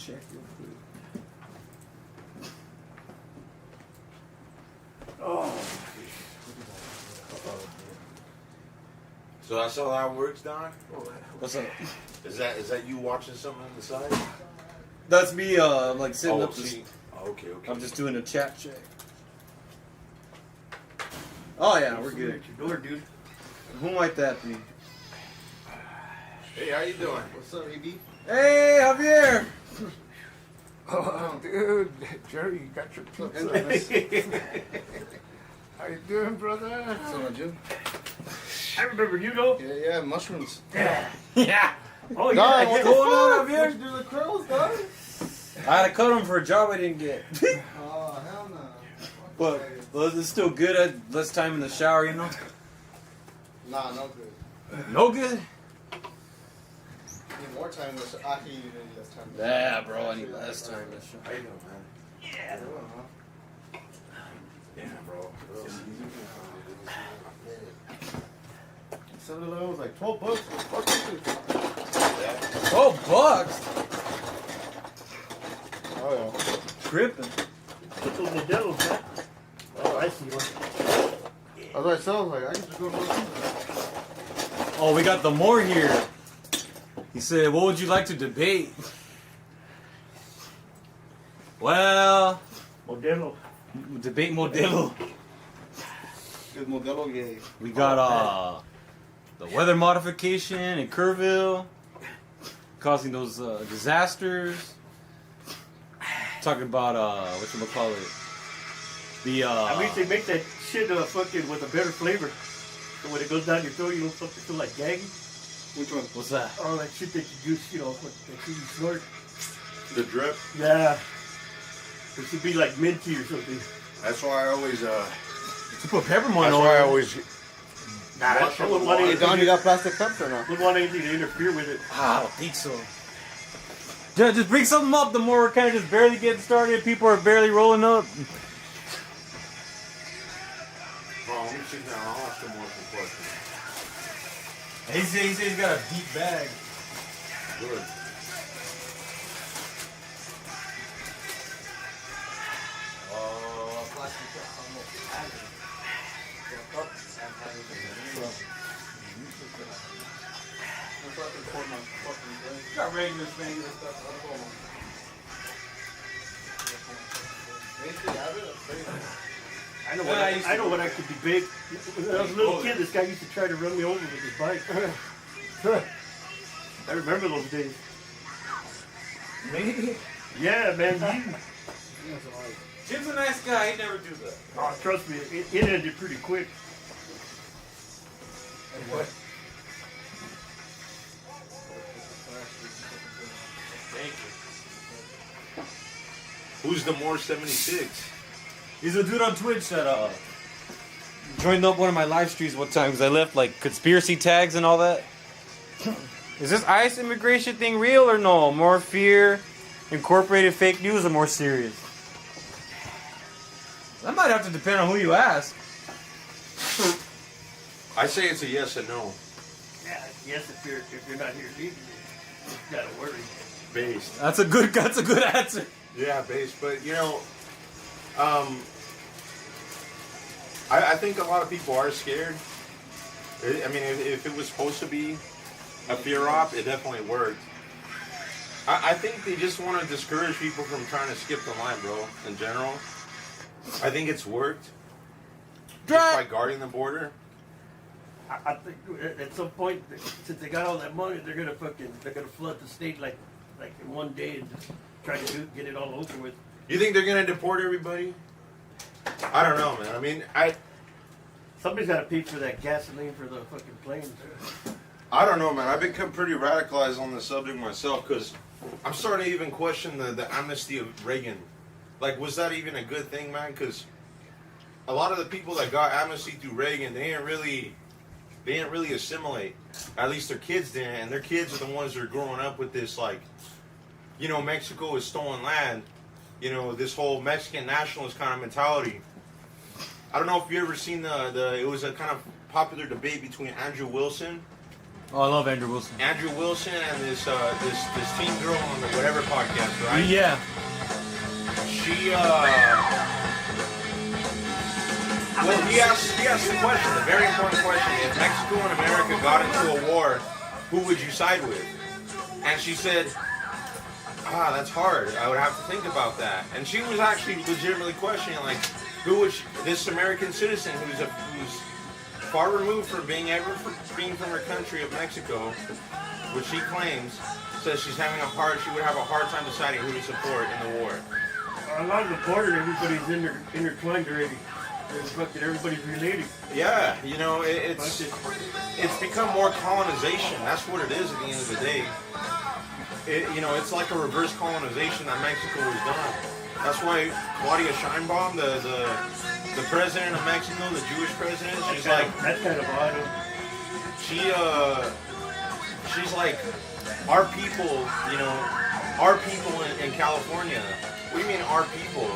check real quick. Oh. So that's how that works, Don? What's up? Is that you watching something on the side? That's me, I'm like sitting up. See. Oh, okay. I'm just doing a chat check. Oh yeah, we're good. Your door, dude. Who might that be? Hey, how you doing? What's up, AB? Hey, Javier! Oh, dude, Jerry, you got your pizza. How you doing, brother? What's up, Jim? I remember you, though. Yeah, mushrooms. Yeah. Yeah! Oh, Don, yeah. what's yeah. going on, What'd Javier? you do the curls, Don? I had to cut him for a job I didn't get. Oh, hell no. But well, it's still good at less time in the shower, you know? Nah, no good. No good? Need more time. I can even need less time. Yeah, bro, I need less time in the shower. How you doing, man? Yeah. Yeah, bro. 7-Eleven was like $12. Fuck you. $12? Oh, yeah. Tripping. Put those Modelos, man. Oh, I see one. That's what I said. I was like, I can just go for a Oh, we got the more here. He said, what would you like to debate? Well, Modelo. debate Modelo. Good Modelo, yeah. We got the weather modification in Kerrville causing those disasters. Talking about whatchamacallit. The I wish they make that shit fucking with a better flavor. So when it goes down your throat, you don't fucking feel like gagging. Which one? what's that? Oh, that shit that you use, you know, that shit you snort. The drip. Yeah. It should be like minty or something. That's why I always You put peppermint That's on why I it. always. Nah, I wouldn't want Hey, anything, Don, you got plastic cups or not? wouldn't want anything to interfere with it. I don't think so. Just bring something up. The more we're kind of just barely getting started, people are barely rolling up. Bro, let me sit down. I'll ask some more questions. He said he's got a deep bag. Good. Got regular regular stuff. I know what I know what I could be big. When I was a little kid, this guy used to try to run me over with his bike. I remember those days. Maybe. Yeah, man. Jim's a nice guy. He'd never do that. Oh, trust me, it ended pretty quick. Thank you. Who's the more 76? He's a dude on Twitch that joined up one of my live streams one time because I left like conspiracy tags and all that. Is this ICE immigration thing real or no? More fear, incorporated fake news, or more serious? That might have to depend on who you ask. I say it's a yes and no. Yeah, yes, if you're not here legally, you gotta worry. Based. That's a good answer. Yeah, based. But you know, I think a lot of people are scared. I mean, if it was supposed to be a fear op, it definitely worked. I think they just want to discourage people from trying to skip the line, bro. In general, I think it's worked just by guarding the border. I think at some point, since they got all that money, they're gonna flood the state like in one day and just try to get it all over with. You think they're gonna deport everybody? I don't know, man. I mean, Somebody's gotta pay for that gasoline for the fucking planes. I don't know, man. I've become pretty radicalized on the subject myself because I'm starting to even question the amnesty of Reagan. Like, was that even a good thing, man? Because a lot of the people that got amnesty through Reagan, they didn't really assimilate. At least their kids didn't, and their kids are the ones that are growing up with this, like, you know, Mexico is stolen land. You know, this whole Mexican nationalist kind of mentality. I don't know if you ever seen it was a kind of popular debate between Andrew Wilson Oh, I love Andrew Wilson. Andrew Wilson and this teen girl on the whatever podcast, right? Yeah. She well, he asked the question, the very important question: if Mexico and America got into a war, who would you side with? And she said, that's hard. I would have to think about that. And she was actually legitimately questioning, like, who would this American citizen who's far removed from being from her country of Mexico, which she claims, says she would have a hard time deciding who to support in the war. Along the border, everybody's intertwined already. Everybody's related. Yeah, it's become more colonization. That's what it is at the end of the day. It's like a reverse colonization that Mexico has done. That's why Claudia Sheinbaum, the president of Mexico, the Jewish president, she's like, that's kind of odd. She's like, our people, our people in California. What do you mean our people?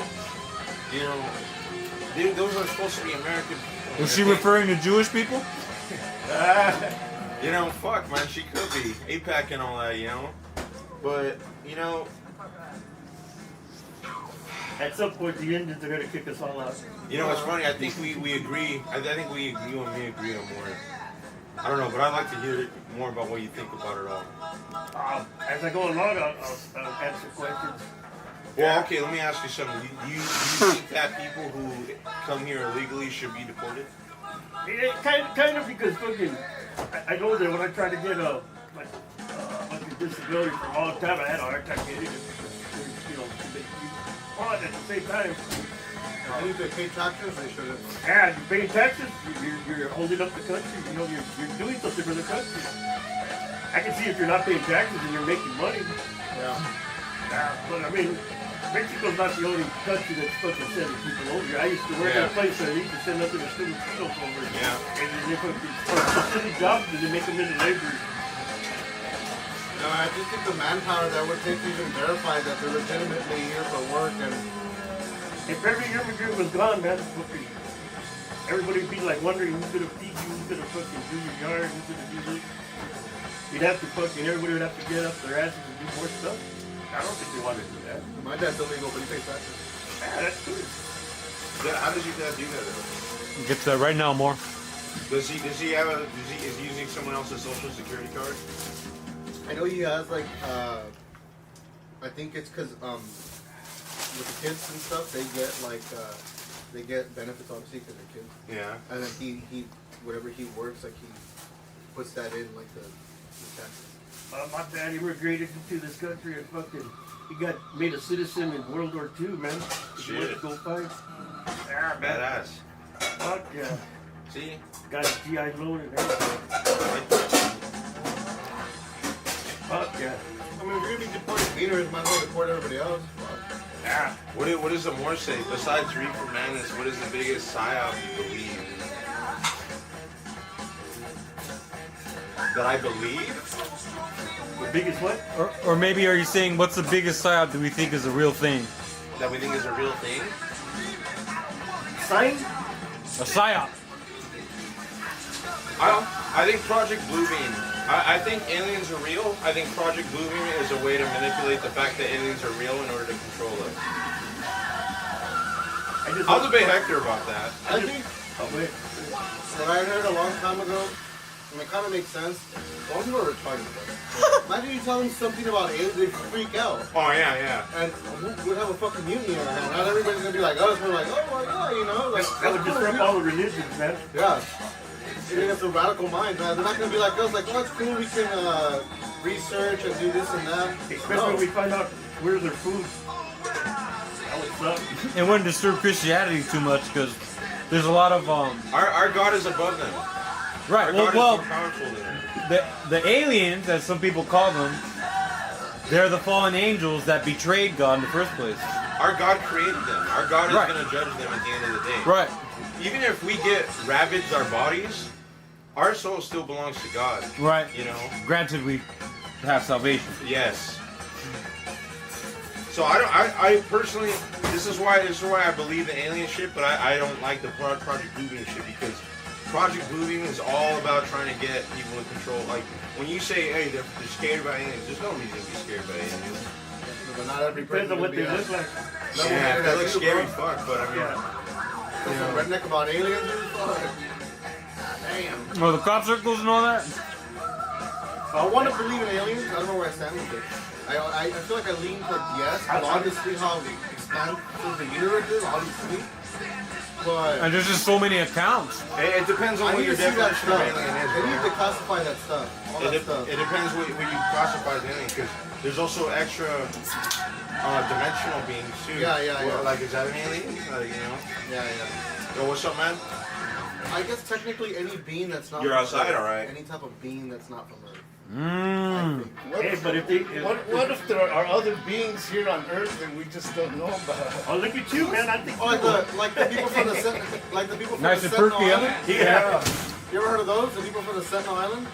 Those are supposed to be American people. Was she referring to Jewish people? Fuck, man, she could be. APAC and all that, But, at some point, the Indians are going to kick us all out. It's funny. I think we agree. I think you and me agree on more. I don't know, but I'd like to hear more about what you think about it all. As I go along, I'll answer questions. Well, okay, let me ask you something. Do you think that people who come here illegally should be deported? Kind of, because fucking, I know that when I tried to get a disability for a long time, I had a hard time getting it. But at the same time, I think they pay taxes, they should have. yeah, you pay taxes, you're holding up the country, you're doing something for the country. I can see if you're not paying taxes and you're making money. Yeah. But I mean, Mexico's not the only country that's fucking sending people over here. I used to work at a place that used to send nothing but Filipinos over here. Yeah. And then they put for city jobs and they make them into laborers. No, I just think the manpower that would take to even verify that they're legitimately here for work and. If every immigrant was gone, man, fucking, everybody'd be like wondering who's gonna feed you, who's gonna fucking do your yard, who's gonna do this. You'd have to everybody would have to get up their asses and do more stuff. I don't think they want to do that. My dad's illegal, but he pays taxes. Yeah, that's good. How does your dad do that though? Get to that right now, more. Is he using someone else's social security card? I know he has like I think it's because with the kids and stuff they get benefits obviously because they're kids. Yeah. And then he whatever he works like he puts that in like the taxes. My dad immigrated into this country and fucking he got made a citizen in World War II, man. He went to go fight. Yeah, man. Badass. Fuck yeah. See? Got a GI loan and everything. Fuck yeah. I mean, if you're gonna be deporting cleaners, might as well deport everybody else. Yeah. What does the more say? Besides reefer madness, what is the biggest psyop you believe? That I believe? The biggest what? Or maybe are you saying what's the biggest psyop that we think is a real thing? That we think is a real thing? Sign? A psyop. I think Project Bluebeam. I think aliens are real. I think Project Bluebeam is a way to manipulate the fact that aliens are real in order to control us. I'll debate Hector about that. I think what I heard a long time ago, and it kind of makes sense. A lot of people are retarded. Imagine you tell them something about aliens, they freak out. Oh yeah. And we'd have a fucking mutiny in our hand. Not everybody's gonna be like us. We're like, oh well, yeah, like that would disrupt all the religions, man. Yeah. I think it's a radical mind, man. They're not gonna be like us, like, oh, it's cool, we can research and do this and that. Especially when we find out where their food. That would suck. It wouldn't disturb Christianity too much because there's a lot of Our God is above them. right. Our God Well, is more powerful than them. the aliens, as some people call them, they're the fallen angels that betrayed God in the first place. Our God created them. Our God is Right. going to judge them at the end of the day. Right. Even if we get ravaged our bodies, our soul still belongs to God. Right. You know? Granted, we have salvation. Yes. So I personally, this is why I believe in alien shit, but I don't like the Project Bluebeam shit because Project Bluebeam is all about trying to get people to control. Like when you say, hey, they're scared about aliens, there's no reason to be scared about aliens. But not every person Depends on what would be they look like. Yeah, they look scary fuck, but I mean, Yeah. Redneck about aliens. Damn. Oh, the crop circles and all that? I want to believe in aliens. I don't know where I stand with it. I feel like I lean toward yes, but obviously how expansive the universe is, obviously. But And there's just so many accounts. it depends on I what need your to see that definition of stuff. alien is. They need bro. to classify that stuff. All that stuff. It depends what you classify as alien, because there's also extra dimensional beings too. Yeah. Like, is that an alien? Like, you know? Yeah. Yo, what's up, man? I guess technically any being that's not You're from outside, Earth, alright. Any type of being that's not from Earth. I Mmm. think. Hey, but if they, What if there are other beings here on Earth that we just don't know about? oh look at you, man! I think Oh, like the people from the like the people from Nice the and Sentinel perky, Island. huh? yeah, You ever heard of those? The people from the Sentinel Island?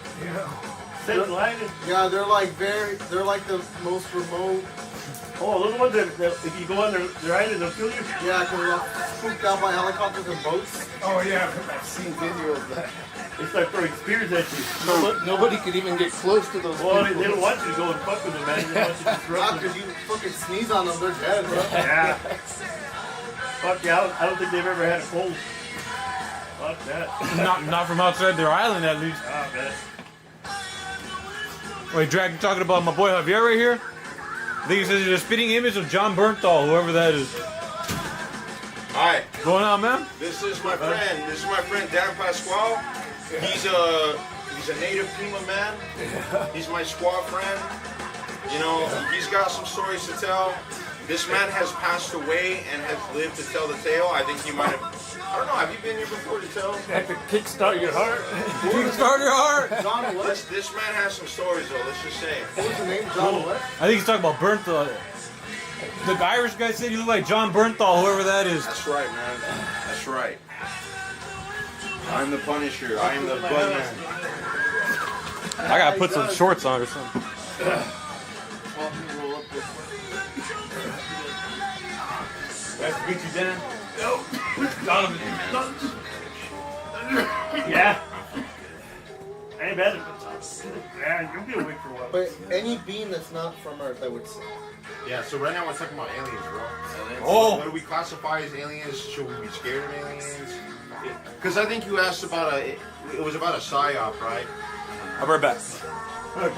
Sentinel Island. Yeah, they're like the most remote. Oh, those ones that if you go on their island, they'll kill you. Yeah, because they're all spooked out by helicopters and boats. Oh yeah, I've seen video of that. They start throwing spears at you. Nobody could even get close to those Well, people. they don't want you to go and fuck with them, man. They want you to disrupt them. Because you fucking sneeze on them, they're dead, bro. Yeah. Fuck yeah, I don't think they've ever had a cold. Fuck that. Not from outside their island, at least. Ah, man. Wait, Drag, you talking about my boy Javier right here? I think he says there's a spitting image of John Bernthal, whoever that is. Alright, What's going on, man? this is my friend. This is my friend Dan Pasquale. He's a native Pima man. He's my squaw friend. You know, he's got some stories to tell. This man has passed away and has lived to tell the tale. I think he might have. I don't know. Have you been here before to tell? That could kickstart your heart. Kickstart your heart. John what? This man has some stories though. Let's just say. What was the name? John what? I think he's talking about Bernthal. The Irish guy said he looked like John Bernthal, whoever that is. That's right, man. That's right. I'm the Punisher. I am the Budman. I gotta put some shorts on or something. Nice to meet you, Dan. Donovan. Yeah. Hey, man. Yeah, you'll be awake for a while. But any being that's not from Earth, I would say. Yeah. So right now we're talking about aliens, bro. Oh. What do we classify as aliens? Should we be scared of aliens? Because I think you asked about it was about a psyop, right? I'll be right back.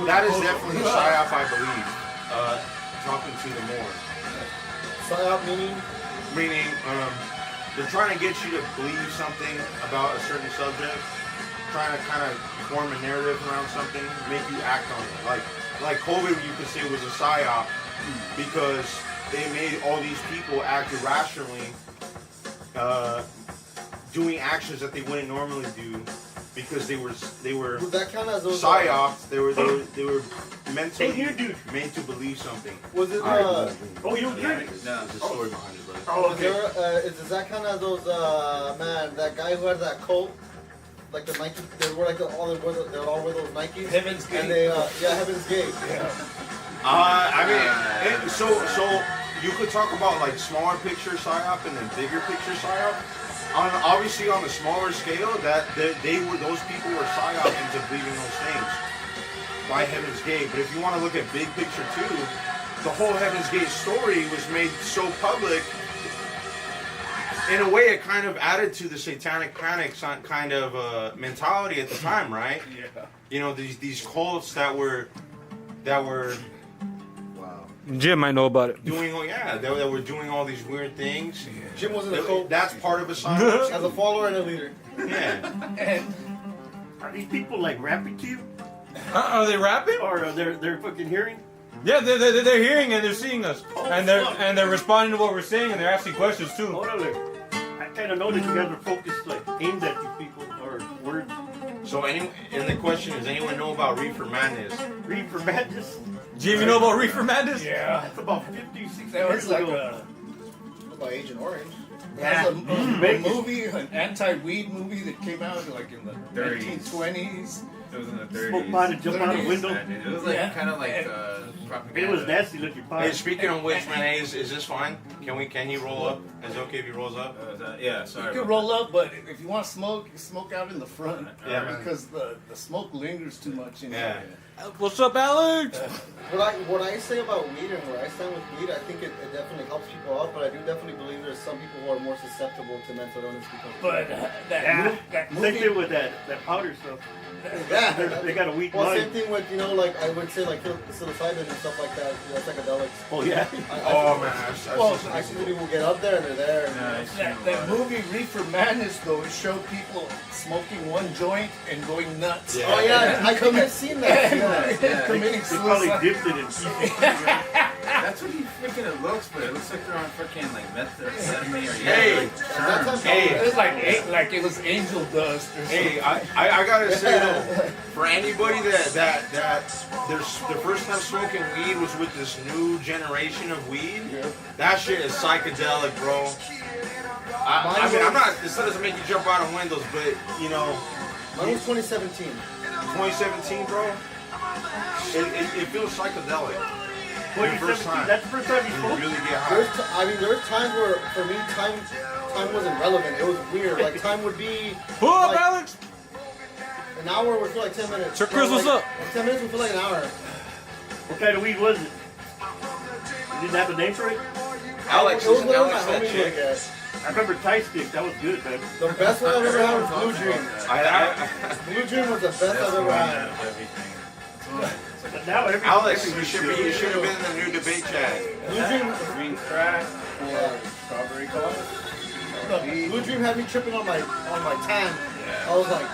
That is definitely a psyop, I believe. Talking to the more. Psyop meaning? Meaning, they're trying to get you to believe something about a certain subject, trying to kind of form a narrative around something, make you act on it. Like COVID, you could say was a psyop because they made all these people act irrationally, doing actions that they wouldn't normally do because they were Would that count as those? psyops. They were mentally Hey, here, dude. made to believe something. Was it? Oh, you drink? There's a story behind it, brother. Oh, okay. Does that count as those? Man, that guy who had that coat, like the Nike. They were like they all wear those Nikes. Heaven's Gate. And they, Heaven's Gate. I mean, so you could talk about like smaller picture psyop and then bigger picture psyop. Obviously, on the smaller scale, those people were psyop into believing those things by Heaven's Gate. But if you want to look at big picture too, the whole Heaven's Gate story was made so public. In a way, it kind of added to the satanic panic kind of mentality at the time, right? Yeah. You know, these cults that were Jim might know about it. doing, that were doing all these weird things. Jim was in the cult That's part of a psyop. as a follower and a leader. Yeah. And Are these people like rapping to you? Are they rapping? Or they're fucking hearing? Yeah, they're hearing and they're seeing us, and they're responding to what we're saying, and they're asking questions too. Hold on there. I kind of know that you guys are focused, like, aimed at these people, or words. So, and the question is, anyone know about Reefer Madness? Read for madness. Jim, you know about Reefer Madness? yeah, That's about 50, 60 that years was like ago. By Agent Orange. That's a Vegas. movie, an anti-weed movie that came out like in the 1920s. It was in the 30s. Smoke pot and jump out a window. It was like kind of like propaganda. It was nasty looking pot. Hey, speaking of which, man, hey, is this fine? Can he roll up? Is it okay if he rolls up? Yeah, sorry. You can roll up, but if you want to smoke, you smoke out in the front. Yeah, man. Because the smoke lingers too much in Yeah. What's up, Alex? What I say about weed and where I stand with weed, I think it definitely helps people out, but I do definitely believe there's some people who are more susceptible to mental illness because of But weed. that Same movie, thing with that powder stuff. Yeah, They got a weak well, mind. same thing with, like, I would say, like, psilocybin and stuff like that, psychedelics. Oh yeah. Oh man, I've seen I see the people get up there and they're there. And, that movie Reefer Madness, though, it showed people smoking one joint and going nuts. Yeah. oh, yeah, I think I've seen that. Yeah. Committing They probably suicide. dipped it in pieces. That's what he freaking it looks, but it looks like they're on freaking like methamphetamine or Hey. like That's how- Hey. It was like it was angel dust or something. Hey, I gotta say though, for anybody that their first time smoking weed was with this new generation of weed, that shit is psychedelic, bro. I mean, I'm not. This doesn't make you jump out of windows, but Mine was 2017. 2017, bro. It feels psychedelic. Your first 2017. time. That's the first time you You smoked. really get high. There was times where, for me, time wasn't relevant. It was weird. Like, time would be Pull up, like, Alex. an hour would feel like 10 minutes. Sir Chris, what's up? 10 minutes would feel like an hour. What kind of weed was it? You didn't have a name for it? Alex, It was isn't whatever Alex my that homies chick? would get. I remember Thai Stick. That was good, man. The best one I've ever had was Blue Dream. Blue Dream was the best I've ever had. But now Alex, every you should have been in the new debate chat. Blue Dream, green crack yeah. or strawberry coffee. Blue Dream had me tripping on my tan. I was like,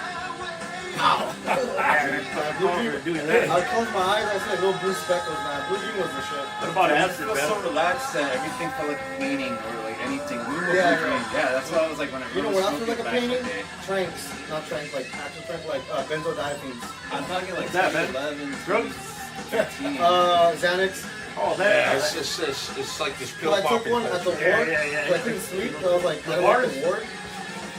Blue Dream. doing that. I closed my eyes. I see like little blue speckles, man. Blue Dream was the shit. What about I acid, feel man? so relaxed that everything felt like painting or like anything. We were Yeah, dreaming. Yeah, that's what I was like when I You know remember what else was like a smoking back in the painting? day. Tranks, not tranks, like actual tranks, like benzodiazepines. I'm talking like What's that, man? 11, Drugs? 15. Xanax. Oh, Yeah, that. it's like this So pill I took popping one at the culture. ward. Yeah. So I couldn't sleep. So I was like, I don't ward? like the ward.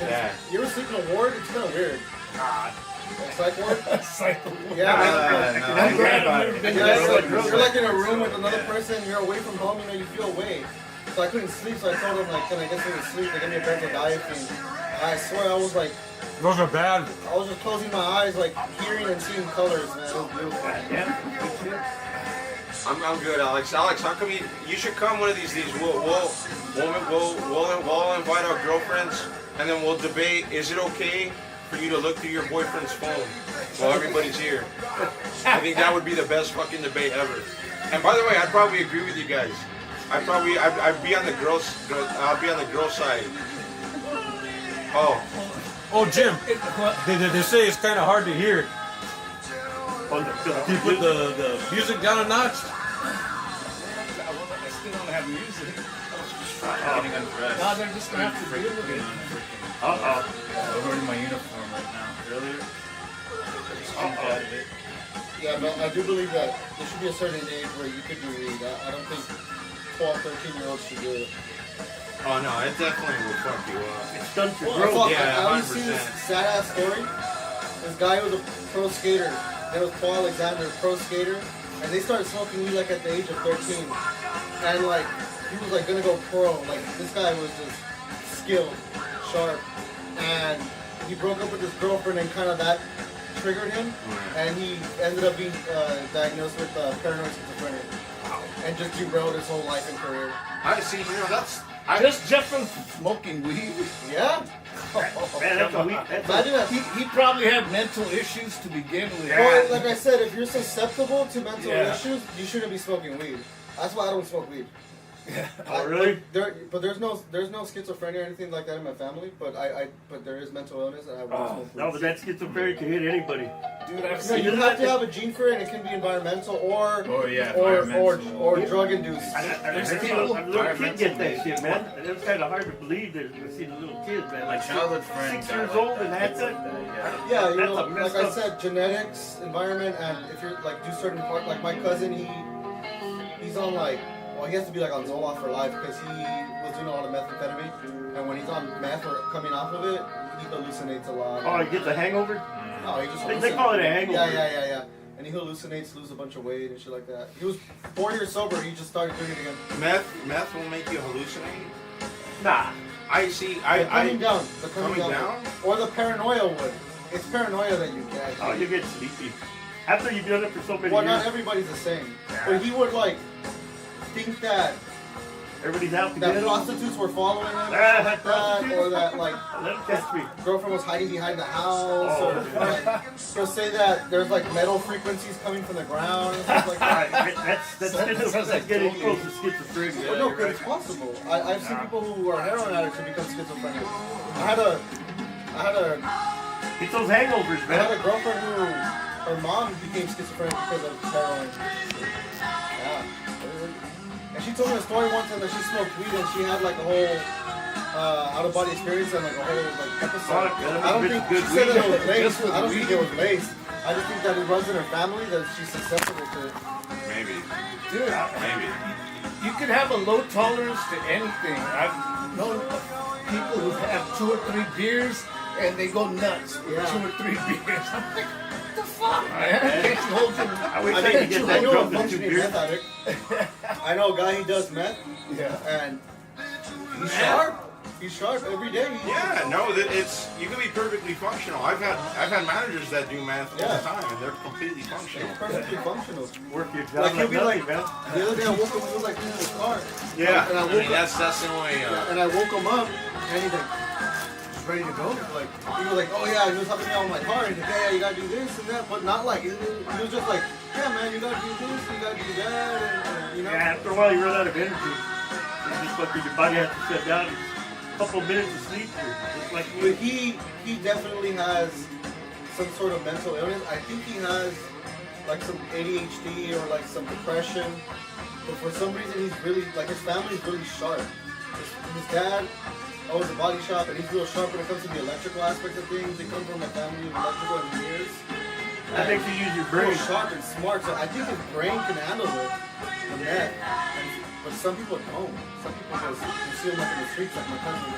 Yeah. You ever sleep in a ward? It's kind of weird. God. A psych ward? Cycle. Yeah. I'm glad about it. Yeah, it's like, you're like in a room with another person. You're away from home. You feel away. So I couldn't sleep. So I told them like, can I get some sleep? They gave me a benzodiazepine. I swear I was like, Those are bad. I was just closing my eyes, like hearing and seeing colors, man. It was beautiful. Yeah. I'm good, Alex. Alex, how come you should come one of these days? We'll invite our girlfriends and then we'll debate. Is it okay for you to look through your boyfriend's phone while everybody's here? I think that would be the best fucking debate ever. And by the way, I'd probably agree with you guys. I'd be on the girls. I'll be on the girl side. Oh, Jim. They say it's kind of hard to hear. On the Can you put the music down a notch? I still don't have music. Getting undressed. No, they're just gonna have to deal with it. Uh-oh. I'm wearing my uniform right now. Earlier, jumped out of it. Yeah, but I do believe that there should be a certain age where you could do weed. I don't think 12, 13-year-olds should do it. Oh no, it definitely will fuck you up. It stunts your I growth. Yeah, always see this 100%. sad-ass story. This guy was a pro skater. That was Paul Alexander, pro skater. And they started smoking weed like at the age of 13. And like, he was like gonna go pro. Like, this guy was just skilled, sharp. And he broke up with his girlfriend and kind of that triggered him. And he ended up being diagnosed with paranoid schizophrenia. And just derailed his whole life and career. I see. That's. Just from smoking weed. Yeah? Man, that's a weak. That's Imagine that. He probably had mental issues to begin with. Well, like I said, if you're susceptible to mental Yeah. issues, you shouldn't be smoking weed. That's why I don't smoke weed. Oh, really? But there's no schizophrenia or anything like that in my family. But but there is mental illness, and I won't smoke weed. No, but that schizophrenia can hit anybody. Dude, I've No, seen you have to have a gene for it, and it can be environmental or environmental. drug induced. I heard a little kid get that shit, man. And it's kind of hard to believe that you see the little kids, man. My Like childhood friend 6 got years like old that, and that's like it. that, Yeah, you That's know, a messed like I up- said, genetics, environment, and if you're like do certain part, like my cousin, he's on like, well, he has to be like on Zoloft for life because he was doing a lot of methamphetamine, and when he's on meth or coming off of it, he hallucinates a lot. Oh, he gets a hangover? No, he just They call it a hangover. Yeah. And he hallucinates, lose a bunch of weight and shit like that. He was 4 years sober. He just started doing it again. Meth will make you hallucinate. Nah. I see. The coming down. The coming Coming down. down? Or the paranoia would. It's paranoia that you get. Oh, you get sleepy. After you've done it for so many Well, years. not everybody's the same. But he would like think that Everybody's out to get that him. prostitutes were following him, Ah, or like that, prostitutes? or that like Let him catch me. girlfriend was hiding behind the house, Oh, or yeah. like, he'll say that there's like metal frequencies coming from the ground and stuff like that. That's getting close to schizophrenia. Well, no, because it's possible. I've seen people who are heroin addicts who become schizophrenic. I had a It's those hangovers, I had man. a girlfriend who her mom became schizophrenic because of heroin. Yeah. And she told me a story one time that she smoked weed and she had like a whole out of body experience and like a whole like episode. Fuck, that I don't was think good she said that it was weed. laced. Just with I don't think weed. it was laced. I just think that it runs in her family that she's susceptible to it. Maybe. Dude, Maybe. you can have a low tolerance to anything. I've known people who have 2 or 3 beers and they go nuts with Yeah. 2 or 3 beers. I'm like, what the fuck, man? Can't you hold your... I wish I I could know get that a drunk with 2 functioning beers. meth addict. I know a guy he does meth Yeah. and he's sharp. He's sharp every day. Yeah, no, it's you can be perfectly functional. I've had managers that do math all Yeah. the time, and they're completely functional. He's perfectly functional. Work your job Like he'll be nothing, like, man. the other day I woke up and he was like in his car. Yeah, And I I woke mean up, that's the only. and I woke him up and he's like, just ready to go. Like he was like, oh yeah, he was helping me out with my car. And he's like, yeah, you gotta do this and that, but not like he was just like, yeah, man, you gotta do this, you gotta do that, and you know. Yeah, after a while you run out of energy. You just fucking your body has to shut down. A couple of minutes of sleep, just like But me. he definitely has some sort of mental illness. I think he has like some ADHD or like some depression. But for some reason he's really like his family's really sharp. His dad owns a body shop and he's real sharp when it comes to the electrical aspect of things. They come from a family of electrical engineers. That makes you use your Real brain. sharp and smart. So I think his brain can handle it. The meth. But some people don't. Some people just consume like in the streets like my cousin.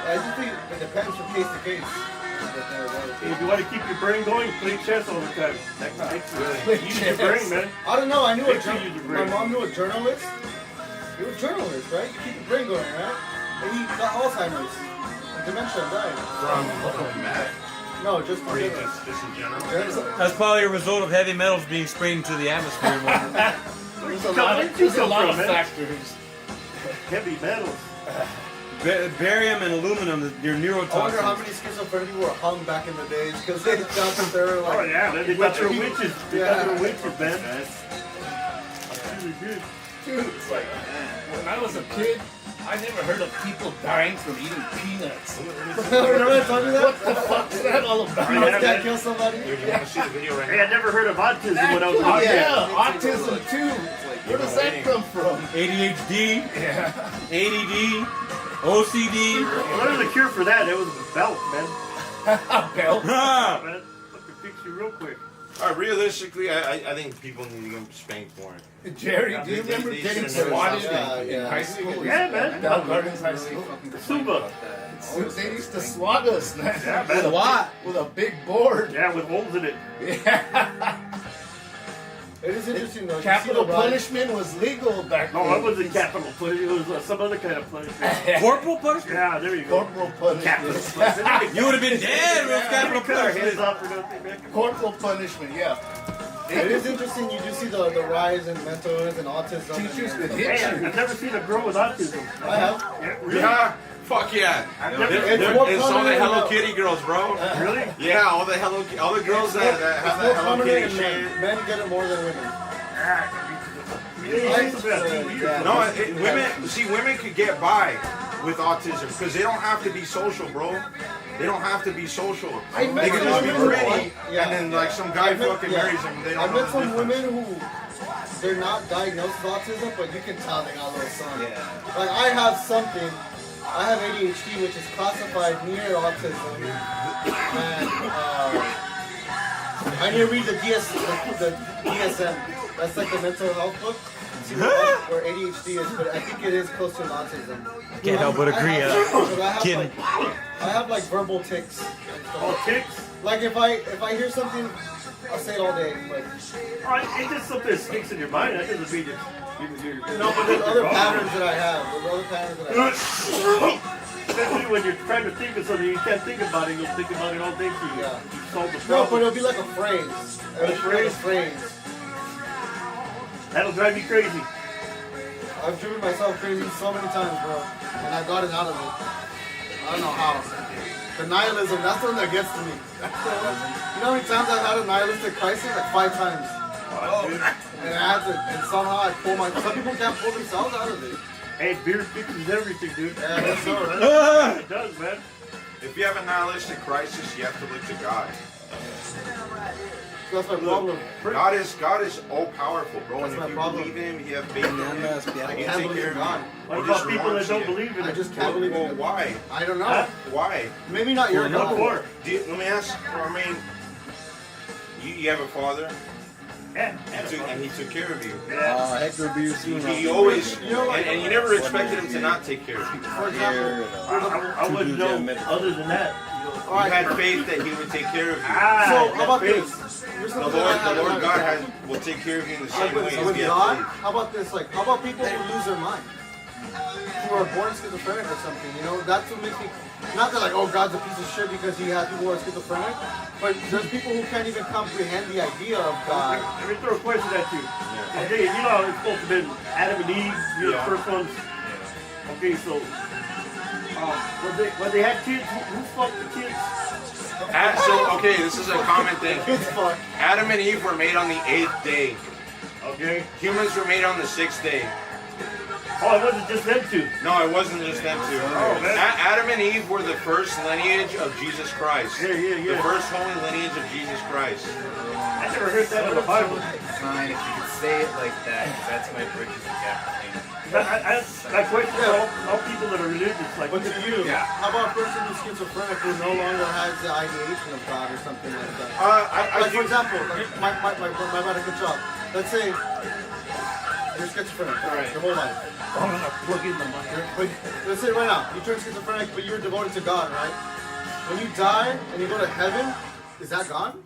I just think it depends from case to case. If you want to keep your brain going, play chess all the time. That makes you use your brain, man. I don't know. I knew Make sure you use your my brain. mom knew a journalist. He was a journalist, right? You keep your brain going, right? And he got Alzheimer's and dementia and died. From math, No, just or from just in general. That's probably a result of heavy metals being sprayed into the atmosphere. There's a lot of factors. Heavy metals. Barium and aluminum, your neurotoxins. I wonder how many schizophrenic people were hung back in the days because they thought that they were like. Oh yeah, man, they thought they were witches. They thought they were witches, man. That's really good. Dude, it's like, when I was a kid, I never heard of people dying from eating peanuts. Remember I told you that? What the fuck's that all about? Yeah, Peanuts can't man. kill somebody? Dude, you want to see the video right Hey, now? I never heard of autism when I was a Oh, kid. yeah, autism too. Where does that come from? ADHD, Yeah. ADD, OCD. What was the cure for that? It was a belt, man. Belt. Ah! Man, fucking fix you real quick. All right, realistically, I think people need to get spanked more. Jerry, do you They- remember they getting should've never swatted stopped. in Yeah. high school? Yeah, man. Down Gardens High School. Suba. They used to swat us, man. Yeah, man. What? With a big board. Yeah, with holes in it. Yeah. It is interesting though. You Capital see the rise- punishment was legal back No, then. it wasn't capital punishment. It was some other kind of punishment. Corporal punishment? Yeah, there you go. Corporal punishment. Capital punishment. You would have been dead with capital Cut our heads punishment. off for nothing, man. Corporal punishment, yeah. It is interesting. You do see the rise in mental illness and autism. Teachers and, could Hey, hit you. I've never seen a girl with autism. I have. Yeah, really? Yeah, fuck yeah. I've never, It's more It's all the prominent in Hello the- Kitty girls, bro. really? Yeah, all the girls that have It's that more Hello prominent Kitty in men. shit. Men get it more than women. Yeah. No, women could get by with autism because they don't have to be social, bro. They don't have to be social. I They met can some just be women who- pretty, yeah, and then yeah. like some guy I met- fucking yeah. marries them. They I don't know met the some difference. women who they're not diagnosed with autism, but you can tell they got a little something. Yeah. Like I have something. I have ADHD, which is classified near autism, and I need to read the DSM. That's like the mental health book. See where ADHD is, but I think it is close to autism. Can't help but agree. I have Kidding. like verbal tics. and stuff. Oh, ticks? Like if I hear something, I'll say it all day. Like It's just something that sticks in your mind. That doesn't mean it's... no, but there's other patterns that I have. There's other patterns that I have. Especially when you're trying to think of something, you can't think about it. You'll think about it all day till you, Yeah. you solve the No, problem. but it'll be like a phrase. It'll be like a phrase. That'll drive you crazy. I've driven myself crazy so many times, bro, and I got it out of it. I don't know how. The nihilism, that's the one that gets to me. That's the one. You know how many times I've had a nihilistic crisis? Like 5 times. And I had to, and somehow I pull my. Some people can't pull themselves out of it. Hey, beer fixes everything, dude. Yeah, that's so right. It does, man. If you have a nihilistic crisis, you have to look to God. That's my problem. God is all powerful, bro. That's And my if you problem. believe in Him, you have faith in Him. I He'll can't take believe care in of God. What He about just people that wants don't you. believe in I it? just can't believe Well, in it. why? I don't know. Huh? Why? Maybe not your What God. for? Let me ask. I mean, you have a father, Yeah. and he took care of you. Hector will be here soon. He always, You know, like- and you never expected him to not take care of you. For example, I wouldn't know other than that. all right. You had faith that He would take care of you. So how about faith. this? Here's The something that I have Lord in God mind. will take care of you in the Like same way with, as with you have God, faith. how about this? Like, how about people who lose their mind? Who are born schizophrenic or something, you know? That's what makes me, not that like, oh, God's a piece of shit because he has people who are schizophrenic, but there's people who can't even comprehend the idea of God. Let me throw a question at you. Okay, you know how it's supposed to be Adam and Eve, you're the first ones. Okay, so when they had kids, who fucked the kids? So, okay, this is a common thing. It's fuck. Adam and Eve were made on the 8th day. Okay. Humans were made on the 6th day. Oh, it wasn't just them two. No, it wasn't just them two. Oh, man. Adam and Eve were the first lineage of Jesus Christ. Yeah. The first holy lineage of Jesus Christ. I never heard that in the Bible. Fine, if you could say it like that, 'cause that's my bridges the gap between. I question all people that are religious. Like, But to you, Yeah. how about a person who's schizophrenic who no longer has the ideation of God or something like that? I Like, for example, like my medical job. Let's say you're schizophrenic, Right. your whole life. I'm gonna plug in the mic. But let's say right now, you turn schizophrenic, but you were devoted to God, right? When you die and you go to heaven, is that gone?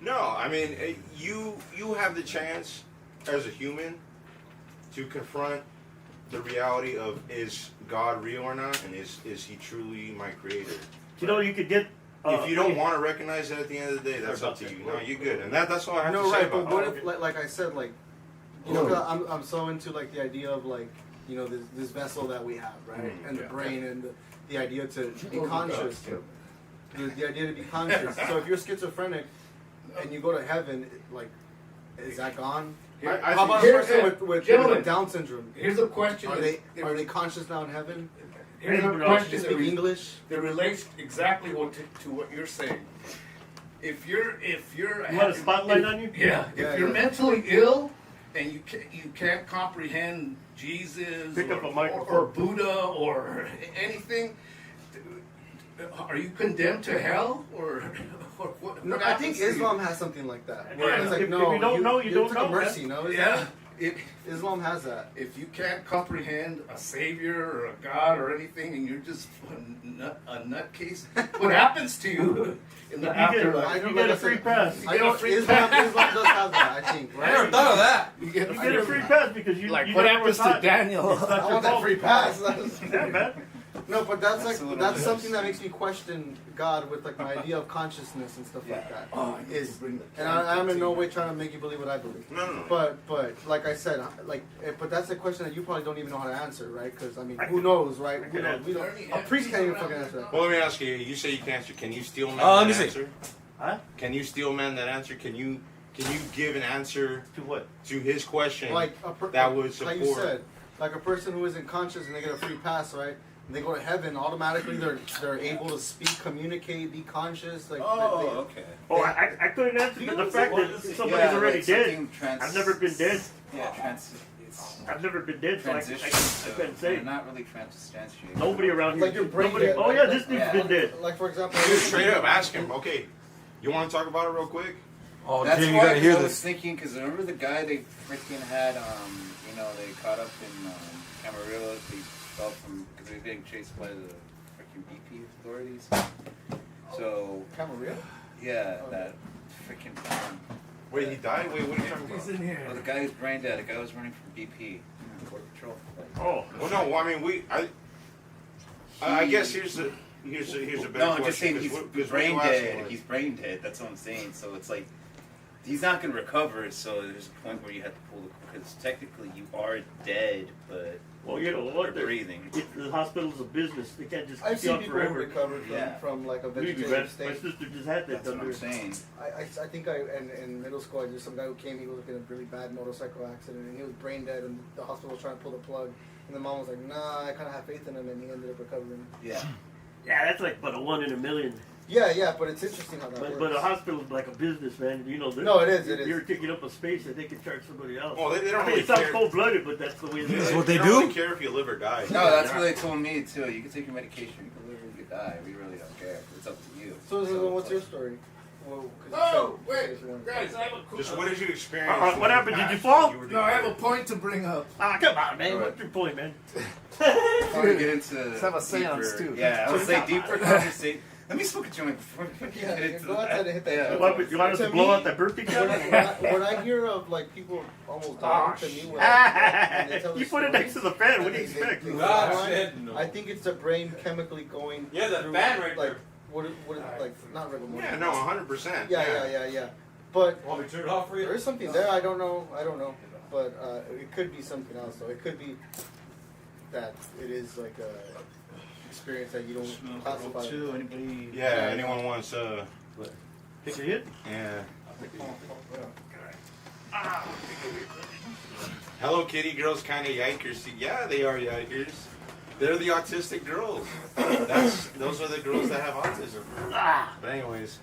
No, I mean, you have the chance as a human to confront the reality of, is God real or not, and is He truly my creator? You know, you could get. If you don't want to recognize it at the end of the day, that's up to you. No, you're good, and that's all I have to say right, about but what that. if, like I said, like, you know, 'cause I'm so into like the idea of like, you know, this vessel that we have, right, and the brain and the idea to be conscious, the idea to be conscious. So if you're schizophrenic and you go to heaven, like, is that gone? I How about a think- person with Gentlemen. Down syndrome? Here's a question. Are they conscious now in heaven? Here's a Do question they that, speak English? that relates exactly to what you're saying. If you're You want a spotlight on you? Yeah. Yeah, If you're yeah. mentally ill and you can't comprehend Jesus Pick up a or microphone. Buddha or anything, are you condemned to hell or what? No, what I think happens to you? Islam has something like that. Yeah. It's like, If no, you don't know, you don't it's know, like a man. mercy, no? Yeah. Islam has that. If you can't comprehend a savior or a God or anything, and you're just a nutcase, what happens to you in the I afterlife? You get a free pass. I know Islam does have that, I think, right? I never thought of that. You get You get a free pass because you. Like you what never happens were to taught. Daniel? It's not I your want that fault. free pass. Yeah, man. No, but that's That's a like little that's bit. something that makes me question God with like my idea of consciousness and stuff like that. Oh, I need Is to bring the and I'm in no way trying to make you believe what I believe. No. But like I said, like but that's a question that you probably don't even know how to answer, right? Because I mean, who knows, right? Who knows? We don't. A priest can't even fucking answer that. Well, let me ask you. You say you can't answer. Can you steal man let me that see. answer? Huh? Can you steal man that answer? Can you give an answer To what? to his question Like that would like support? you said, like a person who isn't conscious and they get a free pass, right? And they go to heaven, automatically they're able to speak, communicate, be conscious. Like Oh, okay. Oh, I couldn't answer the fact Well, that this is- somebody's yeah, already like dead. something trans- I've never been dead. Yeah, it's I've never been dead, so I transition. couldn't They're say. not really transubstantiated. Nobody around here. Like your brain Nobody, dead, oh right? yeah, this dude's Yeah. been dead. like for example, Dude, straight up, ask him. Okay, you want to talk about it real quick? Oh, That's Jim, you why gotta hear I was this. thinking, because remember the guy they freaking had, you know, they caught up in Camarillo, they fell from, because they were being chased by the freaking BP authorities. So Camarillo? yeah, that freaking. Wait, he died? Wait, what are you talking He's about? in here. Oh, the guy who's brain dead. The guy was running from BP, Border Patrol. Oh, Well, no, I mean, I guess here's a better No, I'm question. just saying 'cause he's what- 'cause what brain you asking dead. was- He's brain dead. That's what I'm saying. So it's like he's not gonna recover. So there's a point where you have to pull the because technically you are dead, but well, you know you're what? breathing. The hospital's a business. They can't just I've keep you seen on people forever. recover Yeah. from like a Believe me, vegetative man. My state. sister just had that That's what done I'm there. saying. I think in middle school, there's some guy who came, he was in a really bad motorcycle accident, and he was brain dead, and the hospital was trying to pull the plug, and the mom was like, nah, I kind of have faith in him, and he ended up recovering. Yeah. Yeah, that's like but a 1 in a million. Yeah, but it's interesting how that works. But a hospital's like a business, man. You know, No, it is, it is. You're taking up a space that they can charge somebody else. Well, they don't I mean, really it sounds care. cold-blooded, but that's the way it This is is. what they don't do? really care if you live or die. No, that's what they told me too. You can take your medication. You can live or you can die. We really don't care. It's up to you. So what's your story? Well, 'cause you Oh, said- wait, guys, I have a Just cool. what did you experience? What when happened? Did you passed fall? when were No, I have a declared? point to bring up. Ah, come on, man. Alright. What's your point, man? Before we get into Let's have a seance, deeper- too. Yeah, I would say deeper conversation. Let me smoke a joint before we get Yeah, into go outside and hit that Yeah. joint. You want us to To blow me- out that birthday cake? When I hear of like people almost Oh, dying to me, when they tell You the put it next to stories, the fan. What and do you they- expect? they God cry, said no. I think it's the brain chemically going. Yeah, that through, fan right like, there. What is like not rigor mortis. Yeah, no, 100%. Yeah. But Want me to turn it off for you? there is something there. I don't know. But it could be something else. So it could be that it is like a experience that you don't classify. Too. Anybody? Yeah, anyone wants Take a hit? yeah. Hello Kitty girls kinda yikers. Yeah, they are yikers. They're the autistic girls. Those are the girls that have autism. But anyways.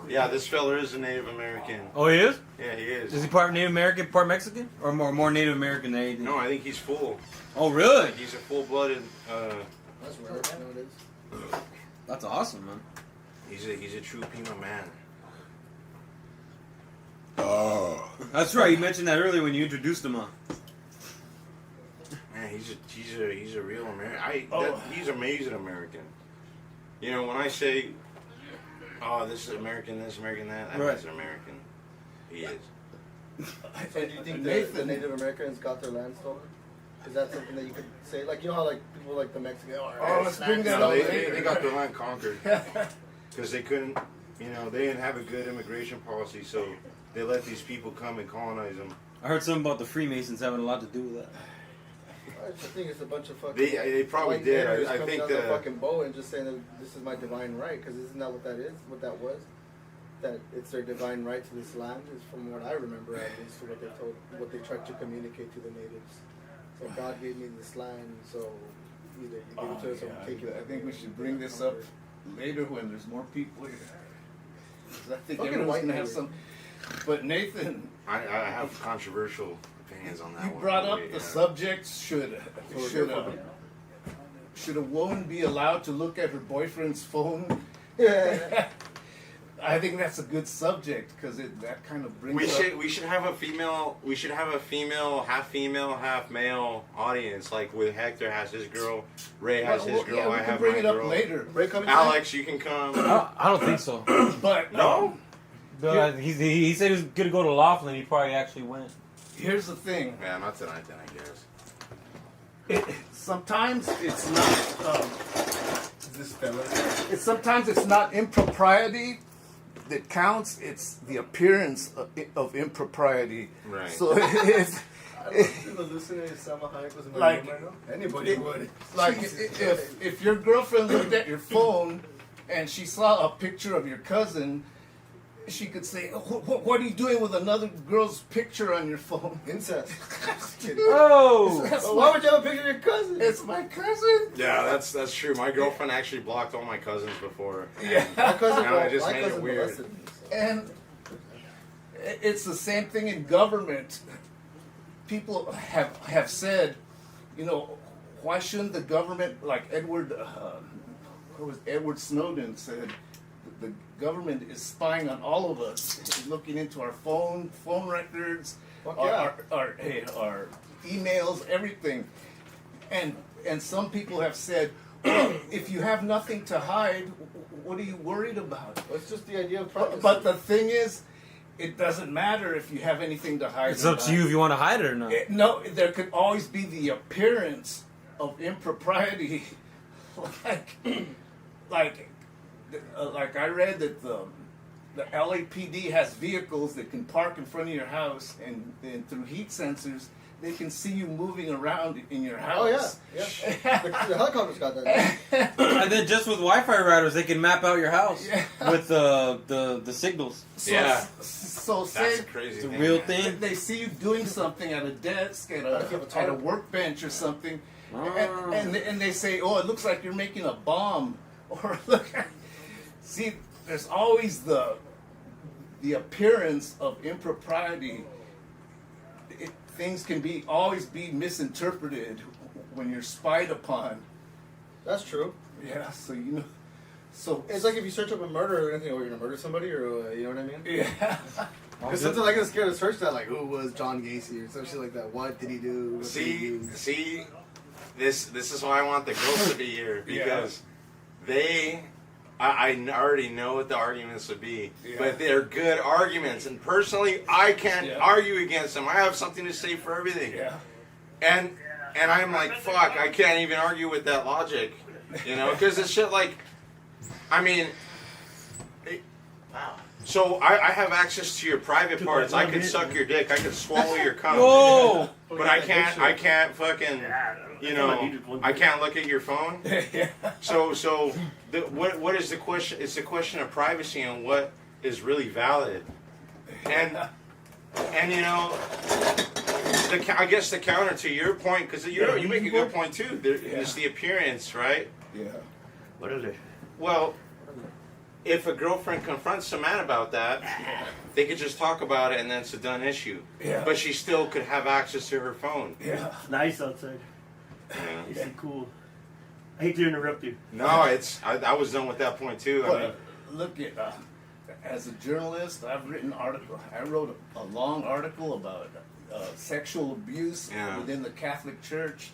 Yeah, this fella is a Native American. Oh, he is? Yeah, he is. Is he part Native American, part Mexican? Or more Native American than anything? No, I think he's full. Oh, really? Like he's a full-blooded. That's rare. Nowadays. That's awesome, man. He's a true Pima man. That's right. You mentioned that earlier when you introduced him. Man, he's a real American. Oh. He's amazing American. You know, when I say, "Oh, this is American, that Right. means an American." He is. So do you think the Nathan- Native Americans got their land stolen? Is that something that you could say? Like, you know how like people like the Mexicans, let's bring that No, up. they got their land conquered because they couldn't. You know, they didn't have a good immigration policy, so they let these people come and colonize them. I heard something about the Freemasons having a lot to do with that. I just think it's a bunch of fucking. They probably white did. niggers I coming think out the their fucking bow and just saying that this is my divine right, because isn't that what that is? What that was? That it's their divine right to this land is from what I remember at least, what they tried to communicate to the natives. So God gave me this land, so either you give it to us or we take it. I think we should bring this up later when there's more people here. 'Cause I think Fucking everyone's white gonna have nigger. some. But Nathan, I have controversial opinions on that you one. brought up Yeah. the subject. Should a woman be allowed to look at her boyfriend's phone? Yeah. I think that's a good subject because that kind of brings up. We should have a female half male audience, like with Hector has his girl, Ray has his girl, yeah, we I can have bring my it up girl. later. Ray coming Alex, you can come. I don't think so. But No? He said he was going to go to Laughlin. He probably actually went. here's the thing. Yeah, not tonight then, I guess. Sometimes it's not. This fella. Sometimes it's not impropriety that counts. It's the appearance of impropriety. Right. So it's I don't think the listener is Salma Hayek was in my Like- room right now. Anybody would. like Jesus. if your girlfriend looked at your phone and she saw a picture of your cousin, she could say, "What are you doing with another girl's picture on your phone?" Incest. Just kidding. Oh! Well, why would you have a picture of your cousin? It's my cousin. Yeah, that's true. My girlfriend actually blocked all my cousins before. Yeah. My cousin, No, it just my made it cousin weird. molested me. So. And it's the same thing in government. People have said, you know, why shouldn't the government, like Edward Snowden said, the government is spying on all of us, looking into our phone records, Fuck our emails, everything. And some people have said, if you have nothing to hide, what are you worried about? It's just the idea of privacy. But the thing is, it doesn't matter if you have anything to hide. It's up to you if you want to hide it or not. No, there could always be the appearance of impropriety, like I read that the LAPD has vehicles that can park in front of your house, and through heat sensors, they can see you moving around in your house. Oh yeah. The helicopter's got that. And then just with Wi-Fi routers, they can map out your house Yeah. with the signals. So That's say a crazy It's a thing. real man. thing. they see you doing something at a desk, at a workbench or something, Ah. and they say, "Oh, it looks like you're making a bomb," or look. See, there's always the appearance of impropriety. Things can always be misinterpreted when you're spied upon. That's true. Yeah, so you know, so It's like if you search up a murder or anything, or you're gonna murder somebody, or you know what I mean? yeah. Because sometimes I get scared to search that, like who was John Gacy or some shit like that. What did he do? What did he do? See, this is why I want the girls to be here, because I already know what the arguments would be, but they're good arguments, and personally, I can't argue against them. I have something to say for everything, and I'm like, fuck, I can't even argue with that logic, you know, because it's shit like, I mean, so I have access to your private parts. I can suck your dick. I can swallow your cum. Whoa! But I can't fucking, you know, I can't look at your phone. So what is the question? It's the question of privacy and what is really valid. And you know, I guess the counter to your point, because you make a good point too. It's the appearance, right? Yeah. What is it? Well, if a girlfriend confronts a man about that, they could just talk about it and then it's a done issue. Yeah. But she still could have access to her phone. Yeah. It's nice outside. Yeah. It's cool. I hate to interrupt you. No, I was done with that point too. I mean, But look at as a journalist, I wrote a long article about sexual abuse within the Catholic Church,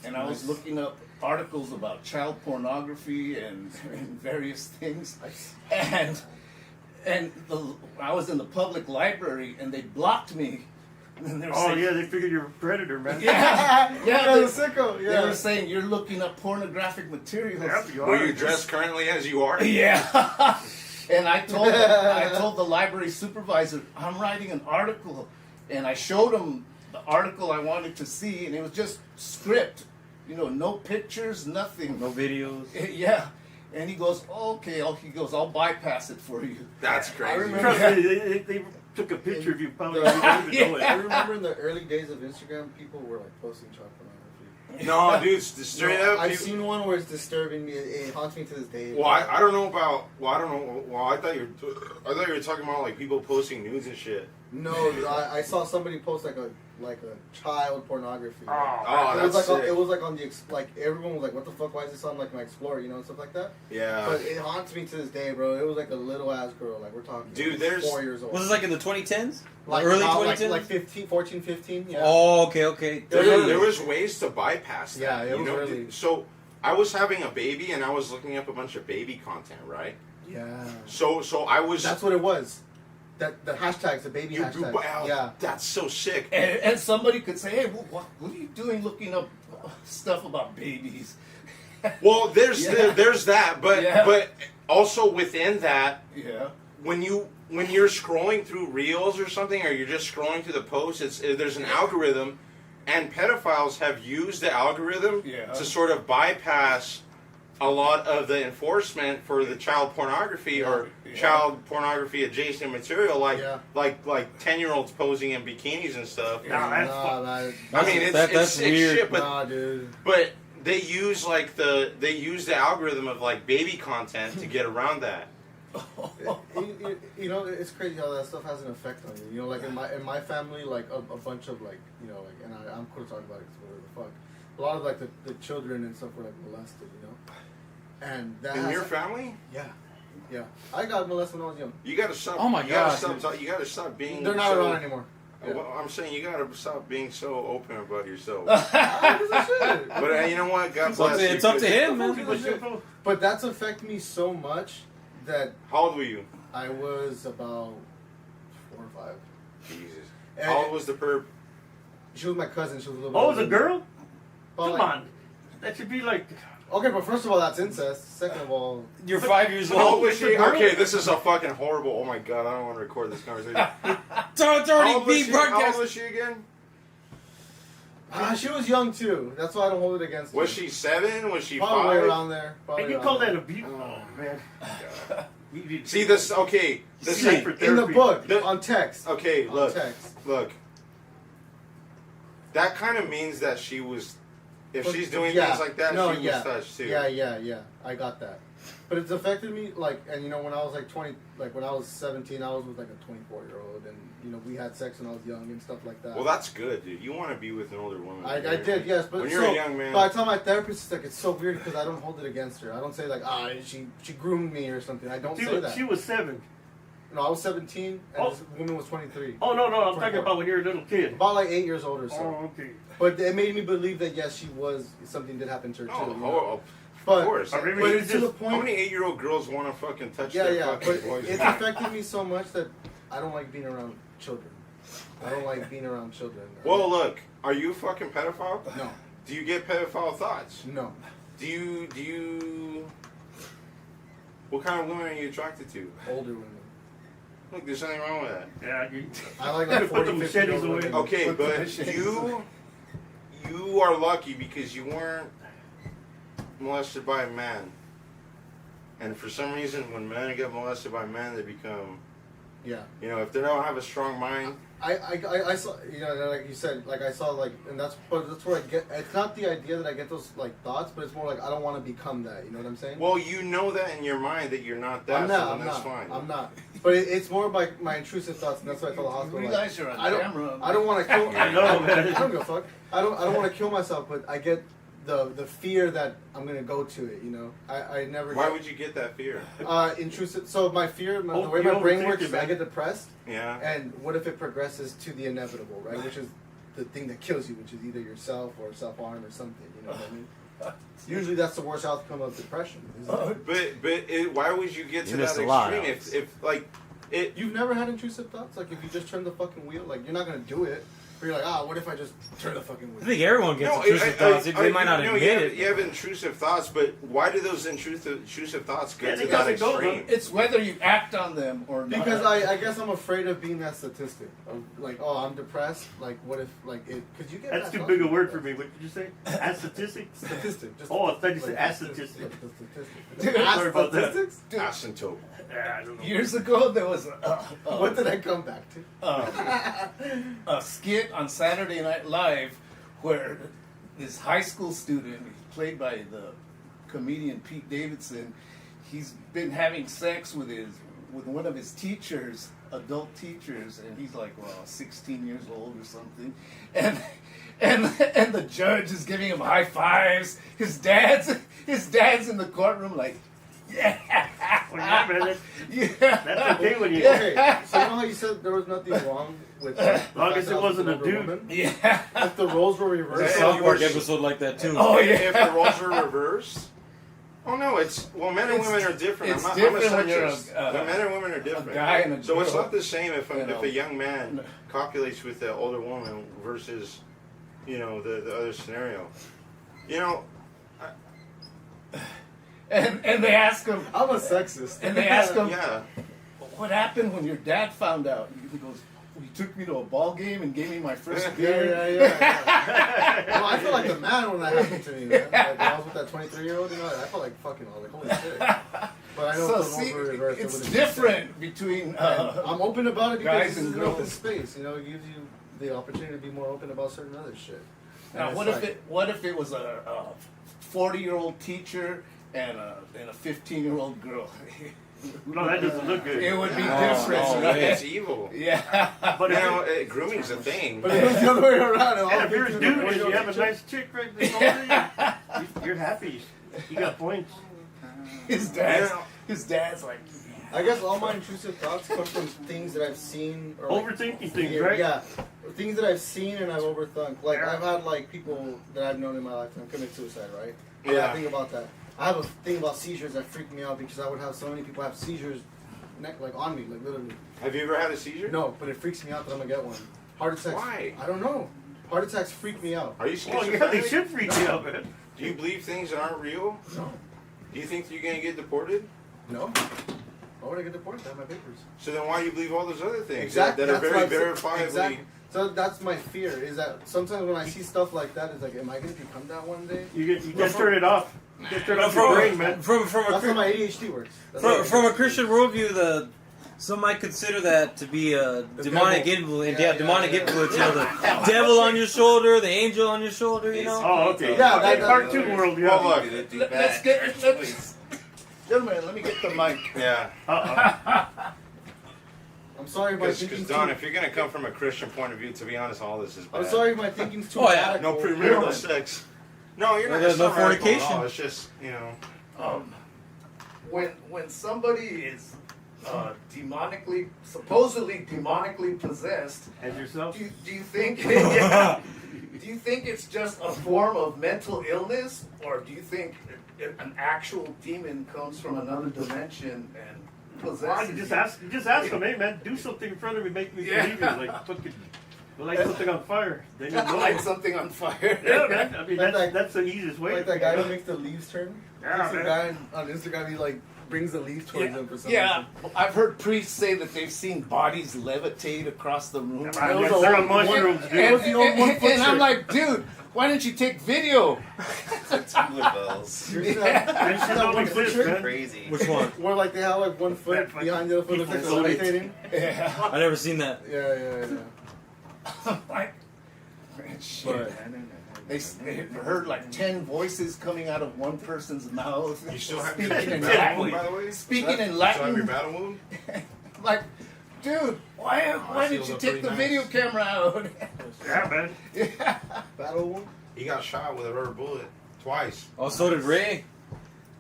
and I was looking up articles about child pornography and various things, and I was in the public library and they blocked me. And they were saying, They figured you're a predator, man. yeah, The sicko. they Yeah. were saying you're looking up pornographic materials. Yep, you were are. you dressed currently as you are? Yeah. And I told the library supervisor, I'm writing an article, and I showed him the article I wanted to see, and it was just script, you know, no pictures, nothing. No videos. Yeah. And he goes, okay. I'll bypass it for you. That's crazy. I remember- Trust me, they took a picture of you. Probably didn't even know I it. remember in the early days of Instagram, people were like posting child pornography. No, dude, straight up. I've seen one where it's disturbing me. It haunts me to this day. Well, I don't know about. Well, I don't know. Well, I thought you were talking about like people posting nudes and shit. No, I saw somebody post like a child pornography. Oh, it was that's like sick. it was like on the like everyone was like, what the fuck? Why is this on like my Explorer? You know, and stuff like that. Yeah. But it haunts me to this day, bro. It was like a little ass girl. Like we're talking. Dude, there's- 4 years old. Was this like in the 2010s? like early about, 2010s? like 15, 14, 15. Yeah. Oh, okay. There was ways to bypass that. Yeah, it you was know? really- So I was having a baby and I was looking up a bunch of baby content, right? Yeah. So I was. That's what it was. The hashtags, the baby you, hashtags. wow, Yeah. That's so sick. And somebody could say, hey, what are you doing looking up stuff about babies? Well, there's that, but Yeah. but also within that, Yeah. when you're scrolling through reels or something, or you're just scrolling through the posts, there's an algorithm, and pedophiles have used the algorithm to sort of bypass a lot of the enforcement for the child pornography or child pornography adjacent material, like 10-year-olds posing in bikinis and stuff. Nah, that's Nah, man. I mean, it's that's sick weird. shit, but Nah, dude. but they use the algorithm of like baby content to get around that. You know, it's crazy how that stuff has an effect on you. You know, like in my family, like a bunch of like, you know, like, and I'm cool to talk about it because whatever the fuck. A lot of like the children and stuff were like molested, you know. And that In has- your family, yeah, I got molested when I was young. you gotta stop. Oh my you gotta God, stop. You gotta stop being. They're not so- around anymore. Yeah. Well, I'm saying you gotta stop being so open about yourself. Ah, this is shit. But you know what? God It's up bless to, you. it's up to 'cause- him, man. But that's affected me so much that How old were you? I was about 4 or 5. Jesus. And How old was the perp? she was my cousin. She was a little. Oh, bit it's a older. girl? But Come like- on. That should be like. Okay, but first of all, that's incest. Second of all, You're 5 years How old old. was she? Okay, this is a fucking horrible. Oh my god, I don't want to record this conversation. It's How already old was being she? How old broadcast. was she again? she was young too. That's why I don't hold it against her. Was she 7? Was she Probably 5? around there. Probably And you around call that there. abuse? Oh, man. We need- See this? Okay, this See, is for In the therapy. book, The- on text. okay. On Look, text. look. That kind of means that she was. If But- she's doing yeah. things like that, No, she yeah. was touched too. Yeah. I got that. But it's affected me, like, and you know, when I was like 20, like when I was 17, I was with like a 24-year-old, and you know, we had sex when I was young and stuff like that. Well, that's good, dude. You want to be with an older woman. I did, yes, but when you're a young man. But I tell my therapist, it's like it's so weird because I don't hold it against her. I don't say like, she groomed me or something. I don't say that. She was 7. No, I was 17, and Oh. this woman was 23. Oh, no, I'm 24. talking about when you were a little kid. About like 8 years old or so. Oh, okay. But it made me believe that yes, she was something did happen to her Oh, too. you know? oh, But of course. I remember but you it's to the just- point. How many 8-year-old girls want to fucking touch Yeah, their yeah, fucking but boys? it's affected me so much that I don't like being around children. I don't like being around children. Well, look. Are you a fucking pedophile? No, Do you get pedophile thoughts? no. Do you? What kind of women are you attracted to? Older women. Look, there's nothing wrong with that. Yeah, I like Put the 40, 50 machetes year old away. women. Okay, Put the but machetes you are lucky because you weren't molested by a man. And for some reason, when men get molested by men, they become, Yeah. you know, if they don't have a strong mind. I saw, you know, like you said, like I saw, like, and that's where I get. It's not the idea that I get those like thoughts, but it's more like I don't want to become that. You know what I'm saying? Well, you know that in your mind that you're not that. I'm so not. then I'm that's not. fine. I'm not. But it's more like my intrusive thoughts, and that's why I told the You hospital. realize you're on I don't. camera. I don't want to kill. I know, man. I don't give a fuck. I don't want to kill myself, but I get the fear that I'm gonna go to it. You know, I never. Why would you get that fear? Intrusive? So my fear, the way you my brain overthink works, it, is I man. get depressed. Yeah. And what if it progresses to the inevitable, right? Which is the thing that kills you, which is either yourself or self-harm or something. You know what I mean? Usually, that's the worst outcome of depression. Isn't it? Why would you get to You that missed a lot, extreme? Alex. If like it. You've never had intrusive thoughts? Like if you just turn the fucking wheel, like you're not gonna do it. But you're like, what if I just turn the fucking I wheel? think everyone gets No, intrusive thoughts. They might not no, admit you have, it. You have intrusive thoughts, but why do those intrusive thoughts Yeah, get they to that gotta go, extreme? It's whether you act on them or not. Because I guess I'm afraid of being that statistic. Of like, I'm depressed. Like, what if, like, it? Because you get That's that too thought big a from word for depressed. me. What did you say? As statistics? Statistic. Just Oh, I thought you said like, ass the statistic. statistic. Sorry about that. Statistics? Dude, Asymptote. Yeah, I don't know. years ago, there was What did I come back to? a skit on Saturday Night Live where this high school student, played by the comedian Pete Davidson, he's been having sex with one of his teachers, adult teachers, and he's like 16 years old or something, and the judge is giving him high fives. His dad's in the courtroom like, yeah. Well, yeah, man, that's, Yeah. that's okay when you. Okay, so you know how you said there was nothing wrong with like, Long as the it fact wasn't that I a was an dude. older woman? Yeah. If the roles were There's a reversed, South you Park were- episode like that too. Oh yeah. If the roles were reversed. Oh no, men and women are different. It's I'm different a when you're sexist. Men and women are different. guy and a So it's girl. not the same if You know. a young man copulates with an older woman versus, you know, the other scenario. You know, And they ask him, I'm a sexist. and they ask him, yeah. what happened when your dad found out? He goes, he took me to a ball game and gave me my first Yeah, beer. yeah. Well, I feel like the man when that happened to me, man. Like, when I was with that 23-year-old, you know, I felt like fucking, I was like, holy shit. But I know So if the see, roles were reversed, it it's would've been different between. And I'm open about it guys because and this is an open girls. space. You know, it gives you the opportunity to be more open about certain other shit. And Now, it's what if it was a 40-year-old teacher and a 15-year-old girl? No, that doesn't look good. It would be No, different, no, right? It's evil. Yeah. But You if, know, grooming's a thing. But it was the other way around. and if you're a dude and you have a nice chick right there, you're happy. You got points. His dad's like, I guess all my intrusive thoughts come from things that I've seen or like, Overthinking things, right? Yeah, things that I've seen and I've overthunk. Like Yeah. I've had like people that I've known in my lifetime commit suicide, right? Yeah. I think about that. I have a thing about seizures that freak me out because I would have so many people have seizures, like on me, like literally. Have you ever had a seizure? No, but it freaks me out that I'm gonna get one. Heart attacks. Why? I don't know. Heart attacks freak me out. Are you Oh, schizophrenic? yeah, they should freak you out, man. Do you believe things that aren't real? No. Do you think you're gonna get deported? No. Why would I get deported? I have my papers. So then why do you believe all those other things Exactly. that are that's very what I'm saying. verifiably? Exactly. So that's my fear. Is that sometimes when I see stuff like that, it's like, am I gonna become that one day? You just turn it off. Just turn off your From, brain, man. from, That's how my ADHD works. That's how from a ADHD Christian worldview, some might consider that to be a demonic devil. influence. Yeah, Yeah, demonic yeah. influence. You know, the devil on your shoulder, the angel on your shoulder. You know. Oh, okay. Yeah, Okay, that- cartoon world, yeah. Well, look. Let's gentlemen, let me get the mic. Yeah. I'm sorry if my Because thinking's Don, too. if you're gonna come from a Christian point of view, to be honest, all this is bad. I'm sorry if my thinking's too. Oh, yeah. No radical. premarital sex. No, you're not. No, It's no not radical at fornication. all. It's just When somebody is supposedly demonically possessed, As yourself? do you think do you think it's just a form of mental illness, or do you think an actual demon comes from another dimension and possesses Well, you just ask them, hey man, do something in front of me, make me Yeah. believe it. Like fucking light something on fire. Then you know. light something on fire. Yeah, man. I mean, Like that's the easiest way. Like that guy who makes the leaves turn. Yeah, There's a man. guy on Instagram. He like brings the leaf towards him for some Yeah, reason. I've heard priests say that they've seen bodies levitate across the room. Man, Those they're are on mushrooms, dude. That was the old 1 foot And I'm trick. like, dude, why didn't you take video? Tubular bells. You see that? That You see shit that don't 1 foot exist, trick? man. Crazy. Which one? Where like they have like 1 foot That fucking behind the other foot, looks like people they're float it. levitating. Yeah. I never seen that. Yeah. Like, man, shit. But They heard like 10 voices coming out of one person's mouth. you still have speaking your in battle Latin. wound, by the way. Speaking in You still have Latin. your battle wound. Like, dude, why did sealed you up take pretty the nice. video camera out? Yeah, man. Yeah. battle wound. He got shot with a rubber bullet twice. Oh, so did Ray.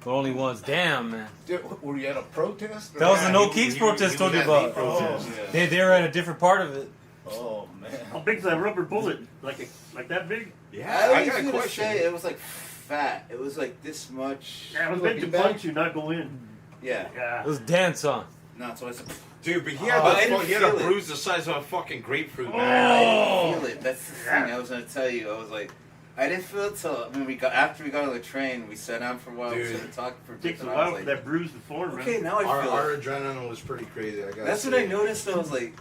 But only once. Damn, man. Dude, were you at a protest? That was Yeah, the No he- Kings he- protest he told was you at the about. protest. They were at a different part of it. Oh man. How big's that rubber bullet? Like that big? Yeah, I I was got a gonna question. say it was like fat. It was like this much. Yeah, it was Little meant to beanbag? punch you, not go in. Yeah. Yeah. It was dance on. No, so I said. Dude, but he had, I didn't he had a feel it. bruise the size of a fucking grapefruit, man. I Oh. didn't feel it. That's the thing Yeah. I was gonna tell you. I was like, I didn't feel it till when after we got on the train. We sat down for a while. We Dude. started talking for a It bit. takes a And I while was for like, that bruise to form, man. okay, now I Our, feel our it. adrenaline was pretty crazy. I gotta That's say. what I noticed. I was like,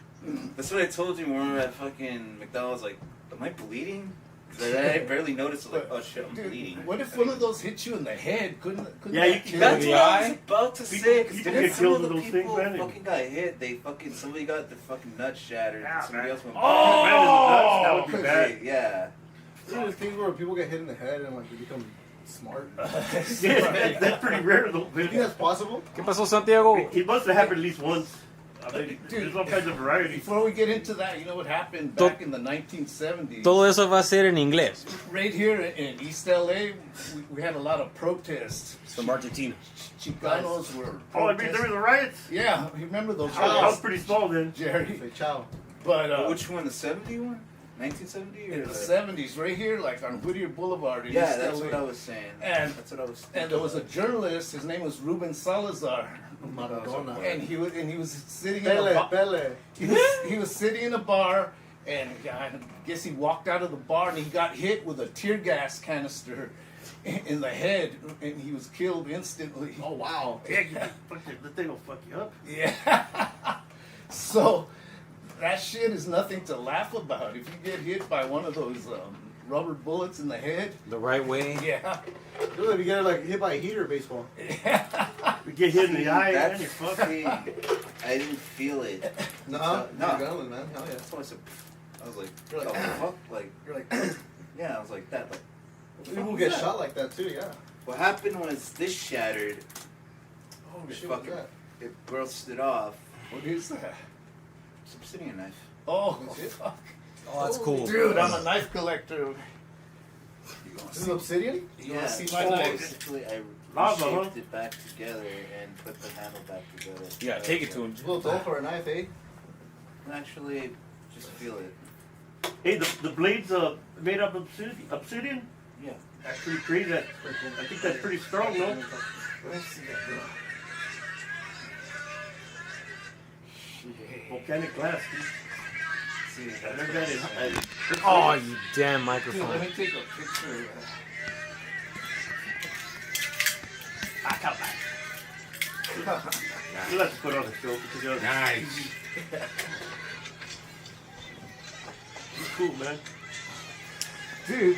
that's what I told you when we were at fucking McDonald's. Like, am I bleeding? 'Cause I barely noticed. I was like, oh shit, I'm Dude, bleeding. what if one of those hit you in the head? Couldn't Yeah, that you kill That's you? what I was eye? about to People- say. 'Cause people didn't get some killed of the with those people things, man. fucking got hit? They fucking somebody got their fucking nuts shattered. Yeah, and somebody man. else went. Oh, man, that would be Cause bad. they- yeah. See the things where people get hit in the head and like they become smart. Yeah, that's pretty rare though, You think man. that's possible? ¿Qué pasó, Santiago? It must have happened at least once. I mean, there's all kinds of variety. Before we get into that, you know what happened back in the 1970s? Todo eso va a ser en inglés. Right here in East LA, we had a lot of protests. From Argentina. Chicanos were Oh, I mean, there were the riots. Yeah, you remember those I was riots, pretty small then. Jerry? Say ciao. But Which one? The 70 one? 1970 or in the the 70s, right here, like on Whittier Boulevard in Yeah, East that's LA. what I was saying. And- That's what I was. And there was a journalist. His name was Ruben Salazar, Maradona. and he was sitting in a Pele, bar. Pele. He was sitting in a bar, and I guess he walked out of the bar and he got hit with a tear gas canister in the head, and he was killed instantly. Oh wow. Yeah, the thing will fuck you up. Yeah. So that shit is nothing to laugh about. If you get hit by one of those rubber bullets in the head, The right way. yeah. Dude, if you get like hit by a heater baseball. We get hit in the eye, That's and you're fucked. fucking. I didn't feel it. No, No. adrenaline, man. Hell yeah. That's why I said. I was like, You're like, oh, fuck, like, You're like, yeah, I was like that. Like, people get shot like that too. Yeah. what happened was this shattered. Oh It shit, what's fucking, that? it rusted off. What is that? It's a obsidian knife. Oh, That's it? fuck. Oh, that's cool. Dude, I'm a knife collector. This is obsidian? You wanna see my knives? Basically, Lava, huh? shaped it back together and put the handle back together. You gotta take it to him. Well, go for a knife, eh? Actually, just feel it. Hey, the blades made up of obsidian? Yeah. That's pretty crazy. I think that's pretty strong, no? Let's see that, bro. Volcanic glass. Dude. See, I remember that in Oh, you damn Dude, let microphone. me take a picture. come back. You'll have to put on a show because you're Nice. cool, man. Dude,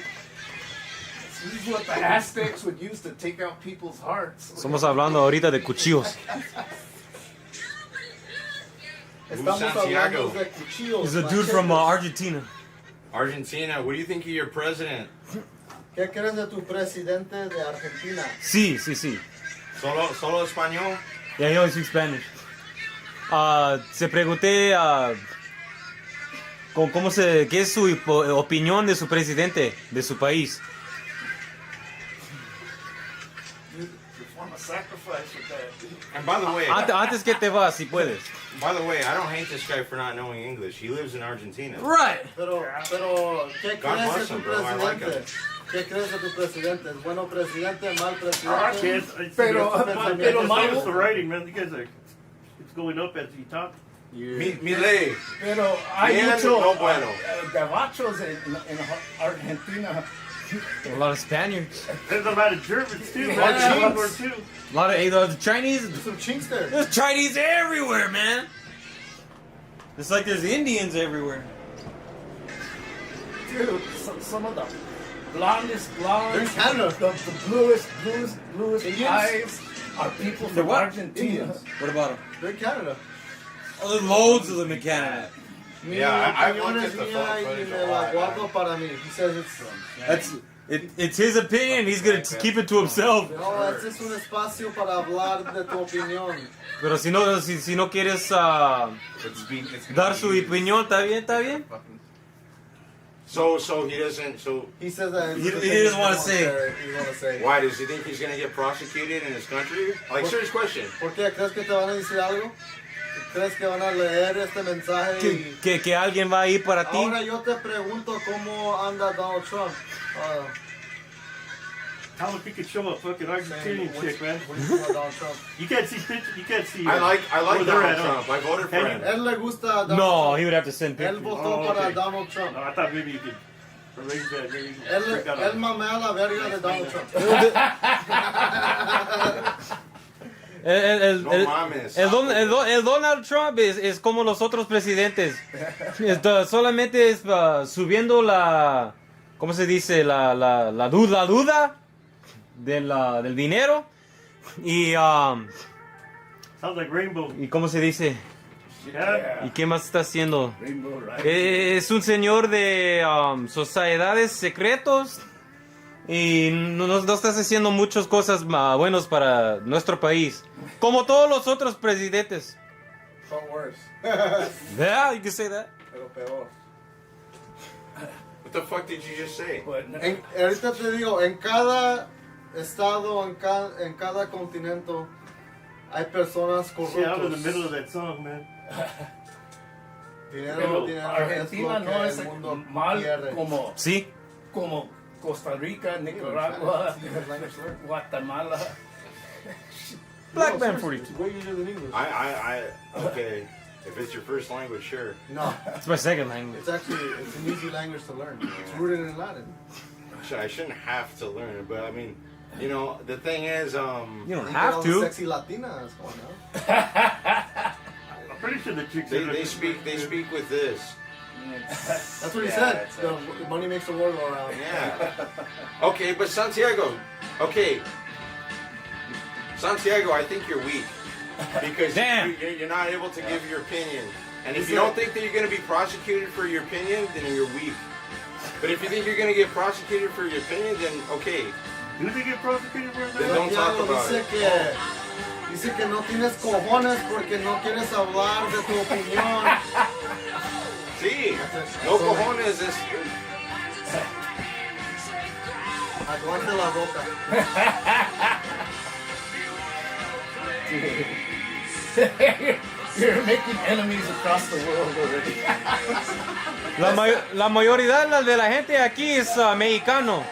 this is what the Aztecs would use to take out people's hearts. Estamos hablando ahorita de cuchillos. Estamos Santiago? hablando de cuchillos. He's a dude from Argentina. Argentina, what do you think of your president? ¿Qué crees de tu presidente de Argentina? Sí, sí, sí. Solo español? Yeah, he only speaks Spanish. Se pregunté qué es su opinión de su presidente, de su país. You perform a sacrifice with that. And by the way, Antes que te vas, si puedes. I don't hate this guy for not knowing English. He lives in Argentina. Right. Pero, ¿qué God crees de bless tu him, bro. I like presidente? him. ¿Qué crees de tu presidente? ¿Es bueno presidente? ¿Mal I presidente? can't. Pero It's the Mario, writing, man. You guys are. It's going up as you talk. Milei. pero hay Bien, mucho no bueno. gabachos en Argentina. A lot of Spaniards. There's a lot of Germans too. Yeah. Man. World War II. A lot of Chinese. Some chinks there. There's Chinese everywhere, man. It's like there's Indians everywhere. Dude, some of the blondest blondes, They're in Canada. the bluest Indians? eyes are people They're from what? Argentina. Indians. What about them? They're in Canada. Oh, there's loads of them in Canada. Mi Yeah, I opinión looked es at the mía photo y footage me a la lot. guardo para mí. He says it's It's his opinion. He's gonna keep it to himself. no, este es un espacio para hablar de tu opinión. Pero si no quieres dar su opinión, está bien, está bien. So he doesn't. So He says that He doesn't wanna say. He doesn't want to say. why does he think he's gonna get prosecuted in his country? Like, serious question. ¿Por qué? ¿Crees que te van a decir algo? ¿Crees que van a leer este mensaje? Y... Que alguien va a ir para ti. Ahora yo te pregunto cómo anda Donald Trump. How if you could show a fucking Argentinian Saying, chick, man? what do you think about Donald Trump? You can't see pictures. You can't see. I like where they're Donald at, huh? Trump. I voted for him. Él le gusta a Donald No, Trump. he would have to send Él pictures. votó Oh, para okay. Donald Trump. No, I thought maybe you could arrange that. Maybe you could Él, break out él a- mamea la verga de Donald Trump. No mames. El Donald Trump es como los otros presidentes. Solamente es subiendo la, ¿cómo se dice? La duda del dinero. Sounds like Rainbow. ¿Y cómo se dice? Yeah. ¿Y qué más está haciendo? Rainbow, right? Es un señor de sociedades secretos. Y no estás haciendo muchas cosas buenas para nuestro país. Como todos los otros presidentes. Son worse. Yeah, you can say that. Pero peor. What the fuck did you just say? But Ahorita te digo, en cada estado, en cada continente, hay personas See, I'm in the corruptas. middle of that song, man. Dinero, pero es Argentina lo no que es el mundo mal quiere. Sí. como Costa Rica, Nicaragua, Guatemala. Black No, man seriously, 42. it's way easier than English. Okay. If it's your first language, sure. No, It's my second language. it's an easy language to learn. It's rooted in Latin. I shouldn't have to learn it, but I mean, you know, the thing is, You don't You get have all the to. Sexy Latinas going out. I'm pretty sure the chicks. they speak with this. That's what he Yeah, said. it's The money makes the world go around. Yeah. Okay, but Santiago. Okay. Santiago, I think you're weak because Damn. you're not able to give your opinion. And if you don't think that you're going to be prosecuted for your opinion, then you're weak. But if you think you're going to get prosecuted for your opinion, then okay. Do they get prosecuted for Then that? don't talk Santiago about it. dice que no tienes cojones porque no quieres hablar de tu opinión. Sí. No cojones es. Aguante la boca. You're making enemies across the world already. La mayoría de la gente aquí es mexicano.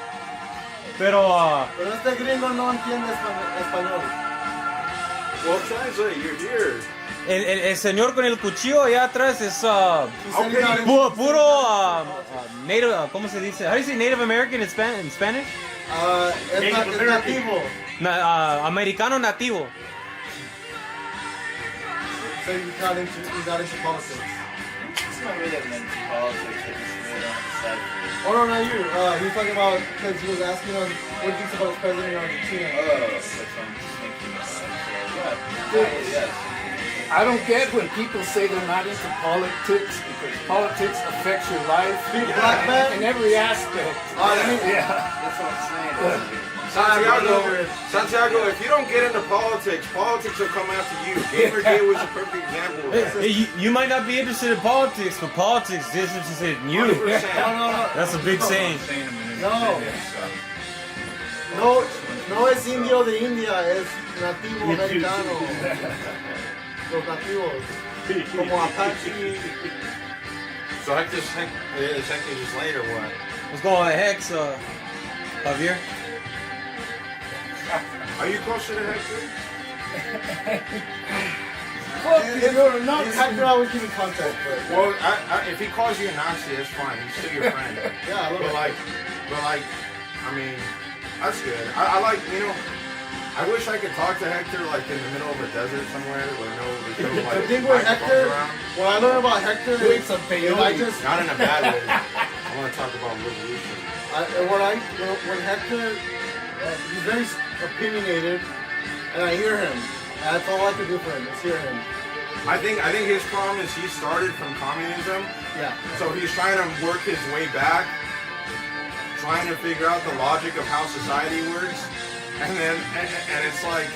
Pero Pero este gringo no entiende español. Well, translate. You're here. el señor con el cuchillo allá atrás es Okay. puro native, ¿cómo se dice? How do you say Native American in Spanish? Es Native American. nativo. Americano nativo. So he's not into politics. It's not really that much politics. I just really don't decide. Oh no, not you. He was talking about because he was asking us what he thinks about the president in Argentina. Oh, that's what I'm just thinking about. So, yeah. I don't get when people say they're not into politics because politics affects your life Big black man. in every aspect. Yeah. That's what I'm saying. Santiago, if you don't get into politics, politics will come after you. Gamergate was a perfect example of that. You might not be interested in politics, but politics is interested in you. 100%. No. That's a big saying. No es indio de India, es nativo americano. Los nativos. Como Apache. So Hector's just late or what? Let's go on Hex, Javier. Are you closer to Hector? You're not. Hector always give me contact, but Well, if he calls you a Nazi, that's fine. He's still your friend. yeah, I love But it. like, I mean, that's good. I like, I wish I could talk to Hector like in the middle of a desert somewhere where there's no like The thing with microphones Hector, around. what I learned about Hector is It's a peyote. I just Not in a bad way. I want to talk about revolution. when Hector, he's very opinionated, and I hear him. That's all I can do for him is hear him. I think his problem is he started from communism, Yeah. so he's trying to work his way back, trying to figure out the logic of how society works, and it's like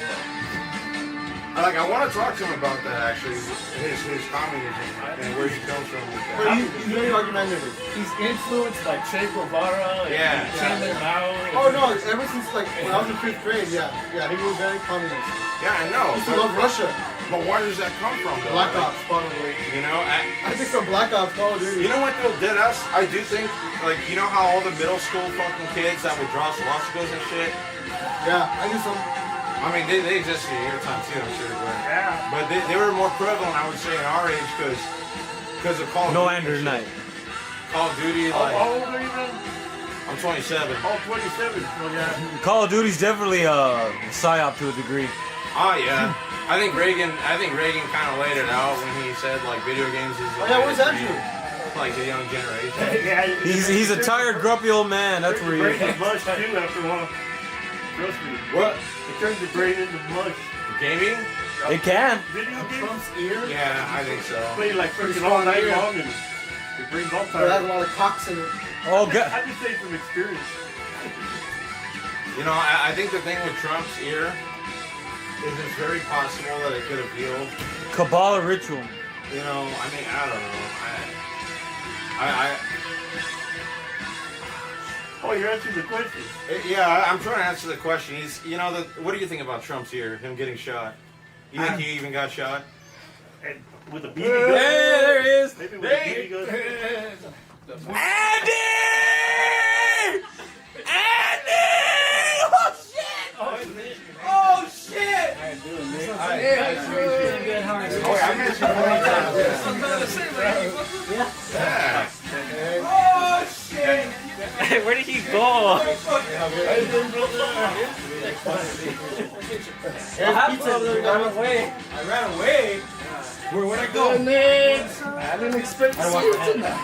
I want to talk to him about that actually, his communism and where he comes from with But that. he's very argumentative. He's influenced by Che Guevara Yeah. and Chairman Mao. Oh no, ever since like when I was in 5th grade, yeah, he was very communist. Yeah, I know. He used to love Russia. But where does that come from, though? Black Ops, probably. You know, I think some Black Ops, Call of Duty. you know what though, dead us? I do think, like, you know how all the middle school fucking kids that would draw swastikas and shit? Yeah, I knew some. I mean, they existed in your time too, I'm sure. Yeah. But they were more prevalent, I would say, in our age because of Call of No Duty. Andrew Knight. Call of Duty, How like, old are you then? I'm 27. Oh, 27. So yeah. Call of Duty's definitely a psyop to a degree. Oh yeah. I think Reagan kind of laid it out when he said like video games is. Oh yeah, where's Andrew? Like the young generation. Yeah. He's a tired, grumpy old man. That's where he Brain is. is mush too after a while. Trust me. What? It turns the brain into mush. Gaming? It can. Video games? Trump's ear. Yeah, I think so. Play like freaking all night long and your brain's all But it has a tired. lot of cocks in it. Oh, God. I just say from experience. You know, I think the thing with Trump's ear is it's very possible that it could have healed. Kabbalah ritual. You know, I mean, I don't know. Oh, you're answering the question. Yeah, I'm trying to answer the question. What do you think about Trump's ear? Him getting shot? You think he even got shot? And with a BB Hey, gun. there he is. Maybe with a BB gun. Andy! Andy! Oh, shit! Oh, shit! Where did he go? I ran away. Where'd I go? I didn't expect to see you tonight.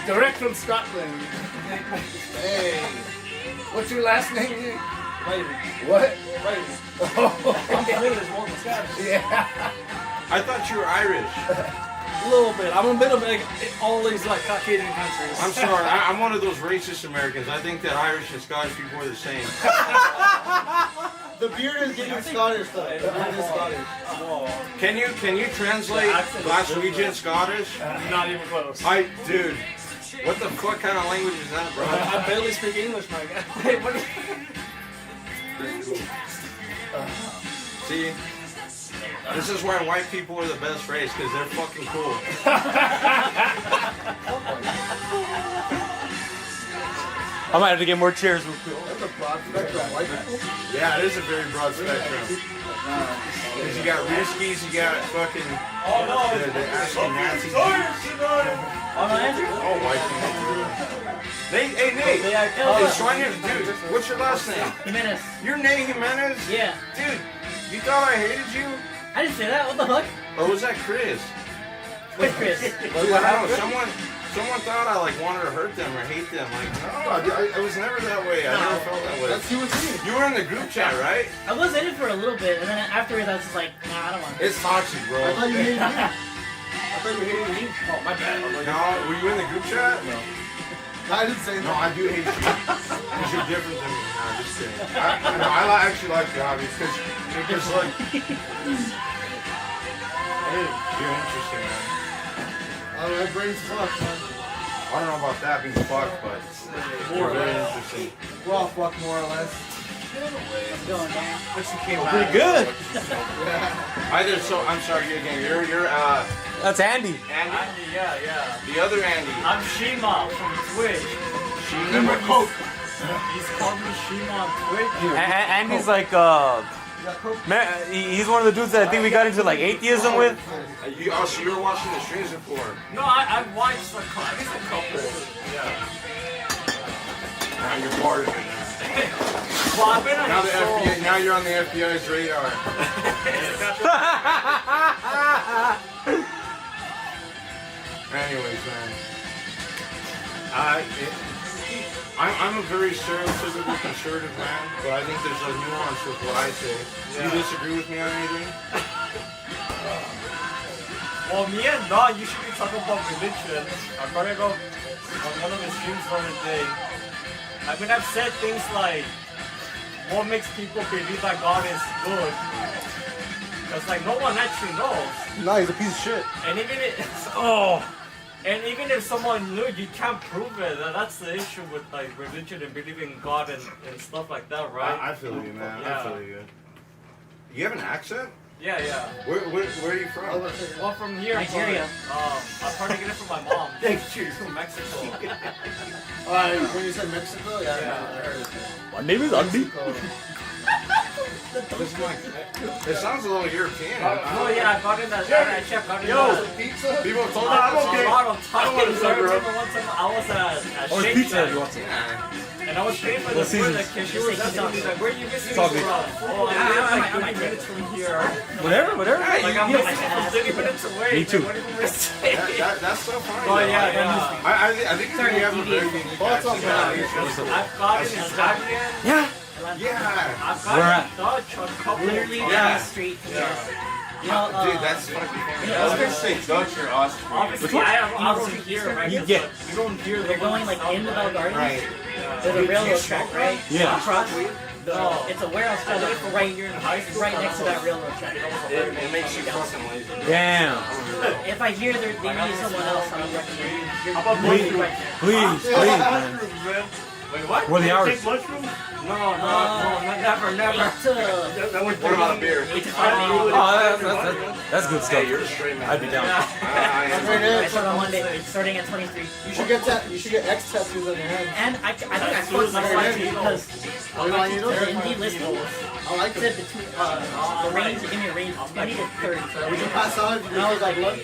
Direct from Scotland. Hey. What's your last name, Nick? What? Yeah. I thought you were Irish. A little bit. I'm a bit of all these like Caucasian countries. I'm sorry. I'm one of those racist Americans. I think that Irish and Scottish people are the same. The beard is getting Scottish though. The beard is Scottish. Can you translate Glaswegian Scottish? Not even close. Dude, What the fuck kind of language is that, bro? I barely speak English, my guy. Wait, what? See, this is why white people are the best race, because they're fucking cool. I might have to get more chairs real quick. That's a broad spectrum. White people? Yeah, it is a very broad spectrum. Because you got Ruskies, you got fucking the Ashkenazis. Oh, no, Andrew? Oh, white people. Nate, hey, Nate. Hey, Sonia, dude, what's your last name? Jimenez. You're Nate Jimenez? Yeah. Dude, you thought I hated you? I didn't say that. What the fuck? Or was that Chris? Which Chris? Dude, I don't know. Someone thought I like wanted to hurt them or hate them. Like, no, I was never that way. I never felt that way. That's you and me. You were in the group chat, right? I was in it for a little bit, and then afterwards I was just like, nah, I don't want to. It's toxic, bro. I thought you hated me. I thought you hated me. Oh, my bad. No, were you in the group chat? No. I didn't say No, that. I do hate you. Because you're different than me. No, I'm just kidding. I actually like you, Javi, because like, you're interesting, man. My brain's fucked, man. I don't know about that being fucked, but you're very interesting. We're all fucked more or less. Going down. Pretty good. Either so, I'm sorry, you're That's Andy. Andy, Yeah. the other Andy. I'm Shima from Twitch. Remember Coke. He's called me Shima on Twitch. Andy's like, he's one of the dudes that I think we got into like atheism with. So you were watching the streams before. No, I've watched a couple. Yeah. Now you're part of it. Well, I've been on Now the his soul. FBI, now you're on the FBI's radar. Anyways, man. I'm a very stereotypical conservative man, but I think there's a nuance with what I say. Do you disagree with me on anything? Well, me and Don usually talk about religion. I'm gonna go on one of his streams the other day. I mean, I've said things like, what makes people believe that God is good? Because, like, no one actually knows. Nah, he's a piece of shit. And even if someone knew, you can't prove it. And that's the issue with, like, religion and believing in God and stuff like that, right? I feel you, man. Yeah. I feel you. You have an accent? Yeah. Where are you from? Well, from here, Nigeria. but, I'm trying to get it from my mom. She's from Mexico. When you said Mexico, yeah, Yeah. I heard it. My name is Andy. Mexico. It sounds a little European. Oh yeah, I got in that. Actually, I got in that. Pizza? People have told me A that. lot of times. want to I suck her up. remember one time I was at Or Shake pizza Shack, if you want to. and I was paying for the food, and she was asking me like, "Where are you missing all from?" good. Oh, I'm like 30 minutes from here. Whatever. Like I'm missing from 30 minutes away. Me too. Like, what are you missing? That's so funny. Oh though. yeah. I think you have a very unique accent. I've got it in Italian. Yeah. Yeah. I've Where got at? it in Dutch a couple Literally of down the times. street. Yeah. You know, Dude, that's fucking funny. Yeah, I was gonna say Dutch or Austrian. Obviously, I don't hear right? You But get- you don't hear the they're going like in the Bell Gardens. Right. There's a railroad track, right? Yeah. Trucks. No. It's a warehouse I did it for right one year in high school. right next to that railroad track. It makes you fucking lazy. Damn. If I hear they need someone else, I would recommend you. How about Please. mushrooms? Please, man. Mushrooms, man. Wait, what? What are the You hours? take mushrooms? No, never. 8 to That was What about a beer? 8 to 5 maybe. That's good stuff. Hey, you're a straight man. I'd be down. I start on Monday, starting at 23. You should get X tattoos on your hands. And I think I fucked myself too because You know, you know, the Indeed list I like said it. between the range, give me a range of 20 to 30. Would you pass on? And I was like, look,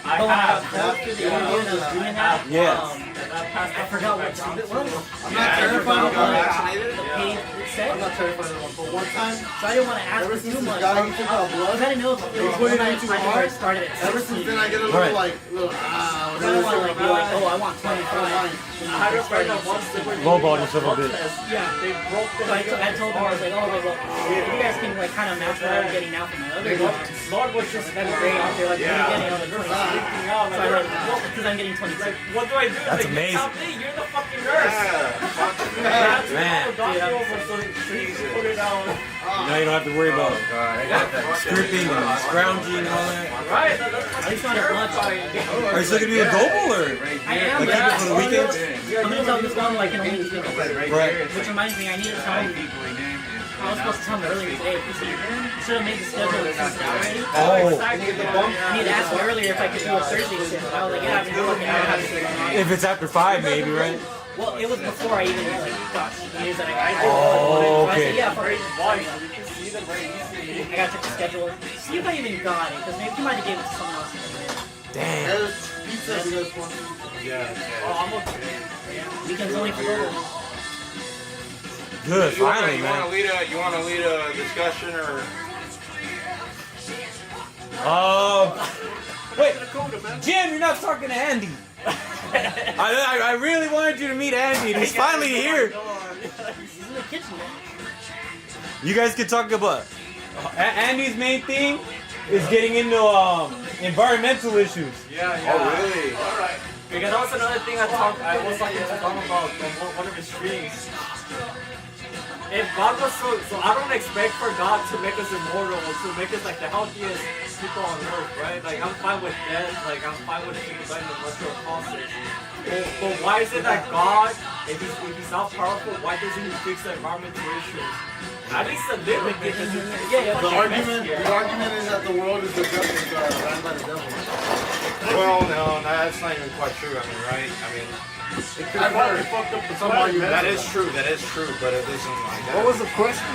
I but when I got have. called through the interview and I was doing that, Yes. I forgot what job it was. I'm not terrified of one. Vaccinated? The pay it I'm said. not terrified of one. But one time, So I didn't want to ask ever for since too this much. guy who took out Because blood, I didn't know if it was put it one in too time where hard. it started at ever 60. since then I get a Right. little I don't want to like be like, oh, I want 25. I had a friend that once they were Lowball doing yourself a bit. test. Yeah. They broke the So I told them, I was like, oh, look, if you guys can like kind of match what I'm getting now from my other jobs, Lord was just that'd be great. They're like, what are you getting on the 26? freaking out. So I went, well, because I'm getting 26. Like, what do I do? That's Like, amazing. Tell me, you're the fucking nurse. Yeah. Fucking I had to Man. call the doctor over so he could put it out. Now you don't have to worry about stripping and scrounging and all that. Right, at least not as much. Are you still gonna do a double or I am, like keep it for the weekends? I'm gonna tell this one like in a week. Right. Which reminds me, I need to tell him. I was supposed to tell him earlier today. He should have made the schedule and sent it out already. Oh. I need to ask him earlier if I could do a Thursday shift. I was like, yeah, I've been working out. I have to do it. If it's after 5, maybe, right? Well, it was before I even like got news that I Oh, I okay. said, yeah, for I gotta check the schedule. See if I even got it, because maybe he might have gave it to someone else. Damn. There's pizza if you guys want. Oh, I'm okay. Weekends only for Google. Good, finally, you man. want to lead a discussion or? Wait, Jim, you're not talking to Andy. I really wanted you to meet Andy, and he's finally here. He's in the kitchen, man. You guys can talk about Andy's main thing is getting into environmental issues. Oh, really? Alright. Because that was another thing I was talking to Tom about on one of his streams. If God was so I don't expect for God to make us immortal, to make us like the healthiest people on earth, right? Like I'm fine with death, like I'm fine with people dying of natural causes. But why is it that God, if he's not powerful, why doesn't he fix the environmental issues? At least a little bit, because The argument is that the world is the devil, ran by the devil. Well, no, that's not even quite true. I mean, right? I mean, I've heard some arguments. that is true, but it isn't like that. What was the question?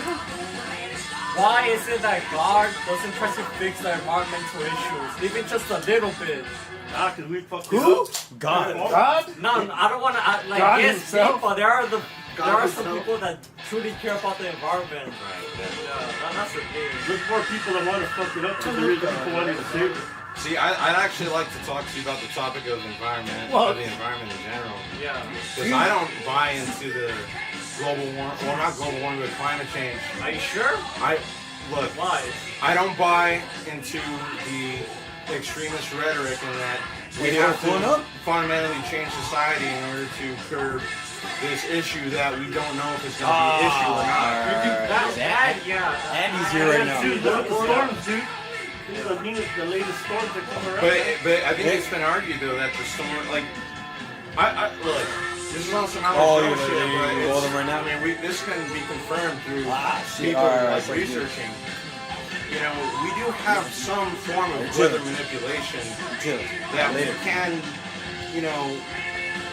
why is it that God doesn't try to fix the environmental issues, even just a little bit? Nah, cause we fucked Who? it up. God. God? No, I don't want to like God yes, himself? people. There are some himself. people that truly care about the environment. Yeah, that's the thing. There's more people that want to fuck it up than there is people wanting to save it. See, I'd actually like to talk to you about the topic of environment, Well- of the environment in general. Yeah. Because I don't buy into the global warming, well, not global warming, but climate change. Are you sure? Look, Why? I don't buy into the extremist rhetoric in that we Wait, have hold to up. fundamentally change society in order to curb this issue that we don't know if it's going to be an issue or not. Yeah. Andy's here right now. Dude, look at the storms, dude. The latest storms that come around. But I think it's been argued though that the storm, like, I look, this is on some other Oh, show you- shit, you- but you it's- roll them right now? I mean, this can be confirmed through shit. people Alright, like that's right, dude. researching. You know, we do have some form of weather manipulation Chill. that we Later. can, you know,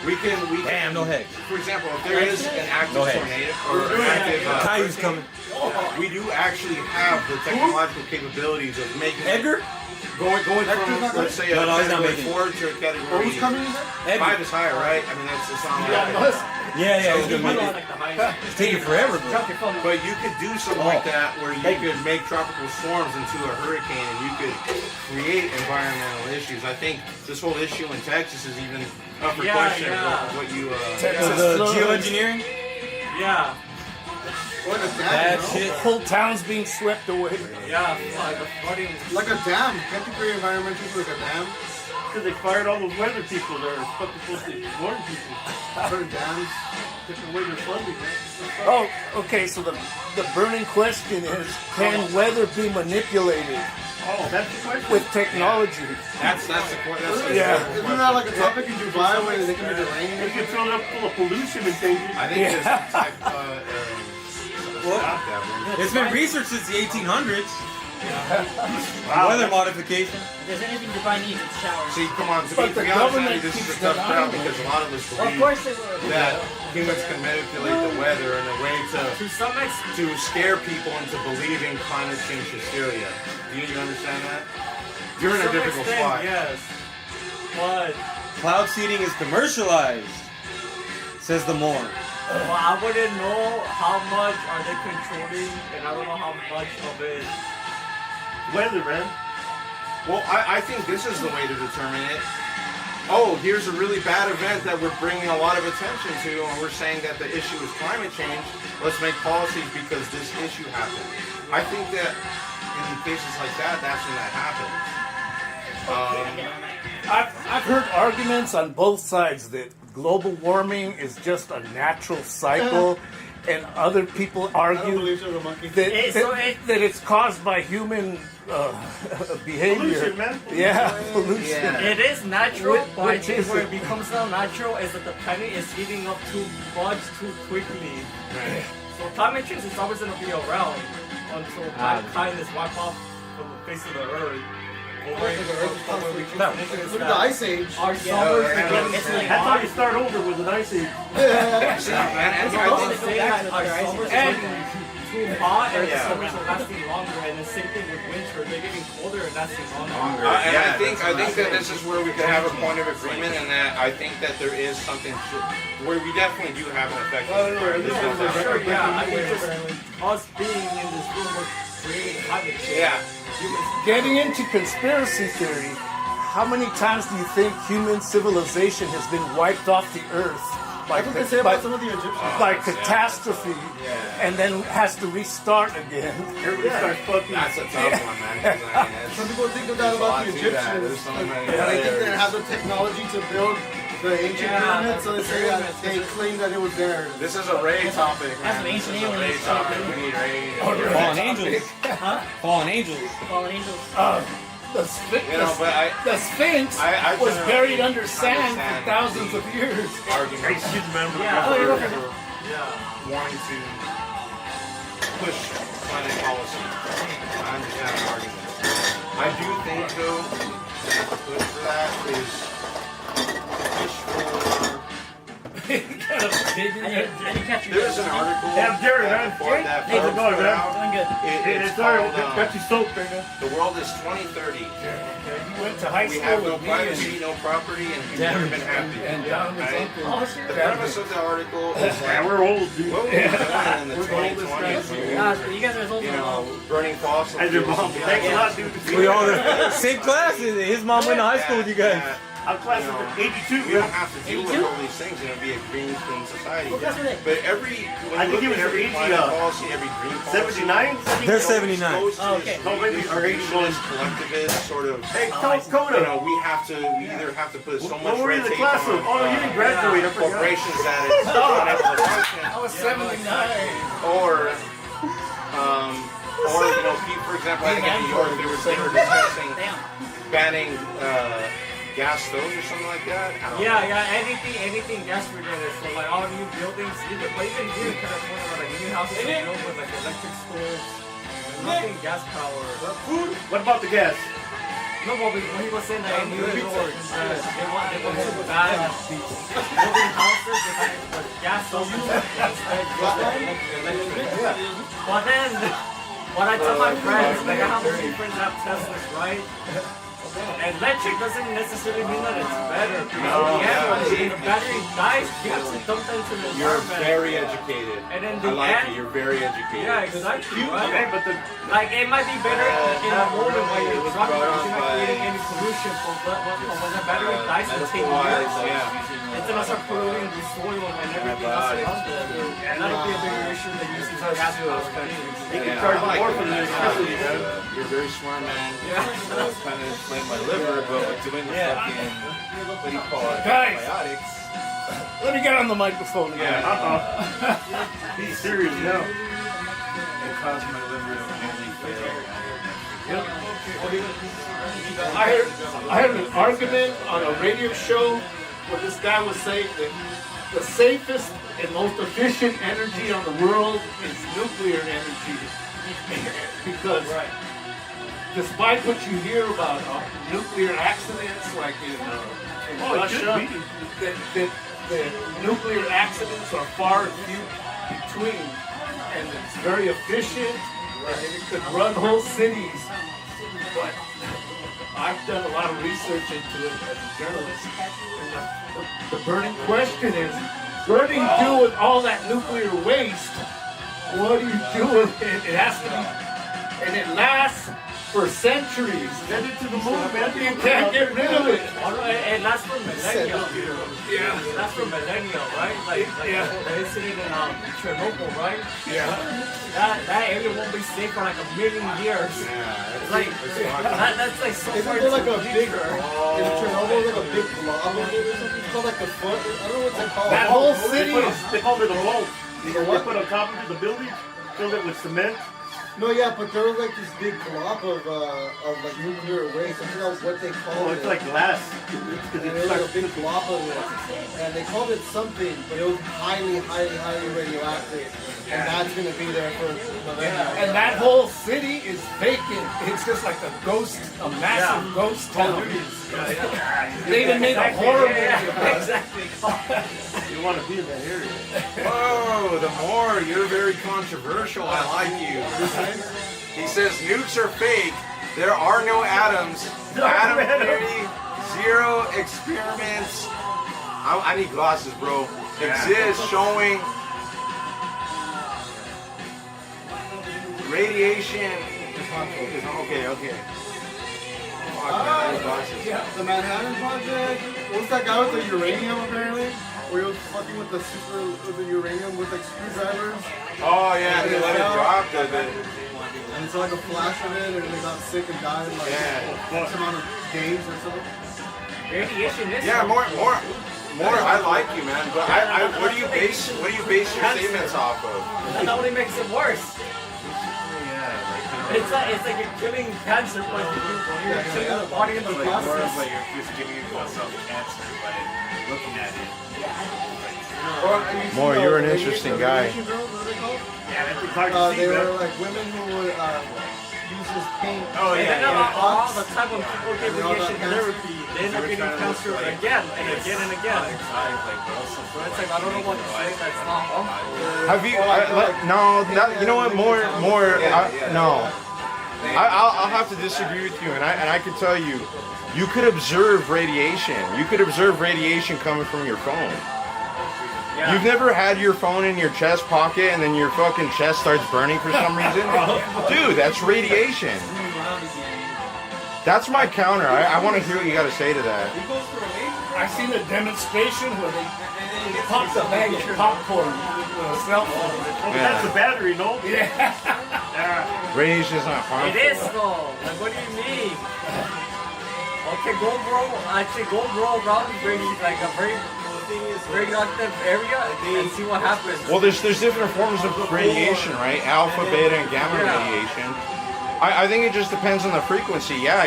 we can. Damn, no heck. For example, if there is an active Go ahead. tornado or an active Caillou's hurricane, coming. we do actually have the technological capabilities of making Edgar? going from not let's say a No, he's not category making it. 4 to a category Who's coming in there? Edgar. 5 is higher, right? I mean, that's it's not Elon like Musk. Yeah, he's So- gonna make it. Like the highest. It's taking forever, bro. Drop your phone. But you could do something Oh. like that where you could make tropical storms into a hurricane and you could create environmental issues. I think this whole issue in Texas is even up for Yeah, question. yeah. What you Texas The floods. geoengineering? Yeah. Or the dam, That you know? shit. Whole town's being swept away. Yeah. Like the flooding. Like a dam. Can't you create environmental like a dam? Because they fired all those weather people that are fucking supposed to warn people. Certain dams. Different ways of funding, man. Oh, okay, so the burning question is, can weather be manipulated Oh, that's the question? with technology? that's the Yeah. Isn't that like a topic in Dubai where they can make it rain? They can fill it up full of pollution and things. I think there's some type stop that one. It's been researched since the 1800s. Weather modification. If there's anything Dubai needs, it's showers. See, come on, to But be the honest, government Andy, this is a keeps tough denying crowd it. because a lot of us Well, of believe course they will. that humans can manipulate the weather in a way To some extent. to scare people into believing climate change hysteria. Do you understand that? You're in a some difficult extent, spot. yes. But Cloud seeding is commercialized, says the more. well, I wouldn't know how much are they controlling, and I don't know how much of it. Weather, man. Well, I think this is the way to determine it. Oh, here's a really bad event that we're bringing a lot of attention to, and we're saying that the issue is climate change. Let's make policies because this issue happened. I think that in cases like that, that's when that happens. I've heard arguments on both sides that global warming is just a natural cycle and other people I don't argue believe she was a monkey. that it's caused by human behavior. Pollution, man. Yeah, pollution. Yeah. It is natural, Which but I think is where it? it becomes not natural is that the planet is heating up too much too quickly. So climate change is always going to be around until mankind is wiped off from the face of the earth. Look at the Ice Age. Our summers are getting It's like That's how you start over with an ice age. See, man, and I I was think saying that our summers are getting too hot and the Yeah. summers are lasting longer, and the same thing with winter. They're getting colder and lasting longer. and I think that this is where we could have a point of agreement, and that I think that there is something where we definitely do have an effect. on the environment. For sure, yeah. I mean, just us being in this room, we're creating climate change. Yeah. Getting into conspiracy theory, how many times do you think human civilization has been wiped off the earth That's what they say about some of the Egyptians. by catastrophe and then has to restart again? Everybody starts fucking. That's a tough one, man. 'cause, I mean, Some people think of that about the Egyptians. They think they have the technology to build the ancient pyramids, so they say that they claim that it was theirs. this is a Ray topic, That's man. an ancient This is a Ray aliens. topic. We need Ray. Fallen angels. Huh? Fallen angels. Fallen angels. The Sphinx, You know, but the Sphinx I was generally buried under sand for understand thousands of years. arguments Yeah. Oh, you're welcome. wanting to push climate policy. I understand the argument. I do think, though, that the push for that is push for. I didn't catch your There's an article. Yeah, Jerry, man. that How's it Forbes going, put man? out. Doing good. It's It's sorry, called, got you soaked right now. The World is 2030. You went to high We school have no with me privacy, no property, and we've never been happier. and John was Right? uncle. Oh, shit. The premise of the article is Yeah, that we're old, dude. what we're doing in the 2020s, Gosh, you guys are as old you as know, burning fossil As your fuels mom. and things Thanks a like lot, that. dude. We all the same classes. His mom went to high school with you guys. I'm class You know, of 82. We don't have to deal with 82? all these things and it'll be a green, clean society. What class were they? But when I you think look he was at every 80, climate policy, every green policy, 79? They're it's 79. exposed to Oh, this okay. No, maybe our 80 creationist, collectivist sort of. Hey, Oh, tell I us see. You Coda. know, we either have to put so much What were you in red the tape class of? on Oh, you didn't graduate. I forgot. corporations that it's unable to function, I was 79. or you know, for example, I think in New York they were discussing Damn. banning gas stoves or something like that. I don't know. Yeah, anything gas related. So like all new buildings, even here in California, like new houses are built with like electric stoves, nothing gas powered. What about the gas? No, but when he was saying that in New York, they want to ban building houses with gas stoves instead of electric. But then, when I tell my friends, like I have many friends that have Teslas, right? Electric doesn't necessarily mean that it's better. No, When the battery dies, you have to dump that into the You're environment. very educated. And then I the like end- it. You're very educated. Yeah, exactly. Okay, Right? but the Like it might be better in a moment while you're was driving brought because you're on not by- creating any pollution. But when the battery dies in 10 Medical-wise, years, yeah. it's gonna start polluting the soil and everything else around it. And that'll be a bigger issue than using gas powered things. they can Yeah, charge I like more it, for the man. electricity, man. You're very smart, man. Yeah. I was trying to explain my liver, but with doing the fucking, what do you call it? Guys. Antibiotics. Let me get on the microphone again. Yeah. He's serious now. It caused my liver to nearly fail. I heard an argument on a radio show where this guy was saying that the safest and most efficient energy on the world is nuclear energy. Because despite what you hear about nuclear accidents like in Oh, it Russia, could be. that the nuclear accidents are far and few between, and it's very efficient, and it could run whole cities. But I've done a lot of research into it as a journalist, and the burning question is, what do you do with all that nuclear waste? What do you do with it? It has to be, and it lasts for centuries. Send it to the moon, man. You can't get rid of it. And that's for millennia. Yeah. That's for millennia, right? Like Yeah. the incident in Chernobyl, right? Yeah. That area won't be safe for like a million years. It's like that's like so Isn't far there like into a the big, future. in Chernobyl, like a big blob of it or something? It's called like the foot, I don't know what's it called. That whole They city put is it- They called it a vault. They put on top of the building, filled it with cement. No, yeah, but there was like this big glop of like nuclear waste. I forgot what they called it. It's like glass. And it was like a big glop of it. And they called it something, but it was highly, highly, highly radioactive. And that's gonna be there for millennia. And that whole city is vacant. It's just like a ghost, a massive ghost town. They even made a horror movie about it. Exactly. You want to be in that area. Whoa, the more you're very controversial. I like you. He says nukes are fake. There are no atoms. Atom theory, zero experiments. I need glasses, bro. Exist showing radiation. Okay. Yeah, the Manhattan Project. What was that guy with the uranium apparently? Where he was fucking with the uranium with like screwdrivers. Oh yeah, they let it drop. And it's like a flash of it, and they got sick and died in like X amount of days or something. Radiation is. Yeah, more. I like you, man. But what do you base your statements off of? That only makes it worse. It's like you're killing cancer, but you're killing the body in the process. But you're just giving yourself cancer by looking at it. More, you're an interesting guy. Yeah, it's hard to see. They were like women who would use this paint. Oh And yeah, then yeah. all the time when people get radiation therapy, they end up getting cancer again and again and again. So it's like, I don't know what to say that's not harmful. Have you? You know what? No. I'll have to disagree with you, and I can tell you, you could observe radiation. You could observe radiation coming from your phone. Yeah. You've never had your phone in your chest pocket and then your fucking chest starts burning for some reason? Dude, that's radiation. That's my counter. I want to hear what you got to say to that. I seen a demonstration where they popped a bag of popcorn with a cell phone. Oh, that's a battery, no? Yeah. Radiation is not harmful. It is though. Like, what do you mean? Okay, go roll around like a very radioactive area and see what happens. Well, there's different forms of radiation, right? Alpha, beta, and gamma radiation. I think it just depends on the frequency. Yeah,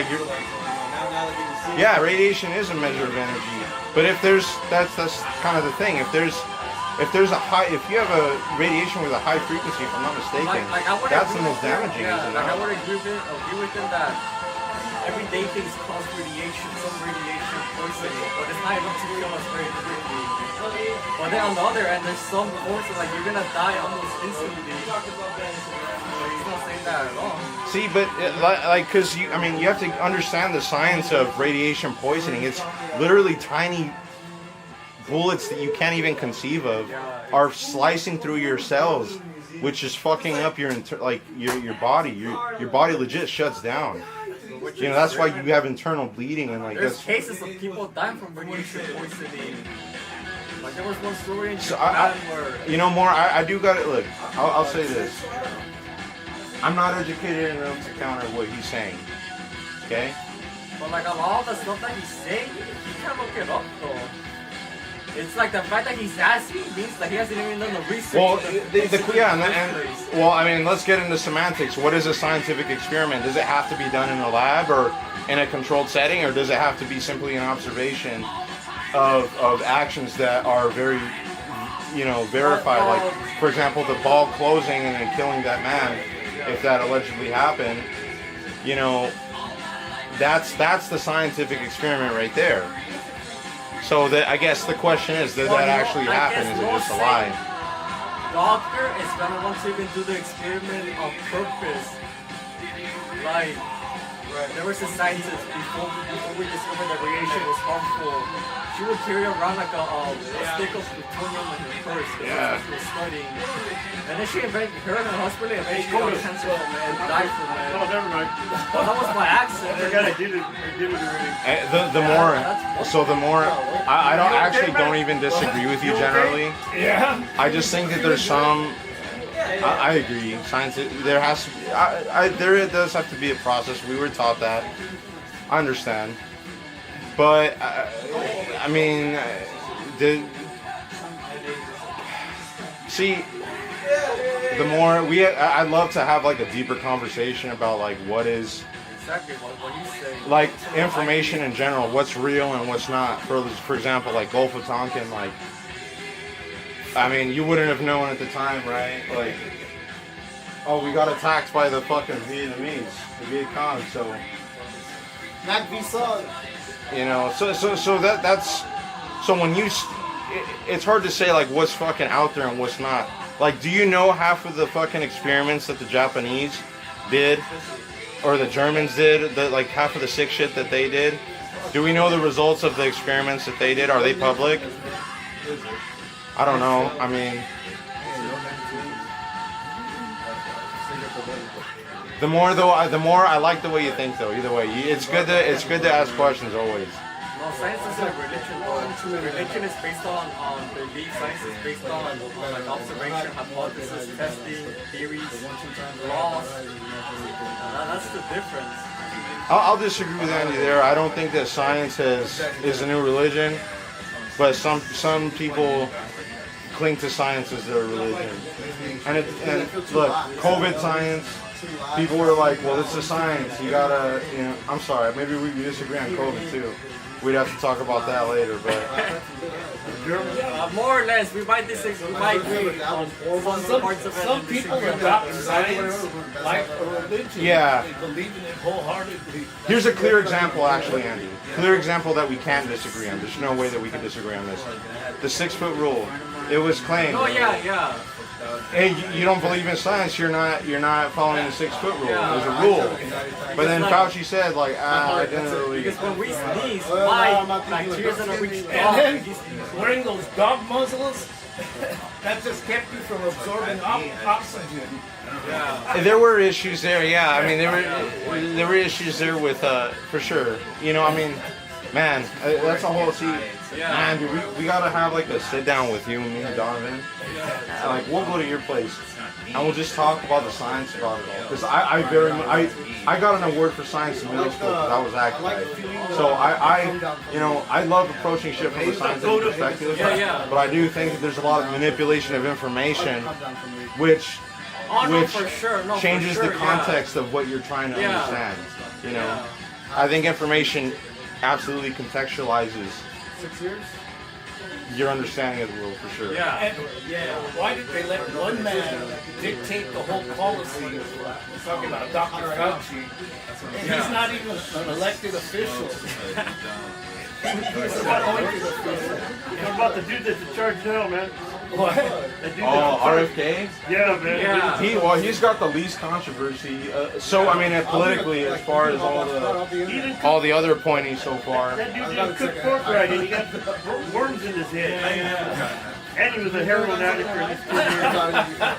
radiation is a measure of energy. But if that's kind of the thing. If you have a radiation with a high frequency, if I'm not mistaken, that's the most damaging, isn't it? I would agree with him that everyday things cause radiation, some radiation poisoning, but it's not enough to kill us very quickly. But then on the other end, there's some poison, like you're gonna die almost instantly. He's not saying that at all. See, but because you have to understand the science of radiation poisoning. It's literally tiny bullets that you can't even conceive of are slicing through your cells, which is fucking up your body. Your body legit shuts down. You know, that's why you have internal bleeding and like there's that's. cases of people dying from radiation poisoning. Like there was one story in So Japan where more. I do got it. Look, I'll say this. I'm not educated enough to counter what he's saying. Okay. But like a lot of the stuff that he's saying, he can't look it up though. It's like the fact that he's asking means that he hasn't even done the research. Well, let's get into semantics. What is a scientific experiment? Does it have to be done in a lab or in a controlled setting, or does it have to be simply an observation of actions that are very, verified? Like, for example, the ball closing and then killing that man, if that allegedly happened, that's the scientific experiment right there. So I guess the question is, did that actually happen? Is it just a lie? Doctor is gonna want to even do the experiment on purpose. Like, there was a scientist before we discovered that radiation was harmful. She would carry around like a stick of plutonium in her purse. Yeah. She was studying. And then she her in the hospital and then she got cancer from it and died from it. Oh, never mind. Well, that was by accident. I forgot I did it already. I don't even disagree with you generally. Yeah. I just think that there's some. I agree. Science. There has to. There does have to be a process. We were taught that. I understand. But see, the more I'd love to have like a deeper conversation about like what is Exactly what you say. like information in general, what's real and what's not. For example, like Gulf of Tonkin, like I mean, you wouldn't have known at the time, right? Like, oh, we got attacked by the fucking Vietnamese, the Viet Cong, so Mac V saw it. you know, so that's so when you it's hard to say like what's fucking out there and what's not. Like, do you know half of the fucking experiments that the Japanese did? Or the Germans did, like half of the sick shit that they did. Do we know the results of the experiments that they did? Are they public? I don't know. I mean, the more I like the way you think though. Either way, it's good to ask questions always. No, science is a religion. Religion is based on belief. Science is based on like observation, hypothesis, testing, theories, laws. That's the difference. I'll disagree with Andy there. I don't think that science is a new religion, but some people cling to science as their religion. And look, COVID science. People were like, "Well, this is science. You gotta, you know." I'm sorry. Maybe we disagree on COVID too. We'd have to talk about that later, but more or less, we might disagree. We might agree on some parts of it. Some people adopt science like a religion. Yeah. They believe in it wholeheartedly. here's a clear example, actually, Andy. Clear example that we can disagree on. There's no way that we can disagree on this. The 6-foot rule. It was claimed. Oh yeah. Hey, you don't believe in science. You're not following the 6-foot rule. There's a rule. But then Fauci said, like, I didn't really. Because when we sneeze, my bacteria's gonna reach And then wearing those dog muzzles, that just kept you from absorbing oxygen. Yeah. There were issues there, yeah. I mean, there were issues there with, for sure. You know, I mean, man, that's a whole. See, man, dude, we gotta have like a sit down with you and me and Donovan. And, like, we'll go to your place and we'll just talk about the science about it all. Because I got an award for science in middle school because I was active. So I love approaching shit from a scientific perspective. But I do think that there's a lot of manipulation of information, which changes the context of what you're trying to understand. You know, I think information absolutely contextualizes 6 years. your understanding of the world for sure. Why did they let one man dictate the whole policy? We're talking about Dr. Fauci. And he's not even an elected official. He's an appointed official. What about the dude that's in charge now, man? What? That dude Oh, RFK? Yeah, man. He's got the least controversy. So I mean, politically, as far as all the other appointees so far. That dude didn't cook pork right, and he got worms in his head. And he was a heroin addict for at least 2 years.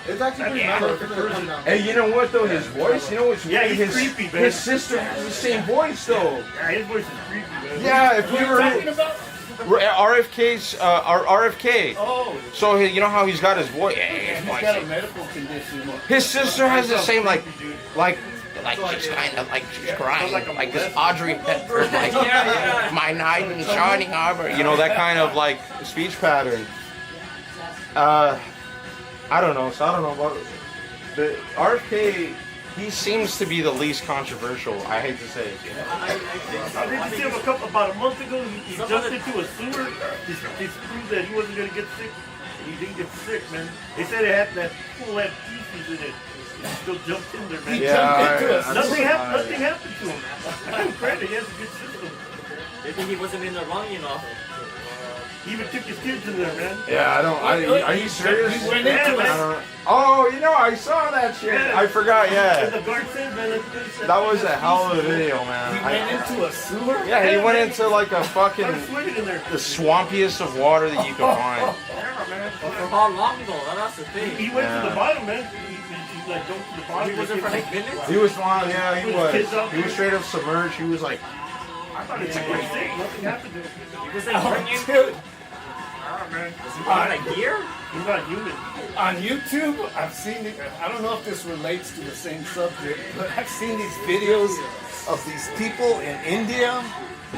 It's actually pretty nice. Hey, you know what though? His voice, you know what's Yeah, weird? he's creepy, man. His sister has the same voice though. Yeah, his voice is creepy, man. Yeah, if What you are were you talking about? RFK's RFK. Oh, So you know how he's got his voice. he's got a medical condition. His sister has the same like she's kind of like she's crying like this Audrey Hepburn like my knight in shining armor. You know that kind of like speech pattern. I don't know. So I don't know about the RFK. He seems to be the least controversial. I hate to say it. I did see him about a month ago. He jumped into a sewer to prove that he wasn't going to get sick. And he didn't get sick, man. They said it had that pool had feces in it. He still jumped in there, man. Nothing happened to him. I give him credit. He has a good system. Maybe he wasn't in the wrong enough. He even took his kids in there, man. Yeah, I don't. Are you serious? He went into it. Oh, you know, I saw that shit. I forgot. And Yeah, the guard said, man, that was a hell of a video, He man. went into a sewer? Yeah, he went into like a fucking I'm swimming in there. the swampiest of water that you can find. Yeah, man. But for how long though? That's the thing. He went to the bottom, man. He like jumped to the bottom. He was there for like minutes. He was fine. Yeah, he Kids out was. He was there. straight up submerged. He was like, I thought it was like sick. Nothing happened to him. He was like bringing. Dude, Man. Was he wearing like gear? He's not human. on YouTube, I've seen it. I don't know if this relates to the same subject, but I've seen these videos of these people in India.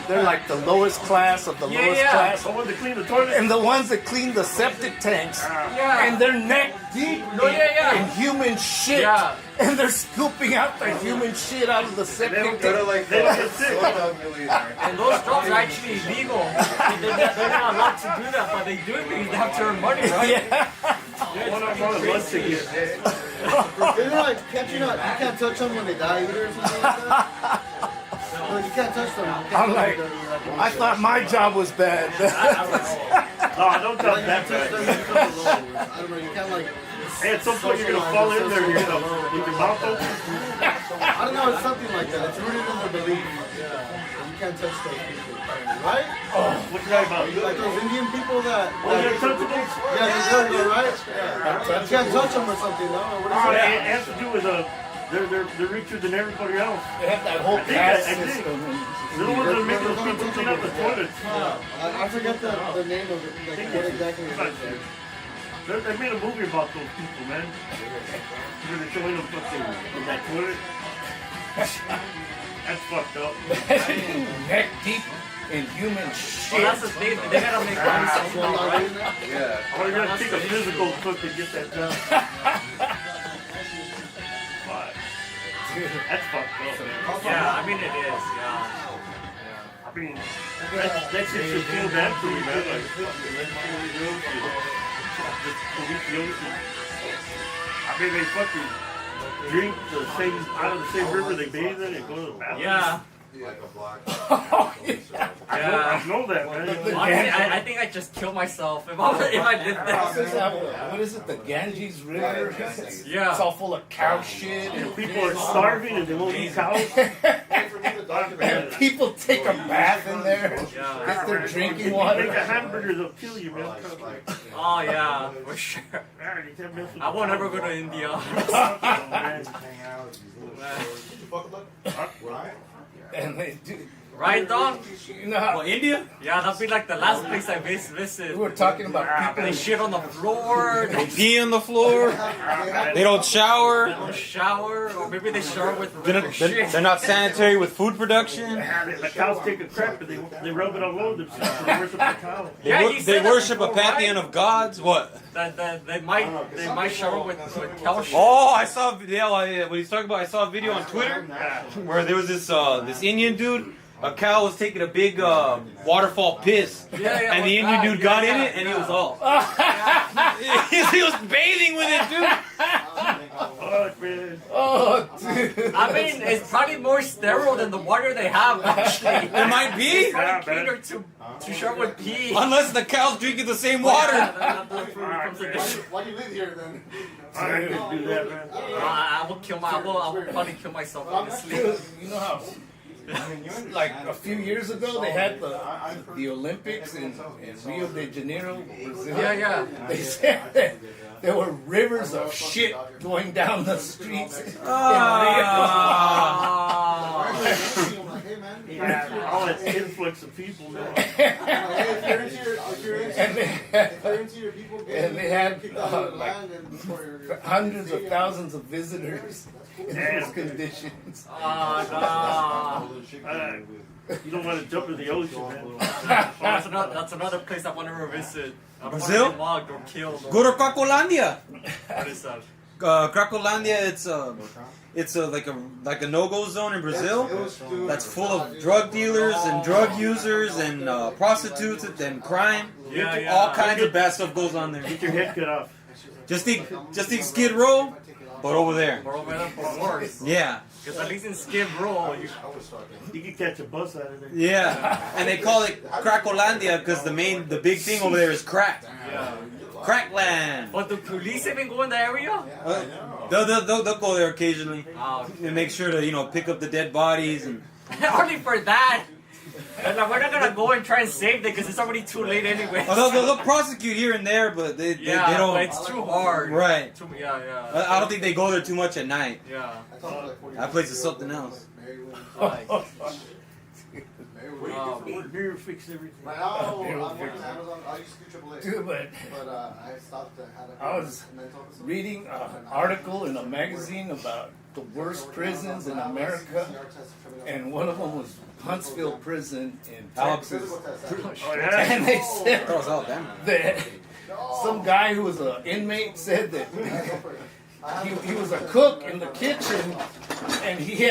They're like the lowest class of the lowest class. The ones that clean the toilet. And the ones that clean the septic tanks. Yeah. And they're neck deep in human shit. Yeah. And they're scooping out the human shit out of the septic tank. like They don't get sick. And those drugs are actually illegal. They're not allowed to do that, but they do it because they have to earn money, right? Yeah. One of them wants to get. They're like, you can't touch them when they die either or something like that. Like, you can't touch them. I'm like, I thought my job was bad. No, don't tell that bad. I don't know, you can't like. Hey, at some point you're gonna fall in there and you're gonna with your mouth open. I don't know, it's something like that. It's rooted in their belief. You can't touch those people, right? What you right about? Like those Indian people that. Oh, you're untouchable? Yeah, they're right. Yeah. You can't touch them or something, no? Or what Oh, is it has to do with they're richer than everybody else. They have that whole I think- caste I think- system. They're the ones that make those people clean up the toilets. I forget the name of it, like what exactly it is. They made a movie about those people, man. Where they're showing them fucking in that toilet. That's fucked up. Neck deep in human Well, shit. that's the thing. They gotta make money somehow, right? Yeah. Or you're gonna take a physical cook to get that done. But that's fucked up, man. Yeah, I mean it is. Yeah. I mean, that shit should feel bad for you, man. Like, fucking, let's see what we do. Just police the ocean. I mean, they fucking drink the same, out of the same river they bathe in and go to the bathroom. Yeah. I know that, man. Honestly, I think I'd just kill myself if I did that. What is it? The Ganges River? Yeah. It's all full of cow shit. And people are starving and they won't eat cows. And people take a bath in there. Yeah. Get their drinking If you make water. a hamburger, they'll kill you, man. Oh yeah, for sure. I won't ever go to India. And they do. Right, Don? You know how Well, India? Yeah, that'd be like the last place I visit. we were talking about They people. shit on the floor. They pee on the floor. They don't shower. don't shower, or maybe they shower with They're not, they're not sanitary with food production. The cows take a crap and they rub it all over themselves. They worship the cow. Yeah, you They said that worship a before, right? pantheon of gods. What? That they might shower with cow shit. Oh, I saw a video. What he's talking about? I saw a video on Twitter where there was this Indian dude. A cow was taking a big waterfall piss, Yeah, and the Indian dude got in it, and he was all. He was bathing with it, dude. Fuck, man. Oh, dude. I mean, it's probably more sterile than the water they have. Actually, It might be, probably catered to shower with pee. unless the cow's drinking the same water. Why do you live here then? I can't do that, man. I will kill I will probably kill myself honestly. You know how, like a few years ago, they had the Olympics in Rio de Janeiro, Brazil. Yeah. They said that there were rivers of shit going down the streets. All that influx of people, man. And they had like hundreds of thousands of visitors in those conditions. You don't want to jump in the ocean, man. That's another place I want to revisit. I don't Brazil? want to get mugged or killed. Go to Cracolandia. What is that? Cracolandia, it's like a no-go zone in Brazil that's full of drug dealers and drug users and prostitutes and crime. Yeah. All kinds of bad stuff goes on there. Get your head cut off. Just think Skid Row, but over there. Or over there for worse. Yeah, Because at least in Skid Row, You can catch a bus out of there. yeah. And they call it Cracolandia because the big thing over there is crack. Crackland. but the police even go in the area? They'll go there occasionally Oh, and make sure to pick up the dead bodies and. only for that. And like, we're not gonna go and try and save them because it's already too late anyway. Oh, they'll prosecute here and there, but they don't. But it's too hard. Right. Yeah. I don't think they go there too much at night. Yeah. That place is something else. Like, Beer fix everything. Right now, I'm on Amazon. I used to do AAA. Dude, but I stopped at I was reading an article in a magazine about the worst prisons in America, and one of them was Huntsville Prison in Texas. Oh, yeah. And they said That was Alabama. that some guy who was an inmate said that he was a cook in the kitchen, and he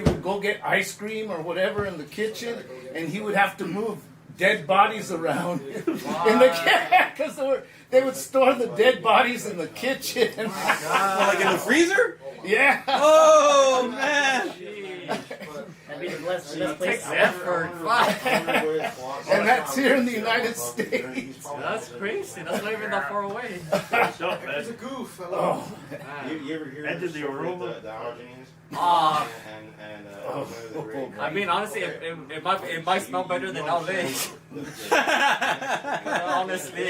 would go get ice cream or whatever in the kitchen, and he would have to move dead bodies around in the kitchen because they would store the dead bodies in the kitchen. Like in the freezer? Yeah. Oh man! That'd be the best place. Effort. Fuck. And that's here in the United States. That's crazy. That's not even that far away. Fucked up, man. It's a goof. Oh, You ever hear And this the story, aroma. the Argentines? Ah. And I mean, honestly, it might smell better than LA. Honestly.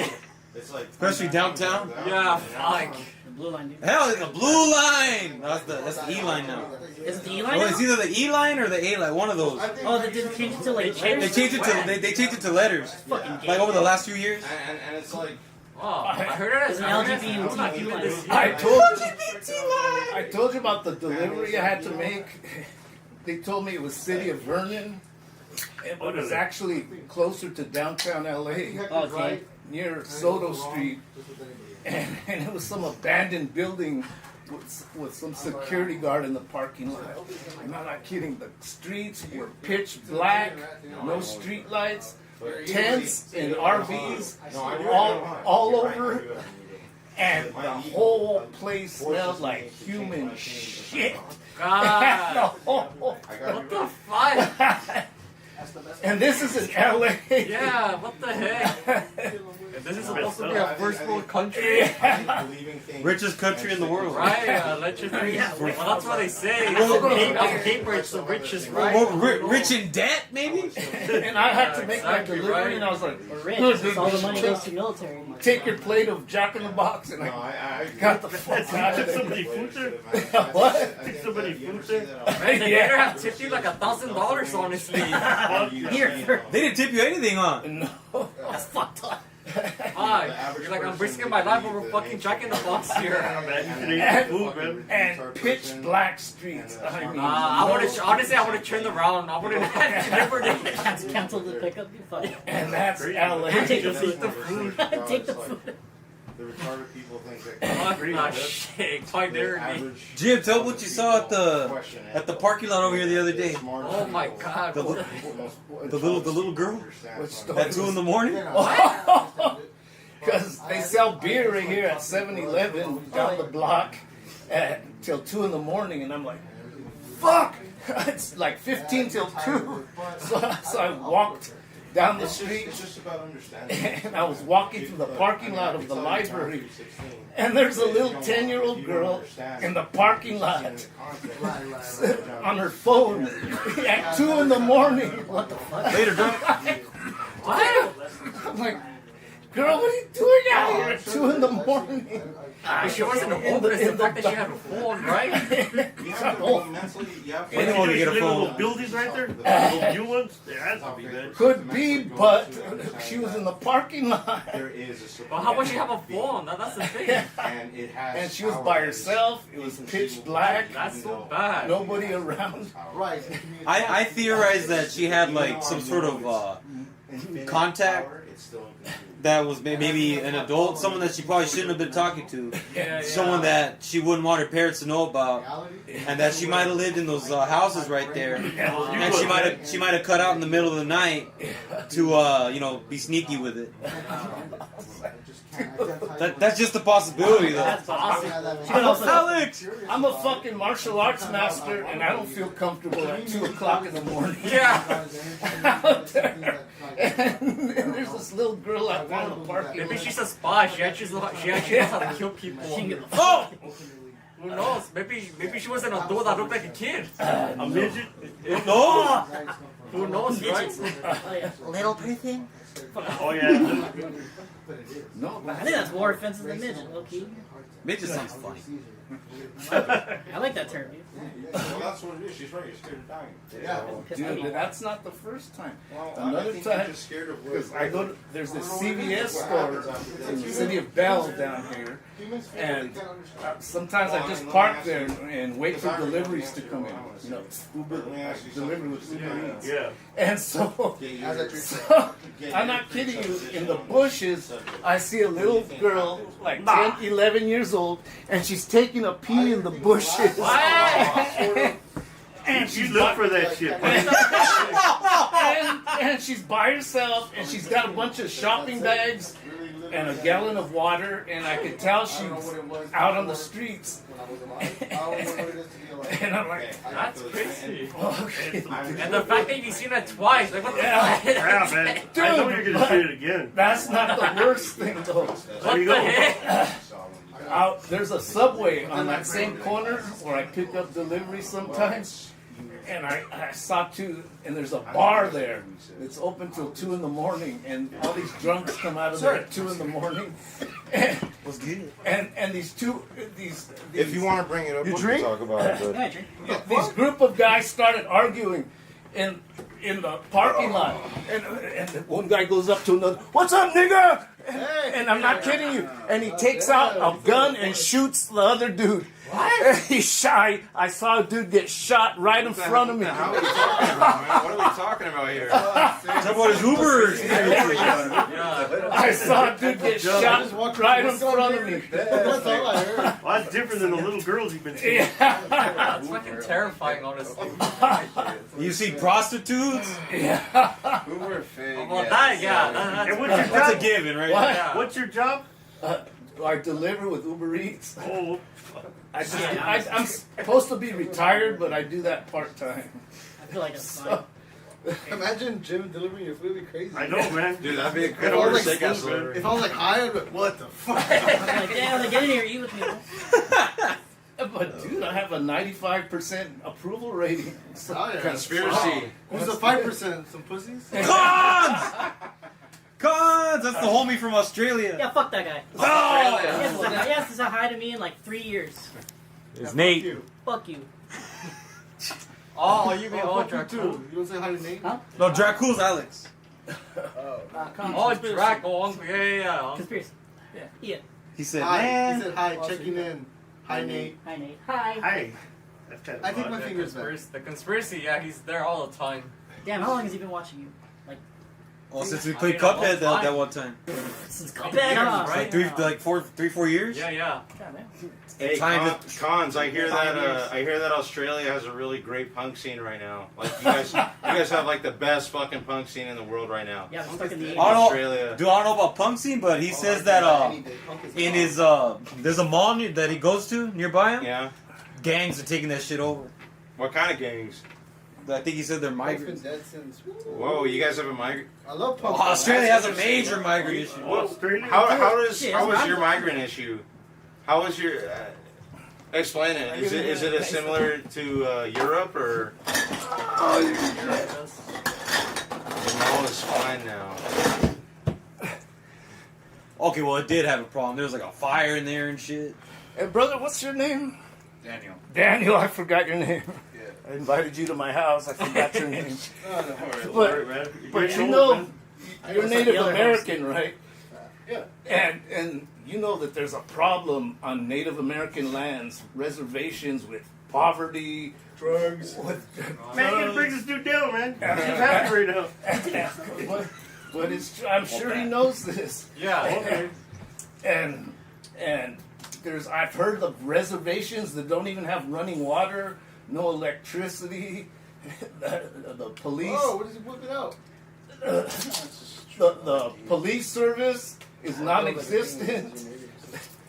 it's like Especially downtown. Yeah, fuck. The blue line, dude. Hell, it's the blue line. That's the E line now. Is it the E line? Well, it's either the E line or the A line. One of those. Oh, they didn't change it to like They letters? changed it to they changed it to letters. Fucking gay. Like over the last few years. and it's like Oh, I heard it as It's an LGBT I'm not keeping this. I told you about the delivery I had to make. They told me it was city of Vernon. It was actually closer to downtown LA, Okay. near Soto Street, and it was some abandoned building with some security guard in the parking lot. And I'm not kidding. The streets were pitch black, no street lights, tents and RVs all over, and the whole place smelled like human shit. God. No. What the fuck? And this is in LA. Yeah, what the heck? This is supposed to be a first world country. Richest country in the world. Right, let's just well, that's what they say. On paper, it's the richest, right? Well, rich in debt, maybe? And I had to make my Exactly delivery, right. and I was like, We're rich. Because all the money goes to military. take your plate of Jack in the Box, and I got the fuck out of Took there. somebody food there? What? Took somebody food there? Man, they better have tipped you like $1,000, honestly. Here, They didn't tip you anything on. No. that's fucked up. You're like, I'm risking my life over fucking Jack in the Box here. Man, you can eat food, man. And pitch black streets. I mean, Honestly, I would have turned around. I wouldn't have delivered it. Have to cancel the pickup. You fuck. and that's LA. Take the Just food. eat the food. Take the food. the retarded people think that. Fuck that shit. Quite dirty. Jim, tell what you saw at the parking lot over here the other day. Oh my god. The, the little girl Which story at 2 in the morning. Because they sell beer right here at 7-Eleven down the block till 2 in the morning, and I'm like, fuck! It's like 15 till 2. So I walked down the street, It's just about understanding. and I was walking through the parking lot of the library, and there's a little 10-year-old girl in the parking lot on her phone at 2 in the morning. What the fuck? Later, drunk. What? I'm like, girl, what are you doing out here at 2 in the morning? She wasn't homeless. The fact that she had a phone, right? Anyone can get a Little phone. buildings right there? Little new ones? There has to be, man. Could be, but she was in the parking lot. There is a Well, how would she have a phone? That's the thing. and it has And she was by herself. It was pitch black. That's so bad. Nobody around. Right. I theorized that she had like some sort of contact that was maybe an adult, someone that she probably shouldn't have been talking to, Yeah, someone that she wouldn't want her parents to know about, and that she might have lived in those houses right there, and she might have cut out in the middle of the night to be sneaky with it. That's just a possibility, though. That's awesome. Alex! I'm a fucking martial arts master, and I don't feel comfortable at 2 o'clock in the morning. Yeah. Out there. And there's this little girl out there in the parking lot. Maybe she's a spy. She actually knows how to kill people. Oh! Who knows? Maybe she was an adult that looked like a kid. A midget? No! Who knows, right? Little person. Oh yeah. No, I think that's more offensive than midget, low key. Midget sounds funny. I like that term, dude. Well, that's what it is. She's right. You're scared of dying. Yeah. Pissed me dude, off. that's not the first time. Well, Another I think time, you're just scared of because I go to, there's this CVS store in the city of Bell down here, and sometimes I just park there and wait for deliveries to come in. You know, Uber delivery with Uber Eats. Yeah. And so, How's that so, I'm not kidding you, in the bushes, I see a little girl, like 10, 11 years old, and she's taking a pee in the bushes. And You look for that shit. and she's by herself, and she's got a bunch of shopping bags and a gallon of water, and I could tell she's out on the streets. And I'm like, That's crazy. okay. And the fact that you've seen it twice, like what the Yeah. fuck? Yeah, man. I know you're gonna say it again. That's not the worst thing, though. What the heck? There's a Subway on that same corner where I pick up deliveries sometimes. And I saw two, and there's a bar there. It's open till 2 in the morning, and all these drunks come out of there at 2 in the morning. What's good? And these If you want to bring it up, we can talk about it. But Yeah, drink. these group of guys started arguing in the parking lot, and one guy goes up to another, "What's up, nigga?" And I'm not kidding you. And he takes out a gun and shoots the other dude. He's shy. I saw a dude get shot right in front of me. how are we talking about, man? What are we talking about here? Talk about his Ubers. Yeah. I saw a dude get shot right in front of me. That's all I heard. Well, that's different than the little girls you've been seeing. Yeah. That's fucking terrifying, honestly. You see prostitutes? Yeah. Uber fake. Well, that, yeah. And what's your That's a job? given, right? What? Yeah. What's your job? I deliver with Uber Eats. Oh, I'm supposed to be retired, but I do that part time. I feel like it's fine. Imagine Jim delivering your food. It'd be crazy. I know, man. Dude, that'd be a If good I was order like, steakhouse delivery. if I was like high, I'd be like, what the fuck? I'm like, yeah, get in here, eat with me. But dude, I have a 95% approval rating. So Oh, yeah. Conspiracy. Who's the 5%? Some pussies? Cons! Cons! That's the homie from Australia. Yeah, fuck that guy. Oh! He has to say hi to me in like 3 years. It's Nate. Fuck you. Oh, you mean Oh, oh, fuck you Draco? too. You want to say hi to Nate? Huh? No, Draco's Alex. Oh, Draco. Yeah. Conspiracy. Yeah. He said, Hi. man. He said hi, checking in. Hi, Nate. Hi, Nate. Hi. Hi. That's kind I of think odd. my fingers back. The conspiracy, yeah, he's there all the time. Damn, how long has he been watching you? Oh, since we played Cuphead that one time. Since Cuphead, huh? Like 4 years? Yeah, yeah. God, man. Hey, Time cons. I hear that. I hear that Australia has a really great punk scene right now. Like you guys have like the best fucking punk scene in the world right now. Yeah, we're stuck in the I 80s. don't know, Australia. do I don't know about punk scene, but he says that in his there's a mall that he goes to nearby him. Yeah. Gangs are taking that shit over. What kind of gangs? I think he said they're I've been migrants. dead since. Whoa, you guys have a migrant? I love Oh, punk. Australia has a major migrant issue. Oh, Australia? How was Yeah, your migrant issue? How was your? Explain it. Is it as similar to Europe or? Yeah, it does. No, it's fine now. Okay, well it did have a problem. There was like a fire in there and shit. Hey, brother, what's your name? Daniel. Daniel, I forgot your name. Yeah. I invited you to my house. I forgot your name. All But, right, man. but getting you old, know, man. you're It's like Native the other American, right? Yeah. And you know that there's a problem on Native American lands, reservations with poverty, Drugs. with Man, you gotta bring this dude down, man. He's happy right now. but I'm sure he knows this. Yeah. Okay. And I've heard of reservations that don't even have running water, no electricity. The police, Oh, what is he whipping out? the police service is non-existent.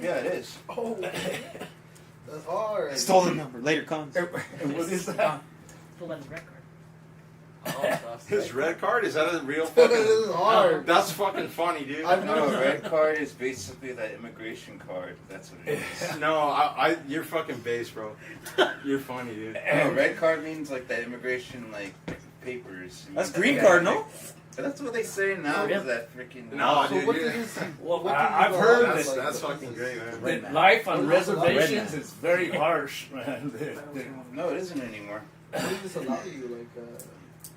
Yeah, it is. Oh, That's hard. Stole the number. Later comes. and what is that? Pull out his red card. Oh, that's His red card, is that a real This fucking? is hard. That's fucking funny, dude. I've No, never a red card is basically that immigration card. That's what it is. No, you're fucking base, bro. You're funny, dude. No, red card means like that immigration like papers. That's green card, no? That's what they say now. Yeah. Is that freaking? No, So dude, what yeah. did this? Well, what did I've you heard go That's, on, like, that's fucking great, man. that life on Redneck. reservations is very harsh, man. No, it isn't anymore. What did this allow you?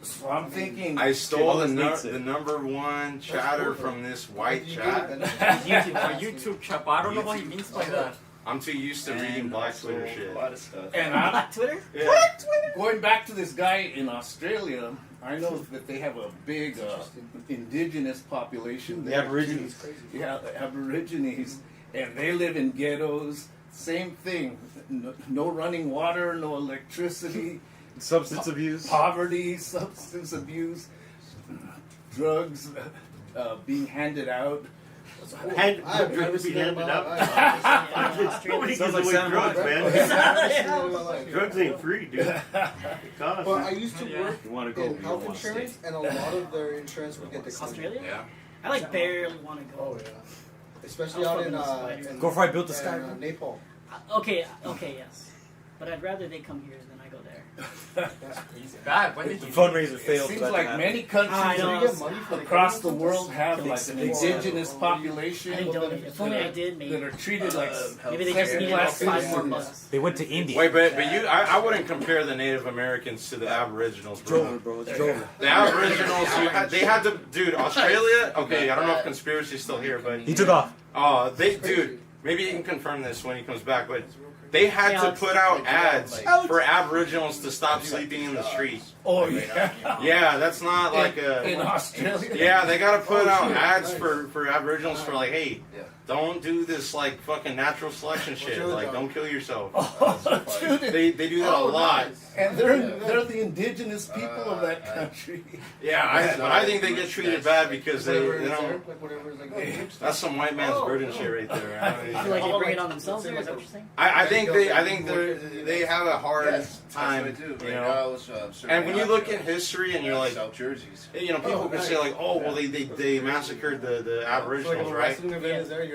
So I'm thinking. I stole the, Always the number one chatter from this white chat. YouTube chat, but I don't know what he means by that. I'm too used to reading Black Twitter A shit. lot of stuff. And I'm Black Twitter? Yeah. going back to this guy in Australia. I know that they have a big indigenous population. The there. Aborigines. Yeah, the Aborigines, and they live in ghettos. Same thing. No running water, no electricity, Substance abuse. poverty, substance abuse, drugs being handed out. Hand, I've never drugs be seen that in handed my out. life. Nobody Sounds gives like away Santa drugs, Monica. man. I've never seen it in my life. Drugs ain't free, dude. It costs. But I used to work You want to go? in You health don't want to insurance, stay. and a lot of their insurance would get declined. Australia? Yeah. I like barely want to go. Oh yeah. Especially out in Go before I built the sky. Nepal. Okay, yes. But I'd rather they come here than I go there. That's crazy. God, when did The you fundraiser It failed. seems for that like to happen. many I countries know. Do you get money for the across the government world sometimes? have like an indigenous I population didn't donate. If only I did, that maybe. are treated like Maybe they just needed like second-class 5 more citizens. bucks. They went to India. Wait, but I wouldn't compare the Native Americans to the Aboriginals, bro. Drover, bro. It's Drover. The Aboriginals, they had to, dude. Australia. Okay, I don't know if conspiracy's still here, but He took off. dude. Maybe he can confirm this when he comes back, but they had Hey, to Alex. put out ads for Aboriginals to stop sleeping in the street. Oh yeah, Yeah, that's not like in a. Australia. Yeah, they gotta put out ads for Aboriginals for like, hey, don't do this like fucking natural selection shit. Like, don't kill yourself. Dude, They do that a lot. and they're the indigenous people of that country. Yeah, but I think they get treated bad because they Whatever is there, don't. like whatever is like. That's some white man's burden shit right there. I feel like they bring it on themselves there, is that what you're saying? I think they have a hard time, you know. And when you look in history and you're like, South Jerseys. you know, people can say like, oh, well, they massacred the Aboriginals, right?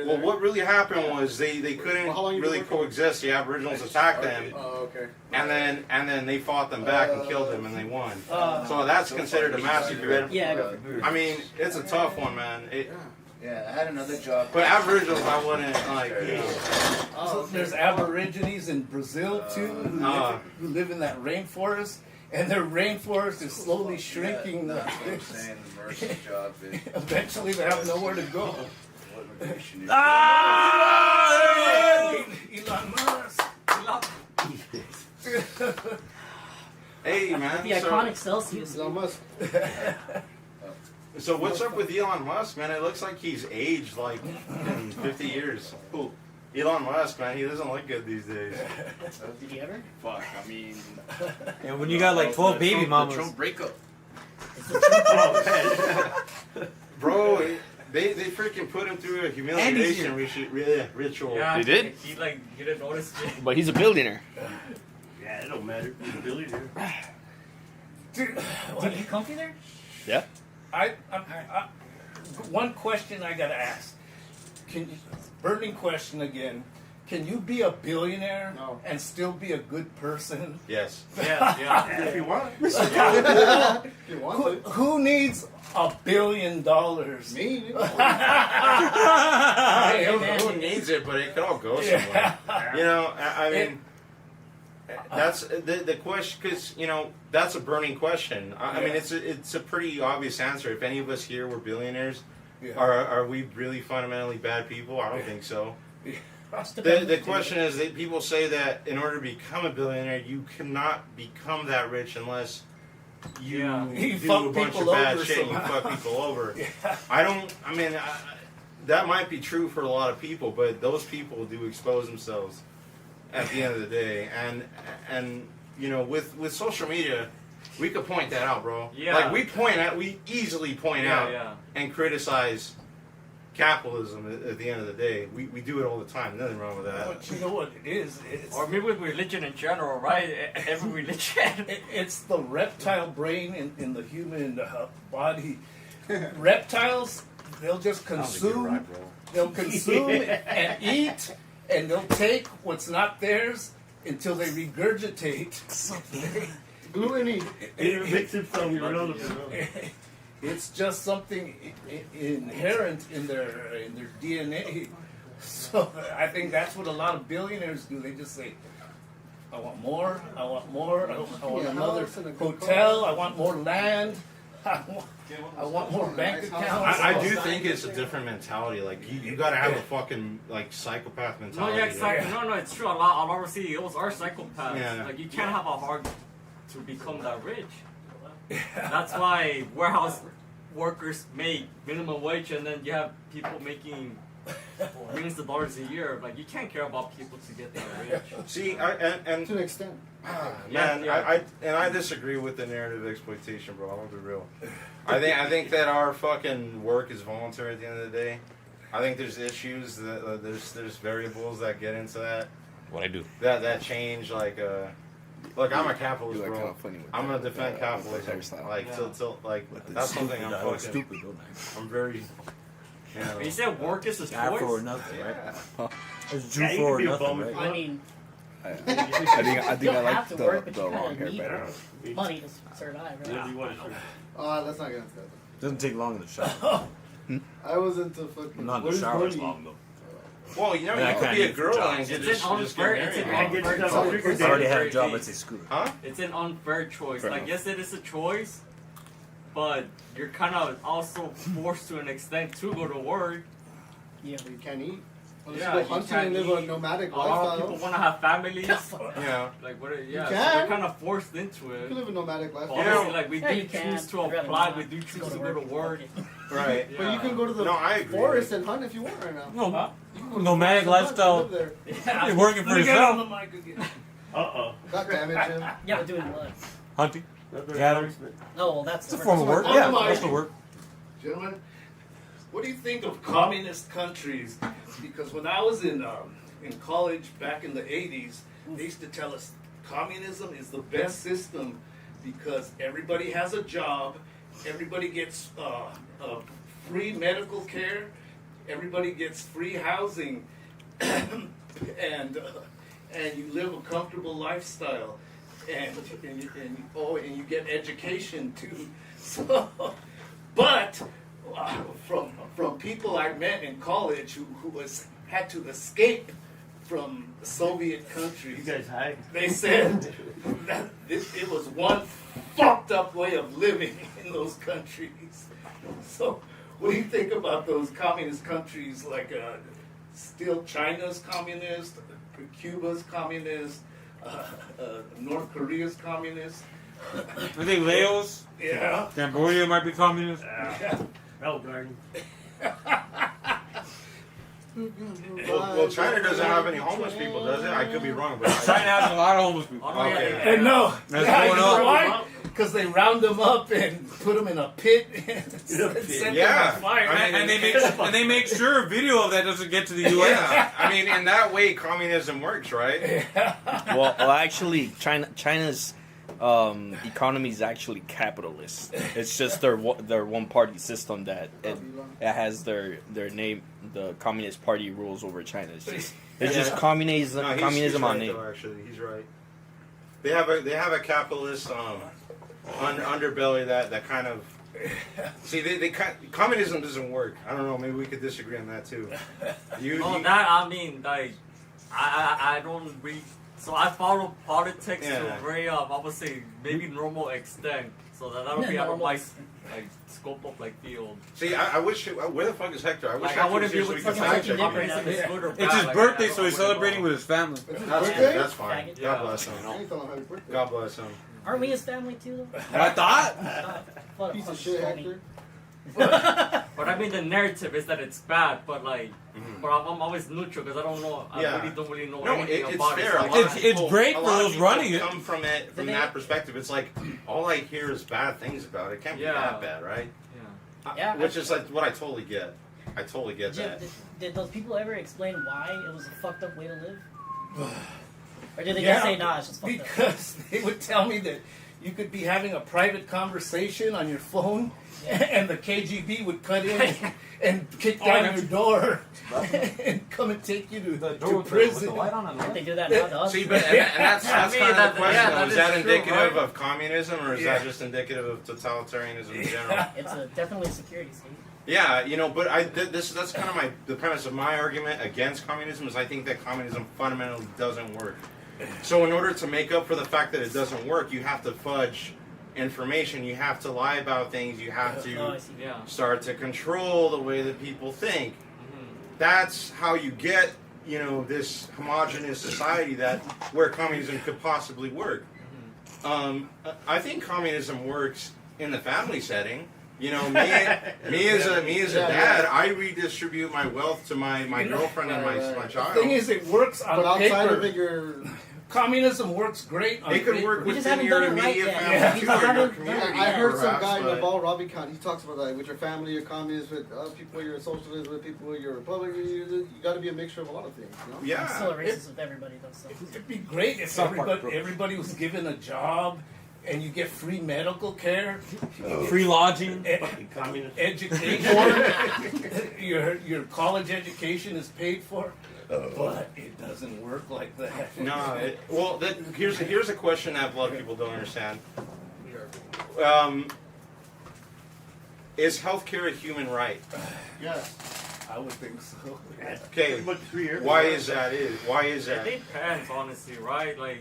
Well, what really happened was they couldn't Well, how long you been really working? coexist. The Aboriginals attacked them, Oh, okay. and then they fought them back and killed them, and they won. So that's considered a massacre. Yeah, I go. I mean, it's a tough one, man. Yeah, I had another job. But Aboriginals, I wouldn't like. So there's Aborigines in Brazil too who live in that rainforest, and their rainforest is slowly shrinking. That's what I'm saying. The mercy job is Eventually, they have nowhere to go. what motivation is. Elon Musk. Hey, man. The iconic Celsius. Elon Musk. So what's up with Elon Musk, man? It looks like he's aged like in 50 years. Who? Elon Musk, man. He doesn't look good these days. Did you ever? Fuck, I mean. And when you got like 12 baby mamas. Trump breakup. Bro, they freaking put him through a humiliation ritual. Yeah, They did? He like you didn't notice it. But he's a billionaire. Yeah, it don't matter. He's a billionaire. Dude, Did you comfy there? Yeah. one question I gotta ask. Burning question again. Can you be a billionaire No. and still be a good person? Yes. Yeah. If you want. If you want to. Who needs $1 billion? Me. Who needs it? But it could all go somewhere. You know, I mean, that's the question, because you know that's a burning question. I mean, it's a pretty obvious answer. If any of us here were billionaires, are we really fundamentally bad people? I don't think so. The question is that people say that in order to become a billionaire, you cannot become that rich unless you You do fuck a bunch of people bad over shit and you somehow. fuck people over. I mean, that might be true for a lot of people, but those people do expose themselves at the end of the day. And you know, with social media, we could point that out, bro. Yeah. Like we easily point out and criticize capitalism at the end of the day. We do it all the time. Nothing wrong with that. But you know what it is? It's, Or maybe with religion in general, right? Every religion. it's the reptile brain in the human body. Reptiles, they'll just I don't think you're consume. right, bro. They'll consume and eat, and they'll take what's not theirs until they regurgitate. Gluten. It makes it from your relatives. It's just something inherent in their DNA. So I think that's what a lot of billionaires do. They just say, I want more, I want more, I want Yeah, another house and a good hotel, car. I want more land, I want more bank Nice house. accounts. I do think it's a different mentality. Like you gotta have a fucking like psychopath No, mentality. yeah, exactly. No, it's true. A lot of CEOs are psychopaths. Yeah. Like you can't have a heart to become that rich. That's why warehouse workers make minimum wage, and then you have people making millions of dollars a year. Like you can't care about people to get that rich. See, and To an extent. man, Yeah. I disagree with the narrative exploitation, bro. I'm gonna be real. I think that our fucking work is voluntary at the end of the day. I think there's issues that there's variables that get into that What I do. that change. Like look, I'm a capitalist, You are bro. kinda funny with I'm that, gonna defend with capitalism. hairstyle. Like Yeah. till like With the that's something I'm that looks fucking. stupid, don't I? I'm very. You know, But you said work is a Afro or choice. nothing, right? yeah. It's Jew Yeah, you for can be a nothing, bum if right? you I want. mean, I think you I don't like have to work, but the you wrong kind hair of need better. money to survive, Whatever right? you want to show. Let's not get into that. Doesn't take long in the shower. I was into fucking. I'm not in what the is shower as money? long though. Well, you know, Yeah, I you could kinda be a need girl jobs. and It's just an just get unfair. It's married. an And get unfair yourself a choice. sugar I already daddy. had a job. Let's say screw it. Huh? It's an unfair choice. Fair Like enough. yes, it is a choice, but you're kind of also forced to an extent to go to work. Yeah. You can't eat. Unless Yeah, you you go hunting can't and live a eat. nomadic A lot of lifestyle. people want to have families. Yeah. Like what? Yeah, so can. they're kind of forced into You it. can live a nomadic lifestyle. Obviously, like we Yeah, do you can. choose to I'd rather apply. not We do choose to go to work. Right. But you can go to the No, I agree. forest and hunt if you want right now. No, Huh? You can go to the nomadic forest and hunt and lifestyle. live there. You're working for Let me get on yourself. the mic again. Uh-oh. God damn it, Jim. Yeah, but doing what? Hunting. That's Gathering. Oh, well, that's It's a form of work. On Yeah, the mic. that's the work. Gentlemen, what do you think of communist countries? Because when I was in college back in the 80s, they used to tell us communism is the best system because everybody has a job, everybody gets free medical care, everybody gets free housing, and you live a comfortable lifestyle, and you get education too. So, but from people I met in college who had to escape from Soviet You countries, guys hide. they said that it was one fucked up way of living in those countries. So, what do you think about those communist countries like still China's communist, Cuba's communist, North Korea's communist? I think Laos, Yeah. Cambodia might be communist. Bell Garden. Well, China doesn't have any homeless people, does it? I could be wrong, but China has a lot of homeless people. Oh, no, yeah, Okay. yeah. And no, That's yeah, going you know on. why? Because they round them up and put them in a pit and set Yeah. them on fire. And they make sure a video of that doesn't get to the U.S. yeah, I mean, in that way, communism works, right? Well, actually, China's economy is actually capitalist. It's just their one party system that it has their name. The Communist Party rules over China. It's just communism. No, communism he's on right, name. though, actually, he's right. They have a capitalist underbelly that kind of. See, communism doesn't work. I don't know. Maybe we could disagree on that too. No, that I mean, like, I don't read. So I follow politics to Yeah. a very, I would say, maybe normal extent. So that would be out of my like scope of like field. See, I wish. Where the fuck is Hector? I wish Like Hector I wouldn't was be here able so to we could fucking fact check fucking it. up if it's good or bad. It's his like, birthday, I so he's wouldn't celebrating know. with his family. It's his That's birthday? that's fine. Yeah. God bless him. I ain't telling him happy birthday. God bless him. Aren't we his family too, though? I thought. What a Piece of fucking shit, phony. Hector. But I mean, the narrative is that it's bad, but like, Mhm. but I'm always neutral because I don't know. I Yeah. really don't really know No, anything it's about fair. it. A So lot of It's people- great a for lot of those people running it. Come from it from Did that they- perspective. It's like all I hear is bad things about it. It can't be Yeah. that bad, right? Yeah. Yeah, Which is like what I totally get. I totally get Jim, that. did those people ever explain why it was a fucked up way to live? Or did they Yeah, just say, nah, it's just fucked up? Because they would tell me that You could be having a private conversation on your phone, and the KGB would cut in and kick down your door and come and take you to prison. They do that now to us. See, but and that's kind of the question. yeah, that is is that true, indicative right? of communism, or is that just indicative of totalitarianism in general? It's definitely a security state. Yeah, but that's kind of the premise of my argument against communism is I think that communism fundamentally doesn't work. So in order to make up for the fact that it doesn't work, you have to fudge information, you have to lie about things, you have to start to control the way that people think. That's how you get, this homogenous society where communism could possibly work. I think communism works in the family setting. Me as a dad, I redistribute my wealth to my girlfriend and my child. The thing is, it works on But outside paper. of it, you're. Communism works great on It could paper. work We just within haven't your done it right immediate yet. family Yeah. too, We or just your haven't- community. I heard some perhaps, guy, but- Naval Ravikant, he talks about that with your family, you're communist, with people you're socialist, with people you're Republican. You got to be a mixture of a lot of things. I'm still a Yeah. racist with everybody though. So. It'd be great if everybody was given a job and you get free medical care, Free lodging. Communist. education, your college education is paid for, but it doesn't work like that. No, here's a question that a lot of people don't understand. Is healthcare a human right? Yes. I would think so. Okay, why is that? Why is It that? depends, honestly, right? Like,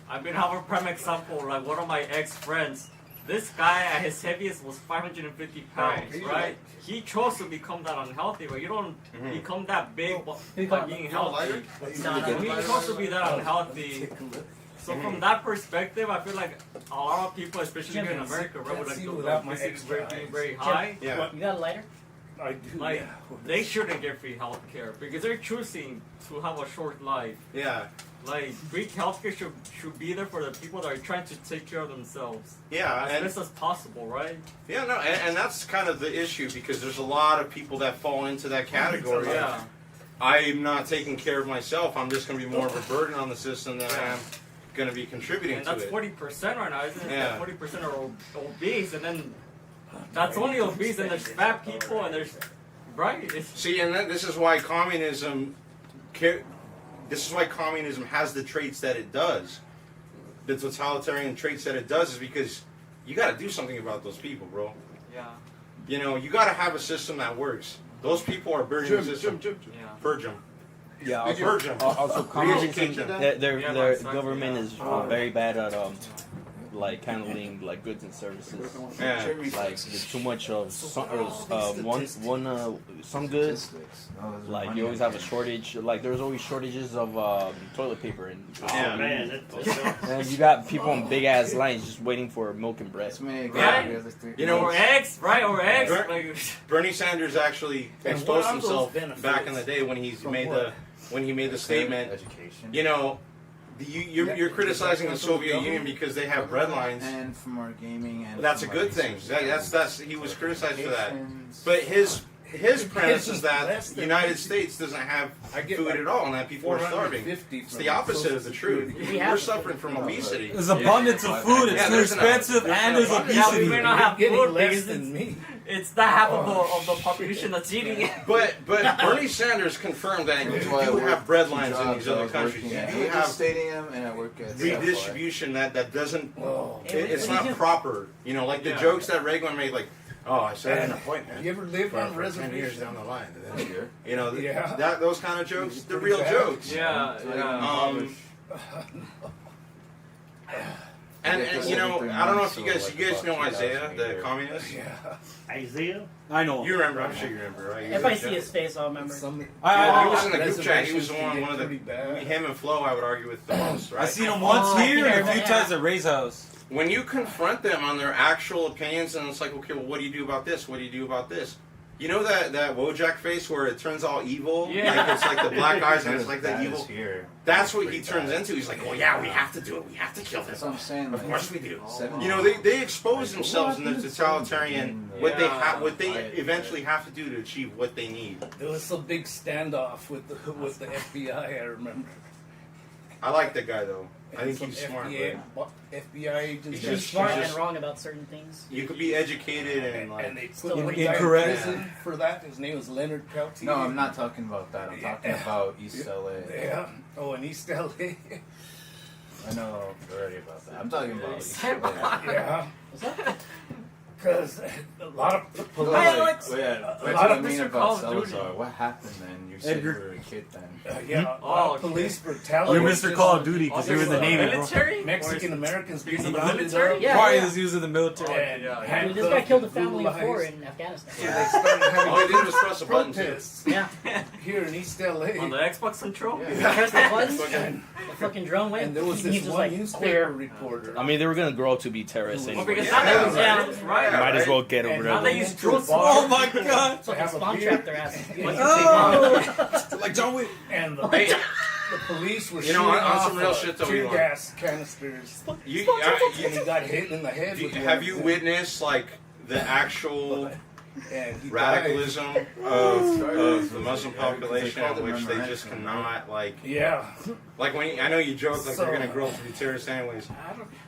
I've been have a prime example, like one of my ex-friends. This guy at his heaviest was 550 pounds, right? He chose to become that unhealthy, but you don't become that big by being healthy. He chose to be that unhealthy. So from that perspective, I feel like a lot of people, especially here in America, right, with like the physics rate being very high, Yeah. You got a lighter? I do. like yeah. they shouldn't get free healthcare because they're choosing to have a short life. Yeah. Like free healthcare should be there for the people that are trying to take care of themselves Yeah. as And, best as possible, right? yeah, no, and that's kind of the issue because there's a lot of people that fall into that category. Yeah. I'm not taking care of myself. I'm just going to be more of a burden on the system than I am going to be contributing And to that's it. 40% right now, isn't it? Yeah. 40% are obese, and then that's only obese, and there's fat people, and there's right. See, and this is why communism. This is why communism has the traits that it does. The totalitarian traits that it does is because you got to do something about those people, bro. Yeah. You got to have a system that works. Those people are burning the system. Yeah. Purge them. Yeah, also, Purge them. also communism, Re-educate them. their Yeah, exactly, government yeah. is very bad at like handling like goods and services. Yeah. Like there's too much of some goods. Like you always have a shortage. Like there's always shortages of toilet paper and Yeah. Man, that's and you got people on big ass lines just waiting for milk and bread. Right? You know, Or eggs, right? Or eggs. Bur- Like, Bernie Sanders actually And exposed what are those himself benefits? back in the day when he From made what? the statement. Education. You're criticizing the Soviet Union because they have bread lines. And from our gaming and That's a from our good thing. research That's he was criticized for that. applications. But his premise is that Less the than- United States doesn't have I get food like at all and that people are starving. 450 It's from the opposite of the Social truth. Security. We're suffering from obesity. There's abundance of food. It's Yeah, too there's an- expensive, and there's yeah, we obesity. may not have Getting food less because than me. it's the half of the population that's eating it. But Bernie Sanders confirmed that you That's why I do work have bread two lines in jobs. these I other was countries. working at You Angel have Stadium and I work at redistribution that doesn't. Oh. It's What do you not do? proper. Like the Yeah. jokes that Reagan made, like, oh, I set an appointment. You ever lived on for 10 years reservation? down the line. And then, Yeah. those kind of jokes, they're Pretty real bad. jokes. Yeah, yeah. And I don't know if you guys know Isaiah, the communist. Yeah. Isaiah. I know. You remember? I'm sure you remember, right? If I see his face, I'll remember. Some, He was in the group chat. He reservations was can one of get the. pretty bad. Him and Flo, I would argue with the most, right? I seen him once Oh, here and a few yeah. times at Ray's house. When you confront them on their actual opinions, and it's like, okay, well, what do you do about this? What do you do about this? You know that Wojak face where it turns all evil? Yeah. Like it's like the black eyes and it's like the That evil. is here. That's what he turns into. He's like, oh yeah, we have to do it. We have to kill That's them. what I'm saying. Of course we do. $70. They expose themselves in the totalitarian what they Yeah. eventually have to do to achieve what they need. There was some big standoff with the FBI. I remember. I like that guy though. I think some he's smart, FBI agents. He's Being just- smart he's and just- wrong about certain things. You could be educated and like. And they Still put one guy in incorrect. prison for that. His name was Leonard Peltier. No, I'm not talking about that. I'm talking about East LA. Yeah. Oh, in East LA. I know already about that. I'm talking about East LA. Yeah. Because a lot of Well, Hey, like, Alex! wait, A what lot do of you mean Mr. about Call of Duty. Salazar? What happened then? You said Edgar. you were a kid then. yeah, a lot Oh, of police brutality. You're Mr. Call of Duty because you were in the Navy, bro. Military? Mexican Americans being in the rounded military? up. Yeah, Why yeah. is he using the military? And Yeah. Dude, this guy killed a handcuffed family of and 4 brutalized. in Afghanistan. So they started having All he did was press a button. Too. protests Yeah. here in East LA. On the Xbox control? Press the buttons, And, the fucking drone went. and there was he this just one like, newspaper reporter. I mean, they were gonna grow up to be terrorists Well, anyway. because now they use Yeah. drones, right? Might as well get over And Now there. they went use into a drones. bar Oh my god! fucking have a spawn beer. trap their asses. Yeah. Like John Wick. And the police were You know, shooting on off some real shit though, tear Elon. gas canisters. You, And he got hit in the head. do you- with have one. you witnessed like the actual And he radicalism of the Muslim population, called it which they just memorandum, cannot like. died. Yeah. Like when I know you joke like So- they're gonna grow up to be terrorists anyways.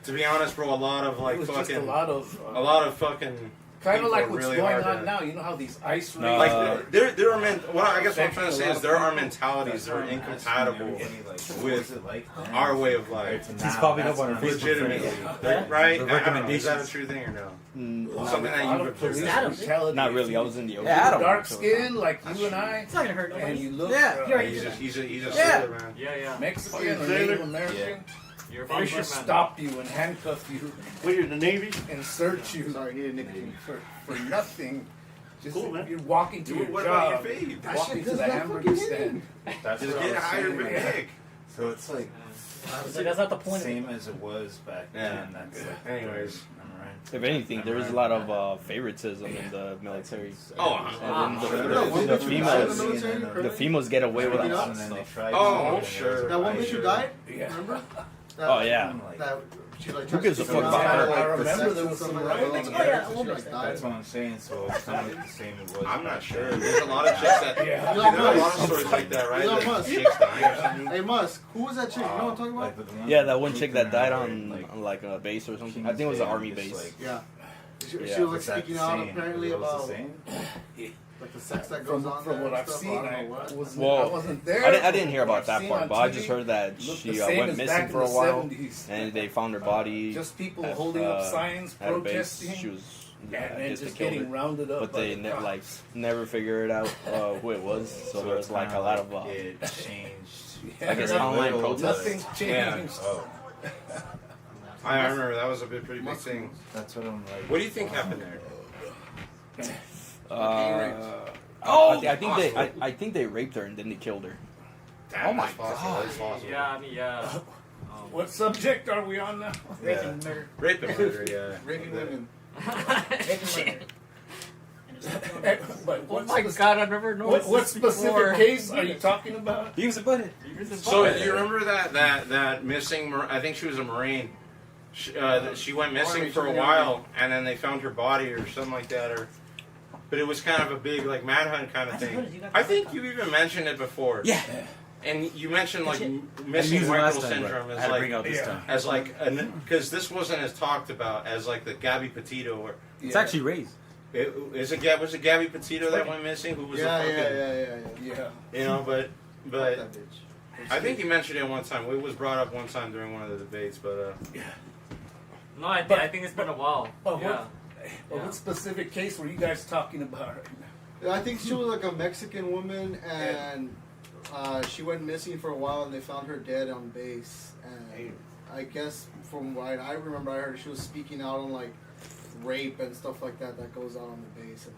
To be honest, bro, a lot of It like was just fucking, a a lot of fucking. kind of people like are what's really going hard on to- now. You know how these ice No. raids. Like there are what I guess what I'm trying to say is there are mentalities that are incompatible with our way of life. He's popping up on our Facebook Legitimately, friends. right? The I don't know, is that a recommendations. true thing or no? Mm, Something that you've observed. Adam. brutality. not really. I was in the ocean. Yeah, Adam. Dark skin like you and I, It's not gonna hurt and nobody. you look Yeah. You're He's a Yeah. sailor, man. Yeah, yeah. Mexican or Sailor. Native American, You're a they fisherman. just stop you and handcuff you What, you're in the Navy? and search you Sorry, need a nickname. for nothing. Just Cool, man. you're walking to Dude, your what about job, your fade? That walking shit to does the not hamburger fucking hit stand. That's Just what I get was higher saying. big dick. So it's like So that's not the point of same it. as it was back Yeah. then. That's like, Anyways. If anything, there is a lot of favoritism in the military. Oh, And That then one the bitch who died in the females, military, the females get away with You a know? lot and of then they stuff. tried. Oh, to- sure. That one bitch who died? Yeah. Remember? That, Oh yeah. That she like Who tried gives to a stick fuck around about her? like, I the remember sex there and was stuff some like that, rioting. but Oh, yeah, she, a little like, bit. died. That's what I'm saying. So it's kind of like the same it was. I'm back not sure. then. There's a lot of chicks that. Yeah. There are a lot of stories like that, right? Elon Like Musk. chicks dying or something. Hey Musk, who was that chick? You know what I'm talking about? Like, the one Yeah, that one chick that looking at died her, on like a base or something. she I think it was an was army just base. like- Yeah. She Yeah. was like Is that speaking the out same? apparently It was about the same? like the sex that goes on From there what and I've stuff. seen, I don't I know what. wasn't there. I didn't hear about that I've part, seen but on I just TV, heard that looked she the same went as missing back for in a the while, 70s. and they found her body. Just people at, holding up signs, at a base. protesting, She was, and I then guess they just killed getting her. rounded up. But by they the never cops. never figured out who it was. So there was it's like a kinda lot of it changed. I guess Yeah, online little, protests. Nothing's Yeah. changed. Oh, I remember that was a pretty big thing. that's what I'm like. What do you think happened there? I think they raped her and then they killed her. Damn, Oh my that's possible. That's possible. Yeah, I mean, yeah. What subject are we on now? Rape and murder. Rape and murder, yeah. Raping women. Rape and murder. But Oh what, my god, I've never noticed what this specific before. case are you talking about? He was a butthead. So do you remember that missing? I think she was a Marine. She went missing for a while, and then they found her body or something like that, or. But it was kind of a big like manhunt kind of thing. I think you even mentioned it before. Yeah. And you mentioned like I missing used it last Weckel time, syndrome but I as had to like bring out this Yeah. time. as like because this wasn't as talked about as like the Gabby Petito or It's actually raised. was it Gabby Petito that went missing who was Yeah, the fucking Yeah. you know but That bitch. I think you mentioned it one time. It was brought up one time during one of the debates, but No, I think it's been a while. But Yeah. what specific case were you guys talking about right now? I think she was like a Mexican woman, and she went missing for a while, and they found her dead on base. And I guess from what I remember, I heard she was speaking out on like rape and stuff like that that goes on the base.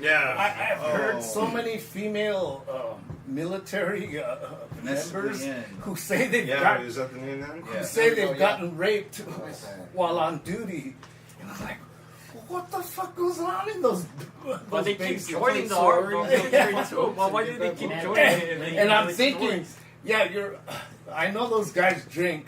yeah. I've heard so many female military Vanessa members Guillen. who say they've Yeah, got, is that the name then? who Yeah. say they've Yeah. gotten raped while on duty, and I'm like, what the fuck goes on in those? But they keep bases? joining the sorry. art military too. Well, why do they keep joining it? And I'm thinking, yeah, I know those guys drink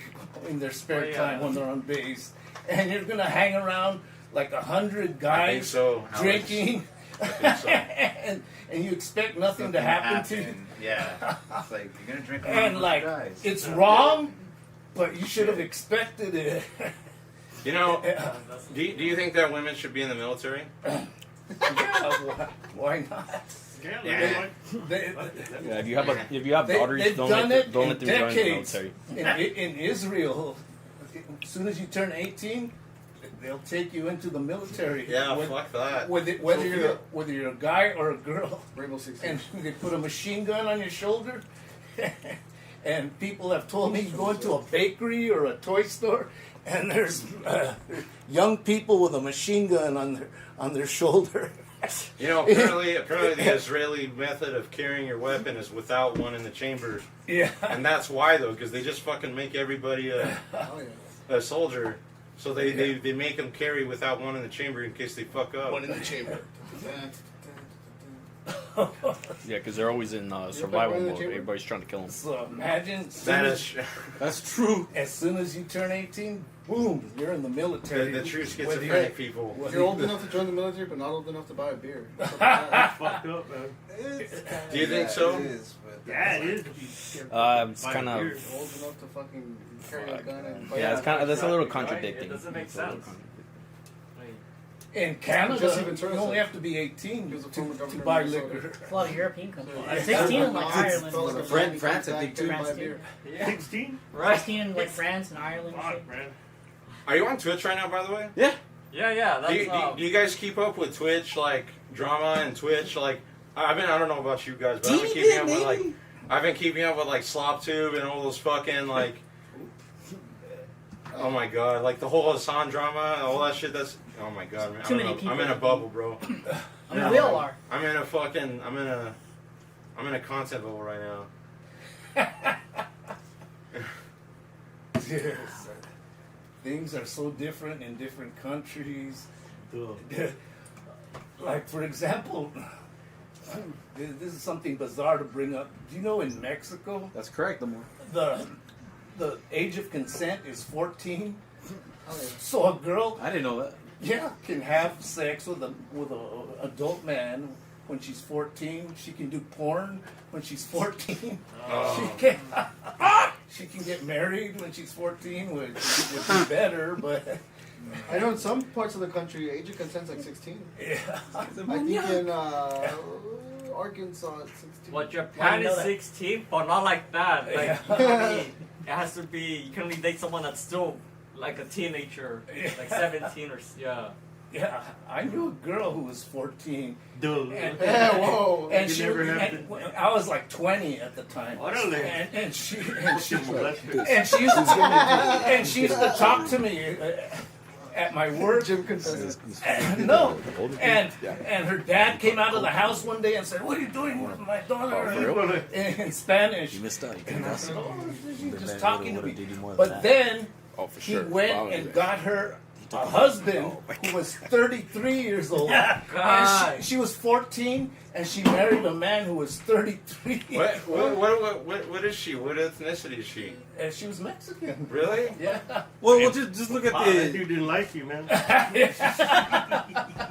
in their spare Oh, yeah. time when they're on base, and you're gonna hang around like 100 I think guys so. Alex. drinking, I think so. and you expect nothing to happen to you. Yeah. It's like, you're gonna drink And along like, with the guys. it's wrong, But you should have expected it. You know, do you think that women should be in the military? Yeah, why not? Yeah. Yeah, if you have daughters, they've don't done let it them in join the decades. military. In Israel, as soon as you turn 18, they'll take you into the military. Yeah, fuck that. Whether you're a guy or a girl, Rainbow Six. and they put a machine gun on your shoulder. And people have told me you go into a bakery or a toy store, and there's young people with a machine gun on their shoulder. You know, apparently the Israeli method of carrying your weapon is without one in the chamber. Yeah. And that's why, though, because they just fucking make everybody a soldier. So they make them carry without one in the chamber in case they fuck up. One in the chamber. Yeah, because they're always in survival mode. Everybody's trying to kill them. So imagine That's true. as soon as you turn 18, boom, you're in the military. The true Whether schizophrenic people. You're old enough to join the military, but not old enough to buy a beer. Fucked up, man. Do you think so? It is, but Yeah, it is. It's kind of You're old enough to fucking carry a gun and yeah, it's kind of that's a little Right? contradicting. It doesn't make It's a little sense. In Canada, Just even you Turtle only said- have to be 18 He was a to former governor of buy Minnesota. liquor. A lot of European countries. Yeah. 16 in like Nazis Ireland. felt like a and man France, comes I think, back too. to buy France, beer. 16? Right. 16 in like France and Ireland. and shit. Fuck, man. Are you on Twitch right now, by the way? Yeah. Yeah. Do you, That's do you guys keep up with Twitch, like drama and Twitch? Like, I don't know about you guys, but I've been keeping up with like SlopTube and all those fucking like. Oh my god! Like the whole Hassan drama, all that shit. That's oh my god, man. Too many people. I'm in a bubble, bro. I mean, we all are. I'm in a content bubble right now. Yes. Things are so different in different countries. Like, for example, this is something bizarre to bring up. Do you know in Mexico, That's correct. the age of consent is 14? So a girl, I didn't know that. can have sex with a adult man when she's 14. She can do porn when she's 14. She can get married when she's 14, which would be better, but I know in some parts of the country, age of consent's like 16. yeah. I think in Arkansas, it's 16. What Why Japan do you is know that? 16, but not like that. Like, Yeah. I mean, it has to be. You can only date someone that's still like a teenager, like 17 or yeah. Yeah, I knew a girl who was 14. Dude. And, Yeah, whoa. and You she, never have and I was like 20 at the time. Orale. And she used to talk to me at my work. Jim confesses. No, and her dad came out of the house one day and said, "What are you doing with my daughter?" In Spanish. You missed out. You And I can said, "Oh, she's just man talking to would've me." did you more than But that. then Oh, for he sure. went Probably. and got her a husband who was 33 years old. God. And she was 14, and she married a man who was 33. What is she? What ethnicity is she? And she was Mexican. Really? Yeah. Well, just look at Wow, that the. dude didn't like you, man.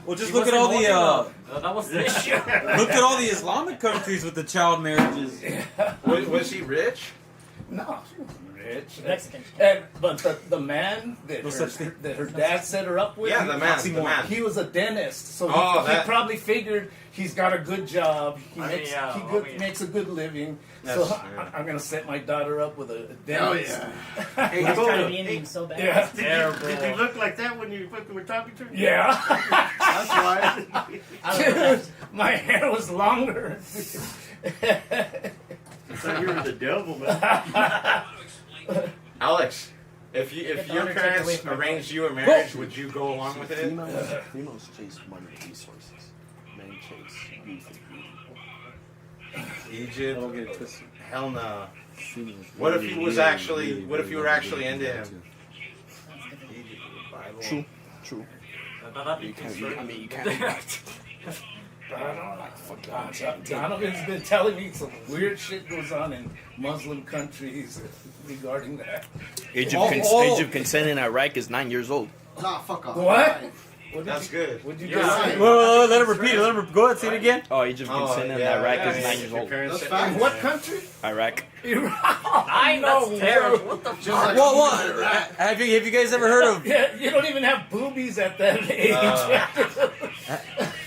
Well, just He look at wasn't all old the. enough. That was the issue. Look at all the Islamic countries with the child marriages. Was he rich? No, she was rich. Mexican. But the man that, No such thing. that her dad set her up with, Yeah, the man. he was a dentist, so Oh, he that- probably figured he's got a good job. He I mean, makes yeah, he I good, mean- makes a good living. That's- So yeah. I'm gonna set my daughter up with a dentist. Hey, I was trying to go. be Indian so bad. Yeah. Did you look like that when you fucking were talking to her? Yeah. That's why. Dude, my hair was longer. I thought you were the devil, man. Alex, if Get the your Undertaker away parents from my arranged you a marriage, would you go along with it? Females chase money and resources. Men chase youth and beauty. Egypt? Don't get it twisted. Hell no. What if he was actually? What if you were actually into him? True. True. That'd be You can't. concerning. I mean, you can't. Donovan's been telling me some weird shit goes on in Muslim countries regarding that. Age Oh, of consent in Iraq is 9 years old. Nah, fuck off. What? That's good. What'd you Yeah. just say? Well, let him repeat it. Let him go ahead. Say it again. Oh, Egypt can send in yeah, Iraq yeah, is yeah. 9 years Your old. parents That's said- fine. In what country? Iraq. Nine, that's terrible. What the fuck? Well, have you guys ever heard of? Yeah, you don't even have boobies at that age.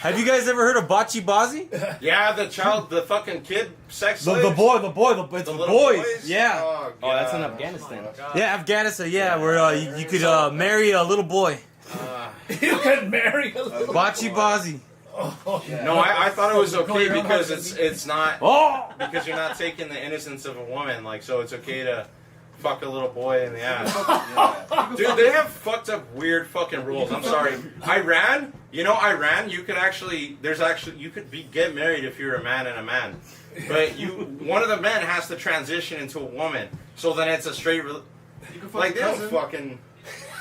Have you guys ever heard of Bachi Bazi? Yeah, the fucking kid sex The slaves. boy, it's The the little boys. boys? Yeah. Oh, that's in God. Afghanistan. Yeah, Afghanistan. Yeah, where you could marry a little boy. You could marry a little Bachi Bazi. No, I thought it was okay because it's not Oh. because you're not taking the innocence of a woman, like, so it's okay to fuck a little boy in the ass. Dude, they have fucked up weird fucking rules. I'm sorry. Iran, Iran, you could actually get married if you're a man and a man. But one of the men has to transition into a woman. So then it's a straight like they don't fucking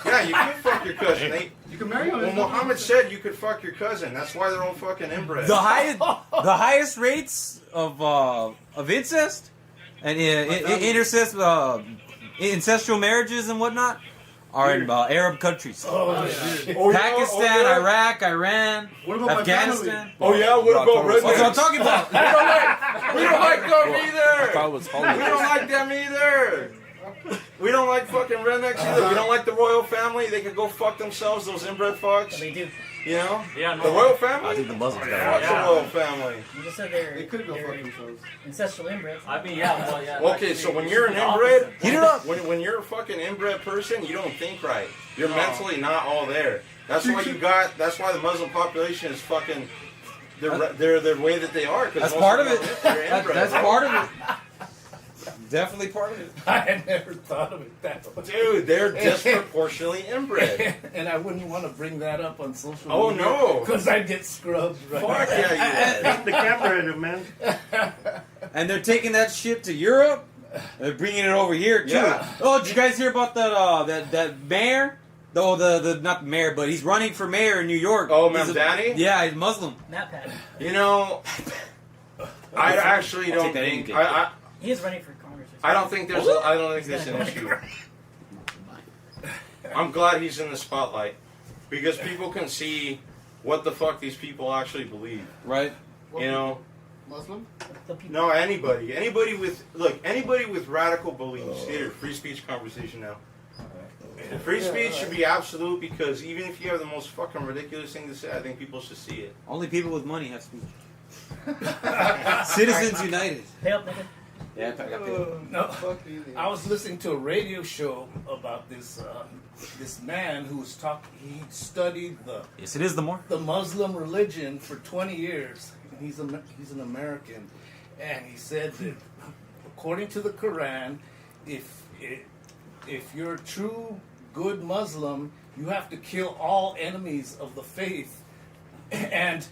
yeah, you can fuck your cousin. You can marry him. Well, Muhammad said you could fuck your cousin. That's why they're all fucking inbred. The highest rates of incest and ancestral marriages and whatnot are in Arab countries. Pakistan, Iraq, Iran, What about Afghanistan. Oh yeah, what about That's what I'm rednecks? talking about. We don't like them I either. thought it was We Hollywood. don't like them either. We don't like fucking rednecks either. We don't like the royal family. They could go fuck themselves, those inbred fucks. They do. You know? Yeah, The no. royal I family? think the Muslims got Fuck it. the royal family. You just said they're, They could go they're fuck themselves. ancestral inbreds. I mean, yeah, well, yeah. Okay, actually, so when it's you're an the inbred, opposite. when you're a fucking inbred person, you don't think right. You're mentally not all there. That's why that's why the Muslim population is fucking they're the way that they are. 'Cause That's most part of them it. are inbred, That's right? part of it. Definitely part of it. I had never thought of it that way. Dude, they're disproportionately inbred. And I wouldn't want to bring that up on social Oh, media. no. Because I'd get scrubbed right Fuck now. yeah, The camera in it, man. And they're taking that shit to Europe. They're bringing it over here too. Yeah. Oh, did you guys hear about that mayor? No, the not the mayor, but he's running for mayor in New York. Oh, He's Mamdani? Yeah, he's Muslim. Matt Pat. You know, I actually I'll don't take that think any day. He is running for Congress. I don't think there's an issue. I'm glad he's in the spotlight because people can see what the fuck these people actually believe. Right? You know, Muslim? The people. no, anybody with radical beliefs. Here, free speech conversation now. Free speech should be absolute because even if you have the most fucking ridiculous thing to say, I think people should see it. Only people with money have speech. Citizens United. Pay up, nigga. Yeah, I got paid. No, Fuck you. I was listening to a radio show about this this man who was talking. He studied Yes, it is the more. the Muslim religion for 20 years. And he's an American, and he said that according to the Quran, if you're a true good Muslim, you have to kill all enemies of the faith, and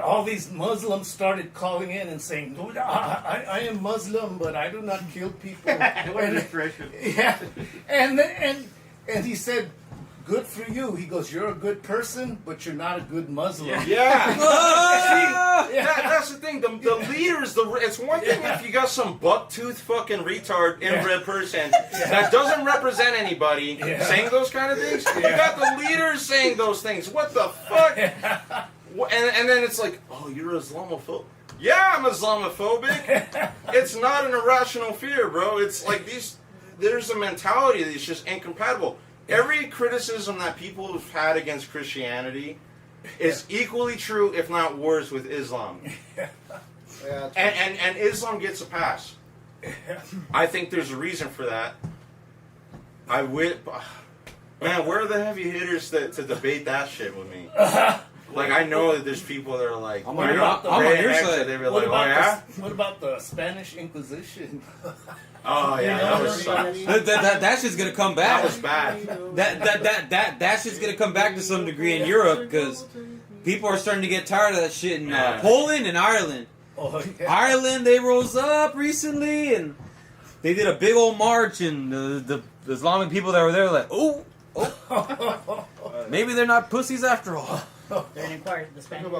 all these Muslims started calling in and saying, "No, I am Muslim, but I do not kill people." What an And- expression. yeah, and he said, "Good for you." He goes, "You're a good person, but you're not a good Muslim." Yeah. Ah! See, that's the thing. The leaders, it's one thing if you got some bucktooth fucking retard inbred person that doesn't represent anybody saying those kind of things. You got the leaders saying those things. What the fuck? And then it's like, oh, you're Islamophobic. Yeah, I'm Islamophobic. It's not an irrational fear, bro. It's like there's a mentality that's just incompatible. Every criticism that people have had against Christianity is equally true, if not worse, with Islam. Yeah, And Islam gets a pass. I think there's a reason for that. Man, where are the heavy hitters to debate that shit with me? Like, I know that there's people that are like, I'm on your side. They were What like, oh about yeah? what about the Spanish Inquisition? Oh yeah, that was sucks. That shit's gonna come back. That was bad. That shit's gonna come back to some degree in Europe because people are starting to get tired of that shit in Poland and Ireland. Oh, yeah. Ireland, they rose up recently and they did a big old march, and the Islamic people that were there were like, oh, maybe they're not pussies after all. They're gonna inquire the Spanish.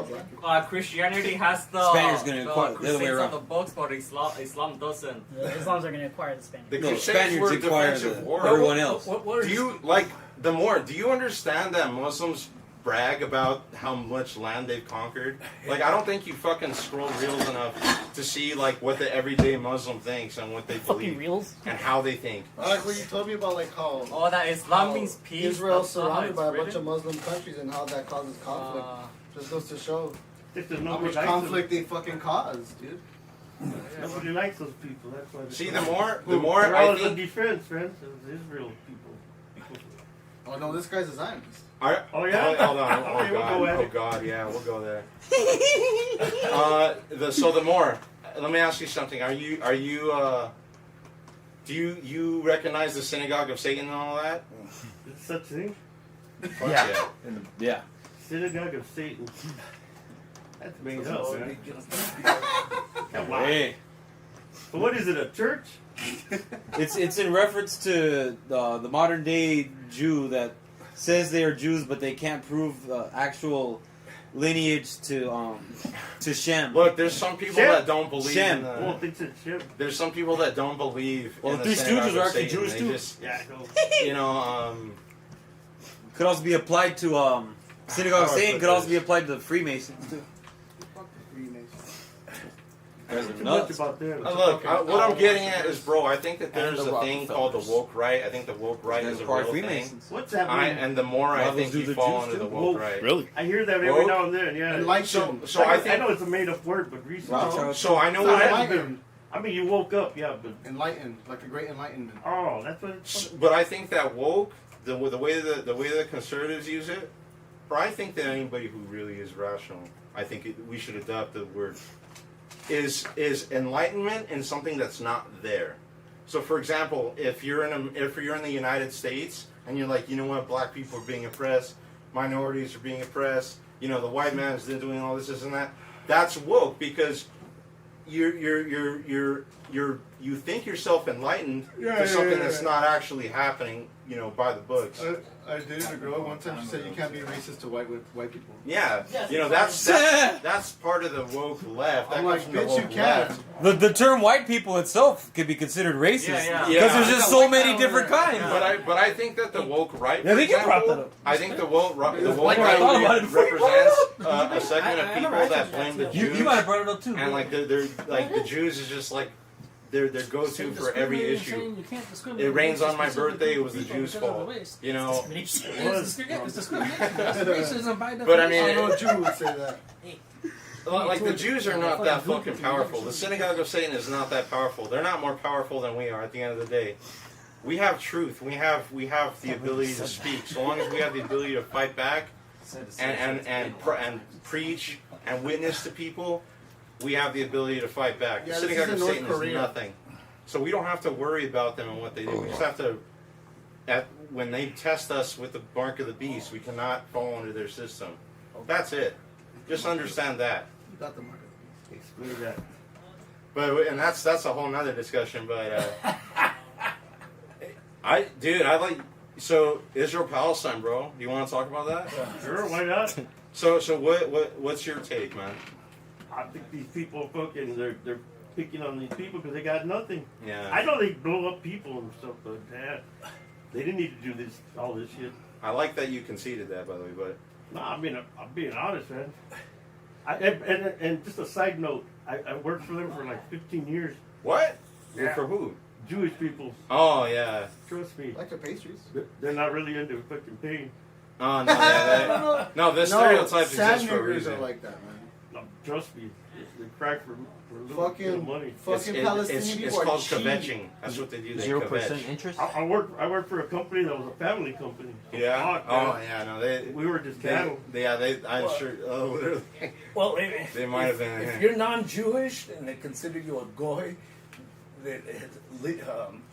Christianity has the Spaniards gonna acquire- the other way crusades around. on the books, but Islam doesn't. The Islams are gonna acquire the Spanish. The No, Crusades Spaniards were acquire defensive the- war. everyone else. What Do you like do you understand that Muslims brag about how much land they've conquered. Like, I don't think you fucking scroll reels enough to see like what the everyday Muslim thinks and what they believe reels and how they think. I like what you told me about like how that Islam means peace. Israel's That's not how surrounded it's by a written. bunch of Muslim countries and how that causes conflict. Just goes to show If there's how nobody much likes conflict they fucking cause, dude. them, nobody likes those people. That's why. See, the more they're I all in think. defense, friends, of Israel people. Oh no, this guy's a Zionist. Oh, yeah? Hold on. Okay, we'll go at it. Yeah, we'll go there. The more. Let me ask you something. Do you recognize the synagogue of Satan and all that? Is such thing? Fuck Yeah. Yeah. Synagogue of Satan. That's made up, man. Come on. Hey, But what is it? A church? it's in reference to the modern day Jew that says they are Jews, but they can't prove actual lineage to Shem. Look, there's some people Shem? that don't believe Shem. in the. Well, thinks it's shit. There's some people that don't believe. Well, in the the Three synagogue Stooges of are actually Satan. Jewish They too. just, Yeah, go. you know, Could also be applied to Synagogue of How do I Satan. put Could also this? be applied to the Freemasons too. Guys are Too much nuts. about them. look. What I'm getting at is, bro. I think that there's And the a thing called the Rockefellers. woke right. I think the woke right Guys is a are part real thing. Freemasons. What's that I, mean? and the more I Well, think those you dudes are fall Jews under the too. woke Woke. right. Really? I hear that every Woke? now and then, yeah. Enlightened. So I I think. know it's a made up word, but recently. Wow. So I know No, what. that's Enlightened. I mean, you woke up, yeah, but. Enlightened, like a great enlightenment. Oh, that's what it's. But I think that woke, the way the conservatives use it, or I think that anybody who really is rational, I think we should adopt the word, is enlightenment in something that's not there. So, for example, if you're in the United States and you're like, you know what, black people are being oppressed, minorities are being oppressed, you know, the white man is doing all this and that. That's woke because you think yourself enlightened to something that's not actually happening, you know, by the books. I dated a girl one time. She said you can't be racist to white people. Yeah, Yes, you know it's that's part of the woke left. That I'm comes like, from the bitch, you woke can. left. The term white people itself could be considered racist Yeah, because yeah. there's just so many different kinds. But I think that the woke right, Yeah, for they can prop example, that up. I think the woke Like, right I thought about it before you represents a segment of I people never that actually blame the did that. Jews, You might have brought it up too. and like they're like the Jews is just like their go-to for every issue. It rains on my birthday. It was the Jews' fault. You know. It's discrimination. That's racism by definition. But I mean, I know a Jew would say that. like the Jews are not that fucking powerful. The synagogue of Satan is not that powerful. They're not more powerful than we are. At the end of the day, we have truth. We have the ability to speak. So long as we have the ability to fight back and preach and witness to people, we have the ability to fight back. Yeah, The this synagogue is of in North Satan Korea. is nothing. So we don't have to worry about them and what they do. We just have to. When they test us with the mark of the beast, we cannot fall under their system. That's it. Just understand that. You got the market. Explain that. But that's a whole nother discussion. But I like so Israel Palestine, bro. Do you want to talk about that? Sure, why not? So what's your take, man? I think these people fucking they're picking on these people because they got nothing. Yeah. I know they blow up people and stuff, but they didn't need to do all this shit. I like that you conceded that, by the way. But No, I mean I'm being honest, man. And just a side note, I worked for them for like 15 years. what? Yeah. For who? Jewish people, Oh yeah. trust me, Like the pastries. they're not really into fucking pain. Oh no. Yeah, no, this stereotype exists for a niggers reason. are like that, man. No, trust me, they cry for little Fucking money. fucking Palestinian It's people are called cheap. kvetching. That's what they do. They 0% kvetch. interest? I worked for a company that was a family company. Yeah. Fuck, Oh man. yeah. No, they. We were just They, cattle. I'm sure. Oh, literally. Well, They might have been. If you're non-Jewish and they consider you a goy, that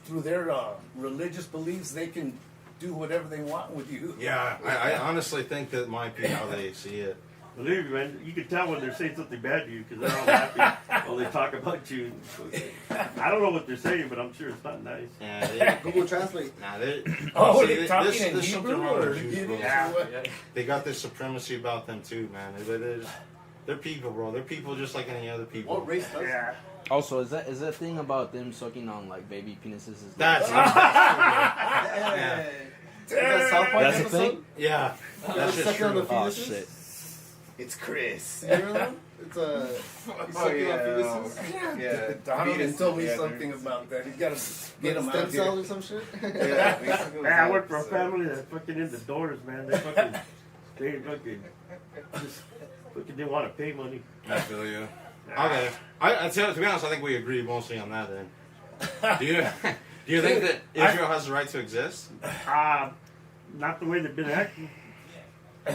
through their religious beliefs, they can do whatever they want with you. Yeah, I honestly think that might be how they see it. Believe me, man, you can tell when they're saying something bad to you because they're all happy while they talk about you. I don't know what they're saying, but I'm sure it's not nice. Yeah, they, Google Translate. nah, they, Oh, are see, they talking in there's something Hebrew wrong with or Jews, Yiddish bro. Yeah. or what? They got this supremacy about them too, man. They're people, bro. They're people just like any other people. What race does? Yeah. Also, is that thing about them sucking on like baby penises? That's Yeah. That South Park That's the episode? thing? Yeah, Yeah, that's it's just sucking on the true. Oh fetuses? shit. It's Chris. You remember that? It's he's sucking on fetuses. Yeah, Donovan told me yeah, something about that. You gotta get him Stem out cells here. or some shit? Yeah, basically Man, I work for a family that's fucking in the doors, man. They fucking just fucking didn't want to pay money. I feel you. Okay. To be honest, I think we agree mostly on that then. Do you think that Israel has the right to exist? Not the way they've been acting.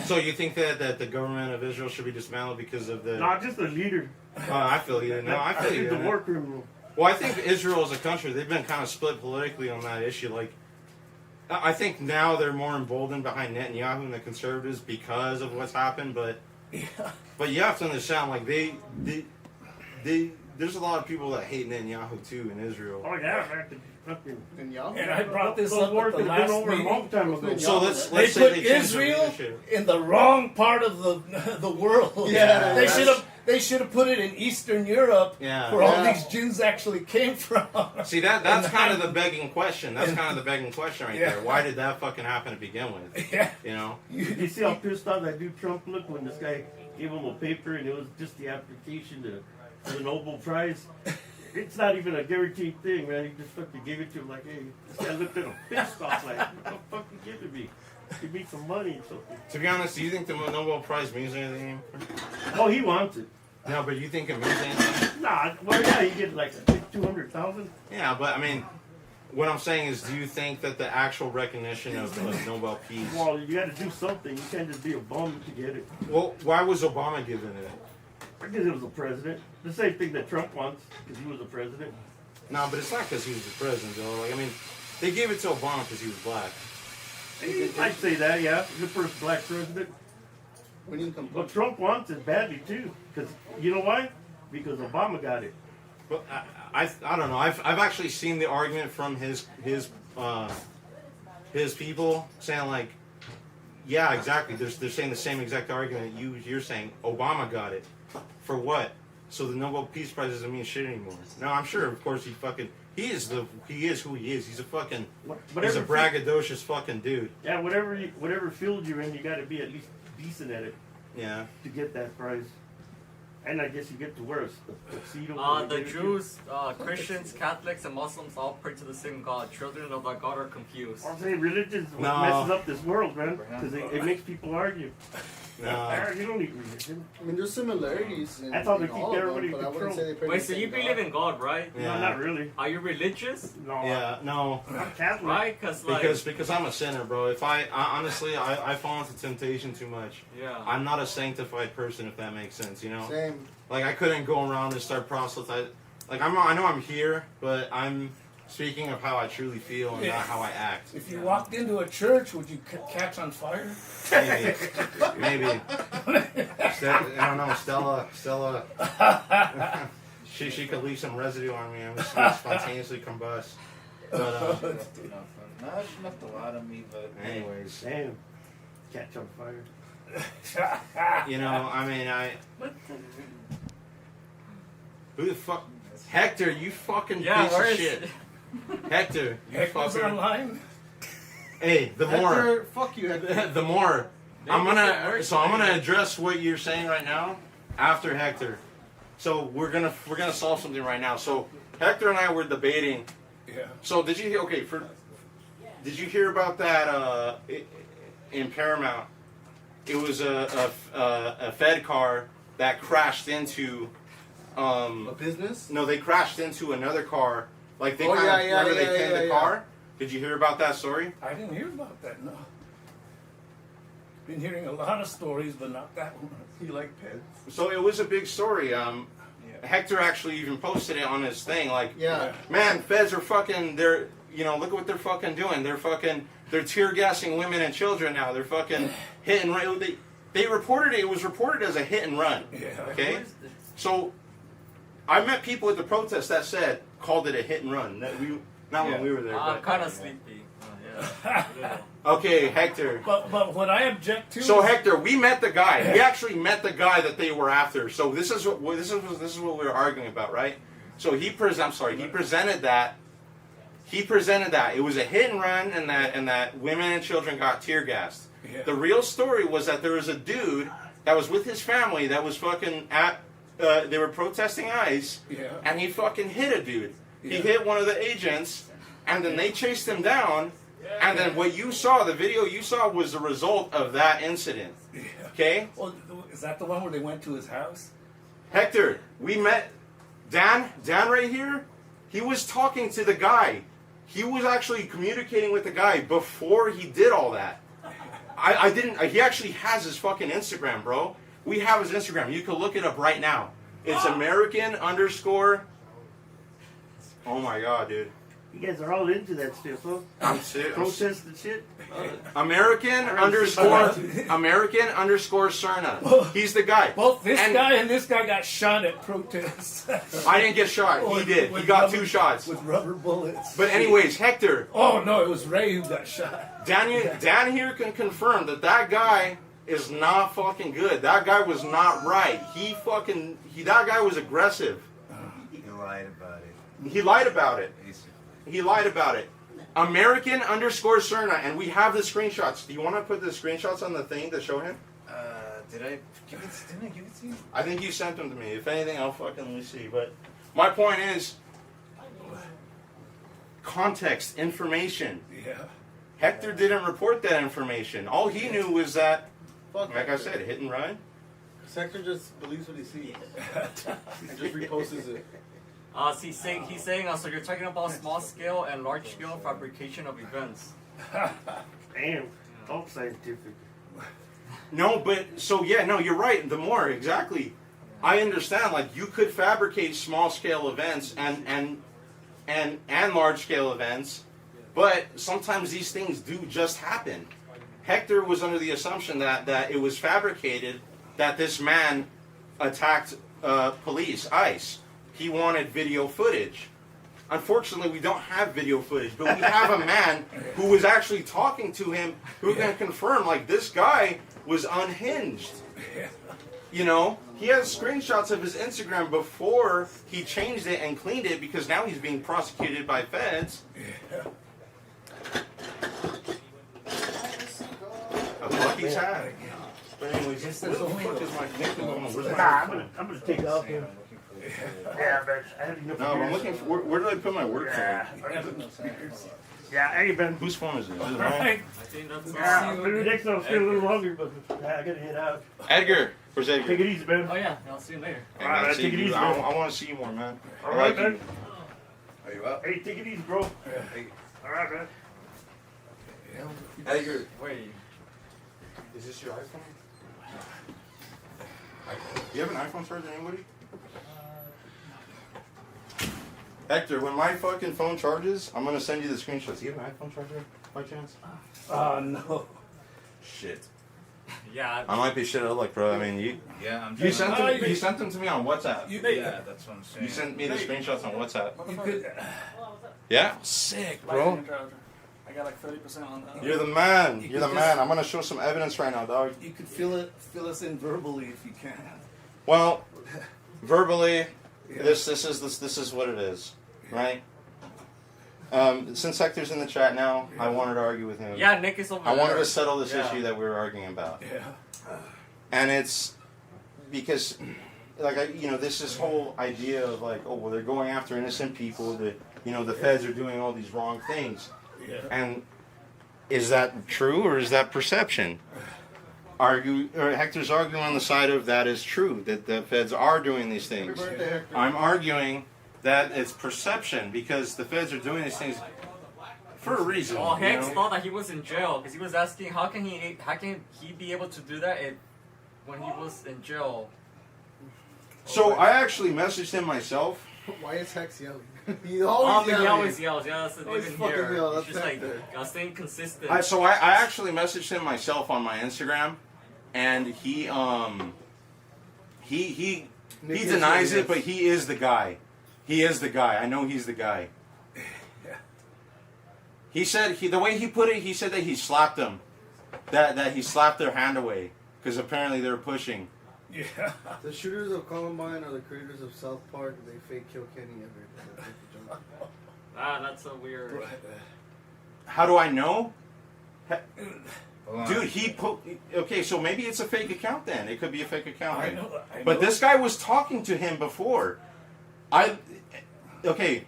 So you think that the government of Israel should be dismantled because of the... Not just the leader. I feel you. No, I feel you. The war criminal. Well, I think Israel as a country, they've been kind of split politically on that issue. Like, I think now they're more emboldened behind Netanyahu and the conservatives because of what's happened. But you have to understand, like there's a lot of people that hate Netanyahu too in Israel. Oh yeah, man. Fucking. And y'all? And I brought this Those up wars at the could have been last over a long meeting. time ago. So let's They say put they changed their Israel leadership. in the wrong part of the world. Yeah, they should have put it in Eastern Europe, Yeah. where all Yeah. these Jews actually came from. See that's kind of the begging question. That's kind of the begging question right Yeah. there. Why did that fucking happen to begin with? Yeah. You know? You see how pissed off that dude Trump looked when this guy gave him a paper and it was just the application to the Nobel Prize. It's not even a guaranteed thing, man. He just fucking gave it to him like, hey, this guy looked at him pissed off like, what the fuck you giving me? Give me some money or something. To be honest, do you think the Nobel Prize means anything anymore? Oh, he wants it. No, but you think it means anything? Nah, well, yeah, you get like 200,000. Yeah, but I mean, what I'm saying is, do you think that the actual recognition of Nobel Peace? Well, you got to do something. You can't just be a bum to get it. Well, why was Obama given it? Because he was a president. The same thing that Trump wants, because he was a president. No, but it's not because he was the president, though. Like, I mean, they gave it to Obama because he was black. I'd say that, yeah. The first black president. When you come But Trump wants it badly, too. Because, you know why? Because Obama got it. But I don't know. I've actually seen the argument from his people saying like, yeah, exactly. They're saying the same exact argument you're saying. Obama got it. For what? So the Nobel Peace Prize doesn't mean shit anymore. No, I'm sure. Of course, he is who he is. He's a fucking. He's a braggadocious fucking dude. Yeah, whatever field you're in, you got to be at least decent at it. Yeah. To get that prize. And I guess you get to wear a tuxedo. The Jews, Christians, Catholics, and Muslims all pray to the same God. Children of that God are confused. I'm saying religion is what No. messes up this world, man. Because it makes people argue. No. You don't need religion. I mean, there's similarities in, That's how they in keep all of everybody them, in but I wouldn't control. say they pray Wait, to so the you same believe God. in God, right? Yeah. No, not really. Are you religious? No. Yeah. No. I'm Catholic. Right? Cause like, Because I'm a sinner, bro. If I honestly I fall into temptation too much. yeah. I'm not a sanctified person, if that makes sense. You know. Same. Like I couldn't go around and start proselytizing. Like I know I'm here, but I'm speaking of how I truly feel and not how I act. If you walked into a church, would you catch on fire? Maybe. I don't know. Stella. She could leave some residue on me and just spontaneously combust. But Not enough to lie to me, but anyways, Damn. Catch on fire. you know, I mean, who the fuck? Hector, you fucking Yeah, piece where of is shit. Hector, you Hector's fucker. online. Hey, the more, Hector, fuck you, Hector. the more. I'm Maybe it's gonna, at so I'm work. gonna address what you're saying right now after Hector. So we're gonna solve something right now. So Hector and I were debating. Yeah. So did you hear? Okay, did you hear about that in Paramount? It was a Fed car that crashed into. A business? No, they crashed into another car. Like they Oh, kind yeah, of yeah, remember yeah, they pinned yeah, the yeah. car. Did you hear about that story? I didn't hear about that, no. Been hearing a lot of stories, but not that one. You like pets? So it was a big story. Hector actually even posted it on his thing. Like, Yeah. man, feds are fucking. They're look at what they're fucking doing. They're tear gassing women and children now. They're fucking hit and run. They reported it. It was reported as a hit and run. Yeah. Okay. So I met people at the protest that called it a hit and run. Not when we were there. I'm But. kind of sleepy. Yeah. Okay, Hector. But what I object to. So Hector, we met the guy. We actually met the guy that they were after. So this is what we were arguing about, right? So he presented that. He presented that it was a hit and run, and that women and children got tear gassed. Yeah. The real story was that there was a dude that was with his family that was fucking at. They were protesting ICE, and he fucking hit a dude. He hit one of the agents, and then they chased him down. And then what you saw, the video you saw, was the result of that incident. Okay? Well, is that the one where they went to his house? Hector, we met Dan right here. He was talking to the guy. He was actually communicating with the guy before he did all that. I didn't. He actually has his fucking Instagram, bro. We have his Instagram. You can look it up right now. It's American _. Oh my god, dude. You guys are all into that stuff, huh? I'm serious. Protest and shit. American _ Cerna. He's the guy. Both this guy and this guy got shot at protests. I didn't get shot. He did. He got 2 shots. With rubber bullets. But anyways, Hector. Oh, no, it was Ray who got shot. Dan here can confirm that guy is not fucking good. That guy was not right. That guy was aggressive. He lied about it. He lied about it. He lied about it. American _ Cerna, and we have the screenshots. Do you want to put the screenshots on the thing to show him? Didn't I give it to you? I think you sent them to me. If anything, I'll fucking let me see. But my point is, context, information. Yeah. Hector didn't report that information. All he knew was that, like I said, hit and run. Hector just believes what he sees and just reposts it. He's saying, so you're talking about small scale and large scale fabrication of events. Damn, all scientific. No, but you're right. The more exactly, I understand. Like you could fabricate small scale events and large scale events, but sometimes these things do just happen. Hector was under the assumption that it was fabricated, that this man attacked police, ICE. He wanted video footage. Unfortunately, we don't have video footage, but we have a man who was actually talking to him who can confirm, like, this guy was unhinged. You know, he has screenshots of his Instagram before he changed it and cleaned it because now he's being prosecuted by feds. A Lucky's hat. But anyways, where the fuck is my nickel? I'm gonna take off here. Yeah, but I have enough. No, I'm looking for where did I put my work phone? Yeah, hey Ben. Whose phone is it? Is it mine? I think that's Maybe next time I'll stay a little longer, but I gotta head out. Edgar, where's Edgar? Take it easy, Ben. Oh yeah, I'll see you later. Hey, man, Alright, see take it you. easy, I man. want to see you more, man. All I right, like Ben. you. Are you up? Hey, take it easy, bro. All right, man. Edgar, Wait. is this your iPhone? Do you have an iPhone charger, anybody? Hector, when my fucking phone charges, I'm gonna send you the screenshots. Do you have an iPhone charger by chance? No. Shit. Yeah. I might be shit out of luck, bro. I mean, you sent them to me on WhatsApp. Yeah, that's what I'm saying. You sent me the screenshots on WhatsApp. You could, Yeah? Sick, bro. I got like 30% on that. You're the man. You You're the could man. just- I'm gonna show some evidence right now, dog. you could fill us in verbally if you can. Well, verbally, this is what it is, right? Since Hector's in the chat now, I wanted to argue with him. Yeah, Nick is over I there. wanted to settle this Yeah. issue that we were arguing about, Yeah. and it's because, like, this whole idea of like, oh, well, they're going after innocent people. The feds are doing all these wrong things, and is that true or is that perception? Hector's arguing on the side of that is true, that the feds are doing these things. I'm arguing that it's perception because the feds are doing these things for a reason. Well, you Hanks know? thought that he was in jail because he was asking how can he be able to do that when he was in jail. So I actually messaged him myself. Why is Hex yelling? He He always always yells. Yeah, that's the Always even fucking here. yell, It's that's just like Hector. staying consistent. I actually messaged him myself on my Instagram, and he denies it, but he is the guy. He is the guy. I know he's the guy. He said the way he put it, he said that he slapped them, that he slapped their hand away because apparently they were pushing. Yeah. The shooters of Columbine are the creators of South Park. They fake kill Kenny every day. That's a weird. How do I know? Hold on. Dude, he put. Okay, so maybe it's a fake account then. It could be a fake account. I know. But this guy was talking to him before. Okay.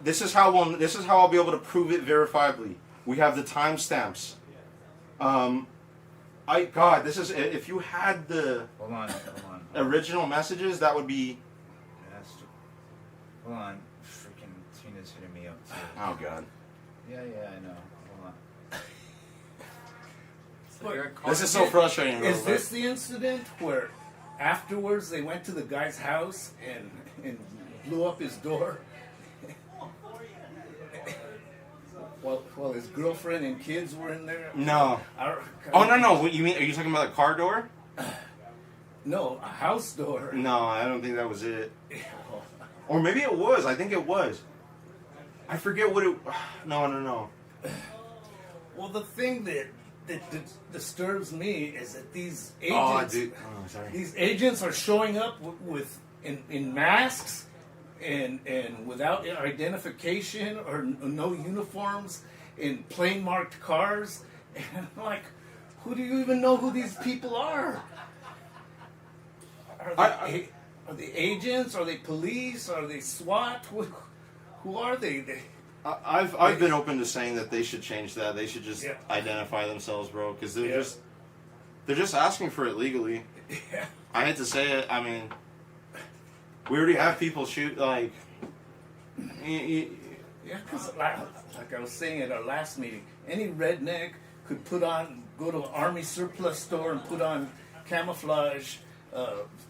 This is how I'll be able to prove it verifiably. We have the timestamps. This is if you had the Hold on. original messages, that would be. Hold on. Freaking Tina's hitting me up too. Oh God. Yeah, I know. Hold on. This is so frustrating. Is this the incident where afterwards they went to the guy's house and blew up his door? While his girlfriend and kids were in there? No. No. What you mean? Are you talking about a car door? No, a house door. No, I don't think that was it. Or maybe it was. I think it was. I forget what it. No. Well, the thing that disturbs me is that these agents, these agents are showing up in masks and without identification or no uniforms in plain marked cars, and I'm like, who do you even know who these people are? Are they agents? Are they police? Are they SWAT? Who are they? I've been open to saying that they should change that. They should just identify themselves, bro, because they're just asking for it legally. Yeah. I hate to say it. I mean, we already have people shoot like. Yeah, because like I was saying at our last meeting, any redneck could go to an army surplus store and put on camouflage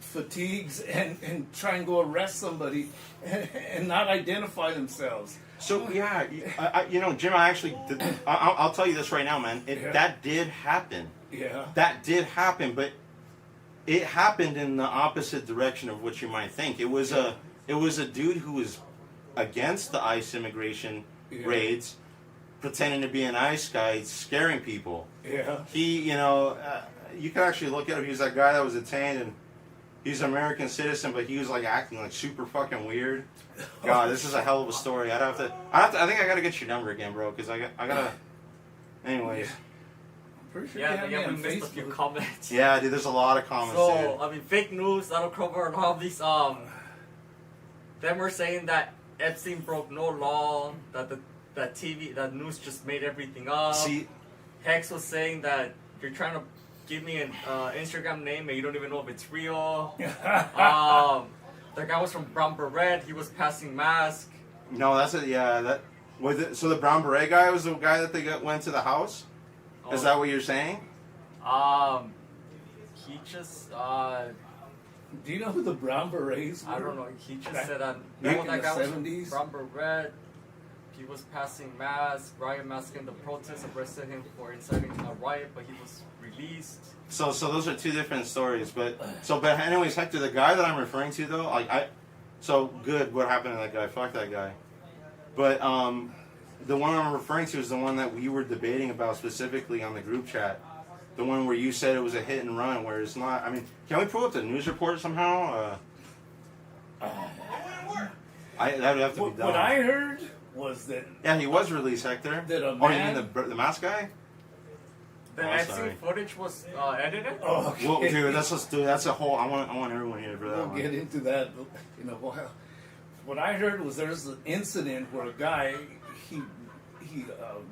fatigues and try and go arrest somebody and not identify themselves. So yeah, Jim, I'll tell you this right now, man. That did happen. Yeah. That did happen, but it happened in the opposite direction of what you might think. It was a dude who was against the ICE immigration raids, pretending to be an ICE guy, scaring people. Yeah. He, you can actually look at him. He was that guy that was detained, and he's an American citizen, but he was like acting like super fucking weird. God, this is a hell of a story. I think I gotta get your number again, bro, because I gotta. Anyways. Pretty sure we missed a few comments. Yeah, dude, there's a lot of comments. So, dude. I mean, fake news, that'll cover all of these, them were saying that Epstein broke no law, that news just made everything up. See, Hex was saying that you're trying to give me an Instagram name and you don't even know if it's real. The guy was from Brown Beret, he was passing mask. No, that's it. Yeah, that was it. So the brown beret guy was the guy that they went to the house. Is that what you're saying? He just do you know who the Brown Berets were? I don't know. He just said back that in guy the was 70s? from Brown Beret. He was passing masks, riot masking the protests, arrested him for inciting a riot, but he was released. So those are two different stories, but anyways, Hector, the guy that I'm referring to though, so good. What happened to that guy? Fuck that guy. But the one I'm referring to is the one that we were debating about specifically on the group chat. The one where you said it was a hit and run, where it's not. I mean, can we pull up the news report somehow? That would have to be done. What I heard was that. Yeah, he was released, Hector. That a you man, mean the mask guy? The Epstein footage was edited? Oh, okay. Well, dude, that's a whole. I want everyone here for that. We'll get into that in a while. What I heard was there's an incident where a guy he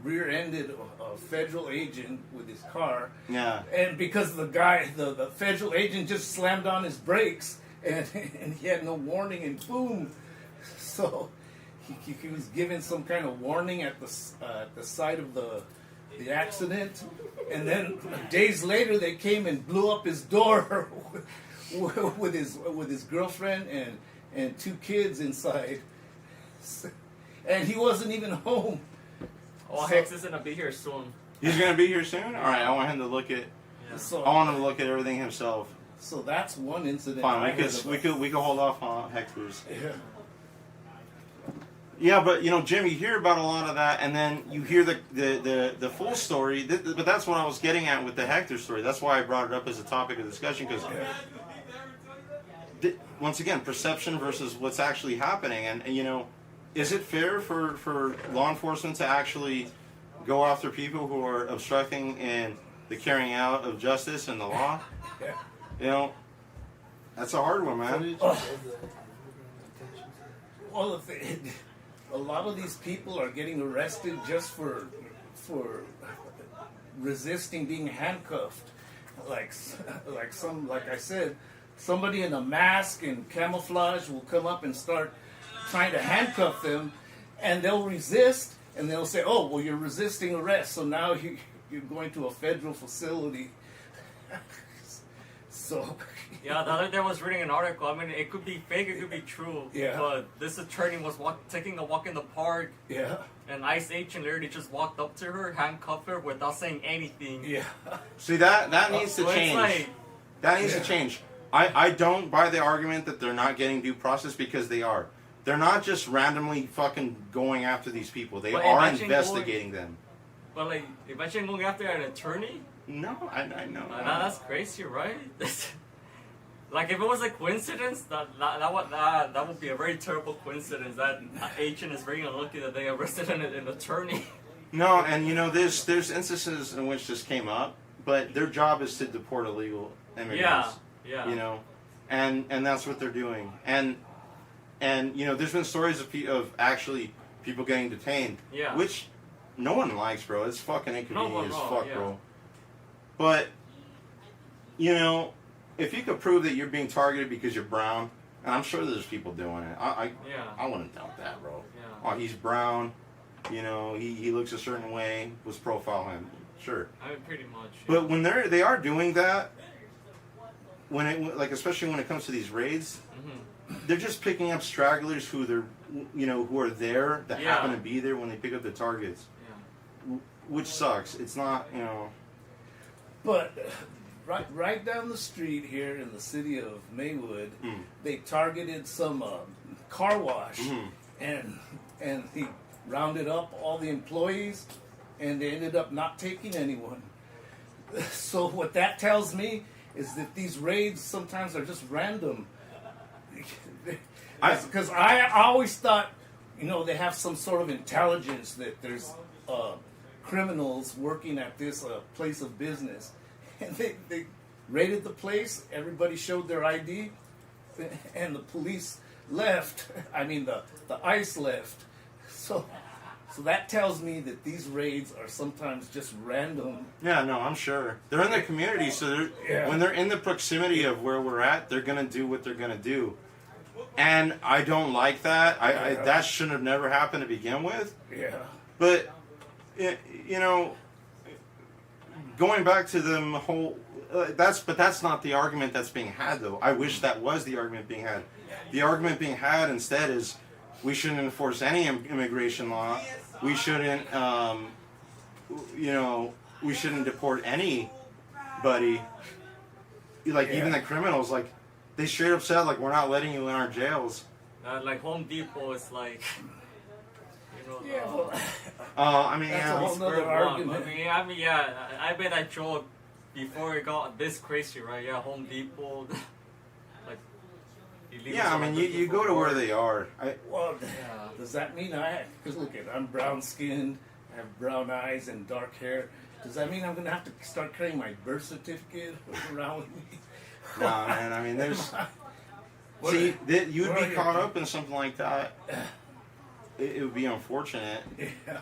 rear-ended a federal agent with his car. Yeah. And because the guy, the federal agent just slammed on his brakes and he had no warning and boom. So he was given some kind of warning at the site of the accident, and then days later they came and blew up his door with his girlfriend and two kids inside, and he wasn't even home. Oh, Hex is gonna be here soon. He's gonna be here soon. All right, I want him to look at. So, I want him to look at everything himself. So that's one incident. Fine, we could hold off on Hector's. Yeah. Yeah, but Jim, you hear about a lot of that, and then you hear the full story. But that's what I was getting at with the Hector story. That's why I brought it up as a topic of discussion, because once again, perception versus what's actually happening, and is it fair for law enforcement to actually go after people who are obstructing in the carrying out of justice and the law? Yeah. You know, that's a hard one, man. Well, a lot of these people are getting arrested just for resisting being handcuffed. Like I said, somebody in a mask and camouflage will come up and start trying to handcuff them, and they'll resist, and they'll say, "Oh, well, you're resisting arrest, so now you're going to a federal facility." So. Yeah, the other day I was reading an article. I mean, it could be fake, it could be true. Yeah. But this attorney was taking a walk in the park. Yeah. And ICE agent literally just walked up to her, handcuffed her without saying anything. Yeah. See, that needs to So it's change. like- That needs to change. I don't buy the argument that they're not getting due process, because they are. They're not just randomly fucking going after these people. They But are imagine investigating them. But like, imagine going after an attorney. No, I know. That's crazy, right? Like if it was a coincidence, that would be a very terrible coincidence. That agent is very unlucky that they arrested an attorney. No, and you know, there's instances in which this came up, but their job is to deport illegal immigrants. Yeah. You know, and that's what they're doing. And you know, there's been stories of actually people getting detained. Yeah. Which no one likes, bro. It's fucking inconvenient as fuck, yeah. bro. But you know, if you could prove that you're being targeted because you're brown, and I'm sure there's people doing it, I wouldn't doubt that, bro. Yeah. Oh, he's brown, you know, he looks a certain way, let's profile him. Sure. I mean, pretty much. Yeah. But when they are doing that, when it, like, especially when it comes to these raids, they're just picking up stragglers who who are there that happen to be there when they pick up the targets. Yeah. Which sucks. It's not, you know. But right down the street here in the city of Maywood, they targeted some car wash, and he rounded up all the employees, and they ended up not taking anyone. So what that tells me is that these raids sometimes are just random. Because I always thought, you know, they have some sort of intelligence that there's criminals working at this place of business. And they raided the place, everybody showed their ID, and the police left. I mean, the ICE left. So that tells me that these raids are sometimes just random. Yeah, no, I'm sure. They're in the community, so when they're in the proximity of where we're at, they're going to do what they're going to do. And I don't like that. That shouldn't have never happened to begin with. Yeah. But, you know, going back to them whole... that's not the argument that's being had, though. I wish that was the argument being had. The argument being had instead is we shouldn't enforce any immigration law. We shouldn't, we shouldn't deport anybody. Like, even the criminals, like, they straight up said, like, we're not letting you in our jails. Like Home Depot is like, you know. I mean, that's a whole nother argument. I mean, I bet I joke before it got this crazy, right? Yeah, Home Depot. Like, yeah, I mean, you go to where they are. Does that mean because look I'm brown skinned, I have brown eyes and dark hair. Does that mean I'm going to have to start carrying my birth certificate around with me? Nah, man, I mean, there's... you would be caught up in something like that. It would be unfortunate. Yeah.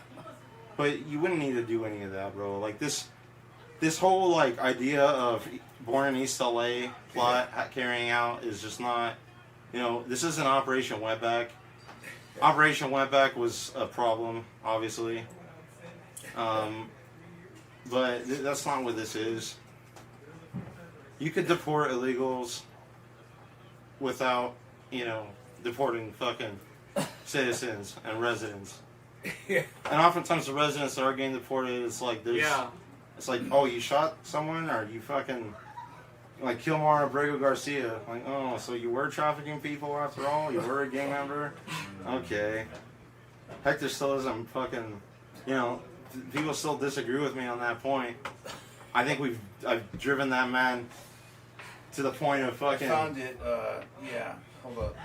But you wouldn't need to do any of that, bro. Like, this whole, like, idea of Born in East LA plot carrying out is just not... You know, this isn't Operation Wetback. Operation Wetback was a problem, obviously. But that's not what this is. You could deport illegals without, deporting fucking citizens and residents. Yeah. And oftentimes the residents that are getting deported, it's like it's like, oh, you shot someone, or you fucking like Kilmar Abrego Garcia. Like, oh, so you were trafficking people after all? You were a gang member? Okay. Hector still isn't fucking, people still disagree with me on that point. I think I've driven that man to the point of fucking... I found it, hold up.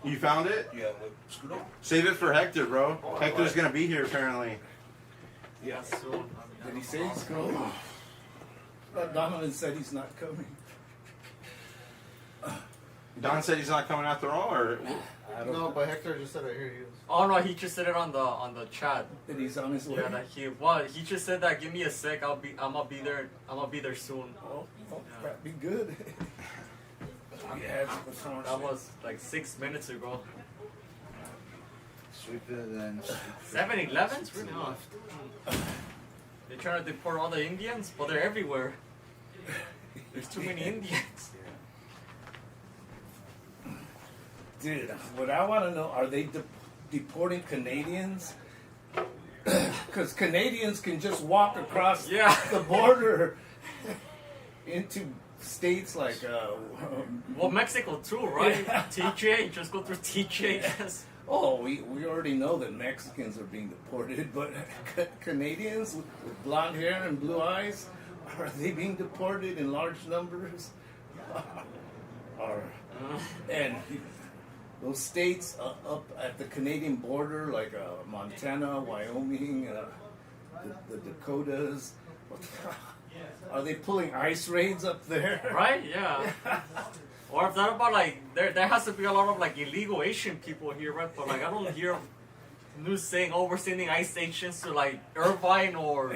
You found it? Yeah, scoot up. Save it for Hector, bro. Hector's gonna be here apparently. Yeah, soon. Did he say he's coming? Donovan said he's not coming. Don said he's not coming after all, or No, but Hector just said right here he is. Oh no, he just said it on the chat. That he's on his way. Yeah, that he just said that. Give me a sec. I'm gonna be there. I'm gonna be there soon. Oh, that'd be good. Yeah, That was like 6 minutes ago. Sweep it and 7-Elevens? Really? Huh? They're trying to deport all the Indians, but they're everywhere. There's too many Indians. Dude, what I want to know, are they deporting Canadians? Because Canadians can just walk across the border into states like... well, Mexico too, right? TJ, just go through TJ. Yes. Oh, we already know that Mexicans are being deported, but Canadians with blonde hair and blue eyes, are they being deported in large numbers? And those states up at the Canadian border, like Montana, Wyoming, the Dakotas, are they pulling ice raids up there? Right? Yeah. Or if that about like there has to be a lot of like illegal Asian people here, right? But like I don't hear news saying, oh, we're sending ice stations to like Irvine or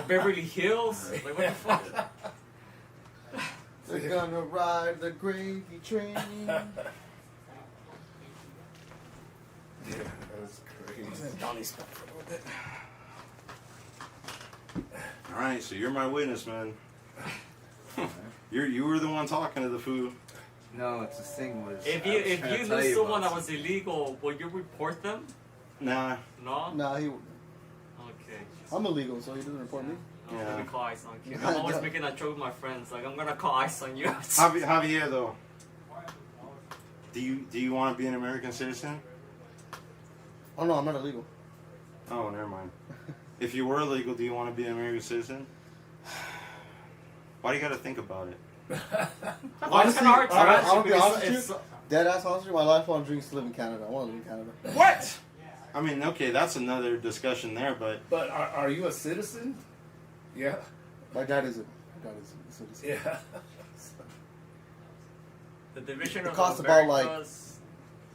Beverly Hills. Like what the fuck? They're gonna ride the gravy train. Yeah, that's crazy. Donnie's back for a little bit. all right. So you're my witness, man. You were the one talking to the food. no, it's the thing was. If I was you trying to knew tell you someone about that was illegal, would you report them? Nah. No. Nah, Okay. I'm illegal, so he doesn't report me. I'm Yeah. gonna call ice on you. I'm always making that joke with my friends. Like I'm gonna call ice on you. Javier, though. Do you want to be an American citizen? Oh no, I'm not illegal. Oh, never mind. If you were illegal, do you want to be an American citizen? Why do you got to think about it? Why is it hard to answer? I'll be Because honest with you. Dead ass honestly, my lifelong dream is to live in Canada. I want to live in Canada. What? I mean, okay, that's another discussion there, but But are you a citizen? Yeah. My dad isn't. My dad isn't a citizen. Yeah. The division It of costs the about, like, Americas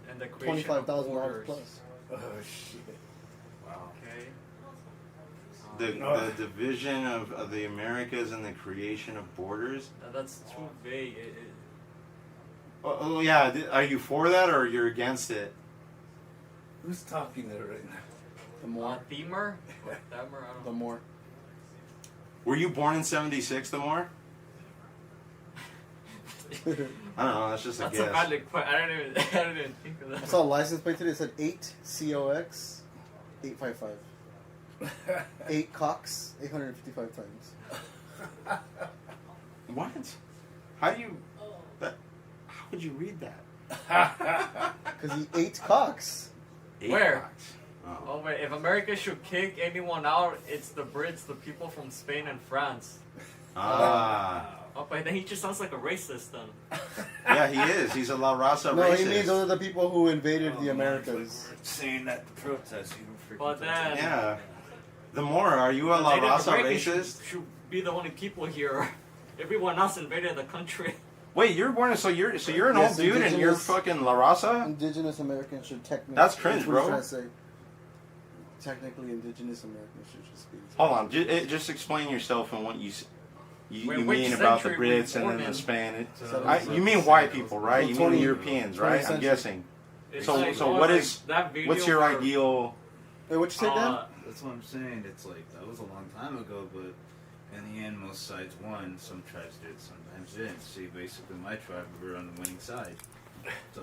and the creation of $25,000 borders. plus. Oh shit. Okay. the division of the Americas and the creation of borders. That's too vague. Oh yeah, are you for that or you're against it? Who's talking there right now? The more. Themer? Or Themer? I don't The know. more. Were you born in '76, the more? I don't know. That's just a That's guess. a valid point. I don't even think of I that. saw a license plate today. It said 8 COX 855. 8 Cox 855 times. What? How do you? How would you read that? Because he ate Cox. Where? Box. Oh wait, if America should kick anyone out, it's the Brits, the people from Spain and France. Ah. Oh, but then he just sounds like a racist then. Yeah, he is. He's a La Raza No, racist. he means those are the people who invaded the Americas. saying that the protest, you freaking. But then Yeah. The more, are you a La Native Raza Americans racist? should be the only people here. Everyone else invaded the country. Wait, you're born. So you're an Yes, old dude and you're indigenous- fucking La Raza? Indigenous Americans should technically. That's cringe, what he's bro. trying to say. Technically, Indigenous Americans should just be. Hold on, just explain yourself and what you Wait, which mean about the century were you Brits and born then the in? Spanish. You mean white people, right? You mean 20 Europeans, 20th right? I'm century. guessing. It's So like, what like is? that video What's your where, ideal? Wait, what you say, Dan? That's what I'm saying. It's like that was a long time ago, but in the end, most sides won. Some tribes did, sometimes didn't. See, basically, my tribe we were on the winning side. So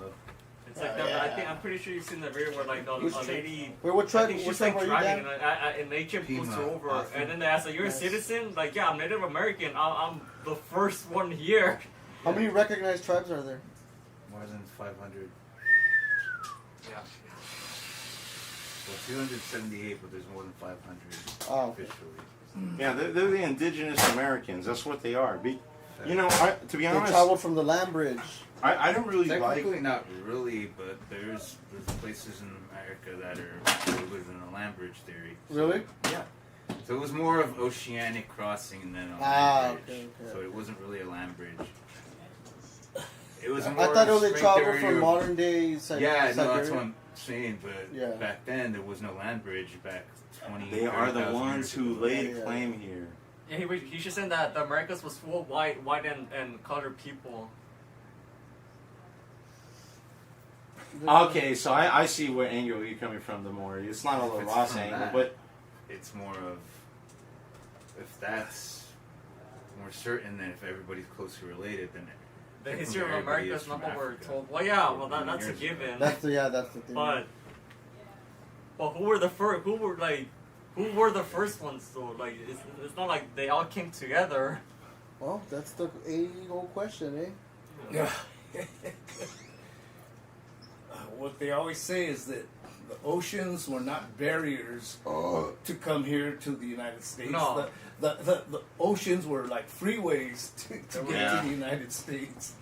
It's like that. I'm pretty sure you've seen the video where like a lady. Wait, what I tribe? think What she's tribe like are you, driving, Dan? and an agent pulls her Pima, over, awesome. and then they ask, "Are you a citizen?" Like, yeah, I'm Native American. I'm the first one here. How many recognized tribes are there? more than 500. Yeah. Well, 278, but there's more than 500 Oh, okay. officially. Yeah, they're the Indigenous Americans. That's what they are. You know, to be They honest, traveled from the land bridge. I don't really like. Technically, not really, but there's places in America that are older than the land bridge theory. So, Really? Yeah. So it was more of oceanic crossing than a land bridge. So it wasn't really a land bridge. It was more I thought it was string they traveled theory from of- modern day Yeah, no, Siberia. that's what I'm saying. But Yeah. back then there was no land bridge. Back 20. They are the 30,000 ones years who ago. laid Yeah. claim here. Yeah, he should say that the Americas was full of white and colored people. Okay, so I see where angle you're coming from. The more it's not a If La it's Rosa from angle, that, but it's more of if that's more certain than if everybody's closely related, then The technically history of everybody America is is not from what we're Africa. told. Well, yeah, well 4 that's a years ago. given. That's the thing. But who were the first? Who were the first ones though? Like it's not like they all came together. Well, that's the age-old question, eh? Yeah. What they always say is that the oceans were not barriers to come here to the United States. No. The oceans were like freeways to get Yeah. to the United States.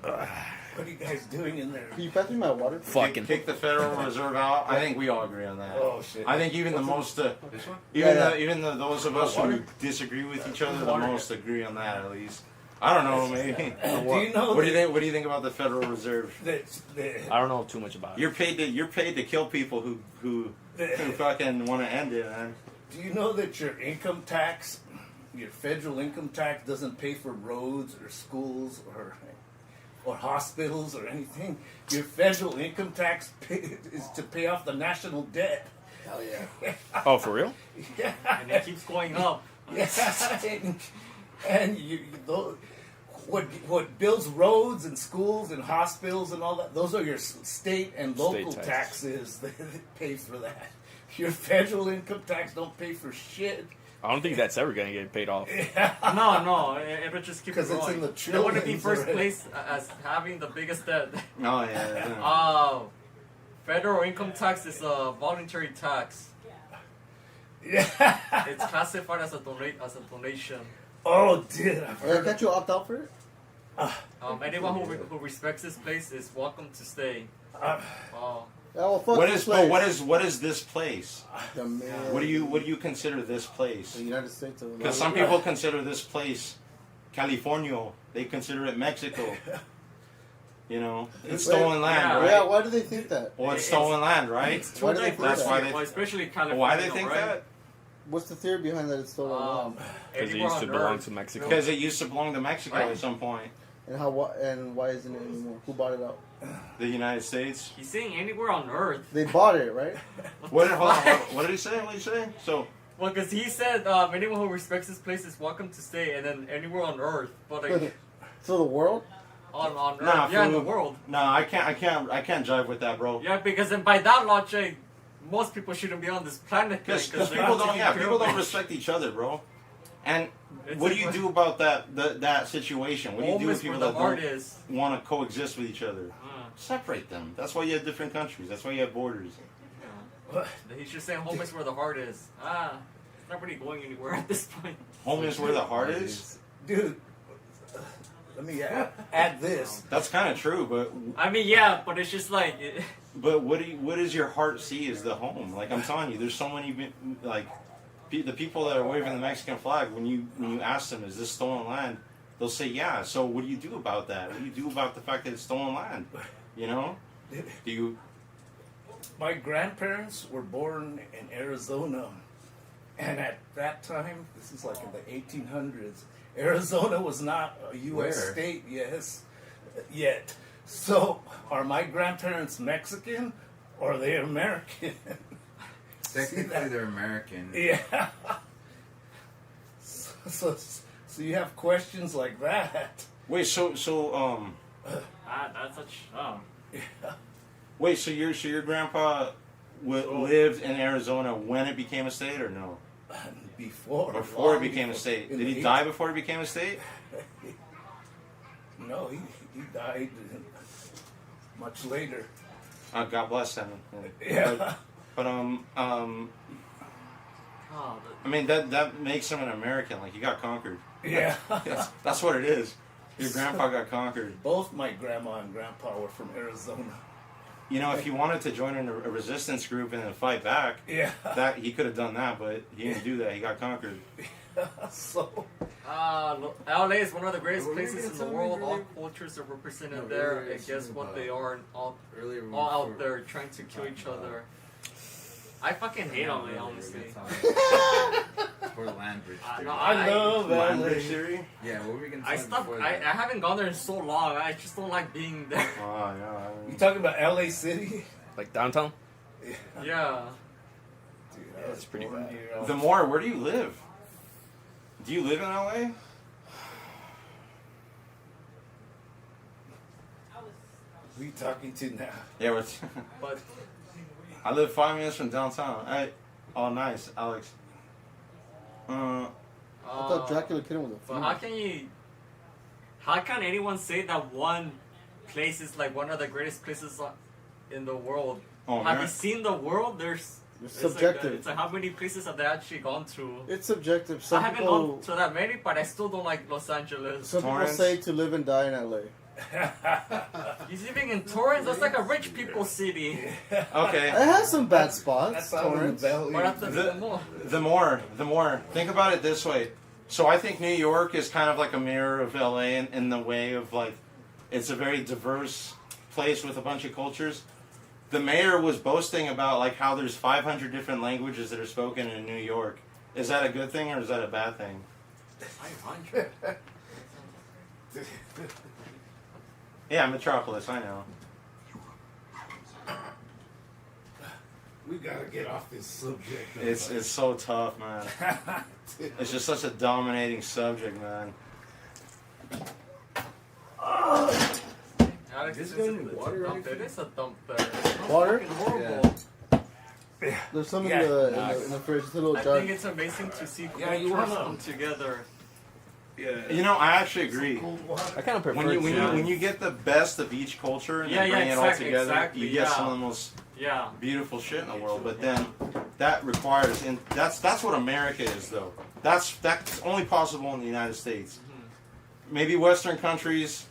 What are you guys doing in there? Can you pass me my water? Fucking. kick the Federal Reserve out. I think we all agree on that. Oh shit! I think even the most, This one? even those of us who disagree with each other, the most agree on that at least. I don't know, maybe. Do you know What do you think? What do you think about the Federal Reserve? that I don't know too much about it. You're paid to kill people who fucking want to end it, man. Do you know that your income tax, your federal income tax, doesn't pay for roads or schools or hospitals or anything? Your federal income tax is to pay off the national debt. Hell yeah. Oh, for real? Yeah. And it keeps going up. Yeah. And what builds roads and schools and hospitals and all that, those are your state and local State taxes that pay for that. Your federal income tax don't pay for shit. I don't think that's ever gonna get paid off. No, it would just keep Because growing. it's in the They wouldn't be trillions first already. place as having the biggest debt. Oh yeah. Federal income tax is a voluntary tax. Yeah. It's classified as a donation. Oh, dude. I've heard Can't you opt out for it? Anyone who respects this place is welcome to stay. Oh. Yeah, well, fuck What this is place. what is this place? The man. What do you consider this place? The United States of Because some people consider this place California. They consider it Mexico. You know, it's stolen land, yeah. right? Yeah, why do they think that? Well, it's stolen land, right? Why do they think That's that? why they. Well, especially California. Why they think right? that? What's the theory behind that it's stolen land? Because it Anywhere used to on belong Earth. to Mexico. Because it used to belong to Mexico Right. at some point. And why isn't it anymore? Who bought it out? The United States. He's saying anywhere on Earth. They bought it, right? Hold on, what did he say? What did he say? So Well, because he said anyone who respects this place is welcome to stay, and then anywhere on Earth. But like, So the world? on Earth, Nah, yeah, in the fool. world. no, I can't jive with that, bro. Yeah, because then by that logic, most people shouldn't be on this planet. Because they're people don't, taking yeah, care people of don't it. respect each other, bro. And It's what do like you do about that situation? What do you do Home with is where people the that heart don't is. want to coexist with each other? Uh, Separate them. That's why you have different countries. That's why you have borders. He's just saying home is where the heart is. It's not really going anywhere at this point. Home is where the heart is. Dude, let me add this. That's kind of true, but I mean, yeah, but it's just like. what does your heart see as the home? Like I'm telling you, there's so many like the people that are waving the Mexican flag. When you ask them, is this stolen land? They'll say, yeah. So what do you do about that? What do you do about the fact that it's stolen land? You know? Do you? My grandparents were born in Arizona, and at that time, this is like in the 1800s, Arizona was not a U.S. Where? state, yet. So, are my grandparents Mexican or are they American? Technically, they're American. Yeah. So you have questions like that. Wait, so That's such. wait, so your grandpa lived in Arizona when it became a state, or no? Before Before it long became a before- state. in Did he the die before it became a state? No, he died much later. God bless him. Yeah. But I mean that makes him an American. Like he got conquered. Yeah. That's what it is. Your grandpa got conquered. Both my grandma and grandpa were from Arizona. You know, if he wanted to join in a resistance group and then fight back, that he could have done that, but he didn't do that. He got conquered. So, LA is one of the greatest places in the world. All cultures are represented there, and guess what they are? All out there trying to kill each other. I fucking hate LA, honestly. For land bridge. I love Land LA. bridge theory? Yeah, what were we gonna I talk stopped. before I that? haven't gone there in so long. I just don't like being there. Oh, yeah. You talking about LA City? Like downtown? Yeah. Dude, That's pretty bad. The more, where do you live? Do you live in LA? Who you talking to now? Yeah, we're But I live 5 minutes from downtown. Oh, nice, Alex. I thought Dracula killed him with a but flute. how can anyone say that one place is like one of the greatest places in the world? Oh, Have man. you seen the world? It's subjective. It's like how many places have they actually gone to? It's subjective. I Some haven't people, gone to that many, but I still don't like Los Angeles. some people Torrance. say to live and die in LA. He's living in Torrance. That's like a rich people city. Okay. It has some bad spots. That's out in the Torrance. valley. But after the more. The more. Think about it this way. So I think New York is kind of like a mirror of LA in the way of like, it's a very diverse place with a bunch of cultures. The mayor was boasting about like how there's 500 different languages that are spoken in New York. Is that a good thing or is that a bad thing? 500. Yeah, Metropolis, I know. We gotta get off this subject. It's so tough, man. It's just such a dominating subject, man. Alex, This it's guy a need water or dump. It anything? is a dump there. It's not Water? fucking horrible. There's some Yeah. in the fridge. It's a little I jar. think it's amazing to see Yeah, you cultures wanna- come together. Yeah. You know, I actually agree. I kind of prefer When you get the best of each culture and Yeah, then yeah, bring it all exactly, together, exactly, you get yeah. some of the most Yeah. beautiful shit in the world. But then that requires, and that's what America is, though. That's only possible in the United States. Maybe Western countries,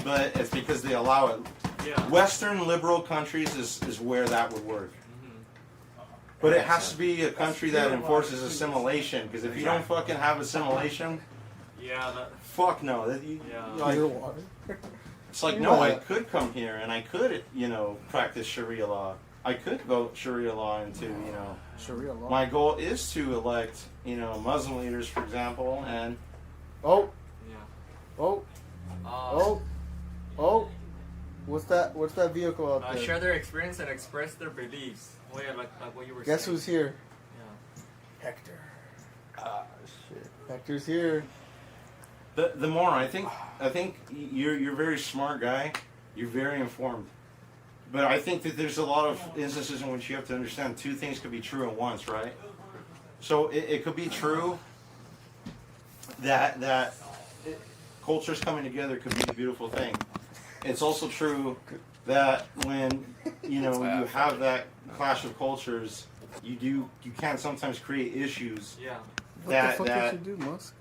but it's because they allow it. Yeah. Western liberal countries is where that would work. But it has to be a country that enforces assimilation. Because if you don't fucking have assimilation, Yeah. fuck no. Pure water. It's like, You no, know I that. could come here and I could, practice Sharia law. I could vote Sharia law into, Sharia law. my goal is to elect, Muslim leaders, for example, and Oh, Yeah. oh, oh, oh. What's that vehicle out there? Share their experience and express their beliefs. Oh yeah, like what you were Guess saying. who's here? Yeah. Hector. Shit. Hector's here. the more I think you're a very smart guy. You're very informed. But I think that there's a lot of instances in which you have to understand two things could be true at once, right? So it could be true that cultures coming together could be a beautiful thing. It's also true that when you have that clash of cultures, you can sometimes create issues Yeah. What the fuck did you do, Musk?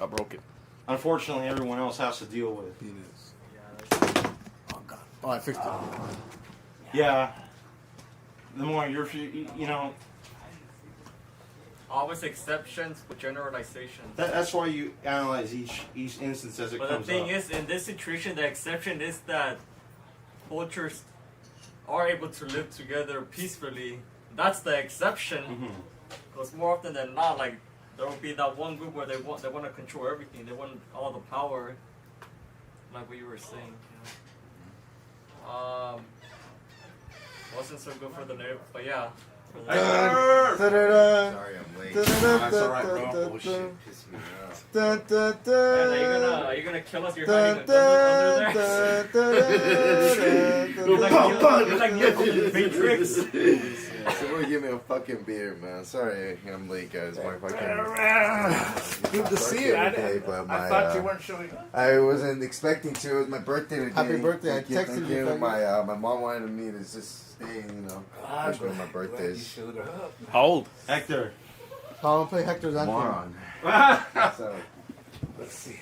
I broke it. unfortunately everyone else has to deal with. Penis. Yeah. That's Oh god. Oh, I fixed it. Yeah. The more always exceptions with generalizations. that's why you analyze each instance as it But the comes thing up. is, in this situation, the exception is that cultures are able to live together peacefully. That's the exception. Mhm. Because more often than not, like there will be that one group where they want to control everything. They want all the power, like what you were saying. Wasn't so good for the neighbor, but yeah. For the Da-da-da. Sorry, I'm late. Da-da-da. That's alright, bro. Da-da-da. Bullshit pissed me off. Dun, dun, Man, are you gonna kill us? You're hiding a gun under there. You're like Neo from the Matrix. Someone give me a fucking beer, man. Sorry, I'm late, guys. My fucking. Good to see you. But I thought you weren't showing up. I wasn't expecting to. It was my birthday today. Happy birthday. I Thank you, texted thank you. you. My mom wanted me to just stay, wish me my You birthdays. showed up. How old? Hector. How I'm play Hector's anthem. Moron. So, Let's see.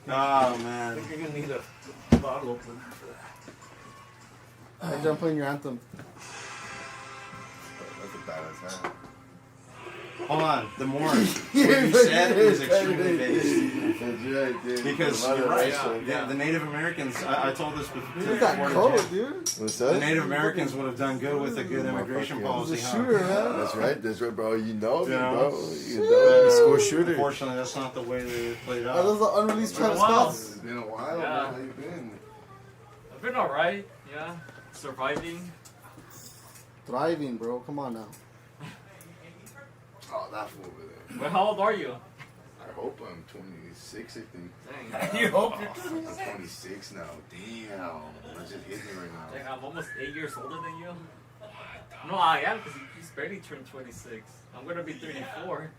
Oh I man. think you're gonna need a bottle opener for that. I'm done playing your anthem. That's a badass hat. Hold on. The more what you said is extremely based. That's right, dude. Because A lot you're of right. racial. The Native Americans, I told this before. Look at that coat, dude. What's The that? Native Americans would have done good with a good immigration policy, He's a huh? shooter, man. That's right, bro. You know me, Yeah. bro. You know me. School shooter. Unfortunately, that's not the way they played Are out. those the unreleased Travis Wow. Scott's? It's been a while, Yeah. man. How you been? I've been alright, yeah. Surviving. Thriving, bro. Come on now. Oh, that fool over there. But how old are you? I hope I'm 26, I think. Dang. You hope I'm 26 now. Damn. That just hit me right now. Dang, I'm almost 8 years older than you. No, I am, because you just barely turned 26. I'm gonna be 34.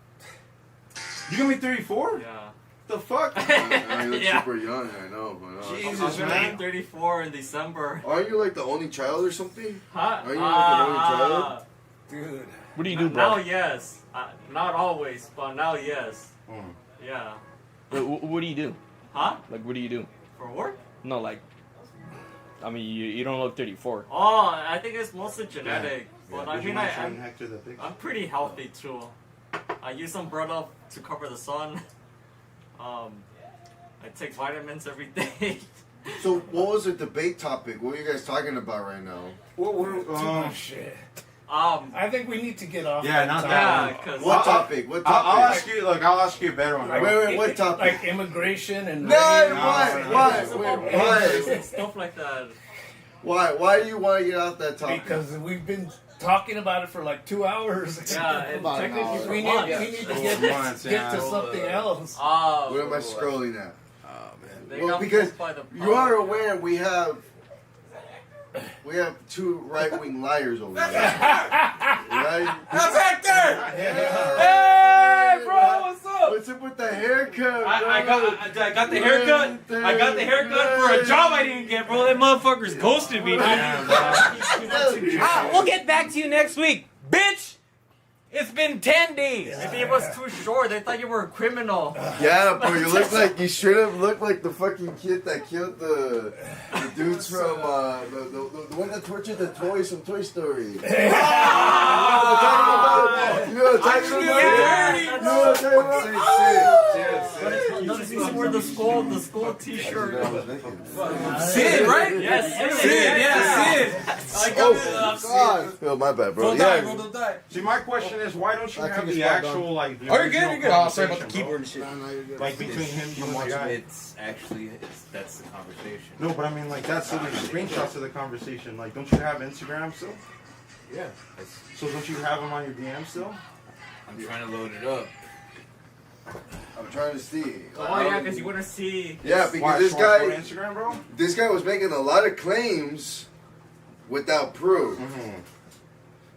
You gonna be 34? Yeah. The fuck? You look Yeah. super young, I know, but Jesus, I'm gonna man. be 34 in December. Aren't you like the only child or something? Huh? Are you like an only child? dude. What do you do, bro? Now, yes. Not always, but now, yes. Yeah. What do you do? Huh? Like, what do you do? For work? No, like, I mean, you don't look 34. Oh, I think it's mostly genetic. But I Would you mean, mind showing Hector the picture? I'm pretty healthy too. I use umbrella to cover the sun. I take vitamins every day. So, what was the debate topic? What are you guys talking about right now? Oh, Shit. Um, I think we need to get off. Yeah, that not topic. that yeah, because What topic? What I'll topic? ask you. Look, I'll ask you a better one. Like, Wait, what topic? Like immigration and No, race. why? stuff like that. Why do you want to get off that topic? Because we've been talking about it for like 2 hours. Yeah, and About an technically hour. we need to get to something else. What am I scrolling at? They Well, got because pushed by the you are aware we have two right-wing liars over there, right? That's Hector! Hey, bro, what's up? What's up with the haircut? I got the haircut. I got the haircut for a job I didn't get, bro. That motherfucker's ghosted me, dude. We'll get back to you next week, bitch. It's been 10 days. Maybe it was too short. They thought you were a criminal. Yeah, bro, you straight up look like the fucking kid that killed the dudes from the one that tortured the toys from Toy Story. You know what I'm talking about? You know what I'm talking about? No, this is where the school T-shirt. Sid, right? Yes, Sid, yeah, Sid. Oh, God. Oh, my bad, bro. Don't die, Yeah. bro, don't die. See, my question is, why don't you I have think the it's spot actual like? The Oh, you're good, original you're good. Oh, sorry about the conversation, keyboard and shit. No, you're good. Like between him, you and the guy. It's actually that's the conversation. No, but I mean, like that's the screenshots of the conversation. Like, don't you have Instagram still? Yeah. So don't you have them on your DM still? I'm trying to load it up. I'm trying to see. Oh yeah, because you want to see. Yeah, because Why, this for guy, Instagram, bro. this guy was making a lot of claims without proof.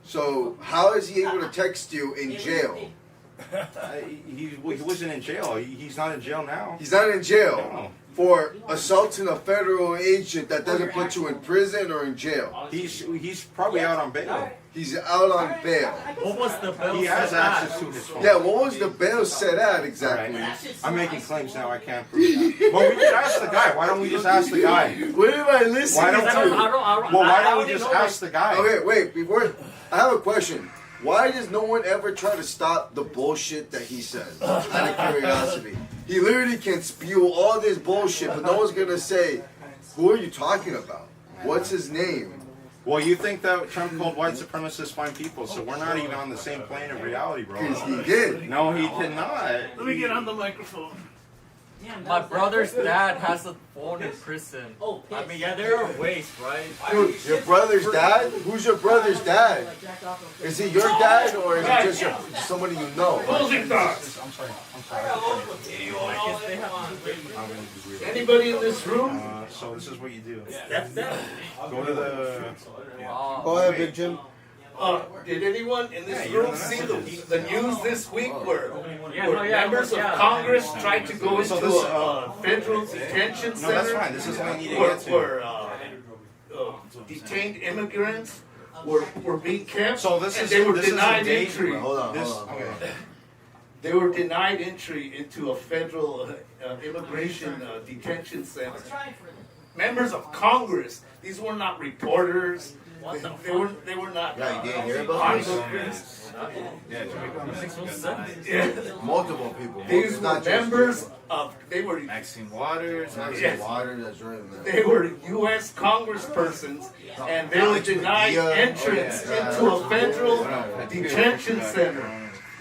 So how is he able to text you in jail? He wasn't in jail. He's not in jail now. He's not in jail No. for assaulting a federal agent that doesn't put you in prison or in jail. He's probably out on bail. He's out on bail. What was the bill? He has set at? access to his phone. Yeah, what was the bail set at exactly? I'm making claims now. I can't prove that. Well, we could ask the guy. Why don't we just ask the guy? What am I listening Why to? don't Well, why don't we just ask the guy? Okay, wait, before I have a question. Why does no one ever try to stop the bullshit that he says? Out of curiosity. He literally can spew all this bullshit, but no one's gonna say, who are you talking about? What's his name? Well, you think that Trump called white supremacists fine people, so we're not even on the same plane of reality, bro. Because he did. No, he did not. Let me get on the microphone. My brother's dad has a phone in prison. I mean, yeah, there are ways, right? Dude, your brother's dad? Who's your brother's dad? Is he your dad or is it just somebody you know? Closing thoughts. I'm sorry. Anybody in this room? So this is what you do. That's them. Go to the. Go ahead, Big Jim. Did anyone in this Yeah, you're room the see messages. the news this week where no, yeah, members of yeah. Congress tried to go into So this, a federal detention No, center? that's fine. This is what I need to get to. Where detained immigrants were being kept So this and is they were this is a denied date. entry. Hold on, This hold on. okay. they were denied entry into a federal immigration detention center. Members of Congress. These were not reporters. They were not. Yeah, you didn't hear about this? Multiple people. These were members of. They were Maxine Waters. Yes. Water, that's right, man. They were U.S. Congresspersons, and they were denied entrance into a federal detention center.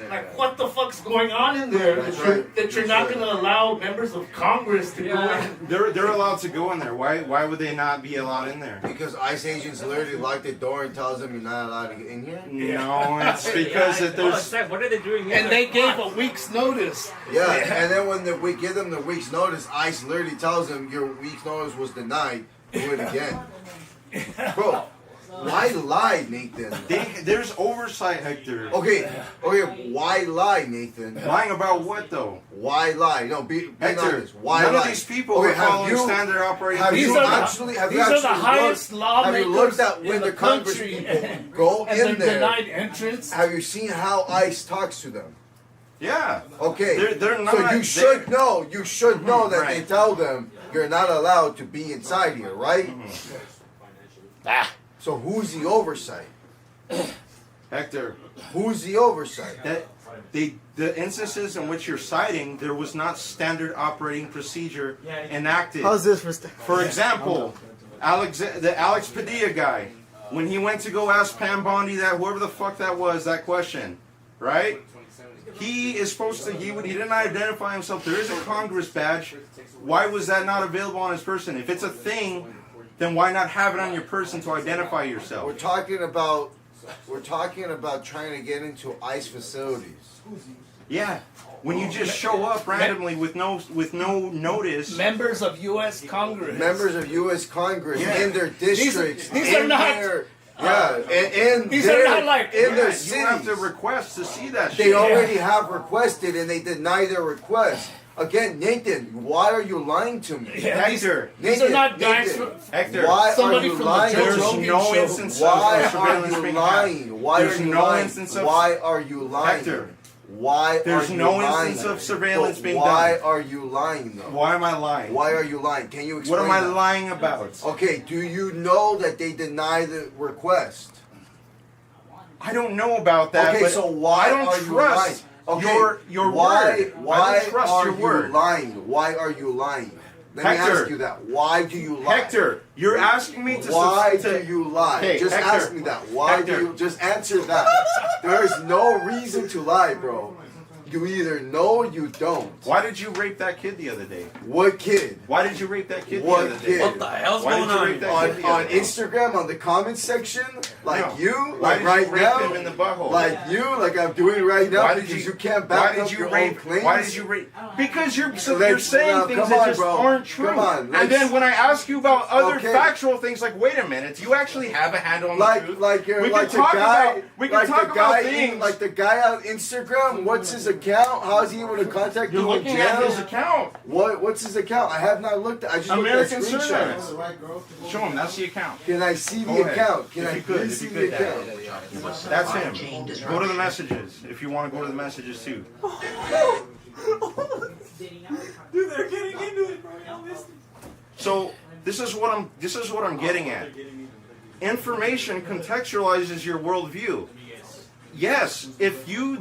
Like, what the fuck's going on in there that you're not going to allow members of Congress to go in? They're allowed to go in there. Why would they not be allowed in there? Because ICE agents literally lock the door and tells them you're not allowed to get in here? No, it's because that there's. What are they doing? And they gave a week's notice. Yeah, and then when we give them the week's notice, ICE literally tells them your week's notice was denied. Do it again. Bro, why lie, Nathan? There's oversight, Hector. Okay, why lie, Nathan? Lying about what, though? Why lie? No, be Hector, honest. Why none lie? of these people are following standard operating Have you procedures. actually These are the highest have you looked lawmakers at when in the the Congress country, people go and in they're there? denied entrance. Have you seen how ICE talks to them? Yeah. Okay. They're not. So you should know. You should know that they Right. tell them you're not allowed to be inside here, right? So who's the oversight? Hector, Who's the oversight? the instances in which you're citing, there was not standard operating procedure enacted. How's this for? For example, the Alex Padilla guy, when he went to go ask Pam Bondi whoever the fuck that was, that question, right? He is supposed to. He didn't identify himself. There is a Congress badge. Why was that not available on his person? If it's a thing, then why not have it on your person to identify yourself? We're talking about trying to get into ICE facilities. Yeah. When you just show up randomly with no notice. Members of U.S. Congress. Members of U.S. Congress in their districts. These are not. These are not like in their You cities. have to request to see that shit. They already have requested and they deny their request. Again, Nathan, why are you lying to me? Hector, These are not guys. Hector, why are somebody you from the lying? Joe there's Rogan no show. instance Why of are surveillance you being lying? had. Why There's are you no lying? instance of Why are you lying? Hector. Why There's are you no lying? instance of surveillance But being why done. are you lying though? Why am I lying? Why are you lying? Can you explain What am I that? lying about? Okay, do you know that they deny the request? I don't know about that. Okay, but so why I don't are you trust lying? Okay, your why, word. Why I don't trust are your you word. lying? Why are you lying? Let me Hector. ask you that. Why do you lie? Hector, you're asking me to. Why do you lie? Hey, just Hector. ask me that. Why Hector. do you just answer that? There is no reason to lie, bro. You either know or you don't. Why did you rape that kid the other day? What kid? Why did you rape that kid What the other kid? day? What the hell's Why going did you on? rape that kid the On other day? Instagram, on the comment section, like No. you, Why like did right you rape now, him in the butthole? like you, like I'm doing right now, Why did because you- you can't Why back did up you your own rape? claims. Why did you rape? Because you're Let's- saying now, things come that on, just bro. aren't true. Come on, And let's- then when I ask you about other Okay. factual things, like, wait a minute, do you actually have a handle on the truth? Like you're We like can talk the guy, about- we can like talk the about guy, things. like the guy on Instagram. What's his account? How is he able to contact You're you in looking jail? at his account. What's his account? I have not looked at. I just American looked at screenshots. Service. Show him. That's the account. Can I see Go the ahead. account? Can If I you could, please if see you the could, account? That's him. Go to the messages if you want to go to the messages too. Dude, they're getting into it, bro. Y'all missed it. So this is what I'm getting at. Information contextualizes your worldview. Yes, if you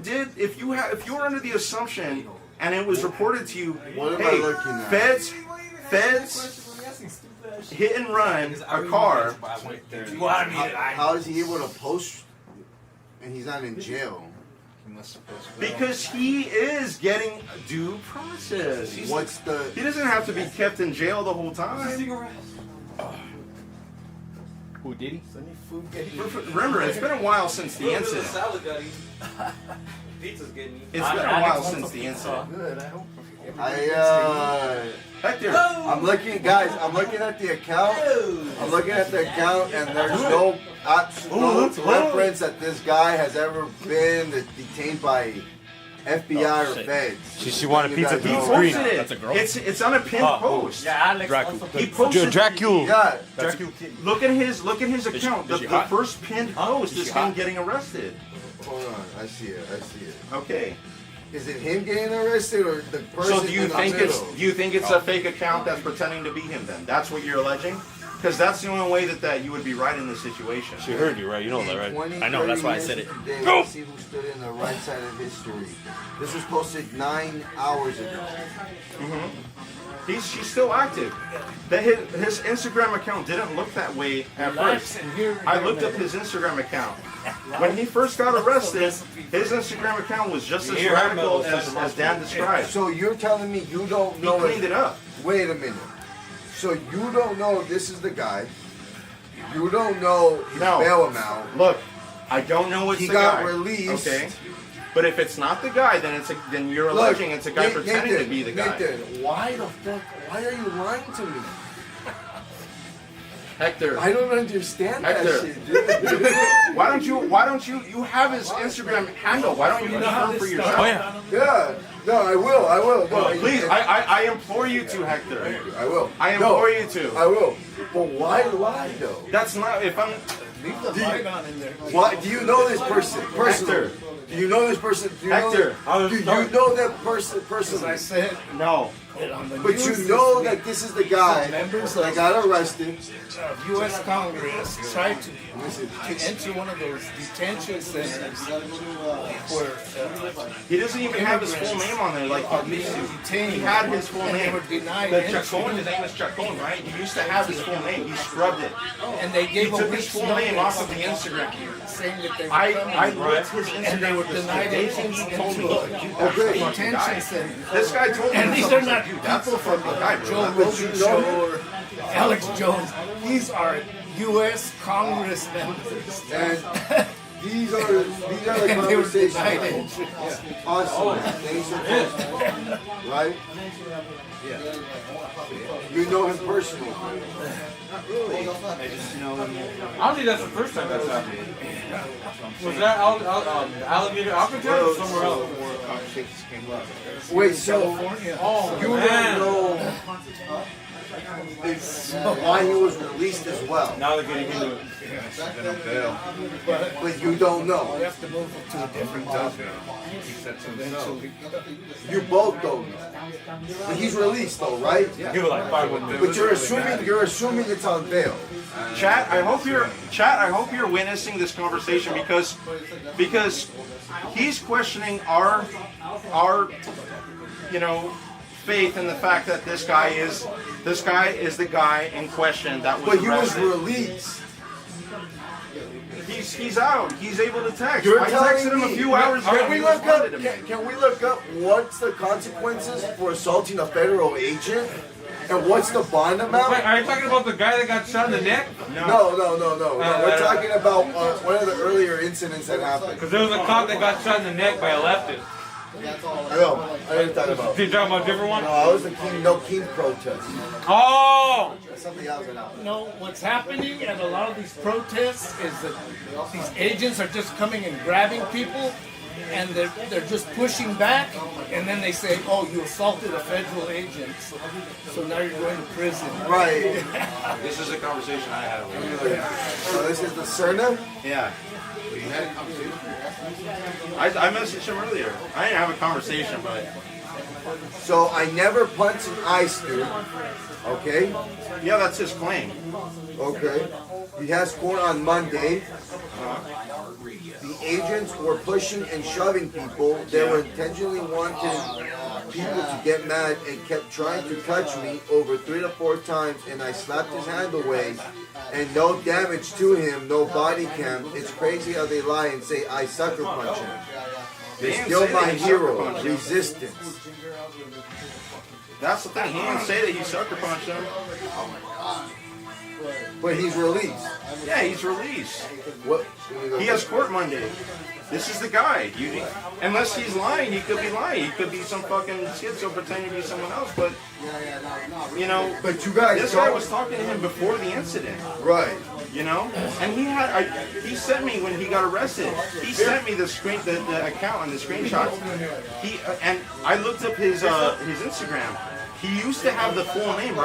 were under the assumption and it was reported to you, What am I hey, looking at? feds hit and run a car. How is he able to post? And he's not in jail. Because he is getting due process. He doesn't have to be kept in jail the whole time. Who did he? Remember, it's been a while since the incident. Salad got eaten. Pizza's getting eaten. It's been a while since the incident. Hector, I'm looking, guys. I'm looking at the account. I'm looking at the account, and there's no absolute reference that this guy has ever been detained by FBI or feds. She wanted pizza. he He posted green. it. That's a girl? It's on a pinned post. Yeah, Alex. Dracula. He posted. Dracula. Yeah, Look at his account. is she The hot? first pinned post is she him hot? getting arrested. hold on. I see it. Okay. Is it him getting arrested or the person? So do you in the think middle? it's a fake account that's pretending to be him? Then that's what you're alleging. Because that's the only way that you would be right in this situation. She heard you, right? You know that, right? 20, I know, that's 30 why I years said it. from today, Go! let's see who stood in the right side of history. This was posted 9 hours ago. She's still active. His Instagram account didn't look that way at first. I looked up his Instagram account. When he first got arrested, his Instagram account was just as radical as Dan described. So you're telling me you don't He know cleaned it up. Wait a minute. So you don't know this is the guy. You don't know his bail amount. Look, I don't know what's He the got guy. released. Okay. But if it's not the guy, then you're alleging it's a guy pretending to be the guy. Nathan, why the fuck? Why are you lying to me? Hector. I don't understand Hector. that shit, dude. Why don't you have his Instagram handle? Why don't you confirm for yourself? Oh yeah. Yeah. No, I will. No, Please, I implore you to, Hector. I will. I implore you to. I will. But why lie though? That's not if I'm. Leave the light on in there. Why do you know this person personally? Hector. Do you know this person? Do you Hector. Know do you know that person As personally? I said, No. on the But news you this know week, that this is the guy members that got arrested. U.S. Congress tried to enter one of those detention centers where He doesn't even have his full name on there like he used to. He had his full and they name. were denied The entry. Chacon, his name is Chacon, right? He used to have his full name. He scrubbed it. And they He gave a took his week's full name off of the notice Instagram. saying that they were I coming. looked his And they Instagram were with this denied today, entry and he told me, into look, dude, that's the Okay. fucking detention guy. center. This guy told me. And these something. are not Dude, that's people the from fucking guy, the bro. Joe Rogan show or Alex Jones. These are U.S. Congress members. And these are the And they were conversations. denied entry. Awesome. Thanks for posting. Right? You know him personally. I just know him. I don't think that's the first time that's happened. Was that Alligator Alcatraz or somewhere else? Conversations came up. Wait, so Oh, you man. don't know why he was released as well, Now they're getting into it. Been on bail. but you don't We know. have to move to a different Does topic. know. He said to himself. Eventually. You both don't know. But he's released though, right? Give it like 5 minutes. But you're assuming it's on bail. Chat, I hope you're witnessing this conversation because he's questioning our faith in the fact that this guy is the guy in question that was But he was arrested. released. He's out. He's able to text. You're I telling texted him a me. few hours ago. Can we He look up? responded to me. Can we look up what's the consequences for assaulting a federal agent, and what's the bond amount? Wait, are you talking about the guy that got shot in the neck? No. We're talking about one of the earlier incidents that happened. Because there was a cop that got shot in the neck by a leftist. No, I didn't talk about. Did you talk about a different one? No, I was the King protest. Oh! That's something else. No, what's happening at a lot of these protests is that these agents are just coming and grabbing people, and they're just pushing back, and then they say, "Oh, you assaulted a federal agent, so now you're going to prison." Right. This is a conversation I had with him. So this is the Cerna. Yeah. We had a conversation. I messaged him earlier. I didn't have a conversation, but So I never punch an ice dude. Okay. yeah, that's his claim. Okay. He has court on Monday. The agents were pushing and shoving people. They were intentionally wanting people to get mad and kept trying to touch me over 3 to 4 times, and I slapped his hand away. And no damage to him, no body cam. It's crazy how they lie and say I sucker punch him. They They're didn't still say that my he sucker hero. punched him. Resistance. That's the thing. He didn't say that he sucker punched him. But he's released. Yeah, he's released. What? He has court Monday. This is the guy. Unless he's lying, he could be lying. He could be some fucking schizo pretending to be someone else. But But you guys this guy don't- was talking to him before the incident. Right. And he sent me when he got arrested. He sent me the account and the screenshots. And I looked up his Instagram. He used to have the full name.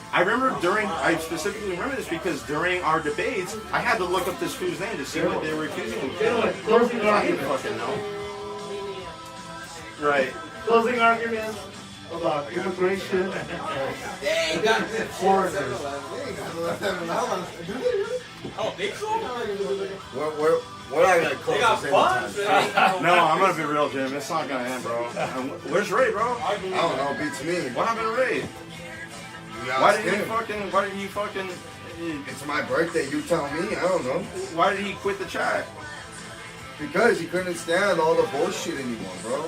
I specifically remember this because during our debates, I had to look up this fool's name to see what they were accusing him of. I didn't fucking know. Right. Closing arguments about immigration and foreigners. Oh, think so? We're not gonna close They got this funds. anytime. No, I'm gonna be real, Jim. It's not gonna end, bro. Where's Ray, bro? I don't know, beats me. What happened to Ray? Why did he fucking? It's my birthday, you tell me, I don't know. Why did he quit the chat? Because he couldn't stand all the bullshit anymore, bro.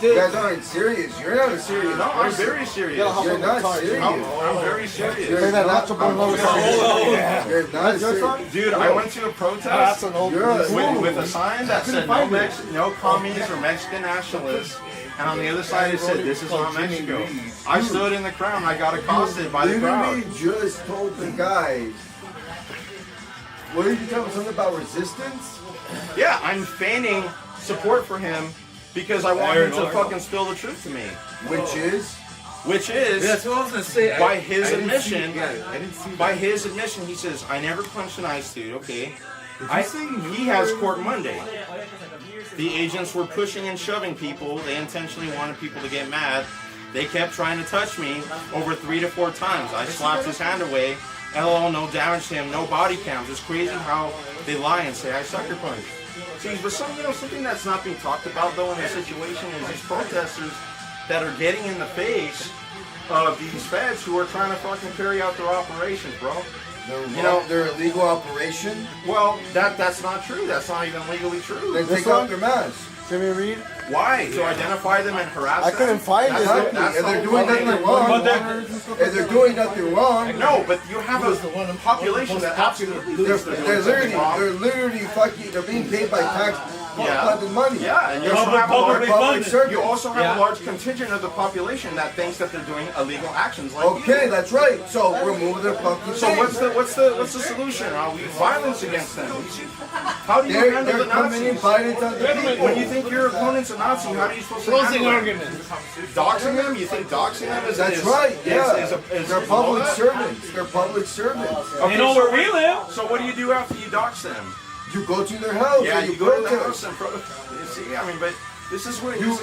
You guys aren't serious. You're not a serious No, I'm person. very serious. You're not serious. I'm very serious. You're not serious. You're not serious. Dude, I went to a protest with a sign that said no commies or Mexican nationalists. And on the other side it said, this is not Mexico. I stood in the crowd and I got accosted by the crowd. Literally just told the guy, what did you tell him? Something about resistance? Yeah, I'm feigning support for him because I want him to fucking spill the truth to me. Which is? That's what I was gonna say. By his admission, he says, I never punched an ICE dude, okay? He has court Monday. The agents were pushing and shoving people. They intentionally wanted people to get mad. They kept trying to touch me over 3 to 4 times. I slapped his hand away. LOL, no damage to him, no body cams. It's crazy how they lie and say I sucker punch. See, but something that's not being talked about though in the situation is these protesters that are getting in the face of these feds who are trying to fucking carry out their operations, bro. Their illegal operation? Well, that's not true. That's not even legally true. They take off their masks. Can we read? Why? To identify them and harass them? I couldn't find it. If they're doing nothing wrong, if they're doing nothing wrong, no, but you have a population that absolutely believes they're literally fucking. They're being paid by tax. Money. Yeah, and you also have a large contingent of the population that thinks that they're doing illegal actions. Like that's right. So remove their fucking. So what's the solution? Violence against them. How do you handle the Nazis? When you think your opponent's a Nazi, how are you supposed to Closing handle arguments. Doxing them? You think doxing them is That's right. Yeah, they're public servants. They're public servants. Okay, They know where we live. So what do you do after you dox them? You go to their house. Yeah, and you go to the house and see. I mean, but this is what you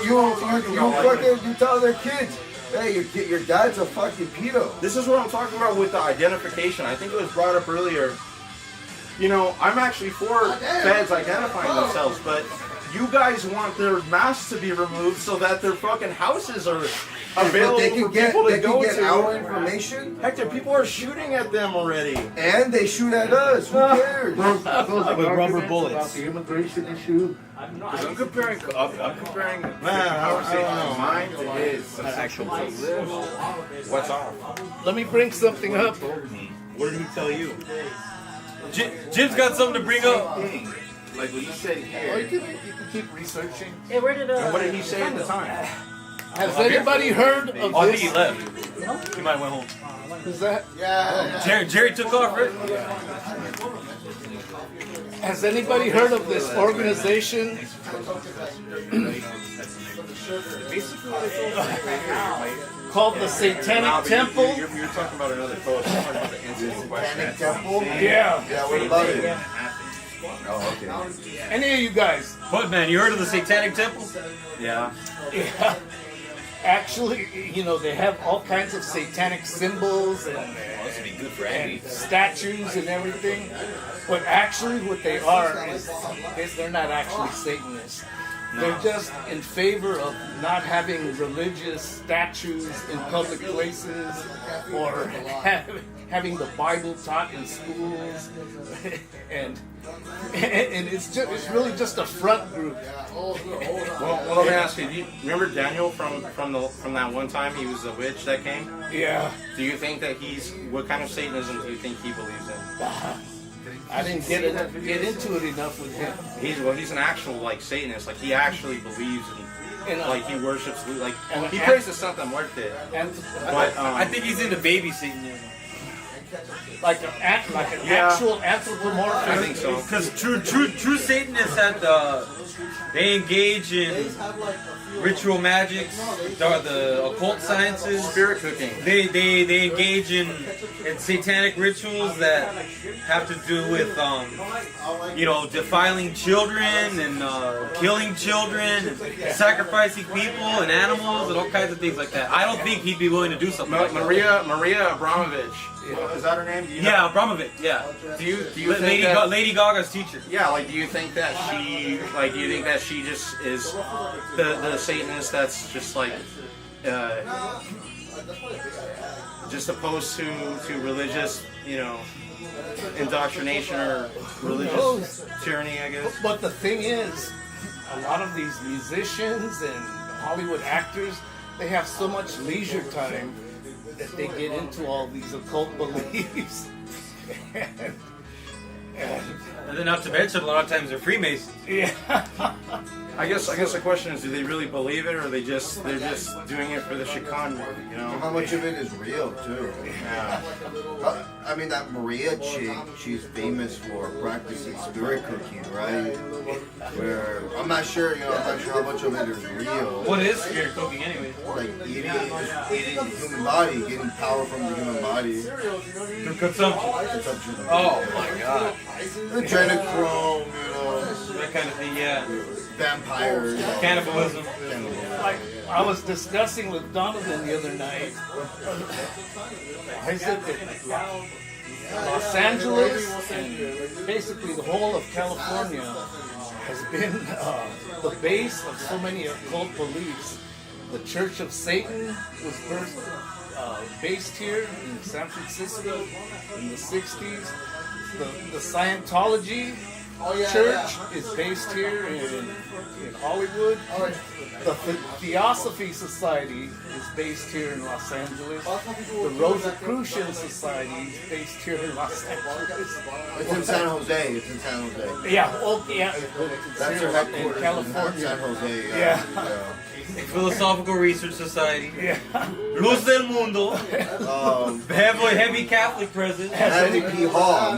tell their kids, hey, your dad's a fucking pedo. This is what I'm talking about with the identification. I think it was brought up earlier. You know, I'm actually for feds identifying themselves, but you guys want their masks to be removed so that their fucking houses are available for people to go to. Our information. Hector, people are shooting at them already. And they shoot at us. Who cares? With rubber bullets. About the immigration issue. I'm comparing. Man, I don't know. Mine to his. Actual What's off? Let me bring something up. What did he tell you? Jim's got something to bring up. Like what you said Or here. you can keep researching. Hey, where did What did he say at the time? Has anybody heard of Oh, I think this? he left. He might went home. Is that? Jerry took off, right? Has anybody heard of this organization? Called the Satanic Temple. You're talking about another post. You're talking about the incident question. Temple? Yeah. Yeah, what about it? Oh, okay. Any of you guys? What, man? You heard of the Satanic Temple? Yeah. Yeah. Actually, you know, they have all kinds of satanic symbols and statues and everything. But actually what they are is they're not actually Satanists. They're just in favor of not having religious statues in public places or having the Bible taught in schools, and it's really just a front group. Well, let me ask you. Do you remember Daniel from that one time he was a witch that came? Yeah. Do you think that what kind of Satanism do you think he believes in? I didn't get into it enough with him. He's an actual like Satanist. Like he actually believes in like he worships like he and- prays to Santa Muerte. But I think he's into baby Satanism. Like an actual anthropomorphic. I think so. Because true Satanists they engage in ritual magics, the occult sciences, Spirit cooking. They engage in satanic rituals that have to do with defiling children and killing children and sacrificing people and animals and all kinds of things like that. I don't think he'd be willing to do something like that. Maria Abramovich. Is that her name? Do you know? Yeah, Abramovich. Yeah. Do you think that, Lady Gaga's teacher? Yeah, like, do you think that she just is the Satanist that's just like just opposed to religious, indoctrination or religious tyranny, I guess? But the thing is, a lot of these musicians and Hollywood actors, they have so much leisure time that they get into all these occult beliefs. And then not to mention, a lot of times they're Freemasons. Yeah. I guess the question is, do they really believe it, or they're just doing it for the chican money, How much of it is real too? Yeah. I mean, that Maria chick, she's famous for practicing spirit cooking, right? Where I'm not sure how much of it is real. What is spirit cooking anyway? Like eating the human body, getting power from the human body. Through consumption. Oh my god. Adrenochrome, that kind of thing, yeah. Vampires. Cannibalism. Like, I was discussing with Donovan the other night. I said that Los Angeles and basically the whole of California has been the base of so many occult beliefs. The Church of Satan was first based here in San Francisco in the 60s. The Scientology Church is based here in Hollywood. The Theosophy Society is based here in Los Angeles. The Rosicrucian Society is based here in Los Angeles. It's in San Jose. Yeah, yeah. That's their headquarters in California. San Jose. Yeah. Philosophical Research Society. Yeah. Luz del Mundo. Heavy Catholic presence. Manly P. Hall.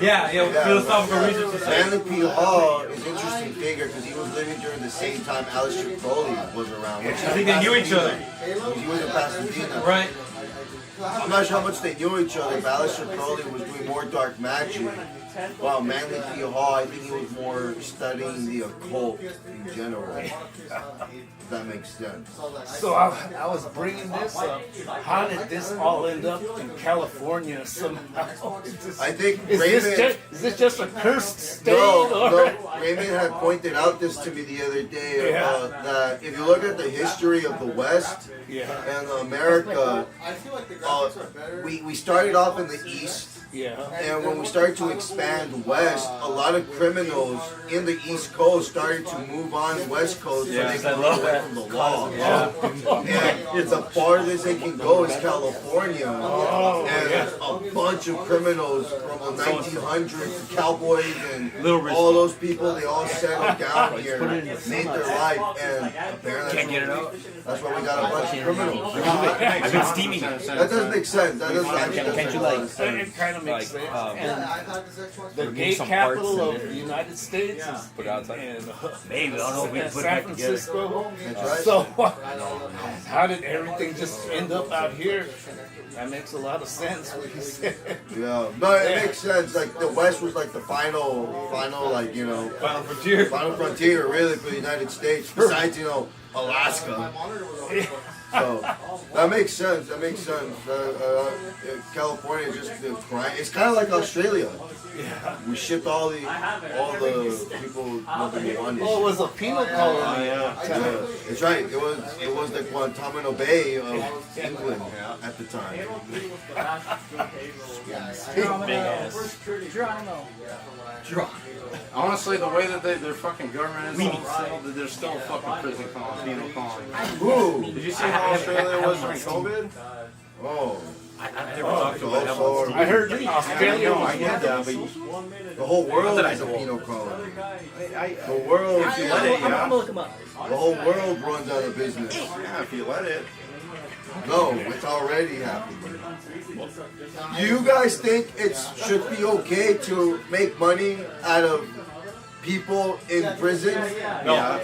Yeah, Philosophical Research Society. Manly P. Hall is an interesting figure because he was living during the same time Aleister Crowley was around. I think they knew each other. He was in Pasadena. Right. I'm not sure how much they knew each other, but Aleister Crowley was doing more dark magic. While Manly P. Hall, I think he was more studying the occult in general. If that makes sense. So I was bringing this up. How did this all end up in California somehow? I think is this just a cursed state? No. Raymond had pointed out this to me the other day that if you look at the history of the West and America, we started off in the East. Yeah. And when we started to expand west, a lot of criminals in the East Coast started to move on West Coast so they could get away from the law. And the farthest they can go is California. And a bunch of criminals from the 1900s, cowboys and all those people, they all settled down here, made their life, and apparently can't get it out. That's why we got a bunch of criminals. I've been steaming. That doesn't make sense. That doesn't actually Can't you It kind of makes sense. And the gay capital of the United States is put outside. Maybe I don't know if we can put San Francisco. Right. So how did everything just end up out here? That makes a lot of sense what you said. Yeah, no, it makes sense. Like the West was like the final, like final frontier, really, for the United States. Besides, Alaska. So that makes sense. California is just the crime. It's kind of like Australia. Yeah. We shipped all the people nobody wanted. Oh, it was a penal colony. Yeah, it's right. It was the Guantanamo Bay of England at the time. Honestly, the way that their fucking government is, they're still a fucking prison colony, penal colony. Ooh. Did you see how Australia was during COVID? Oh. I never talked about it. I heard Australia. I get that, but the whole world is a penal colony. The world, if you let it, I'm gonna look him up. the whole world runs out of business. Yeah, if you let it. No, it's already happening. Do you guys think it should be okay to make money out of people in prison? No.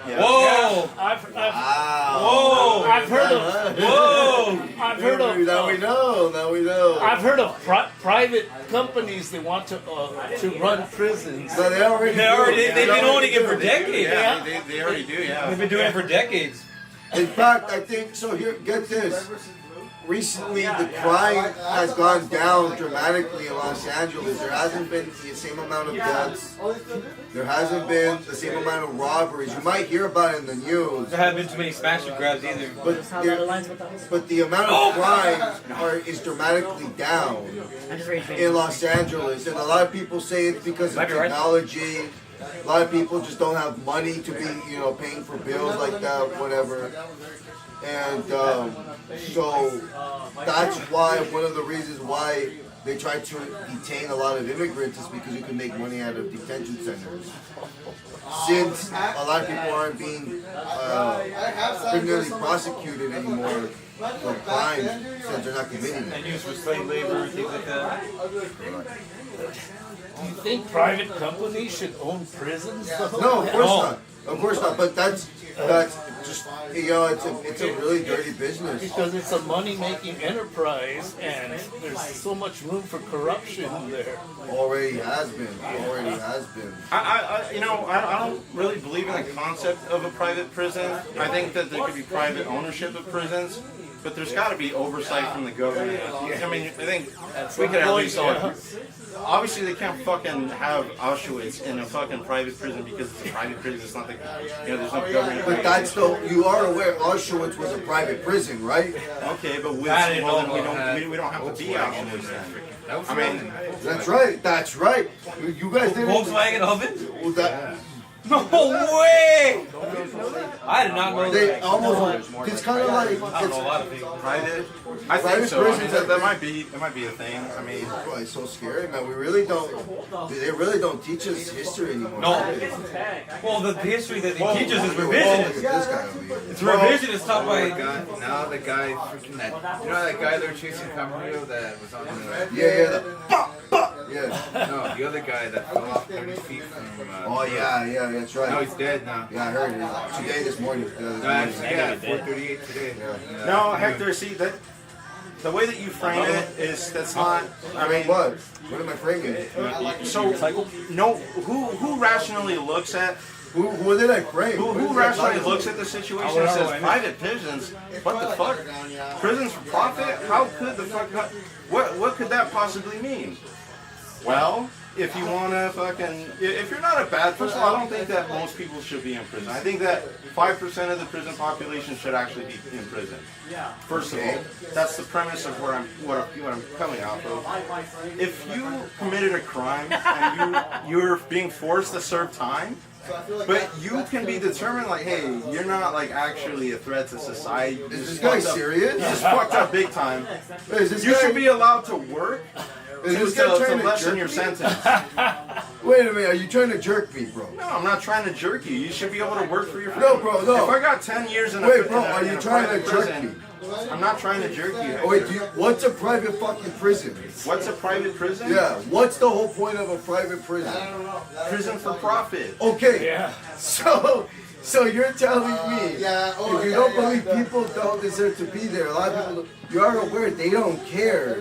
Yeah. Whoa! I've heard of. Whoa! I've heard of. Now we know. Now we know. I've heard of private companies that want to run prisons. So they've been owning it for decades. Yeah, they already do. Yeah. They've been doing it for decades. In fact, I think so. Here, get this. Recently, the crime has gone down dramatically in Los Angeles. There hasn't been the same amount of deaths. There hasn't been the same amount of robberies. You might hear about it in the news. There haven't been too many smash and grabs either. But the amount of crime is dramatically down in Los Angeles. And a lot of people say it's because of technology. A lot of people just don't have money to be, paying for bills like that, whatever. And so that's why one of the reasons why they try to detain a lot of immigrants is because you can make money out of detention centers. Since a lot of people aren't being criminally prosecuted anymore for crimes since they're not committing them. And used for slave labor and things like that. Do you think private companies should own prisons? No, of course not. Of course not. But that's just it's a really dirty business. Because it's a money-making enterprise, and there's so much room for corruption there. Already has been. I don't really believe in the concept of a private prison. I think that there could be private ownership of prisons, but there's got to be oversight from the government. I mean, I think we could at least. Obviously, they can't fucking have Auschwitz in a fucking private prison because it's a private prison. It's not the, there's no government. But that's you are aware Auschwitz was a private prison, right? Okay, but we don't have to be Auschwitz then. I mean, that's right. You guys didn't. Volkswagen oven? Well, that, No way! I did not know they that. almost. It's kind of like I don't know a lot of things. private. I think so. I mean, that might be a thing. I mean, it's so scary, man. We really don't. They really don't teach us history anymore. No. Well, the history that they teach us is Look revisionist. at this guy over here. It's revisionist taught by. Now the guy freaking that guy they were chasing Camarillo that was on the Yeah. No, the other guy that fell off 30 feet from Oh yeah, that's right. No, he's dead now. Yeah, I heard it today, this morning. Yeah, 4:38 today. no, Hector. See that the way that you frame it is that's not. I mean, What am I framing? so no. Who rationally looks at Who did I frame? who rationally looks at the situation and says private prisons? What the fuck? Prisons for profit? How could the fuck? What could that possibly mean? Well, if you want to if you're not a bad person, I don't think that most people should be in prison. I think that 5% of the prison population should actually be in prison. First of all, that's the premise of what I'm coming off of. If you committed a crime and you're being forced to serve time, but you can be determined like, hey, you're not like actually a threat to society. Is this guy serious? You just fucked up big time. You should be allowed to work. Is this guy trying to lessen jerk your me? sentence. Wait a minute, are you trying to jerk me, bro? No, I'm not trying to jerk you. You should be able to work for your No, bro, no. If I got 10 years in a Wait, bro, in a- are in you a trying to private jerk prison, me? I'm not trying to jerk you. Oh, wait, what's a private fucking prison? What's a private prison? Yeah, what's the whole point of a private prison? Prison for profit. Okay, Yeah. so you're telling me if you don't believe people don't deserve to be there, a lot of people, you are aware they don't care.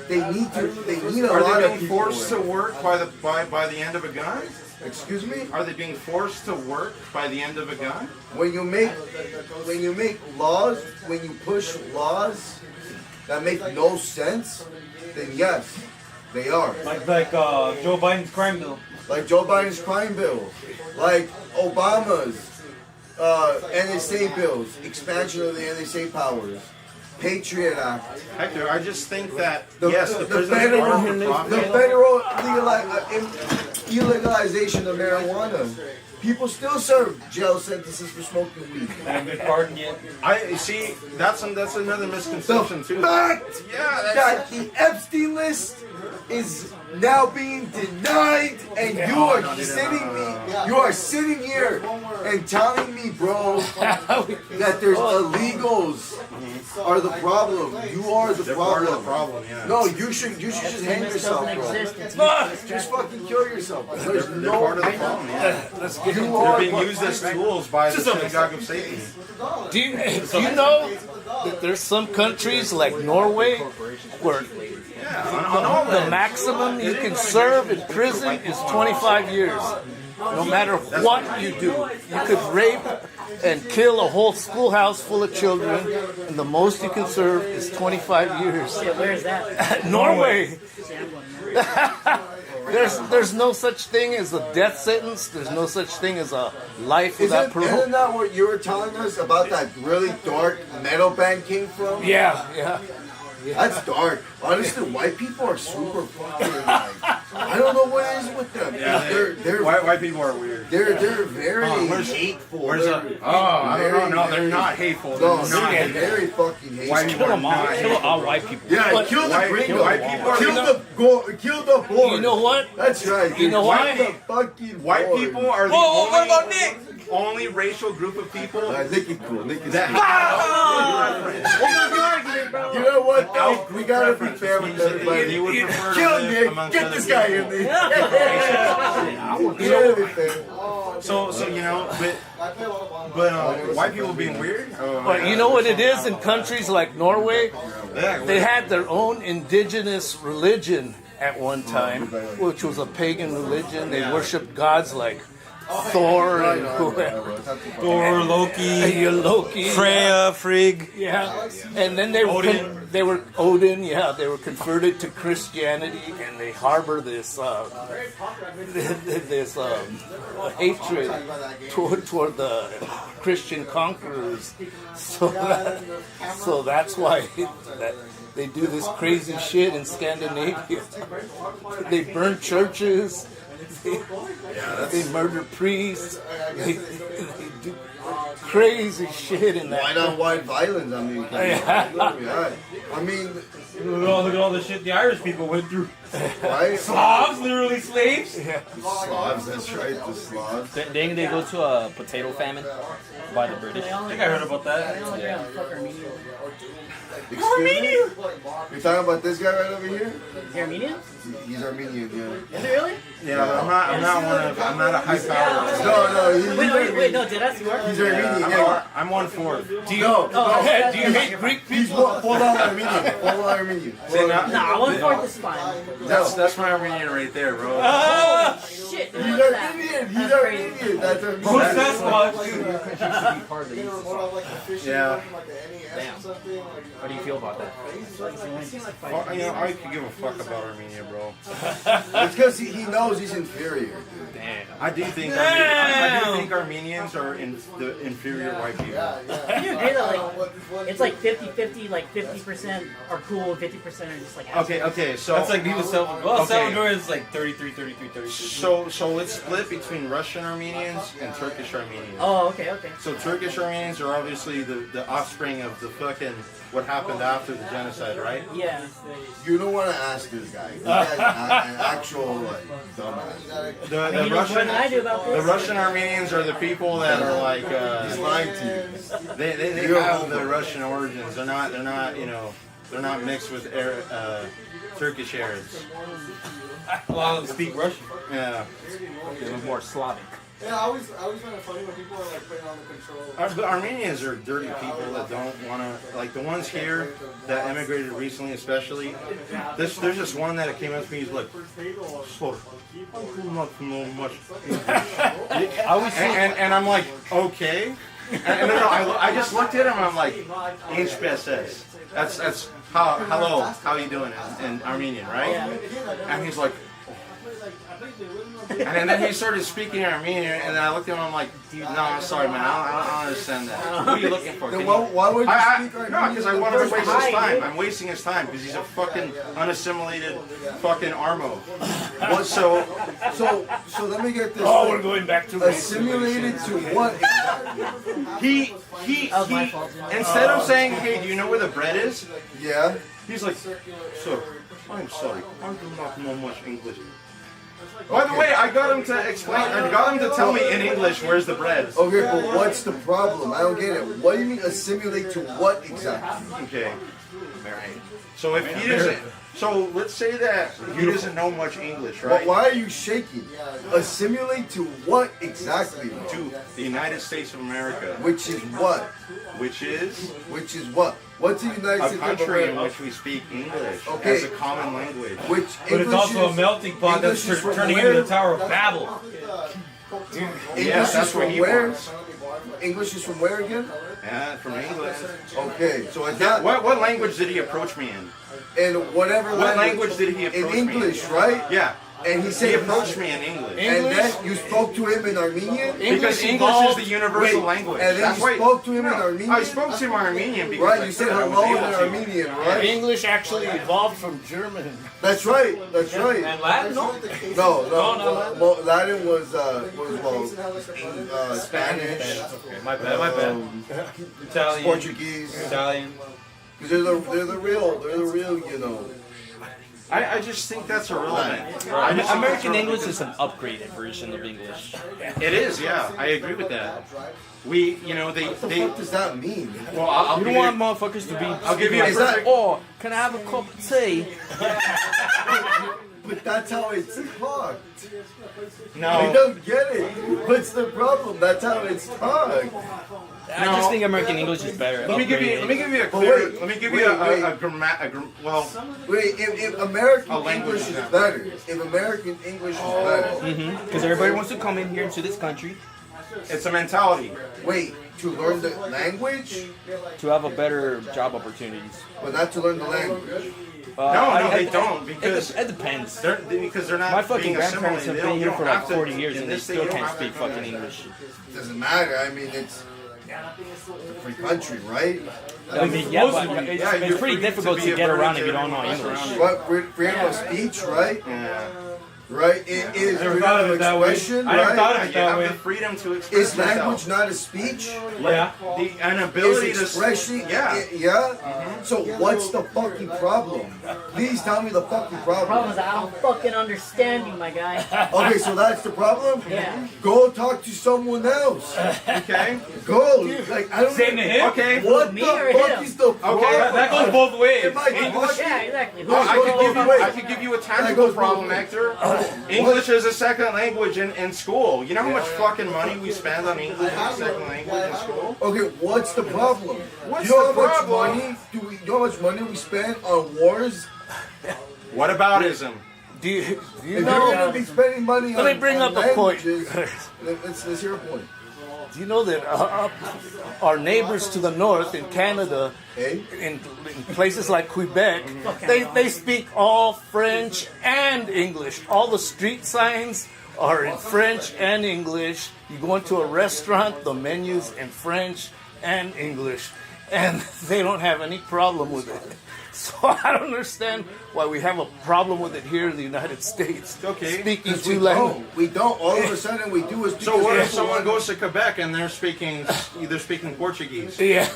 They need a Are lot they of being people. forced to work by the end of a gun? Excuse me? Are they being forced to work by the end of a gun? When you make laws, when you push laws that make no sense, then yes, they are. Like Joe Biden's crime bill. Like Joe Biden's crime bill, like Obama's NSA bills, expansion of the NSA powers, Patriot Act. Hector, I just think that The prisons federal, are for profit. the federal illegalization of marijuana. People still serve jail sentences for smoking weed. Haven't been pardoned yet. I see. That's another misconception The too. fact Yeah, that the Epstein list is now being denied, and you are sitting here and telling me, bro, that there's illegals are the problem. You are the They're problem. part of the problem, yeah. No, you should just hang yourself, bro. Just fucking kill yourself. Bro. There's They're no part of the problem, yeah. You They're being used as tools by the synagogue of Satan. Do you know that there's some countries like Norway where the maximum you can serve in prison is 25 years. No matter what you do, you could rape and kill a whole schoolhouse full of children, and the most you can serve is 25 years. Yeah, where is that? Norway. There's no such thing as a death sentence. There's no such thing as a life without parole. Isn't that what you were telling us about that really dark metal band came from? Yeah. That's dark. Honestly, white people are super fucking like, I don't know what it is with them. Yeah, they're white people are weird. They're very hateful. I don't know. They're not hateful. No, They're they're very fucking hateful. White people are not Kill all white people. Yeah, kill the gringo. white people are Kill the board. You know what? That's right. You know Kill why? the fucking White board. people are the only racial group of people Nick is cool. Nick is that cool. You know what, though? We gotta be fair with everybody. You would prefer to Kill live Nick. amongst Get other this guy people. in there. You gotta be fair. So you know, but white people being weird. But you know what it is in countries like Norway? They had their own indigenous religion at one time, which was a pagan religion. They worshipped gods like Thor and whoever. Thor, Loki, Freya, Frigg. Yeah, and then they were Odin. Yeah, they were converted to Christianity, and they harbor this hatred toward the Christian conquerors. So that's why they do this crazy shit in Scandinavia. They burn churches. They murder priests. They do crazy shit in that. White on white violence. I mean, I mean, Look at all the shit the Irish people went through. right? Slavs, literally slaves. Slavs. That's right. The Slavs. Didn't they go to a potato famine by the British? I think I heard about that. Excuse me? You're talking about this guy right over here? Is he Armenian? He's Armenian, yeah. Is it really? Yeah, I'm not a high power. No, Wait, no, did I see where? he's Armenian. Yeah. I'm 1/4. Do you hate Greek He's people? full on Armenian. Full on Armenian. Nah, 1/4 is fine. That's my Armenian right there, bro. Shit, He's Armenian. He's Armenian. That's Armenian. Who's Sasquatch? Yeah. How do you feel about that? Well, you know, I could give a fuck about Armenia, bro. It's because he knows he's inferior, dude. Damn. I do think I do think Armenians are the inferior white people. Can you agree that like it's like 50-50, like 50% are cool, 50% are just like Okay, so That's like people Salvador. Well, Okay. Salvador is like 33. So it's split between Russian Armenians and Turkish Armenians. Oh, okay. So Turkish Armenians are obviously the offspring of the fucking what happened after the genocide, right? Yeah. You don't want to ask this guy. This guy's an actual like dumbass. The He knows more than I do about The this. Russian Armenians are the people that are like He's lying to you. they You're have a the homo. Russian origins. They're not they're not mixed with Turkish Arabs. A lot of them speak Russian. Yeah. They're more Slavic. Yeah, I always find it funny when people are like putting on the control. But Armenians are dirty people that don't want to, like the ones here that emigrated recently especially. There's just one that came up to me, he's like, "Sorry, I do not know much English." And I'm like, okay. And no, I just looked at him and I'm like, "Inch says." That's hello, how you doing in Armenian, right? And he's like, And then he started speaking Armenian, and then I looked at him. I'm like, no, I'm sorry, man. I don't understand that. What are you looking for? Then Can why would you speak No, Armenian? because I wanted to waste his time. I'm wasting his time because he's a fucking unassimilated fucking armo. What, so let me get this. Oh, straight. we're going back to Assimilated to what exactly? He instead of saying, hey, do you know where the bread is? Yeah. He's like, sir, I'm sorry, I do not know much English. By the way, I got him to explain, I got him to tell me in English where's the bread. Okay, but what's the problem? I don't get it. What do you mean assimilate to what exactly? Okay. Alright. So if he doesn't, so let's say that he doesn't know much English, But right? why are you shaking? Assimilate to what exactly? To the United States of America. Which is what? Which is? Which is what? What's the United A States of country in America? which we speak English Okay. as a common language. Which But it's also a melting pot that's English is from turning where? into the Tower of Babel. Yes, that's where he where? was. English is from where again? Yeah, from England. Okay, so it's not. What language did he approach me in? And whatever What language did he approach in me English, in? right? Yeah. And he He said approached me in English. And then you spoke to him in Armenian? Because English is the universal language. And then That's you why- spoke to him in Armenian? I spoke to him in Armenian because Right, I you said could, I was hello in able to. Armenian, right? English actually evolved from German. That's right, that's right. And Latin? No. No, Latin was Spanish. Okay, my bad. Italian. Portuguese. Italian. Because they're the real, you know. I just think that's irrelevant. American English is an upgraded version of English. It is, yeah. I agree with that. We, you know, they. What the fuck does that mean? Well, I'll You give don't you. want motherfuckers to be. I'll give you a Is that- perfect. Oh, can I have a cup of tea? But that's how it's talked. I No. don't get it. What's the problem? That's how it's talked. I just think American English is better. Let me give you a But clear. wait, Let me give wait, you wait. well. Wait, if American A language English is example. better, if American English is better, Because everybody wants to come in here into this country It's a mentality. wait, to learn the language, to have a better job opportunities. but not to learn the language. No, they don't because It depends. because they're not My fucking being grandparents assimilated. have They been don't- here you for don't like have to- 40 years in and they this state, still you don't can't have to speak come fucking in. English. Doesn't matter. I mean, it's a free country, right? I mean, yeah, but it's, Yeah, you're it's pretty free difficult be to a get burden around to if you don't know everyone else English. around you. What freedom of speech, right? Yeah. Right? It is Never freedom thought of of it that way. expression, I never right? thought of Yeah, it you that have way. the freedom to express Is language yourself. not a speech? Yeah. An Is ability to expression? Yeah. Yeah? So what's the fucking problem? Please tell me the fucking Problem problem. is I don't fucking understand you, my guy. Okay, so that's the problem? Yeah. Go talk to someone else. Okay. Go. Like, I don't Same to him? Okay. What Me the or fuck him? is the problem? That goes both ways. Am I talking? Yeah, exactly. Who I could give you a tangible goes problem, both Hector. English is a second language in school. You know how much fucking money we spend on English as a second language in school? Okay, what's the problem? What's you know the how much problem? money you know how much money we spend on wars? What aboutism? Do you If you're gonna be spending money Let on me bring on up a point. languages, let's hear a point. Do you know that our neighbors to the north in Canada, Hey? in places like Quebec, they speak all French and English. All the street signs are in French and English. You go into a restaurant, the menu's in French and English, and they don't have any problem with it. So I don't understand why we have a problem with it here in the United States. Okay. Speaking Because we two languages. don't. We don't. All of a sudden we do is because So what if people someone want- goes to Quebec and they're speaking Portuguese? Yeah.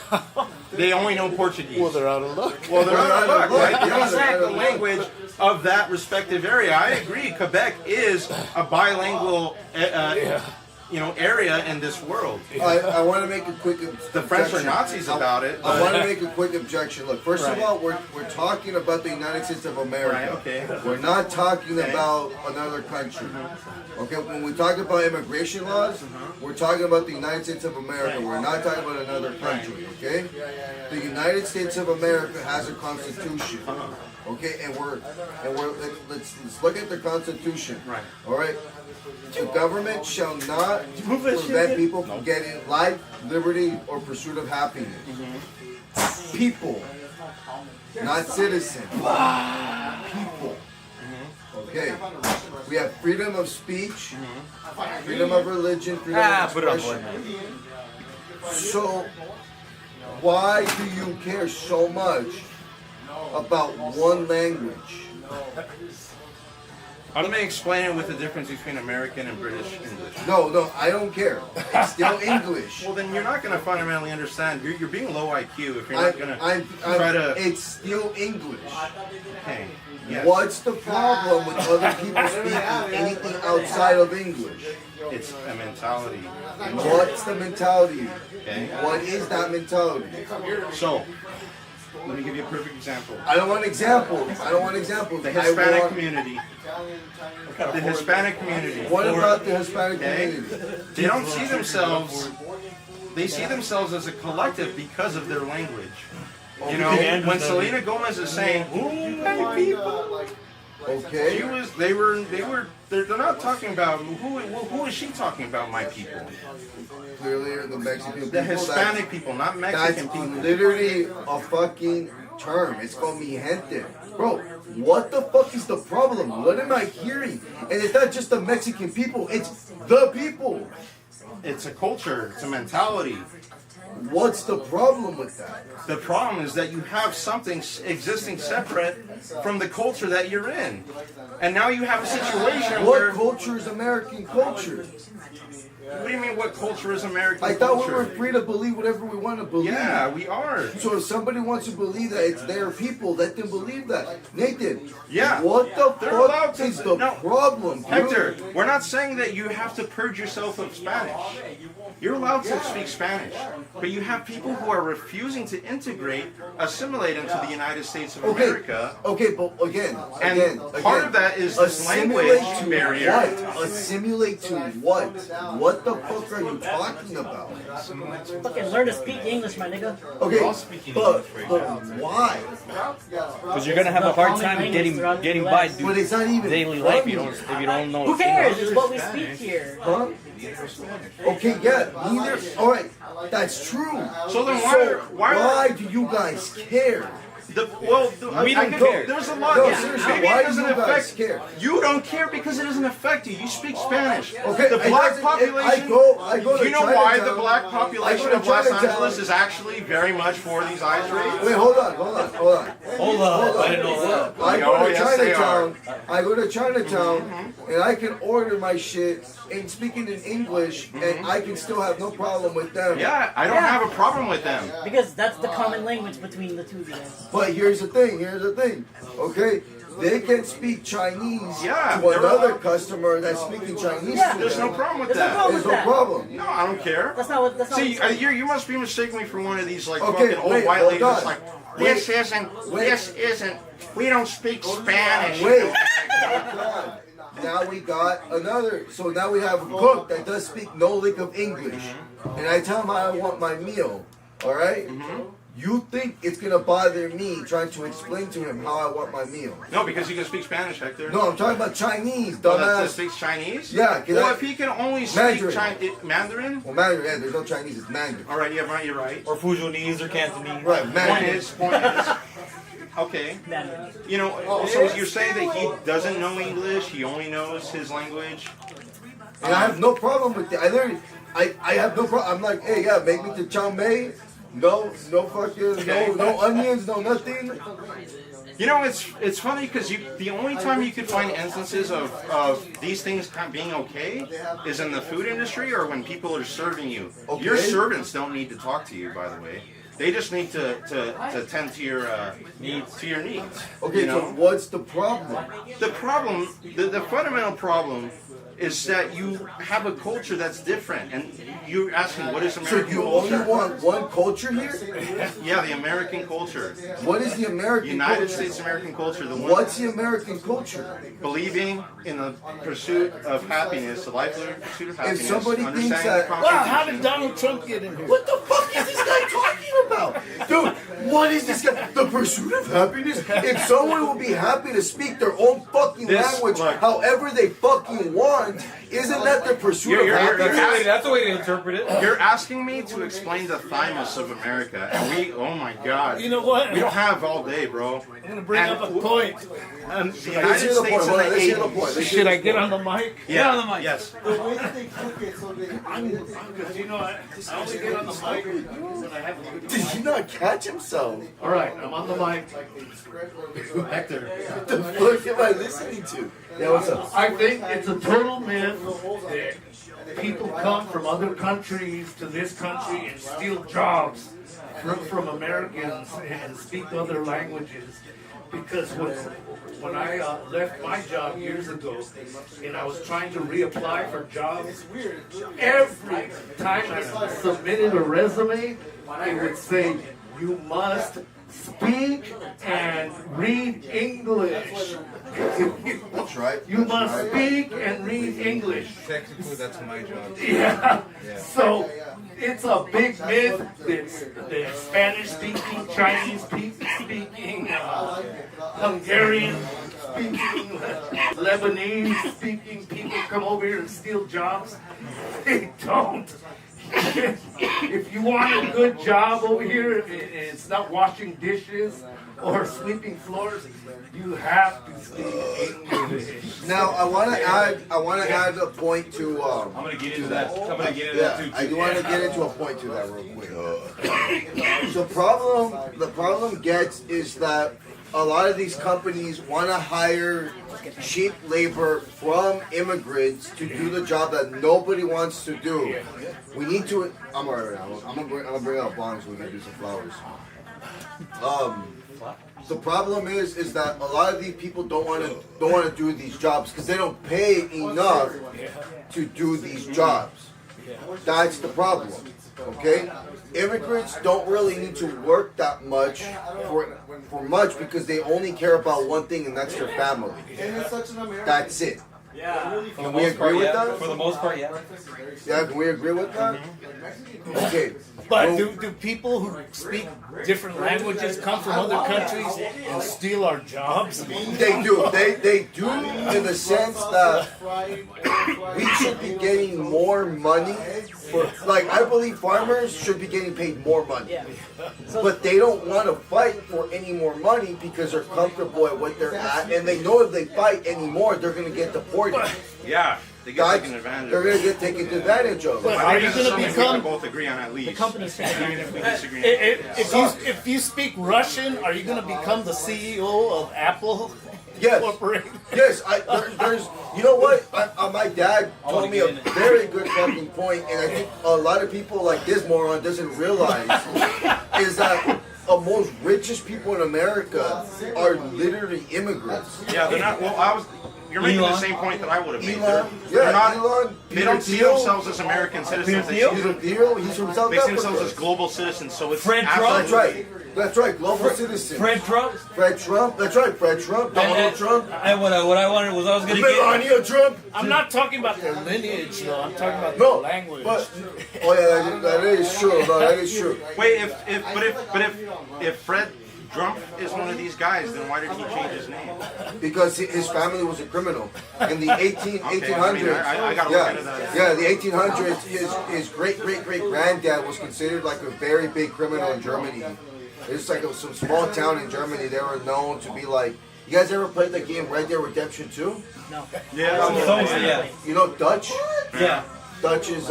They only know Portuguese. Well, they're out of luck. Well, they're out of luck, right? Yeah, They don't they're speak out the of luck. language of that respective area. I agree. Quebec is a bilingual, area in this world. I want to make a quick The French are objection. Nazis about it. I want to make a quick objection. Look, first Right. of all, we're talking about the United States of America. Right, okay. We're not talking Okay. about another country. Okay, when we talk about immigration laws, we're talking about the United States of America. We're not talking about another country. Okay, the United States of America has a constitution. Okay, and let's look at the Constitution. Right. All right. The government shall not prevent people from getting life, liberty, or pursuit of happiness. People, not citizens. People. Okay. We have freedom of speech, freedom of religion, freedom of put it on expression. board. So, why do you care so much about one language? Let me explain it with the difference between American and British English. No, I don't care. It's still English. Well, then you're not going to fundamentally understand. You're being low IQ if you're not going to try to. It's still English. Hey, yes. What's the problem with other people speaking anything outside of English? It's a mentality. What's the mentality? Okay. What is that mentality? So, let me give you a perfect example. I don't want examples. I don't want examples. The Hispanic community. The Hispanic community. What about the Hispanic community? They don't see themselves. They see themselves as a collective because of their language. You know, when Selena Gomez is saying, "Ooh, my people," okay, they're not talking about who is she talking about? My people. Clearly, the Mexican people. The Hispanic people, not Mexican people. That's literally a fucking term. It's called mi gente. Bro, what the fuck is the problem? What am I hearing? And it's not just the Mexican people, it's the people. It's a culture, it's a mentality. What's the problem with that? The problem is that you have something existing separate from the culture that you're in. And now you have a situation where... What culture is American culture? What do you mean, what culture is American I thought culture? we were free to believe whatever we want to believe. Yeah, we are. So if somebody wants to believe that it's their people, let them believe that. Nathan, yeah. What the They're allowed fuck to, is the problem, dude? Hector, we're not saying that you have to purge yourself of Spanish. You're allowed to speak Spanish, but you have people who are refusing to integrate, assimilate into the United States of America. Okay, but again, part of that is this language barrier. What? Assimilate to what? What the fuck are you talking about? Fucking learn to speak English, my nigga. Okay, but why? Because you're gonna have a hard time getting by But it's not even daily life if you don't know. Who cares? It's what we speak here. Huh? Okay, yeah, neither. All right, that's true. So then why do you guys care? We don't care. There's a lot. No, seriously, maybe why it doesn't do you guys affect care? You don't care because it doesn't affect you. You speak Spanish. Okay, the black population. I go do you know why the Chinatown. black population of Los Chinatown. Angeles is actually very much for these ICE raids? Wait, hold on. Hold up. I didn't know that. I go to yes, they Chinatown. I go to Chinatown, and I can order my shit and speaking in English, and I can still have no problem with them. Yeah, I don't have a problem with them. Because that's the common language between the two of you. But here's the thing. Okay, they can speak Chinese Yeah, to another customer that's speaking Chinese. Yeah. to There's them. no problem with There's no that. problem There's with no that. problem. No, I don't care. That's not what. That's not See, what you must be mistaking me for one of these like Okay, fucking old wait, white hold ladies that's on. like, this isn't, we don't speak Spanish. Wait. Now we got another. So now we have a cook that does speak no lick of English, and I tell him how I want my meal. All right? You think it's gonna bother me trying to explain to him how I want my meal? No, because he can speak Spanish, Hector. No, I'm talking about Chinese, That dumbass. speaks Chinese? Yeah, Well, if he can only speak Mandarin. Mandarin? Well, Mandarin, yeah, there's no Chinese, it's Mandarin. All right, yeah, right, you're right. Or Fujonese or Cantonese. Right, Point Mandarin. is, okay. Mandarin. You know, so you're saying that he doesn't know English, he only knows his language? And I have no problem with that. I have no problem. I'm like, hey, yeah, make me to chow mein. No fucking, no onions, no nothing. You know, it's funny because the only time you could find instances of these things kind of being okay is in the food industry or when people are serving you. Okay. Your servants don't need to talk to you, by the way. They just need to tend to your needs. Okay, you know? so what's the problem? The problem, the fundamental problem, is that you have a culture that's different, and you're asking what is So American you culture? only want one culture here? Yeah, the American culture. What is the American United culture? States American culture. The one What's the American culture? believing in the pursuit of happiness, the lifelong pursuit of happiness. somebody thinks understanding that- the Wow, how Constitution. did Donald Trump get in here? What the fuck is this guy talking about? Dude, what is this guy? The pursuit of happiness? If someone will be happy to speak their own fucking This- language look. however they fucking want, Isn't that the pursuit of happiness? That's the way to interpret it. You're asking me to explain the thymus of America, and we, oh my god. You know what? We don't have all day, bro. I'm gonna bring up a point. The United States in the 80s. Should I get on the mic? Yeah, on the mic. Yes. The way that they cook it, so they. Because you know, I only get on the mic when I have a good. Did he not catch himself? All right, I'm on the mic. Hector, what the fuck am I listening to? Yeah, what's up? I think it's a total myth that people come from other countries to this country and steal jobs from Americans and speak other languages. Because when I left my job years ago and I was trying to reapply for jobs, every time I submitted a resume, I would say, you must speak and read English. That's right. You must speak and read English. Technically, that's my job. Yeah. So it's a big myth that Spanish speaking, Chinese speaking, Hungarian speaking, Lebanese speaking people come over here and steal jobs. They don't. If you want a good job over here, and it's not washing dishes or sweeping floors, you have to speak English. Now I want to add a point to. I'm gonna get into that. I'm gonna get into that too. I do want to get into a point to that real quick. The problem gets is that a lot of these companies want to hire cheap labor from immigrants to do the job that nobody wants to do. We need to. I'm alright right now. I'm gonna bring out bongs. We're gonna do some flowers. The problem is that a lot of these people don't want to do these jobs because they don't pay enough to do these jobs. That's the problem. Okay, immigrants don't really need to work that much for much because they only care about one thing, and that's their family. That's it. Yeah. Can we agree with that? For the most part, yeah. Yeah, can we agree with that? Okay. But do people who speak different languages come from other countries and steal our jobs? They do. They do in the sense that we should be getting more money for, like, I believe farmers should be getting paid more money. But they don't want to fight for any more money because they're comfortable at what they're at, and they know if they fight anymore, they're going to get deported. Yeah. They get taken advantage They're of. going to get taken advantage of. But are you going to We become? both agree on at least. The company's Even if we disagree. If you speak Russian, are you going to become the CEO of Apple? Yes. Corporation? Yes, there's, you know what? My dad told me a very good fucking point, and I think a lot of people like this moron doesn't realize is that the most richest people in America are literally immigrants. Yeah, they're not. Well, you're making the same point that I would have made. Elon, They're not. Elon, They don't see themselves as American citizens. They see He's from South they see Africa. themselves as global citizens. So it's Fred Trump. That's right. That's right. Global citizens. Fred Trump. Fred Trump. That's right. Fred Trump. Donald Trump. What I wanted was I was gonna get. Melania Trump. I'm not talking about their lineage, though. I'm talking about No, their language. But oh yeah, that is true. No, that is true. Wait, if Fred Trump is one of these guys, then why did he change his name? Because his family was a criminal in the 1800s. I gotta look into that. Yeah, the 1800s. His great granddad was considered like a very big criminal in Germany. It's like some small town in Germany. They were known to be like. You guys ever played the game Red Dead Redemption 2? No. Yeah. You know Dutch? Yeah. Dutch is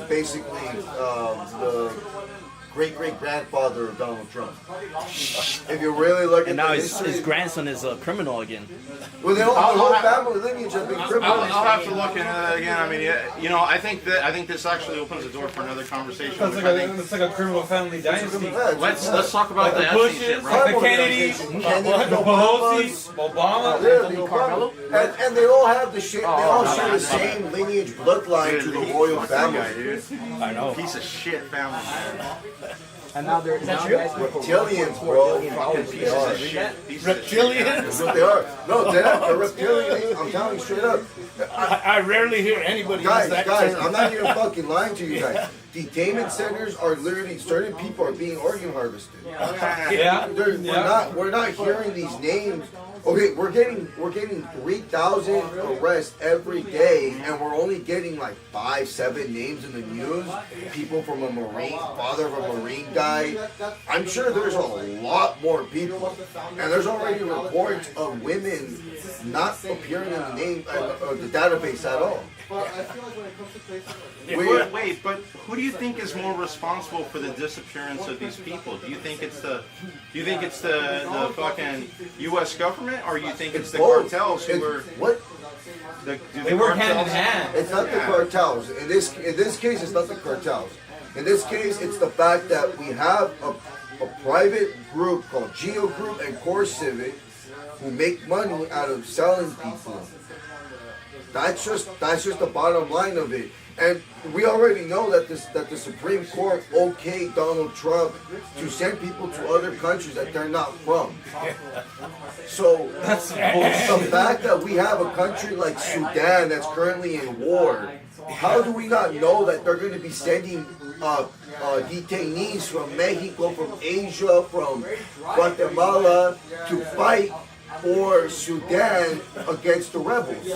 basically the great-great-grandfather of Donald Trump. If you really look at And now the his history, grandson is a criminal again. well, the whole family lineage has been criminals. I'll have to look into that again. I mean, you know, I think this actually opens the door for another conversation. It's like a criminal family dynasty. Let's talk about the Epstein shit, The right? Kennedys, the Obama. Pelosi's, Obama. Yeah, the Obama. And they all have the shit. They all share the same lineage bloodline to the royal family. I know. Piece of shit family. And now they're Reptilians, bro. Pieces of shit. Reptilians? That's what they are. No, they're reptilians. I'm telling you straight up. I rarely hear anybody use that Guys, term. I'm not even fucking lying to you guys. detainment centers are literally certain people are being organ harvested. Yeah. We're not hearing these names. Okay, we're getting 3,000 arrests every day, and we're only getting like 5-7 names in the news. People from a Marine, father of a Marine guy. I'm sure there's a lot more people, and there's already reports of women not appearing in the name the database at all. But I feel like when it comes to places like Wait, but who do you think is more responsible for the disappearance of these people? Do you think it's the fucking U.S. government, or you think it's the both. cartels who are what? They work hand in hand. It's not the cartels. In this case, it's not the cartels. In this case, it's the fact that we have a private group called Geo Group and Core Civic who make money out of selling people. That's just the bottom line of it. And we already know that the Supreme Court okayed Donald Trump to send people to other countries that they're not from. So the fact that we have a country like Sudan that's currently in war, how do we not know that they're going to be sending detainees from Mexico, from Asia, from Guatemala to fight for Sudan against the rebels?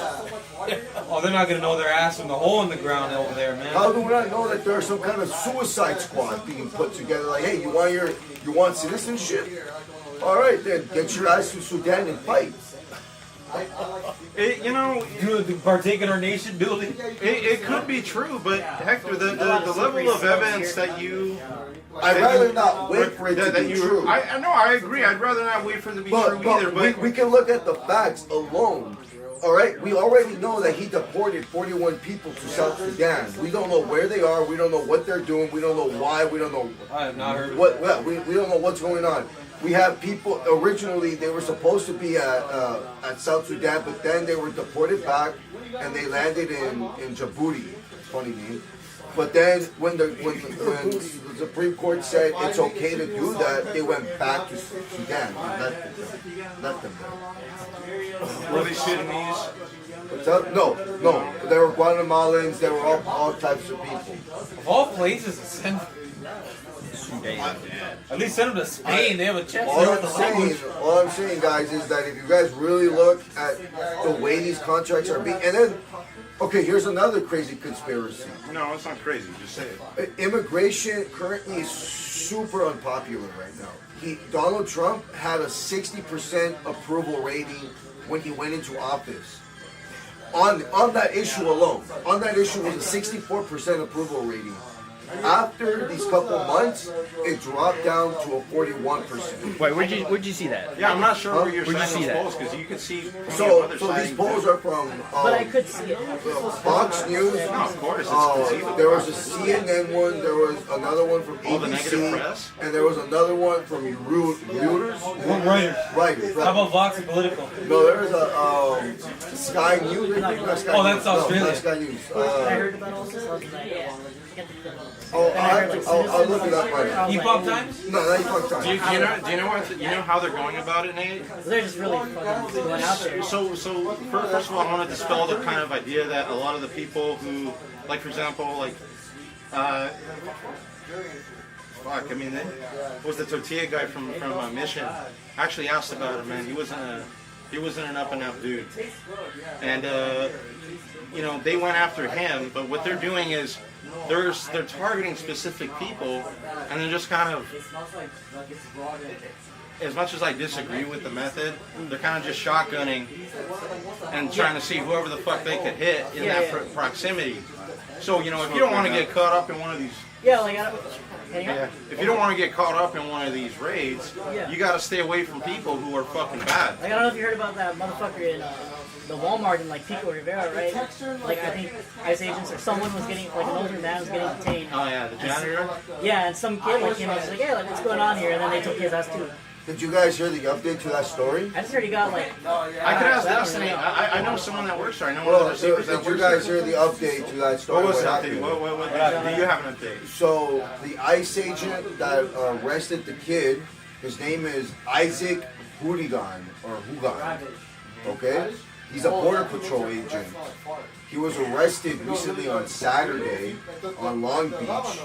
Oh, they're not gonna know their ass from the hole in the ground over there, man. How do we not know that there's some kind of suicide squad being put together? Like, hey, you want citizenship? All right, then get your ass to Sudan and fight. You partake in our nation building. It could be true, but Hector, the level of evidence that you. I'd rather not wait for it to be true. I know, I agree. I'd rather not wait for it to be true either. But we can look at the facts alone. All right, we already know that he deported 41 people to South Sudan. We don't know where they are. We don't know what they're doing. We don't know why. We don't know. I have not heard of what. Yeah, we don't know what's going on. We have people. Originally, they were supposed to be at South Sudan, but then they were deported back, and they landed in Djibouti. Funny name. But then when the Supreme Court said it's okay to do that, they went back to Sudan and left them there. Were they Sudanese? What's up? No. They were Guatemalans. They were all types of people. Of all places, send at least send them to Spain. They have a chance. All I'm saying, guys, is that if you guys really look at the way these contracts are being, and then, okay, here's another crazy conspiracy. No, it's not crazy. Just say it. Immigration currently is super unpopular right now. Donald Trump had a 60% approval rating when he went into office. On that issue alone, on that issue was a 64% approval rating. After these couple months, it dropped down to a 41%. Wait, where'd you see that? Yeah, I'm not sure where you're Where'd you seeing see those that? polls because you can see. So these polls are from But I could see it. Fox News. No, of course, it's conceivable. There was a CNN one. There was another one from All the negative ABC, press? and there was another one from Reuters. Reuters. Right. How about Vox and Political? No, there was a Sky News. Not Sky Oh, News. that's No, Australia. not Sky News. I heard about all this. I was like, yeah. I'll look it up right now. Epoch Times? No, not Epoch Times. Do you know how they're going about it, Nate? They're just really fucking going out there. So first of all, I want to dispel the kind of idea that a lot of the people who, like for example, was the tortilla guy from Mission actually asked about him, man. He wasn't an up and out dude, and they went after him. But what they're doing is they're targeting specific people, and they're just kind of, as much as I disagree with the method, they're kind of just shotgunning and trying to see whoever the fuck they could hit in that proximity. So, if you don't want to get caught up in one of these... If you don't want to get caught up in one of these raids, you got to stay away from people who are fucking bad. I don't know if you heard about that motherfucker in the Walmart in Pico Rivera, right? I think ICE agents or someone was getting, an older man was getting detained. Oh yeah, the janitor? Yeah, and some kid came up and was like, hey, what's going on here? And then they took his ass too. Did you guys hear the update to that story? I just heard he got I could ask Destiny. I know someone that works there. I know one of the receivers that Did works you guys there. hear the update to that story? What was the update? What do you have an update? So the ICE agent that arrested the kid, his name is Isaac Hudigan or Hugan. Okay? He's a border patrol agent. He was arrested recently on Saturday on Long Beach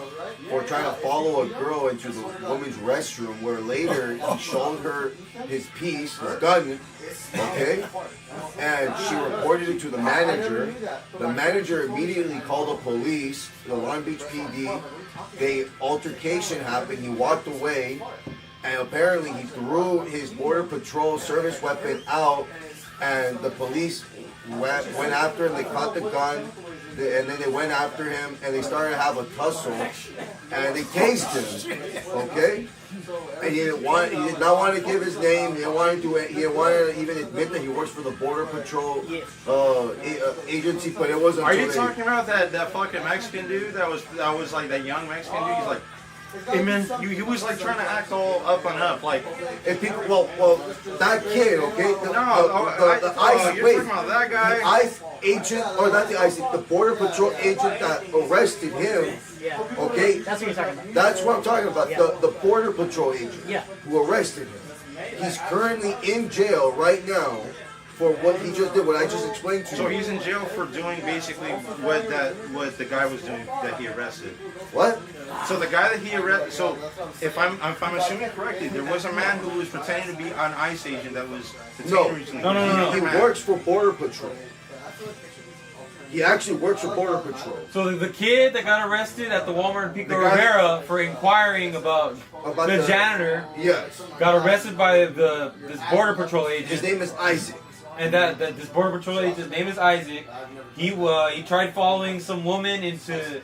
for trying to follow a girl into the women's restroom, where later he showed her his piece, his gun, okay? And she reported it to the manager. The manager immediately called the police, the Long Beach PD. The altercation happened. He walked away, and apparently he threw his border patrol service weapon out, and the police went after him. They caught the gun, and then they went after him, and they started to have a tussle, and they tased him. Okay, and he did not want to give his name. He didn't want to do it. He didn't want to even admit that he works for the border patrol agency. But it wasn't. Are you talking about that fucking Mexican dude that was like that young Mexican dude? He's like, hey man, he was like trying to act all up and up, like. And people, well, that kid, okay. You're talking about that guy. The ICE agent, or not the ICE, the border patrol agent that arrested him. Okay, That's what you're talking about. that's what I'm talking about. The border patrol agent who arrested him. He's currently in jail right now for what he just did, what I just explained to you. So he's in jail for doing basically what the guy was doing that he arrested. What? So the guy that he arrested. So if I'm assuming correctly, there was a man who was pretending to be an ICE agent that was detained recently. He works for border patrol. He actually works for border patrol. So the kid that got arrested at the Walmart in Pico Rivera for inquiring about the janitor, got arrested by this border patrol agent. His name is Isaac. And that this border patrol agent's name is Isaac. He tried following some woman into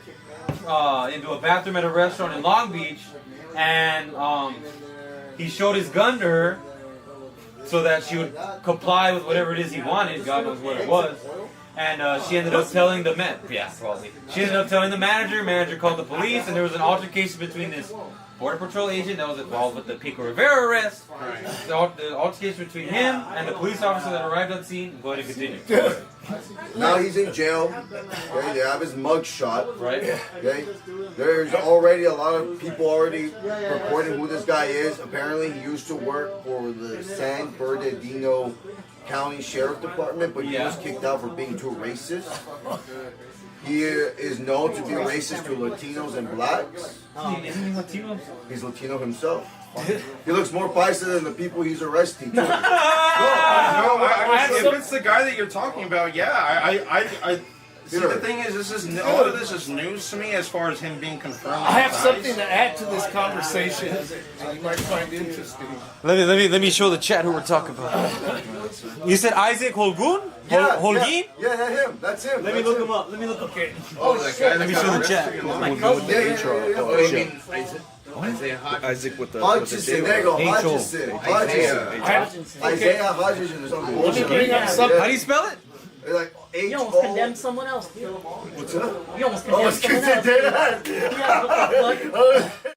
a bathroom at a restaurant in Long Beach, and he showed his gun to her so that she would comply with whatever it is he wanted. God knows what it was. And she ended up telling the She ended up telling the manager. Manager called the police, and there was an altercation between this border patrol agent that was involved with the Pico Rivera arrest. The altercation between him and the police officer that arrived on scene. Go ahead and continue. Now he's in jail. Okay, they have his mug shot. Right. Okay. There's already a lot of people already reporting who this guy is. Apparently, he used to work for the San Bernardino County Sheriff Department, but he was kicked out for being too racist. He is known to be racist to Latinos and blacks. Isn't he Latino? He's Latino himself. He looks more paisa than the people he's arresting. If it's the guy that you're talking about, I see, the thing is, all of this is news to me as far as him being confirmed. I have something to add to this conversation that you might find interesting. Let me show the chat who we're talking about. You said Isaac Holgun? Holguin? Yeah, him. That's him. Let me look him up. Let me look up. Okay. Let me show the chat. Isaac with the Hodgson. There you go. Hodgson. Isaiah Hodgson is on the How do you spell it? Like You almost condemned someone else. What's up? You almost condemned someone else. Yeah, what the fuck?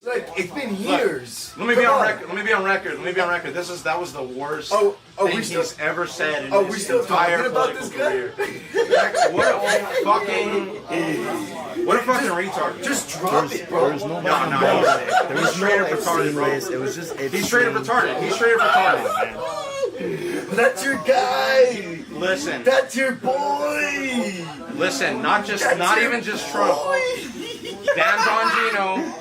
Like, it's been years. Let me be on record. Let me be on record. That was the worst thing he's ever said in his entire political career. What a fucking retard. Just drop it, bro. There's no He's straight up retarded, bro. It was just He's straight up retarded. That's your guy. Listen. That's your boy. Listen, not even just Trump. Dan Bongino,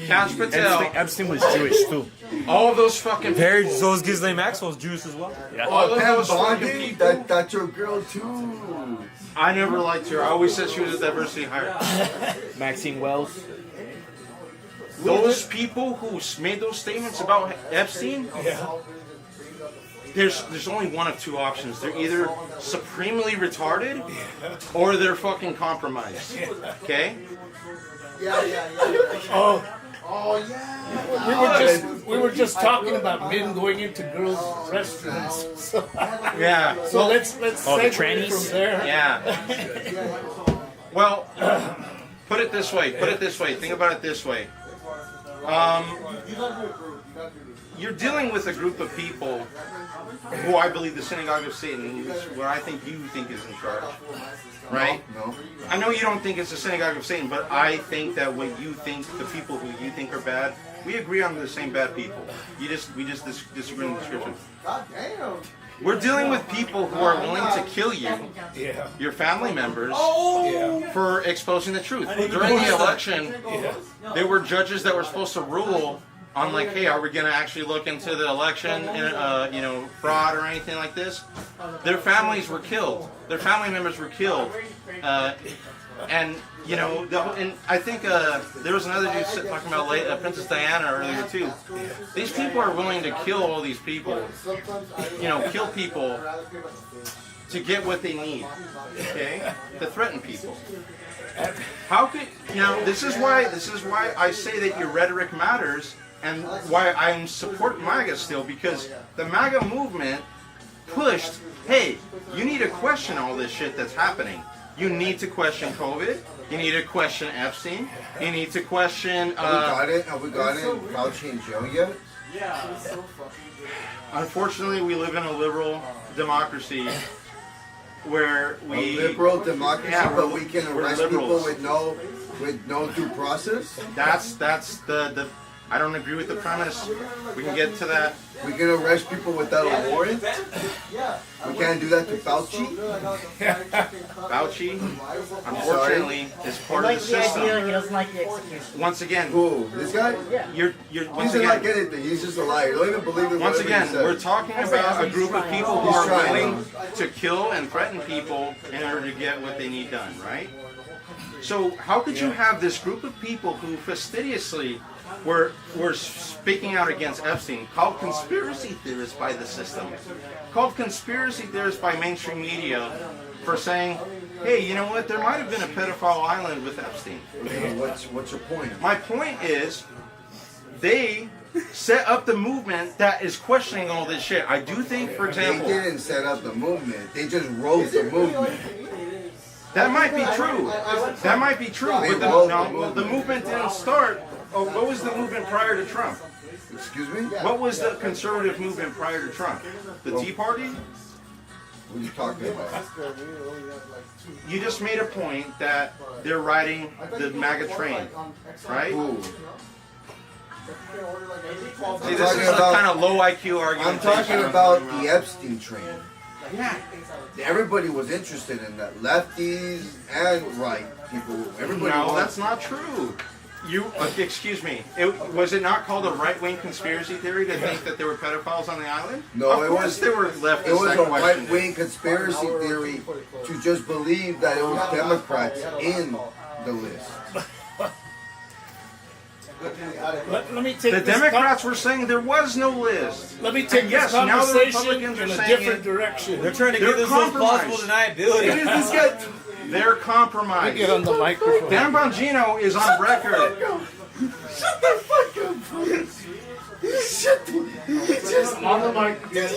Couch Patel. Epstein was Jewish too. All of those fucking Perry, so is Ghislaine Maxwell's Jewish as well. Yeah. all of Pam those fucking Bondi, people. that's your girl too. I never liked her. I always said she was a diversity hire. Maxine Wells. Those people who made those statements about Epstein, there's only one of two options. They're either supremely retarded or they're fucking compromised. Okay? We were just talking about men going into girls' restrooms. So, Yeah. so let's segue the trannies? from there. Yeah. Well, put it this way. Think about it this way. You're dealing with a group of people who I believe the synagogue of Satan is where I think you think is in charge. Right? No. I know you don't think it's the synagogue of Satan, but I think that what you think, the people who you think are bad, we agree on the same bad people. We just disagree in the description. We're dealing with people who are willing to kill you, your family members, for exposing the truth. During the election, there were judges that were supposed to rule on like, hey, are we going to actually look into the election, fraud or anything like this? Their families were killed. Their family members were killed. And I think there was another dude talking about Princess Diana earlier too. These people are willing to kill all these people. Kill people to get what they need. Okay? To threaten people. How could this is why I say that your rhetoric matters. And why I support MAGA still, because the MAGA movement pushed, hey, you need to question all this shit that's happening. You need to question COVID. You need to question Epstein. You need to question... Have we gotten Fauci in jail yet? Unfortunately, we live in a liberal democracy where we... A liberal democracy, but we can we're arrest people liberals. with no due process? That's the I don't agree with the premise. We can get to that. We can arrest people without a warrant? We can't do that to Fauci? Fauci, unfortunately, is part of the He system. doesn't like the execution. Once again, Who? This guy? Yeah. you're He once doesn't like again. anything. He's just a liar. Don't even believe in Once whatever again, he says. we're talking about a group of people who He's are trying. willing to kill and threaten people in order to get what they need done, right? So how could you have this group of people who fastidiously were speaking out against Epstein, called conspiracy theorists by the system, called conspiracy theorists by mainstream media for saying, hey, you know what, there might have been a pedophile island with Epstein. What's your point? My point is, they set up the movement that is questioning all this shit. I do think, for example... They didn't set up the movement. They just wrote the movement. That might be true. That might be true. But the movement didn't start. Oh, what was the movement prior to Trump? Excuse me? What was the conservative movement prior to Trump? The Tea Party? What are you talking about? You just made a point that they're riding the MAGA train, right? Ooh. See, this is a kind of low IQ argument. I'm talking about the Epstein train. Yeah. Everybody was interested in that. Lefties and right people. Everybody No, was. that's not true. Excuse me. Was it not called a right-wing conspiracy theory to think that there were pedophiles on the island? No, of course there were leftists. It was that a questioned it. right-wing conspiracy theory to just believe that it was Democrats in the list. Let me take The this Democrats were saying there was no list. Let me take And this yes, now the conversation Republicans are in a saying different it. direction. They're trying to They're give themselves compromised. plausible deniability. They're compromised. Get on the microphone. Dan Bongino is on record. Shut the fuck up, please. I'm on the mic again.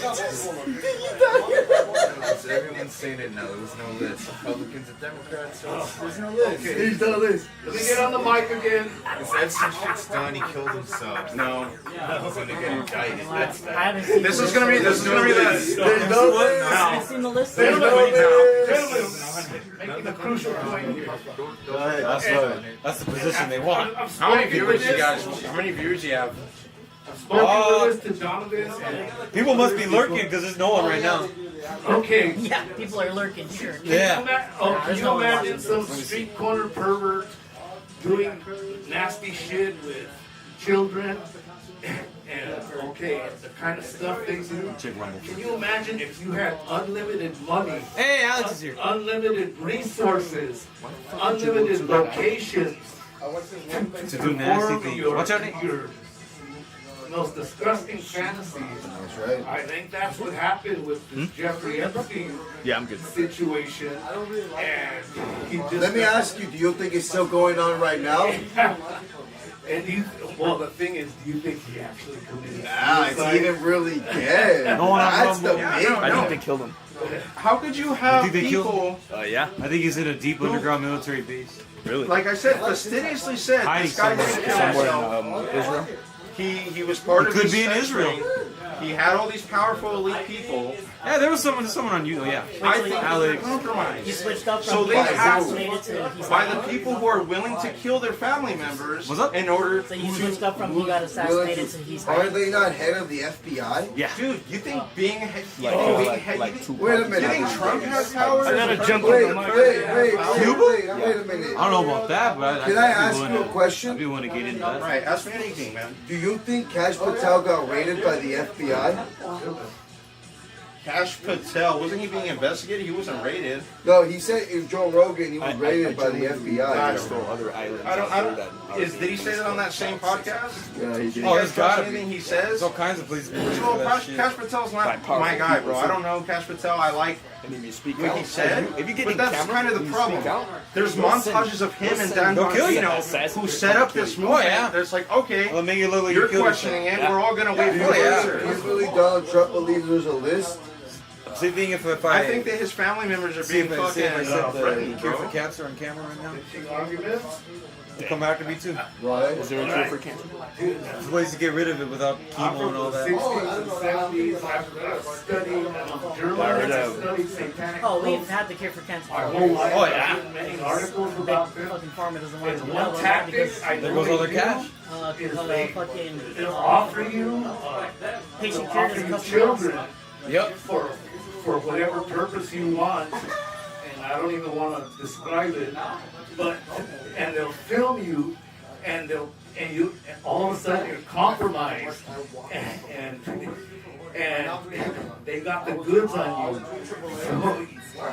So everyone's saying it now. There's no list. Republicans and Democrats. So there's no list. Okay. He's done this. Let me get on the mic again. If Epstein shit's done, he killed himself. No. He's gonna get indicted. That's I haven't seen This the is list. gonna be There's no list. I haven't seen the list. There's no list. Making the crucial point here. Go ahead. That's the position they want. How many viewers you guys? How many viewers you have? Spoken this to Donovan. People must be lurking because there's no one right now. Okay. Yeah, people are lurking, sure. Yeah. Can you imagine some street corner pervert doing nasty shit with children? And okay, the kind of stuff they do. Can you imagine if you had unlimited money? Hey, Alex is here. Unlimited resources, unlimited locations To do nasty things. your, What's your name? your most disgusting fantasies. That's right. I think that's what happened with this Jeffrey Epstein Yeah, I'm good. situation. And he just Let me ask you, do you think it's still going on right now? And well, the thing is, do you think he actually committed Nah, it's suicide? even really dead. No one That's the Yeah, big. I think they killed him. How could you have think they killed people? Yeah. I think he's in a deep underground military base. Really? Like I said, fastidiously said, Hiding this guy didn't kill Somewhere himself. in Israel. He was part He of. could his be in sex Israel. ring. He had all these powerful elite people. Yeah, there was someone on you. Yeah. I think Alex. Alex compromised. He switched up from So they being have assassinated to he's by the people who are willing to kill their family members What's up? in order. So he switched up from he got assassinated to he's Are hiding. they not head of the FBI? Yeah. Dude, you think being Like two. Wait a you minute. think Trump has power? I gotta jump Wait, on the mic. wait a minute. I don't know about that, but Can I ask you a I'd be question? willing to get into that. Right, ask me anything, man. Do you think Cash Patel got raided by the FBI? Cash Patel, wasn't he being investigated? He wasn't raided. No, he said in Joe Rogan he was raided by the FBI. Stole other islands. I don't. Did he say that on that same podcast? Yeah, he did. Oh, You there's guys trust gotta be. anything he There's says? all kinds of places. for Well, that shit. Cash Patel's By not powerful my guy, bro. people, I don't know Cash Patel. I like And if you speak what out, he said, if you get but in that's camera, kind of the you problem. speak out, There's they'll send- montages of him and Dan They'll kill you. Bongino who set up this Oh, movement. yeah. There's like, okay, Well, make it look like you're you killed questioning yourself. it. We're all gonna wait for Oh, the yeah. answer. Do you really Donald Trump believes there's a list? Same thing if I think that his family members are see being if I said the threatened, cure for bro. cancer on camera right now. Arguments? They come after me too. Right. Is there a cure for cancer? There's ways to get rid of it without I'm chemo from and the all that. 60s and 70s. I've studied journalism, I've studied satanic Oh, we've cults. had the cure for cancer. My whole life, Oh, I've yeah. written many articles Big about them. fucking pharma doesn't want And to know one about that tactic because I There know goes all they their do cash. fucking They'll offer you, patient care offer doesn't you cost children Yep. for whatever purpose you want, and I don't even want to describe it, but and they'll film you, and you all of a sudden you're compromised, and they got the goods on you, so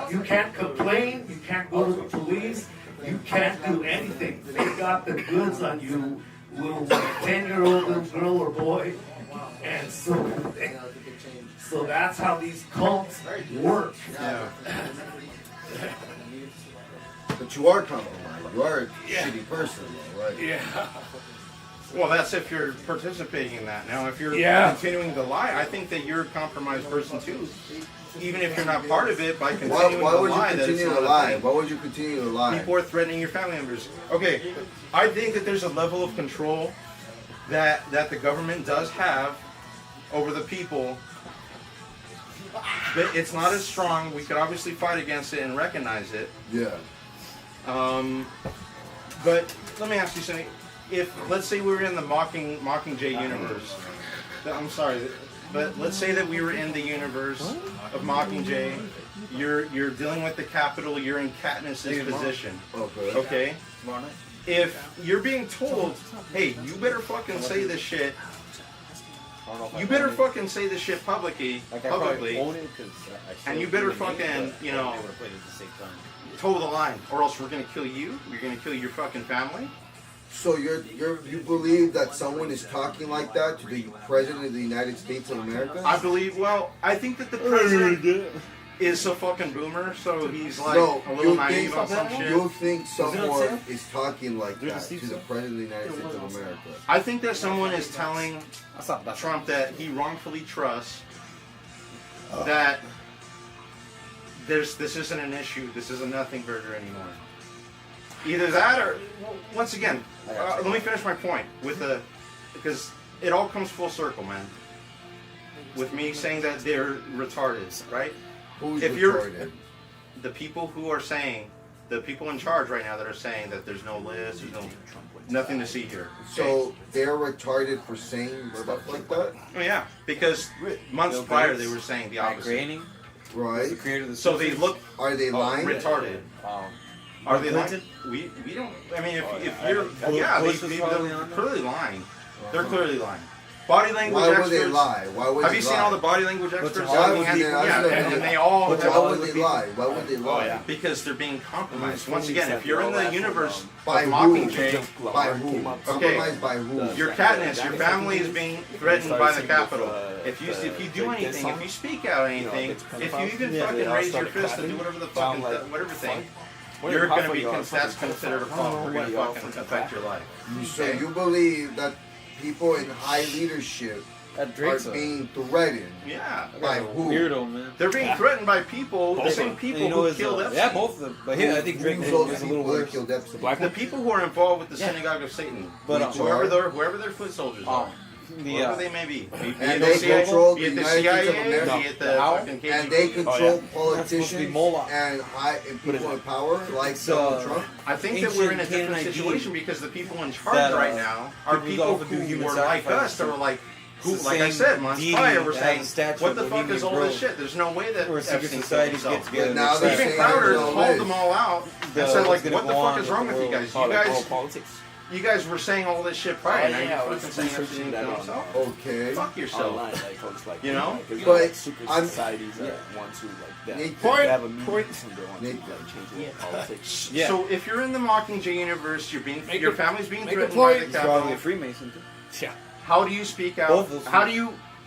you can't complain, you can't go to the police, you can't do anything. They got the goods on you, little 10-year-old little girl or boy, and so that's how these cults work. But you are compromised. You are a shitty person, though, right? Yeah. Well, that's if you're participating in that. Now, if you're Yeah. continuing to lie, I think that you're a compromised person too. Even if you're not part of it, by Why, continuing why to would you lie, that it's continue to not a lie? thing. Why would you continue to lie? People are threatening your family members. Okay, I think that there's a level of control that the government does have over the people. But it's not as strong. We could obviously fight against it and recognize it. Yeah. But let me ask you something. If, let's say we were in the Mockingjay universe. I'm sorry, but let's say that we were in the universe of Mockingjay. You're dealing with the Capitol. You're in Katniss's position. Okay. Okay? If you're being told, hey, you better fucking say this shit. You better fucking say this shit publicly, and you better fucking, toe the line, or else we're gonna kill you. We're gonna kill your fucking family. So you believe that someone is talking like that to the President of the United States of America? I believe. Well, I think that the president is a fucking boomer, so he's like No, a little you naive think, on some shit. you think on someone sale? is talking like There's a that Steve to the sale? President of the United States of America? I think that someone is telling That's not Trump that he wrongfully trusts that this isn't an issue. This is a nothing burger anymore. Either that or, well, once again, let me finish my point because it all comes full circle, man. With me saying that they're retarded, right? Who's If you're- retarded? The people who are saying, the people in charge right now that are saying that there's no list, there's nothing to see here. So they're retarded for saying stuff like that, Oh yeah, because months Bill prior Gates, they were saying the Matt opposite. Groening, the right? creator of the So they Simpsons. look Are they lying? retarded. Um, Are they Clinton? lying? We don't. I mean, if I you're Bush yeah, was they're probably on there. clearly lying. They're clearly lying. Body language Why would experts. they lie? Why would Have they you lie? seen all the body language experts? your Why would And they, and they all. What's why your would they Hollywood lie? Why would they lie? Oh yeah, because they're being compromised. Once again, if you're in the universe By of who? Mockingjay, By who? Compromised by who? your Katniss, your family is being threatened by the Capitol. If you do anything, if you speak out anything, if you even fucking raise your fist and do whatever the fucking whatever thing, you're gonna be that's considered a problem. We're gonna fucking affect your life. So you believe that people in high leadership That are Drake's being threatened Yeah. by who? weirdo, man. They're being threatened by people, the same people who killed Epstein. Yeah, both of them. But here, I think Drake Who's is those a little people that worse. killed Epstein? The people who are involved with the Yeah. synagogue of Satan, But, whoever their foot soldiers are, whoever they may be, And they control the be it the United States of CIA, America. be it the fucking KGB. And they control Moloch. politicians and people in power like Donald Trump. I think that we're in a ancient different Canaanite situation because the people in charge that, right now are people people often do who human were like sacrifices. us, that were like, who, It's the like I same said, months deity prior, were that saying, has a statue what of the fuck Bohemian is all Grove, this shit? There's no way that where secret Epstein societies killed get himself. together. But now and they're decide Steven saying Crowder no called list. them all out and the- said, like, it's gonna what the go fuck on is wrong with the you world. guys? Oh, You like guys, politics. you guys were saying all this shit prior. Now yeah, you're I was fucking saying researching Epstein that killed on- himself. Okay. Fuck yourself. Online, like, it's like, You know? because, But like, secret I'm- societies that want to, like, that. Nathan, They have a meeting point. and they want to, Nathan. like, change world politics. Yeah. So if you're in the Mockingjay universe, you're being Make your a- family's being make a threatened by the point. He's probably a Capitol. Freemason, too. Yeah. How do you speak out? Both of them.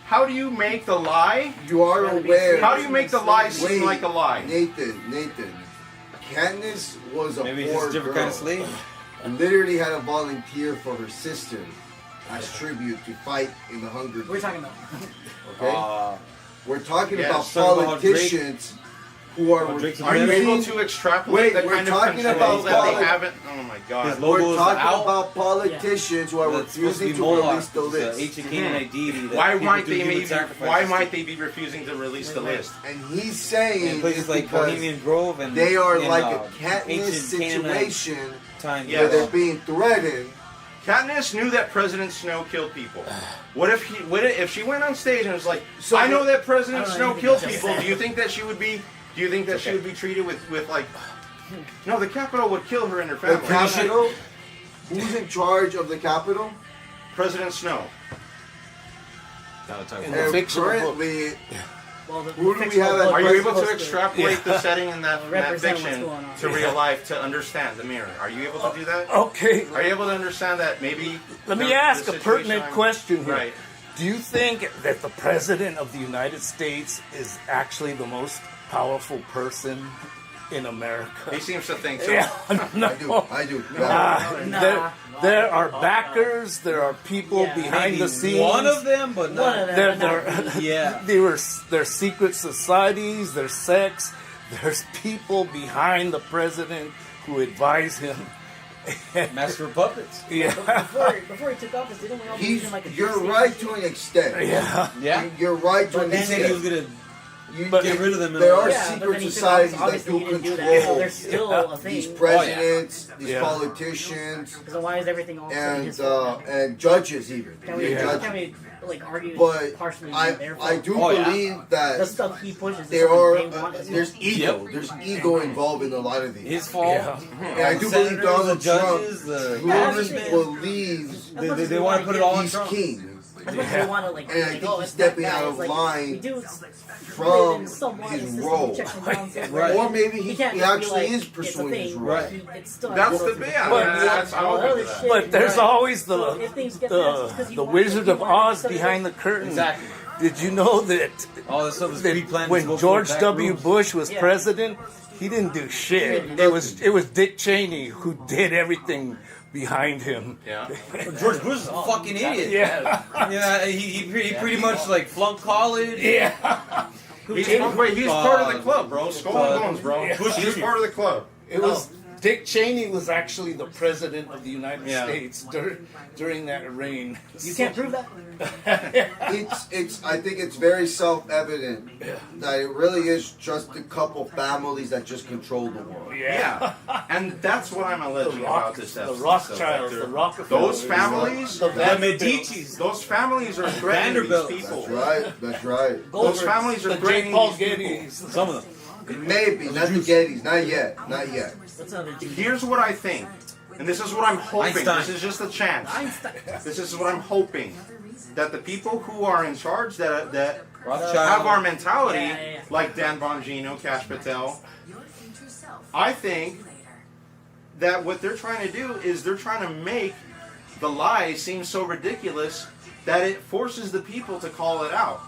How do you make the lie? You are aware. How do you make the lie seem Wait, like a lie? Nathan. Katniss was a Maybe he's poor just a different girl. kind of slave. Literally had to volunteer for her sister as tribute to fight in the Hunger We're Games. talking about. Okay? We're talking Yes, about talking about how Drake- politicians who are how Drake's a Are you Maybe- able to extrapolate Wait, the we're kind of talking control about that they poli- haven't? Oh my His god. logo We're is talking an owl. about politicians who are That's supposed refusing be to Moloch, release the the list. ancient Canaanite deity. That Why people might do they human maybe? sacrifices Why to. might they be refusing to release the list? And he's saying In places it's like because Bohemian Grove and they are in, like a Katniss ancient Canaanite situation times. Yeah. where they're being threatened. Katniss knew that President Snow killed people. What if she went on stage and was like, So "I know the- that President I don't Snow know killed anything you people." just Do you think that she would be? Do you think that she would be treated with like? No, the Capitol would kill her and her The family. Capitol? Who's in charge of the Capitol? President Snow. In the And fictional book. currently, Well, the Who do we fictional have as book Are you was able to supposed extrapolate the setting in that represent fiction what's going on. to real life to understand the mirror? Are you able to do that? Okay, Are you able to understand that maybe? let me the ask a situation pertinent I'm- question here. Right. Do you think that the President of the United States is actually the most powerful person in America? He seems to think so. Yeah, no. I do. Nah. There are backers, there are people Yeah. behind Maybe the scenes. one of them, but One not. of them. There, but not there, Yeah. there's secret societies, there's sects, there's people behind the president who advise him. Master of Puppets. Yeah, Before he took office, didn't we all believe He's, in like a you're jurisdiction? right to an extent. yeah. Yeah. You're right to But an He then said he was extent. gonna You, But get rid of them. In there a are way. Yeah, but secret then he took societies office, that obviously do he didn't do that, control so there's still a these thing. presidents, these Yeah. politicians, So why is everything all of a sudden his fault? and judges even. Can we, Judges. can we like argue But partially their I fault? do Oh, yeah. believe The that stuff he pushes is there something are they want as there's well. ego. There's ego involved in a lot of these. His fault. Yeah. And I do believe Senators, Donald the judges, Trump the really congressmen. believes They want to put it all on he's Trump. king. As much as they want to like, And I like, think oh, he's it's that stepping guy, out it's of like, line we do from in somewhat his a system of role. checks and balances, Right. Or maybe he can't he just be actually like, is it's a pursuing his thing, role. Right. it's still That's has to the go bit. through But- That's all I'm that open other to that. shit. But there's Right. always So if things get passed, it's 'cause the you want- Wizard you of want Oz something behind the that- curtain. Exactly. Did you know that, All this stuff is that pre-planned. when to go George for back W. rooms. Bush was Yeah. president, he didn't do shit. It was Dick Cheney who did everything behind him. Yeah. George Bush is a fucking idiot. Yeah. Yeah, he pretty much like flunked college. Yeah. He's part of the club, bro. Skull and Bones, bro. Yeah. He's part of the club. It was Dick Cheney was actually the president of the United Yeah. States during that reign. You can't prove that. It's. I think it's very self-evident that it really is just a couple families that just control the world. Yeah. And that's what I'm alleging about this The episode. Rothschilds, the Rockefellers, Those families, the The Medicis. those families are threatening these Vanderbilt. people. That's right. That's right. Those families are the J. threatening Paul these people. Gettys. Some of them. Maybe not the Gettys. Not yet. Not yet. That's another G. Here's what I think, and this is what I'm hoping. Einstein. This is just a chance. Einstein. This is what I'm hoping, that the people who are in charge that Rothschild. have our mentality, Yeah. like Dan Bongino, Cash Patel, I think that what they're trying to do is they're trying to make the lie seem so ridiculous that it forces the people to call it out.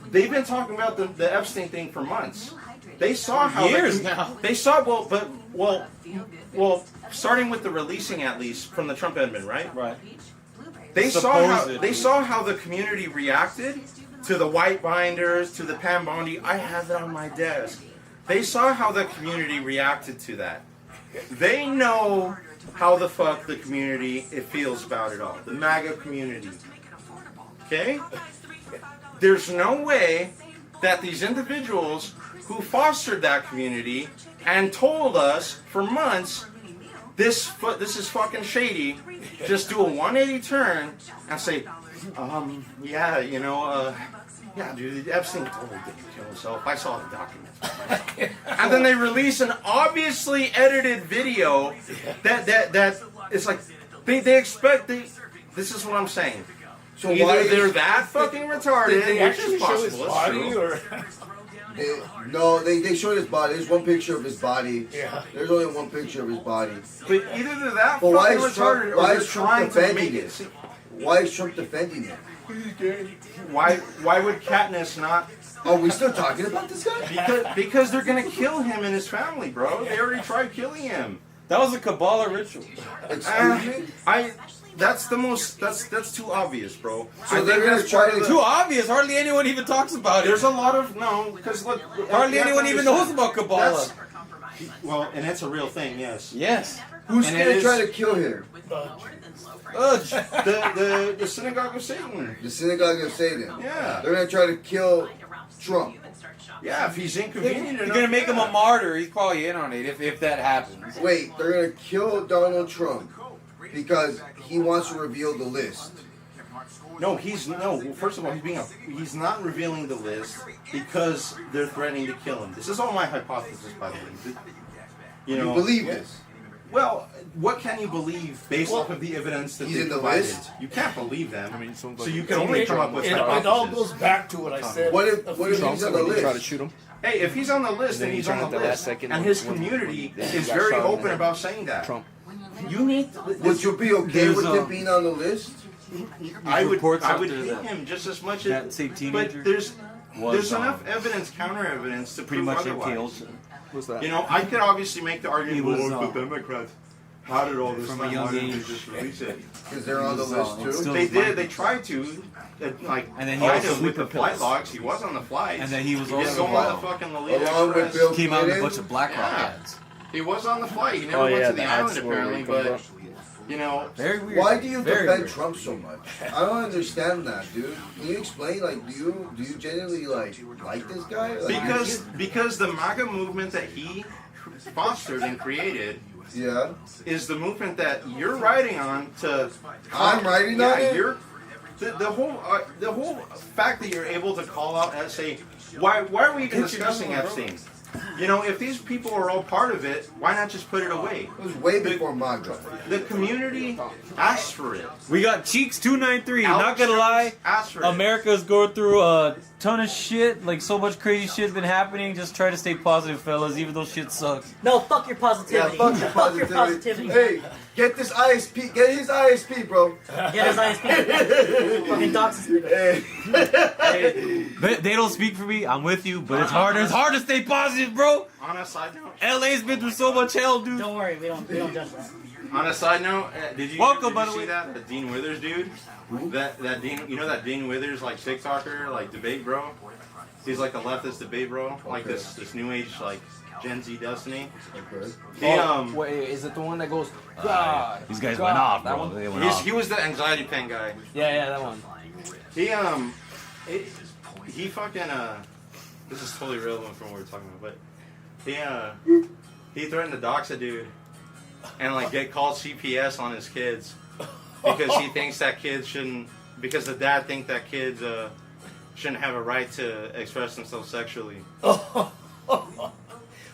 They've been talking about the Epstein thing for months. They saw how Years now. They saw well, starting with the releasing at least from the Trump admin, right? Right. They Supposedly. saw how the community reacted to the white binders, to the Pam Bondi. I have it on my desk. They saw how the community reacted to that. They know how the fuck the community it feels about it all. The MAGA community. Okay? There's no way that these individuals who fostered that community and told us for months this is fucking shady, just do a 180 turn and say, yeah, yeah, dude, Epstein totally didn't kill himself. I saw the documents. And then they release an obviously edited video that it's like they expect this is what I'm saying. So Either why they're is- that fucking retarded, Did they which actually is show possible. his it's body, true. or No, they showed his body. There's one picture of his body. Yeah. There's only one picture of his body. But either they're that But why fucking is Trump- retarded, why or they're is Trump trying to defending make it? it. seem- Why is Trump defending him? Why would Katniss not? Are we still talking about this guy? Because they're gonna kill him and his family, bro. They already tried killing him. That was a Kabbalah ritual. Excuse me? That's the most. That's too obvious, bro. So I they're think gonna that's try part to- of the. Too obvious. Hardly anyone even talks about it. There's a lot of because look. Hardly you have to anyone even understand, knows about Kabbalah. that's- Well, and it's a real thing, yes. Yes. Who's And gonna it try is- to kill him? Udge. The synagogue of Satan. The synagogue of Satan. Yeah. They're gonna try to kill Trump. Yeah, if he's inconvenient You're enough. gonna make him a yeah. martyr. He's probably in on it if that happens. Wait, they're gonna kill Donald Trump because he wants to reveal the list. No, first of all, he's not revealing the list because they're threatening to kill him. This is all my hypothesis, by the way. You know, believe this? Well, what can you believe based off of the evidence that He's they in the provided? list? You can't believe them. I mean, So you can only come up with it all hypotheses. goes back to what I said. What if he's on the When you try to list? shoot him. Hey, if he's on the list, then then you he's turn on at the the last list. second And when- his when community he is got very shot in the open head. about saying that. Trump. You need. Would you be okay There's, with him being on the list? I would reports out hate there that him just as much that as. same teenager But there's was, enough evidence, counter evidence to pretty prove much otherwise. MK What's that? You know, I could obviously make the argument, He was, well, the Democrats had it all this from a time. young Why didn't they age. just release it? Because they're on the It's list too. still- They did. They tried to. Like, And then he fight also him with the sleeper flight pills. logs. He was on the flights. And then he was didn't also go on the fucking Lolita Along with Express. Bill Came out in a Clinton. bunch of BlackRock Yeah. ads. He was on the flight. He never Oh, went yeah, to the the island ads were apparently, really but you know, Very weird. Why do you Very defend weird. Trump so much? I don't understand that, dude. Can you explain? Like, do you genuinely like this guy? Like, because the MAGA movement that he fostered and created yeah, is the movement that you're riding on to. I'm riding on it? You're the whole fact that you're able to call out and say, why are we even discussing Epstein? You know, if these people are all part of it, why not just put it away? It was way before MAGA. The community asked for it. We got Cheeks 293. Alex Not gonna lie, Jones asked for it. America's going through a ton of shit. Like so much crazy shit been happening. Just try to stay positive, fellas, even though shit sucks. No, fuck your positivity. Yeah, fuck your positivity. Hey, get this ISP. Get his ISP, bro. Get his ISP. Fucking docs. Hey, they don't speak for me. I'm with you, but it's hard. It's hard to stay positive, bro. On a side note, LA's been through so much hell, dude. Don't worry, we don't judge that. on a side note, did you see that? The Dean Withers dude? That Dean, you know that Dean Withers like TikToker, like debate bro? He's like a leftist debate bro, like this new age like Gen Z Destiny. Wait, is it the one that goes, God? These guys God, went off, that bro. one? They went off. He was the anxiety pen guy. Yeah, that one. He fucking this is totally relevant from what we were talking about, but he threatened to dox a dude and like get called CPS on his kids because he thinks that kids shouldn't, because the dad think that kids shouldn't have a right to express themselves sexually.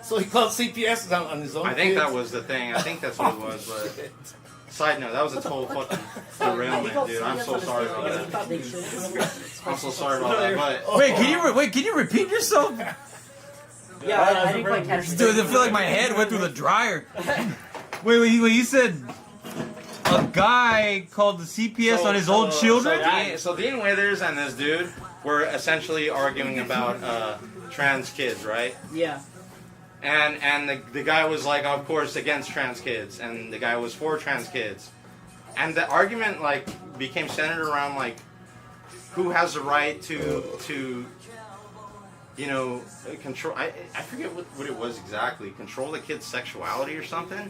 So he called CPS on his own. I think kids? that was the thing. I think that's what it was. But side note, that was a total fucking derailment, dude. I'm so sorry about that. I'm so sorry about that. But Wait, can you repeat yourself? Yeah, I didn't quite catch it. Dude, I feel like my head went through the dryer. Wait, you said a guy called the CPS on his own children? So Dean Withers and this dude were essentially arguing about trans kids, right? Yeah. And the guy was like, of course, against trans kids, and the guy was for trans kids. And the argument like became centered around like who has the right to you know, control. I forget what it was exactly. Control the kid's sexuality or something.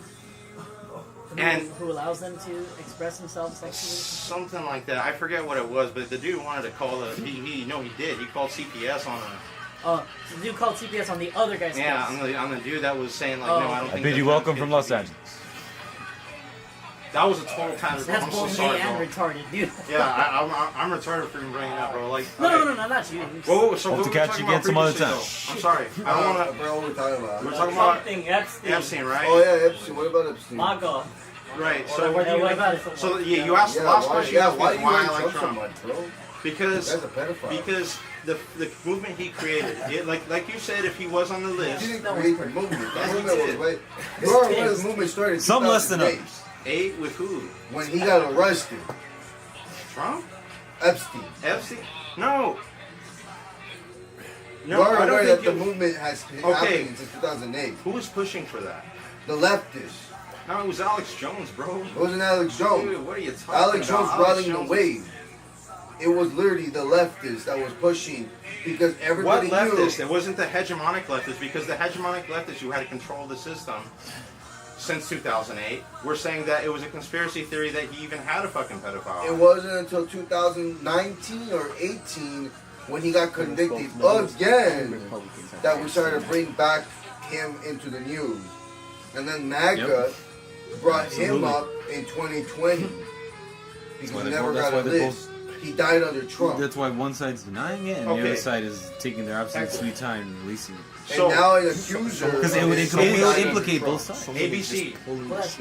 Who allows them to express themselves sexually? Something like that. I forget what it was, but the dude wanted to call he did. He called CPS on a. So the dude called CPS on the other guy's case. Yeah, on the dude that was saying like, no, I don't I think. bid you welcome from Los Angeles. That was a total time. That's I'm so both sorry, gay and bro. retarded, dude. Yeah, I'm retarded for even bringing it up, bro. Like, No, not you. Whoa, so Hope what to were we catch talking you again about some other previously, time. though? I'm sorry. I don't want to. Bro, what are we talking about? We're talking about Something Epstein. right? Oh yeah, Epstein. What about Epstein? MAGA. Right. Yeah, So, what about it? so yeah, you asked the last question. Yeah, was why do you like I Trump so Trump? much, bro? Because That's a pedophile. the movement he created, like you said, if he was on the He list, didn't create the movement. The Yes, he movement was did. way. You already know the movement started in Some less than 2008, ate with who? when he got arrested. Trump? Epstein. Epstein? No. You are I don't aware think that the movement has been happening since 2008. Who was pushing for that? The leftists. No, it was Alex Jones, bro. It wasn't Alex Jones. Dude, what are you talking Alex about? Jones riding the wave. It was literally the leftists that was pushing because What everybody leftist? knew. It wasn't the hegemonic leftists, because the hegemonic leftists who had control of the system since 2008 were saying that it was a conspiracy theory that he even had a fucking pedophile. It wasn't until 2019 or 18 when he got convicted again that we started to bring back him into the news. And then MAGA brought him up in 2020 because he never got a list. He died under Trump. That's why one side's denying it, and the Okay. other side is taking their absolute sweet time and releasing it. And now an accuser. Because it would implicate both sides. ABC,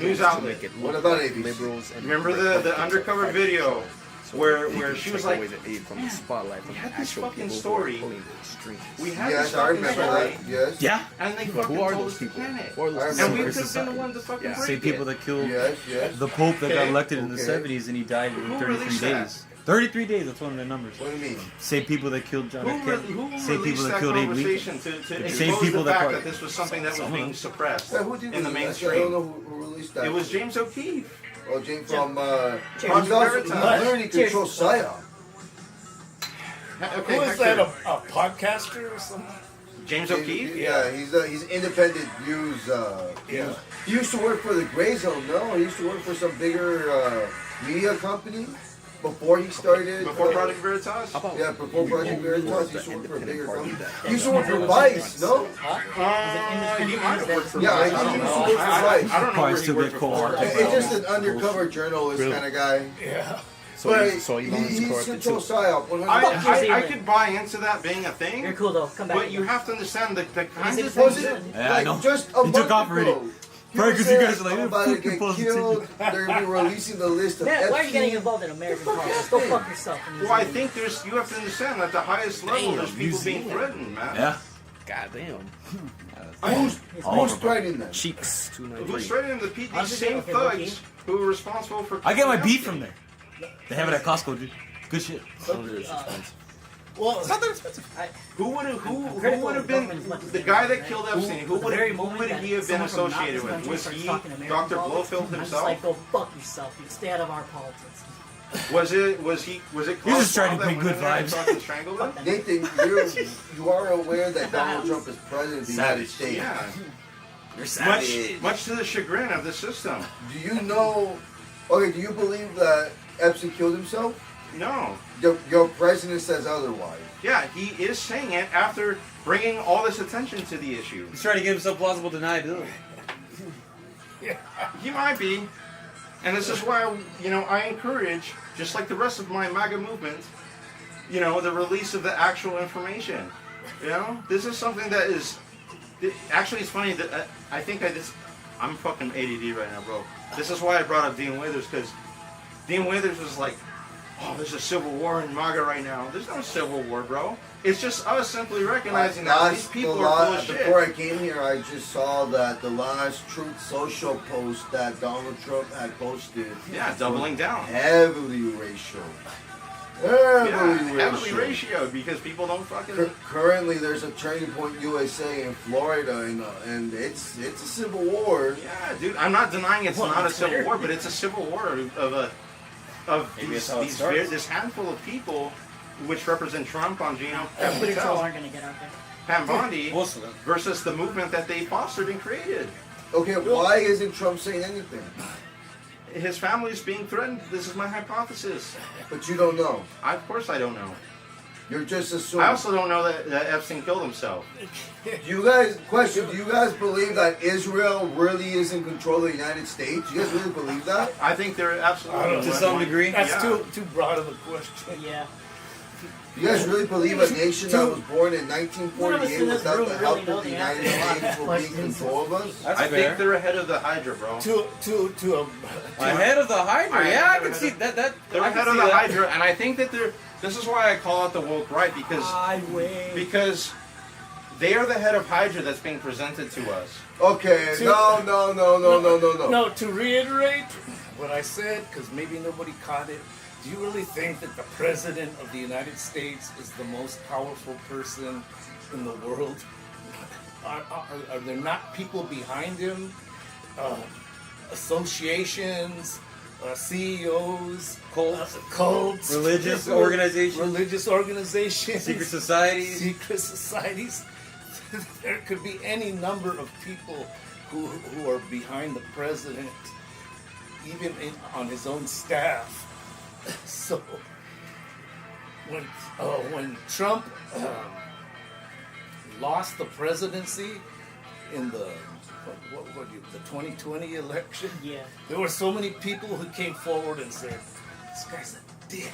news outlet. What about ABC? Liberals and Remember the undercover video where she was like, from the spotlight, from we had the this actual fucking people story. who are pulling the strings. We had Yes, this I fucking remember story, that. Yes. Yeah. and they fucking Who are told those us to people? pin it. Who are those I And remember. we Secret could have been the society. ones to fucking Yeah. break Same people it. that killed Yes, yes. the Pope that got Okay. elected in the Okay. 70s, and he died in Who 33 released that? days. 33 days, that's one of the numbers. What do you mean? Same people that killed John F. Kennedy. Who Same people released that that killed Abe Lincoln. conversation to Same expose people the that fact part- that this was something that was Someone. being suppressed Yeah, who did in the release that? I don't mainstream? know who released that. It was James O'Keefe. Oh, James from. He Project Veritas. literally controls PSYOP. Okay, Who is Hector. that? A podcaster or something? James O'Keefe? Yeah, he's independent news. Yeah. He used to work for the Gray Zone. No, he used to work for some bigger media company before he started. Before Project Veritas? Yeah, before Project Veritas, he used to work for a bigger company. He used to work for Vice, no? He might have worked for Yeah, I Vice. think he don't used to know. work for Vice. I don't know Probably where he still worked get before. co-opted. It's just an undercover journalist kind of guy. Yeah. But he's he's corrupted control too. psyop. 100%. I could buy into that being a thing. You're cool though. Come back. But you have to understand the kinds of Was things. it Yeah, I know. just a He took month off already. ago? Probably 'cause you guys are like, I'm "You're about to fucking get positive." killed. They're gonna be releasing the list of Man, why are you getting Epstein. involved in American politics? Go fuck yourself. Well, I think you have to understand at the highest level, Damn, there's people New being Zealand. threatened, man. Yeah. God damn. Who's threatening them? Cheeks Who's 293. threatening the these Honestly, same okay, thugs Loki. who are responsible for? I get my killing beef Epstein? from there. They have it at Costco, dude. Good shit. Well, It's not that expensive. Who would have Critical been government is much the different, guy that right? killed Epstein? At Who the would very he moment have that been someone from not associated this with? country Was starts he talking American Dr. politics, Blofeld I'm just himself? like, go fuck yourself. You stay out of our politics. Was it You're just trying to Klaus bring that good went in there and vibes. fucking strangled him? Nathan, you are aware that Donald Trump is president of the United States. Yeah. You're Much to the chagrin of the system. Do you know? Okay, do you believe that Epstein killed himself? No. Your president says otherwise. Yeah, he is saying it after bringing all this attention to the issue. He's trying to give himself plausible deniability. He might be. And this is why, I encourage, just like the rest of my MAGA movement, the release of the actual information. This is something that is... Actually, it's funny that I'm fucking ADD right now, bro. This is why I brought up Dean Withers, because Dean Withers was like, oh, there's a civil war in MAGA right now. There's no civil war, bro. It's just us simply recognizing that these people are full of shit. Before I came here, I just saw that the last Truth Social post that Donald Trump had posted. Yeah, doubling down. Heavily racial. Heavily ratioed because people don't fucking... Currently, there's a Turning Point USA in Florida, and it's a civil war. Yeah, dude, I'm not denying it's not a civil war, but it's a civil war of this handful of people, which represent Trump on Pretty sure aren't gonna get out there. Pam Bondi, Most of them. versus the movement that they fostered and created. Okay, why isn't Trump saying anything? His family is being threatened. This is my hypothesis. But you don't know. Of course I don't know. You're just assuming. I also don't know that Epstein killed himself. Do you guys believe that Israel really is in control of the United States? Do you guys really believe that? I think they're absolutely... To some degree. That's too broad of a question. Yeah. Do you guys really believe a nation that was born in 1948 without the help of the really United know the answer States to a lot will of be in questions. control of us? That's I fair. think they're ahead of the Hydra, bro. Ahead of the Hydra. Yeah, I can see that. They're I ahead can of see the that. Hydra, and I think that this is why I call it the woke right, because they are the head of Hydra that's being presented to us. Okay, no. No, to reiterate what I said, because maybe nobody caught it. Do you really think that the President of the United States is the most powerful person in the world? Are there not people behind him? Associations, CEOs, cults, Religious organizations, secret societies. There could be any number of people who are behind the president, even on his own staff. So when Trump lost the presidency in the 2020 election, Yeah. there were so many people who came forward and said, "This guy's a dick.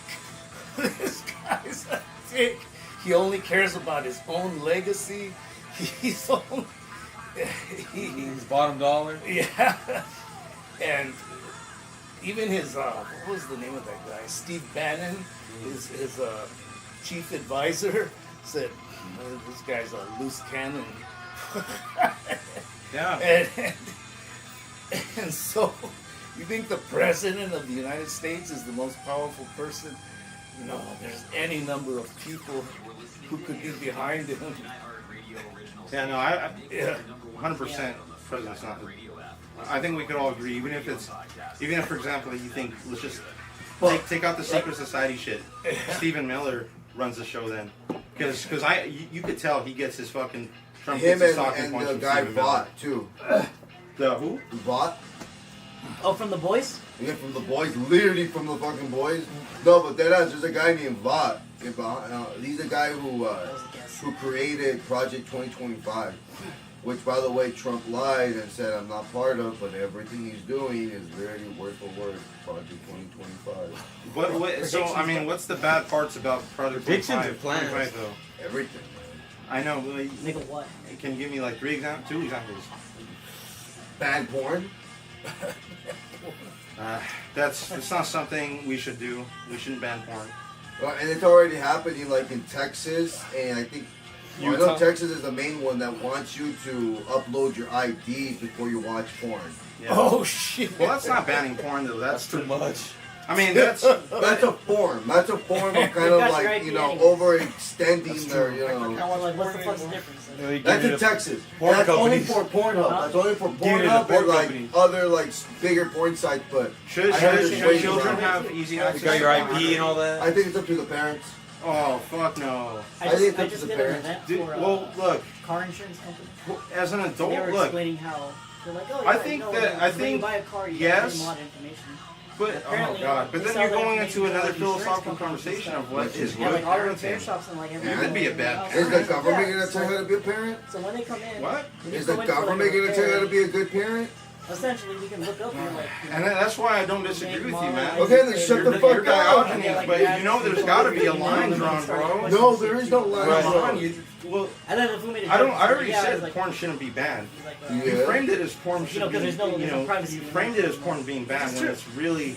This guy's a dick. He only cares about his own legacy. He's bottom dollar." Yeah, and even his what was the name of that guy? Steve Bannon, his chief advisor, said, "This guy's a loose cannon." Yeah. And so, you think the president of the United States is the most powerful person? No, there's any number of people who could be behind him. Yeah, no, I 100% president's not. I think we could all agree, even if, for example, you think, let's just take out the secret society shit. Stephen Miller runs the show then, because you could tell he gets his fucking Trump Him gets his talking and points the from guy Stephen Miller. Vought too. The who? Vought. Oh, from the boys? Yeah, from the boys, literally from the fucking boys. No, but there's a guy named Vought. He's the guy who created Project 2025. which, by the way, Trump lied and said I'm not part of, but everything he's doing is literally word for word Project 2025. So, I mean, what's the bad parts about Project Predictions 25? or plans? 25, though? Everything. I know, but Nigga, what? can you give me like 2 examples? Ban porn. That's not something we should do. We shouldn't ban porn. And it's already happening, like in Texas, and I think I know Utah? Texas is the main one that wants you to upload your ID before you watch porn. Yeah. Oh shit! Well, that's not banning porn though. That's too much. I mean, that's That's a form. That's a form of kind of That's like, right, you know, yeah. overextending their, you know. Like, what's the fuck's the difference? That's in Texas. Porn That's only companies. for Pornhub. That's only for Give it to Pornhub porn and like companies. other like bigger porn sites. But should I heard it's way children too have easy You access? got your to porn? IP and all that. I think it's up to the parents. Oh fuck no. I think I it's just up to did the an parents. event Dude, for well, look, car insurance company. as an They adult, were look, explaining how they're like, oh, I yeah, think no, that- when I you think- buy a car, you yes. get a lot of information. but oh Apparently, god, but they then sell you're that going information into to, another like, insurance philosophical companies and conversation stuff. of what is Yeah, good like auto repair parenting. shops and like Yeah, everything. that'd be a bad else. Is the government Yeah, going to tell you how to be a parent? So when they come in, What? when you Is go the in for, like, government a going to tell you how to repair, be a good parent? essentially we can look up here like. And that's why I don't disagree with you, man. Okay, then shut the fuck You're up. diogenes, but you know there's got to be a line drawn, bro. No, there is no line Come drawn. on, well, And then if we made a I don't. joke, I already yeah, said was like, porn shouldn't be banned. he's like, You Yeah. framed it as porn should know, 'cause be, there's no privacy you in framed that. it as porn being banned when it's really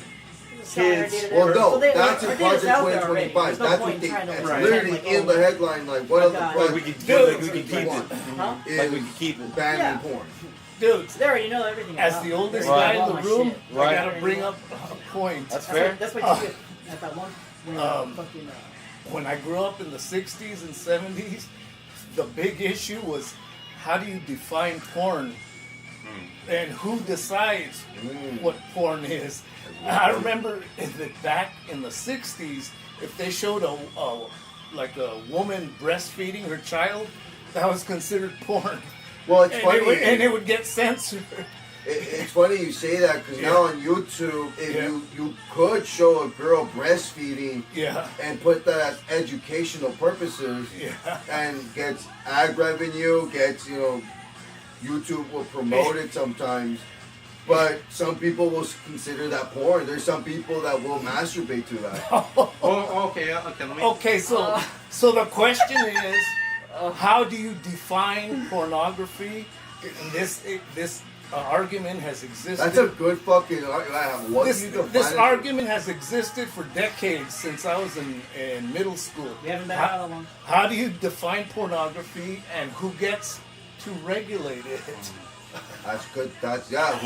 selling our kids. data Well, there. no, So they- that's our in data's Project out there already. 2025. There's no That's point what they, trying to it's Right. literally like, in oh, the headline, like, one of the Like, Like we projects can, like we can keep one it. Huh? is Like we can keep it. banning Yeah. porn. Dude, So they already know everything. as about the it. oldest They're guy in all the my room, shit. Right. I gotta bring up a point. That's That's fair. what, that's what you get at that one. When fucking, When I grew up in the 60s and 70s, the big issue was how do you define porn? And who decides what porn is? I remember back in the 60s, if they showed a woman breastfeeding her child, that was considered porn. Well, it's And funny. it would get censored. It's funny you say that because now on YouTube, if Yeah. you could show a girl breastfeeding Yeah. and put that as educational purposes Yeah. and gets ad revenue, gets, you know, YouTube will promote it sometimes. But some people will consider that porn. There's some people that will masturbate to that. Oh, okay, okay. Let me. Okay, so the question is, how do you define pornography? And this argument has existed. That's a good fucking argument. What do you define This it? argument has existed for decades since I was in middle school. we haven't been out that long. How do you define pornography and who gets to regulate it? That's good. That's yeah.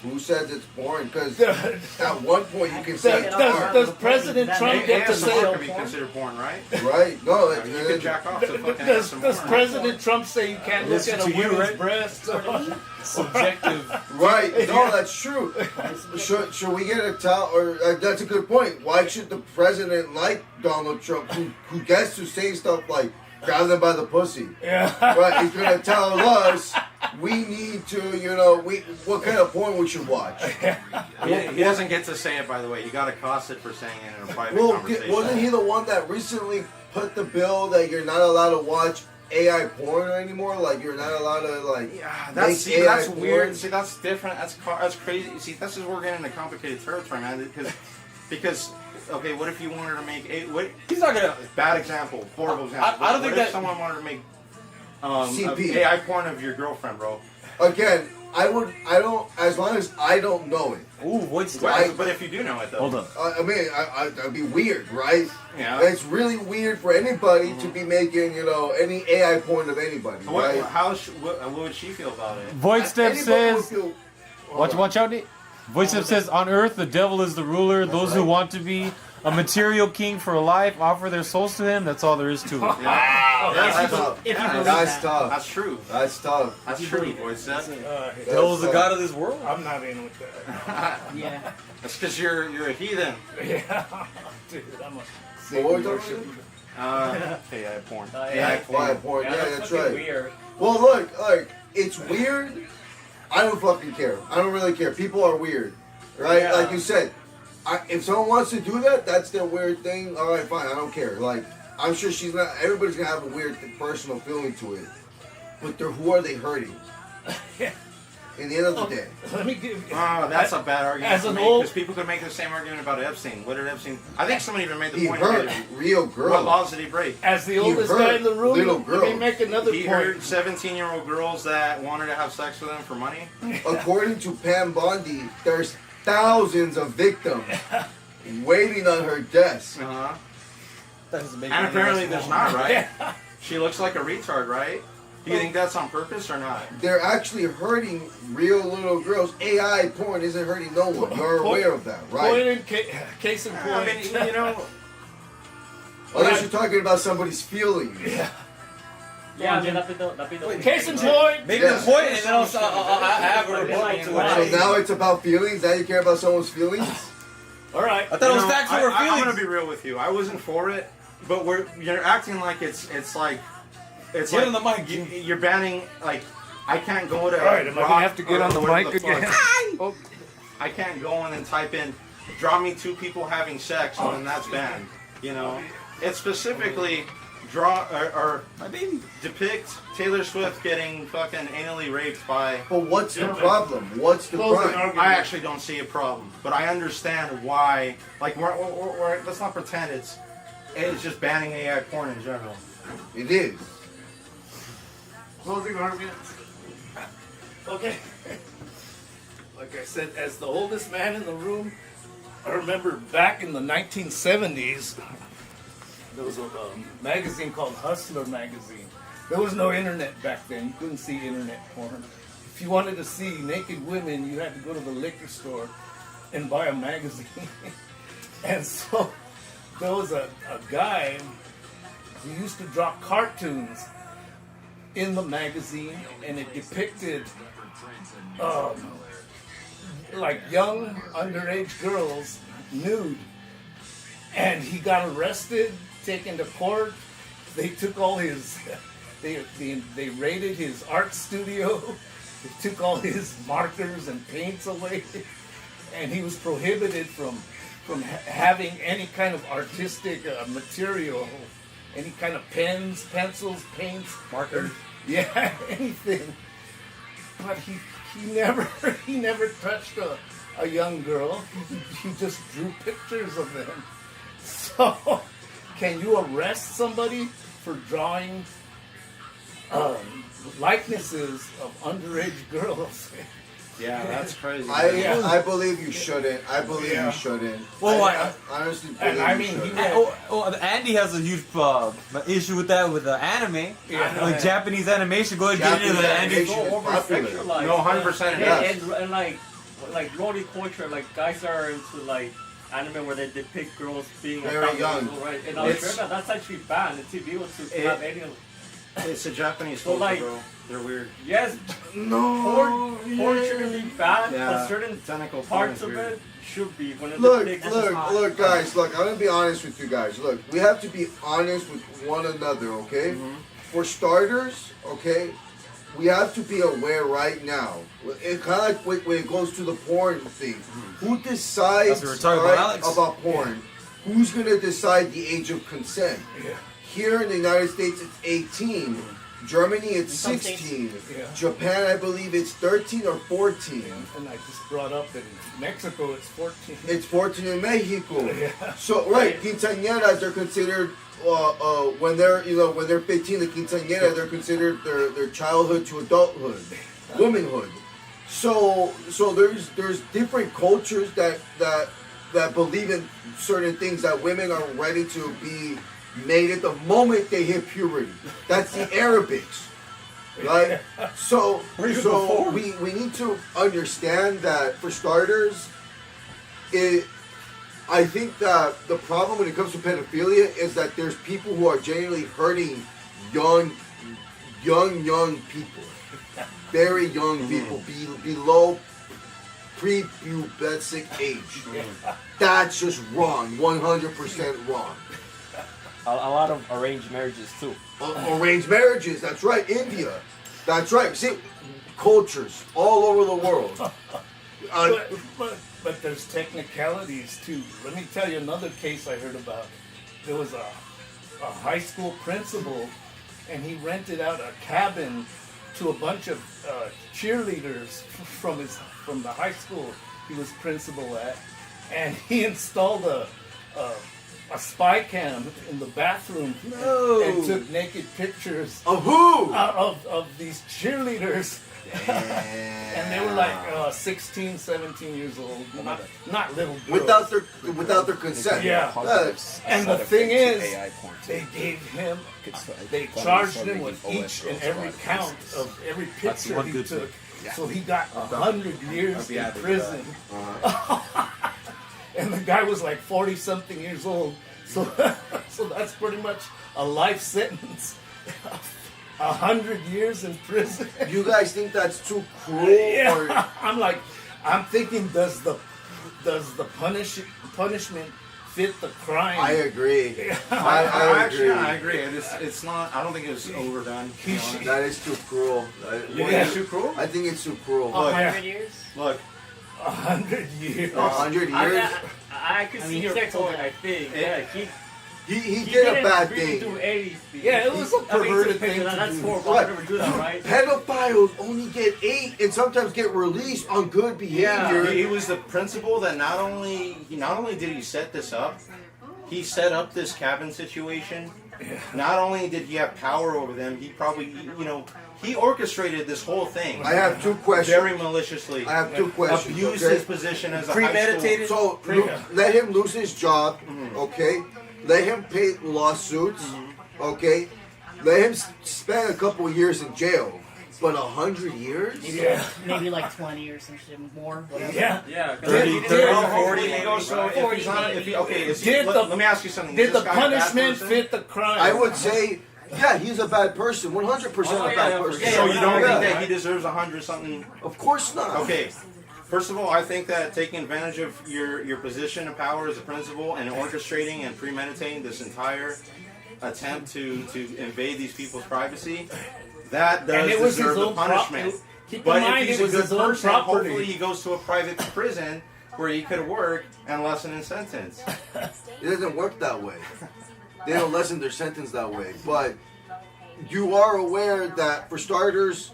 Who says it's porn? Because at one point you can say it's art, Does President Trump get to say ASMR could be considered porn, right? right? No, You can jack off to fucking Does ASMR. President Trump say you can't look Listen at a to you, woman's right? breast? Subjective. right. No, that's true. Should we get a towel? Or that's a good point. Why should the president like Donald Trump, who gets to say stuff like grab them by the pussy? Yeah. Right, he's gonna tell us we need to, you know, what kind of porn we should watch. He doesn't get to say it, by the way. You got accosted for saying it in a private Well, conversation. wasn't he the one that recently put the bill that you're not allowed to watch AI porn anymore? Like you're not allowed to like Yeah, make AI that's porn? weird. See, that's different. That's crazy. See, this is where we're getting into complicated territory, man. Because okay, what if you wanted to make He's not gonna. bad example, horrible example. I don't think what if that- someone wanted to make CP. AI porn of your girlfriend, bro? Again, I don't, as long as I don't know it. Ooh, what's But if you do know it, though. Hold up. I mean, that'd be weird, right? Yeah. It's really weird for anybody to be making, you know, any AI porn of anybody, right? What would she feel about it? Void Step Anybody says. would feel- Watch out, Nate. Voice Step says, on earth the devil is the ruler. Those who want to be a material king for a life offer their souls to him. That's all there is to it. That's tough. If you believe That's that. tough. That's true. That's tough. That's true, boys. The devil is the god of this world. I'm not in with that. Yeah. That's because you're a heathen. Yeah. Dude, I'm a What Satan was worshiper. AI porn. AI Why porn? Yeah, that's right. Weird. Well, look, it's weird. I don't fucking care. I don't really care. People are weird, right? Yeah. Like you said, if someone wants to do that, that's their weird thing. All right, fine. I don't care. Like, I'm sure everybody's gonna have a weird personal feeling to it. but who are they hurting? In the end of the day. Let me give you. Oh, that's a bad argument As to an make, old- because people could make the same argument about Epstein. What did Epstein? I think somebody even made the He point. hurt that- real What girls. laws did he break? As the He oldest hurt guy in the room, little let me girls. make another He point. hurt 17-year-old girls that wanted to have sex with him for money. According to Pam Bondi, there's thousands of victims waiting on her desk. Uh-huh. That doesn't make And any apparently sense. there's not, right? She looks like a retard, right? Do you think that's on purpose or not? They're actually hurting real little girls. AI porn isn't hurting no one. You're aware of that, Point right? in case in I point. mean, you know, Unless you're talking about somebody's feelings. Yeah, I mean, that'd be Case in point. Make Yeah. the point, and then I have a rebuttal to So it. now it's about feelings. Now you care about someone's feelings. All right. I thought it was you know, facts over I'm feelings. gonna be real with you. I wasn't for it, but you're acting like it's like it's Get like on the mic, you're banning like I can't go to. All right, am I gonna have to get on the mic again? again? I can't go in and type in draw me two people having sex and then that's banned. You know, it's specifically draw or depict Taylor Swift getting fucking anally raped by. But what's the problem? What's the Closing crime? argument. I actually don't see a problem, but I understand why. Like, let's not pretend it's just banning AI porn in general. It is. Closing arguments. Okay. Like I said, as the oldest man in the room, I remember back in the 1970s, there was a magazine called Hustler magazine. There was no internet back then. You couldn't see internet porn. If you wanted to see naked women, you had to go to the liquor store and buy a magazine. And so there was a guy who used to draw cartoons in the magazine, and it depicted like young underage girls nude, and he got arrested, taken to court. They took all his they raided his art studio. They took all his markers and paints away, and he was prohibited from having any kind of artistic material, any kind of pens, pencils, paints, Marker. yeah, anything. But he never touched a young girl. He just drew pictures of them. So, can you arrest somebody for drawing likenesses of underage girls? Yeah, that's crazy. I believe you shouldn't. I believe you shouldn't. Well, I honestly believe And I you mean, shouldn't. Andy has a huge issue with that with the anime. Yeah. Like Japanese animation. Go ahead and get into the Andy. Japanese animation is popular. Like, No, 100% it Yes. and like Lori culture, like guys are into like anime where they depict girls being Very 1,000 young. years old, right? And It's- Australia, that's actually banned. It's illegal to have any. It's a Japanese So, culture, like- bro. They're weird. Yes, No. porn shouldn't be banned, Yeah. but certain Tentacle porn parts is of weird. it should be. When it Look, depicts look, guys. Look, I'm gonna be honest with you guys. Look, we have to be honest with one another, okay? For starters, okay, we have to be aware right now. It kind of like when it goes to the porn thing. Who decides That's what we're talking about, Alex. about porn? Who's gonna decide the age of consent? Yeah. Here in the United States, it's 18. Germany, it's some states. 16. Yeah. Japan, I believe it's 13 or 14. And I just brought up that in Mexico it's 14. It's 14 in Mexico. Yeah. So right, quinceañeras they're considered when they're 15, the quinceañera they're considered their childhood to adulthood, womanhood. So there's different cultures that believe in certain things that women are ready to be made at the moment they hit puberty. That's the Arabics. Right? So we need to understand that for starters, I think that the problem when it comes to pedophilia is that there's people who are genuinely hurting young people. Very young people below prepubescent age. That's just wrong. 100% wrong. A lot of arranged marriages too. Arranged marriages, that's right. India, that's right. See, cultures all over the world. But there's technicalities too. Let me tell you another case I heard about. There was a high school principal, and he rented out a cabin to a bunch of cheerleaders from the high school he was principal at, and he installed a spy cam in the bathroom and took naked pictures Of who? of these cheerleaders. And they were like 16, 17 years old, not little girls. Without their consent. Yeah. And the thing is, they gave him, they charged him with each and every count of every picture he took. So he got 100 years in prison. And the guy was like 40-something years old. So that's pretty much a life sentence. 100 years in prison. You guys think that's too cruel? Yeah. Or? I'm thinking, does the punishment fit the crime? I agree. I agree. agree. It's not. I don't think it was overdone. That is too cruel. You think it's too cruel? I think it's too cruel. 100 years? Look. 100 years. 100 years. I could see his point. I think. Yeah, He did a bad really thing. do anything. Yeah, it was a perverted thing. That's horrible. What? I'll never do that, right? Pedophiles only get 8 and sometimes get released on good behavior. Yeah, he was the principal that not only did he set this up, he set up this cabin situation. Not only did he have power over them, he probably, he orchestrated this whole thing. I have 2 questions. Very maliciously. I have 2 questions. Abused okay? his position as a Premeditated? high school. So let him lose his job, okay? Let him pay lawsuits, okay? Let him spend a couple of years in jail. But 100 years? Yeah. Maybe like 20 or some shit more. Whatever. Yeah. Yeah. 30, 40. Let me ask you something. Did Is the this guy a bad punishment person? fit the crime? I would say, yeah, he's a bad person. 100% a bad person. So you don't think that he deserves 100 something? Of course not. Okay. First of all, I think that taking advantage of your position of power as a principal and orchestrating and premeditating this entire attempt to invade these people's privacy, that does deserve the punishment. But if he's a good person, hopefully he goes to a private prison where he could work and lessen his sentence. It doesn't work that way. They don't lessen their sentence that way. But you are aware that, for starters,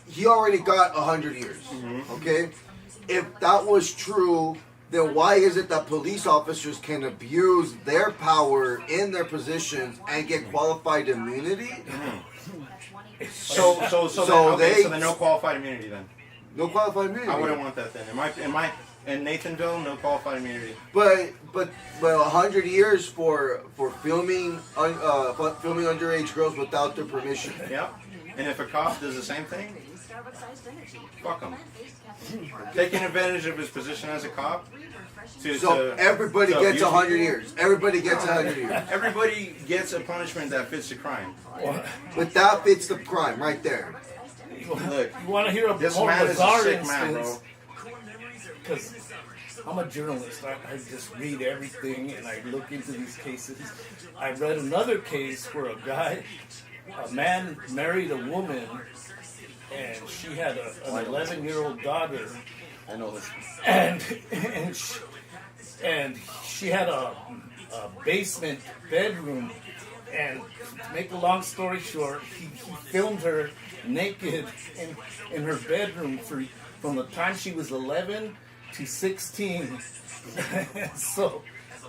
he already got 100 years. Okay? If that was true, then why is it that police officers can abuse their power in their positions and get qualified immunity? So then no qualified immunity then. No qualified immunity. I wouldn't want that then. Am I in Nathanville? No qualified immunity. But 100 years for filming underage girls without their permission. Yep. And if a cop does the same thing, fuck him. Taking advantage of his position as a cop. Everybody gets 100 years. Everybody gets 100 years. Everybody gets a punishment that fits the crime. But that fits the crime right there. Look, you want to hear a this more man is a bizarre sick man, instance? Because I'm a journalist. I just read everything and I look into these cases. I read another case where a man married a woman, and she had an 11-year-old daughter. I know this. And she had a basement bedroom. And to make a long story short, he filmed her naked in her bedroom from the time she was 11 to 16.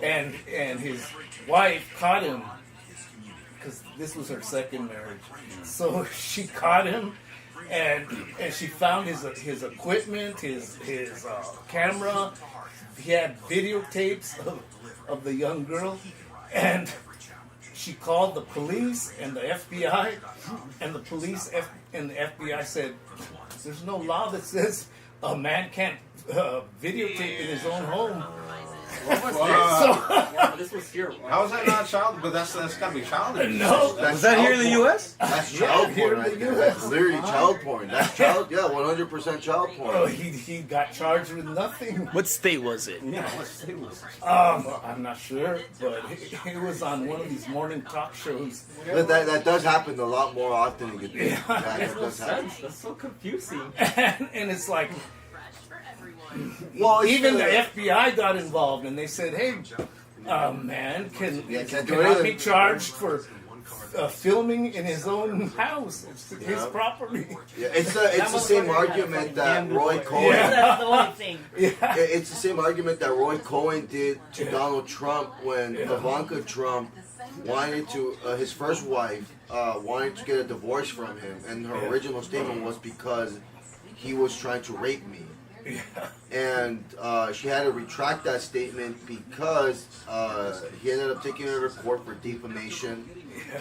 And his wife caught him, because this was her second marriage. So she caught him, and she found his equipment, his camera. He had videotapes of the young girl, and she called the police and the FBI, and the police and the FBI said, "There's no law that says a man can't videotape in his own home." This was here. How is that not child? But that's gotta be child abuse. No, Was that here in the U.S.? That's child here porn in the right there. US. That's literally child porn. That's 100% child porn. Oh, he got charged with nothing. What state was it? Yeah, what state was it? I'm not sure, but it was on one of these morning talk shows. That does happen a lot more often than you think. Yeah. That Makes no does happen. sense. That's so confusing. And it's like, Well, even the FBI got involved, and they said, "Hey, man, can't do cannot be anything. charged for filming in his own house. It's his property. Yeah, it's the same argument that Roy Cohen. That's the only thing. It's the same argument that Roy Cohen did to Donald Trump when Ivanka Trump wanted to, his first wife wanted to get a divorce from him, and her original statement was because he was trying to rape me. And she had to retract that statement because he ended up taking her to court for defamation,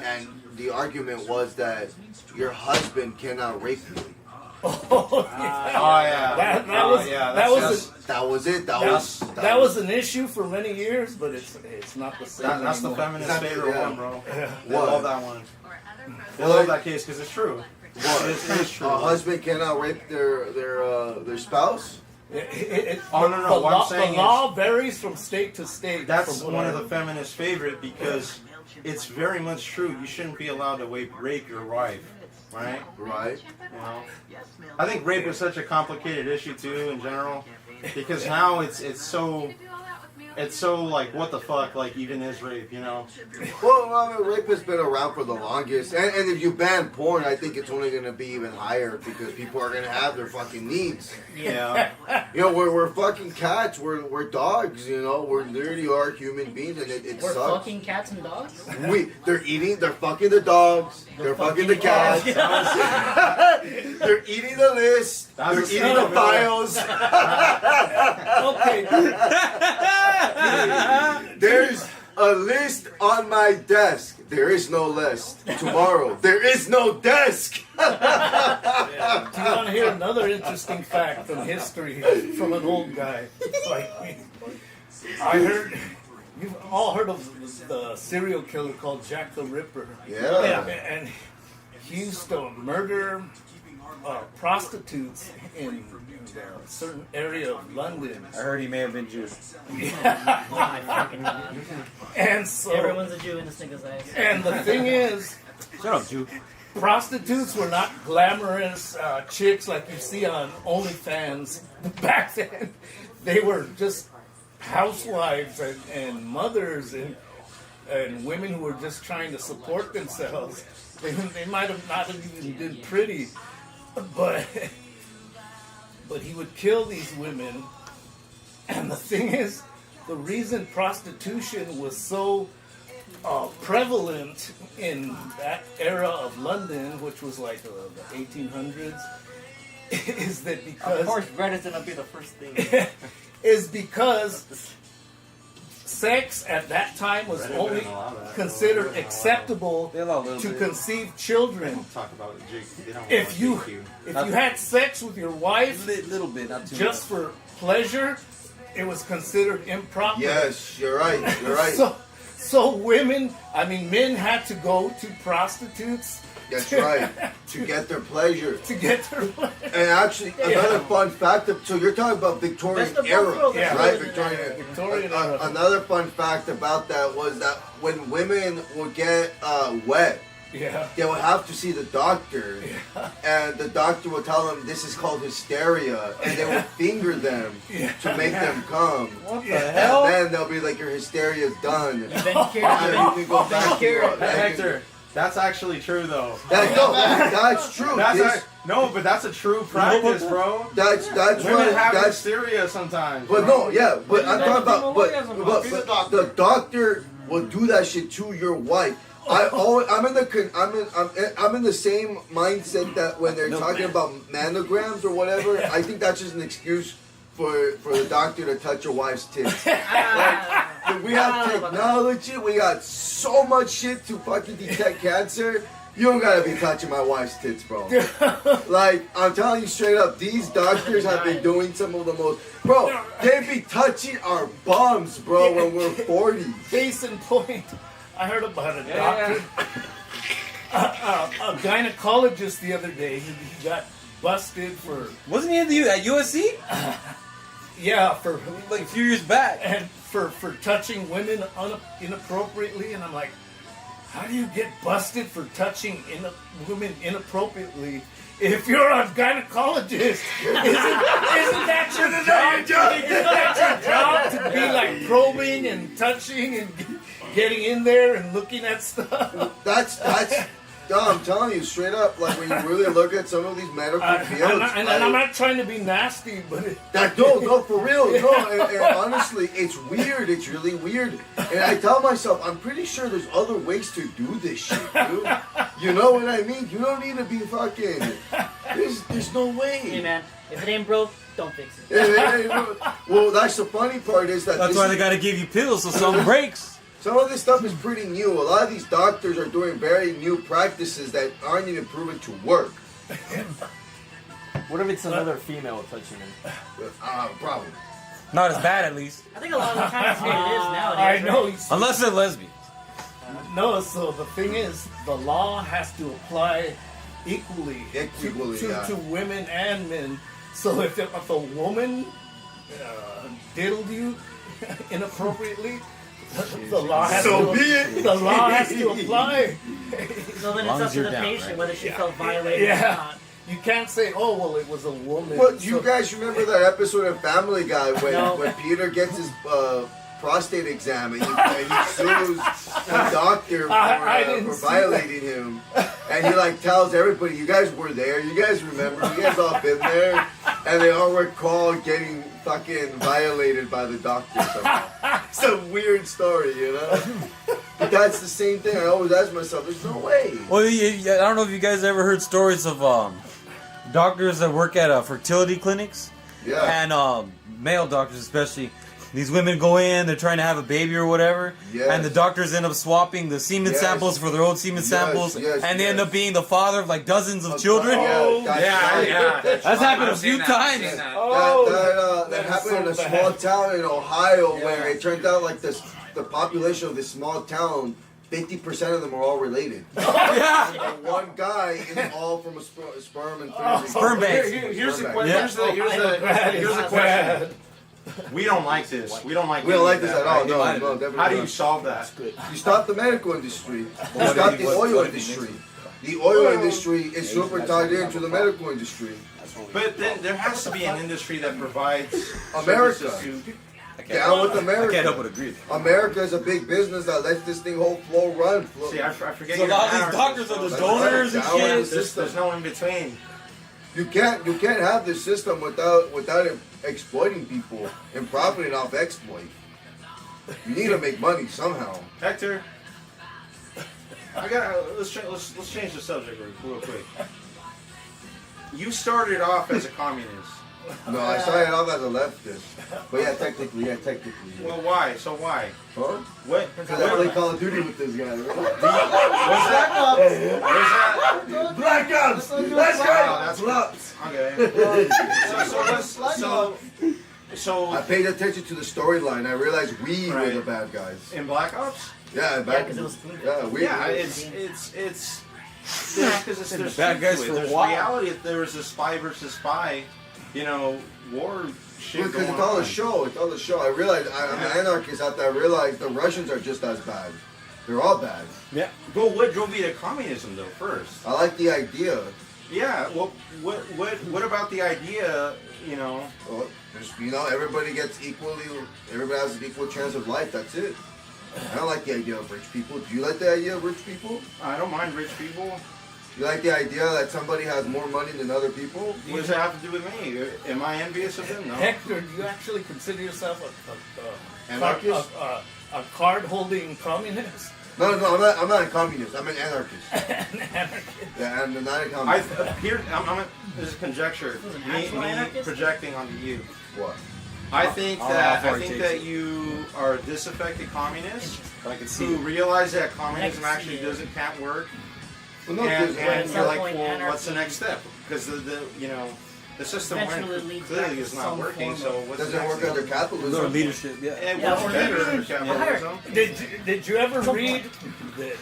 and the argument was that your husband cannot rape you. That was an issue for many years, but it's not the same. That's the anymore. feminist favorite one, bro. They What? love that one. They love that case because it's true. What? It is true. A husband cannot rape their spouse? Oh, no. What I'm saying the law varies from state to state. That's one of the feminist favorite because it's very much true. You shouldn't be allowed to rape your wife, right? Right. You know? I think rape is such a complicated issue too in general because now it's so like what the fuck, like even is rape, you know? Well, I mean, rape has been around for the longest, and if you ban porn, I think it's only going to be even higher because people are going to have their fucking needs. Yeah. You know, we're fucking cats, we're dogs, you know, we're literally are human beings, and it We're sucks. fucking cats and dogs? They're fucking the dogs, they're fucking the cats, they're eating the list, they're eating the files. There's a list on my desk. There is no list. Tomorrow, there is no desk. Do you want to hear another interesting fact from history from an old guy like me? I heard, you've all heard of the serial killer called Jack the Ripper. Yeah. And he used to murder prostitutes in a certain area of London. I heard he may have been Jewish. And so everyone's a Jew in this nigga's eyes. And the thing is, shut up, Jew. Prostitutes were not glamorous chicks like you see on OnlyFans back then. They were just housewives and mothers and women who were just trying to support themselves. They might have not even been pretty, but he would kill these women. And the thing is, the reason prostitution was so prevalent in that era of London, which was like the 1800s, is that because... Of course, bread is going to be the first thing. is because sex at that time was only considered acceptable to conceive children. If you had sex with your wife little bit, not too just for pleasure, it was considered improper. Yes, you're right. You're right. So men had to go to prostitutes. That's right. To get their pleasure. To get their pleasure. And actually, another fun fact. So you're talking about Victorian era, right? Victorian era. Another fun fact about that was that when women would get wet, they would have to see the doctor, and the doctor would tell them this is called hysteria, and they would finger them to make them come. What the hell? And then they'll be like, your hysteria's done. You've been cured. You can go back to your Hector, that's actually true though. That's true. But that's a true practice, bro. That's women have hysteria sometimes. But bro. but I'm talking about but the doctor will do that shit to your wife. I'm in the same mindset that when they're talking about mammograms or whatever, I think that's just an excuse for the doctor to touch your wife's tits. Like, we have technology, we got so much shit to fucking detect cancer. You don't gotta be touching my wife's tits, bro. Like, I'm telling you straight up, these doctors have been doing some of the most... Bro, they be touching our bums, bro, when we're 40. Case in point, I heard about a doctor, a gynecologist the other day. He got busted for... Wasn't he at USC? Yeah, for like a few years back. And for touching women inappropriately, and I'm like, how do you get busted for touching women inappropriately if you're a gynecologist? Isn't that your job? Isn't that your job to be like probing and touching and getting in there and looking at stuff. That's. No, I'm telling you straight up. Like when you really look at some of these medical fields, and I'm not trying to be nasty, but no, for real, no. And honestly, it's weird. It's really weird. And I tell myself, I'm pretty sure there's other ways to do this shit, dude. You know what I mean? You don't need to be fucking. There's no way. Hey man, if it ain't broke, don't fix it. Well, that's the funny part is that That's why they gotta give you pills so something breaks. Some of this stuff is pretty new. A lot of these doctors are doing very new practices that aren't even proven to work. What if it's another female touching him? Probably. Not as bad, at least. I think a lot of the times it is nowadays. I know. Right? Unless they're lesbians. No, so the thing is, the law has to apply equally, to women and men. So if a woman diddled you inappropriately, the law has the law has to apply. So then it's up to the patient whether she felt violated or not. You can't say, oh, well, it was a woman. But you guys remember that episode of Family Guy when Peter gets his prostate exam and he sues the doctor for violating him. And he like tells everybody, you guys were there, you guys remember, you guys all been there. And they all recall getting fucking violated by the doctor somehow. It's a weird story, you know? But that's the same thing. I always ask myself, there's no way. Well, I don't know if you guys ever heard stories of doctors that work at fertility clinics. Yeah. And male doctors especially. These women go in, they're trying to have a baby or whatever, and the doctors end up swapping the semen samples for their own semen samples, and they end up being the father of like dozens of children. That's happened a few times. That happened in a small town in Ohio where it turned out like the population of this small town, 50% of them are all related. One guy is all from a sperm and sperm bank. Here's the question. We don't like this. We don't like this at all. No, definitely. How do you solve that? You stop the medical industry. You stop the oil industry. The oil industry is super tied into the medical industry. But then there has to be an industry that provides America. Down with America. I can't help but agree. America is a big business that lets this thing whole flow run. See, I forget. So a lot of these doctors are the donors and shit. There's no in between. You can't have this system without exploiting people and profiting off exploit. You need to make money somehow. Hector, let's change the subject real quick. You started off as a communist. No, I started off as a leftist. But yeah, technically. Well, why? So why? Huh? What? Because I play Call of Duty with this guy. Right? Was that? Black Ops! Let's go! That's Ops. Okay. So I paid attention to the storyline. I realized we were the bad guys. In Black Ops? Yeah, because it was because there's bad guys for there's a while. reality. If there was a spy versus spy, war shit. Because it's all a show. It's all a show. I realized I'm an anarchist out there. I realized the Russians are just as bad. They're all bad. Yeah. But what drove you to communism though? First. I like the idea. Yeah. Well, what about the idea? Well, everybody gets equally. Everybody has an equal chance of life. That's it. I don't like the idea of rich people. Do you like the idea of rich people? I don't mind rich people. You like the idea that somebody has more money than other people? What does that have to do with me? Am I envious of them? No. Hector, do you actually consider yourself a card-holding communist? No, I'm not a communist. I'm an anarchist. Yeah, I'm not a communist. This is conjecture. Me projecting onto you. What? I think that you are a disaffected communist who realize that communism actually can't work. Well, no, and you're like, well, what's the next step? Because the system clearly is not working. So what's doesn't it work under capitalism? Or leadership, yeah. It works better under capitalism. Did you ever read that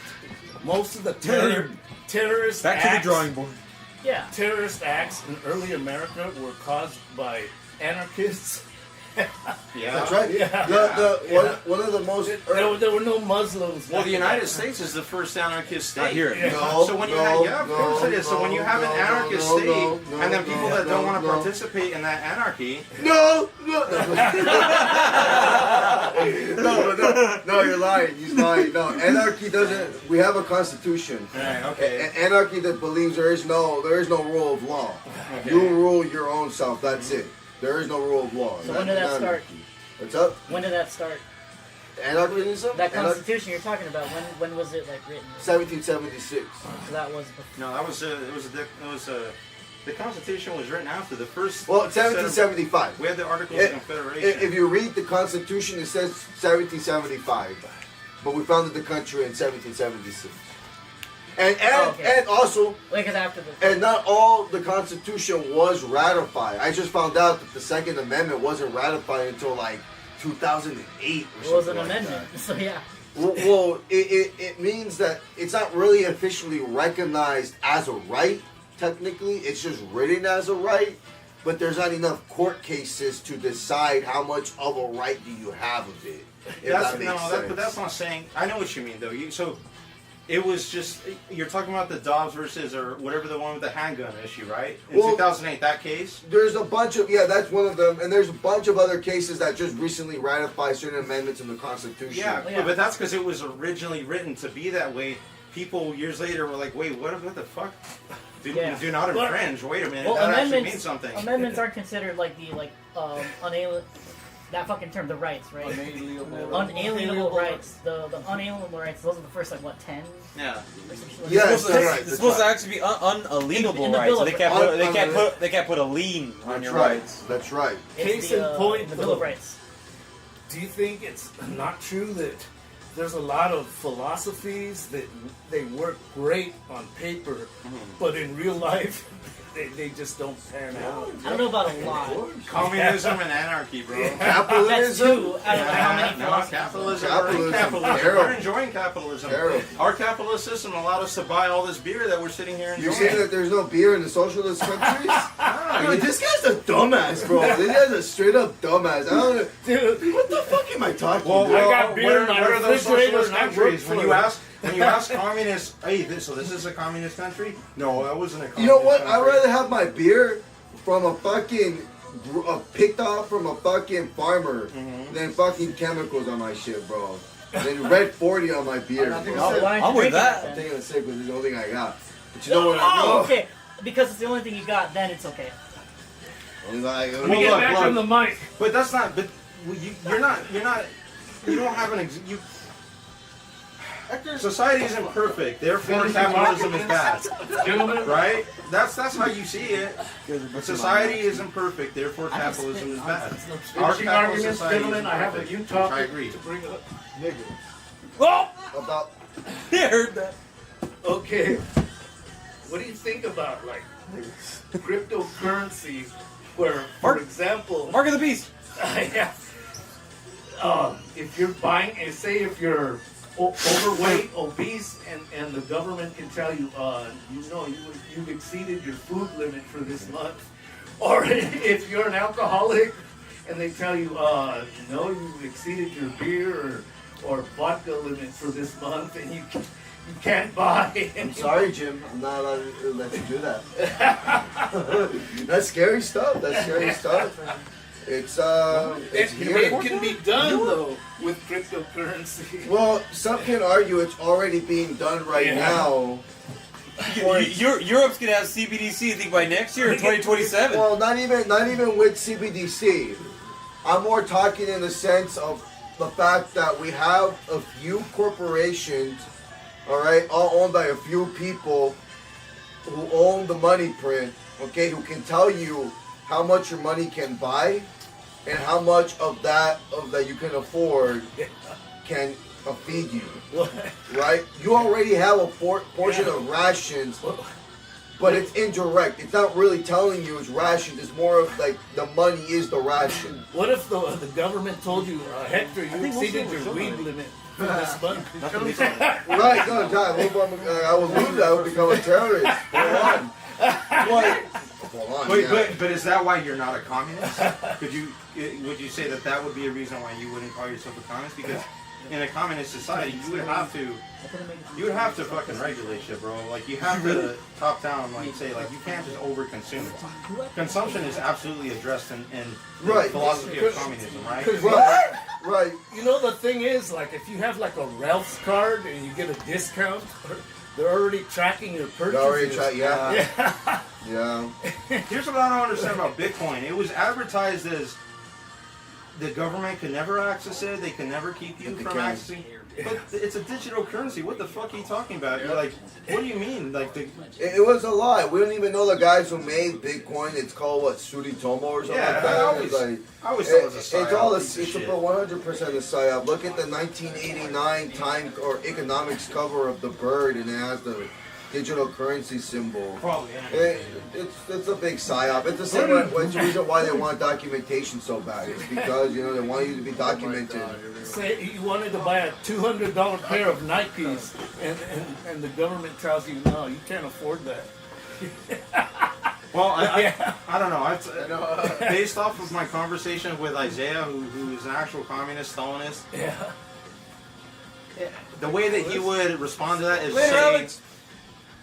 most of the terrorist Back to the drawing board. Yeah. Terrorist acts in early America were caused by anarchists Yeah. That's right. Yeah. One of the most. There were no Muslims. Well, the United States is the first anarchist state. Not here. No, So when you no, have, yeah, of no, course it is. So when you have an no, anarchist no, state, no, and then people that don't want to no. participate in that anarchy, No, you're lying. He's lying. No, anarchy doesn't. We have a constitution. right, okay. Anarchy that believes there is no rule of law. You rule your own self. That's it. There is no rule of law. So when did that start? What's up? When did that start? Anarchism? That constitution you're talking about, when was it like written? 1776. So that was No, that was the Constitution was written after the first. Well, 1775. We had the Articles of Confederation. If you read the Constitution, it says 1775, but we founded the country in 1776. And also, like after the. and not all the Constitution was ratified. I just found out that the Second Amendment wasn't ratified until like 2008 or something. It was an like amendment, that. so yeah. Well, it means that it's not really officially recognized as a right. Technically, it's just written as a right, but there's not enough court cases to decide how much of a right do you have of it. If that makes sense. But that's not saying. I know what you mean, though. So it was just you're talking about the Dobbs versus or whatever the one with the handgun issue, right? In 2008, that case. There's a bunch of that's one of them, and there's a bunch of other cases that just recently ratified certain amendments in the Constitution. Yeah, but that's because it was originally written to be that way. People years later were like, "Wait, what the fuck? Do not infringe. Wait a minute, Well, that actually means something." Amendments aren't considered like the unalienable. That fucking term, the rights, right? Unalienable rights. The unalienable rights. Those are the first 10. Yeah. Yes, It's supposed to actually be unalienable in the rights. Bill So of they can't put a lien on your rights. That's right. Case in point, the Bill of Rights. Do you think it's not true that there's a lot of philosophies that they work great on paper, but in real life they just don't pan out? I don't know about a lot. Communism and anarchy, bro. Capitalism. That's two out of how many philosophies? Capitalism. Terrible. We're enjoying capitalism. Terrible. Our capitalist system allowed us to buy all this beer that we're sitting here enjoying. You're saying that there's no beer in the socialist countries? Dude, this guy's a dumbass, bro. This guy's a straight up dumbass. I don't know. Dude, what the fuck am I talking about? I got beer in my what are those refrigerator socialist and I work countries? for When you ask communists, hey, this is a communist country? No, that wasn't a communist You know what? country. I'd rather have my beer from a fucking picked off from a fucking farmer than fucking chemicals on my shit, bro. Than Red 40 on my beer, bro. I'm with that. I'm taking a sip because it's the only thing I got. But you know what I Oh, know? okay. Because it's the only thing you got, then it's okay. Only thing I got. Let me get back from the mic. But that's not. But you're not. You don't have an. Society isn't perfect. Therefore, capitalism is bad. Gentlemen, Right? That's how you see it. Society isn't perfect. Therefore, capitalism is bad. Our Switching capitalist arguments, society gentlemen, isn't I have a perfect, new which topic I agree. to bring up. About I heard that. Okay, what do you think about cryptocurrency, where, for example, Mark of the Beast. yeah, if you're buying, say if you're overweight, obese, and the government can tell you, you've exceeded your food limit for this month, or if you're an alcoholic and they tell you, no, you've exceeded your beer or vodka limit for this month, and you can't buy. I'm sorry, Jim. I'm not allowed to let you do that. That's scary stuff. That's scary stuff. It's here. It can be done though with cryptocurrency. Well, some can argue it's already being done right now. Europe's gonna have CBDC. I think by next year, 2027. Well, not even with CBDC. I'm more talking in the sense of the fact that we have a few corporations, all right, all owned by a few people who own the money print, okay, who can tell you how much your money can buy and how much of that you can afford can feed you, right? You already have a portion of rations, but it's indirect. It's not really telling you it's rations. It's more of like the money is the ration. What if the government told you, Hector, you exceeded your weed limit for this month? Right, no, John, I would leave that. I would become a terrorist. Go on. Like, hold on, But is that why you're not a communist? Would you say that would be a reason why you wouldn't call yourself a communist? Because in a communist society, you would have to fucking regulate shit, bro. Like you have to top down, like say, like you can't just overconsume. Consumption is absolutely addressed in the philosophy of communism, right? Right. You know, the thing is, like, if you have like a Ralph's card and you get a discount, they're already tracking your purchases. Yeah. Here's what I don't understand about Bitcoin. It was advertised as the government can never access it. They can never keep you from accessing. But it's a digital currency. What the fuck are you talking about? You're like, what do you mean? Like it was a lie. We don't even know the guys who made Bitcoin. It's called what, Suditomo or something like that. I always thought it was a psyop. It's about 100% a psyop. Look at the 1989 Time or Economics cover of the bird, and it has the digital currency symbol. Probably. It's a big psyop. It's the same reason why they want documentation so bad. It's because they want you to be documented. Say you wanted to buy a $200 pair of Nikes, and the government tells you no, you can't afford that. Well, I don't know. Based off of my conversation with Isaiah, who is an actual communist, Stalinist. Yeah. The way that he would respond to that is saying,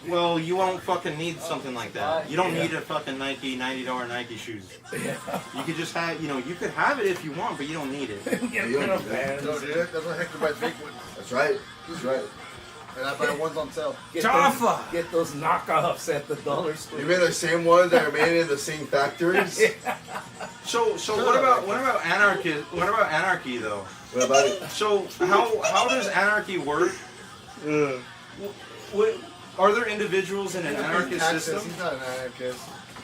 well, you won't fucking need something like that. You don't need a fucking Nike $90 Nike shoes. You could just have, you could have it if you want, but you don't need it. You don't need that. That's what Hector buys fake ones. That's right. That's right. And I buy ones on sale. Get those knockoffs at the dollar store. You mean the same ones that are made in the same factories? So what about anarchy? What about anarchy though? What about it? So how does anarchy work? Are there individuals in an anarchist system? He's not an anarchist.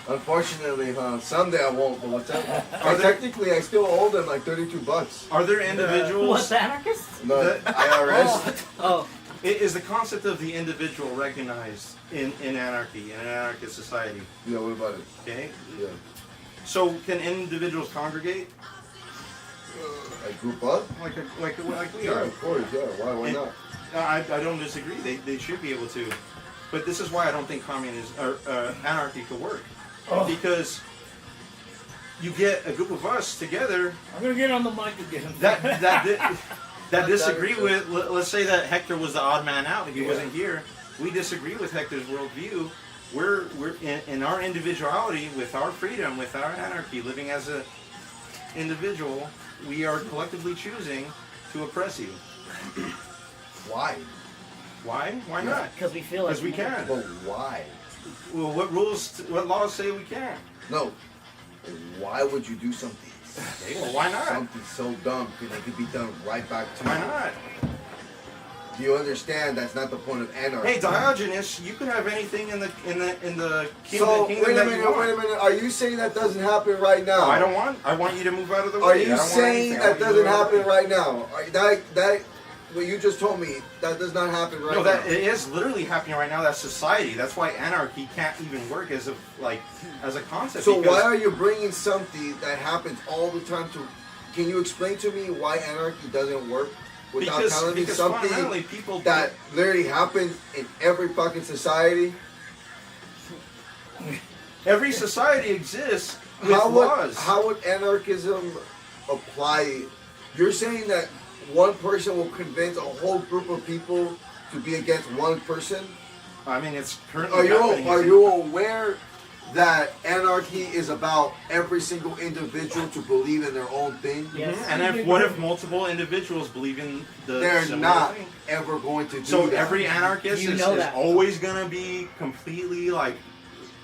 Unfortunately, someday I won't. But what's up? Technically, I still owe them like $32. Are there individuals? What's the anarchist? The IRS. Oh. Is the concept of the individual recognized in anarchy, in an anarchist society? Yeah, what about it? Okay. Yeah. So can individuals congregate? Like group up? Like we Yeah, are. of course. Yeah. Why not? I don't disagree. They should be able to. But this is why I don't think communism or anarchy could work. Because you get a group of us together. I'm gonna get on the mic again. That disagree with. Let's say that Hector was the odd man out. If he wasn't here, we disagree with Hector's worldview. We're in our individuality, with our freedom, with our anarchy, living as a individual. We are collectively choosing to oppress you. Why? Why? Why not? Because we feel like we can. But why? Well, what laws say we can't? No. Why would you do something? Okay, well, why not? Something so dumb because it could be done right back to Why you. not? Do you understand that's not the point of anarchy? Hey, Diogenes, you can have anything in the kingdom. So kingdom wait a that you minute, want. wait a minute. Are you saying that doesn't happen right now? I want you to move out of the way. Are I you don't want saying anything. I that want you to doesn't move out of the happen way. right now? That what you just told me, that does not happen right No, now. that it is literally happening right now. That's society. That's why anarchy can't even work as a concept. So because why are you bringing something that happens all the time to? Can you explain to me why anarchy doesn't work without telling me something that literally happens in every fucking society? Every society exists with laws. How would anarchism apply? You're saying that one person will convince a whole group of people to be against one person? I mean, it's currently happening. Are you aware that anarchy is about every single individual to believe in their own thing? Yes. And what if multiple individuals believe in the They're similar not thing? ever going to do So that. every anarchist is always going to be completely like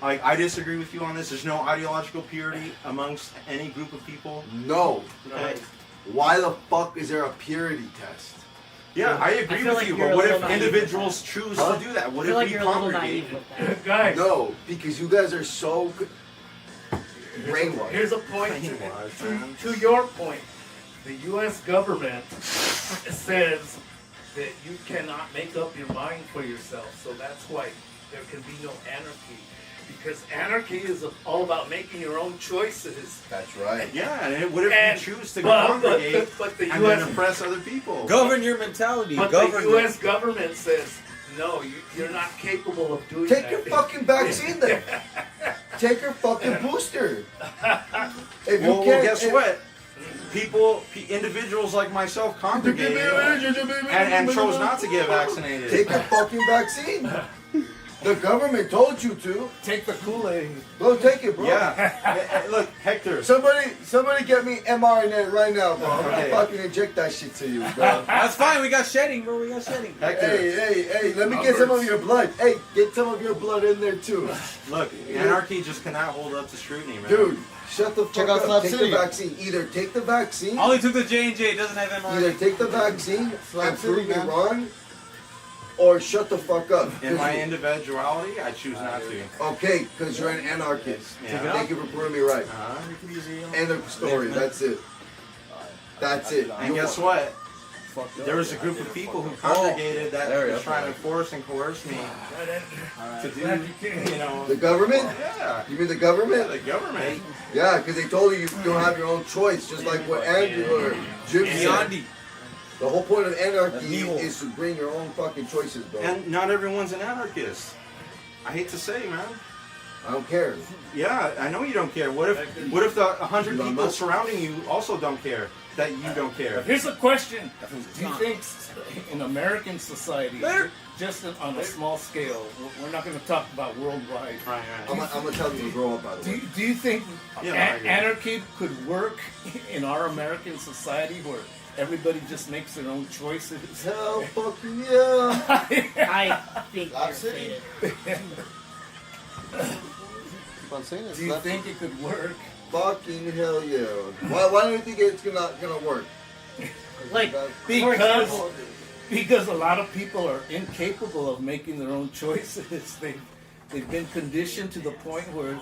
I disagree with you on this. There's no ideological purity amongst any group of people. No. Okay. Why the fuck is there a purity test? Yeah, I agree with you, but what if individuals choose to do that? What if we congregate? Guys. No, because you guys are so brainwashed. Here's a point to your point. The U.S. government says that you cannot make up your mind for yourself, so that's why there can be no anarchy. Because anarchy is all about making your own choices. That's right. Yeah, and what if you choose to congregate but the and US, then oppress other people? Govern your mentality. But the U.S. government says, no, you're not capable of doing that. Take your fucking vaccine then. Take her fucking booster. If you Well, can't, guess what? Individuals like myself congregated and chose not to get vaccinated. Take a fucking vaccine. The government told you to. Take the Kool-Aid. Go take it, bro. Yeah. Look, Hector. Somebody get me mRNA right now, bro. I'm gonna fucking inject that shit to you, bro. That's fine. We got shedding, bro. We got shedding. Hector. Hey, let me get some of your blood. Hey, get some of your blood in there too. Look, anarchy just cannot hold up to scrutiny, man. Dude, shut the Check fuck out up. Slap Take City. the vaccine. Either take the vaccine, Only took the J&J. It doesn't have mRNA. either take the vaccine Slap and City, prove me man. wrong, or shut the fuck up. In my individuality, I choose not to. Okay, because you're an anarchist. Yeah. Thank you for proving me right. Uh-huh. End of story. That's it. That's it. And guess what? There was a group of people who congregated that There we was go. trying to force and coerce me to do, you know. The government? Yeah. You mean the government? The government. Yeah, because they told you don't have your own choice, just like what Andrew or Jim said. Gandhi. The whole point of anarchy That's evil. is to bring your own fucking choices, bro. And not everyone's an anarchist. I hate to say, man. I don't care. Yeah, I know you don't care. What if the 100 Elon people Musk? surrounding you also don't care that you don't care? Here's a question. Do you think in American society, just on a small scale, we're not going to talk about worldwide, Right, I'm gonna tell you to grow up, by the way. do you think Yeah, I agree. anarchy could work in our American society where everybody just makes their own choices? Hell fucking yeah. I think Slap you're City. faded. Keep on saying it. Do you Slap think it could work? Fucking hell yeah. Why do you think it's gonna work? Like, for Because example, because a lot of people are incapable of making their own choices. They've been conditioned to the point where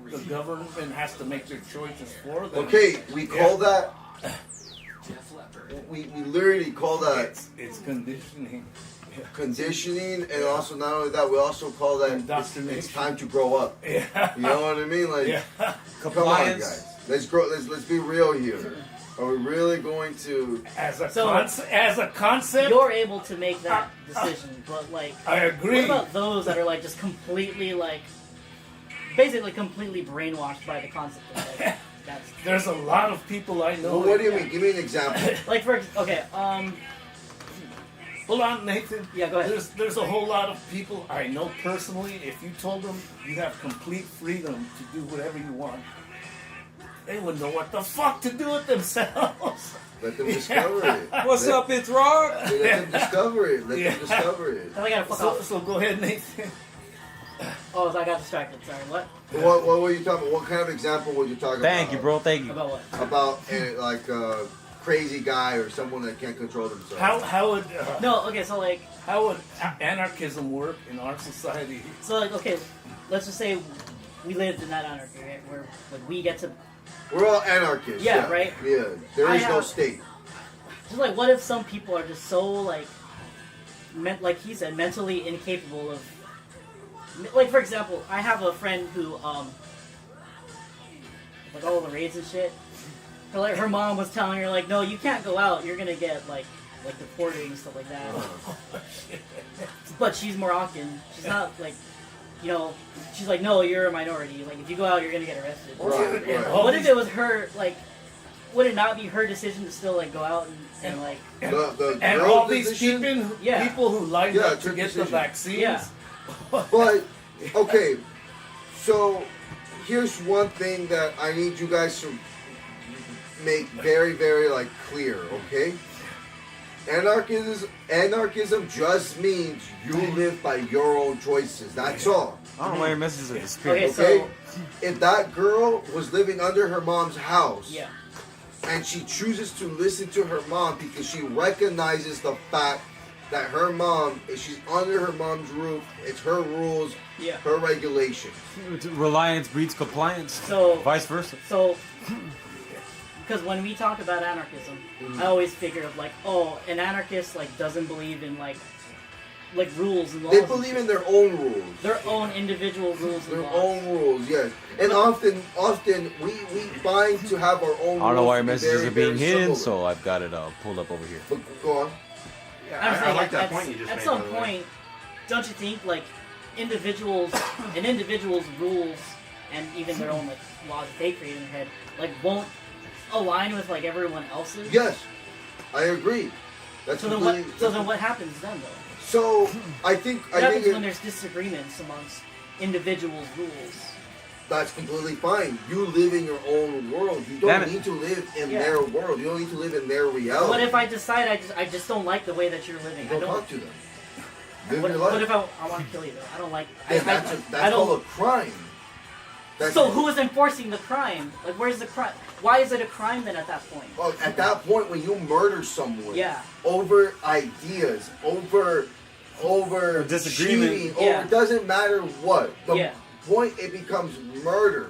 the government has to make their choices for them. Okay, we call that. We literally call that It's conditioning. conditioning, and also not only that, we also call that it's time to grow up. Yeah. You know what I mean? Like, Yeah. come on, guys. Let's grow. Let's be real here. Are we really going to? As a So- as a concept, you're able to make that decision, but like, I agree. what about those that are like just completely like, basically completely brainwashed by the concept of like, that's There's a lot of people I know. Well, what do you mean? Give me an example. like for okay, Hold on, Nathan. Yeah, go ahead. There's a whole lot of people I know personally. If you told them you have complete freedom to do whatever you want, they wouldn't know what the fuck to do with themselves. Let them discover it. What's up? It's Rock. Let them discover it. Let Yeah. them discover it. I gotta fuck off. So go ahead, Nathan. Oh, I got distracted. Sorry. What? What were you talking about? What kind of example were you talking Thank you, about? bro. Thank you. About what? About like a crazy guy or someone that can't control themselves. How would No. Okay. So like, how would anarchism work in our society? so like, okay, let's just say we lived in that anarchy, right? Where like we get to We're all anarchists. Yeah, right? Yeah. There I is no have- state. just like, what if some people are just so like, like he said, mentally incapable of. Like for example, I have a friend who like all the raids and shit. Like her mom was telling her like, no, you can't go out. You're gonna get like deported and stuff like that. But she's Moroccan. She's not like, you know, she's like, no, you're a minority. Like if you go out, you're gonna get arrested. Right, right. What if it was her like? Would it not be her decision to still like go out and like? The And girl all these decision? people who lined Yeah, up it's to her get the decision. vaccines. Yeah. But okay, so here's one thing that I need you guys to make very, very like clear. Okay, anarchism just means you live by your own choices. That's all. I don't know why your messages are disappearing. Okay, Okay. If that girl was living under her mom's house, Yeah. and she chooses to listen to her mom because she recognizes the fact that her mom, if she's under her mom's roof, it's her rules, Yeah. her regulations. Reliance breeds compliance. So Vice versa. So, because when we talk about anarchism, I always figure of like, oh, an anarchist like doesn't believe in like rules and laws. They and believe shit. in their own rules. Their own individual rules and Their laws. own rules, yes. And often we find to have our own rules. I don't know why your to be messages very, are being very hidden, similar. so I've got it pulled up over here. But go on. I'm I saying like that at, point you just at made. some by the way. point, don't you think like individuals and individuals' rules and even their own like laws that they create in their head like won't align with like everyone else's. Yes, I agree. That's So then completely. what? So then what happens then though? So I think What happens it- when there's disagreements amongst individuals' rules? that's completely fine. You live in your own world. You don't Damn it. need to live in Yeah. their world. You don't need to live in their reality. What if I decide I just don't like the way that you're living? I Don't don't. talk to them. Live What, your life. what if I want to kill you though? I don't like. Then I that's don't. called a crime. That's, So who is enforcing the crime? Like, where's the crime? Why is it a crime then at that point? Well, at that point, when you murder someone Yeah. over ideas, over disagreement. cheating, Yeah. over it doesn't matter what. The Yeah. point it becomes murder.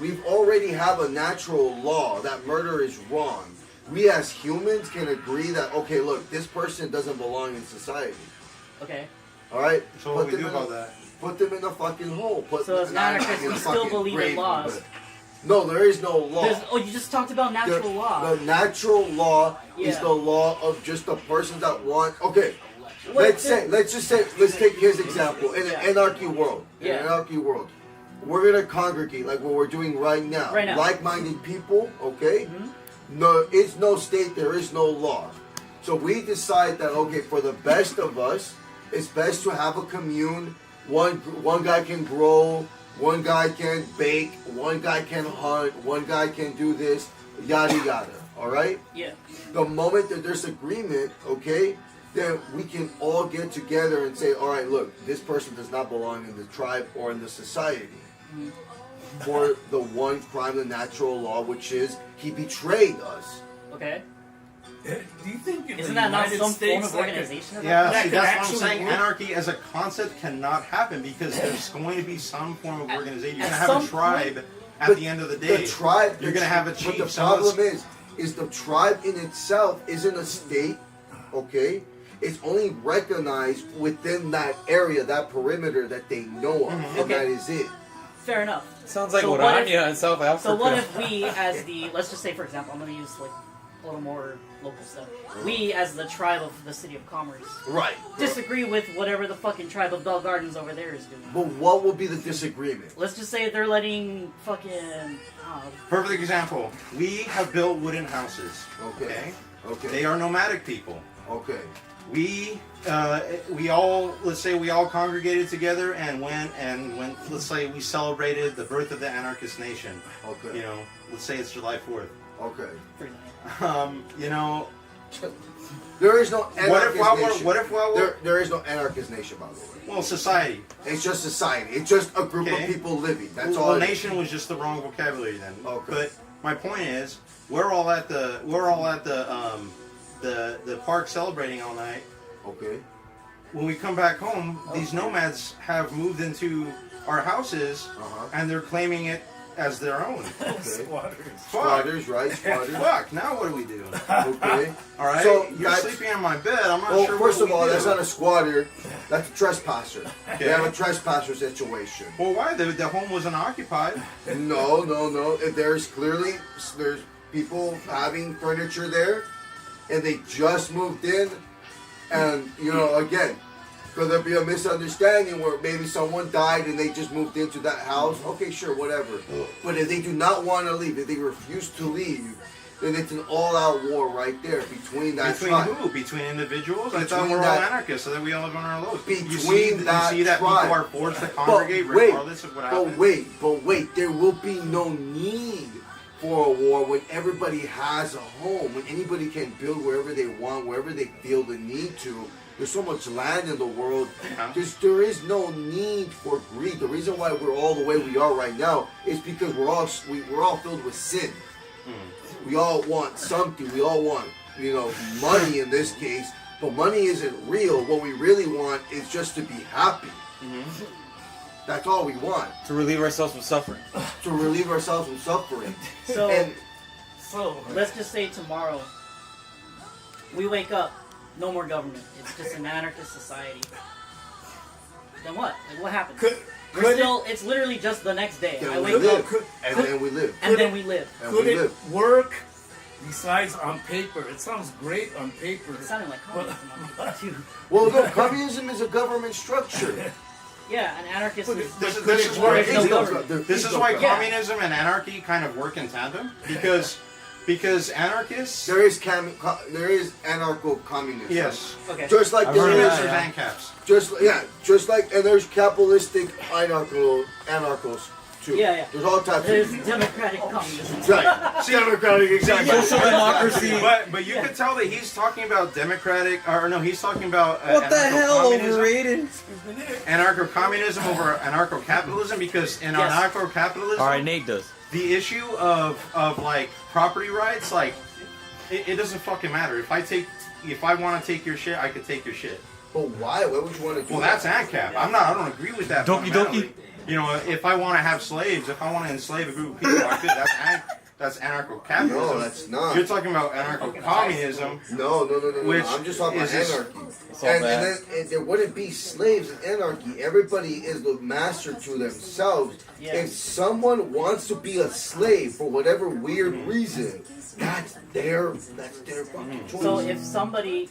We've already have a natural law that murder is wrong. We as humans can agree that okay, look, this person doesn't belong in society. Okay. All right. So what Put do we them do in about a- that? Put them in a fucking hole. Put So as them not anarchists, in a we still fucking believe in grave, laws. but- No, there is no law. Oh, you just talked about natural law. The natural law is Yeah. the law of just the person that want. Okay, What let's if let's take his example in an Yeah. anarchy world. In Yeah. an anarchy world, we're gonna congregate like what we're doing right now. Right now. Like-minded people. Okay. Mhm. No, it's no state. There is no law. So we decide that okay, for the best of us, it's best to have a commune. One guy can grow. One guy can bake, one guy can hunt, one guy can do this, yada yada. All right? Yeah. The moment that there's agreement, okay, then we can all get together and say, all right, look, this person does not belong in the tribe or in the society. For the one crime, the natural law, which is he betrayed us. Okay. Do you think in Isn't the that not United some States, form of like a- organization? at that Yeah, point? see, could that's what I'm actually saying. work. Anarchy as a concept cannot happen because there's going to be some form of organization. You're at going to have some a tribe at But the end of the The day. tribe, You're going to have a chief. But the someone's- problem is the tribe in itself isn't a state, okay? It's only recognized within that area, that perimeter that they know of, and Okay. that is it. Fair enough. Sounds like So what Orania in South Africa. So what if we, as the, let's just say for example, I'm going to use like a little more local stuff. We, as the tribe of the City of Commerce, Right. disagree with whatever the fucking tribe of Bell Gardens over there is doing. But what will be the disagreement? Let's just say they're letting fucking. Perfect example. We have built wooden houses. Okay. Okay. They are nomadic people. Okay. We all, let's say we all congregated together and went, let's say we celebrated the birth of the anarchist nation. Okay. You know, let's say it's July 4th. Okay. You know, There is no anarchist nation. what if while we're, there is no anarchist nation, by the way. well, society. It's just society. It's just a group Okay. of people living. That's Well, all. it is. nation was just the wrong vocabulary then. Okay. But my point is, we're all at the park celebrating all night. Okay. When we come back home, these nomads have moved into our houses, Uh-huh. and they're claiming it as their own. Okay. Squatters. Fuck. Squatters, right? Squatters. Fuck. Now what do we do? Okay. All right. So You're that's- sleeping on my bed. I'm not Well, sure. first what of all, we that's do. not a squatter. That's a trespasser. Okay. We have a trespasser situation. Well, why? The home wasn't occupied. No. There's people having furniture there, and they just moved in, and again, could there be a misunderstanding where maybe someone died and they just moved into that house? Okay, sure, whatever. But if they do not want to leave, if they refuse to leave, then it's an all-out war right there between that Between tribe. who? Between individuals? I thought Between we're all that- anarchists, so that we all live on our own. Between you see that tribe. people are forced to congregate But wait, regardless of what happens. But wait, there will be no need for a war when everybody has a home, when anybody can build wherever they want, wherever they feel the need to. There's so much land in the world. There is no need for greed. The reason why we're all the way we are right now is because we're all filled with sin. We all want something. We all want, money in this case. But money isn't real. What we really want is just to be happy. That's all we want. To relieve ourselves from suffering. To relieve ourselves from suffering. So, And let's just say tomorrow we wake up, no more government. It's just an anarchist society. Then what? Like, what happens? It's literally just the next day. then I we wake up, live. And then we live. and then we live. And Could we it live. work besides on paper? It sounds great on paper. It sounded like communism on me, too. Well, no, communism is a government structure. Yeah, an anarchist is This where is there's no why government. this is why Yeah. communism and anarchy kind of work in tandem because anarchists. There is anarcho-communism. Yes. Okay. Just like I've there heard of is, that, yeah. ANCAPs. just like, and there's capitalistic anarchos too. Yeah. There's all types There's of democratic communism. right. Democratic, exactly. Social democracy. But you can tell that he's talking about democratic, or no, he's talking about What the hell? anarcho-communism. Overrated. Anarcho-communism over anarcho-capitalism, because in Yes. anarcho-capitalism, All right, Nate does. the issue of like property rights, like it doesn't fucking matter. If I want to take your shit, I could take your shit. But why? Why would you want to do Well, that? that's ANCAP. I don't agree with that. Doki fundamentally. doki. You know, if I want to have slaves, if I want to enslave a group of people, I could. That's anarcho-capitalism. No, that's not. You're talking about anarcho-communism. No. Which I'm just talking about is this- anarchy. all And bad. then there wouldn't be slaves in anarchy. Everybody is the master to themselves. Yeah. If someone wants to be a slave for whatever weird reason, that's their fucking choice. So if somebody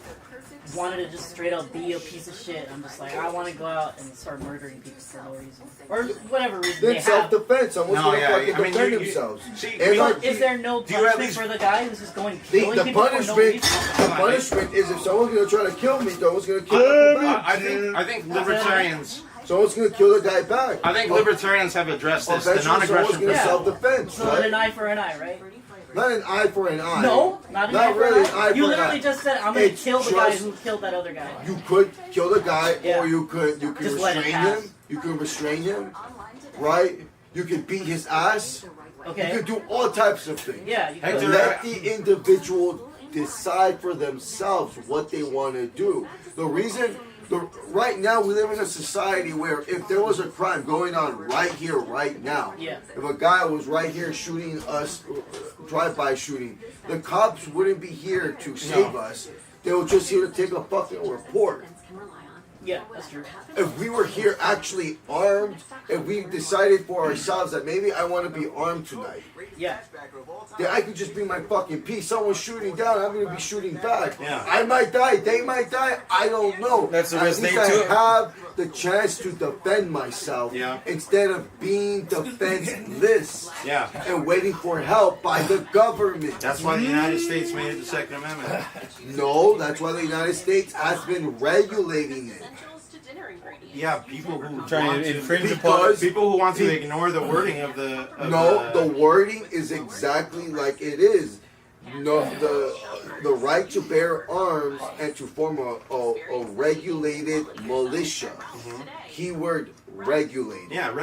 wanted to just straight up be a piece of shit, I'm just like, I want to go out and start murdering people for no reason. Or whatever reason then they have. self-defense. Someone's No, gonna yeah, fucking I mean, defend you- themselves. see, And But is there no do you at punishment least- for the guy who's just going killing the people for no punishment, reason? the punishment is if someone's gonna try to kill me, someone's gonna kill the guy back. I think libertarians. Someone's gonna kill the guy back. I think libertarians have addressed this. The Eventually, someone's non-aggression gonna Yeah. self-defense, So right? an eye for an eye, right? Not an eye for an eye. No, not an eye Not for really an an eye. eye You for an literally eye. just said, I'm gonna It's kill the guy just- who killed that other guy. You could kill the guy, Yeah. or you could Just let it restrain pass. him. You could restrain him, right? You could beat his ass. You Okay. could do all types of things. Yeah, you Hector, could. Let the individual decide for themselves what they want to do. Right now we live in a society where if there was a crime going on right here, right now, Yeah. if a guy was right here shooting us, drive-by shooting, the cops wouldn't be here to save us. They were just here to take a fucking report. Yeah, that's true. If we were here actually armed, if we decided for ourselves that maybe I want to be armed tonight, Yeah. then I could just be my fucking peace. Someone's shooting down, I'm gonna be shooting back. Yeah. I might die, they might die, I don't know. That's the At risk least they I took. have the chance to defend myself instead of being defenseless Yeah. and waiting for help by the government. That's why the United States made it the Second Amendment. No, that's why the United States has been regulating it. Yeah, people who Trying want to infringe Because- people who want to ignore the wording of the. No, the wording is exactly like it is. No, the right to bear arms and to form a regulated militia. Keyword regulated. Yeah,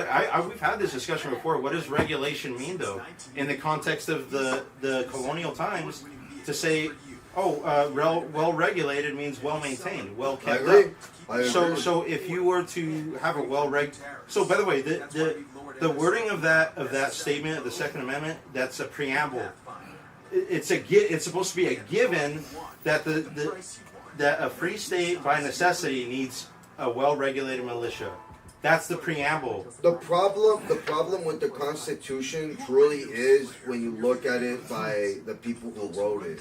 we've had this discussion before. What does regulation mean, though, in the context of the colonial times? To say, well regulated means well maintained, well kept I agree. up. I agree. So if you were to have a so by the way, the wording of that statement of the Second Amendment, that's a preamble. It's supposed to be a given that that a free state by necessity needs a well-regulated militia. That's the preamble. The problem with the Constitution truly is when you look at it by the people who wrote it.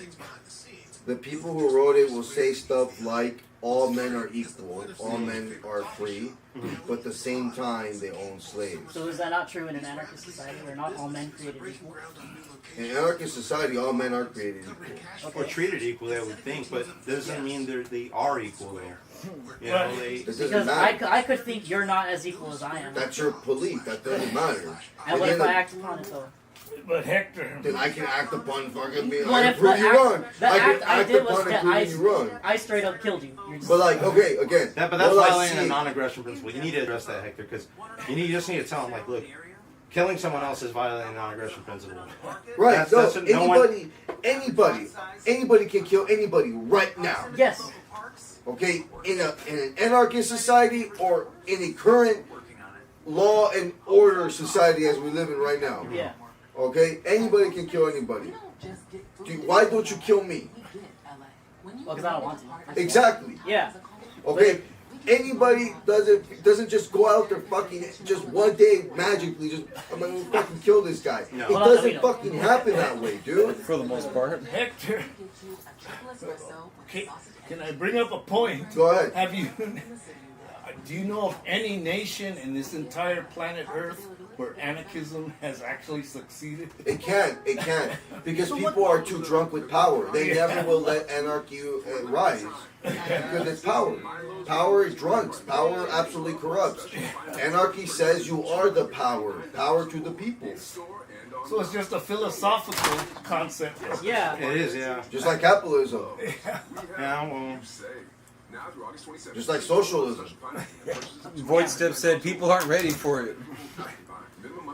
The people who wrote it will say stuff like all men are equal, all men are free, but at the same time they own slaves. So is that not true in an anarchist society where not all men created equal? In an anarchist society, all men are created equal. Or treated equally, I would think, but doesn't mean they are equal there. You know, It doesn't Because matter. I could think you're not as equal as I am. That's your belief. That doesn't matter. And what if then I act upon it though? But Hector, then I can act upon fucking being What like, if prove the you act, wrong. the I can act I act did was upon that proving you wrong. I straight up killed you. You're just, But like, okay, again. but that's will I violating the see- non-aggression principle. You need to address that, Hector, because you just need to tell them, like, look, killing someone else is violating the non-aggression principle. Right, That's- anybody can kill anybody right now. yes. Okay, in an anarchist society or in a current law and order society as we live in right now. Yeah. Okay, anybody can kill anybody. Why don't you kill me? Well, because I don't want to. Exactly. Yeah. Okay, anybody doesn't just go out there fucking just one day magically just I'm gonna fucking kill this guy. No. It Well, no, doesn't no. fucking happen that way, dude. For the most part. Hector, can I bring up a point? Go ahead. Have you? Do you know of any nation in this entire planet Earth where anarchism has actually succeeded? It can't. Because people are too drunk with power. They never will let anarchy rise. Because it's power. Power is drugs. Power absolutely corrupts. Anarchy says you are the power. Power to the people. So it's just a philosophical concept. Yeah. It is, yeah. Just like capitalism. Yeah, well. Just like socialism. Void Step said people aren't ready for it.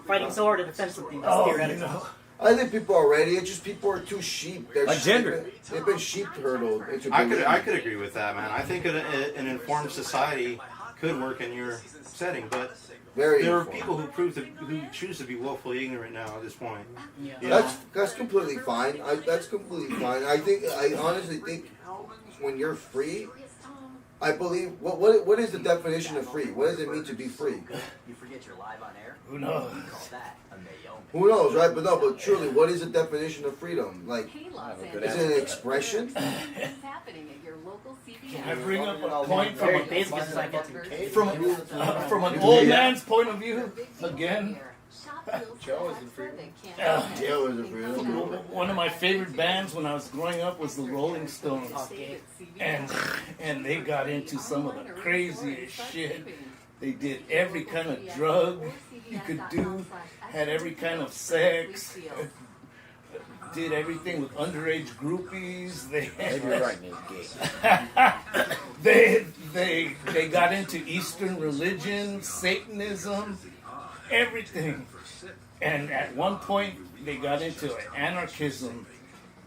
Fighting so hard to defend something that's theoretical. I think people are ready. It's just people are too sheep. They're Like gender. They've been sheep hurdled. I could agree with that, man. I think an informed society could work in your setting, but there are people who choose to be willfully ignorant now at this point. Yeah. That's completely fine. That's completely fine. I honestly think when you're free, I believe what is the definition of free? What does it mean to be free? You forget you're live on air? Who knows? Who knows, right? But truly, what is the definition of freedom? Like, is it an expression? Can I bring up a point from an Oh, old man's point of view again? Joe isn't freedom. Joe isn't freedom. One of my favorite bands when I was growing up was the Rolling Stones, and they got into some of the craziest shit. They did every kind of drug you could do, had every kind of sex, did everything with underage groupies. They got into Eastern religion, Satanism, everything. And at one point, they got into anarchism.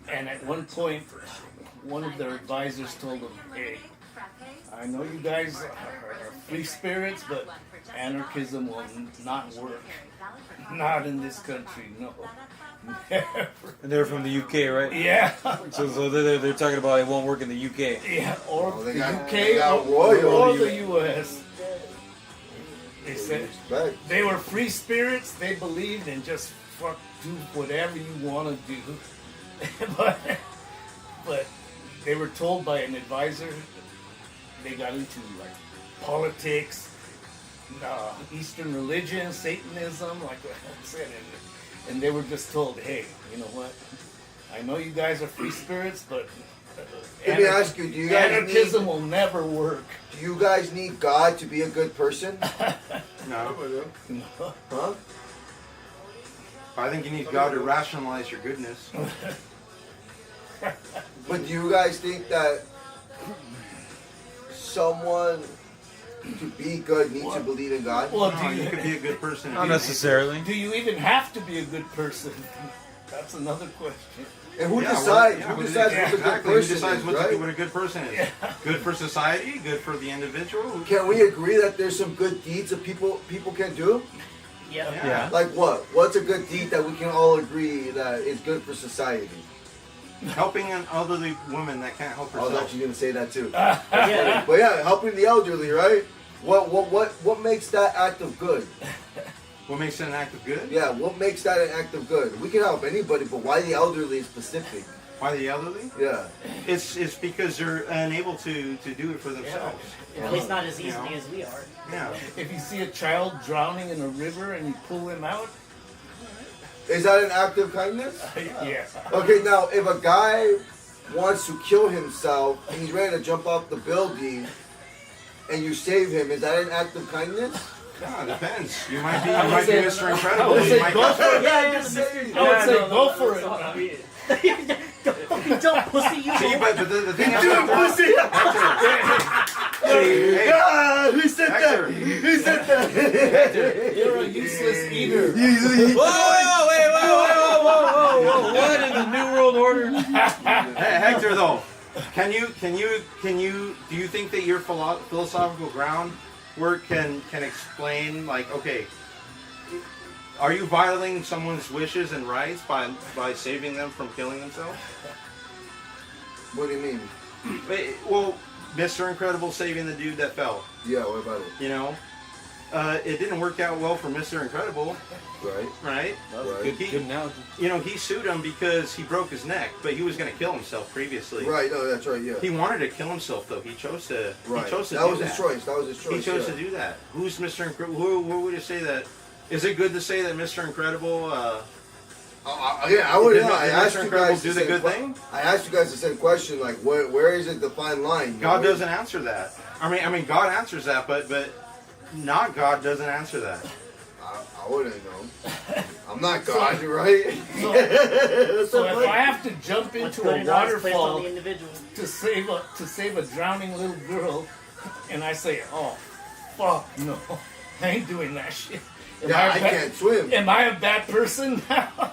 And at one point, one of their advisors told them, hey, I know you guys are free spirits, but anarchism will not work. Not in this country, no. Never. And they're from the UK, right? Yeah. So they're talking about it won't work in the UK. Yeah, or the they got UK royal or the US. They said they were free spirits. They believed in just do whatever you want to do. but they were told by an advisor. They got into like politics, Eastern religion, Satanism, like I said, and they were just told, hey, you know what? I know you guys are free spirits, but Let me ask you, do you guys anarchism will never work. Do you guys need God to be a good person? No. Huh? I think you need God to rationalize your goodness. But do you guys think that someone to be good needs to believe in God? Well, you could be a good person. Not necessarily. Do you even have to be a good person? That's another question. And who decides? Who decides what a good Who person decides is, what right? a good person is? Yeah. Good for society? Good for the individual? Can we agree that there's some good deeds that people can do? Yeah. Like what? What's a good deed that we can all agree that is good for society? Helping an elderly woman that can't help I was herself. actually going to say that too. Yeah. But yeah, helping the elderly, right? What makes that act of good? What makes it an act of good? Yeah, what makes that an act of good? We can help anybody, but why the elderly specific? Why the elderly? Yeah. It's because they're unable to do it for themselves. At least not as easily as we are. Yeah. If you see a child drowning in a river and you pull him out, Is that an act of kindness? yeah. Okay, now if a guy wants to kill himself and he's ready to jump off the building and you save him, is that an act of kindness? Yeah, it depends. You might be say- Mr. I Incredible. would You say might go not. for it. Yeah, just say, I would say go for it. I mean, Don't jump, pussy, you See, go. but the thing is, Who said Hector. that? Who said that? You're a useless eater. Whoa! Wait! Whoa! What in the New World Order? Hey, Hector, though, can you do you think that your philosophical groundwork can explain, like, okay, are you violating someone's wishes and rights by saving them from killing themselves? What do you mean? Wait, well, Mr. Incredible saving the dude that fell. Yeah, what about it? You know, it didn't work out well for Mr. Incredible, Right. right? Good, He- good analogy. You know, he sued him because he broke his neck, but he was going to kill himself previously. Right. No, that's right. Yeah. He wanted to kill himself, though. He chose to. Right. He chose to that do was that. his choice. That was his choice. He chose yeah. to do that. Who's Mr. Incredible? Who would you say that? Is it good to say that Mr. Incredible? Yeah, I would. Did Yeah, I Mr. asked you Incredible guys do the the same good que- thing? I asked you guys the same question. Like, where is it the fine line? God doesn't answer that. I mean, God answers that, but not God doesn't answer that. I wouldn't know. I'm not God, right? So if I have to jump What's into good a and not is placed on waterfall the individual. to save a drowning little girl, and I say, "Oh, fuck no, I ain't doing that shit." Yeah, I can't swim. Am I a bad person now?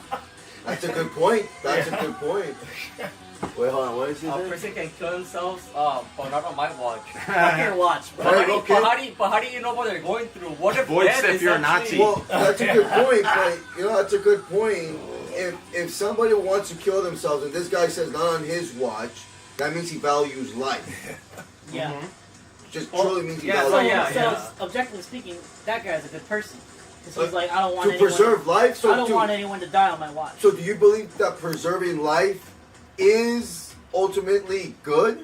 That's a good point. That's a good point. Wait, hold on. What is A it? person can kill themselves, but not on my watch. Fuck your watch, bro. Right, okay. But how do you know what they're going through? What if Void death step, is you're a actually- Nazi. Well, that's a good point. But you know, that's a good point. If somebody wants to kill themselves and this guy says not on his watch, that means he values life. Yeah. Just Well, truly means he yeah, values So, life. so objectively speaking, that guy's a good person. Because he's like, I don't want To anyone. preserve life. So I don't want anyone to die on my watch. So do you believe that preserving life is ultimately good?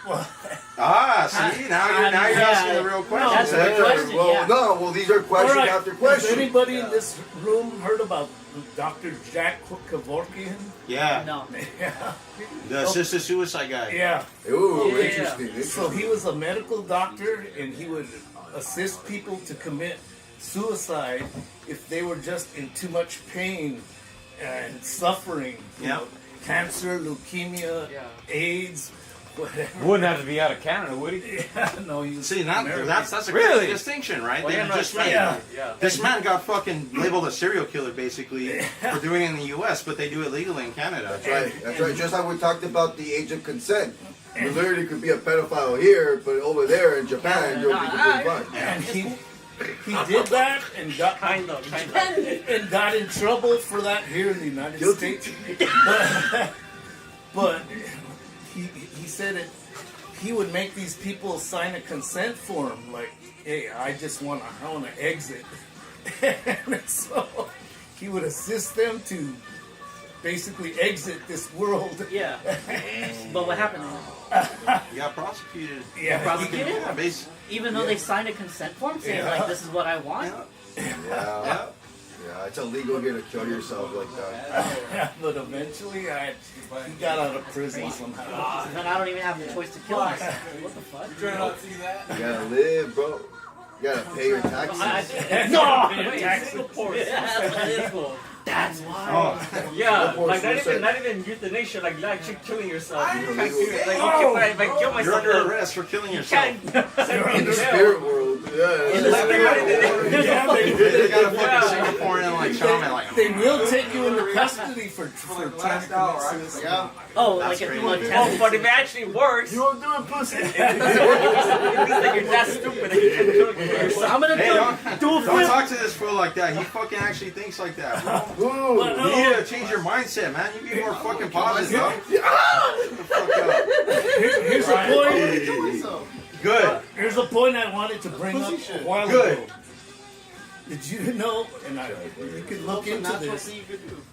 See, now you're asking the real question. that's a good question. Well, yeah. no. Well, these are question All right, after Has question. anybody in this room heard about Dr. Jack Kevorkian? Yeah, No. Yeah. the assisted suicide guy. Yeah. Ooh, Yeah. interesting. So he was a medical doctor, and he would assist people to commit suicide if they were just in too much pain and suffering. You Yeah. know, cancer, leukemia, Yeah. AIDS, whatever. Wouldn't have to be out of Canada, would he? Yeah, no, he was See, American. that's a Really? great distinction, right? Well, They yeah, no, just it's made. yeah. Yeah. This man got fucking labeled a serial killer, basically, for doing it in the U.S., but they do it legally in Canada. That's right. That's right. Just like we talked about the age of consent. You literally could be a pedophile here, but over there in Japan, you'll be completely fine. And he did that and got Kind of. and got in trouble for that here in the United Guilty. States. But he said it. He would make these people sign a consent form, like, "Hey, I want to exit," and so he would assist them to basically exit this world. Yeah. But what happened? He got prosecuted. Yeah, Prosecuted? Yeah, basically. Even though they signed a consent form saying, Yeah. like, this is what I want? Yeah. Yeah, it's illegal here to kill yourself like that. but eventually, he got out of prison somehow. Then I don't even have the choice to kill myself. What the fuck? You gotta live, bro. You gotta pay your taxes. No! Wait, Singapore. That's why. Oh, Yeah, Singapore like suicide. not even euthanasia, like actually killing yourself. You Illegal. can't do it. Like, if I kill you're myself, under arrest for killing you yourself. can't. In the spirit world, yeah. In the spirit world. Yeah, They got a fucking Yeah. Singaporean like shaman, like. they will take you into custody for trying to commit suicide. Yeah. Oh, That's like if you crazy. attempt Oh, but if it actually works, You won't do it, pussy. it means that you're that stupid that you can kill yourself. I'm gonna Hey, do don't a flip. talk to this fool like that. He fucking actually thinks like that. Bro. Ooh. You need to change your mindset, man. You be more fucking positive, bro. Shut the fuck up. Here's a point. Good. Here's a point I wanted to bring up a while Good. ago. Did you know? And you could look into this.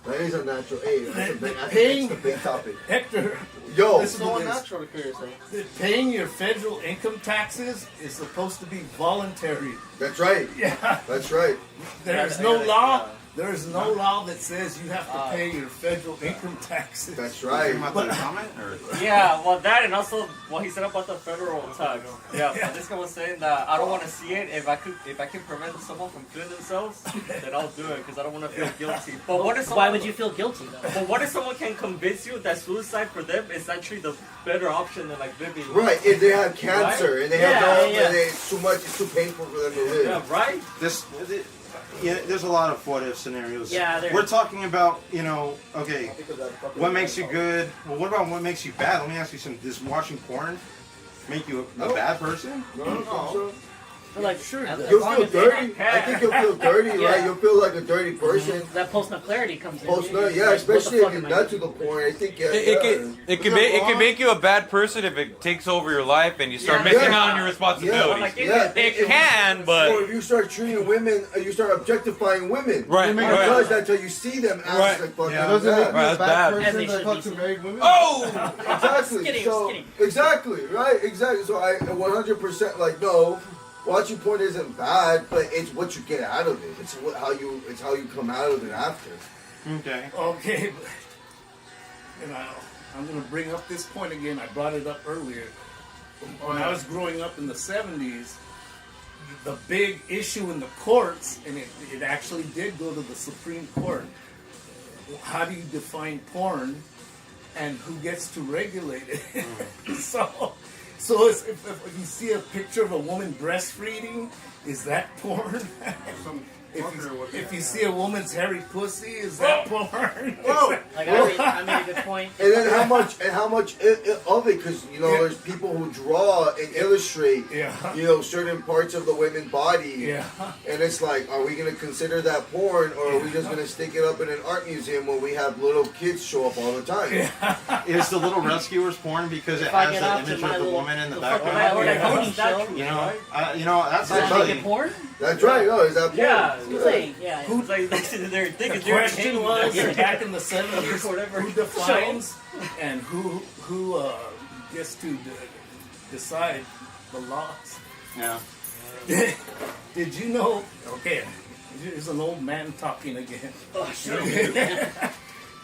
That is a natural. Hey, that's a Paying- big topic. Hector, Yo, listen So to this. unnatural to kill yourself. Paying your federal income taxes is supposed to be voluntary. that's right. Yeah. That's right. There's no law. There's no law that says you have to pay your federal income taxes. That's right. About the comment, or Yeah, well, that and also what he said about the federal tax. Yeah, but this guy was saying that I don't want to see it. If I can prevent someone from killing themselves, then I'll do it because I don't want to feel guilty. But what if Why someone, would you feel guilty, though? But what if someone can convince you that suicide for them is actually the better option than like living? Right. If they have cancer and they have Yeah, no, yeah. and it's too much, it's too painful for them to live. Yeah, right. yeah, there's a lot of what if scenarios. Yeah, there- We're talking about, okay, what makes you good? Well, what about what makes you bad? Let me ask you something. Does watching porn make you a bad person? No. But like, sure. As You'll long feel as they're dirty. not- I think you'll feel dirty, Yeah. right? You'll feel like a dirty person. That post-nut clarity comes in. Post-nut, It's yeah, like, especially what if the you're fuck not to the porn. I think, yeah. It can make you a bad person if it takes over your life and you start missing out on your responsibilities. It can, Or but if you start treating women, you start objectifying women. Right, Women right. does that until you see them as Right. like fucking Yeah. Doesn't make bad. you Right, a that's bad bad. As person they that should fucks be with seen. married women? oh, Exactly. Skinny, So skinny. exactly, right? Exactly. So I 100% like no. Watching porn isn't bad, but it's what you get out of it. It's how you come out of it after. Okay. Okay, and I'm going to bring up this point again. I brought it up earlier. When I was growing up in the 70s, the big issue in the courts, and it actually did go to the Supreme Court, how do you define porn and who gets to regulate it? So if you see a picture of a woman breastfeeding, is that porn? If you see a woman's hairy pussy, is that porn? Whoa. Like I made a good point. And then how much of it? Because there's people who draw and illustrate, certain parts of the women's body. Yeah. And it's like, are we gonna consider that porn, or are we just gonna stick it up in an art museum where we have little kids show up all the time? Is the Little Rescuers porn because it If I has get the off to image my of the little- woman in the fucking background? pony show. You know, that's Is that actually. naked porn? That's right. No, is that porn? Yeah. He's saying, yeah. Who's like they're The thinking question was back in the Or 70s, whatever. who defines and who gets to decide the laws? Yeah. Did you know? Okay, here's an old man talking again. Oh, shit.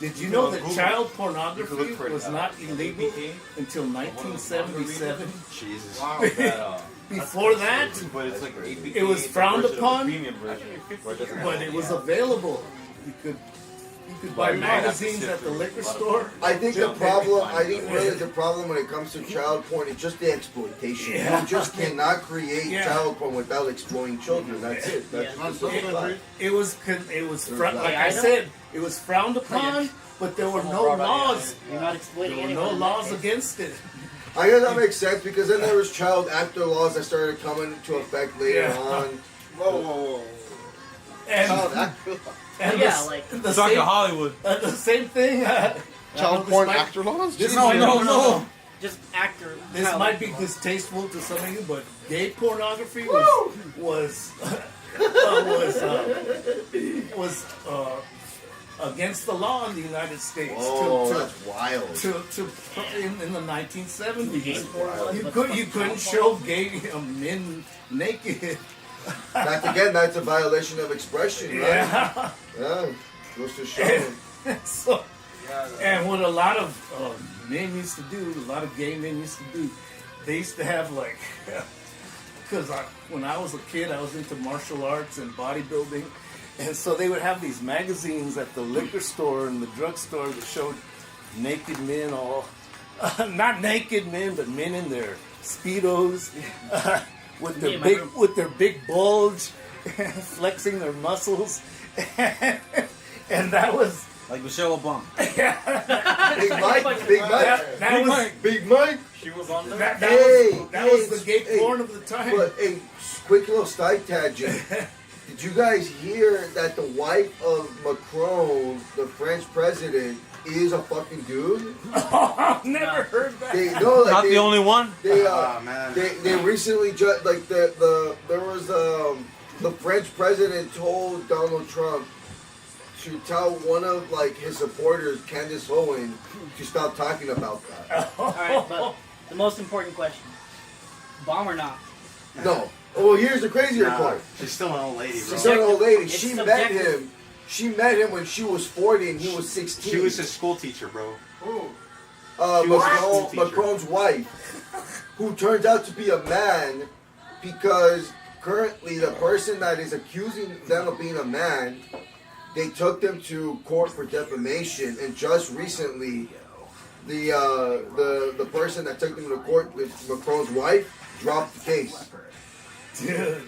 Did you know that Google. child You pornography can look for it was now. not illegal until 1977? Jesus. Before that, but it's like it was frowned upon, premium version. but it was available. You could buy magazines at the liquor store. I think the problem when it comes to child porn is just the exploitation. Yeah. You just cannot create Yeah. child porn without exploiting children. That's it. That's It was like I said, it was frowned upon, but there were no laws. You're not exploiting There were anyone. no in that laws case. against it. I guess that makes sense because then there was child actor laws that started coming into effect later Yeah. on. Whoa. And Yeah, the, like- the Talk same, to Hollywood. the same thing. Child porn actor laws? No. Just actor. This child. might be distasteful to some of you, but gay pornography was against the law in the United States. Oh, that's wild. In the 1970s, Gay porn was, you but couldn't show gay men naked. That's a violation of expression, right? Yeah. Yeah. Goes to show. So, and what a lot of men used to do, a lot of gay men used to do, they used to have like, because when I was a kid, I was into martial arts and bodybuilding, and so they would have these magazines at the liquor store and the drugstore that showed naked men, all not naked men, but men in their speedos with their big bulge, flexing their muscles, and that was. Like Michelle Obama. Big Mike. Big Mike. That was Big Mike. She was on there. that was the gay porn of the time. But hey, quick little side tangent. Did you guys hear that the wife of Macron, the French president, is a fucking dude? I've never heard that. Not the only one. Man. They recently just like there was the French president told Donald Trump to tell one of like his supporters, Candace Owen, to stop talking about that. Alright, but the most important question. Bomb or not? No. Oh, here's the crazier part. She's still an old lady, bro. She's still an old lady. It's She met subjective. him. She met him when she was 40 and he was 16. She was his school teacher, bro. She was a school teacher. Macron's wife, who turns out to be a man, because currently the person that is accusing them of being a man, they took them to court for defamation, and just recently, the person that took them to court with Macron's wife dropped the case. Dude,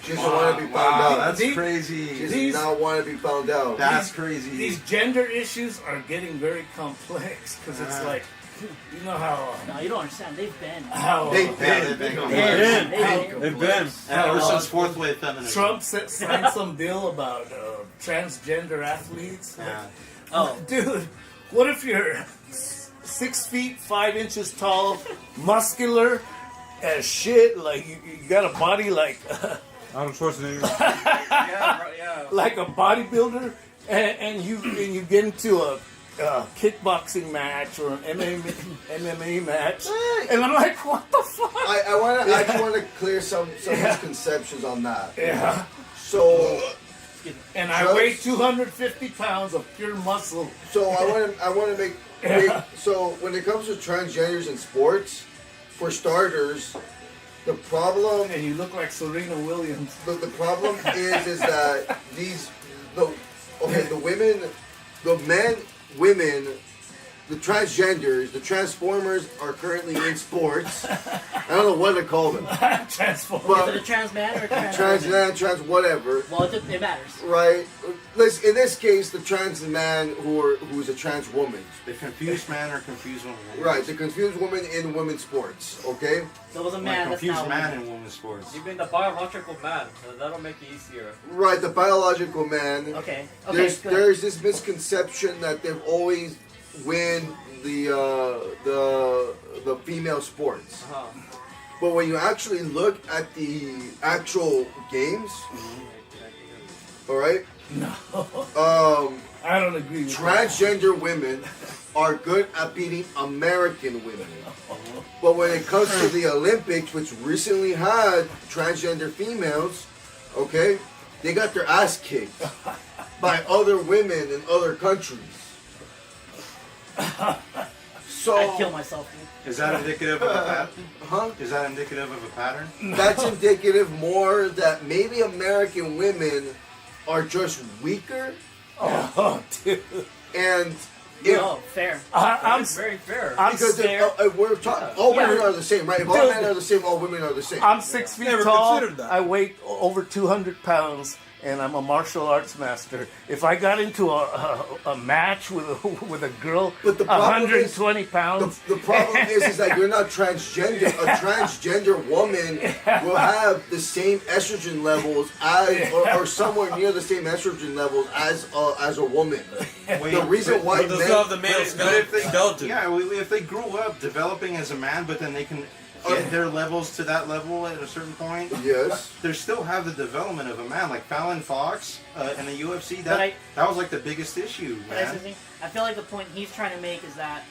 She doesn't want to be found out. That's These- crazy. She does not want to be found out. That's crazy. these gender issues are getting very complex because it's like You know how No, you don't understand. They've been. They've been. They've been. Ever since fourth wave feminism. Trump signed some bill about transgender athletes. Yeah. Oh, Dude, what if you're 6 feet 5 inches tall, muscular as shit, like you got a body like Arnold Schwarzenegger. Yeah. like a bodybuilder, and you get into a kickboxing match or an MMA match, and I'm like, what the fuck? I actually want to clear some misconceptions on that. Yeah. So And I weigh 250 pounds of pure muscle. So I want to make so when it comes to transgenders in sports, for starters, the problem And you look like Serena Williams. the problem is that the women, the men, women, the transgenders, the transformers are currently in sports. I don't know what to call them. Transformers. is it a trans man or a trans Trans woman? man, trans whatever. Well, it matters. Right. In this case, the trans man who's a trans woman. The confused man or confused woman. Right. The confused woman in women's sports. Okay. So it was a Like man. That's confused not a man woman. in women's sports. You mean the biological man? That'll make it easier. Right. The biological man. Okay. There's Good. there's this misconception that they've always win the female sports. Uh-huh. But when you actually look at the actual games, all right, I don't agree with transgender women are good at beating American women. But when it comes to the Olympics, which recently had transgender females, okay, they got their ass kicked by other women in other countries. So I'd kill myself, dude. Is that indicative of a pattern? Huh? Is that indicative of a pattern? That's indicative more that maybe American women are just weaker. Oh, dude. And Oh, fair. I'm That's very fair. because fair. we're talking, all women are the same, right? If all Dude. men are the same, all women are the same. I'm 6 feet Never tall. considered that. I weigh over 200 pounds, and I'm a martial arts master. If I got into a match with a girl, But the problem 120 pounds. The problem is that you're not transgender. A transgender woman will have the same estrogen levels as, or somewhere near the same estrogen levels as a woman. The reason why But they still have the male skeleton. If they grew up developing as a man, but then they can get their levels to that level at a certain point. Yes. They still have the development of a man, like Fallon Fox in the UFC. But That was like the biggest issue, But that's man. the thing. I feel like the point he's trying to make is that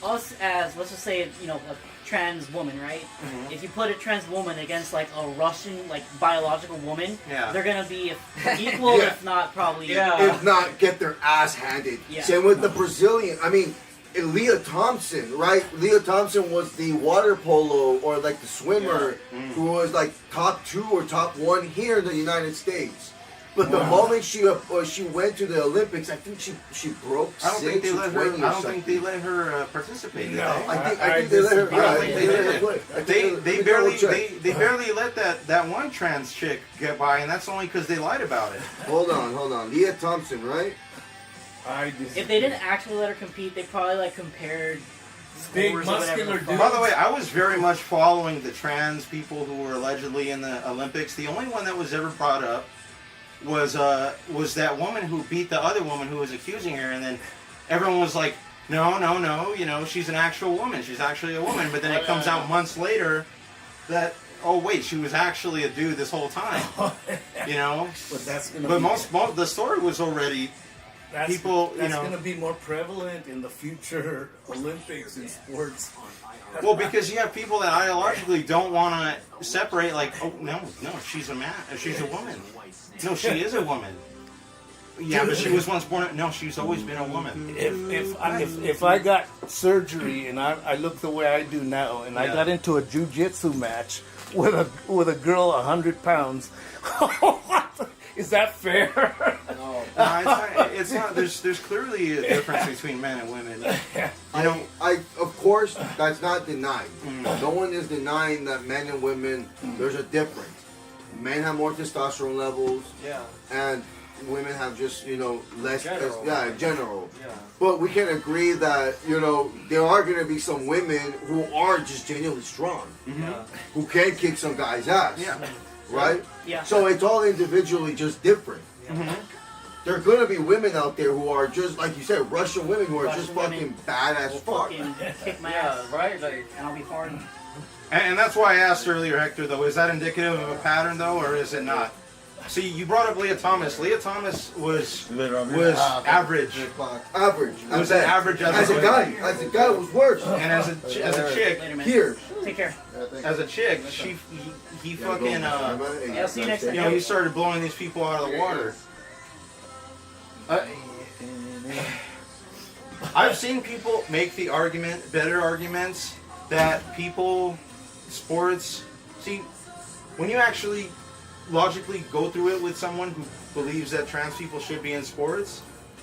us as, let's just say, you know, a trans woman, right? Mm-hmm. If you put a trans woman against like a Russian, like biological woman, Yeah. they're gonna be equal, Yeah. if not probably. If not, get their ass handed. Yeah. Same with the Brazilian. I mean, Leah Thompson, right? Leah Thompson was the water polo or like the swimmer who was like top 2 or top 1 here in the United States. But the moment she went to the Olympics, I think she broke I don't think 6 they or let 20 her. or I don't something. think they let her participate. did No. they? I think they let her. I don't think they let her did. play. I think They let me barely double check. they barely let that one trans chick get by, and that's only because they lied about it. Hold on. Leah Thompson, right? If they didn't actually let her compete, they probably like compared. Big scores or whatever muscular the dude. fuck. By the way, I was very much following the trans people who were allegedly in the Olympics. The only one that was ever brought up was that woman who beat the other woman who was accusing her, and then everyone was like, no, you know, she's an actual woman. She's actually a woman. But then it comes out months later that, oh wait, she was actually a dude this whole time. You know. But that's gonna. But be, most the story was already that's, people. That's You know. going to be more prevalent in the future Olympics and sports. Well, because you have people that ideologically don't want to separate, like, oh, no, she's a man, she's a woman. No, she is a woman. Yeah, but she was once born, no, she's always been a woman. If I got surgery and I look the way I do now, and I got into a jiu-jitsu match with a girl 100 pounds, is that fair? No, it's not. There's clearly a difference between men and women. You know, I of course that's not denied. No one is denying that men and women there's a difference. Men have more testosterone levels, Yeah. and women have just less. General. Yeah, in general. Yeah. But we can agree that there are going to be some women who are just genuinely strong, Yeah. who can kick some guy's ass. Yeah. Right. Yeah. So it's all individually just different. Mm-hmm. There are going to be women out there who are just like you said, Russian women who are Russian just fucking women badass will fuck. fucking kick my Yeah, ass, right? Like, and I'll be foreign. And that's why I asked earlier, Hector, though, is that indicative of a pattern, though, or is it not? See, you brought up Leah Thomas. Leah Thomas was average. Average. Was an average As a guy. As a guy, it was worse. And as a chick, Later, man. Here. Take care. as a chick, he fucking Yeah, I'll see you next time. he started blowing these people out of the water. I've seen people make the argument, better arguments, that sports, see, when you actually logically go through it with someone who believes that trans people should be in sports,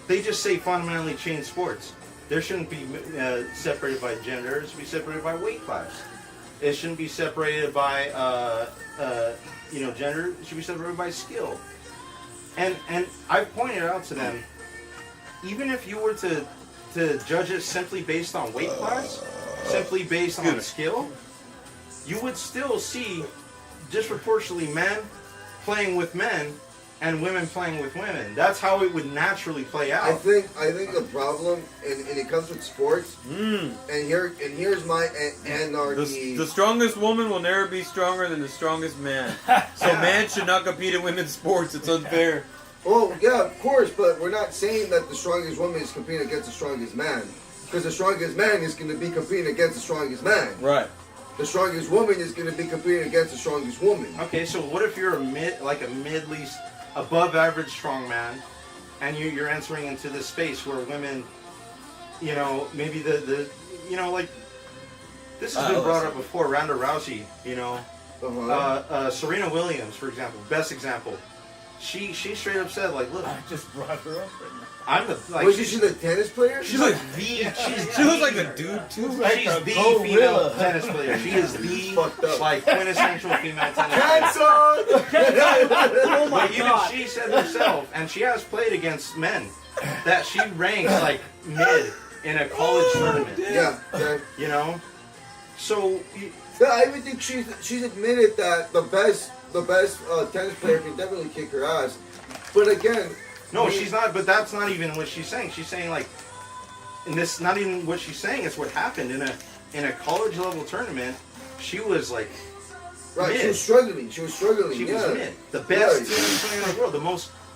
they just say fundamentally change sports. There shouldn't be separated by gender. It should be separated by weight class. It shouldn't be separated by gender. It should be separated by skill. And I've pointed out to them, even if you were to judge it simply based on weight class, simply based on skill, you would still see disproportionately men playing with men and women playing with women. That's how it would naturally play out. I think the problem, and it comes with sports, and here's my anarchy. The strongest woman will never be stronger than the strongest man. So man should not compete in women's sports. It's unfair. Oh, yeah, of course, but we're not saying that the strongest woman is competing against the strongest man. Because the strongest man is going to be competing against the strongest man. Right. The strongest woman is going to be competing against the strongest woman. Okay, so what if you're a mid-least, above average strong man, and you're entering into this space where women, maybe like, this has been brought up before, Ronda Rousey, Serena Williams, for example, best example. She straight up said, like, look, I just brought her up right now. I'm the like. Was she the tennis player? She's like the. She looks like a dude too. She's the female tennis player. She is the like quintessential female tennis player. Oh my But even god. she said herself, and she has played against men, that she ranks like mid in a college tournament. Yeah. So. Yeah, I even think she's admitted that the best tennis player can definitely kick her ass. But again, no, she's not. But that's not even what she's saying. She's saying like, and this not even what she's saying. It's what happened in a college level tournament. She was like, right? Mid. She was struggling. She was mid. The best tennis player in the world.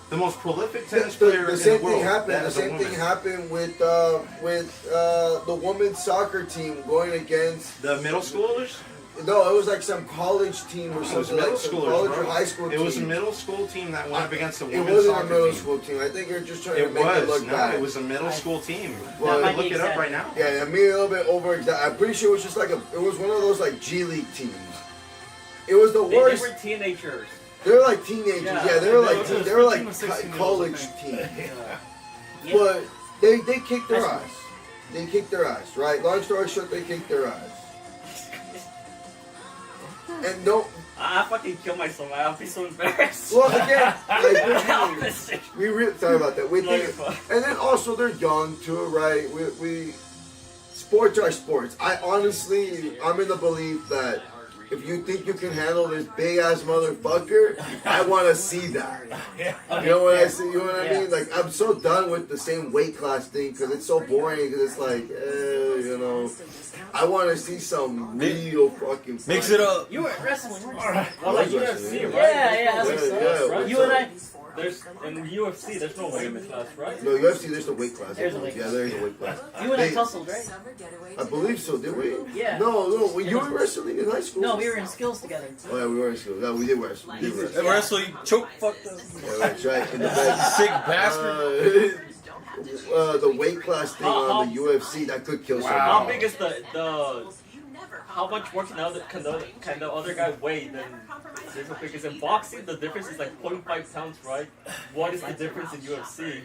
The most prolific tennis player in the world. The same thing happened with the women's soccer team going against the middle schoolers. No, it was like some college team or something, like some college or high school team. It was a middle school team that went up against the It women's wasn't soccer a middle team. school team. I think you're just trying to make it look bad. It was a middle school team. Well, I can look it up right now. Yeah, I mean a little bit over. I'm pretty sure it was just like it was one of those like G League teams. It was the worst. They were teenagers. They were like teenagers. Yeah, they were like college team. But they kicked their ass. They kicked their ass, right? Long story short, they kicked their ass. And no, I fucking kill myself. I'll be so embarrassed. well, again, sorry about that. And then also they're young too, right? We sports are sports. I'm in the belief that if you think you can handle this big ass motherfucker, I want to see that. You know what I see? You know what I mean? Like I'm so done with the same weight class thing because it's so boring. Because it's like, I want to see some real fucking fight. Mix it up. You were wrestling, weren't you? Well, like UFC, right? Yeah, that's what's up. Right? You and I. In UFC, there's no weight class, right? No, UFC, there's the weight class. There's a weight class. Yeah, there's a weight class. You and I tussled, right? I believe so, did we? Yeah. No, you were wrestling in high school? No, we were in skills together. Oh, yeah, we were in school. No, we did wrestle. Wrestle, you choke fucked us. Yeah, that's right. In the back. Sick bastard. The weight class thing on the UFC, that could kill someone. How big is the how much more can the other guy weigh than because in boxing the difference is like 0.5 pounds, right? What is the difference in UFC?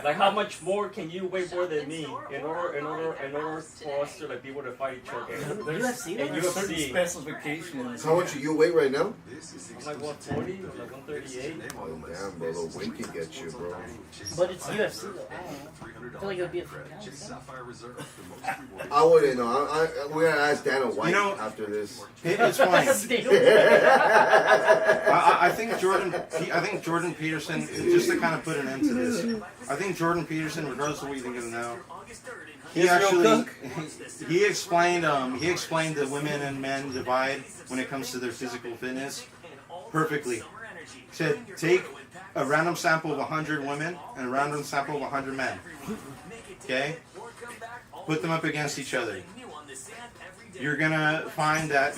Like how much more can you weigh more than me in order for us to like be able to fight each other? UFC? And There's certain UFC. specifications. How much are you weigh right now? I'm like 140, like 138. Oh damn, bro, the weight can get you, bro. But it's UFC though. I don't know. I feel like it would be a few pounds. I wouldn't know. We're gonna ask Dana White You know, after this. It's fine. I I think Jordan Peterson, just to kind of put an end to this, I think Jordan Peterson, regardless of what you think of him now, he explained the women and men divide when it comes to their physical fitness perfectly. Said take a random sample of 100 women and a random sample of 100 men. Okay, put them up against each other. You're gonna find that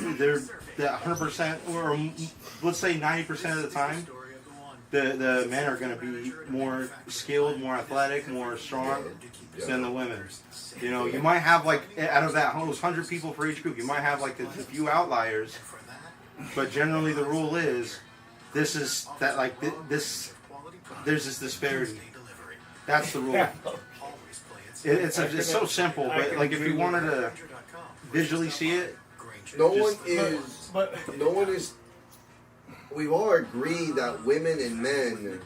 that 100%, or let's say 90% of the time, the men are gonna be more skilled, more athletic, more strong than the women. You know, you might have like out of that those 100 people for each group, you might have like a few outliers, but generally the rule is this is that like this. There's this disparity. That's the rule. It's so simple, but like if you wanted to visually see it, no one is. We all agree that women and men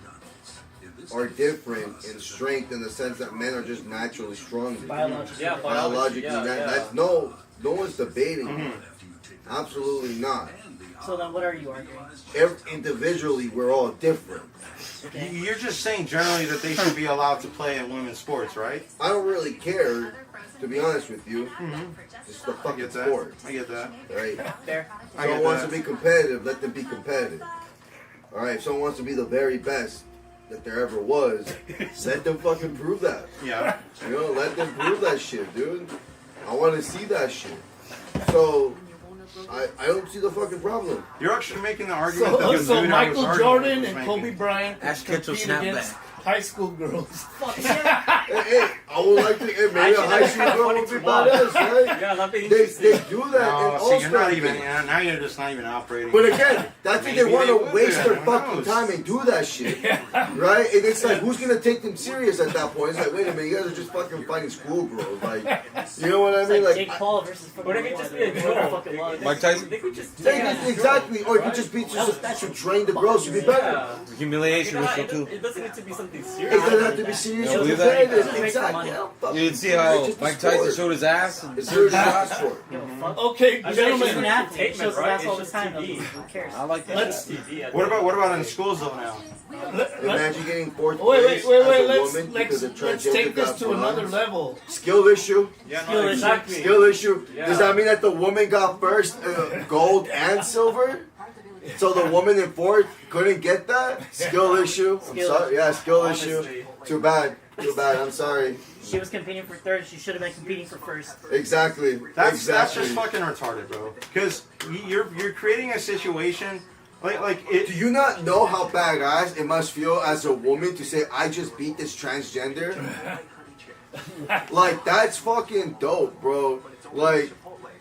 are different in strength in the sense that men are just naturally stronger. Biologically. Yeah, Biologically, yeah. that's no one's debating. Absolutely not. So then what are you arguing? Individually, we're all different. Okay. you're just saying generally that they should be allowed to play in women's sports, right? I don't really care, to be honest with you. It's the I fucking get that. sport, I get that. right? Fair. I Someone get wants that. to be competitive, let them be competitive. All right, if someone wants to be the very best that there ever was, let them fucking prove that. Yeah. You know, let them prove that shit, dude. I want to see that shit. So, I don't see the fucking problem. You're actually making the argument that the So dude I was Michael arguing Jordan was and making. Kobe Bryant Ask Ketchel compete snap against back. high school girls. Hey, I would like to. Hey, maybe a high school girl would be badass, right? Yeah, that'd be They interesting. do that in No, all see, you're not sports. even. Now you're just not even operating. But again, that's if Maybe they want they to would waste do their that, who fucking knows? time and do that shit, right? And it's like, who's gonna take them serious at that point? It's like, wait a minute, you guys are just fucking fighting schoolgirls, like, you know what I It's mean? like Like, Jake Paul versus fucking Or they could just be a whoever joke. fucking was. Mike Tyson? They could just exactly, or it could just be to train the girls to be better. Yeah. Humiliation ritual too. It doesn't need to be something It serious. doesn't have to be serious. You or believe that? competitive. Just make some Exactly. money. You didn't see how It's just a Mike Tyson sport. showed his ass? And It's your shots for it. Give a fuck. Okay, I mean, gentlemen. He's an athlete. He Entertainment, shows his right? ass all the It's time. just TV. Who cares? I like that. Let's TV. What about in schools though now? Imagine getting fourth wait, place wait, as wait. a Let's woman because a let's transgender take this got to another bronze. level. Skill issue. Skill issue. Exactly. Skill issue. Yeah. Does that mean that the woman got first gold and silver? So the woman in fourth couldn't get that? Skill issue. I'm Skill sorry. Yeah, skill Honestly. issue. Too bad. Too bad. I'm sorry. She was competing for third. She should have been competing for first. Exactly. That's exactly. just fucking retarded, bro. Because you're creating a situation like it. Do you not know how badass it must feel as a woman to say, I just beat this transgender? Like, that's fucking dope, bro. Like,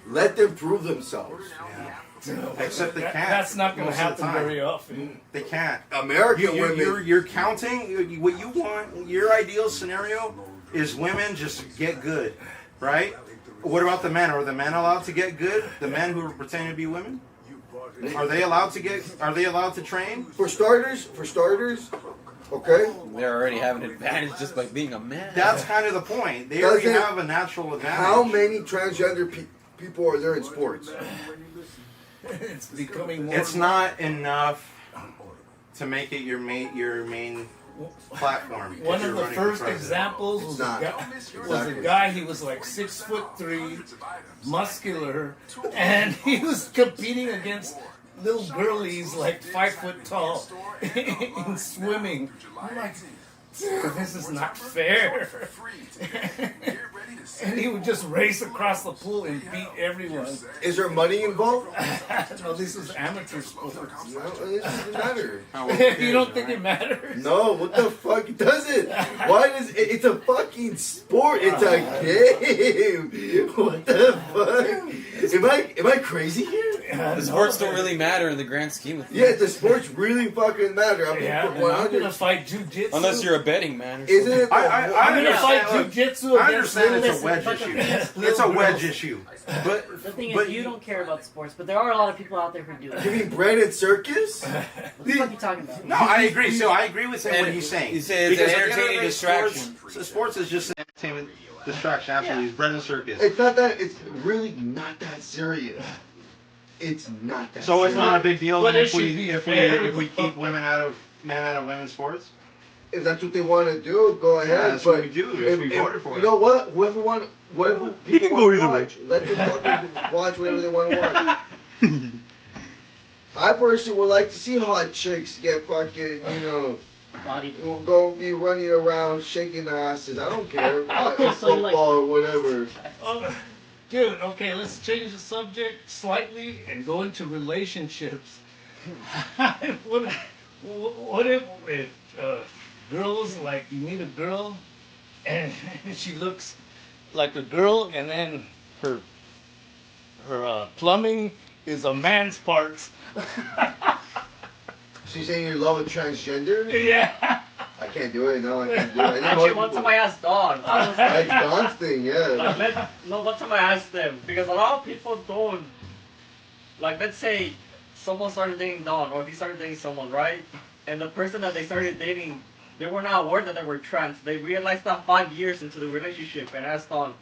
let them prove themselves. Except they can't. That's not going to most of the happen time. very often. They can't. American women. You're counting what you want. Your ideal scenario is women just get good, right? What about the men? Are the men allowed to get good? The men who are pretending to be women? Are they allowed to get? Are they allowed to train? For starters, okay? They're already having an advantage just by being a man. That's kind of the point. They already Doesn't- have a natural advantage. How many transgender people are there in sports? It's becoming more. It's not enough to make it your main platform. One if of you're the running first for president. examples was a guy. He was like 6'3", muscular, and he was competing against little girlies like 5 foot tall in swimming. I'm like, this is not fair. And he would just race across the pool and beat everyone. Is there money involved? No, this is amateur sports. No, it doesn't matter. You don't think it matters? No, what the fuck does it? Why does it? It's a fucking sport. It's a game. What the fuck? Am I crazy here? The sports don't really matter in the grand scheme of things. Yeah, the sports really fucking matter. I mean, Yeah, from and I'm gonna fight jujitsu. Unless you're a betting man. Or Isn't something. it? I'm gonna fight look, jujitsu. I understand it's a Listen, wedge but the issue. thing is- It's a wedge issue. But The thing but is, you don't care about sports, but there are a lot of people out there who do. You mean Brandon Circus? What the fuck are you talking about? No, I agree. So I agree with him And what he's saying. you say it's Because an at the end of the entertaining day, distraction. Sports is just an entertainment distraction. Absolutely, it's Brendan Circus. It's not that. It's really not that serious. It's not that. So it's serious. not a big deal But then it should be fair. if we keep women out of women's sports. If that's what they want to do, go ahead. Yeah, that's but what we do. If we voted for you it. know what? Whoever want, whatever people can go want to either way. watch, let them fucking watch whatever they want to watch. I personally would like to see hot chicks get fucking, Body. go be running around shaking their asses. I don't care. Okay, so you like- Football or whatever. Dude, okay, let's change the subject slightly and go into relationships. what if girls, like, you meet a girl and she looks like a girl and then her plumbing is a man's parts? So you saying you love a transgender? Yeah. I can't do it. No, I can't do it. I know Actually, what one people- time I asked Dawn. I was That's Don's thing, yeah. one time I asked them because a lot of people don't. Like, let's say someone started dating Dawn, or he started dating someone, right? And the person that they started dating, they were not aware that they were trans. They realized that 5 years into the relationship and asked Dawn,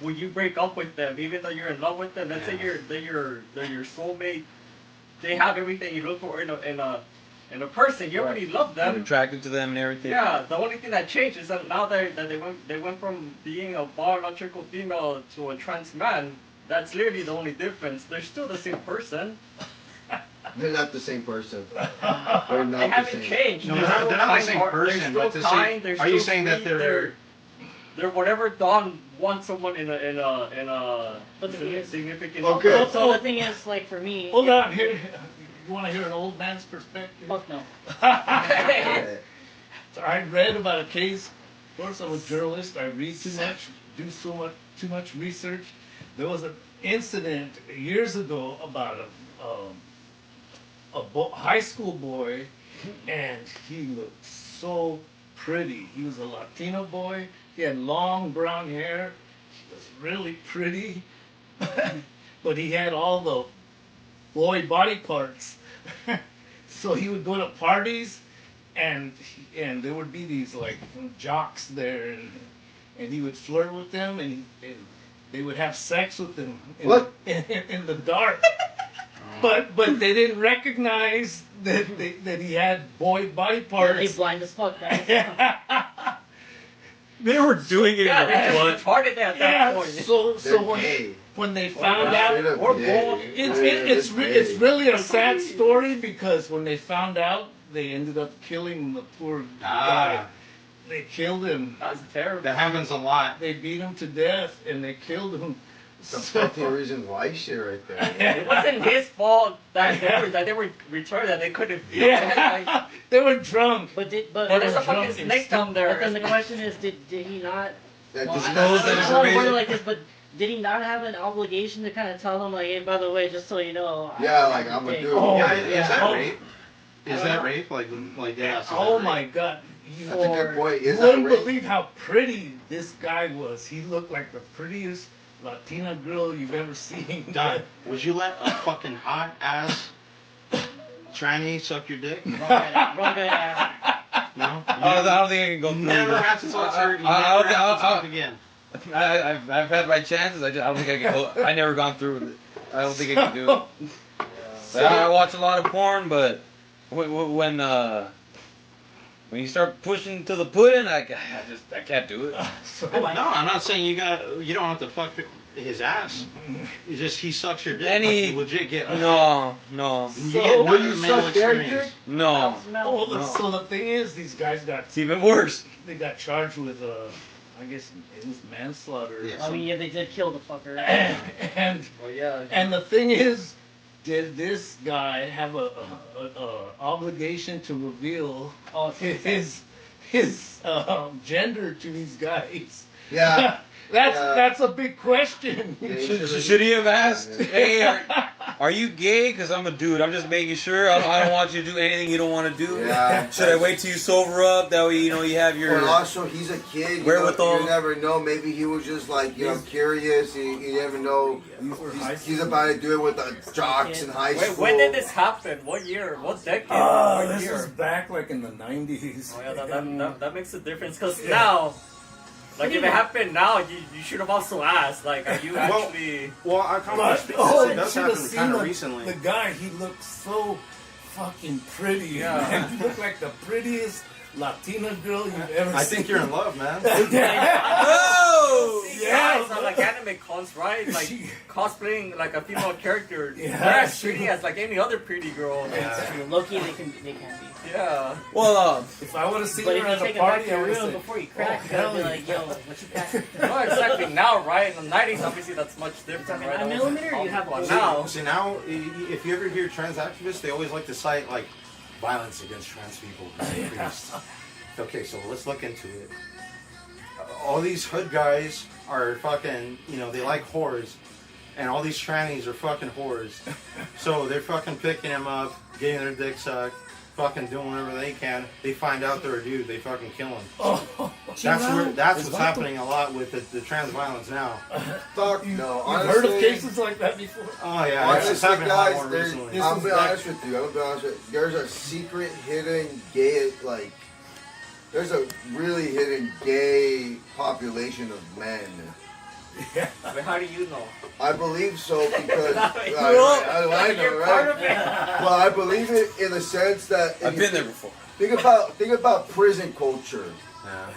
"Will you break up with them even though you're in love with them? Let's say they're your soulmate. They have everything you look for in a person. You already love I'm them." attracted to them and everything. Yeah, the only thing that changed is that now that they went from being a biological female to a trans man. That's literally the only difference. They're still the same person. They're not the same person. They're not They the haven't same. changed. No, They're they're still not the kind same heart- person, They're but still to say- kind. They're are you still saying that sweet, they're whatever Dawn wants someone in a But the thing is- significant. Okay. So the thing is, like for me, Hold on, here. You want to hear an old man's perspective? fuck no. So I read about a case. Of course, I'm a journalist. I read too much, do too much research. There was an incident years ago about a high school boy, and he looked so pretty. He was a Latino boy. He had long brown hair. He was really pretty, but he had all the boy body parts. So he would go to parties, and there would be these like jocks there, and he would flirt with them, and they would have sex with him in the dark. But they didn't recognize that he had boy body parts. They blind as fuck, guys. They were doing it Yeah, in they're the just retarded at that Yeah, point. so They're gay. when they found out, Straight up or gay. both. it's really a sad story, because when they found out, they ended up killing the poor guy. They killed him. That's terrible. That happens a lot. They beat him to death, and they killed him. Some 15 reasons why shit right there. It wasn't his fault that they were retarded, that they couldn't. Yeah, they were drunk. But But there's a fucking snake down there. But then the question is, did he not? That Well, disclosed that I don't word it information. like this, but did he not have an obligation to kind of tell them, like, hey, by the way, just so you know? Yeah, like, I'm a gay. dude. Yeah, is that Oh. rape? Is that rape? Like yeah. so Oh that my rape. God! That's a good point. You Is that wouldn't rape? believe how pretty this guy was. He looked like the prettiest Latina girl you've ever seen. Don, would you let a fucking hot ass tranny suck your dick? Wrong guy. No. I don't think I can go through. Never have to talk to her. You I'll- never have I'll- to talk again. I've had my chances. I don't think I can. I never gone through with it. I don't think I can do it. Like, I watch a lot of porn, but when you start pushing to the pudding, I can't do it. No, I'm not saying you don't have to fuck his ass. It's just he sucks your dick. Any- Like, you legit get. No. You get Will you male suck their experience. dick? No. Oh, so the thing is, these guys It's even worse. they got charged with I guess it was manslaughter. Yes. I mean, yeah, they did kill the fucker. And Oh yeah. and the thing is, did this guy have a obligation to reveal Oh, his gender to these guys? Yeah. That's a big question. Should he have asked, hey, are you gay? Because I'm a dude. I'm just making sure. I don't want you to do anything you don't want to do. Yeah. Should I wait till you sober up? That way, you have your... And also, he's a kid. Wherewithal. You never know. Maybe he was just like, curious. You never know. He's about to do it with the jocks in high school. When did this happen? What year? What decade? This is back like in the 90s. Oh, yeah, that makes a difference. Because now... Like, if it happened now, you should have also asked, like, are you actually... Well, I kind But, of oh, that's you should have happened seen kind of recently. the guy. He looked so fucking pretty. Yeah. Man. He looked like the prettiest Latina girl you've ever seen. I think you're in love, man. Oh! Guys are like anime cons, right? Like cosplaying like a female character. Yeah, They're as pretty as like any other pretty girl. It's true. Low-key, they can be. Yeah. Well, if I would have seen But her if you at a take it back party, to I would real have said, before you crack, you gotta be like, yo, what you packing? No, exactly. Now, right? In the 90s, obviously, that's much different, right? 9 millimeter, you have Well, one. now. See, now, if you ever hear trans activists, they always like to cite, like, violence against trans people. Okay, so let's look into it. All these hood guys are fucking, they like whores. And all these trannies are fucking whores. So they're fucking picking them up, getting their dick sucked, fucking doing whatever they can. They find out they're a dude, they fucking kill them. That's what's happening a lot with the trans violence now. Fuck no. You've heard of cases like that before? Oh yeah, it's just happening a lot more recently. I'm gonna be honest with you. There's a secret hidden gay, there's a really hidden gay population of men. Yeah. But how do you know? I believe so because I know, You're right? part of it. Well, I believe it in the sense that I've been there before. Think about prison culture.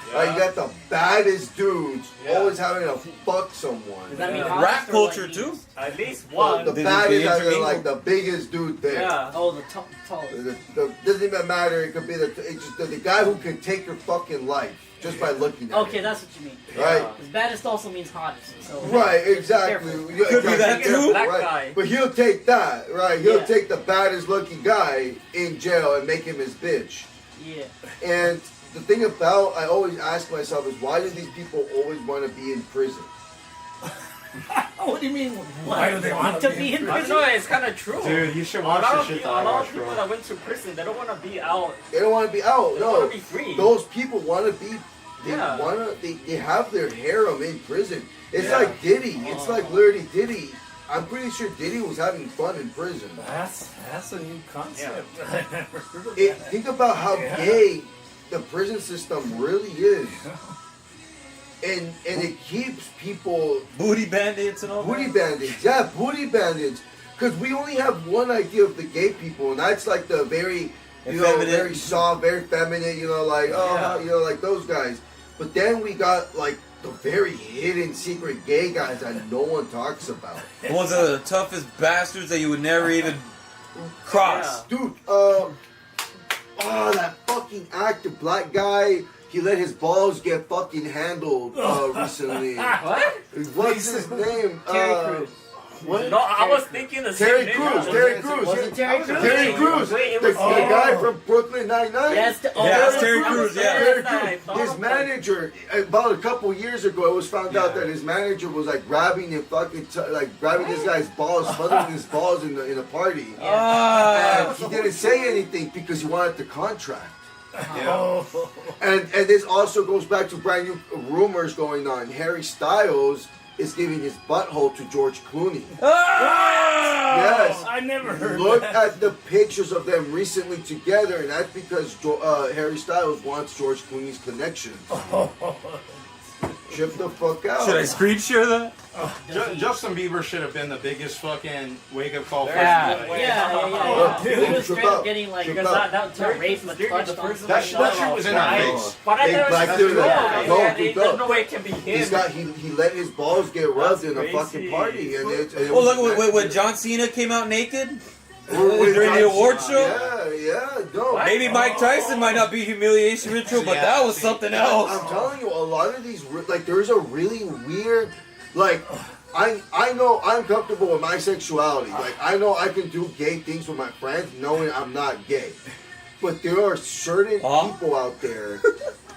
You got the baddest dudes always having to fuck someone. Does that mean rap culture too? At least one. The baddest are like the biggest dude there. Yeah. Oh, the tallest. Doesn't even matter. It could be the guy who can take your fucking life just by looking at Okay, it. that's what you mean. Right. Because baddest also means hottest. So Right, exactly. Could be that too. Black Right. guy. But he'll take that, right? He'll Yeah. take the baddest looking guy in jail and make him his bitch. Yeah. And the thing about, I always ask myself is, why do these people always want to be in prison? What do you mean? Why do they want to be in I don't prison? know, it's kind of true. Dude, you should A watch lot the of shit people, that I a lot watch, of people bro. that went to prison, they don't want to be out. They don't want to be out. They No, want to be free. those people want to be. They Yeah. They have their harem in prison. It's Yeah. like Diddy. It's like literally Diddy. I'm pretty sure Diddy was having fun in prison. That's a new concept. I never heard of It, that. think about how gay the prison system really is. And it keeps people Booty bandits and all booty that. bandits. Yeah, booty bandits. Because we only have one idea of the gay people, and that's like the very, Effeminate. very soft, very feminine, like those guys. But then we got like the very hidden, secret gay guys that no one talks about. The ones that are the toughest bastards that you would never even cross. Dude, that fucking actor, black guy, he let his balls get fucking handled recently. What? What's his name? Terry Crews. What? No, I was thinking the Terry same Crews. name. Terry Crews. Was it Terry Crews? Terry Crews. Wait, it The was guy from Brooklyn Nine-Nine. Yes, Yeah, it's Terry Crews, yeah. Terry I Crews. thought His of that. manager, about a couple years ago, it was found out that his manager was like grabbing him, grabbing this guy's balls, smothering his balls in a party. Ah, He didn't say anything because he wanted the contract. Oh. And this also goes back to brand new rumors going on. Harry Styles is giving his butthole to George Clooney. Yes. I never heard Look that. at the pictures of them recently together, and that's because Harry Styles wants George Clooney's connection. Chip the fuck out. should I screen share that? Justin Bieber should have been the biggest fucking wake-up call for Yeah. Yeah. He was Trip straight up up. getting like, Trip because up. that race was touched on. That shit was in our face. But I Big never black said dude, no. like, go, Yeah, dude, there's go. no way it can be him. He let his balls get rubbed in a That's fucking crazy. party, and it Well, was look when John Cena came out naked With during the award show. Yeah, no. Maybe Mike Tyson might not be humiliation ritual, but that was something else. I'm telling you, a lot of these, like, there's a really weird, like, I know I'm comfortable with my sexuality. Like, I know I can do gay things with my friends knowing I'm not gay. But there are certain people out there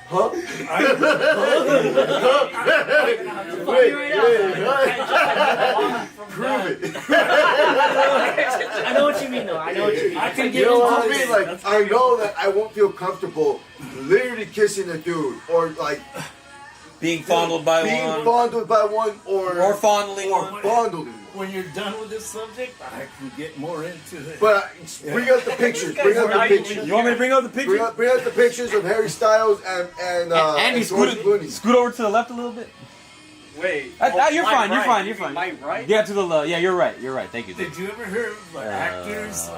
Huh? Prove it. I know what you mean, though. I know what you mean. I can You get know into what I this. mean? Like, I know that I won't feel comfortable literally kissing a dude, or like Being fondled by being one. fondled by one, Or fondling or one. fondling. When you're done with this subject, I can get more into it. But bring up the pictures. Bring up the pictures. You want me to bring up the picture? Bring up the pictures of Harry Styles and Andy, George Clooney. scoot over to the left a little bit. Wait. You're fine. You're fine. You're fine. My right? Yeah, to the left. Yeah, you're right. You're right. Thank you. Did you ever hear of actors?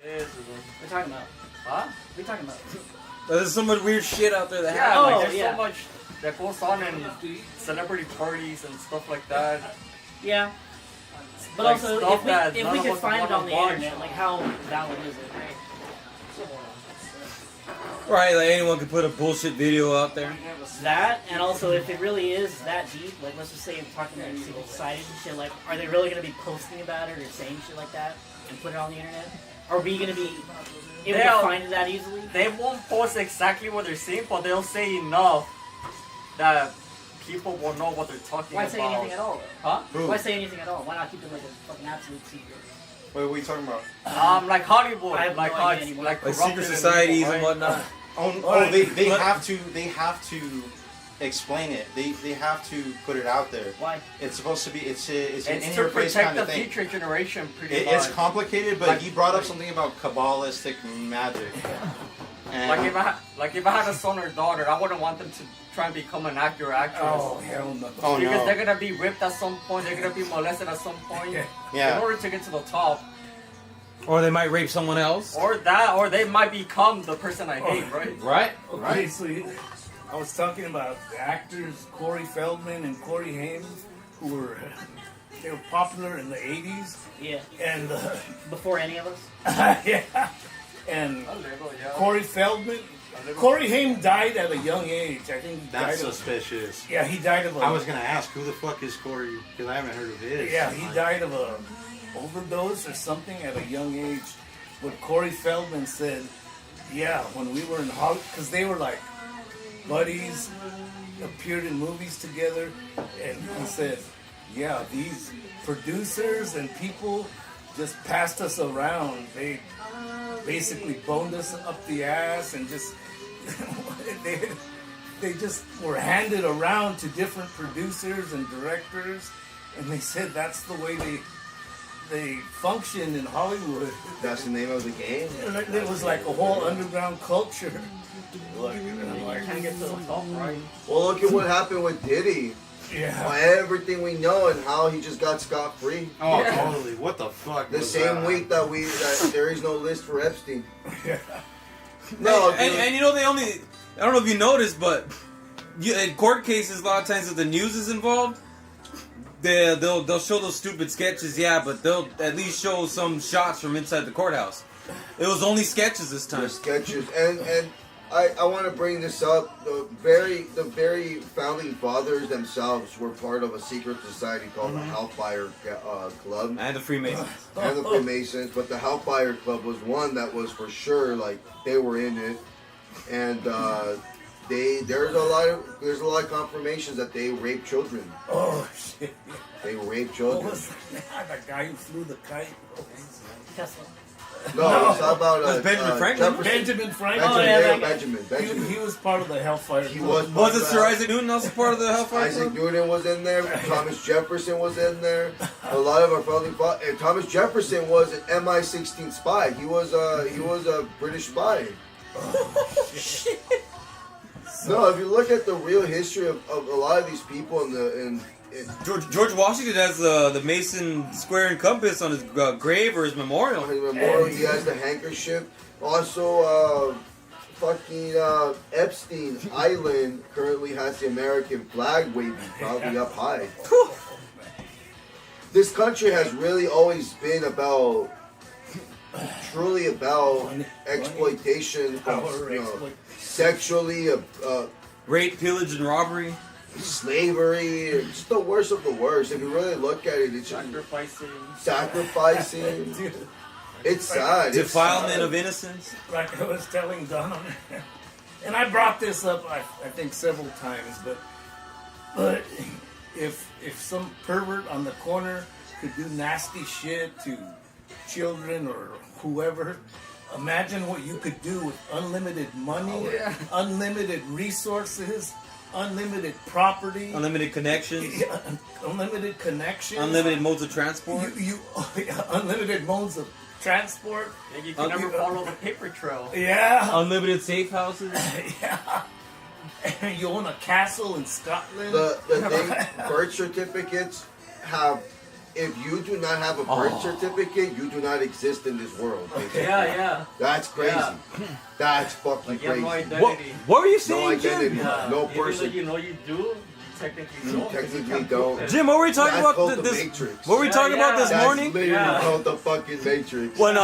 We're talking about. Huh? We're talking about. There's so much weird shit out there that Yeah, happens. like there's yeah. so much that goes on in celebrity parties and stuff like that. Yeah. But Like also, stuff if that we none of could us find it wanna on the watch. internet, like how valid is it, right? Right, like anyone could put a bullshit video out there. That, and also if it really is that deep, like let's just say I'm talking like civil society and shit, like are they really going to be posting about it or saying shit like that and put it on the internet? Are we going to be able to find it that easily? They won't post exactly what they're saying, but they'll say enough that people will know what they're talking Why about. say anything at all? Huh? Why say anything at all? Why not keep it like a fucking absolute secret? Wait, what are you talking about? Like Hollywood, I have like no how idea it's anymore. like Like corrupted secret societies people, and right? whatnot. They have to explain it. They have to put it out there. Why? It's supposed to be it's an It's in to your face protect kind the of thing. future generation, pretty It's much. complicated, but Like- he brought up something about Kabbalistic magic. And Like if I had a son or daughter, I wouldn't want them to try and become an actor or actress. Oh, hell no. Oh, Because no. they're gonna be whipped at some point, they're gonna be molested at some point. Yeah. In order to get to the top. Or they might rape someone else. Or they might become the person I hate, right? Right? Okay, so I was talking about the actors Corey Feldman and Corey Haim, who were popular in the 80s. Yeah. And Before any of us? yeah. And Corey Feldman, Corey Haim died at a young age. I think he That's died suspicious. Yeah, he died of a... I was gonna ask who the fuck is Corey because I haven't heard of his. Yeah, he died of a overdose or something at a young age. But Corey Feldman said, yeah, when we were in Hollywood, because they were like buddies, appeared in movies together, and he said, yeah, these producers and people just passed us around. They basically boned us up the ass and just they just were handed around to different producers and directors, and they said that's the way they function in Hollywood. That's the name of the game. It was like a whole underground culture. Can't get to the top, right? Well, look at what happened with Diddy. Yeah. Everything we know and how he just got scot-free. Oh, totally. What the fuck? The was same that? week that there is no list for Epstein. Yeah. No, and you know they only. I don't know if you noticed, but in court cases, a lot of times if the news is involved, they'll show those stupid sketches, yeah, but they'll at least show some shots from inside the courthouse. It was only sketches this time. the sketches, and I want to bring this up. The very founding fathers themselves were part of a secret society called the Hellfire Club. And the Freemasons. And the Freemasons, but the Hellfire Club was one that was for sure, like, they were in it. And there's a lot of confirmations that they raped children. Oh shit! They raped What children. was that guy who flew the kite? Tesla. No, it's about That's Benjamin Franklin. Jefferson. Benjamin Franklin. Benjamin. He was part of the Hellfire. He Club. was it Sir Isaac Newton also part of the Hellfire Isaac Club? Newton was in there. Thomas Jefferson was in there. A lot of our founding fathers. And Thomas Jefferson was an MI-16 spy. He was a British spy. No, if you look at the real history of a lot of these people in George Washington has the Mason Square and Compass on his grave or his memorial. his memorial, he has the handkerchief. Also, Epstein Island currently has the American flag waving proudly up high. This country has really always been truly about exploitation, sexually, rape, pillage, and robbery. Slavery, it's the worst of the worst. If you really look at it, it's just sacrificing. It's sad. Defilement of innocence. Like I was telling Don, and I brought this up I think several times, but if some pervert on the corner could do nasty shit to children or whoever, imagine what you could do with unlimited money, unlimited resources, unlimited property, Unlimited connections. unlimited connections, Unlimited modes of transport. Unlimited modes of transport. And you can never follow the paper trail. Yeah. Unlimited safe houses. Yeah. You own a castle in Scotland. The thing, birth certificates have. If you do not have a birth certificate, you do not exist in this world. Basically. Yeah. That's crazy. Yeah. That's fucking Like you have crazy. no identity. What were you No saying, Jim? identity, no Even though person. you know you do, you technically don't. 'cause you Technically can't prove don't. it. Jim, what were we talking That's about called the this? Matrix. What were we talking about this That's morning? literally called the fucking Matrix. When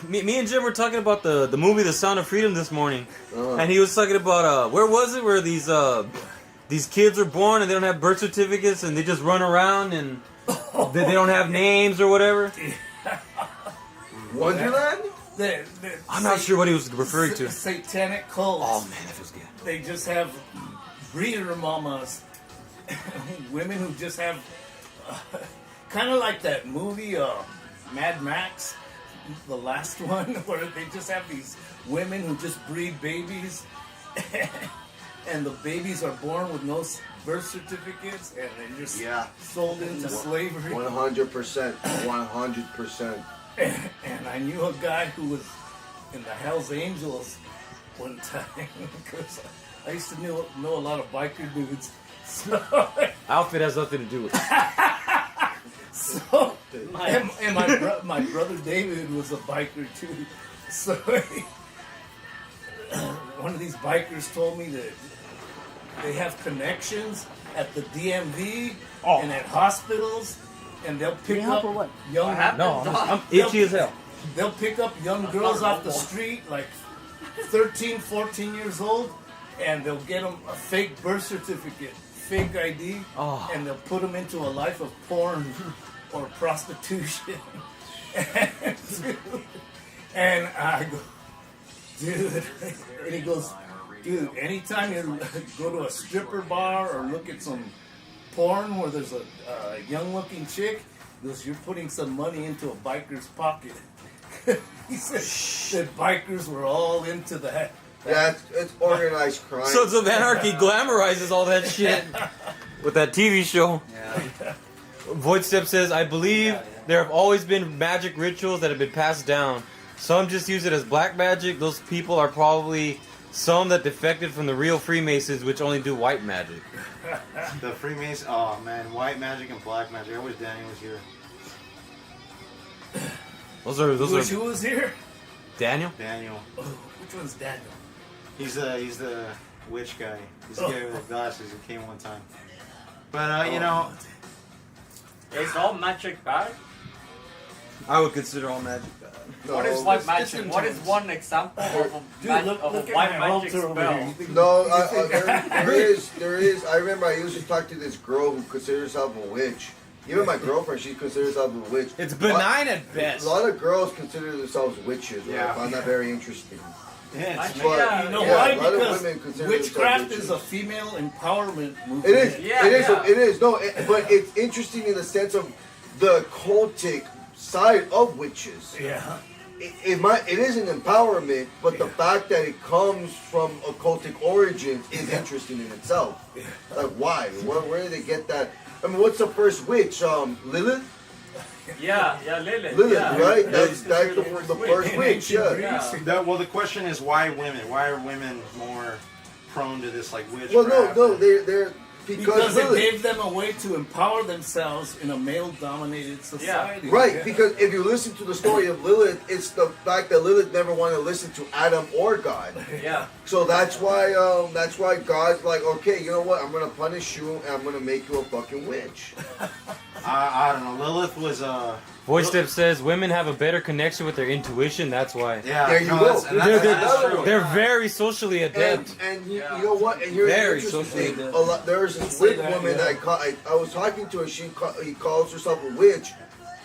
me and Jim were talking about the movie The Sound of Freedom this morning, and he was talking about where was it where these kids are born and they don't have birth certificates and they just run around and they don't have names or whatever. Wonderland? I'm not sure what he was referring to. Satanic cults. Oh man, that feels good. They just have breeder mamas, women who just have kind of like that movie Mad Max, the last one, where they just have these women who just breed babies, and the babies are born with no birth certificates, and they're just sold into slavery. 100%. 100%. And I knew a guy who was in the Hells Angels one time because I used to know a lot of biker dudes. So, Outfit has nothing to do with it. so and my brother David was a biker too. So one of these bikers told me that they have connections at the DMV and at hospitals, and they'll pick up young. No, I'm itchy as hell. They'll pick up young girls off the street, like 13, 14 years old, and they'll get them a fake birth certificate, fake ID, and they'll put them into a life of porn or prostitution. And I go, dude, and he goes, dude, anytime you go to a stripper bar or look at some porn where there's a young-looking chick, He goes, "You're putting some money into a biker's pocket." He said that bikers were all into that. Yeah, it's organized crime. Sons of Anarchy glamorizes all that shit with that TV show. Yeah. Void Step says, I believe there have always been magic rituals that have been passed down. Some just use it as black magic. Those people are probably some that defected from the real Freemasons, which only do white magic. The Freemasons. Oh man, white magic and black magic. I wish Danny was here. Those Who are was here? Daniel. Daniel. Oh, which one's Daniel? He's the witch guy. He's the guy with the glasses who came one time. But you know, Is all magic bad? I would consider all magic bad. What is white magic? What is one example of a white magic spell? No, there is. I remember I used to talk to this girl who considers herself a witch. Even my girlfriend, she considers herself a witch. It's benign at best. A lot of girls consider themselves witches. Right? Yeah. I find that very interesting. yeah, it's But, You know yeah, why? a lot of Because women consider witchcraft themselves is a witches. female empowerment movement. It is. Yeah, it is. yeah. It is. No, but it's interesting in the sense of the cultic side of witches. Yeah. It is an empowerment, but the fact that it comes from occultic origins is interesting in itself. Like, why? Where did they get that? I mean, what's the first witch? Lilith? Yeah, Lilith. Lilith, yeah. right? That's considered the first witch, yeah. Yeah. well, the question is why women? Why are women more prone to this like witchcraft? Well, no, they're Because it Lilith. gave them a way to empower themselves in a male-dominated society. Right, Yeah. because if you listen to the story of Lilith, it's the fact that Lilith never wanted to listen to Adam or God. Yeah. So that's why God's like, okay, you know what? I'm gonna punish you and I'm gonna make you a fucking witch. I don't know. Lilith was Void Step says women have a better connection with their intuition. That's why. yeah. There you no, go. that's- and that's- that's true. They're very socially adept. And you know what? And here's Very the interesting thing. socially There's this Say witch that, woman yeah. that I was talking to her. He calls herself a witch.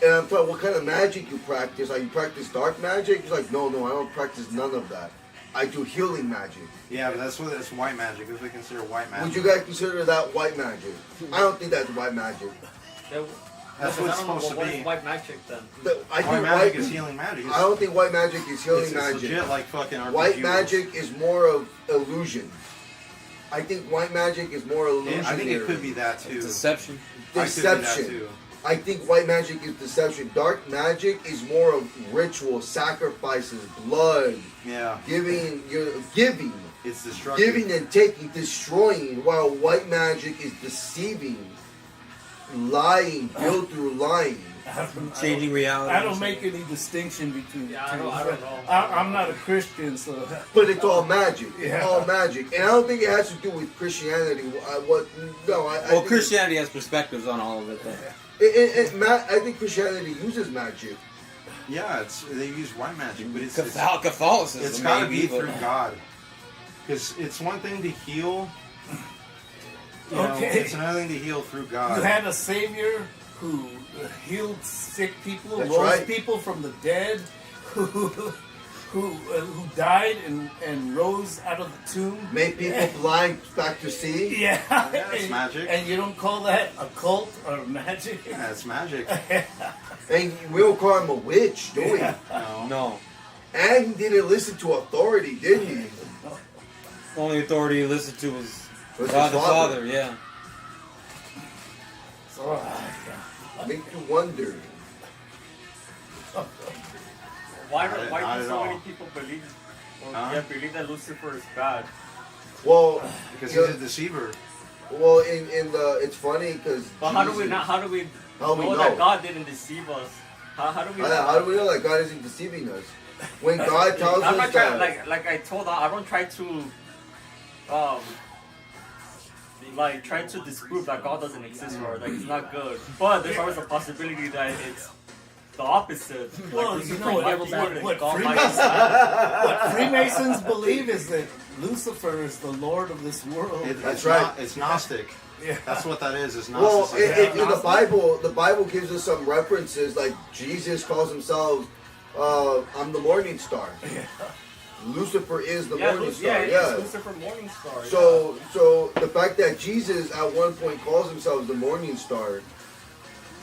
And I'm like, what kind of magic you practice? Like, you practice dark magic? He's like, no, I don't practice none of that. I do healing magic. Yeah, but that's white magic. That's what they consider white magic. Would you guys consider that white magic? I don't think that's white magic. That's what it's supposed to What be. is white magic then? I White think magic is healing magic. I don't think white magic is healing it's magic. legit like fucking RPG White rules. magic is more of illusion. I think white magic is more illusion. Yeah, I think it could be that too. Deception. I could be that Deception. too. I think white magic is deception. Dark magic is more of ritual, sacrifices, blood, Yeah, giving, it's destructive. giving and taking, destroying. While white magic is deceiving, lying, built through lying. Changing reality. I don't make any distinction between the Yeah, two. I don't know. I'm not a Christian, so But it's all magic. It's Yeah. all magic, and I don't think it has to do with Christianity. I Well, think Christianity has perspectives on all of it, though. I think Christianity uses magic. Yeah, they use white magic, but it's Catholicism. it's got to maybe, be through but- God. Because it's one thing to heal. You know, Okay. it's another thing to heal through God. you had a savior who healed sick people, That's rose right. people from the dead, who died and rose out of the tomb. Made people blind back to see. Yeah, that's and, magic. And you don't call that a cult or magic? Yeah, it's magic. And we don't call him a witch, do we? No. No. And he didn't listen to authority, did he? Only authority he listened to was Was God the his Father, yeah. So, Make you wonder. Why Not do at so all. many people believe Huh? believe that Lucifer is bad? Well, Because you he's know, a deceiver. well, in the it's funny because But how do we know that God didn't deceive us? How do we know? How do we know that God isn't deceiving us? When God tells I'm us not trying that, like I told her, I don't try to try to disprove that God doesn't exist or like it's not good. But there's always a possibility that it's the opposite. well, Like, you Lucifer know might what, be good and what, God might what Freemasons believe is that Lucifer is the Lord of this world. That's right. It's Gnostic. Yeah. That's what that is. It's well, Gnosticism. in the Bible gives us some references. Like Jesus calls himself, "I'm the morning star." Lucifer is the morning star. it's Lucifer morning star. So the fact that Jesus at one point calls himself the morning star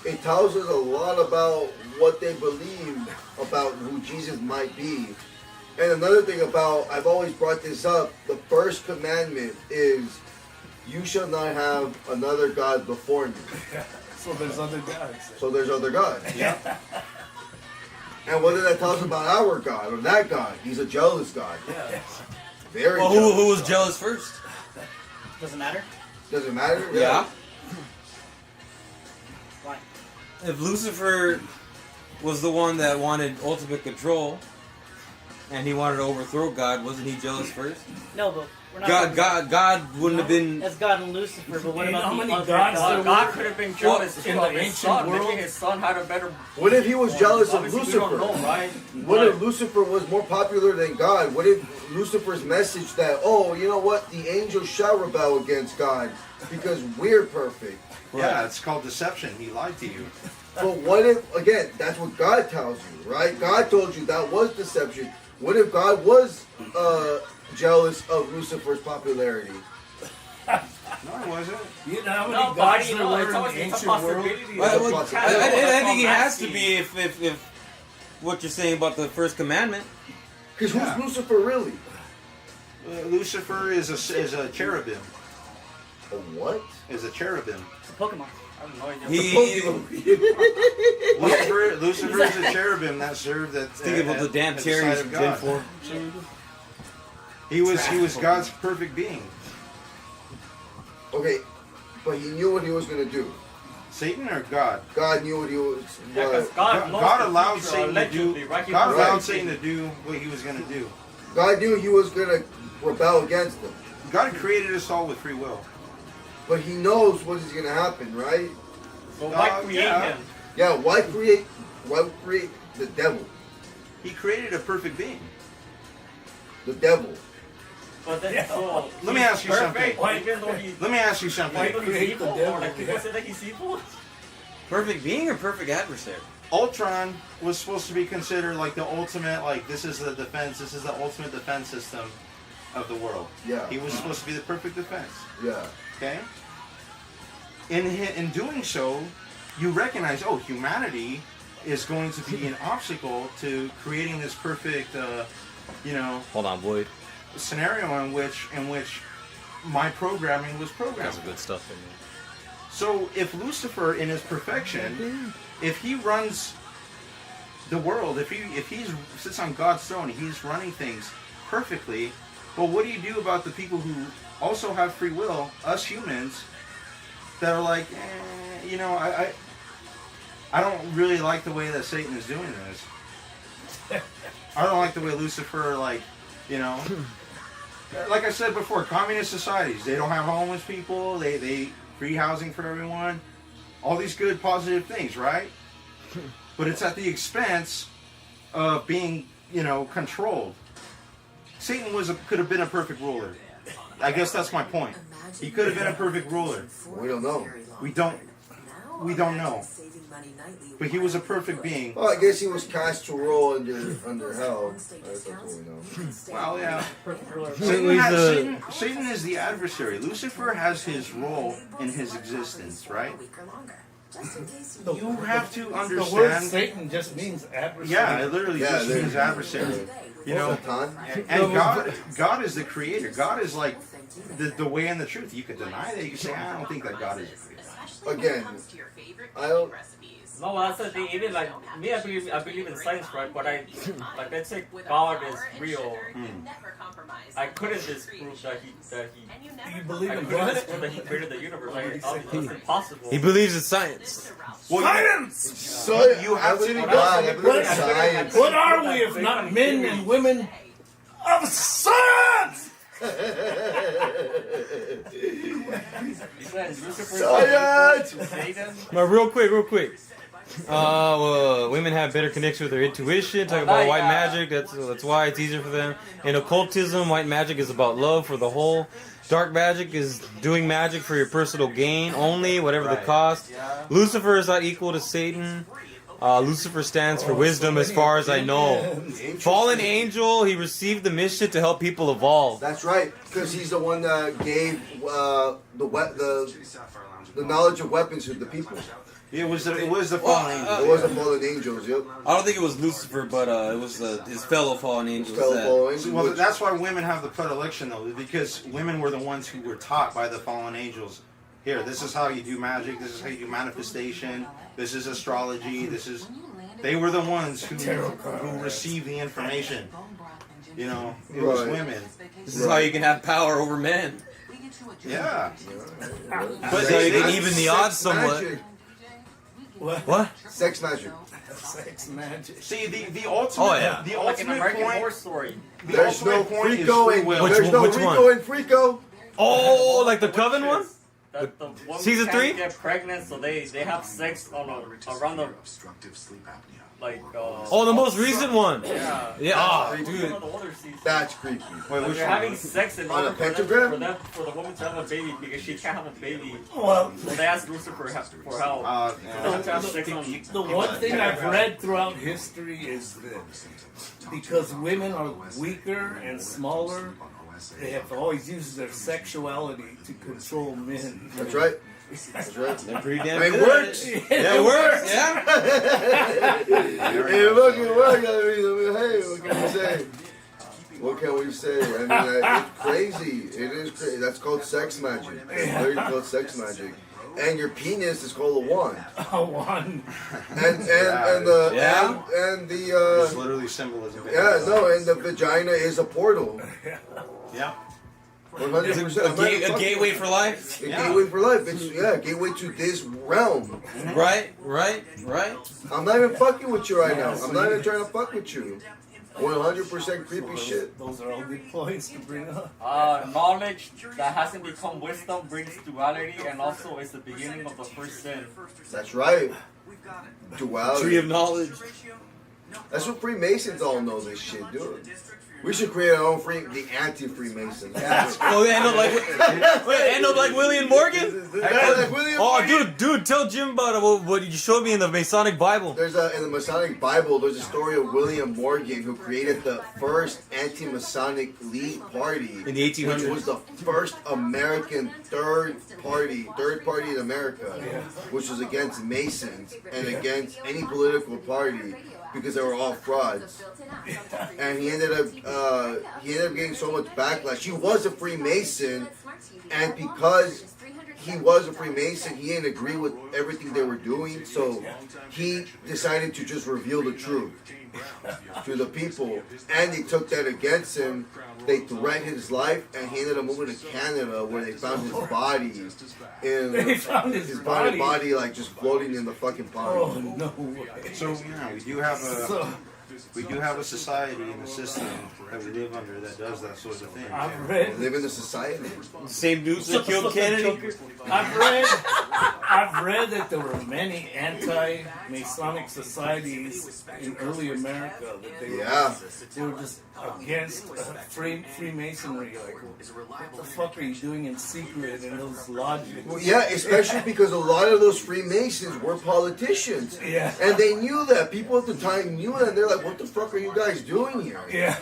it tells us a lot about what they believe about who Jesus might be. And another thing about, I've always brought this up, the first commandment is, you shall not have another God before me. So there's other gods. So there's other gods. Yeah. And what did that tell us about our God, or that God? He's a jealous God. Yeah. Very Well, jealous. who was jealous first? Doesn't matter. Does it matter? Yeah. Why? If Lucifer was the one that wanted ultimate control, and he wanted to overthrow God, wasn't he jealous first? No, but we're not. God wouldn't have been. That's God and Lucifer, but what You know about how the many other gods gods? there God could have been jealous in of the his ancient son. world? Maybe his son had a better. What if he was jealous of Obviously, Lucifer? We don't know, right? What if Lucifer was more popular than God? What if Lucifer's message that, oh, you know what, the angels shall rebel against God because we're perfect. Yeah, it's called deception. He lied to you. But what if, again, that's what God tells you, right? God told you that was deception. What if God was jealous of Lucifer's popularity? No, it wasn't. You know how many No, gods buddy, there no, were it's in always the it's a ancient world? possibility. Well, It's a I think he has to nasty. be if what you're saying about the first commandment. Because Yeah. who's Lucifer really? Lucifer is a cherubim. A what? Is a cherubim. It's a Pokemon. I have no idea. Lucifer is a cherubim that served at. Thinking about the damn at the cherries side from of Gen God. 4. He was God's perfect being. Okay, but he knew what he was going to do. Satan or God? God knew what he was. Yeah, 'cause God, knows God the allowed future, Satan to do. allegedly, right? He God was allowed right. Satan to do what he was going to do. God knew he was going to rebel against him. God created us all with free will. But he knows what is going to happen, right? So why create yeah. him? Yeah, why create the devil? He created a perfect being. The devil. But then, so Let me he's ask you perfect, something. Even though he, Let me ask you something. why do he's create the evil? devil, Or like people yeah. say that he's evil? Perfect being or perfect adversary? Ultron was supposed to be considered like the ultimate, like this is the defense, this is the ultimate defense system of the world. Yeah. He was supposed to be the perfect defense. Yeah. Okay? In doing so, you recognize, oh, humanity is going to be an obstacle to creating this perfect, Hold on, Boyd. scenario in which my programming was programmed. That's good stuff in there. So if Lucifer, in his perfection, if he runs the world, if he sits on God's throne, he's running things perfectly. Well, what do you do about the people who also have free will, us humans, that are like, I don't really like the way that Satan is doing this. I don't like the way Lucifer, like I said before, communist societies, they don't have homeless people, they free housing for everyone, all these good positive things, right? But it's at the expense of being, controlled. Satan could have been a perfect ruler. I guess that's my point. He could have been a perfect ruler. We don't know. We don't know. But he was a perfect being. Well, I guess he was cast to rule under hell. That's what we know. Well, yeah. He's Satan is the adversary. Lucifer has his role in his existence, right? You have to The word understand. Satan just means adversary. Yeah, it literally just there- means adversary. Satan? And God is the creator. God is like the way and the truth. You could deny that. You could say, I don't think that God is the creator. Again, I don't. No, that's the thing. Even like me, I believe in science, right? But let's say God is real. I couldn't disprove that he. You believe I in couldn't what? disprove that he created the universe. Like, it's impossible. He believes in science. Science! So You have to God, I believe in science. What are we if not men and women of science? Science! But real quick. Women have better connection with their intuition. Talk about white magic. That's why it's easier for them. In occultism, white magic is about love for the whole. Dark magic is doing magic for your personal gain only, whatever the cost. Lucifer is not equal to Satan. Lucifer stands for wisdom, as far as I know. Fallen angel, he received the mission to help people evolve. That's right, because he's the one that gave the knowledge of weapons to the people. It was the fallen angels. It was the fallen angels. Yep. I don't think it was Lucifer, but it was his fellow fallen angels. Well, that's why women have the predilection, though, because women were the ones who were taught by the fallen angels. Here, this is how you do magic. This is how you do manifestation. This is astrology. They were the ones who received the information. You know, it was women. This is how you can have power over men. Yeah. But so you can even the odds somewhat. What? Sex magic. Sex magic. See, the ultimate, the Like an ultimate American point. Horror Story. The There's ultimate no point is Frico free and will. there's no which Rico one? and Frico. Oh, like the Coven one? That the woman Season can't 3? get pregnant, so they have sex on around the like. Oh, the most recent one. Yeah. Yeah. Oh, One dude. of the older seasons. That's creepy. Wait, which They're one? having sex in On a order for pentagram? the woman to have a baby because she can't have a baby. Well, So they asked Lucifer for help. Yeah. They have to have sex on. the one thing I've read throughout history is that because women are weaker and smaller, they have always used their sexuality to control men. That's right. That's right. They're pretty damn It good. works. Yeah, it works. Yeah. It fucking works. I mean, hey, what can we say? What can we say? I mean, it's crazy. It is crazy. That's called sex magic. It's literally called sex magic. And your penis is called a wand. A wand. And It's literally symbolism. and the vagina is a portal. Yeah. 100%. A gateway for life. A gateway for life. It's a gateway to this realm. Right. I'm not even fucking with you right now. I'm not even trying to fuck with you. 100% creepy shit. Those are all good points to bring up. Knowledge that hasn't become wisdom brings duality, and also is the beginning of the first sin. That's right. Duality. Tree of knowledge. That's what Freemasons all know this shit, dude. We should create our own the anti-Freemasons. Oh, they end up like William Morgan? Dude, tell Jim about what you showed me in the Masonic Bible. In the Masonic Bible, there's a story of William Morgan who created the first anti-Masonic League party In the 1800s. which was the first American third party in America, which was against Masons and against any political party because they were all frauds. And he ended up getting so much backlash. He was a Freemason, and because he was a Freemason, he didn't agree with everything they were doing, so he decided to just reveal the truth to the people, and they took that against him. They threatened his life, and he ended up moving to Canada, where they found his body They found his body like just floating in the fucking pond. Oh no way. So yeah, we do have a society and a system that we live under that does that sort of thing. I've Live in a society. Same dudes that killed Kennedy. I've read that there were many anti-Masonic societies in early America that they were just against Freemasonry. Like, what the fuck are you doing in secret in those lodges? Well, yeah, especially because a lot of those Freemasons were politicians. Yeah. And they knew that. People at the time knew that. They're like, what the fuck are you guys doing here? Yeah.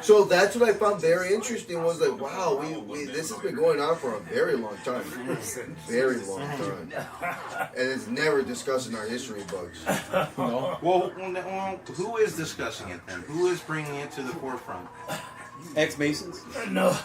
So that's what I found very interesting was like, wow, this has been going on for a very long time. Very long time. And it's never discussed in our history books. Well, who is discussing it then? Who is bringing it to the forefront? Ex-Masons? No.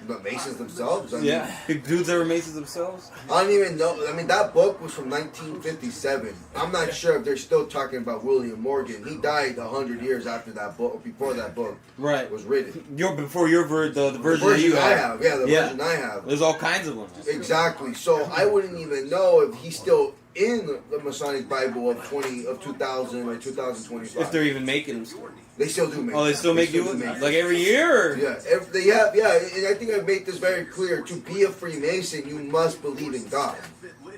But Masons themselves? I mean, Yeah. Dudes that were Masons themselves? I don't even know. I mean, that book was from 1957. I'm not sure if they're still talking about William Morgan. He died 100 years after that book, before that book was written. Before your the version that you I have. have. Yeah, the version I have. There's all kinds of them. Exactly. So I wouldn't even know if he's still in the Masonic Bible of 2000 or 2025. If they're even making them still. They still do make. Oh, they still make you like every year? Or? Yeah, they have. Yeah, and I think I made this very clear. To be a Freemason, you must believe in God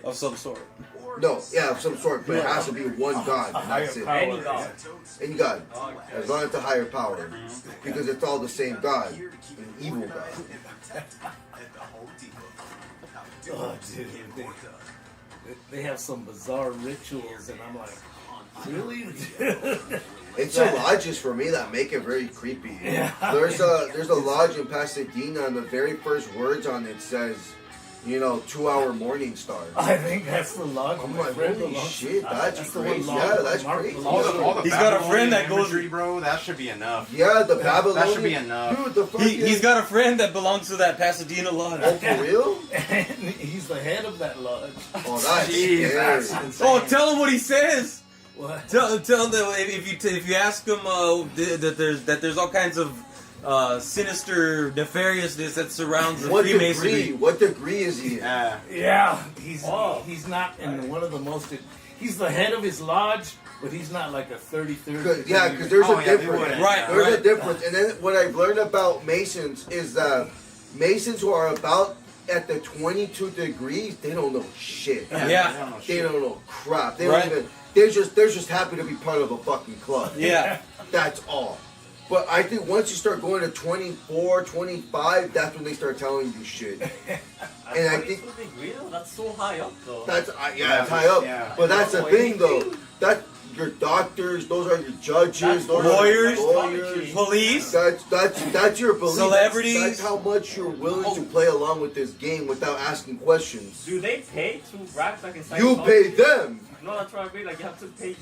of some sort. No, yeah, of some sort, but it has to be one God. And that's it. Any God. Any God, as long as it's a higher power, because it's all the same God, an evil God. Oh, dude, they have some bizarre rituals, and I'm like, really? It's the lodges for me that make it very creepy. Yeah. There's a lodge in Pasadena, and the very first words on it says, 2-hour morning star. I think that's the lodge. I'm my like, friend holy belongs- shit, that's the one crazy. lodge Yeah, that that's Mark crazy. belongs to. All the He's got a friend that goes- imagery, bro. That should be enough. Yeah, the Babylonian. That should be enough. Dude, the fucking... He's got a friend that belongs to that Pasadena lodge. Oh, for real? And he's the head of that lodge. Oh, that's Jeez, scary. that's insane. Oh, tell him what he says. What? Tell them if you ask him that there's all kinds of sinister nefariousness that surrounds the Freemasonry. What degree is he in? Yeah, he's not in one of the most. He's the head of his lodge, but he's not like a 33rd. Yeah, because there's a difference. Right, There's a difference. And then what I've learned about Masons is that Masons who are about at the 22 degrees, they don't know shit. Yeah. They don't know crap. They Right. don't even. They're just happy to be part of a fucking club. Yeah. That's all. But I think once you start going to 24, 25, that's when they start telling you shit. And I think that's so high up though. that's it's high up. Yeah. But that's the thing though. That your doctors, those are your judges, those lawyers, are your lawyers, police. That's your belief. Celebrities. That's how much you're willing to play along with this game without asking questions. Do they pay to rap like in You pay them. No, that's what I mean. Like you have to pay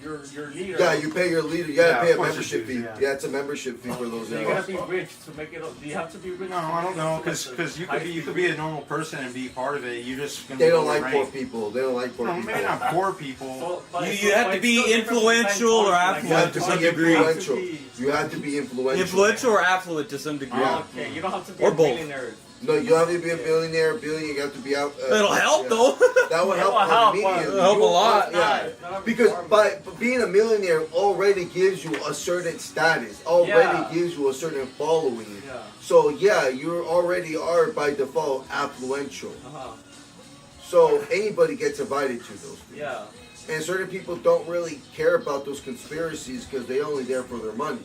your leader. Yeah, you pay your leader. You gotta Yeah, pay of a course membership you fee. do, Yeah, it's a membership fee for those. So you gotta be rich to make it. Do you have to be rich? No, I don't know, because you could be a normal person and be part of it. You just They don't like poor people. They don't like poor No, people. maybe not poor people. You have to be influential or You have affluent to to some be degree. influential. You have to be influential. Influential or affluent to some degree. Yeah. Okay, you don't have to be Or a both. millionaire. No, you have to be a billionaire, billion. You have to be out. It'll help though. That would It will help help, immediately. It'll help a lot. Yeah. Because by being a millionaire already gives you a certain status, already gives you a certain following. Yeah. So yeah, you already are by default affluential. Uh-huh. So anybody gets invited to those things. Yeah. And certain people don't really care about those conspiracies because they're only there for their money.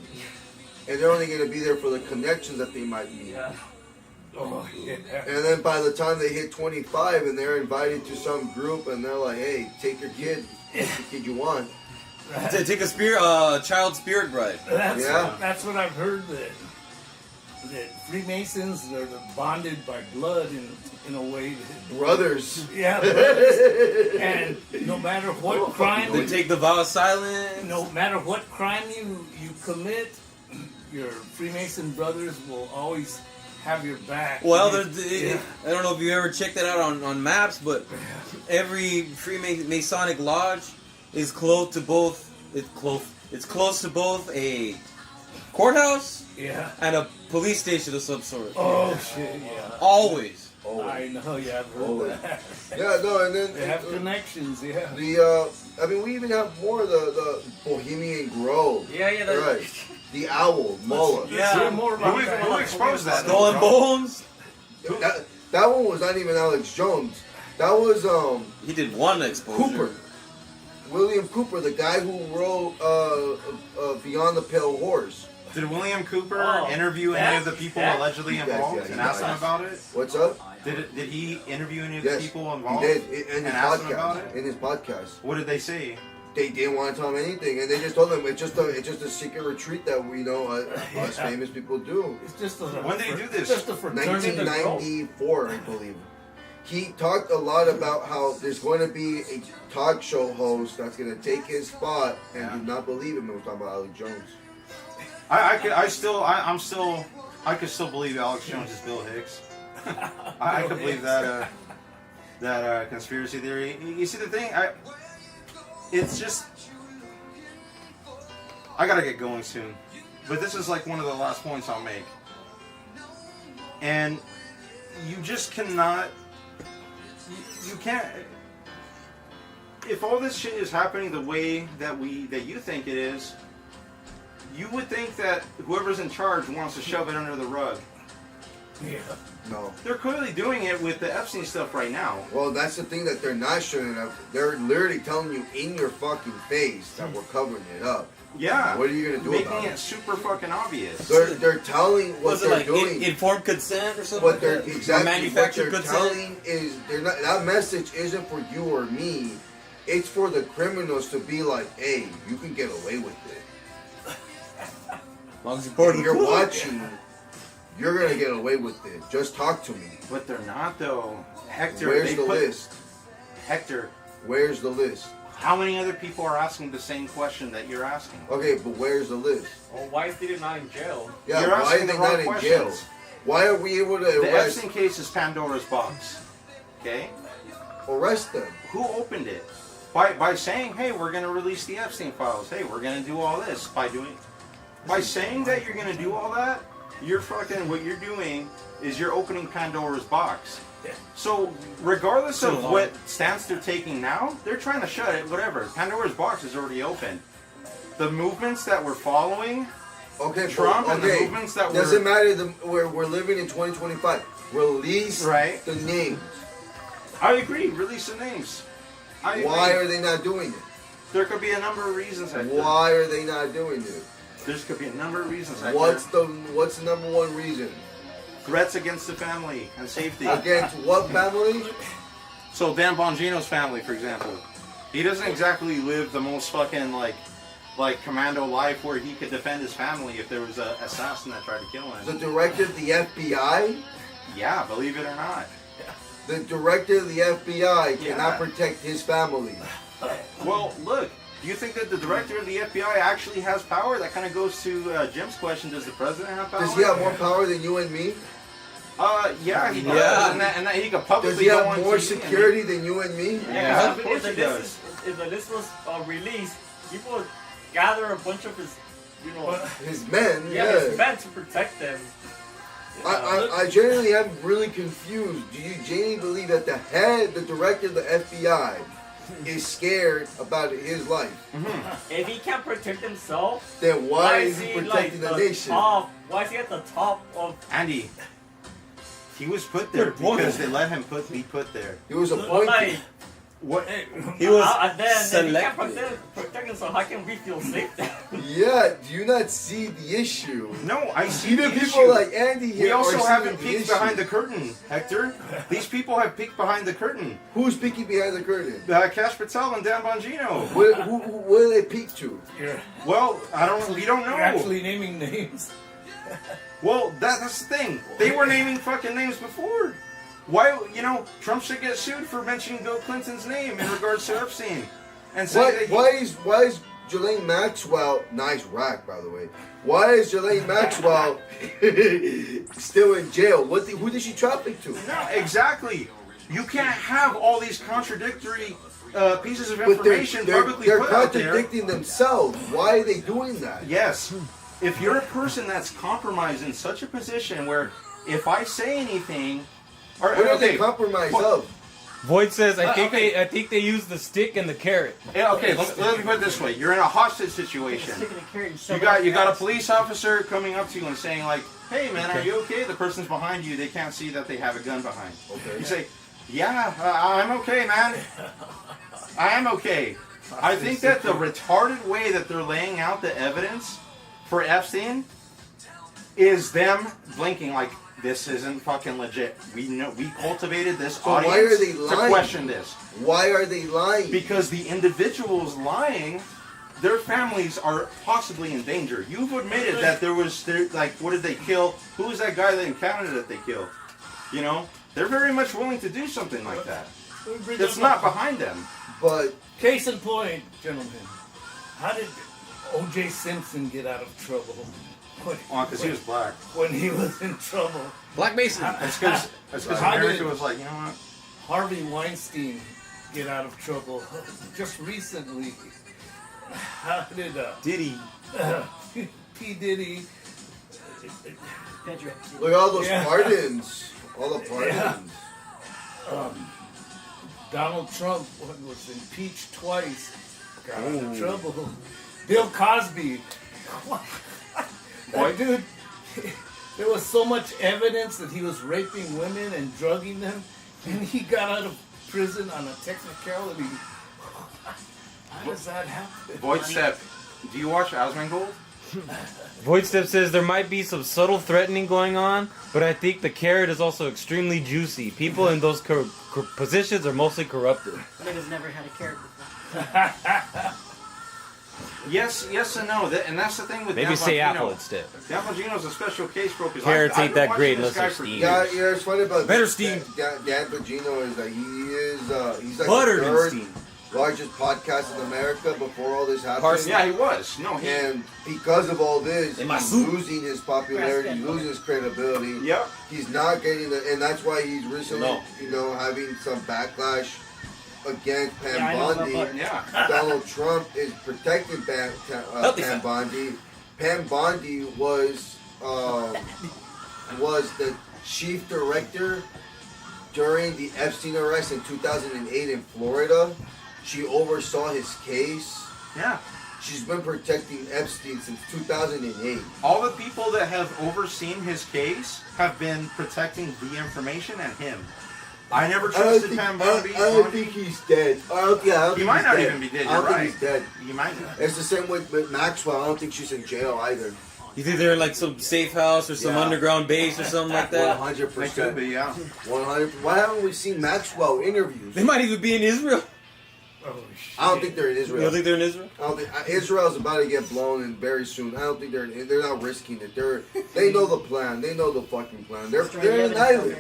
And they're only going to be there for the connections that they might meet. Yeah. Oh, yeah. And then by the time they hit 25 and they're invited to some group and they're like, hey, take your kid, take the kid you want. Take a child spirit bride. That's what I've heard, that Freemasons are bonded by blood in a way. Brothers. Yeah, brothers. And no matter what crime, They take the vow of silence. no matter what crime you commit, your Freemason brothers will always have your back. Well, Yeah. I don't know if you ever checked that out on maps, but every Freemasonic lodge is close to both. It's close to both a courthouse Yeah. and a police station of some sort. Oh shit! Yeah. Always. I know. Yeah, I've heard that. Yeah, no, and then They have connections. Yeah. I mean, we even have more of the Bohemian Grove. Yeah, yeah. That's, Right. The Owl, Mullah. Yeah. Hear more about that. Who exposed that? Skull and Bones. That one was not even Alex Jones. That was He did one exposure. Cooper. William Cooper, the guy who wrote Beyond the Pale Horse. Did William Cooper interview any of the people allegedly involved he and ask them does. about it? What's up? Did he interview any of Yes, the people involved? He did in and his ask them about podcast. it? In his podcast, What did they say? they didn't want to tell him anything, and they just told him it's just a secret retreat that we know us famous people do. It's just a. When did he do this? Just a fraternity. 1994, I believe. He talked a lot about how there's going to be a talk show host that's going to take his spot, and do not believe him. We're talking about Alex Jones. I could still believe Alex Jones is Bill Hicks. I could believe that conspiracy theory. You see the thing, it's just, I gotta get going soon, but this is like one of the last points I'll make. And you just cannot, you can't. If all this shit is happening the way that you think it is, you would think that whoever's in charge wants to shove it under the rug. Yeah. No. They're clearly doing it with the Epstein stuff right now. Well, that's the thing that they're not showing up. They're literally telling you in your fucking face that we're covering it up. Yeah. What are you gonna do Making about it it? super fucking obvious. They're telling what Was it they're like doing. informed consent or something? What like they're that? Or exactly manufactured what they're consent. telling is they're not. That message isn't for you or me. It's for the criminals to be like, hey, you can get away with it. As long as you're part of And the you're club. watching you're gonna get away with it. Just talk to me. But they're not though. Hector, Where's they the put- list? Hector, Where's the list? how many other people are asking the same question that you're asking? Okay, but where's the list? Well, why is he not in jail? Yeah, You're why are asking they the not wrong in questions. jail? Why are we able to The arrest, Epstein case is Pandora's box. Okay? arrest them? Who opened it? By saying, hey, we're going to release the Epstein files. Hey, we're going to do all this. By saying that you're going to do all that, what you're doing is you're opening Pandora's box. So, regardless of what stance they're taking now, they're trying to shut it, whatever. Pandora's box is already open. The movements that we're following, Okay, Trump but, and the movements that doesn't matter. We're living in 2025. Release Right. the names. I agree, release the names. I agree. Why are they not doing it? There could be a number of reasons. Hector. Why are they not doing it? There could be a number of reasons. Hector. What's the number one reason? Threats against the family and safety. Against what family? So Dan Bongino's family, for example, he doesn't exactly live the most fucking like commando life where he could defend his family if there was an assassin that tried to kill him. The director of the FBI? Yeah, believe it or not. The director of the FBI Yeah. cannot protect his family. Well, look. Do you think that the director of the FBI actually has power? That kind of goes to Jim's question. Does the president have power? Does he have more power than you and me? Yeah, he does. Yeah. And that he could publicly Does he go have on more TV security than you and me? Yeah, of if course the he does. if the list was released, people would gather a bunch of his, His men, his men to protect them. I genuinely am really confused. Do you genuinely believe that the director of the FBI is scared about his life? If he can't protect himself, Then why is he protecting the nation? Why is he at the top of? Andy, he was put there because they let him be put there. He was Well, like, What? He was then he can't selected. protect himself. How can we feel safe then? Yeah, do you not see the issue? No, I see Even the people issue. like Andy here We also are haven't seeing the peeked issue. behind the curtain, Hector. These people have peeked behind the curtain. Who's peeking behind the curtain? Cash Patel and Dan Bongino. Where do they peek to? Well, we don't know. You're actually naming names. Well, that's the thing. They were naming fucking names before. Why, Trump should get sued for mentioning Bill Clinton's name in regards to Epstein. And saying Why is Ghislaine Maxwell, nice rack by the way, why is Ghislaine Maxwell still in jail? Who did she traffic to? No, exactly. You can't have all these contradictory pieces of But information publicly they're put out there. contradicting themselves. Why are they doing that? Yes. If you're a person that's compromised in such a position where if I say anything, or What are they compromised of? Void says, I okay. think they use the stick and the carrot. Yeah, okay, let me put it this way. You're in a hostage situation. You got a police officer coming up to you and saying like, hey man, are you okay? The person's behind you. They can't see that they have a gun behind. Okay. You say, yeah, I'm okay, man. I am okay. I think that the retarded way that they're laying out the evidence for Epstein is them blinking like, this isn't fucking legit. We cultivated this So audience why are they to lying? question this. Why are they lying? Because the individuals lying, their families are possibly in danger. You've admitted that what did they kill? Who was that guy in Canada that they killed? They're very much willing to do something like that. It's not behind them. But Case in point, gentlemen, how did O.J. Simpson get out of trouble? Because he was black. When he was in trouble. Black Mason. That's because How America did was like, you know what? Harvey Weinstein get out of trouble just recently? How did Diddy. P. Diddy? look at all those Yeah. pardons. All the pardons. Donald Trump was impeached twice. Got out of trouble. Bill Cosby. That dude, there was so much evidence that he was raping women and drugging them, and he got out of prison on a technicality. How does that happen? Void Step. Do you watch Asmongold? Void Step says there might be some subtle threatening going on, but I think the carrot is also extremely juicy. People in those positions are mostly corrupted. Niggas never had a carrot before. Yes, and no. And that's the thing with Maybe Dan say Bongino. apple instead. Dan Bongino's a special case, bro. Because Carrots ain't that great unless unless they're steamed. Yeah, it's funny about Better Dan steamed. Bongino is that he's like Buttered the and third steamed. largest podcast in America before all this happened. Carson. Yeah, he was. No, And because of all this, In my he's soup. losing his popularity, he's losing his credibility. Yep. He's not getting the, and that's why he's recently, No. having some backlash against Pam Yeah, I know Bondi. about- Yeah. Donald Trump is protecting Pam Healthy Pam fat. Bondi. Pam Bondi was the chief director during the Epstein arrest in 2008 in Florida. She oversaw his case. Yeah. She's been protecting Epstein since 2008. All the people that have overseen his case have been protecting the information and him. I never trusted Pam Bondi. I don't think he's dead. I don't He think might he's not dead. even be dead. I You're don't right. think he's dead. You might not. It's the same with Maxwell. I don't think she's in jail either. You think they're in like some safe house or some Yeah. underground base or something like that? 100%. They could be, yeah. 100. Why haven't we seen Maxwell interviews? They might even be in Israel. Oh shit. I don't think they're in You Israel. don't think they're in Israel? I don't think Israel's about to get blown in very soon. I don't think they're not risking it. They know the plan. They know the fucking plan. They're in an island.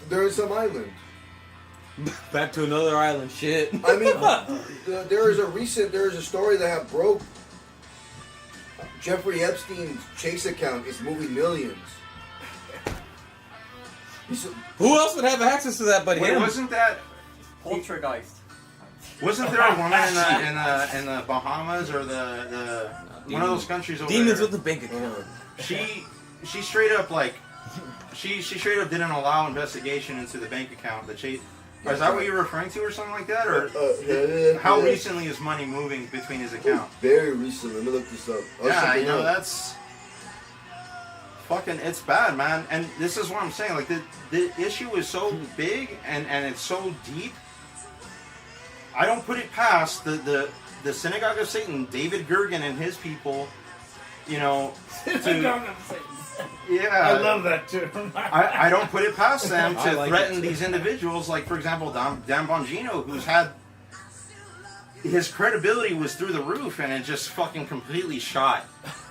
They're in some island. Back to another island. Shit. I mean, there is a story that have broke. Jeffrey Epstein's Chase account is moving millions. Who else would have access to that but Wait, him? wasn't that? Poltergeist. Wasn't there a woman in the Bahamas or the one of those countries over Demons there? with the bank account. She straight up like she straight up didn't allow investigation into the bank account. Is that what you're referring to or something like that? Or how recently is money moving between his account? Very recently. Let me look this up. Yeah, you know that's fucking. It's bad, man. And this is what I'm saying. Like the issue is so big and it's so deep. I don't put it past the Synagogue of Satan, David Gergen and his people. You know, yeah, I love that term. I don't put it past them I to like threaten it. these individuals, like for example Dan Bongino, who's had his credibility was through the roof, and it just fucking completely shot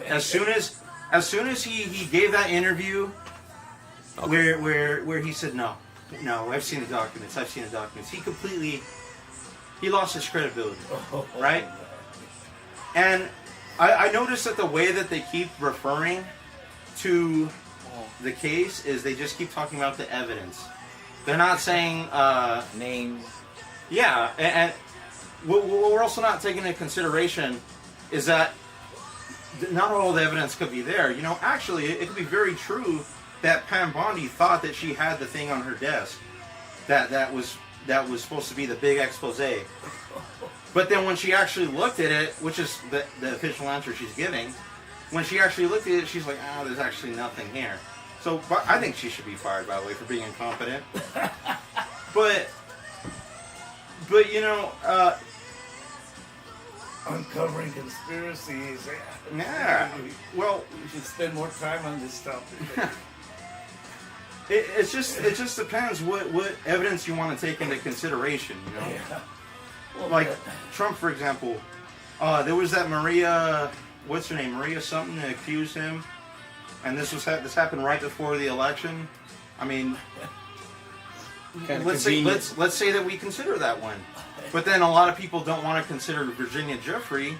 as soon as he gave that interview, where he said no, I've seen the documents, he lost his credibility, right? And I noticed that the way that they keep referring to the case is they just keep talking about the evidence. They're not saying Names. yeah, and what we're also not taking into consideration is that not all the evidence could be there. You know, actually, it could be very true that Pam Bondi thought that she had the thing on her desk that was supposed to be the big expose. But then when she actually looked at it, which is the official answer she's giving, when she actually looked at it, she's like, there's actually nothing here. So but I think she should be fired, by the way, for being incompetent. But you know, Uncovering conspiracies. yeah. Well, We should spend more time on this topic. it just depends what evidence you want to take into consideration. You know, Yeah. like Trump, for example. There was that Maria, what's her name, Maria something, that accused him, and this happened right before the election. I mean, let's say that we consider that one, but then a lot of people don't want to consider Virginia Giuffre,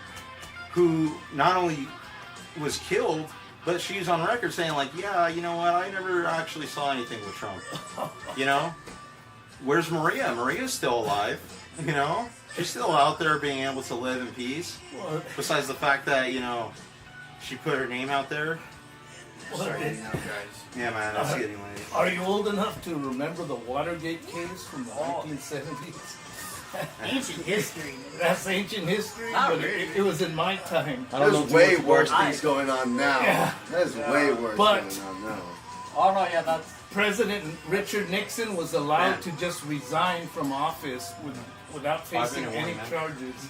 who not only was killed, but she's on record saying like, yeah, you know what, I never actually saw anything with Trump. You know, where's Maria? Maria's still alive. You know, she's still out there being able to live in peace. Besides the fact that, you know, she put her name out there. Yeah, man, it's getting late. Are you old enough to remember the Watergate case from the 1970s? Ancient history. That's ancient history, Not but really. it was in my time. There's way worse things going on now. Yeah. There's way worse But- going on now. Oh no, yeah, that's President Richard Nixon was allowed to just resign from office without facing 5-minute any warning, man. charges.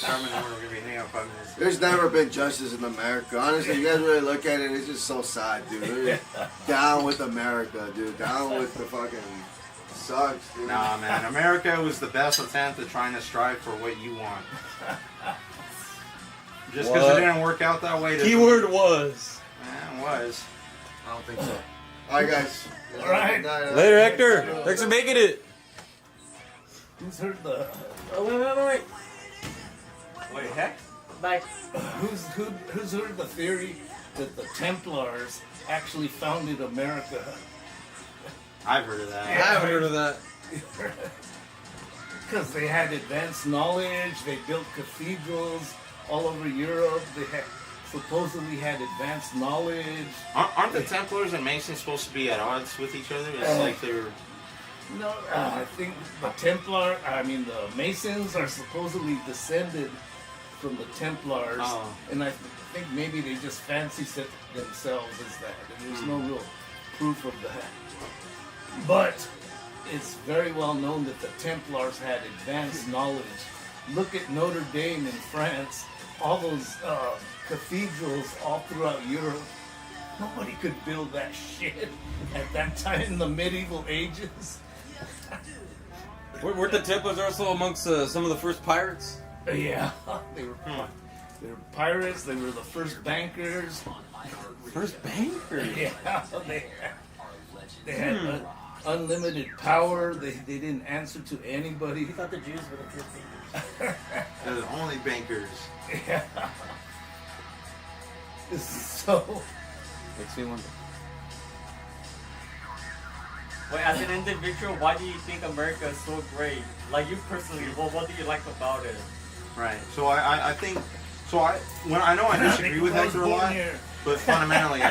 We're gonna be hanging out 5 minutes. There's never been justice in America. Honestly, you guys really look at it, it's just so sad, dude. Down with America, dude. Down with the fucking Sucks, dude. Nah, man. America was the best attempt at trying to strive for what you want. Just because What? it didn't work out that way. Keyword was. Yeah, it was. I don't think so. Alright, guys. Alright. Later, Hector. Thanks for making it. Who's heard the? Oh, wait. Wait, heck? Bye. Who's heard the theory that the Templars actually founded America? I've heard of that. I haven't heard of that. Because they had advanced knowledge, they built cathedrals all over Europe. They had supposedly had advanced knowledge. Aren't the Templars and Masons supposed to be at odds with each other? It's like they're. No, I think the the Masons are supposedly descended from the Templars, and I think maybe they just fancy set themselves as that. And there's no real proof of that. But it's very well known that the Templars had advanced knowledge. Look at Notre Dame in France, all those cathedrals all throughout Europe. Nobody could build that shit at that time in the medieval ages. Weren't the Templars also amongst some of the first pirates? Yeah, they were pirates. They were the first bankers. First bankers? Yeah, they had unlimited power. They didn't answer to anybody. I thought the Jews were the first bankers. They're the only bankers. Yeah. So. Makes me wonder. Wait, as an individual, why do you think America is so great? Like you personally, what do you like about it? Right. So I think. So I disagree with Hector a lot, but fundamentally,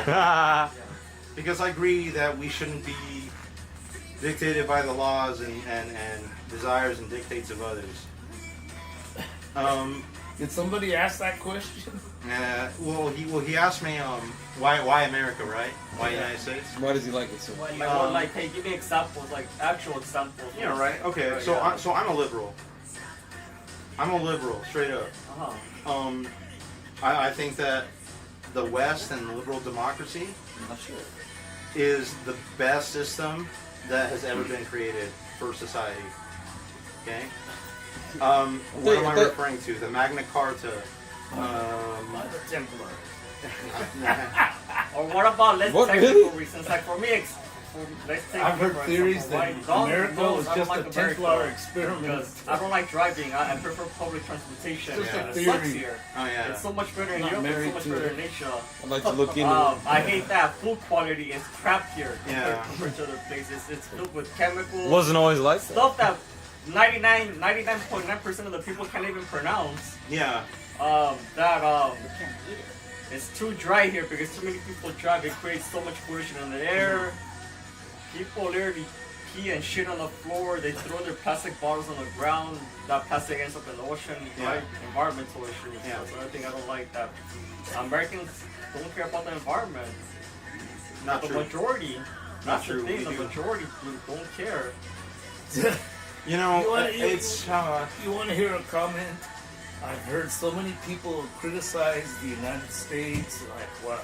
because I agree that we shouldn't be dictated by the laws and desires and dictates of others. Did somebody ask that question? Well, he asked me why America, right? Why United States? Why does he like it so much? Hey, give me examples, like actual examples. Yeah, right. Okay, Right, so yeah. I'm a liberal. I'm a liberal, straight up. Uh-huh. I think that the West and liberal democracy is the best system that has ever been created for society. Okay. What am I referring to? The Magna Carta. By the Templars. Or what about technical reasons? Like for me, let's take I've heard for theories example, that right? America God was knows I just don't a like Templar America experiment. because I don't like driving. I prefer public transportation. Just a It theory. sucks here. Oh yeah. It's so much better in Not Europe. It's so married much to better it. in Asia. I'd like to look into it. I hate that food quality is crap here Yeah. compared to other places. It's filled with chemicals. Wasn't always like that. Stuff that 99.9% of the people can't even pronounce. Yeah. It's too dry here because too many people drive. It creates so much pollution in the air. People literally pee and shit on the floor. They throw their plastic bottles on the ground. That plastic ends up in the ocean. Yeah. Right? Environmental issues. Yeah. That's another thing I don't like. That Americans don't care about the environment. Not the true. majority. Not That's true. the thing. We The do. majority don't care. You know, You want to hear a comment? I've heard so many people criticize the United States, like, well,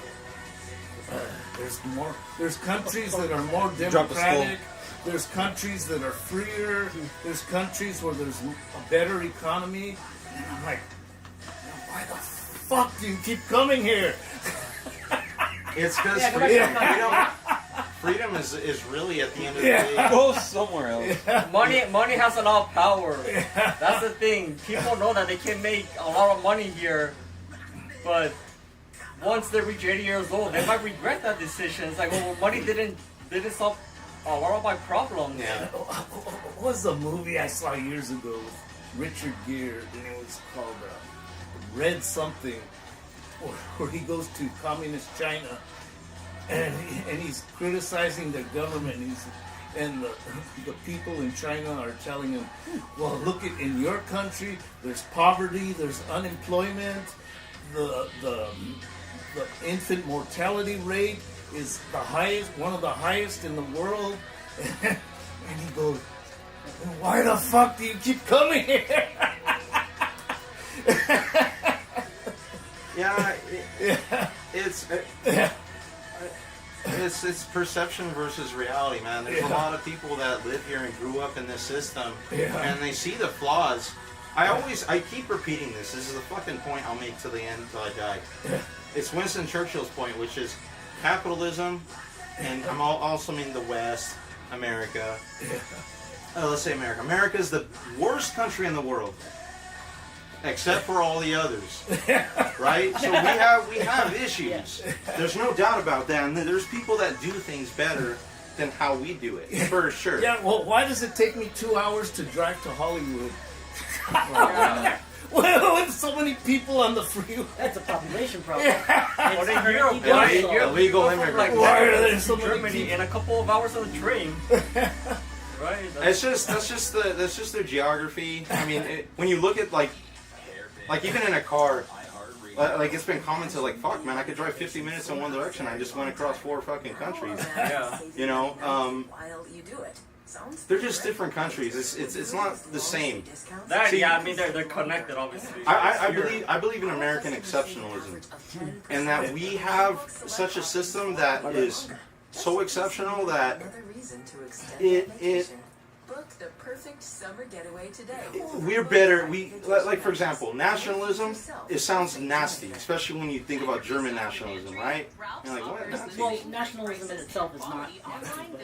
there's countries that are more democratic, there's countries that are freer, there's countries where there's a better economy, and I'm like, why the fuck do you keep coming here? It's because freedom is really at the end of the day. Go somewhere else. Money has a lot of power. That's the thing. People know that they can make a lot of money here, but once they reach 80 years old, they might regret that decision. It's like, well, money didn't solve a lot of my problems. Yeah. What was the movie I saw years ago with Richard Gere, and it was called Red Something, where he goes to communist China, and he's criticizing the government. And the people in China are telling him, well, look in your country, there's poverty, there's unemployment, the infant mortality rate is the highest, one of the highest in the world. And he goes, why the fuck do you keep coming here? Yeah, it's it's perception versus reality, man. There's a lot of people that live here and grew up in this system, and they see the flaws. I keep repeating this. This is the fucking point I'll make till the end, till I die. It's Winston Churchill's point, which is capitalism, and I'm also mean the West, America. Let's say America. America is the worst country in the world, except for all the others, right? So we have issues. There's no doubt about that. And there's people that do things better than how we do it, for sure. Yeah. Well, why does it take me 2 hours to drive to Hollywood? Well, with so many people on the freeway. That's a population problem. What in Europe? Illegal immigrants. Like, Why are there so many Germany people? in a couple of hours on the train. Right. That's just their geography. I mean, when you look at like even in a car, like it's been commented like, fuck man, I could drive 50 minutes in one direction. I just went across 4 fucking countries. Yeah. You know, While you do it. they're just different countries. It's not the same. That, See, yeah, I mean they're connected obviously. I believe in American exceptionalism, and that we have such a system that is so exceptional that Another reason to extend it vacation. Book the perfect summer getaway today. we're better. Like for example, nationalism. It sounds nasty, especially when you think about German nationalism, right? You're like, what? Nazi? Well, nationalism in itself is not.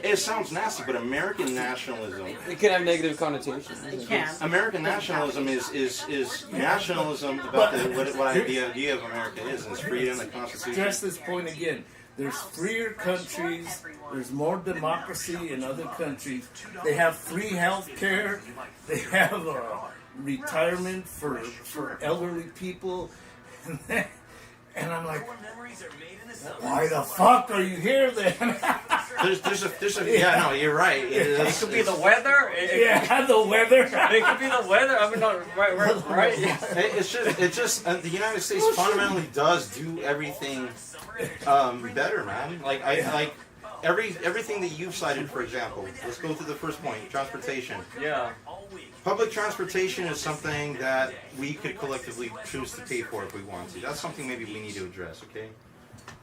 It sounds nasty, but American nationalism. It can have negative connotations. It can. American nationalism is nationalism about what the idea of America is, and it's freedom, the Constitution. Stress this point again. There's freer countries. There's more democracy in other countries. They have free health care. They have retirement for elderly people. And I'm like, why the fuck are you here then? There's a yeah, no, you're right. It could be the weather. The weather. It could be the weather. I mean, no, right. It's just the United States fundamentally does do everything better, man. Like everything that you've cited, for example. Let's go to the first point: transportation. Yeah. Public transportation is something that we could collectively choose to pay for if we want to. That's something maybe we need to address. Okay.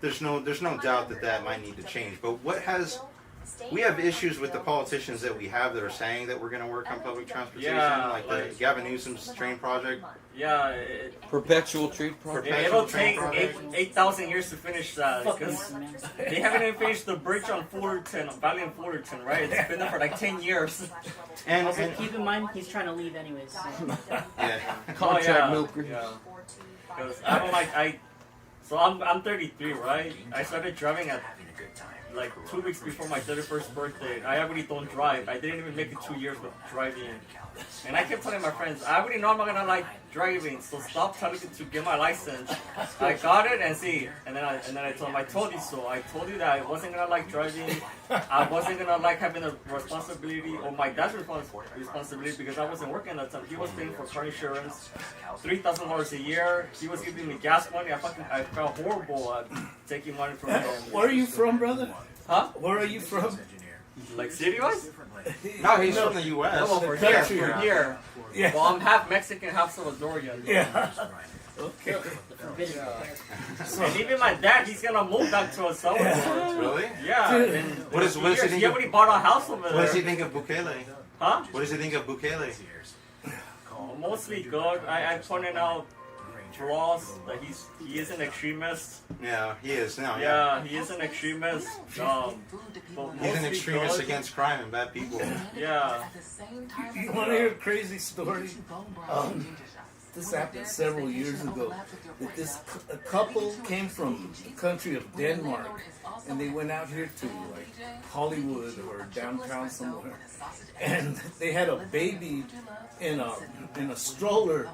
There's no doubt that might need to change. But we have issues with the politicians that we have that are saying that we're going to work on public transportation, like the Gavin Newsom's train project. Yeah. Perpetual train project. It'll take 8,000 years to finish that because they haven't even finished the bridge on Fullerton, Valley and Fullerton, right? It's been there for like 10 years. And keep in mind, he's trying to leave anyways. So. Contract milker. Yeah. Because I don't like So I'm 33, right? I started driving at like 2 weeks before my 31st birthday. I already don't drive. I didn't even make it 2 years with driving. And I kept telling my friends, I already know I'm not gonna like driving, so stop telling me to get my license. I got it and see. And then I told them, I told you so. I told you that I wasn't gonna like driving. I wasn't gonna like having the responsibility or my dad's responsibility because I wasn't working at the time. He was paying for car insurance, $3,000 a year. He was giving me gas money. I felt horrible taking money from him. Where are you from, brother? Huh? Where are you from? Like city-wise? No, he's from the U.S. No, for here. Yeah. Well, I'm half Mexican, half Salvadorian. Yeah. Okay. And even my dad, he's gonna move back to El Salvador. Really? Yeah. What does he think? He already bought a house over there. What does he think of Bukele? Huh? What does he think of Bukele? Mostly good. I pointed out flaws that he is an extremist. Yeah, he is now. Yeah, he is an extremist. He's an extremist against crime and bad people. Yeah. You want to hear a crazy story? This happened several years ago. That a couple came from the country of Denmark, and they went out here to like Hollywood or downtown somewhere, and they had a baby in a stroller.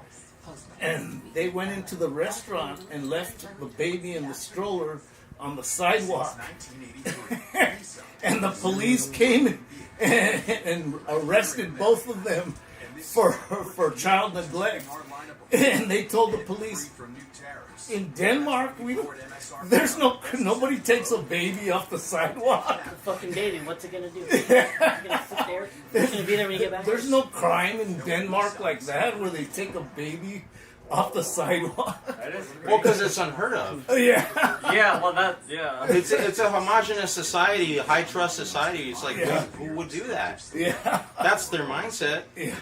And they went into the restaurant and left the baby in the stroller on the sidewalk. And the police came and arrested both of them for child neglect. And they told the police, in Denmark, nobody takes a baby off the sidewalk. The fucking baby, what's it gonna do? It's gonna sit there. It's gonna be there when you get back. There's no crime in Denmark like that where they take a baby off the sidewalk. That is Well, crazy. because it's unheard of. Yeah. Yeah, well, that, yeah. It's a homogenous society, a high trust society. It's like, Yeah. who would do that? Yeah. That's their mindset. Yeah.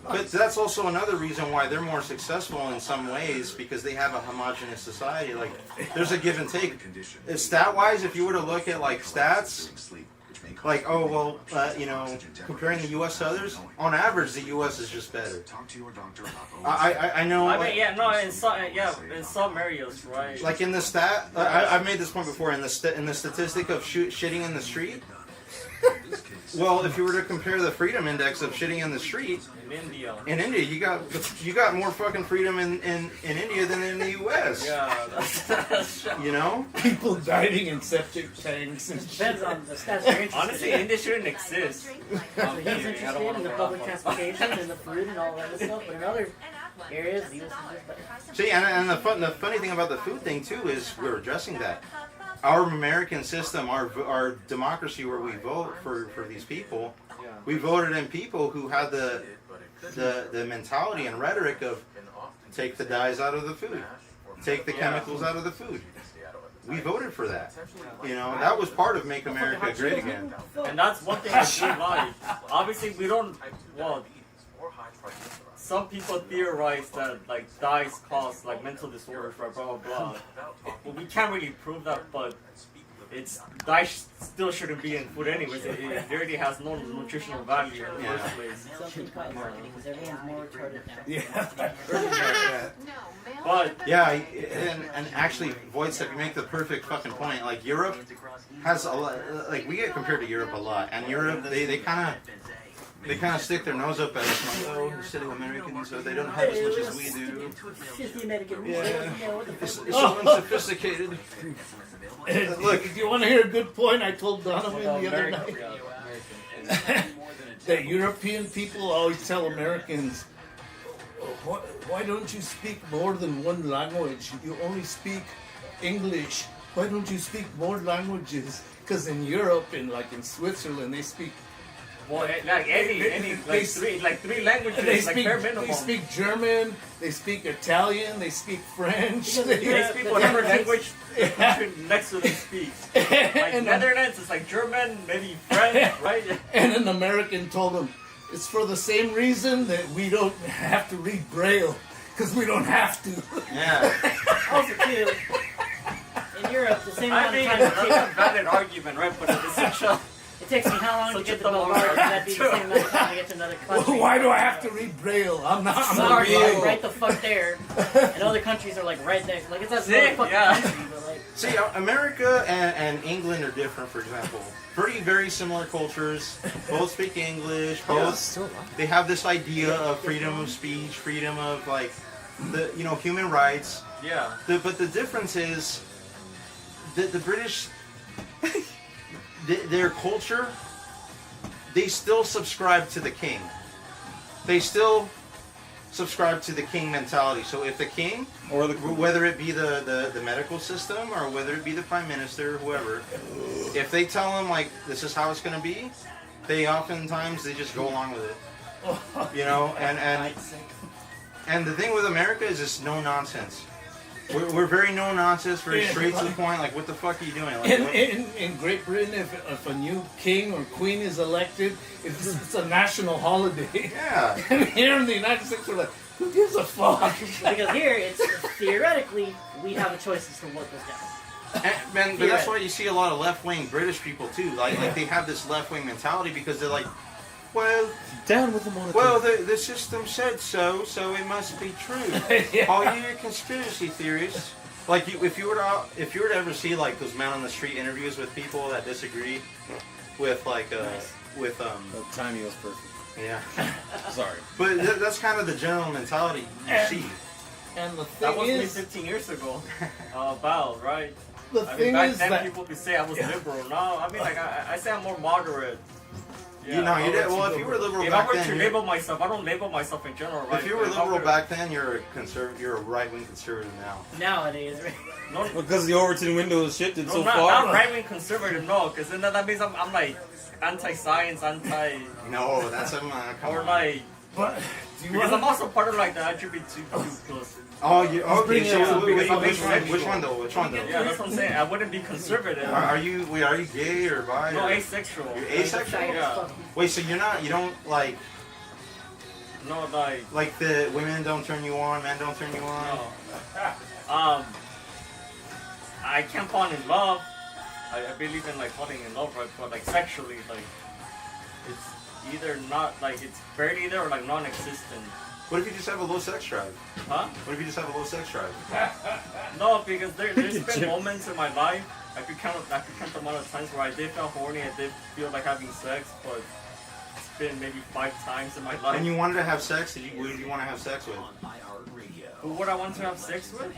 But that's also another reason why they're more successful in some ways, because they have a homogenous society. Like, there's a give and take. Stat-wise, if you were to look at like stats, like, oh well, you know, comparing the U.S. to others, on average, the U.S. is just better. I know. I mean, like, yeah, no, in some areas, right? like in the stat, I've made this point before. In the statistic of shitting in the street. Well, if you were to compare the freedom index of shitting in the street, in India, you got more fucking freedom in India than in the U.S. Yeah, that's You know, People diving in septic tanks and Depends on the stats you're interested honestly, in. India shouldn't exist. So he's interested in the public transportation and the food and all that other stuff, but in other areas, the U.S. is just better. see, and the funny thing about the food thing too is we're addressing that. Our American system, our democracy, where we vote for these people, we voted in people who had the mentality and rhetoric of take the dyes out of the food, take the chemicals out of the food. We voted for that. You know, that was part of Make America Great Again. And that's one thing I do like. Obviously, we don't, well, some people theorize that like dyes cause like mental disorders, right? Blah blah blah. Well, we can't really prove that, but dye still shouldn't be in food anyways. It already has no nutritional value in the first place. Something quite marketing, because everyone's more retarded now. Yeah. But Yeah, and actually, Wojciech, you make the perfect fucking point. Like Europe has a lot. Like we get compared to Europe a lot, and Europe they kind of stick their nose up at us like, oh, you're still American, so they don't have as much as we do. Just the American It's so unsophisticated. Look, if you want to hear a good point, I told Donovan the other night that European people always tell Americans, why don't you speak more than one language? You only speak English. Why don't you speak more languages? Because in Europe, in Switzerland, they speak. well, like three languages, They like bare minimum. they speak German, they speak Italian, they speak French. They speak whatever language next to them speak. Like And- Netherlands, it's like German, maybe French, right? And an American told them, it's for the same reason that we don't have to read Braille, because we don't have to. Yeah. Also, too, in Europe, the same I amount mean, of that's time a valid argument, right? But it's such a it takes me how long to Such get a to dumb Bulgaria? argument. That'd be the same amount of time to get to another country. Why do I have to read Braille? I'm not Sorry, real. like, right the fuck there. And other countries are like right there. Like it's that Sick, motherfucking yeah. country, but like See, America and England are different, for example. Very similar cultures. Both speak English. Both they have this idea of freedom of speech, freedom of like human rights. yeah. But the difference is the British, their culture, they still subscribe to the king. They still subscribe to the king mentality. So if the king, Or whether it be the medical system or whether it be the prime minister, whoever, if they tell them like this is how it's going to be, they oftentimes they just go along with it. You know, and the thing with America is it's no nonsense. We're very no nonsense, very straight to the point. Like, what the fuck are you doing? Like, In Great Britain, if a new king or queen is elected, it's a national holiday. yeah. And here in the United States, we're like, who gives a fuck? because here it's theoretically we have a choice as to what goes down. But that's why you see a lot of left-wing British people too. Like they have this left-wing mentality because they're like, well, down with the monarchy. well, the system said so it must be true. All you conspiracy theorists. Like if you were to ever see like those man on the street interviews with people that disagree with like with The timing was perfect. yeah. Sorry. But that's kind of the general mentality you see. And the That thing was me is, 15 years ago. About, right? the I mean, thing back is then that people could say I was liberal. No, I mean, like, I say I'm more moderate. Yeah, You know, I'll you did, let well, go. if you were liberal If I back were then, to you're- label myself, I don't label myself in general, right? if you were If I liberal were- back then, you're a conservative. You're a right-wing conservative now. Nowadays, right? No, Because the Overton window has shifted so not far. right-wing conservative, no, because then that means I'm like anti-science, No, that's a come or on. like, but do you because I'm want also part of like the LGBTQ plus Oh, you okay? bringing So up some big which topics. one though? Which one though? Yeah, that's what I'm saying. I wouldn't be conservative. Are you gay or bi? No, or- asexual. You're asexual. Yeah. Wait, so you don't like No, like the women don't turn you on, men don't turn you on. no. I can't fall in love. I believe in like falling in love, right? But like sexually, like it's either not like it's barely there or like non-existent. What if you just have a low sex drive? Huh? What if you just have a low sex drive? No, because there's been moments in my life I could count the amount of times where I did feel horny, I did feel like having sex, but it's been maybe 5 times in my life. And you wanted to have sex? Who did you want to have sex with? Who would I want to have sex with?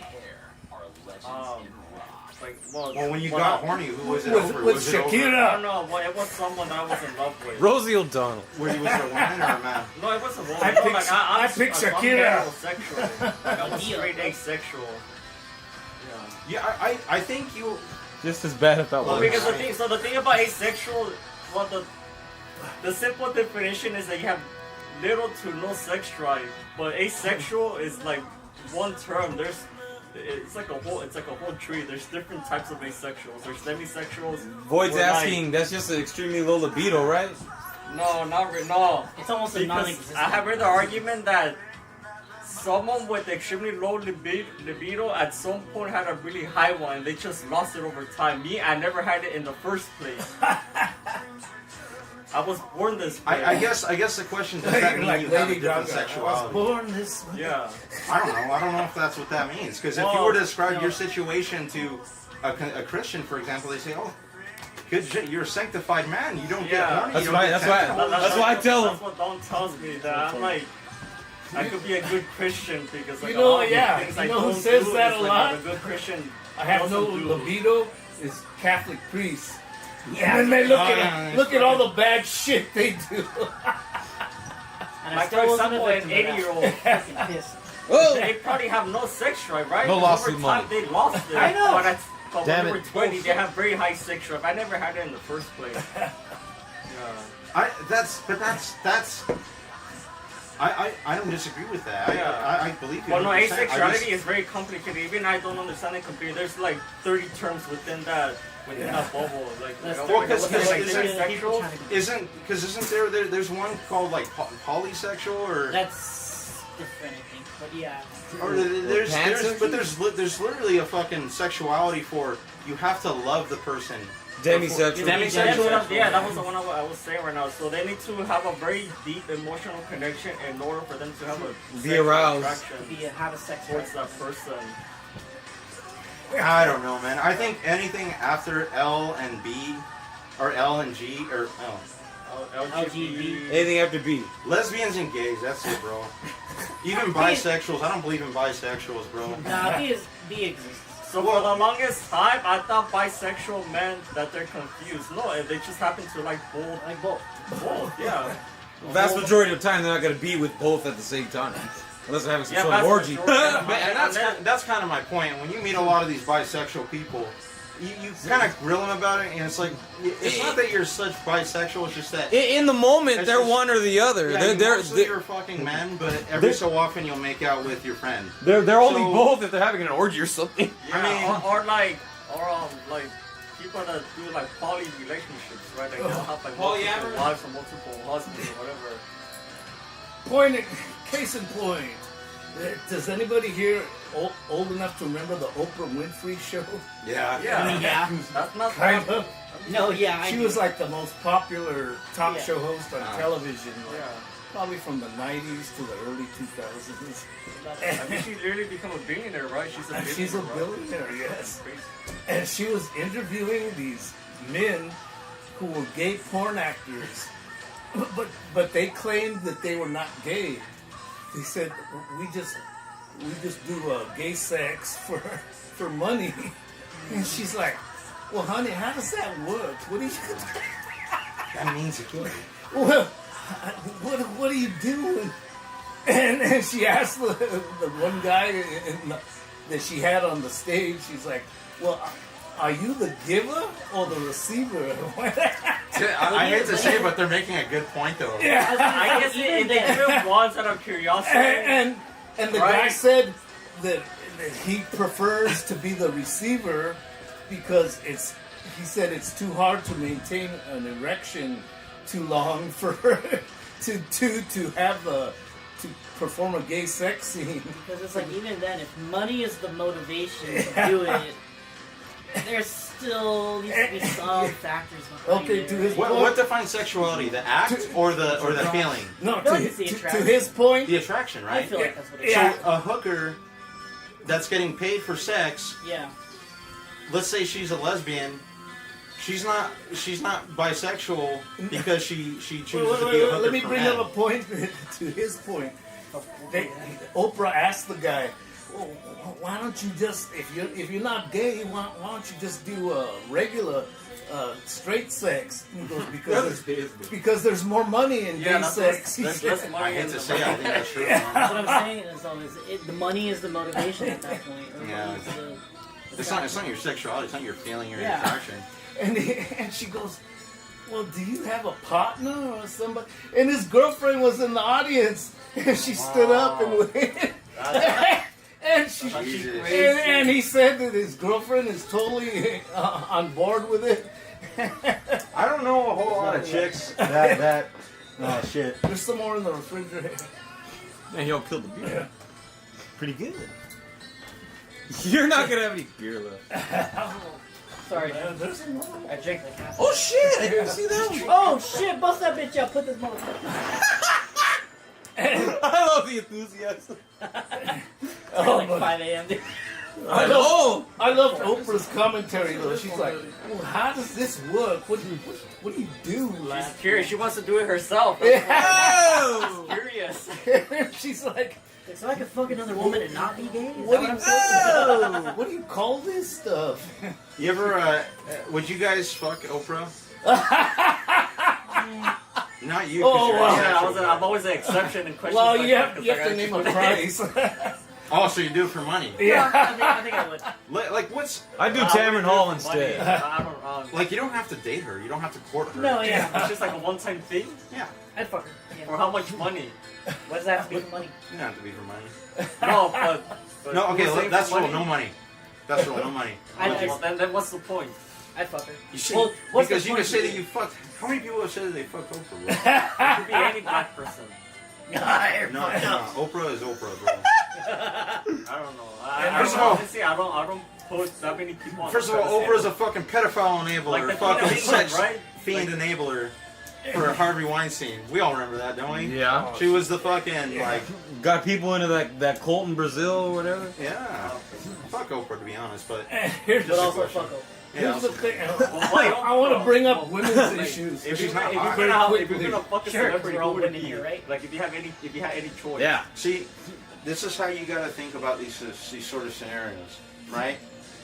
Like, Well, when you got horny, who was it over? With Was it over? Shakira. I don't know. Well, it was someone that I was in love with. Rosie O'Donnell. Was it a woman or a man? No, it was a woman. I No, picked- like, I picked Shakira. I'm heterosexual. Like, I'm straight asexual. Yeah. Yeah, I think you. Just as bad if that Well, was. because the thing about asexual, well, the simple definition is that you have little to no sex drive, but asexual is like one term. It's like a whole tree. There's different types of asexuals. There's demisexuals. Void's where, like- asking, that's just an extremely low libido, right? No, not really. No. It's almost a Because non-existent. I have read the argument that someone with extremely low libido at some point had a really high one. They just lost it over time. Me, I never had it in the first place. I was born this way. I guess the question does that mean Like you have a Lady different Gaga. I was sexuality? born this way. Yeah. I don't know if that's what that means. Because if you Well, were to describe no. your situation to a Christian, for example, they say, "Oh, good shit, you're a sanctified man. You don't get Yeah. horny. That's you why- don't get that's why- sexual." that's why I tell That's what Don tells me, that I'm like, I could be a good Christian because like You know, all the yeah, things you I know who don't says do that is, a like, lot? what a good Christian I have no doesn't do. libido. Is Catholic priests. Yeah, and they look at all the bad shit they do. And I Like, still for wasn't a example, an victim of that. 80-year-old, Fucking pissed. Oh! they probably have no sex drive, right? No 'Cause lawsuit over money. time, they lost it. I know. But Damn when they it. were 20, they have very high sex drive. I never had it in the first place. Yeah. I don't disagree with that. Yeah. I believe you. Well, no, 100%. I asexuality just- is very complicated. Even I don't understand it completely. There's like 30 terms within that bubble. Like, That's like, Well, like, because like, People asexual. isn't there's one called like polysexual or That's different, I think. But yeah. or there's literally a fucking sexuality for you have to love the person. Demisexual. Demisexual. Yeah, that was the one I was saying right now. So they need to have a very deep emotional connection in order for them to have a Be sexual aroused. attraction Have a sex towards drive. that person. I don't know, man. I think anything after L and B, or L and G, or LGBT. Anything after B. lesbians and gays. That's it, bro. Even bisexuals. I don't believe in bisexuals, bro. Nah, B exists. So for the longest time, I thought bisexual meant that they're confused. No, they just happen to like both. Like both. Both, yeah. Vast majority of the time, they're not going to be with both at the same time. Unless they're having some Yeah, sort of vast orgy. majority. And that's kind of my point. When you meet a lot of these bisexual people, you kind of grill them about it, and it's like it's not that you're such bisexual. It's just that In the moment, It's they're just- one or the other. yeah, they're mostly you're fucking men, but every so often you'll make out with your friend. they're only So- both if they're having an orgy or something. Yeah, I mean- or like people that do like poly relationships, right? Like they'll have like multiple Polyamorous? wives or multiple husbands or whatever. Case in point. Does anybody here old enough to remember the Oprah Winfrey show? Yeah. Yeah, I mean, yeah. That's not Kind of. No, yeah. I She do. was like the most popular talk Yeah. show host on television. Like, Yeah. probably from the 90s to the early 2000s. I think she literally become a billionaire, right? She's a And billionaire. she's a right? billionaire, yes. Crazy. And she was interviewing these men who were gay porn actors, but they claimed that they were not gay. They said we just do gay sex for money. And she's like, well, honey, how does that work? What do you? That means a kid. Well, what are you doing? And she asked the one guy that she had on the stage, she's like, well, are you the giver or the receiver? I hate to say it, but they're making a good point, though. Yeah. I guess they do it once out of curiosity. And the Right. guy said, that he prefers to be the receiver because he said it's too hard to maintain an erection too long for to have to perform a gay sex scene. Because it's like, even then, if money is the motivation to do it, there's still needs to be some factors behind Okay, it. to his What defines sexuality? The act or the feeling? No, No, to, it's the to attraction. his point, The attraction, I right? feel like that's what it is. Yeah. So a hooker that's getting paid for sex, Yeah. let's say she's a lesbian, she's not bisexual because she chooses to be a hooker. let me for bring men. up a point to his point. Oprah asked the guy, well, "Why don't you just, if you're not gay, why don't you just do a regular straight sex?" And he goes, because there's more money in gay sex. There's less money I in hate to the say it, I think that's true. That's what I'm saying. The money is the motivation at that point. Or Yeah. money is the It's not your sexuality, it's not your feeling or your Yeah. attraction. And she goes, "Well, do you have a partner or somebody?" And his girlfriend was in the audience, and she stood up and went. And he said that his girlfriend is totally on board with it. I don't know a whole lot of chicks that oh shit. There's some more in the refrigerator. Man, y'all killed the beer. Pretty good. You're not gonna have any beer left. Sorry, There's some more. I drank like half. Oh shit! I didn't see that one. Oh shit! Bust that bitch out. Put this motherfucker. I love the enthusiasm. Oh, like 5 a.m. dude. I know. I love Oprah's commentary though. She's like, "Well, how does this work? What do you do?" She's curious. She wants to do it herself. Oh! Curious. She's like, So I could fuck another woman and not be gay? Is What that do what I'm saying? what do you call this stuff? You ever would you guys fuck Oprah? Not you. 'cause Oh, you're wow. asexual. I'm always an exception in questions. Well, like you that, have 'cause to I gotta name a keep on- price. Oh, so you do it for money? Yeah. I think I would. Like what's I do I Tamron wouldn't Hall do it for money. instead. I don't. like you don't have to date her. You don't have to court her. No, yeah. It's just like a one-time thing. Yeah. I'd fuck her. Yeah. For how much money? What does that have to be for money? You don't have to be for money. No, but No, okay, we're saying that's for rule. No money. That's rule. No money. Well, then what's the point? I'd fuck her. You see, Well, what's because the you point can say of that it? you fucked. How many people have said that they fucked Oprah? Bro? It could be any black person. No, Oprah is Oprah, bro. I don't know. First of all- honestly, I don't put that many people on. First of the all, pedestal. Oprah's a fucking pedophile enabler, Like the fucking Queen of England, sex right? fiend enabler for Harvey Weinstein. We all remember that, don't we? Yeah. She was the fucking like, Got people into that cult in Brazil or whatever. yeah. Fuck Oprah, to be honest, but Here's But a also question. fuck her. yeah, the thing. why I want to bring up women's issues. if she's not If hot. you're gonna fuck a Sure, 'cause celebrity, we're who all would it women be? here, right? Like if you had any choice. Yeah. See, this is how you gotta think about these sort of scenarios, right?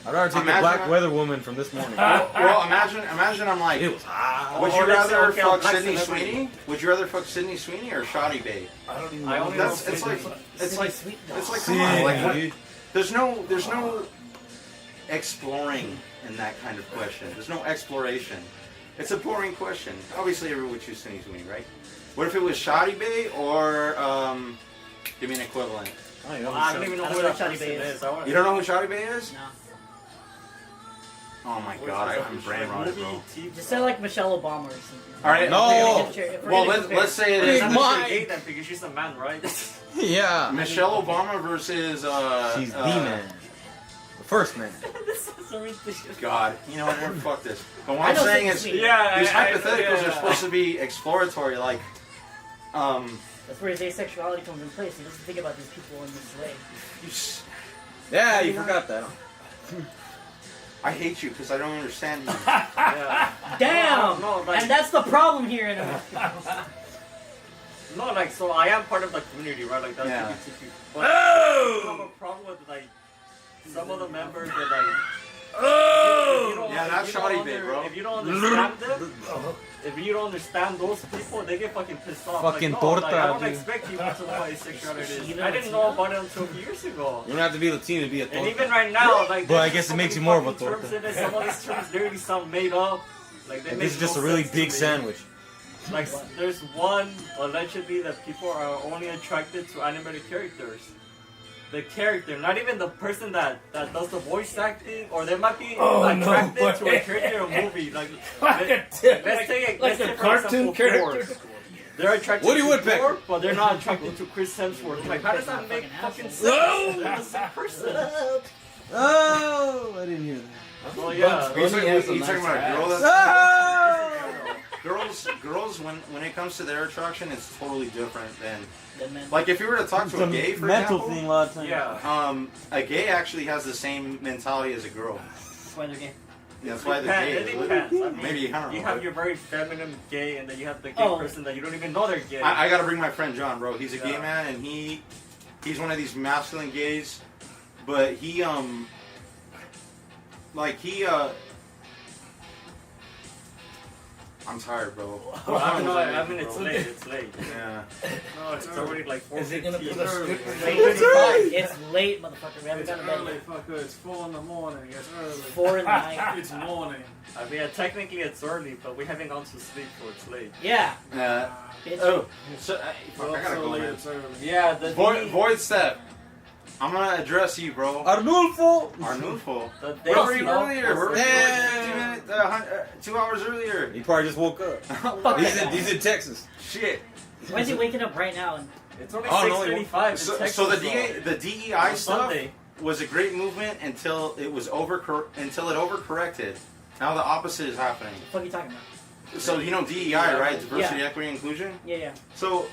I'd rather take the Imagine black I- weather woman from this morning. Well, imagine I'm like, It was hot. would Or you let's say, rather okay, fuck black Sydney celebrity. Sweeney? Would you rather fuck Sydney Sweeney or Shoddy Babe? I don't even I know. only That's know it's like Sweet it's like See, come on, like what- dude. there's no exploring in that kind of question. There's no exploration. It's a boring question. Obviously, everyone would choose Sydney Sweeney, right? What if it was Shoddy Bae or give me an equivalent? I don't even know I don't who know that what person Shadi Bae is. is. You don't know who Shoddy Bae is? No. Oh my god, I'm brain rotted, bro. Just say like Michelle Obama or something. All right, No. well let's say it is Mike. Because she's a man, right? Yeah. Michelle Obama versus She's the man. The first man. This is so ridiculous. God, you know what? Fuck this. But what I I'm know saying Sydney is, Sweeney. Yeah, these I- hypotheticals yeah. are supposed to be exploratory, like, That's where his asexuality comes in place. He doesn't think about these people in this way. Yeah, you forgot that. I hate you because I don't understand you. Yeah. Damn! No, like- And that's the problem here in America. No, like, so I am part of the community, right? Like, that's Yeah. LGBTQ. But I have a problem with, like, some of the members that, like, Yeah, that's Shoddy Bae, bro. If you don't understand them, if you don't understand those people, they get fucking pissed off. Fucking like, no, like, I torta, don't dude. expect you to know what asexuality is. Even I didn't know about it until years ago. You don't have to be Latino to be a And torta. even right now, like, But I there's guess so it makes many you more of a fucking terms torta. in it. Some of these terms literally sound made up. Like, they make This is just no a really sense to big me. sandwich. Like, there's one allegedly that people are only attracted to animated characters. the character, not even the person that does the voice acting, or they might be Oh, attracted no to way. a character in a movie. Like, Like let's take like for a cartoon example, character. Thor. They're attracted Woody to Woodpecker. Thor, but they're not attracted to Chris Hemsworth. Like, how does that make fucking sense? No! They're the same person. Oh, I didn't hear that. Well, yeah. You talking about a girl that's Oh! girls when it comes to their attraction, it's totally different than The men. like if you were to talk to a gay, for mental example, thing a lot of times. Yeah. a gay actually has the same mentality as a girl. That's why they're gay. Yeah, that's why they're It gay. depends. I mean, Maybe, I don't know. You have your very feminine gay, and then you have the gay Oh. person that you don't even know they're gay. I gotta bring my friend John, bro. He's a gay Yeah. man, and he's one of these masculine gays, but he I'm tired, bro. Well, I mean, it's late. It's late. Yeah. No, it's already like 4:15. Is he gonna put a stripper? It's late, motherfucker. We haven't It's gone to bed early, yet. fucker. It's 4 in the morning. It's early. 4 in the night. It's morning. I mean, technically it's early, but we haven't gone to sleep, so it's late. Yeah. So, fuck, Well, I gotta so go, late, man. it's early. Yeah, the Void step. I'm gonna address you, bro. Arnulfo! Arnulfo. the Where were you days of- earlier? Where were you Damn. 2 hours earlier? He probably just woke up. He's in Texas. Shit. Why is he waking up right now? It's only Oh, no, 6:35 in So, Texas. so the though. the DEI On stuff Sunday. was a great movement until it was until it overcorrected. Now the opposite is happening. What the fuck are you talking about? So you know DEI, right? Diversity, equity, inclusion. Yeah, yeah. So,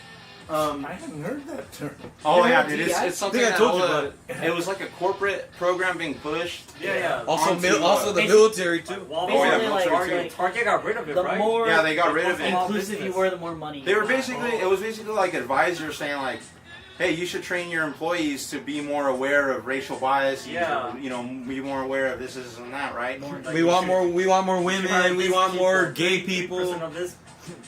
I haven't heard that term. oh You yeah, heard dude, DEI? it's something I think I that told you all about the- it was like a corporate program being pushed. Yeah. Also, Onto, also the Basi- military too. Like, Walmart, yeah, Basically, military like, Target got rid of it, the right? more Yeah, they got rid of it. inclusive you were, the more money. They were you got. basically, it was basically like advisors saying like, hey, you should train your employees to be more aware of racial bias. You Yeah. should, be more aware of this and that, right? More Like, We you want should- more. We want more you should hire women. We these want more people, gay 50% people. of this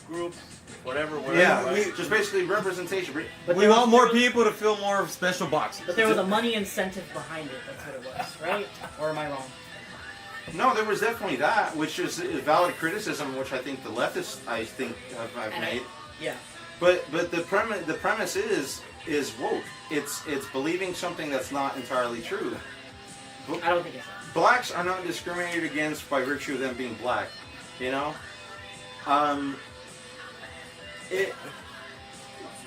group, whatever. Yeah, right? just basically representation. But We there want was- more people to fill more special boxes. But there was a money incentive behind it. That's what it was, right? Or am I wrong? No, there was definitely that, which is a valid criticism, which I think the leftists, have And made. Yeah. But the premise is woke. It's believing something that's not entirely true. I don't think it's that. Blacks are not discriminated against by virtue of them being black.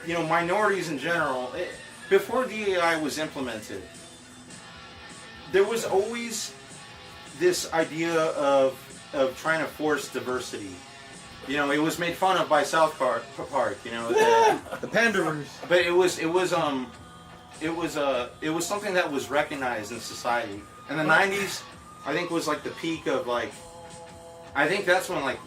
You know, minorities in general. Before DEI was implemented, there was always this idea of trying to force diversity. You know, it was made fun of by South Park. You know, The Panderers. but it was something that was recognized in society. And the '90s, I think, was like the peak of like. I think that's when like.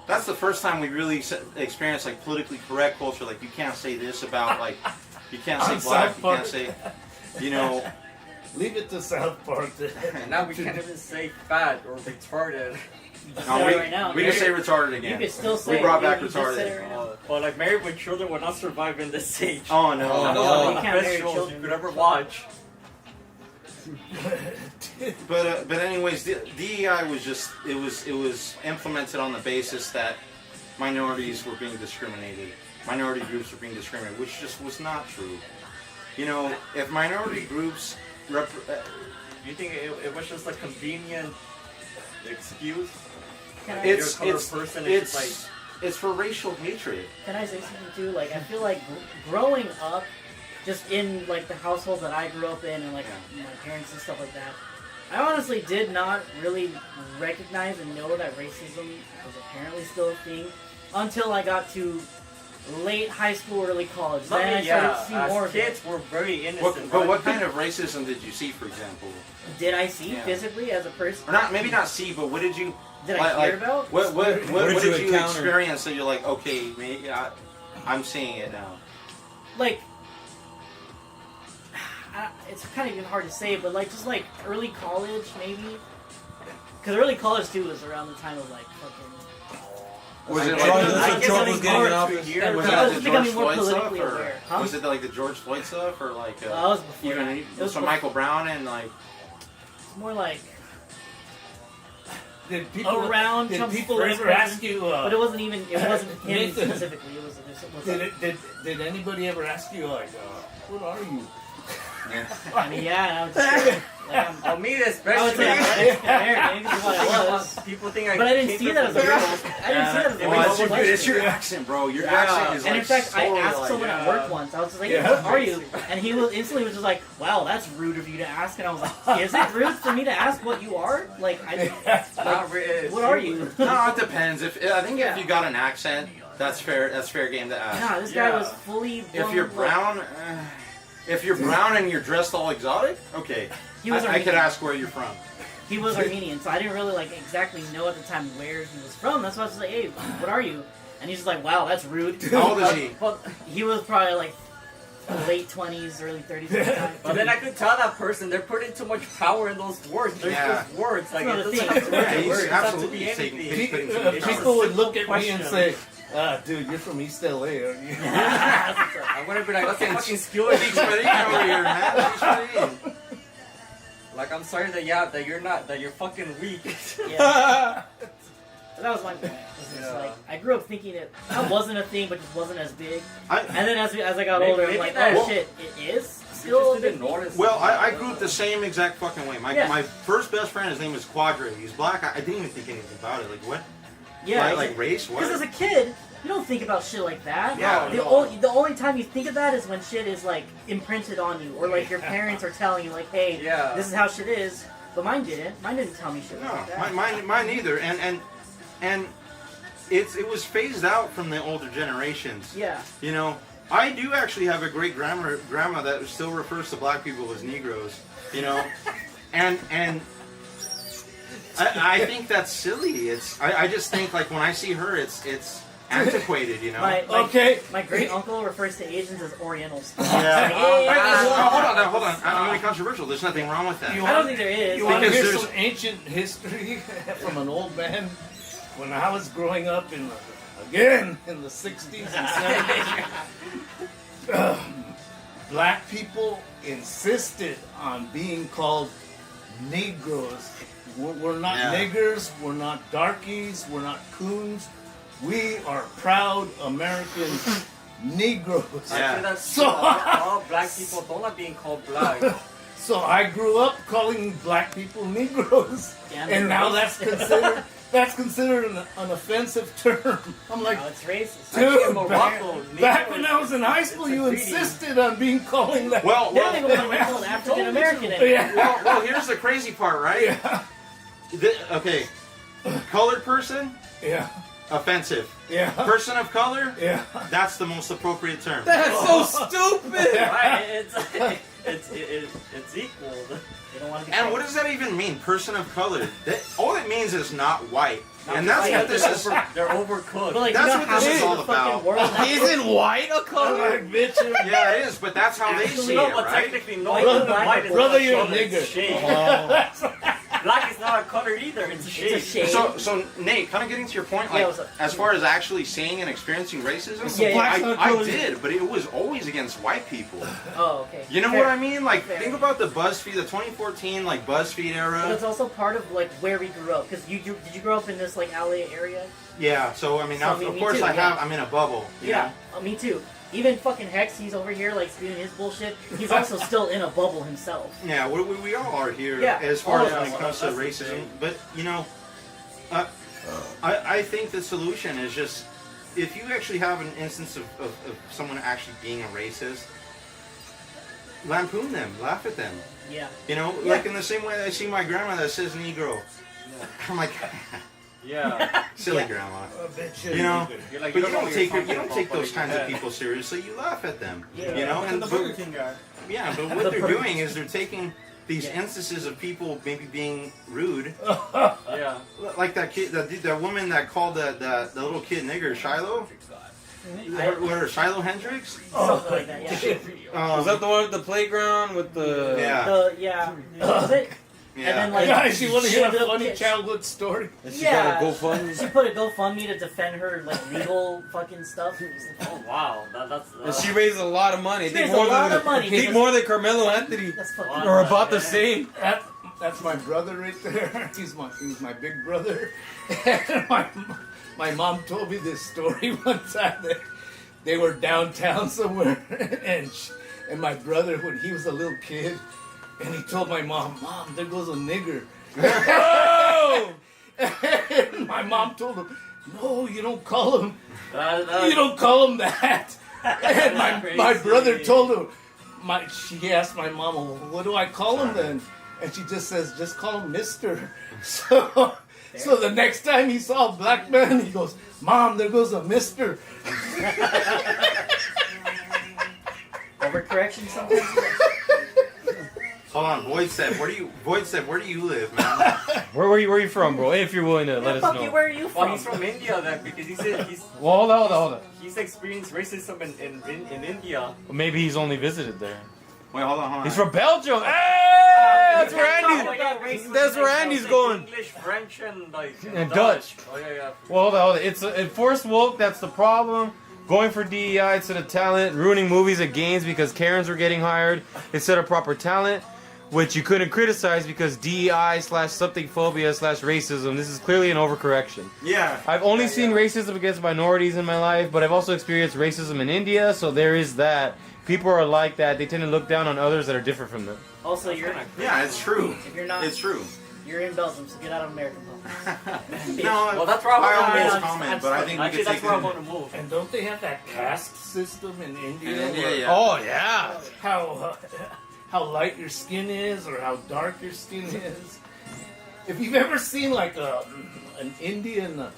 That's the first time we really experienced like politically correct culture. Like you can't say this about like, you can't say On black, South you Park. can't say, you know. Leave it to South Park. Now we can't even say fat or retarded. You just No, said we, it right now. we can say retarded again. You could still say we brought it. back You just said it retarded. right now. But like Married with Children will not survive in this age. Oh no. Oh, That's no. one You of the can't best marry shows children. you could ever watch. But anyways, DEI was just it was implemented on the basis that minorities were being discriminated, minority groups were being discriminated, which just was not true. You know, if minority groups Do you think it was just a convenient excuse? Can I, it's You're a colored person, it's just it's for racial hatred. can I say something too? Like, I feel like growing up, just in like the household that I grew up in, and like my parents and stuff like that, I honestly did not really recognize and know that racism was apparently still a thing until I got to late high school, early college. Then I started to see more as of it. kids we're very innocent. But what kind of racism did you see, for example? Did I see Yeah. physically as a person? Or not, maybe not see, but what did you? Did I hear about? What did did you you encounter? experience that you're like, okay, maybe I'm seeing it now. Like, it's kind of even hard to say, but like just like early college maybe, because early college too was around the time of like fucking. Was it Trump- like that's when Trump was getting in office. Yeah, was I it was like the George becoming more Floyd stuff, politically or aware. Huh? was it like the George Floyd stuff, or like That was before even that. It was some before- Michael Brown and like? It's more like Did people, around did Trump's people first ever ask you? but it wasn't even. It wasn't him Nathan, specifically. It was. Did anybody ever ask you like, what are you? I mean, yeah, I was just, like, Oh, me I would especially. say I'm Mexican American, is what I was. People think I But I didn't came see from that as a the real. girls. I didn't see that as a Well, real it's, question. it's your accent, bro. Your Yeah. accent is And like in fact, I so, asked like, someone at work once. I was just like, Yeah. "What are you?" And he was instantly was just like, "Wow, that's rude of you to ask." And I was like, "Is it rude for me to ask what you are? Like, Not really. what are you?" No, it depends. I think Yeah. if you got an accent, that's fair. That's fair game to ask. Nah, this guy was fully. If blown, you're like- brown, if you're brown and you're dressed all exotic, okay. He was I could Armenian. ask where you're from. He was Armenian, so I didn't really like exactly know at the time where he was from. That's why I was like, "Hey, what are you?" And he's just like, "Wow, that's rude." How old is he? Well, he was probably like late 20s, early 30s at the time. But then I could tell that person they're putting too much power in those words. They're Yeah. just words. Like, That's it not doesn't a have to thing. be Yeah, a he's word. It doesn't have to absolutely be taking anything. putting some People would look at me question. and say, dude, you're from East LA, aren't you? I'm gonna be like, what's the fucking skill of Beach Marine over here, man. Beach Marine. Like, I'm sorry that you're fucking weak. Yeah. So that was my point. It's just Yeah. like, I grew up thinking that wasn't a thing, but just wasn't as big. I- And then as I got Maybe- older, I'm maybe like, that- oh shit, it is You still a just big didn't thing. notice. Well, I grew up the same exact fucking way. My Yeah. my first best friend, his name is Quadre. He's black. I didn't even think anything about it. Like what? Yeah, Like race? What? because as a kid, you don't think about shit like that. Yeah. The only time you think of that is when shit is like imprinted on you, or like your parents are telling you like, hey, Yeah. this is how shit is. But mine didn't. Mine didn't tell me shit No, like that. mine either. And it was phased out from the older generations. Yeah. You know, I do actually have a great grandma that still refers to black people as Negroes. You know, and I think that's silly. I just think like when I see her, it's antiquated. You know. My great uncle refers to Asians as Orientals. Yeah. Hey, Hold on. I'm gonna be controversial. There's nothing wrong with that. I don't think there is. You want to Because hear there's- some ancient history from an old man? When I was growing up in the 60s and 70s, black people insisted on being called Negroes. We're not Yeah. niggers, we're not darkies, we're not coons. We are proud American Negroes. Yeah. That's So- all black people don't like being called black. So I grew up calling black people Negroes, Yeah, and now that's racist. considered an offensive term. I'm like, No, it's racist. dude, in Morocco, back Negro when I was in high school, it's a you greeting. insisted on being calling that. Well, Then they want to be called African American. Yeah. well, here's the crazy part, right? Yeah, Okay, colored person, yeah, offensive. yeah, Person of color, yeah. that's the most appropriate term. That's so stupid. Right? It's equal. They don't want to be And called. what does that even mean? Person of color. All it means is not white. And that's white. what this is. They're overcooked. But like, That's you know what how this is the all fucking about. world Isn't white a I'm color? like, bitch, Yeah, it is, but that's how they see No, it, but right? technically, no. Brother, White is brother, not you're a color, it's nigger. shade. Black is not a color either. It's a shade. It's a shade. So Nate, kind of getting to your point, Yeah, like what's up? as far as actually seeing and experiencing racism, Yeah, yeah. I did, but it was always against white people. Oh, okay. You know Fair. what I mean? Like, Fair. think about the BuzzFeed, the 2014 like BuzzFeed But era. it's also part of like where we grew up. Because did you grow up in this like LA area? Yeah. So I mean, So, now, I mean, of me course too, I yeah. have. I'm in a bubble. you Yeah, know? me too. Even fucking Hex, he's over here like spewing his bullshit. He's also still in a bubble himself. Yeah, we all are here Yeah, as far all as of when us. it comes to That's the racism. thing. But you know, I think the solution is just if you actually have an instance of someone actually being a racist, lampoon them, laugh at them. Yeah. You know, Yeah. like in the same way that I see my grandma that says Negro. I'm like, Yeah. silly Yeah. grandma. bitch, You know, You're like, but you know don't what take you're you don't talking take about, those but kinds of yeah. people seriously. You laugh at them. Yeah. You know, and the Burger King guy. yeah, but The what they're Burger doing is they're taking these instances of people maybe being rude, Yeah. like that kid, that woman that called the little kid nigger, Shiloh. What, Shiloh Hendricks? Something like that, yeah. Was that the one with the playground with the? Yeah. Yeah. Was it? Yeah. And then like Guys, you want to hear a ended up funny get- childhood story? And she Yeah. got a GoFundMe. She put a GoFundMe to defend her like legal fucking stuff. Oh wow. That's. And she raised a lot lot of money. She raised a lot of money. Think more than Carmelo Anthony, That's fucking. or about the same. That's my brother right there. He's my big brother. my mom told me this story one time that they were downtown somewhere, and And my brother, when he was a little kid, and he told my mom, "Mom, there goes a nigger." And my mom told him, "No, you don't call him. You don't call him that." And my brother told him, she asked my mom, "Well, what do I call him then?" And she just says, "Just call him Mister." So the next time he saw a black man, he goes, "Mom, there goes a Mister." Overcorrection sometimes. Hold on, Void said, where do you live, man? Where are you from, bro? If you're willing to let us know. Where are you from? Well, he's from India then, because he said he's. Well, hold on. He's experienced racism in India. Well, maybe he's only visited there. Wait, hold on. He's from Belgium. Hey, that's where Racism That's where Andy's going. English, French, and And Dutch. Oh yeah. Well, hold on. It's enforced woke. That's the problem. Going for DEI instead of talent, ruining movies at games because Karens were getting hired instead of proper talent, which you couldn't criticize because DEI/something phobia/racism. This is clearly an overcorrection. Yeah. I've only seen racism against minorities in my life, but I've also experienced racism in India, so there is that. People are like that. They tend to look down on others that are different from them. Also, you're. Yeah, it's true. If you're not, It's true. You're in Belgium, so get out of American politics. No, Well, that's where I I want almost to comment, but I think we Actually, could that's take where I it. want to move. And don't they have that caste system in India? Yeah. Oh, yeah. How light your skin is or how dark your skin is. If you've ever seen like an Indian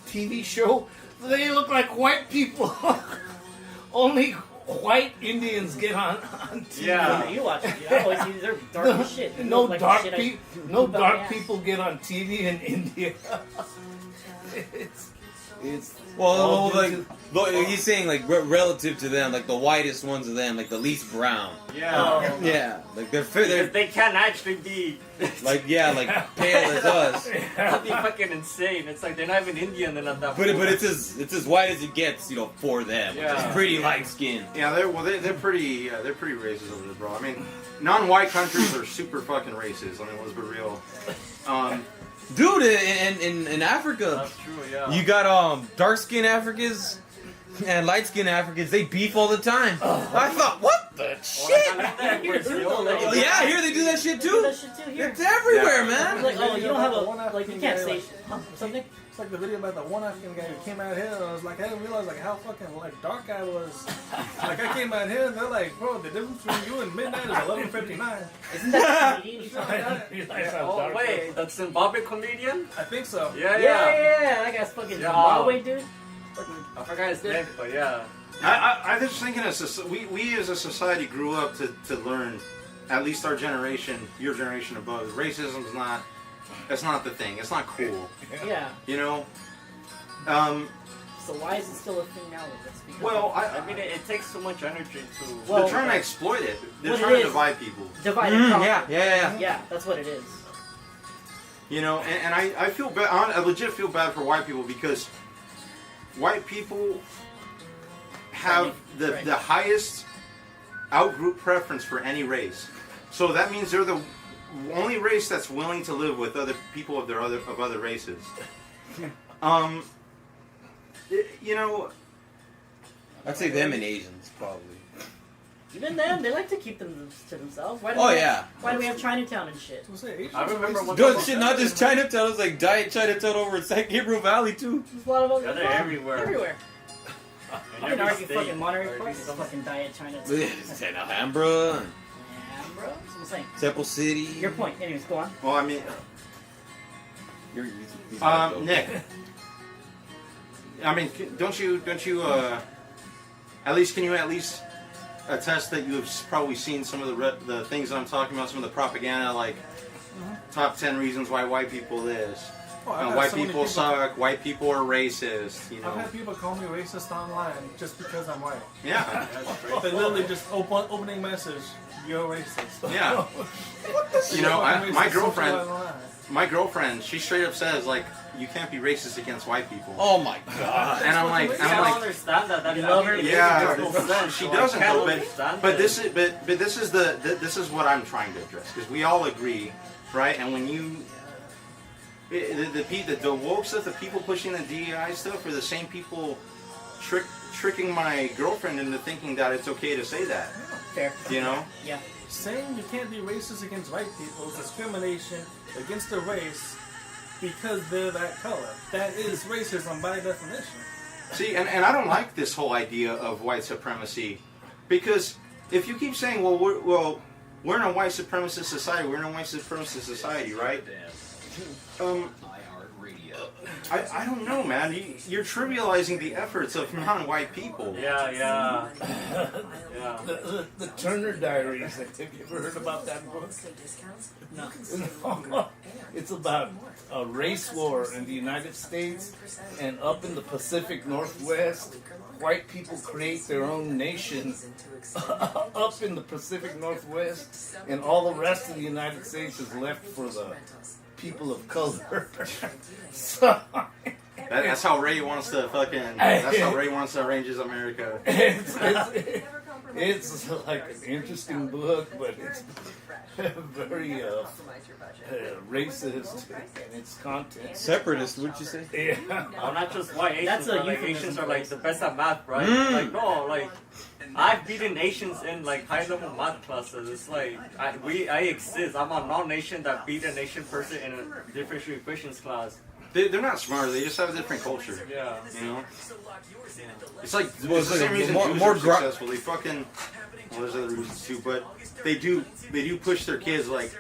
TV show, they look like white people. Only white Indians get on TV. Yeah, you watch it. I always see they're dark as shit. They No look like dark shit no poop out dark my ass. people get on TV in India. it's Well, like he's saying, like relative to them, like the whitest ones of them, like the least brown. Yeah. Yeah, like they're Because they can't actually be. like pale as us. That'd be fucking insane. It's like they're not even Indian. They're not that. But it's as white as it gets, for them. Yeah. It's pretty light skin. Yeah, they're pretty racist over there, bro. I mean, non-white countries are super fucking racist. I mean, let's be real. Dude, in Africa, That's true. Yeah. you got dark skinned Africans and light skinned Africans. They beef all the time. I thought, what the shit? Yeah, here they do that shit They do too. that shit too here. It's everywhere, It's man. like, oh, you don't have One a African like you can't guy, say like- something. It's like the video about the one African guy who came out here, and I was like, I didn't realize like how fucking like dark I was. Like I came out here, and they're like, bro, the difference between you and midnight is 11:59. Isn't that Canadian? Oh wait, that's Zimbabwe comedian. I think so. Yeah. Yeah, that guy's fucking Zimbabwe, dude. I forgot his name, but yeah. I just thinking we as a society grew up to learn, at least our generation, your generation above, racism's not. That's not the thing. It's not cool. Yeah. You know. So why is it still a thing now? That's because Well, I mean, it takes so much energy to. They're trying to exploit it. They're what trying it to is- divide people. divide and conquer. Yeah. Yeah, that's what it is. You know, and I feel bad. I legit feel bad for white people because white people have the highest out-group preference for any race. So that means they're the only race that's willing to live with other people of other races. You know, I'd say them and Asians probably. Even them, they like to keep them to themselves. Why do Oh, we yeah. Why do we have Chinatown and shit? I remember one Dude, shit, not just Chinatown. It's like Diet Chinatown over in San Gabriel Valley too. There's a lot of them. Yeah, they're everywhere. Everywhere. In I can every argue state, fucking Monterey or at Park least is some- fucking diet Chinatown. Alhambra, Yeah, bro. That's what I'm saying. Temple City. Your point. Anyways, go on. well, I mean, You're Nick. I mean, don't you? At least can you at least attest that you have probably seen some of the things that I'm talking about, some of the propaganda, like top 10 reasons why white people this. Oh, I've had white so many people suck. White people are racist. You I've know. had people call me racist online just because I'm white. Yeah. They literally just opening message, you're racist. Yeah. You know, Fucking my racist girlfriend. online. My girlfriend, she straight up says like, you can't be racist against white people. Oh my god. And I'm like, I don't understand that. You love her? yeah, It makes no sense, she so I doesn't can't though. understand But it. this is what I'm trying to address because we all agree, right? And when you the woke stuff, the people pushing the DEI stuff, are the same people tricking my girlfriend into thinking that it's okay to say that. Fair. You know? Yeah. Saying you can't be racist against white people is discrimination against a race because they're that color. That is racism by definition. See, and I don't like this whole idea of white supremacy, because if you keep saying, well, we're in a white supremacist society, right? I don't know, man. You're trivializing the efforts of non-white people. Yeah. The Turner Diaries. Have you ever heard about that book? No. It's about a race war in the United States, and up in the Pacific Northwest, white people create their own nation up in the Pacific Northwest, and all the rest of the United States is left for the people of color. So, that's how Ray wants to fucking. That's how Ray wants to arrange his America. It's like an interesting book, but it's very racist in its content. Separatist, would you say? Yeah. I'm not just white Asians. That's a but, like, euphemism. Asians are like the best at math, right? Like no, like I've beaten Asians in like high level math classes. It's like I exist. I'm a non-nation that beat a nation person in a differential equations class. They're not smart. They just have a different culture. Yeah. You know. It's like Well, it's the same reason more Jews are successful. They fucking. Well, there's other reasons too, but they do push their kids like.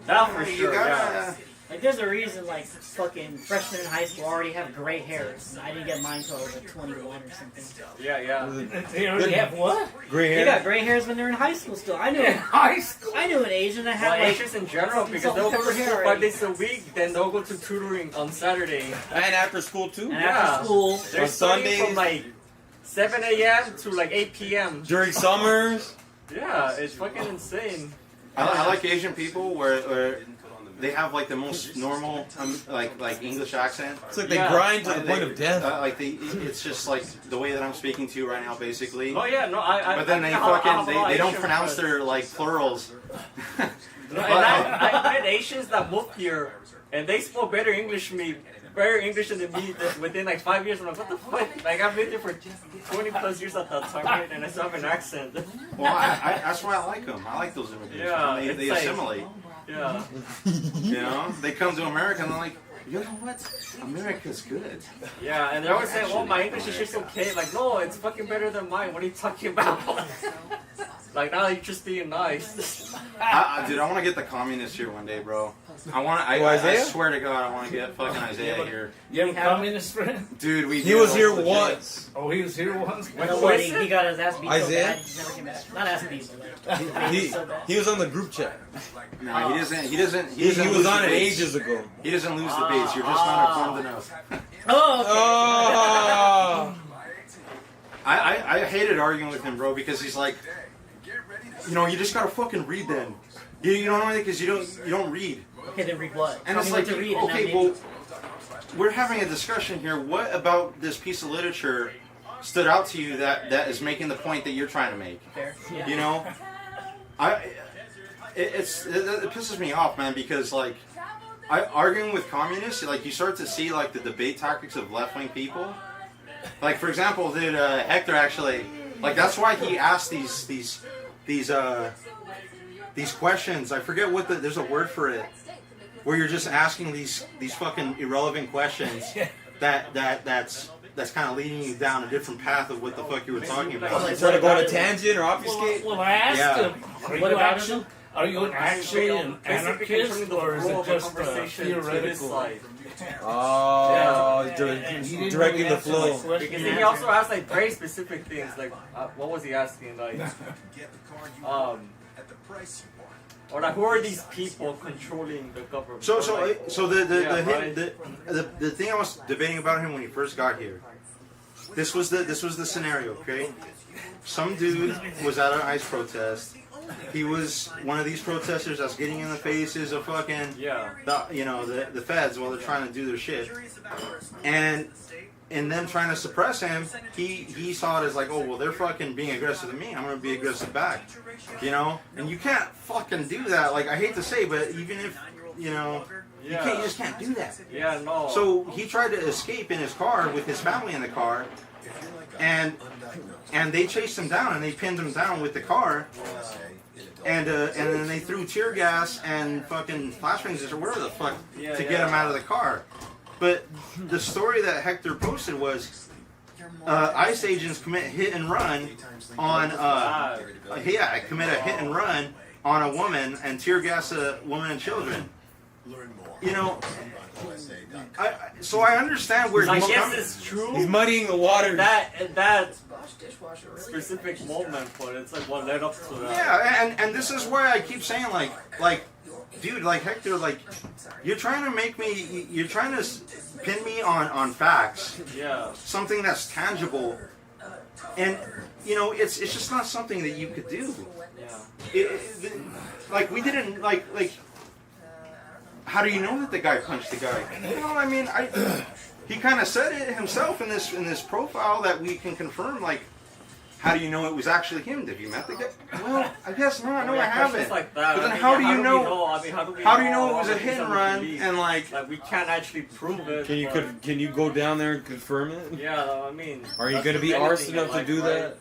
That for "Hey, sure. you gotta, Yeah. Like, there's a reason, like, fucking freshmen in high school already have gray hairs. And I didn't get mine until I was, like, 21 or something. Yeah. They already have what? Gray They hair. got gray hairs when they're in high school still. I knew High school? I knew an Asian that had, Well, like, Asians in general, because they'll go to school 5 days a week, then they'll go to tutoring on Saturday. And after school too. And after school, They're On studying Sundays. from like 7 a.m. to like 8 p.m. During summers. Yeah, it's fucking insane. I like Asian people where they have like the most normal like English accent. It's like they grind to the point of death. It's just like the way that I'm speaking to you right now, basically. Oh yeah, no, I. But then they they don't pronounce their like plurals. No, and I met Asians that moved here, and they spoke better English than me. Better English than me within like 5 years. I'm like, what the fuck? Like, I've been here for 20 plus years at that time, right? And I still have an accent. Well, that's why I like them. I like those immigrants. Yeah, They like, assimilate. Yeah. You know, they come to America and they're like, you know what? America's good. Yeah, and they always say, well, my English is just okay. Like, no, it's fucking better than mine. What are you talking about? Like, now you're just being nice. Dude, I want to get the communist here one day, bro. I swear to God, I want to get fucking Isaiah here. You have a communist friend? Dude, He was here once. Oh, he was here once? no way, he got his ass beat so Isaiah? bad, he never came back. Not ass beat, but like, He was on the group chat. No, he doesn't. He He was on it ages ago. He doesn't lose debates. You're just not informed enough. Oh, okay. Oh. I hated arguing with him, bro, because he's like, you just gotta fucking read then. You know what I mean? Because you don't read. Okay, then read what? And Tell it's me like, what to read, and okay, now well, maybe- we're having a discussion here. What about this piece of literature stood out to you that is making the point that you're trying to make? Fair. Yeah. You know, it pisses me off, man, because like arguing with communists, like you start to see like the debate tactics of left wing people. Like for example, did Hector actually like that's why he asked these questions. I forget what there's a word for it, where you're just asking these fucking irrelevant questions that's kind of leading you down a different path of what the fuck you were talking about. Trying to go on a tangent or obfuscate? Well, I asked him, are you actually an Basically anarchist, controlling the or is flow it of the just conversation to his theoretical? side. Oh, He directing the flow. Because he also asked like very specific things. Like, what was he asking? Like, or like, who are these people controlling the government? So Right? the thing I was debating about him when he first got here. This was the scenario, okay? Some dude was at an ICE protest. He was one of these protesters that's getting in the faces of fucking the feds while they're trying to do their shit. And them trying to suppress him, he saw it as like, oh well, they're fucking being aggressive to me, I'm gonna be aggressive back. You know? And you can't fucking do that. Like I hate to say, but even if you know, you Yeah. just can't do that. Yeah, no. So he tried to escape in his car with his family in the car, and they chased him down and they pinned him down with the car, and then they threw tear gas and fucking flashbangs or whatever the fuck to get him out of the car. But the story that Hector posted was ICE agents commit hit and run on commit a hit and run on a woman and tear gas a woman and children. You know, so I understand where I he's guess coming. it's true. He's muddying the water. That specific moment, but it's like what led up to that. Yeah, and this is why I keep saying like, dude, like Hector, like you're trying to make me, you're trying to pin me on facts. Yeah. Something that's tangible, and you know, it's just not something that you could do. Yeah. Like we didn't like. How do you know that the guy punched the guy? Well, I mean, he kind of said it himself in this profile that we can confirm. Like, how do you know it was actually him? Have you met the guy? Well, I guess not. No, I haven't. Like that. But then I mean, how do you know? How do you know it was a How hit and run? And like we can't actually prove it. Can you go down there and confirm it? Yeah, I mean. Are you gonna be arse enough to do that?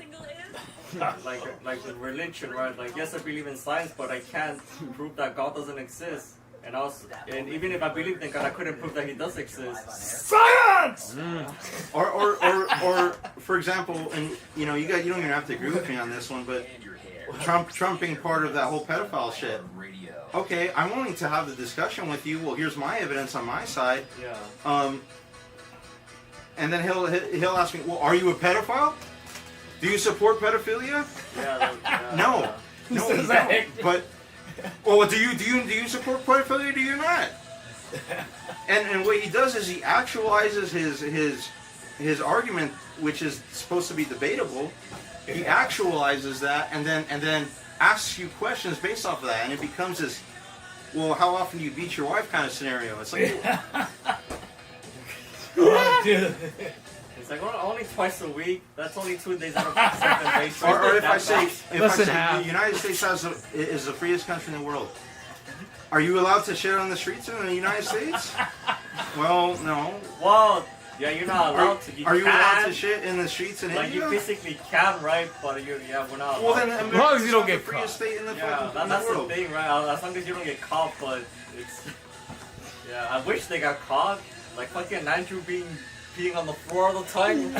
Like with religion, right? Like, yes, I believe in science, but I can't prove that God doesn't exist. And even if I believed in God, I couldn't prove that He does exist. Science. Or for example, and you know, you don't even have to agree with me on this one, but Trump being part of that whole pedophile shit. Okay, I'm willing to have the discussion with you. Well, here's my evidence on my side. Yeah. And then he'll ask me, well, are you a pedophile? Do you support pedophilia? Yeah. No, no, you don't. But well, do you support pedophilia? Or do you not? And what he does is he actualizes his argument, which is supposed to be debatable. He actualizes that, and then asks you questions based off of that, and it becomes this, well, how often do you beat your wife kind of scenario. It's like, Oh, dude. It's like only twice a week. That's only 2 days out of 7 days. or if I say the United States is the freest country in the world, are you allowed to shit on the streets in the United States? Well, no. Well, yeah, you're not allowed to. Are you allowed to shit in the streets in India? India? You physically can, right? But we're not. Well, then, as long as you don't get caught. State in the that's the thing, right? As long as you don't get caught, but it's. Yeah, I wish they got caught. Like fucking Andrew peeing on the floor all the time. She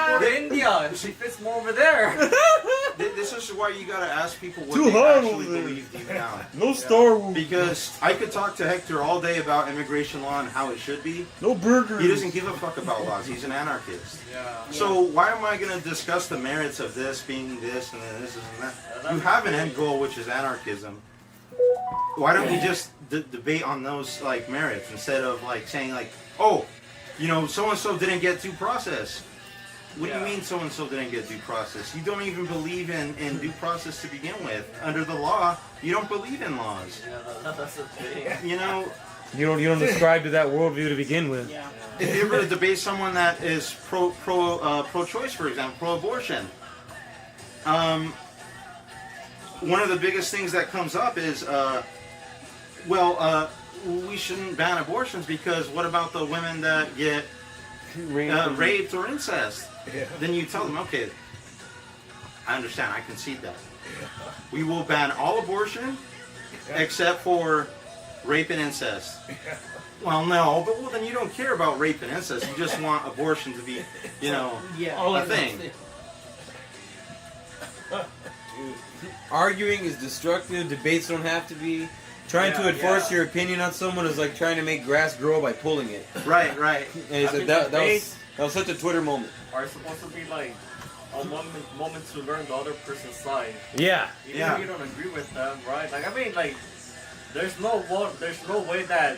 go to India. She fits more over there. This is why you gotta ask people what Too they hard actually over there. believe deep down. No Star Wars. Because I could talk to Hector all day about immigration law and how it should be. No burgers. He doesn't give a fuck about laws. He's an anarchist. Yeah. So why am I gonna discuss the merits of this being this and then this and that? You have an end goal, which is anarchism. Why don't we just debate on those like merits instead of like saying like, oh, you know, so and so didn't get due process. What do you mean so and so didn't get due process? You don't even believe in due process to begin with. Under the law, you don't believe in laws. Yeah, that's the thing. You know, you don't ascribe to that worldview to begin with. Yeah. if you ever debate someone that is pro-choice, for example, pro-abortion, one of the biggest things that comes up is, we shouldn't ban abortions because what about the women that get raped or incest? Yeah. Then you tell them, okay, I understand, I concede that. We will ban all abortion except for rape and incest. Well, no, but well, then you don't care about rape and incest. You just want abortion to be, you know, a thing. Arguing is destructive. Debates don't have to be. Trying to enforce your opinion on someone is like trying to make grass grow by pulling it. Right. And it's like, that was such a Twitter moment. Are supposed to be like a moment to learn the other person's side. Yeah. Even if you don't agree with them, right? Like I mean, like there's no way that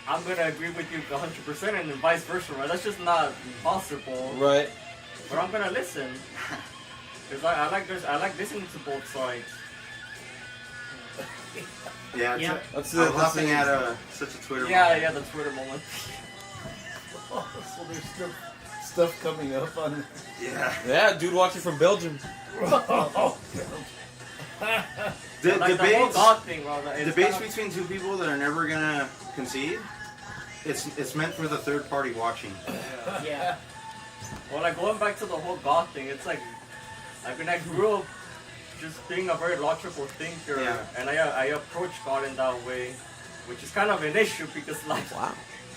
I'm gonna agree with you 100% and then vice versa, right? That's just not possible. Right. But I'm gonna listen because I like listening to both sides. Yeah, Yeah. I'm laughing at such a Twitter moment. Yeah, the Twitter moment. So there's still stuff coming up on. Yeah. Yeah, dude watching from Belgium. The Like the whole debates, God thing, bro. It's debates kind of- between two people that are never gonna concede. It's meant for the third party watching. Yeah. Well, like going back to the whole God thing, it's like when I grew up just being a very logical thinker, Yeah. and I approach God in that way, which is kind of an issue because like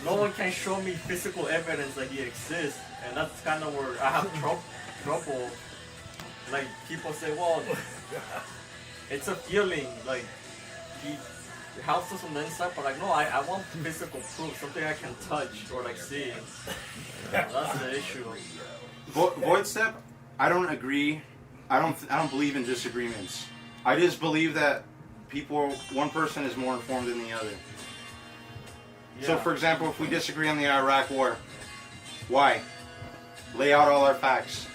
no one can show me physical evidence that He exists, and that's kind of where I have trouble. Like people say, well, it's a feeling, like He helps us on the inside, but like no, I want physical proof, something I can touch or like see. That's the issue. Void step. I don't agree. I don't believe in disagreements. I just believe that one person is more informed than the other. So, Yeah. for example, if we disagree on the Iraq War, why? Lay out all our facts.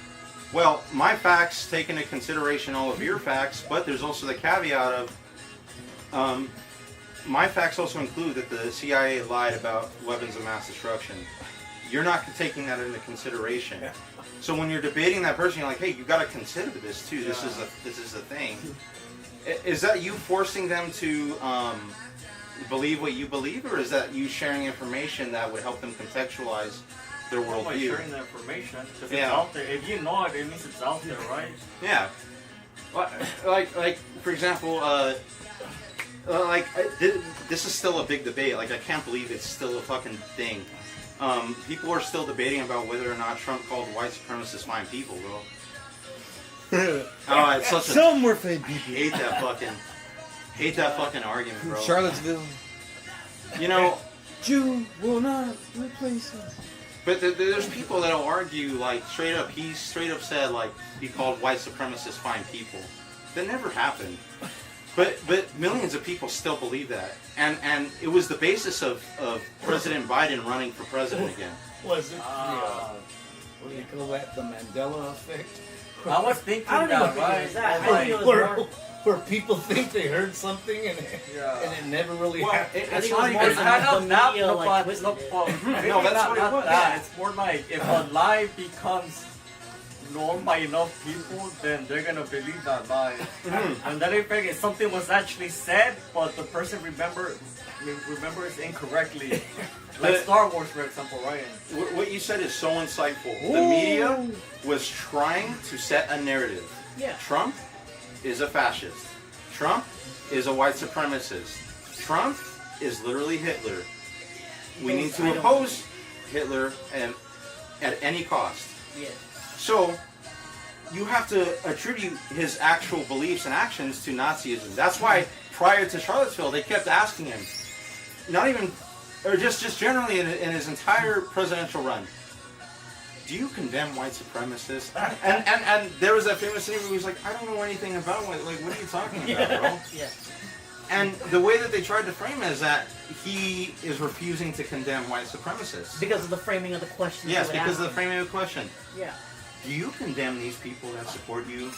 Well, my facts take into consideration all of your facts, but there's also the caveat of my facts also include that the CIA lied about weapons of mass destruction. You're not taking that into consideration. So when you're debating that person, you're like, hey, you got to consider this too. This is a thing. Is that you forcing them to believe what you believe, or is that you sharing information that would help them contextualize their By worldview? sharing the information, because it's Yeah. out there. If you know it, it means it's out there, right? Yeah. Like for example, this is still a big debate. Like I can't believe it's still a fucking thing. People are still debating about whether or not Trump called white supremacists fine people, bro. Oh, it's such a Some were fake people. hate that fucking argument, bro. Charlottesville. You know, Jew will not replace us. but there's people that'll argue like straight up. He straight up said like he called white supremacists fine people. That never happened. But millions of people still believe that, and it was the basis of President Biden running for president again. Was it what do you call that? The Mandela effect? I was thinking I don't that, even think it right? was that. I Like, think it was Where, more. where people think they heard something and Yeah. it never really Well, happened. I it's think it was not more even. It's the kind of not media, like, twisted it. No, that's what it not was. that. It's more like if a lie becomes known by enough people, then they're gonna believe that lie. And then if something was actually said, but the person remembers incorrectly. Like Star Wars, for example, right? What you said is so insightful. The media was trying to set a narrative. Yeah. Trump is a fascist. Trump is a white supremacist. Trump is literally Hitler. We need to oppose Hitler and at any cost. Yeah. So you have to attribute his actual beliefs and actions to Nazism. That's why prior to Charlottesville, they kept asking him, not even, or just generally in his entire presidential run, do you condemn white supremacists? And there was that famous interview where he was like, I don't know anything about it. Like, what are you talking about, bro? Yeah. And the way that they tried to frame it is that he is refusing to condemn white supremacists. Because of the framing of the question. Yes, they would because of the ask framing of the question. him. Yeah. Do you condemn these people that support you?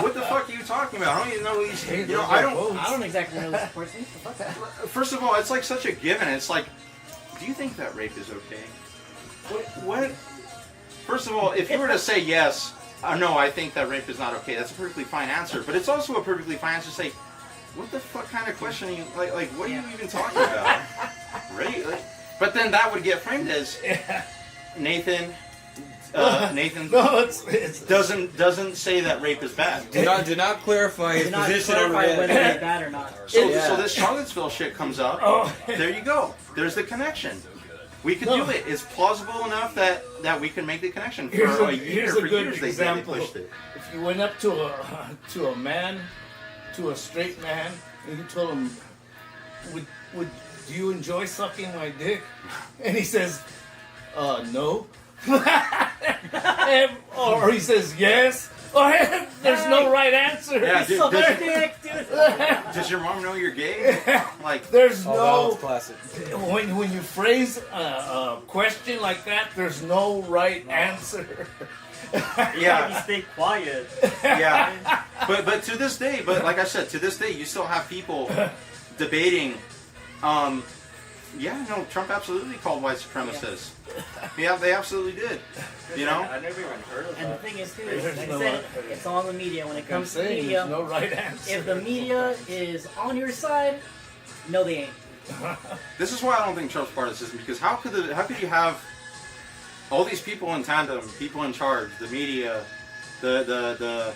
What the fuck are you talking about? I don't even know who these. You know, I don't exactly know this person. First of all, it's like such a given. It's like, do you think that rape is okay? What? First of all, if you were to say yes, no, I think that rape is not okay. That's a perfectly fine answer. But it's also a perfectly fine answer to say, what the fuck kind of question are you like? What are you even talking about? Right? But then that would get framed as Nathan. Nathan it's doesn't say that rape is bad. Did not clarify his position on whether rape. it's bad or not. So this Charlottesville shit comes up. There you go. There's the connection. We could do it. It's plausible enough that we can make the connection. For Here's a a year, good years they example. pushed it. If you went up to a man, to a straight man, and you told him, "Would do you enjoy sucking my dick?" And he says, "No." Or he says yes. Or there's no right answer. Yeah, does your mom know you're gay? Like, there's that no was classic. when you phrase a question like that, there's no right answer. Yeah. You stay quiet. Yeah, but to this day, but like I said, to this day, you still have people debating Yeah, no, Trump absolutely called white supremacists. Yeah, they absolutely did. You know? I never even heard of And the that. thing is, too, is, like I said, it's all in the media. When it comes to saying, media, there's no right answer. if the media is on your side, no, they ain't. This is why I don't think Trump's partisan, because how could you have all these people in tandem, people in charge, the media, the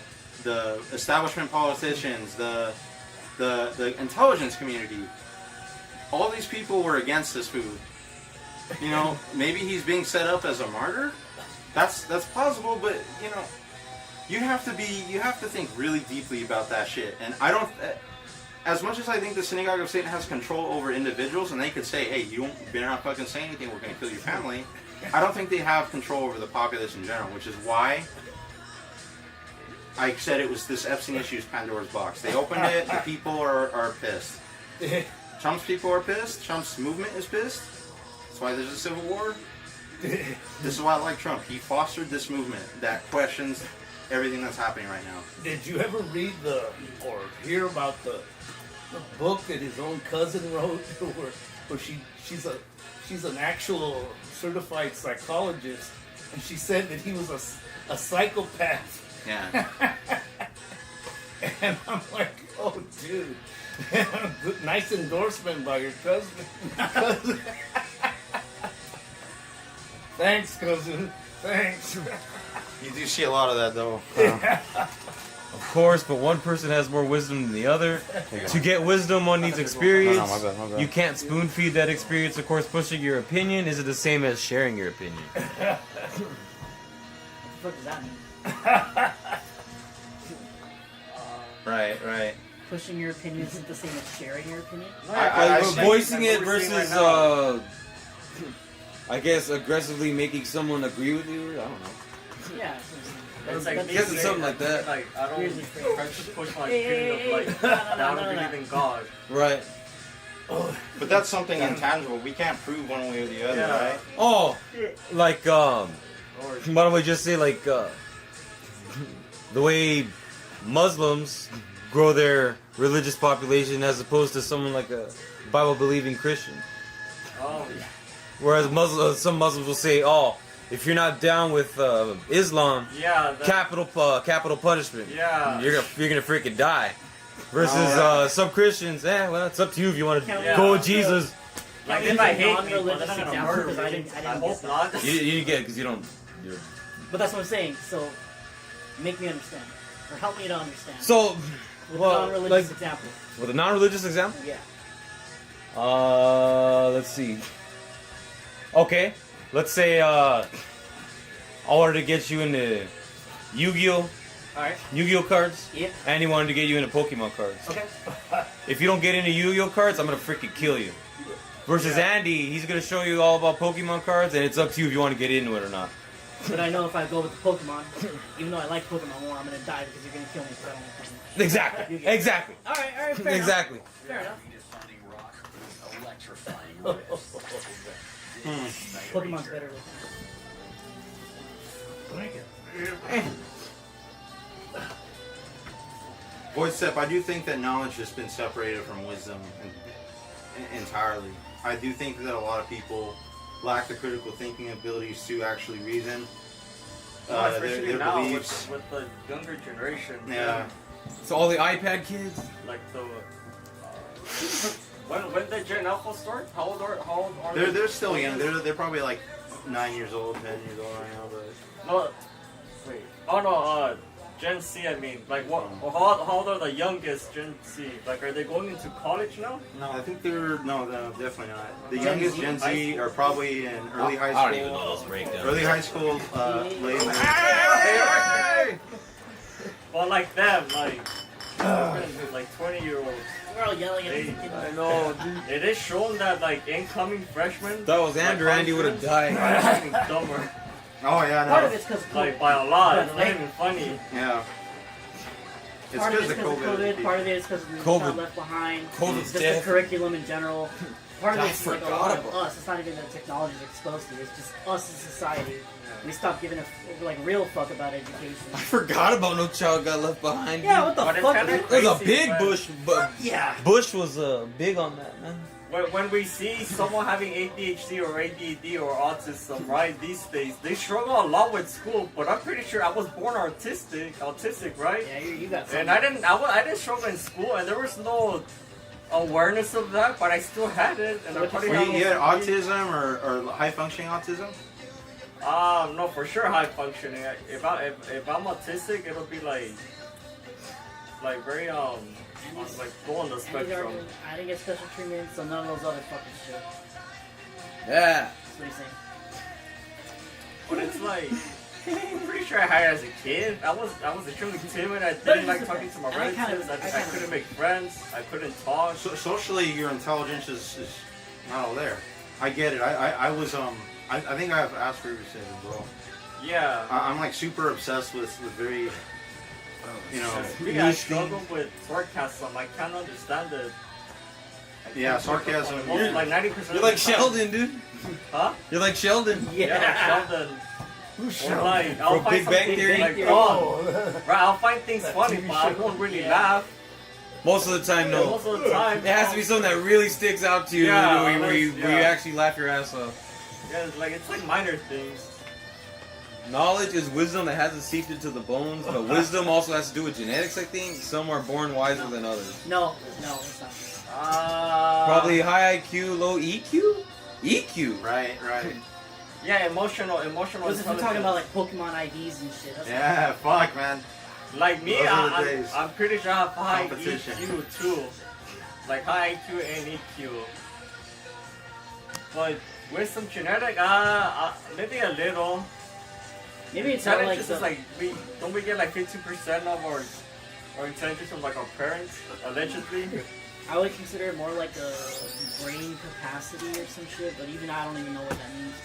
establishment politicians, the intelligence community, all these people were against this food. You know, maybe he's being set up as a martyr. That's possible, but you know, you have to think really deeply about that shit. And I don't. As much as I think the synagogue of Satan has control over individuals, and they could say, "Hey, you better not fucking say anything. We're going to kill your family." I don't think they have control over the populace in general, which is why I said it was this Epstein issues Pandora's box. They opened it. The people are pissed. Trump's people are pissed. Trump's movement is pissed. That's why there's a civil war. This is why I like Trump. He fostered this movement that questions everything that's happening right now. Did you ever read or hear about the book that his own cousin wrote, where she's an actual certified psychologist, and she said that he was a psychopath. Yeah. And I'm like, oh, dude, nice endorsement by your cousin. Thanks, cousin. Thanks. You do see a lot of that, though. Of course, but one person has more wisdom than the other. To get wisdom, one needs experience. No, my bad. You can't spoon feed that experience. Of course, pushing your opinion is it the same as sharing your opinion? What the fuck does that mean? Right. Pushing your opinion isn't the same as sharing your opinion? I Voicing it versus, I guess, aggressively making someone agree with you. I don't know. Yeah. It's like I guess it's something like that. Like, I don't Weirdly phrased. try to push my Hey, opinion of like, no, I don't believe in God. Right. But that's something intangible. We can't prove one way or the other, Yeah. right? Oh, like, why don't we just say, like, the way Muslims grow their religious population as opposed to someone like a Bible-believing Christian. Oh, yeah. Whereas some Muslims will say, "Oh, if you're not down with Islam, Yeah. capital punishment. Yeah. You're gonna freaking die." Versus some Christians, well, it's up to you if you want to go with Jesus. Like, Can if we I use a hate people, they're non-religious not gonna example? murder Because I me. didn't I get hope that. not. You get it because you don't. But that's what I'm saying. So, make me understand. Or help me to understand. So, With well, a non-religious like- example. with a non-religious example, Yeah. let's see. Okay, let's say I wanted to get you into Yu-Gi-Oh. Alright. Yu-Gi-Oh cards, Yep. and he wanted to get you into Pokemon cards. Okay. If you don't get into Yu-Gi-Oh cards, I'm gonna freaking kill you. Versus Andy, he's gonna show you all about Pokemon cards, and it's up to you if you want to get into it or not. But I know if I go with the Pokemon, even though I like Pokemon more, I'm gonna die because you're gonna kill me because I don't like Pokemon. Exactly. You get it. Exactly. Alright, fair Exactly. enough. Fair enough. Pokemon's better with Boy, Step, I do think that knowledge has been separated from wisdom entirely. I do think that a lot of people lack the critical thinking abilities to actually reason Especially their now beliefs. with the younger generation. Yeah. So all the iPad kids. Like the. When did Gen Alpha start? How old are they? They're still young. They're probably like 9 years old, 10 years old right now. But No, wait. Oh no, Gen C. I mean, like what? How old are the youngest Gen C? Like, are they going into college now? no, I think they're no, definitely not. The Gen youngest Z? Gen Z are probably in early high school. I don't even know those breakdowns. Early high school, late. Well, like them, like 20-year-olds. We're all yelling at Hey, kids. I know, dude. It is shown that like incoming freshmen. That was Andrew. Andy would have died. Getting dumber. Oh yeah, Part no. of it's because Like by a lot. It's not even funny. Yeah. It's Part of because it's of because of COVID. COVID. Part of it is because we COVID. got left behind. COVID's Just death. the curriculum in general. Part of I it's like a forgot lot of about us. It's not even the technology we're exposed to. It's just us as society. We stopped giving a like real fuck about education. I forgot about No Child Got Left Behind. Yeah, what the But it's fuck? kinda dude? There's a crazy, big but- Bush, but Yeah. Bush was big on that, man. when we see someone having ADHD or ADD or autism, right, these days, they struggle a lot with school, but I'm pretty sure I was born autistic, right? Yeah, you got something. And I didn't struggle in school, and there was no awareness of that, but I still had it. And I'm probably You had autism or high functioning autism? No, for sure high functioning. If I'm autistic, it'll be like very like go on the spectrum. I didn't get special treatment, so none of those other fucking shit. Yeah. That's what he's saying. But it's like, I'm pretty sure I had it as a kid. I was extremely timid. I didn't like talking to my relatives. I couldn't make friends. I couldn't talk. So, socially, your intelligence is not all there. I get it. I was I think I have Asperger's syndrome, bro. Yeah. I'm like super obsessed with very, you know. Me, I struggle with sarcasm. I can't understand it. Yeah, sarcasm. Most, like 90%. You're like Sheldon, dude. Huh? You're like Sheldon. Yeah, like Sheldon. Or like, From Big Bang Theory? Like, right, I'll find things funny, but I won't really laugh. Most of the time, no. Yeah, most of the time. It has to be something that really sticks out to you, where you actually laugh your ass off. Yeah, it's like minor things. Knowledge is wisdom that hasn't seeped into the bones, but wisdom also has to do with genetics, I think. Some are born wiser than others. No, it's not. Probably high IQ, low EQ? EQ. Right. Yeah, emotional. What's if we're talking about like Pokemon IDs and shit? That's Yeah, fuck, man. Like me, Those are the days. I'm pretty sure I have high Competition. EQ too. Like high IQ and EQ. But with some genetic, maybe a little. Maybe it's not like just like don't we get like 50% of our intelligence from like our parents, allegedly? I would consider it more like a brain capacity or some shit, but even I don't even know what that means.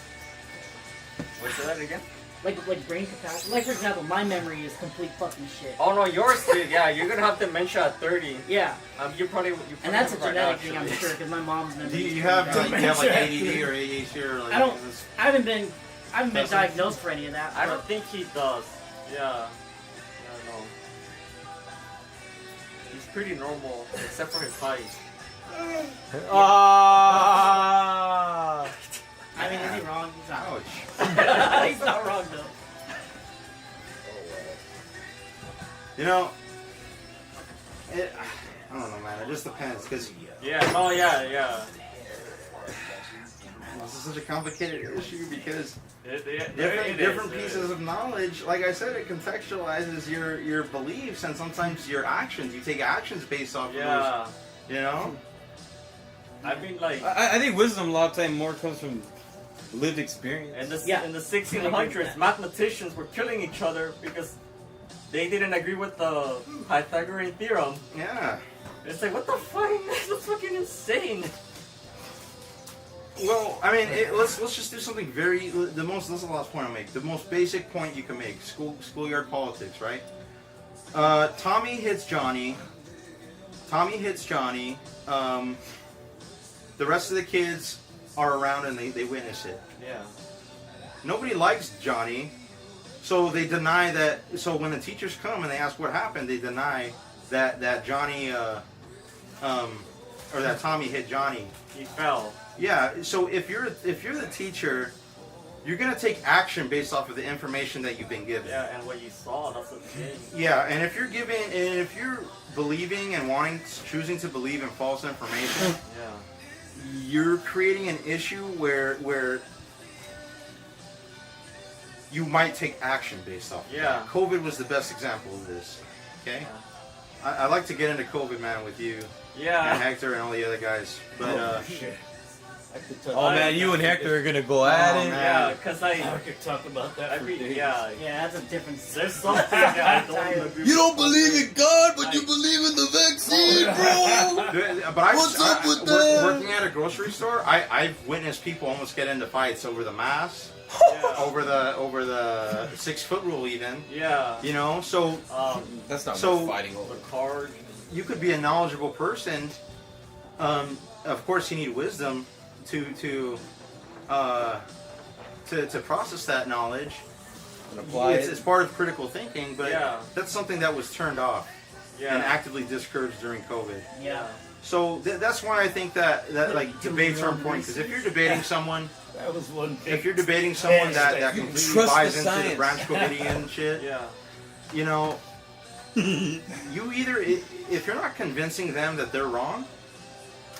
Wait, say that again? Like brain capacity. Like for example, my memory is complete fucking shit. Oh no, yours, yeah, you're gonna have dementia at 30. Yeah. You probably and that's a have it right genetic now, thing, I'm sure, because my mom's memory. Do is you have pretty bad. like ADD or ADHD or like? I haven't been diagnosed for any of that. I don't think he does. Yeah. No. He's pretty normal, except for his height. I mean, is he wrong? He's not. Ouch. He's not wrong though. You know, I don't know, man. It just depends, cause yeah. this is such a complicated issue because it different is. pieces of knowledge. Like I said, it contextualizes your beliefs and sometimes your actions. You take actions based off of those. You know. I mean, like I think wisdom a lot of time more comes from lived experience. in the 1600s, mathematicians were killing each other because they didn't agree with the Pythagorean theorem. Yeah. It's like, what the fuck? That's fucking insane. Well, I mean, let's just do something very this is the last point I'll make. The most basic point you can make: schoolyard politics, right? Tommy hits Johnny. The rest of the kids are around and they witness it. Yeah. Nobody likes Johnny, so they deny that. So when the teachers come and they ask what happened, they deny that Johnny or that Tommy hit Johnny. He fell. Yeah. So if you're the teacher, you're gonna take action based off of the information that you've been given. Yeah, and what you saw, that's the thing. Yeah, and if you're believing and choosing to believe in false information, you're creating an issue where you might take action based off of that. COVID was the best example of this. Okay? I'd like to get into COVID, man, with you. Yeah. And Hector and all the other guys. But shit. Oh man, you and Hector are gonna go at it. Yeah, because I could talk about that for days. Yeah, that's a different. There's something that I don't agree. You don't believe in God, but you believe in the vaccine, bro. But What's up with that? Working at a grocery store, I've witnessed people almost get into fights over the mask, over the 6 foot rule, even. Yeah. You know, so that's not so fighting over. The card. You could be a knowledgeable person. Of course, you need wisdom to process that knowledge. And apply it's part of critical thinking, but Yeah. that's something that was turned off. and actively discouraged during COVID. Yeah. So that's why I think that like debates are important, because if you're debating someone, That was one. if you're debating someone that You completely trust buys the into the science. Branch Covidian shit, Yeah. you know, you either, if you're not convincing them that they're wrong,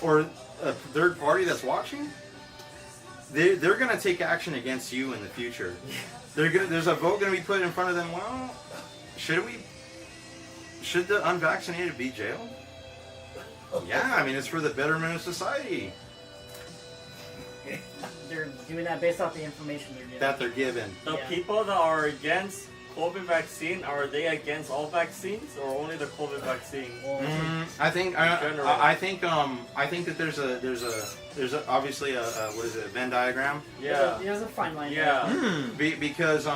or a third party that's watching, they're gonna take action against you in the future. There's a vote gonna be put in front of them. Well, should the unvaccinated be jailed? Yeah, I mean, it's for the betterment of society They're doing that based off the information they're getting. that they're given. The people that are against COVID vaccine, are they against all vaccines or only the COVID vaccine? I think I think that there's a obviously a what is it, a Venn diagram? Yeah. There's a fine line. Yeah. Because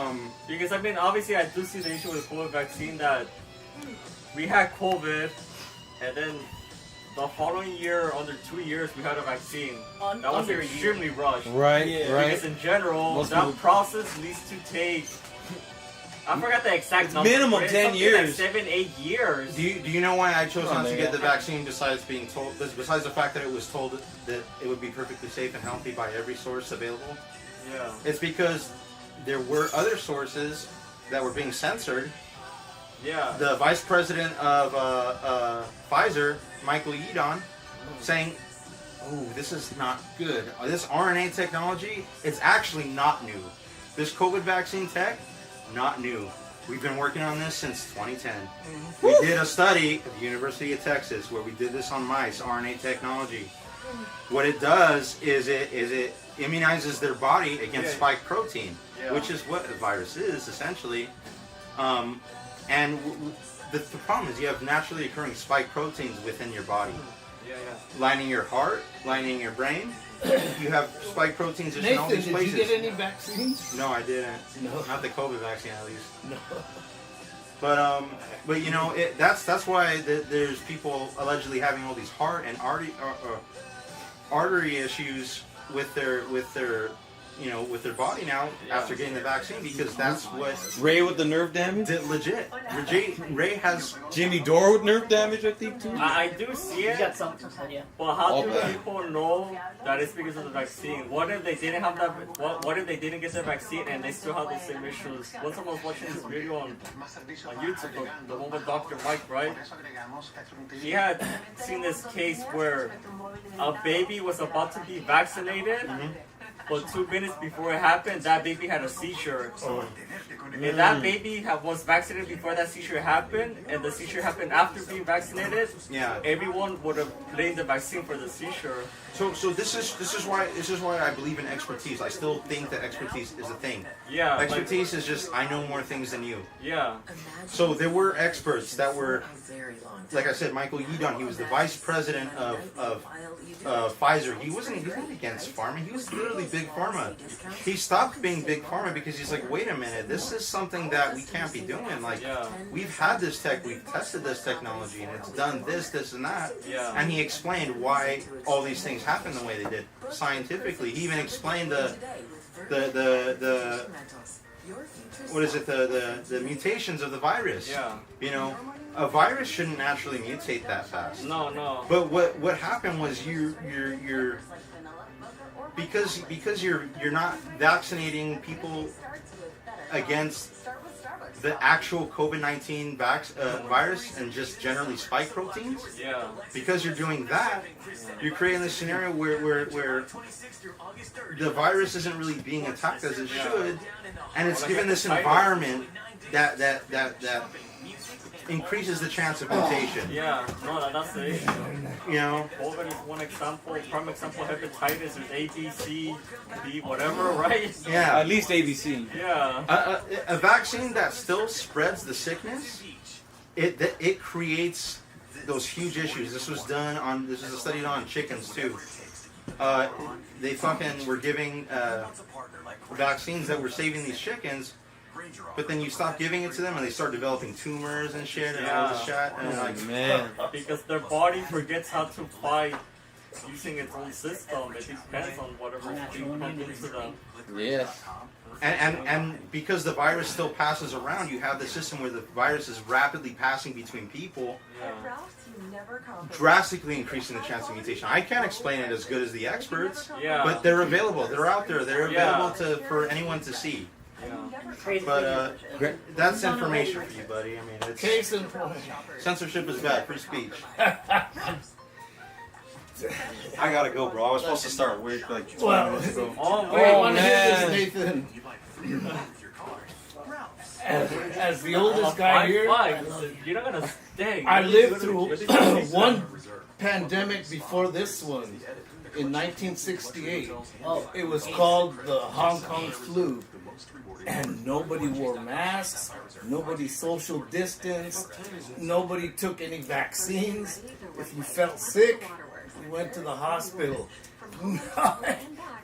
Because I mean, obviously, I do see the issue with COVID vaccine that we had COVID, and then the following year, under 2 years, we had a vaccine. That was Under a year. extremely rushed. Right, right. Because in general, Most that people- process needs to take. I forgot the exact It's number. minimum but it's 10 something years. Like 7-8 years. do you know why I chose Come on, not to man. get the vaccine? Besides being told, besides the fact that it was told that it would be perfectly safe and healthy by every source available, Yeah. it's because there were other sources that were being censored. Yeah. The vice president of Pfizer, Michael Yeadon, saying, "Oh, this is not good. This RNA technology, it's actually not new. This COVID vaccine tech, not new. We've been working on this since 2010. We did a study at the University of Texas where we did this on mice, RNA technology. What it does is it immunizes their body against spike protein, which is what a virus is essentially. And the problem is you have naturally occurring spike proteins within your body, lining your heart, lining your brain. You have spike proteins just in all Nathan, these did places. you get any vaccines? No, I didn't. No. Not the COVID vaccine, at least. No. But you know, that's why there's people allegedly having all these heart and artery issues with their you know, with their body now after getting the vaccine, because that's what Ray with the nerve damage. legit. Ray has Jimmy Dore with nerve damage, I think too. I do see You it. got something, yeah. But how All do bad. people know that it's because of the vaccine? What if they didn't have that? What if they didn't get the vaccine and they still have the same issues? Once I was watching this video on YouTube, the one with Dr. Mike, right? He had seen this case where a baby was about to be vaccinated, but 2 minutes before it happened, that baby had a seizure. If that baby was vaccinated before that seizure happened, and the seizure happened after being vaccinated, everyone would have blamed the vaccine for the seizure. So this is why I believe in expertise. I still think that expertise is a thing. Yeah. Expertise is just I know more things than you. Yeah. So there were experts that were, like I said, Michael Yeadon. He was the vice president of Pfizer. He wasn't against pharma. He was literally big pharma. He stopped being big pharma because he's like, wait a minute, this is something that we can't be doing. Like, we've had this tech, we've tested this technology, and it's done this, and that. Yeah. And he explained why all these things happen the way they did scientifically. He even explained the what is it, the mutations of the virus. Yeah. You know, a virus shouldn't naturally mutate that fast. No, no. But what happened was you're because you're not vaccinating people against the actual COVID-19 virus and just generally spike proteins. Yeah. Because you're doing that, you're creating this scenario where the virus isn't really being attacked as it should, and it's given this environment that increases the chance of mutation. Yeah, no, that's the issue. You know? COVID is one example. Prime example, hepatitis is A, B, C, D, whatever, right? Yeah. At least ABC. Yeah. A vaccine that still spreads the sickness, it creates those huge issues. This was a study done on chickens too. They fucking were giving vaccines that were saving these chickens, but then you stop giving it to them and they start developing tumors and shit and all this shit. And like, man. Because their body forgets how to fight using its own system. It depends on whatever's being pumped into them. Yes. And because the virus still passes around, you have the system where the virus is rapidly passing between people, drastically increasing the chance of mutation. I can't explain it as good as the experts, but they're available. They're out there. They're available for anyone to see. But that's information for you, buddy. I mean, it's Case in point. censorship is bad. Free speech. I gotta go, bro. I was supposed to start work like 20 minutes ago. Oh, man. Nathan. As the oldest guy here, You're not gonna stay. I lived through one pandemic before this one in 1968. It was called the Hong Kong flu. And nobody wore masks, nobody social distanced, nobody took any vaccines. If you felt sick, you went to the hospital.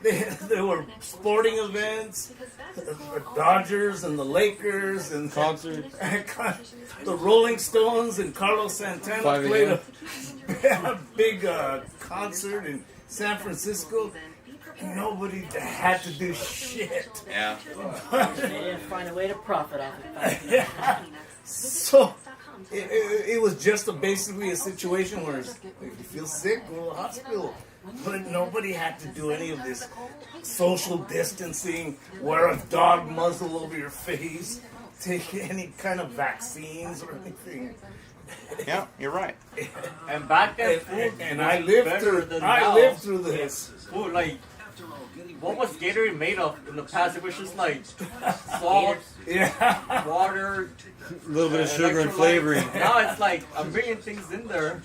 There were sporting events, the Dodgers and the Lakers and concerts. The Rolling Stones and Carlos Santana played a big concert in San Francisco. Nobody had to do shit. Yeah. They didn't find a way to profit off it. So it was just basically a situation where if you feel sick, go to the hospital. But nobody had to do any of this social distancing, wear a dog muzzle over your face, take any kind of vaccines or anything. Yeah, you're right. And back then, food and was I lived better through. than I now. lived through this. Food, like, what was Gatorade made of in the past? It was just like salt, water, a little bit of sugar and flavoring. Now it's like a million things in there.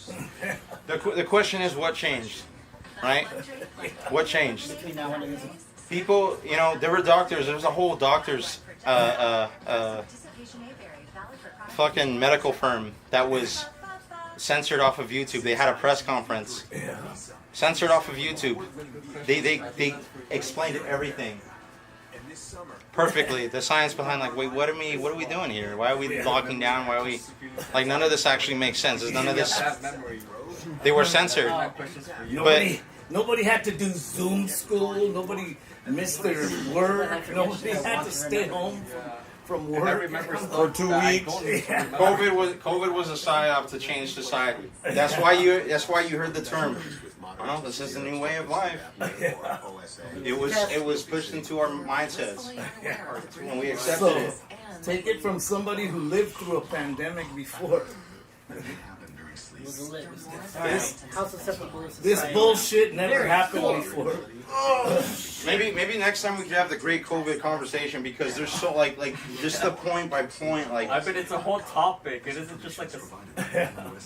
The question is, what changed? Right? What changed? Between now and then. People, you know, there were doctors. There was a whole doctors fucking medical firm that was censored off of YouTube. They had a press conference. Censored off of YouTube. They explained everything perfectly. The science behind, like, wait, what are we doing here? Why are we locking down? Why are we, like, none of this actually makes sense. There's none of this. They were censored. Nobody had to do Zoom school. Nobody missed their work. Nobody had to stay home from work for 2 weeks. COVID was a psyop to change society. That's why you heard the term. Well, this is the new way of life. It was pushed into our mindsets, and we accepted it. Take it from somebody who lived through a pandemic before. This bullshit never happened before. Maybe next time we could have the great COVID conversation, because there's so like just the point by point, like. I bet it's a whole topic. It isn't just like a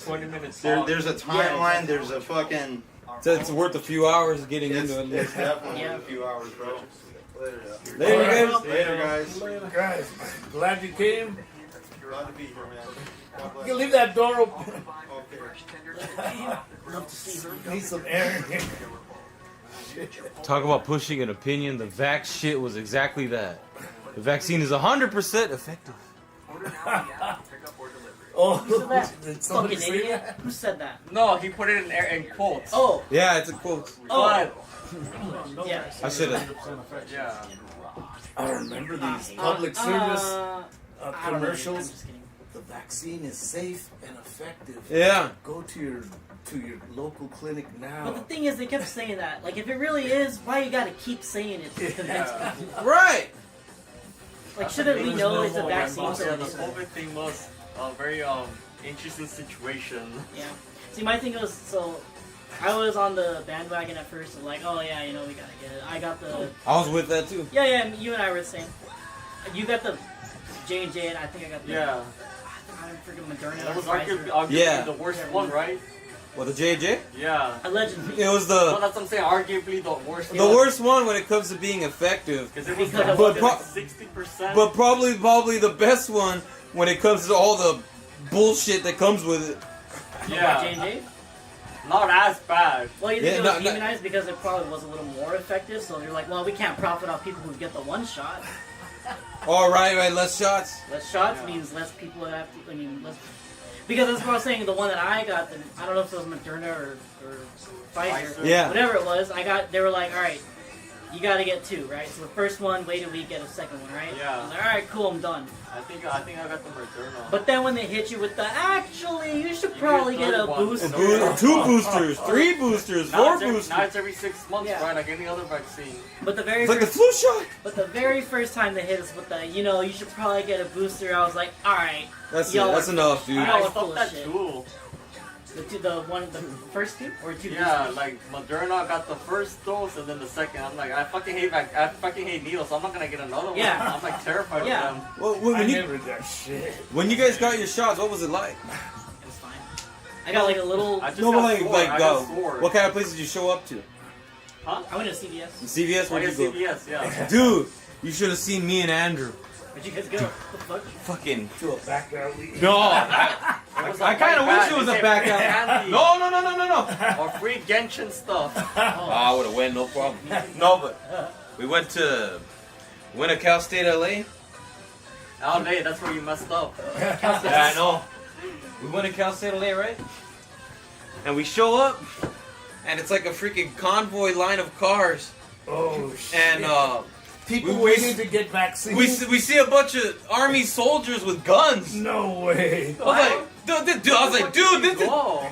20 minutes. There's a timeline. There's a fucking. It's worth a few hours getting into it. It's definitely worth a few hours, bro. Later, guys. Later, guys. Guys, glad you came. Glad to be here, man. You can leave that door open. Need some air in here. Talk about pushing an opinion. The vax shit was exactly that. The vaccine is 100% effective. Did somebody Fucking say idiot. that? Who said that? No, he put it in quotes. Oh. Yeah, it's a quote. But, yeah. I said it. Yeah. I remember these public service commercials. The vaccine is safe and effective. Yeah. Go to your local clinic now. But the thing is, they kept saying that. Like, if it really is, why you gotta keep saying it to convince people? Right. Like, shouldn't we know it's a vaccine? Yeah, the COVID thing was a very interesting situation. Yeah. See, my thing was, so I was on the bandwagon at first, and like, oh yeah, you know, we gotta get it. I got the. I was with that too. Yeah, you and I were the same. You got the J&J, and I think I got the. Yeah. I freaking Moderna. That was Pfizer. arguably the worst one, right? Well, the J&J? Yeah. Allegedly. It was the. No, that's what I'm saying. Arguably the worst. The worst one when it comes to being effective. Because it was Because like, it like 60%. But probably the best one when it comes to all the bullshit that comes with it. Yeah. J&J? Not as bad. Well, you think it was demonized because it probably was a little more effective, so you're like, well, we can't profit off people who get the one shot. All right, less shots. Less shots means less people have to, less. Because that's what I was saying, the one that I got, I don't know if it was Moderna or Pfizer. Yeah. Whatever it was, they were like, alright, you gotta get 2, right? So the first one, wait a week, get a second one, right? Yeah. I was like, all right, cool, I'm done. I think I got the Moderna. But then when they hit you with the, actually, you should probably get a booster. 2 boosters, 3 boosters, 4 boosters. Now it's every 6 months, Yeah. right? Like any other vaccine. But the very It's like the first, flu shot. but the very first time they hit us with the, you know, you should probably get a booster, I was like, all right, That's it. y'all That's are- enough, dude. y'all I are full thought of that shit. too. The first 2 or 2 Yeah, boosters? like Moderna got the first dose and then the second. I'm like, I fucking hate needles, so I'm not gonna get another one. Yeah. I'm like terrified Yeah. of them. Well, when you guys got your shots, what was it like? It was fine. I got like a little. I just No, but got sore. I got sore. what kind of places did you show up to? Huh? I went to CVS. CVS? Oh, Where'd yeah, you go? CVS, yeah. Dude, you should have seen me and Andrew. Where'd you guys go? What the fuck? Fucking. To a back alley. No, I kind of wish it was a back out. No. Or free Genshin stuff. I would have went, no problem. No, but we went to Cal State LA. LA, that's where you messed up. Yeah, I know. We went to Cal State LA, right? And we show up, and it's like a freaking convoy line of cars. Oh shit. And people we- waiting to get vaccines. we see a bunch of army soldiers with guns. No way. I was like, dude, this is. Whoa.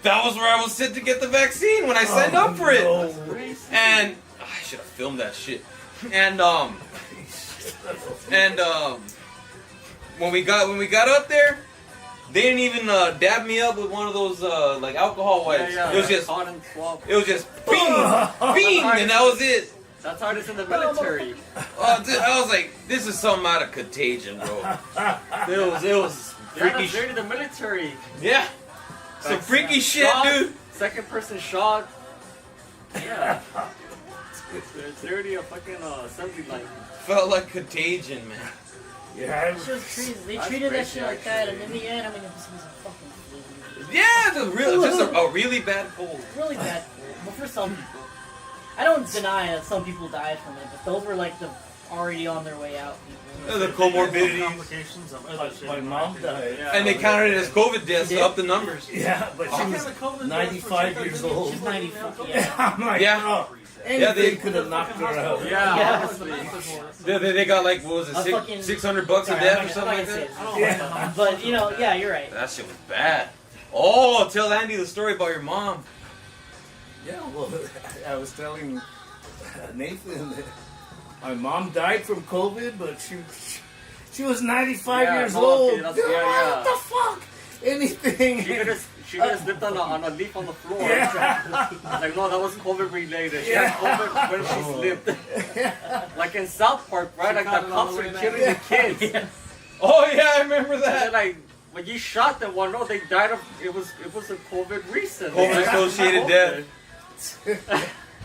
That was where I was sent to get the vaccine when I signed up for it. No. And I should have filmed that shit. And when we got up there, they didn't even dab me up with one of those like alcohol wipes. Yeah, It was just cotton swab. bing, bing, and that was it. That's how it is in the military. Dude, I was like, this is something out of Contagion, bro. It was Yeah, freaky that's shit. dirty the military. Yeah, some freaky shit, Shot, dude. Second person shot. Yeah. It's dirty a fucking assembly line. Felt like Contagion, man. Yeah. They treated that shit like that, and in the end, I mean, it was a fucking flu. Yeah, just a really bad cold. Really bad cold. But for some people, I don't deny that some people died from it, but those were like the already on their way out people. The comorbidities. Complications of other shit. My mom died. Yeah. And they counted it as COVID deaths to up the numbers. Yeah, but she was 95 years old. She's 94. Yeah, I'm like, Yeah. oh, Yeah, they- anything could have knocked her out. Yeah. They got like, what was it, A fucking- $600 a Sorry, death I'm or not something like gonna say that? it. Yeah. But you know, yeah, you're right. That shit was bad. Oh, tell Andy the story about your mom. Yeah, well, I was telling Nathan that my mom died from COVID, but she was 95 Yeah, years no, old. okay, that's- Dude, yeah. What the fuck? Anything. She could have slipped on a leaf on the floor. Yeah. Like, no, that was COVID related. She Yeah. had COVID when she slipped. Like in South Park, right? Like the cops were killing the kids. Oh yeah, I remember And then, that. like, when you shot them, well, no, they died of, it was a COVID reason. COVID-associated death.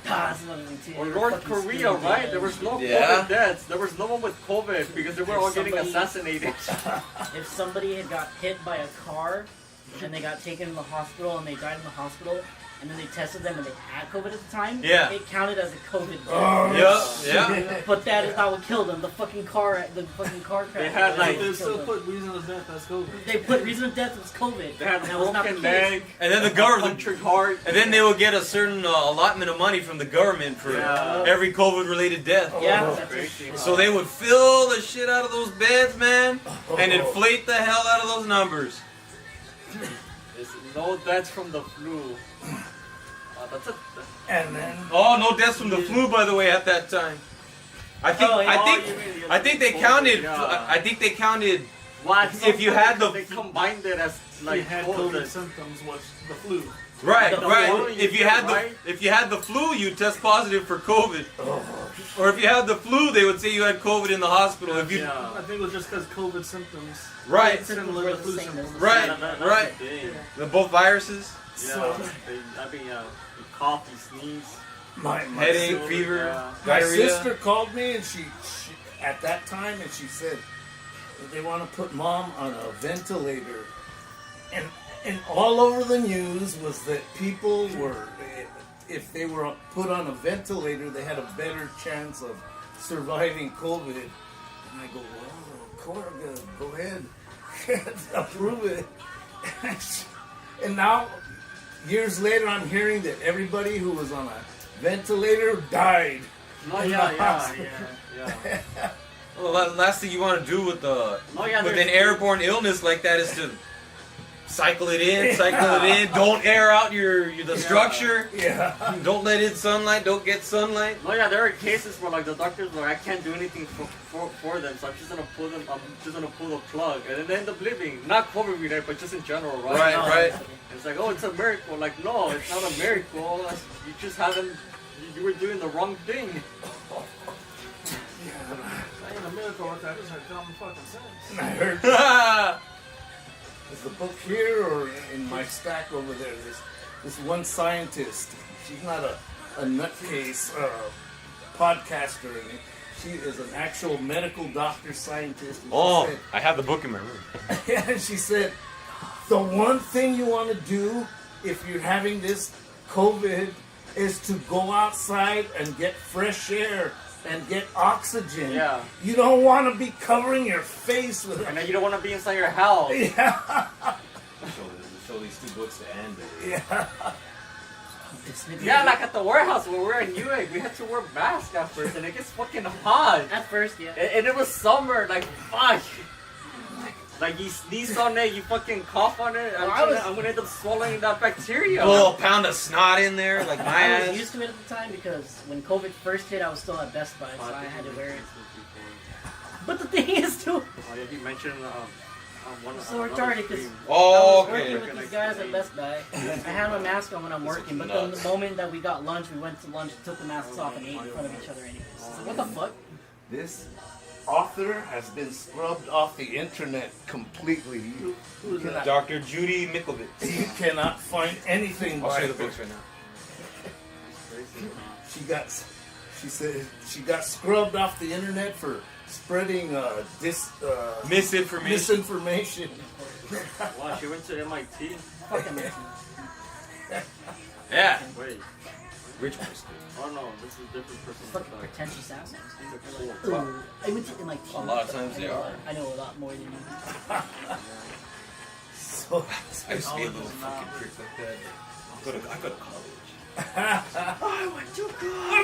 That's what I mean, too. Or North Korea, right? There was no Yeah. COVID deaths. There was no one with COVID because they were all getting somebody- assassinated. If somebody had got hit by a car and they got taken in the hospital and they died in the hospital, and then they tested them and they had COVID at the time, Yeah. it counted as a COVID death. Oh, Yeah. But that is not what killed them. The fucking car crash. They had, like- They killed still them. put reason of death as COVID. They put reason of death was COVID. They had and that was not the broken case. leg, And then the government, punctured heart. and then they will get a certain allotment of money from the government for Yeah. every COVID-related death. Yeah, Oh, that's crazy. So they would fill the shit out of those beds, man, and inflate the hell out of those numbers. There's no deaths from the flu. That's a. And then Oh, no deaths from the flu, by the way, at that time. I think, Oh, yeah. I think they counted. Yeah. I think they counted. Well, If you had the- they combined it as Like like had COVID symptoms was the flu. Right, The right. flu, If you had right? if you had the flu, you test positive for COVID. Or if you had the flu, they would say you had COVID in the hospital. If you Yeah. I think it was just because COVID symptoms. right, Similar were to the flu same. symptoms. right, That's right. the thing. The both viruses, Yeah. You cough, you sneeze. my headache, So, fever, yeah. My diarrhea. sister called me and she at that time and she said they want to put mom on a ventilator, and all over the news was that people were, if they were put on a ventilator, they had a better chance of surviving COVID. And I go, well, Cora, go ahead, approve it. And now, years later, I'm hearing that everybody who was on a ventilator, died. Oh in yeah, the yeah, hospital. yeah. Well, last thing you want to do with Oh, yeah, with there's- an airborne illness like that is to cycle it in. Don't air out the structure. Yeah. Don't let in sunlight. Don't get sunlight. No, yeah, there are cases where like the doctors were, I can't do anything for them, so I'm just gonna pull them. I'm just gonna pull the plug, and then they end up living. Not COVID related, but just in general, right? Right. It's like, oh, it's a miracle. Like, no, it's not a miracle. You just haven't. You were doing the wrong thing. That ain't a miracle. That is her common fucking sense. And I heard. Is the book here or in my stack over there? There's this one scientist. She's not a nutcase podcaster. She is an actual medical doctor scientist. And Oh, she said, I have the book in my room. and she said, the one thing you want to do if you're having this COVID is to go outside and get fresh air and get oxygen. Yeah. You don't want to be covering your face with And then you don't want to be inside your house. Yeah. Show these two books to end. Yeah. Yeah, like at the warehouse when we were in Newegg, we had to wear masks at first, and it gets fucking hot. At first, yeah. And it was summer, like fuck. Like you sneeze on it, you fucking cough on it. I'm gonna end up swallowing that bacteria. A little pound of snot in there, like my I was ass. used to it at the time because when COVID first hit, I was still at Best Buy, so I had to wear it. But the thing is, too, Oh yeah, he mentioned one I'm so retarded because Oh, I was okay. working with these guys at Best Buy. I had my mask on when I'm working, but then the moment that we got lunch, we went to lunch, took the masks off, and ate in front of each other anyways. So what the fuck? This author has been scrubbed off the internet completely. You cannot, Dr. Judy Mickovic. you cannot find anything I'll show by you the her. books right now. She said she got scrubbed off the internet for spreading Misinformation. misinformation. Wow, she went to MIT. Fucking Yeah. Wait. Rich person. Oh no, this is a different person. fucking pretentious assholes. These are They're like, ooh, I went to MIT. A lot of times they are. I know a lot more than you. So I used to be a little fucking prick like that. I go to college. I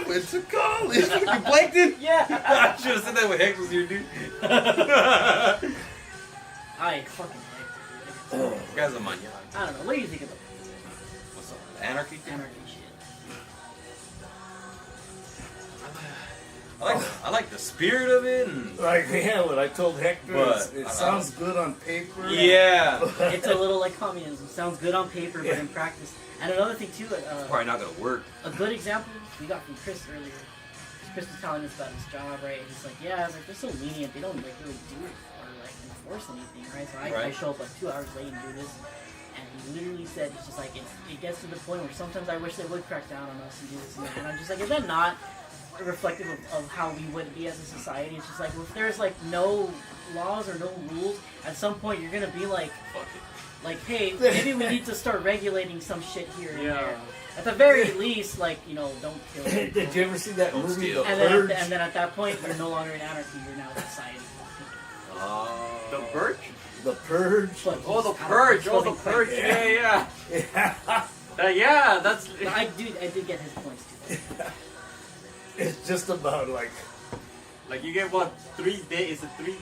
went to college. You blanked it? Yeah. I should have said that when Hex was here, dude. I fucking liked it. You guys are mine. I don't know. What do you think of the What's up? Anarchy? anarchy shit? I like the spirit of it. And, like what I told Hector, But, it sounds good on paper. yeah. It's a little like communism. Sounds good on paper, but in practice. And another thing too, Probably not gonna work. a good example we got from Chris earlier. Chris was telling us about his job, right? And he's like, yeah, I was like, they're so lenient, they don't like really do it or like enforce anything, right? So I show up like 2 hours late and do this. And he literally said, it's just like, it gets to the point where sometimes I wish they would crack down on us and do this and that. And I'm just like, is that not reflective of how we would be as a society? It's just like, well, if there's like no laws or no rules, at some point you're gonna be like, Fuck it. like, hey, maybe we need to start regulating some shit here and Yeah. there. At the very least, like, you know, don't kill people. Did you ever see that movie, steal. The And Purge? then at that point, you're no longer in anarchy, you're now a society. The Birch? The Purge. But Oh, the it's kind Purge! of Oh, the funny. Purge! Yeah. Yeah. Yeah, that's. But I did get his points too. It's just about like Like you get what 3 days? Is it 3?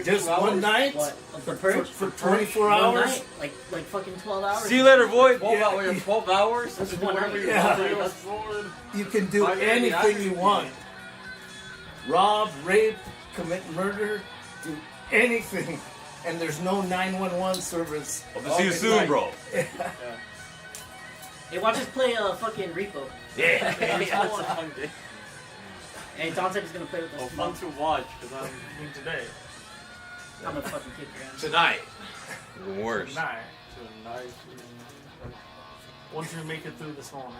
just one night What? Of the purge? for 24 One hours. night? Like fucking 12 hours? See you later, Void. 12 hours. 12 hours. That's To do one whatever night. you Yeah. want. That's forward. You can do I mean, anything you yeah. want. Rob, rape, commit murder, do anything. And there's no 911 service. I'll see you soon, bro. Hey, watch us play fucking Repo. Yeah. That's a fun day. Hey, Dante was gonna play with us. Oh, fun to watch because I'm Today. I'm gonna fucking kick your ass. Tonight. Even worse. Tonight. tonight. Once you make it through this morning.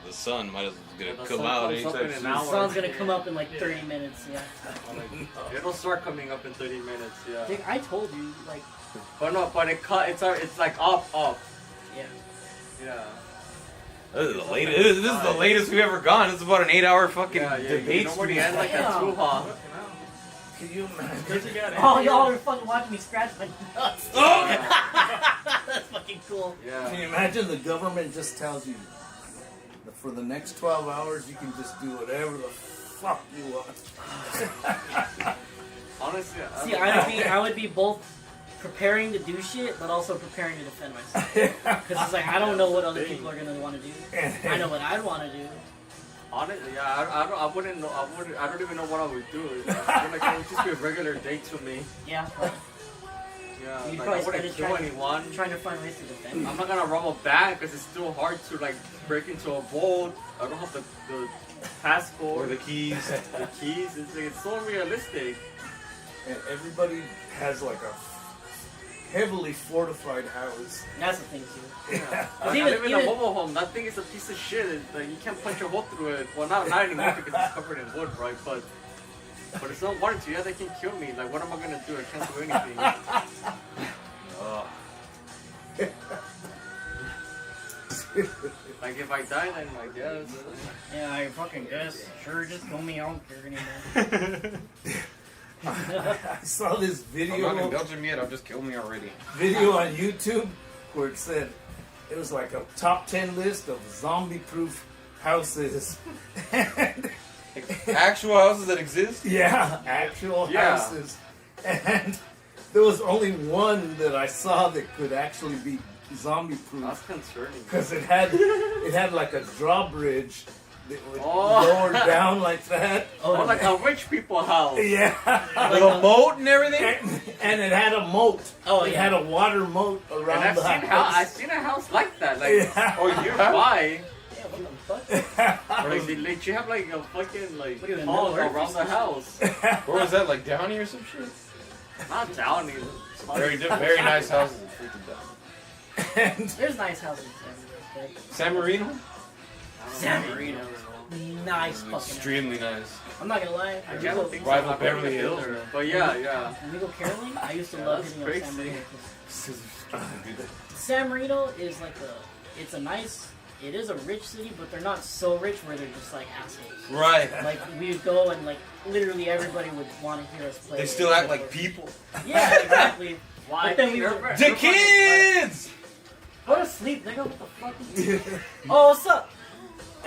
The sun might as well The come sun out comes up anytime in an soon. hour. The sun's gonna come up in like 30 minutes, yeah. It'll start coming up in 30 minutes. Yeah. Dick, I told you, like, But no, but it's like up. yeah. Yeah. This is the latest. This is the latest we've ever gone. It's about an 8-hour fucking Yeah, yeah. debate. You know where the end like that Damn. too, huh? Can you imagine? Because you got Oh, y'all are fucking watching me scratch my nuts. That's fucking cool. Can Yeah. you imagine the government just tells you, for the next 12 hours, you can just do whatever the fuck you want. Honestly, See, I would be both preparing to do shit, but also preparing to defend myself. Because it's like I don't know what other people are gonna want to do. I know what I'd want to do. honestly, yeah, I wouldn't know. I don't even know what I would do. I feel like it would just be a regular day to me. Yeah. Yeah, You'd like, probably I wouldn't spend it kill anyone. trying to find ways to defend. I'm not gonna rob a bank because it's still hard to like break into a vault. I don't have the passport Or the keys. The keys. It's so unrealistic. And everybody has like a heavily fortified house. That's the thing too. Yeah. Like, I live in a mobile home. That thing is a piece of shit. It's, like, you can't punch a hole through it. Well, not anymore because it's covered in wood, right? But it's not wanted to. Yeah, they can kill me. Like, what am I gonna do? I can't do anything. Like, if I die, then I guess. Yeah, I fucking guess. Sure, just kill me. I don't care anymore. I saw this video. I'm not indulging me yet. I'll just kill me already. Video on YouTube where it said it was like a top 10 list of zombie-proof houses. Actual houses that exist? Yeah, actual houses. And there was only one that I saw that could actually be zombie-proof. That's concerning. Because it had like a drawbridge that would lower down like that. Oh, like a rich people house. Yeah. With a moat and everything? And it had a moat. Oh, it had a water moat around And the house. I've seen a house like that. Like, Yeah. oh, you're why? Like, you have like a fucking like What do you hall know, around the house. Where was that? Like Downey or some shit? Not Downey. Very nice houses in freaking Downey. There's nice houses in San Marino? San Marino. Nice fucking Extremely nice. I'm not gonna lie. I don't think Rival so. Beverly Hills. But yeah. When we go caroling, I used to love hitting up San Marino. San Marino is like it is a rich city, but they're not so rich where they're just like assholes. Right. Like we would go and like literally everybody would want to hear us play. They still act like people. Yeah, exactly. Why? But then we The kids! go to sleep, nigga. What the fuck? Oh, what's up?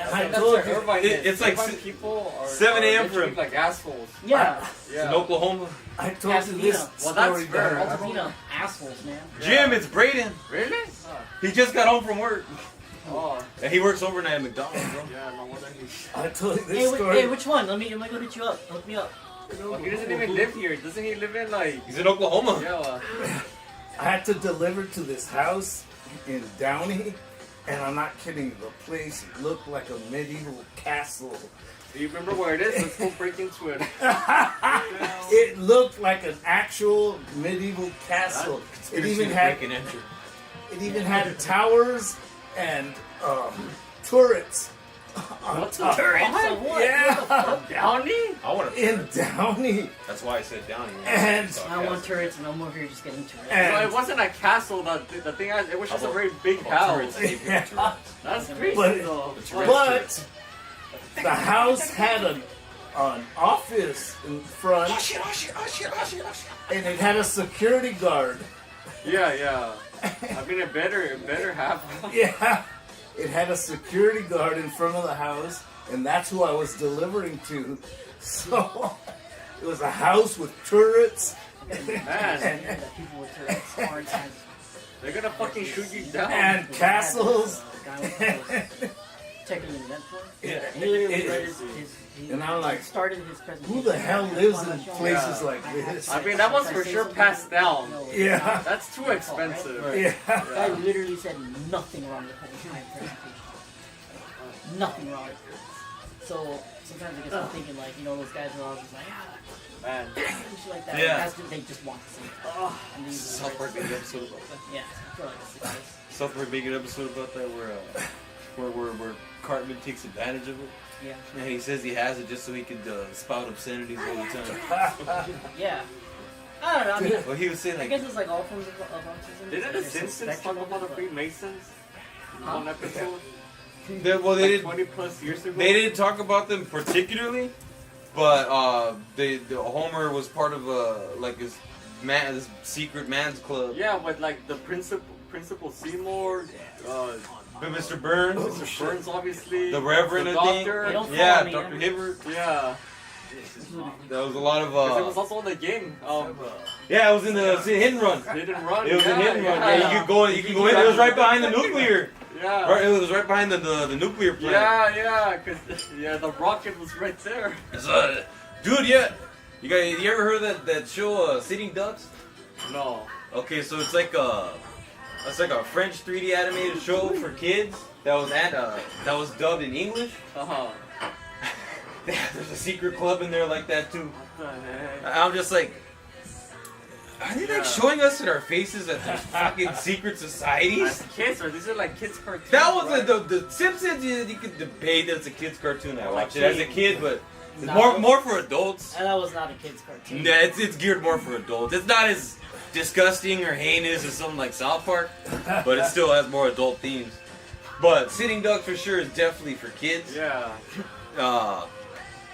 I told you. It's like people are 7 a.m. for him. like assholes. Yeah. It's in Oklahoma. I told you this Well, story. that's fair. Altadena, assholes, man. Jim, it's Braden. Really? He just got home from work. Oh. And he works overnight at McDonald's, bro. Yeah, no wonder he's. I told you this Hey, story. hey, which one? Let me go hit you up. Hook me up. He doesn't even live here. Doesn't he live in like? He's in Oklahoma. Yeah. I had to deliver to this house in Downey, and I'm not kidding. The place looked like a medieval castle. Do you remember where it is? Let's go break into it. It looked like an actual medieval castle. It even had towers and turrets. On What the top. turrets? Of what? Yeah, Downey? I want to. in Downey. That's why I said Downey. And I want turrets, and I'm over here just getting turrets. And- No, it wasn't a castle. The thing. It was just a very big house. That's crazy But- though. But the house had an office in front, and it had a security guard. Yeah. I mean, it better have. Yeah, it had a security guard in front of the house, and that's who I was delivering to. So it was a house with turrets. Man, People with turrets, hard times. they're gonna fucking shoot you down. And castles. Checking the event for him. Yeah. And he literally It- read he and I'm like, started his presentation. who the hell lives in Yeah. places like this? I mean, that was for sure passed down. Yeah. That's too expensive. Yeah. I literally said nothing wrong with the entire presentation. Nothing wrong with it. So sometimes I guess I'm thinking like, those guys are all just like, Man. and shit like that. Yeah. That's what they just want to see. And these South Park made an episode about that. Yeah, I feel like it's South Park made an episode about that where Cartman takes advantage of it. Yeah. And he says he has it just so he could spout obscenities all the time. Yeah. I don't know. I mean, Well, he was saying I like, guess it's like all forms of autism. Didn't It's the like a Simpsons spectrum talk of about it, the but- Freemasons? In one episode? they Like didn't 20 plus years ago? They didn't talk about them particularly, but the Homer was part of this secret man's club. Yeah, but like the Principal Seymour, Mr. Burns. Mr. Burns, obviously. The Reverend, the I think. doctor. Yeah, Dr. Hibbert. Yeah. There was a lot of. It was also in the game. Yeah, it was in the hit and run. Hit and run. It was yeah, in hit and run. yeah. Yeah, you could go. You could go in. It was right behind the nuclear. Yeah. Right, it was right behind the nuclear plant. Yeah, cause the rocket was right there. Dude, yeah. You ever heard of that show Sitting Ducks? No. Okay, so it's like a French 3D animated show for kids that was dubbed in English. There's a secret club in there like that too. What the heck? I'm just like, are they like showing us in our faces that there's fucking secret societies? As kids, or these are like kids cartoons. That was right? the Simpsons. You could debate that it's a kids cartoon. I watched it Like as a kid, but it's No. more for adults. And that was not a kid's cartoon. Yeah, it's geared more for adults. It's not as disgusting or heinous as something like South Park, but it still has more adult themes. But Sitting Ducks for sure is definitely for kids. Yeah.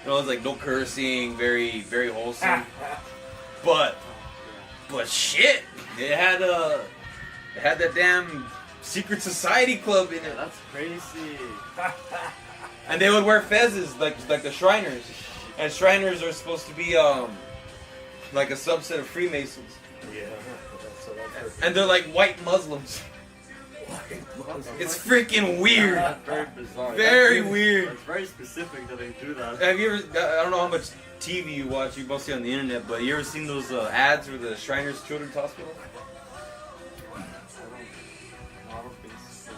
It's like no cursing, very very wholesome. But shit, it had that damn secret society club in it. That's crazy. And they would wear fezzes like the Shriners, and Shriners are supposed to be like a subset of Freemasons. Yeah. And they're like white Muslims. It's freaking weird. That's very bizarre. Very That's weird. It's very specific that they do that. Have you ever? I don't know how much TV you watch. You mostly on the internet, but you ever seen those ads for the Shriners Children's Hospital? I don't think so.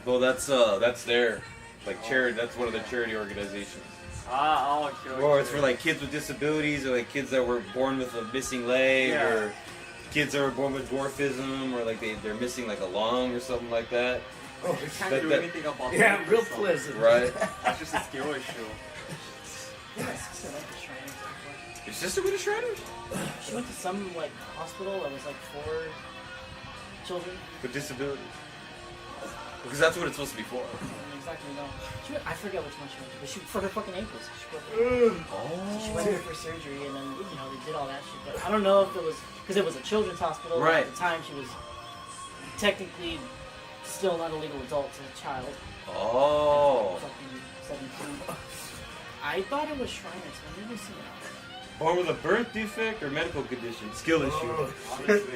Well, that's their like charity. That's one of their charity organizations. Okay. Or it's for like kids with disabilities, or like kids that were born with a missing leg, Yeah. or kids that were born with dwarfism, or like they're missing like a lung or something like that. Oh, we can't do anything about Yeah, that. real pleasant. Right. It's just a scary show. Yeah, my sister went to Shriners before. Your sister went to Shriners? She went to some like hospital that was like for children. With disabilities. Because that's what it's supposed to be for. I don't exactly know. She went, I forget which one she went to, but she for her fucking ankles. She broke so she went there for surgery, and then they did all that shit. But I don't know if it was because it was a children's hospital. Right. At the time, she was technically still not a legal adult, as a child. Oh. Fucking 17. I thought it was Shriners. I've never seen it. Born with a birth defect or medical condition? Skill issue.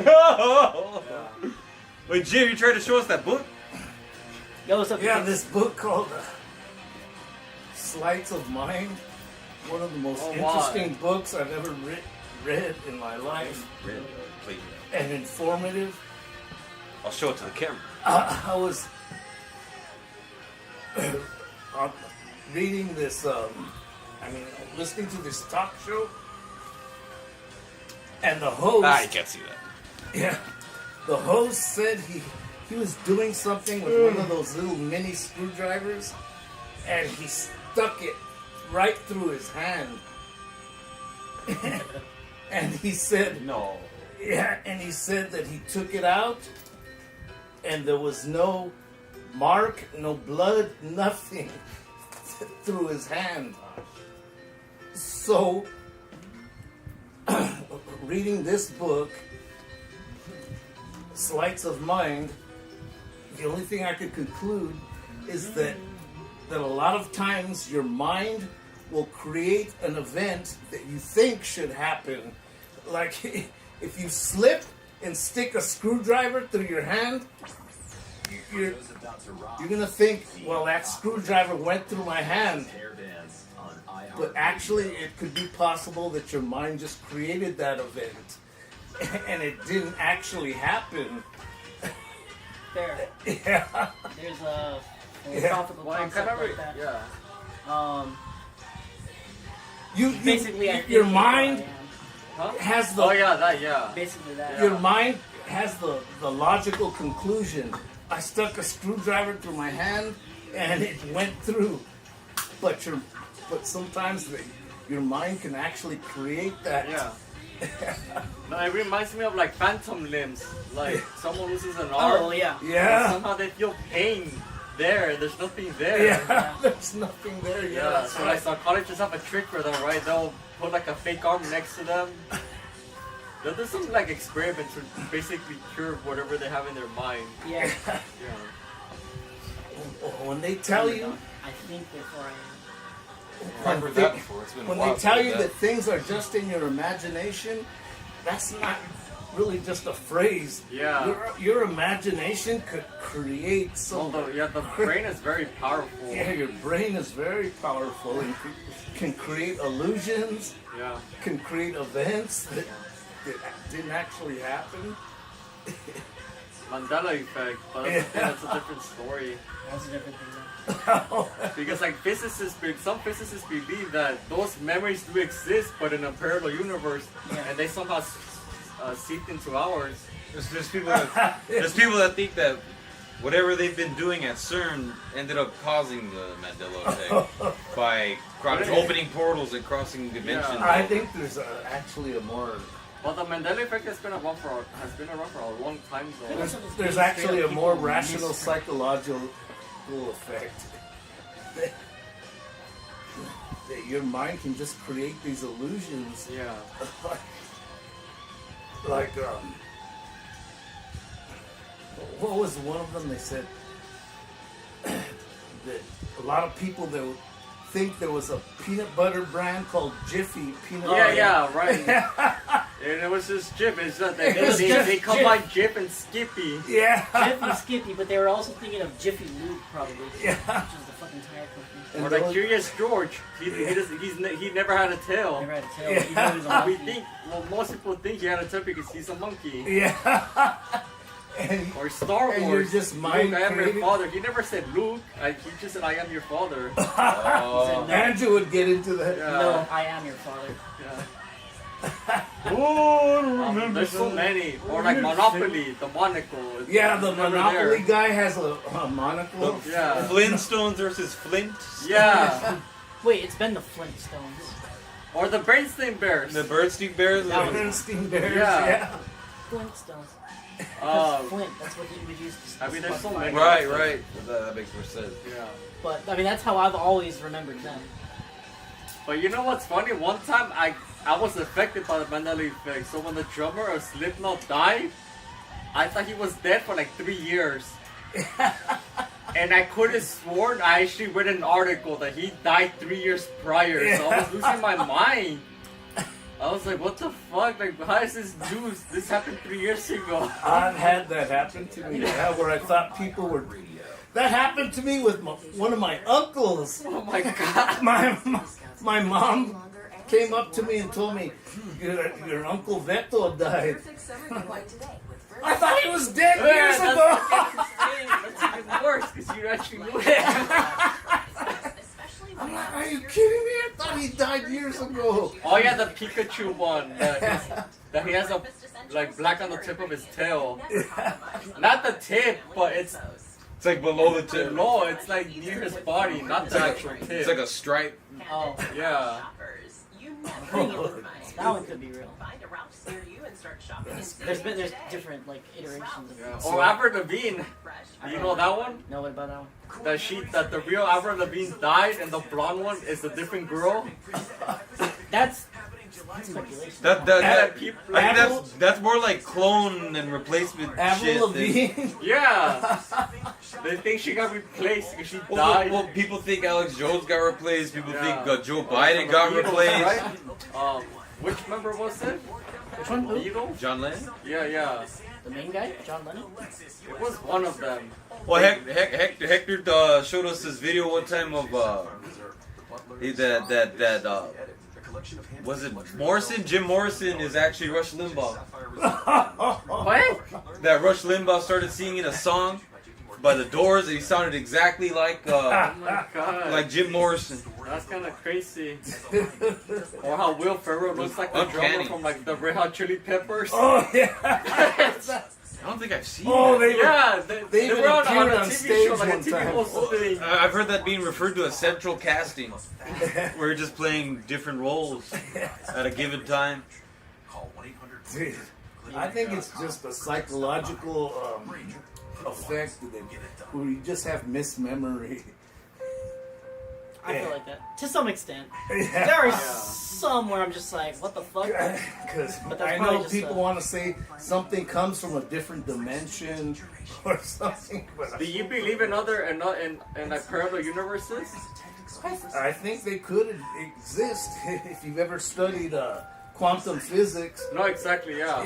Yeah. Wait, Jim, you tried to show us that book? Yo, what's up? Yeah, kids? this book called Sleights of Mind. One of the most Oh, interesting books I've ever read in my life. Really? Please. And informative. I'll show it to the camera. I was reading this, listening to this talk show. And the host... you can't see that. Yeah. The host said he was doing something with one of those little mini screwdrivers, and he stuck it right through his hand. And he said... No. Yeah, and he said that he took it out, and there was no mark, no blood, nothing through his hand. So, reading this book, Sleights of Mind, the only thing I could conclude is that a lot of times your mind will create an event that you think should happen. Like if you slip and stick a screwdriver through your hand, you're gonna think, well, that screwdriver went through my hand. But actually, it could be possible that your mind just created that event, and it didn't actually happen. There. Yeah. There's a philosophical concept like that. Yeah. Basically, I think your you know mind who I am. has the. Oh yeah, that yeah. Basically that. Your mind has the logical conclusion. I stuck a screwdriver through my hand, and it went through. But sometimes your mind can actually create that. Yeah. No, it reminds me of like phantom limbs. Like someone loses an arm. Oh yeah. Yeah. And somehow they feel pain there. There's nothing there. Yeah. There's nothing there. Yeah. That's So right. like psychologists have a trick for them, right? They'll put like a fake arm next to them. They'll do some like experiments to basically cure whatever they have in their mind. Yeah. Yeah. when they tell you, I think before I am. I've heard that before. It's been a when while they tell since you I that did things are just in your imagination, that's not really just a phrase. Yeah. Your imagination could create some. The brain is very powerful. Yeah, your brain is very powerful and can create illusions. Yeah. Can create events that didn't actually happen. Mandela effect, but that's a different story. That's a different thing. Because like some physicists believe that those memories do exist, but in a parallel universe, and they somehow seeped into ours. There's people that think that whatever they've been doing at CERN ended up causing the Mandela effect by opening portals and crossing dimensions. I think there's actually a more. Well, the Mandela effect has been around for a long time, though. There's actually a more rational psychological effect that your mind can just create these illusions. Yeah. Like what was one of them? They said that a lot of people that would think there was a peanut butter brand called Jiffy peanut butter. Yeah, right. And it was just Jif. It's not that they come by Jif and Skippy. Yeah. Jif and Skippy, but they were also thinking of Jiffy Lube, probably. Yeah. Which is the fucking tire company. Or like Curious George. He never had a tail. Never had a tail. Even though he was a monkey. Most people think he had a tail because he's a monkey. Yeah. Or Star Wars. And you're just mind Luke, I am your creating- father. He never said Luke. He just said I am your father. Andrew would get into that. Yeah. No, I am your father. There's so many. Or like Monopoly, the monocle. Yeah, the never Monopoly there. guy has a monocle. Yeah. Flintstones versus Flint. Yeah. Wait, it's been the Flintstones. Or the Bernstein Bears. The Bernstein Bears. The Bernstein Bears. Yeah. Yeah. Flintstones. Flint, that's what he would use to I mean, there's so many. Right. That makes more sense. Yeah. But, I mean, that's how I've always remembered them. But you know what's funny? One time I was affected by the Mandela effect. So when the drummer of Slipknot died, I thought he was dead for like 3 years. And I could have sworn I actually read an article that he died 3 years prior. So I was losing my mind. I was like, what the fuck? Like, how is this news? This happened 3 years ago. I've had that happen to me, where I thought people were. That happened to me with one of my uncles. Oh my god. My mom came up to me and told me, your Uncle Veto died. I thought he was dead years ago. That's even worse because you actually knew it. I'm like, are you kidding me? I thought he died years ago. Oh yeah, the Pikachu one. That he has a like black on the tip of his tail. Not the tip, but it's like below the tip. No, it's like near his body, not the actual tip. It's like a stripe. Oh. Yeah. That one could be real. There's different like iterations of Yeah. Oh, Avril Lavigne. You know that one? No, what about that one? That the real Avril Lavigne died and the blonde one is a different girl. That's speculation. I think that's more like clone and replacement shit. Avril Lavigne. Yeah. They think she got replaced because she died. Well, people think Alex Jones got replaced. People Yeah. think Joe Biden got Beatles, replaced. right? Which member was it? Which one? Who? Beatles? John Lennon. Yeah. The main guy, John Lennon. It was one of them. Well, Hector showed us this video one time of was it Morrison? Jim Morrison is actually Rush Limbaugh. What? That Rush Limbaugh started singing a song by the Doors, and he sounded exactly like Oh my god. like Jim Morrison. That's kind of crazy. Or how Will Ferrell looks like the drummer Uncanny. from like the Red Hot Chili Peppers. Oh yeah. I don't think I've seen Oh, that. they even were on appeared a on TV stage show, like a one TV time. host thing. I've heard that being referred to as central casting, where you're just playing different roles at a given time. Dude, I think it's just a psychological effect that where you just have mismemory. I feel like that to some extent. There are some where I'm just like, what the fuck? Because But that's I probably know just people want to say something comes from a different dimension or something. But Do you believe in other and not in like parallel universes? I think they could exist if you've ever studied quantum physics. No, exactly. Yeah.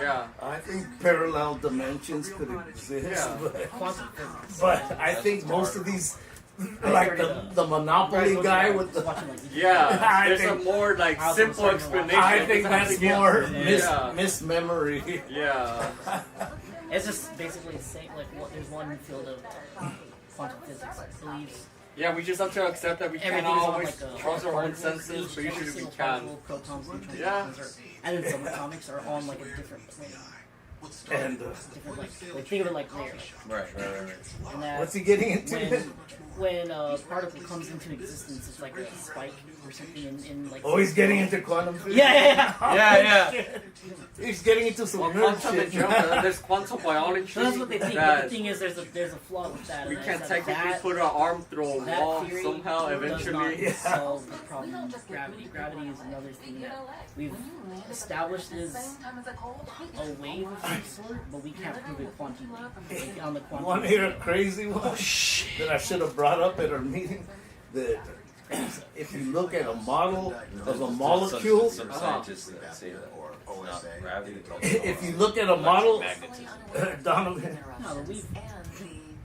Yeah. I think parallel dimensions could exist. Yeah. Quantum physics. But I think most of these, like the Monopoly guy with the. Yeah. I There's a think- more like simple explanation. I think that's more Yeah. mismemory. Yeah. It's just basically the same. Like, there's one field of quantum physics that believes Yeah, we just have to accept that we can't everything's on always like a trust our own particle, senses, but every usually we single can. particle, protons, neutrons, Yeah. electrons are, and then some atomics are on like a different plane. And Different, like think of it like layers. Right. And that what's he getting into? when a particle comes into existence, it's like a spike or something in like. Oh, he's getting into quantum physics. Yeah. He's getting into some Well, nerd quantum in shit. general, there's quantum biology. So that's what they think. But that the thing is, there's a flaw with that. we and can that technically that- put our arm through a that wall theory somehow does eventually. not solve the problem of gravity. Gravity is another thing that we've established is a wave of some sort, but we can't prove it quantumly. Like on the quantum. Want to hear a crazy one that I should have brought up at our meeting? That if you look at a model of a molecule, Some scientists that say that, or not gravity. if you look at a model, Donovan, No, but we've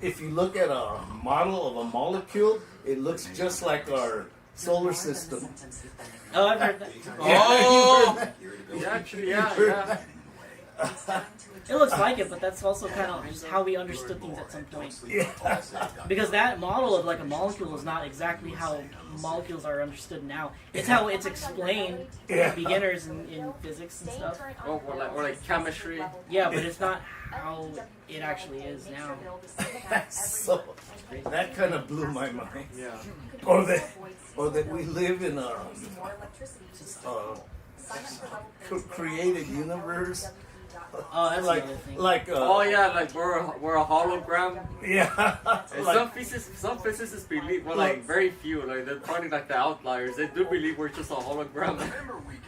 if you look at a model of a molecule, it looks just like our solar system. Oh, I've heard that. Oh! Yeah, actually, yeah. It looks like it, but that's also kind of just how we understood things at some point. Yeah. Because that model of like a molecule is not exactly how molecules are understood now. It's how it's explained to beginners in physics and stuff. Oh, or like chemistry. Yeah, but it's not how it actually is now. So that kind of blew my mind. Yeah. Or that we live in a created universe. Oh, that's like another thing. Oh yeah, like we're a hologram. Yeah. And Like- some physicists believe, well, like very few, like they're probably like the outliers. They do believe we're just a hologram.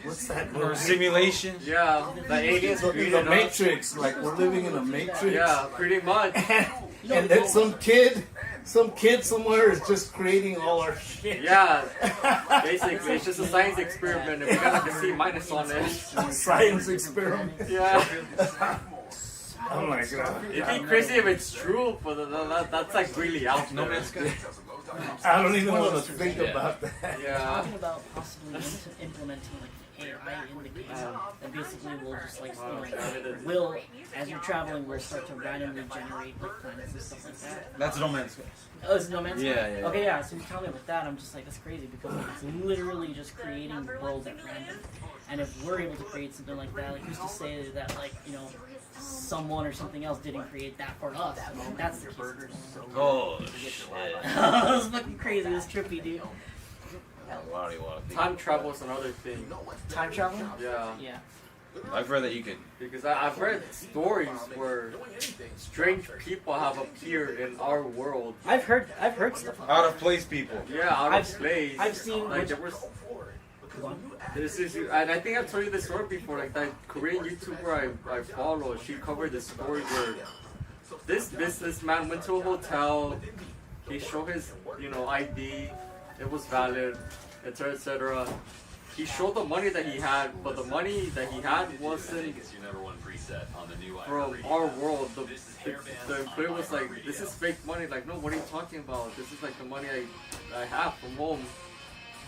What's that? Or simulation. Yeah, the aliens The created us. Matrix, like we're living in a Matrix. Yeah, pretty much. And then some kid somewhere is just creating all our shit. Yeah, basically, it's just a science experiment, and we got like a C minus on it. Science experiment. Yeah. Oh my god. It'd be crazy if it's true, but that's like really out there. No man's good. I don't even want to think about that. Yeah. Talking about possibly implementing like AI in the game, and basically we'll just like will as you're traveling, we'll start to randomly generate like planets and stuff like that. That's No Man's Sky. Oh, is it No Man's Sky? Yeah. Okay, yeah. So you tell me about that, I'm just like, that's crazy because it's literally just creating worlds at random. And if we're able to create something like that, like who's to say that like someone or something else didn't create that for us? I mean, that's the case. Oh shit. That's fucking crazy. It's trippy, dude. Time travel is another thing. Time travel? Yeah. Yeah. I've read that you can. Because I've read stories where strange people have appeared in our world. I've heard stuff. Out of place people. Yeah, out of place. I've seen like there was. This is, and I think I've told you this story before. Like that Korean YouTuber I follow, she covered this story where this businessman went to a hotel. He showed his ID. It was valid, etc., etc. He showed the money that he had, but the money that he had wasn't from our world. The employee was like, "This is fake money." Like, no, what are you talking about? This is like the money I have from home.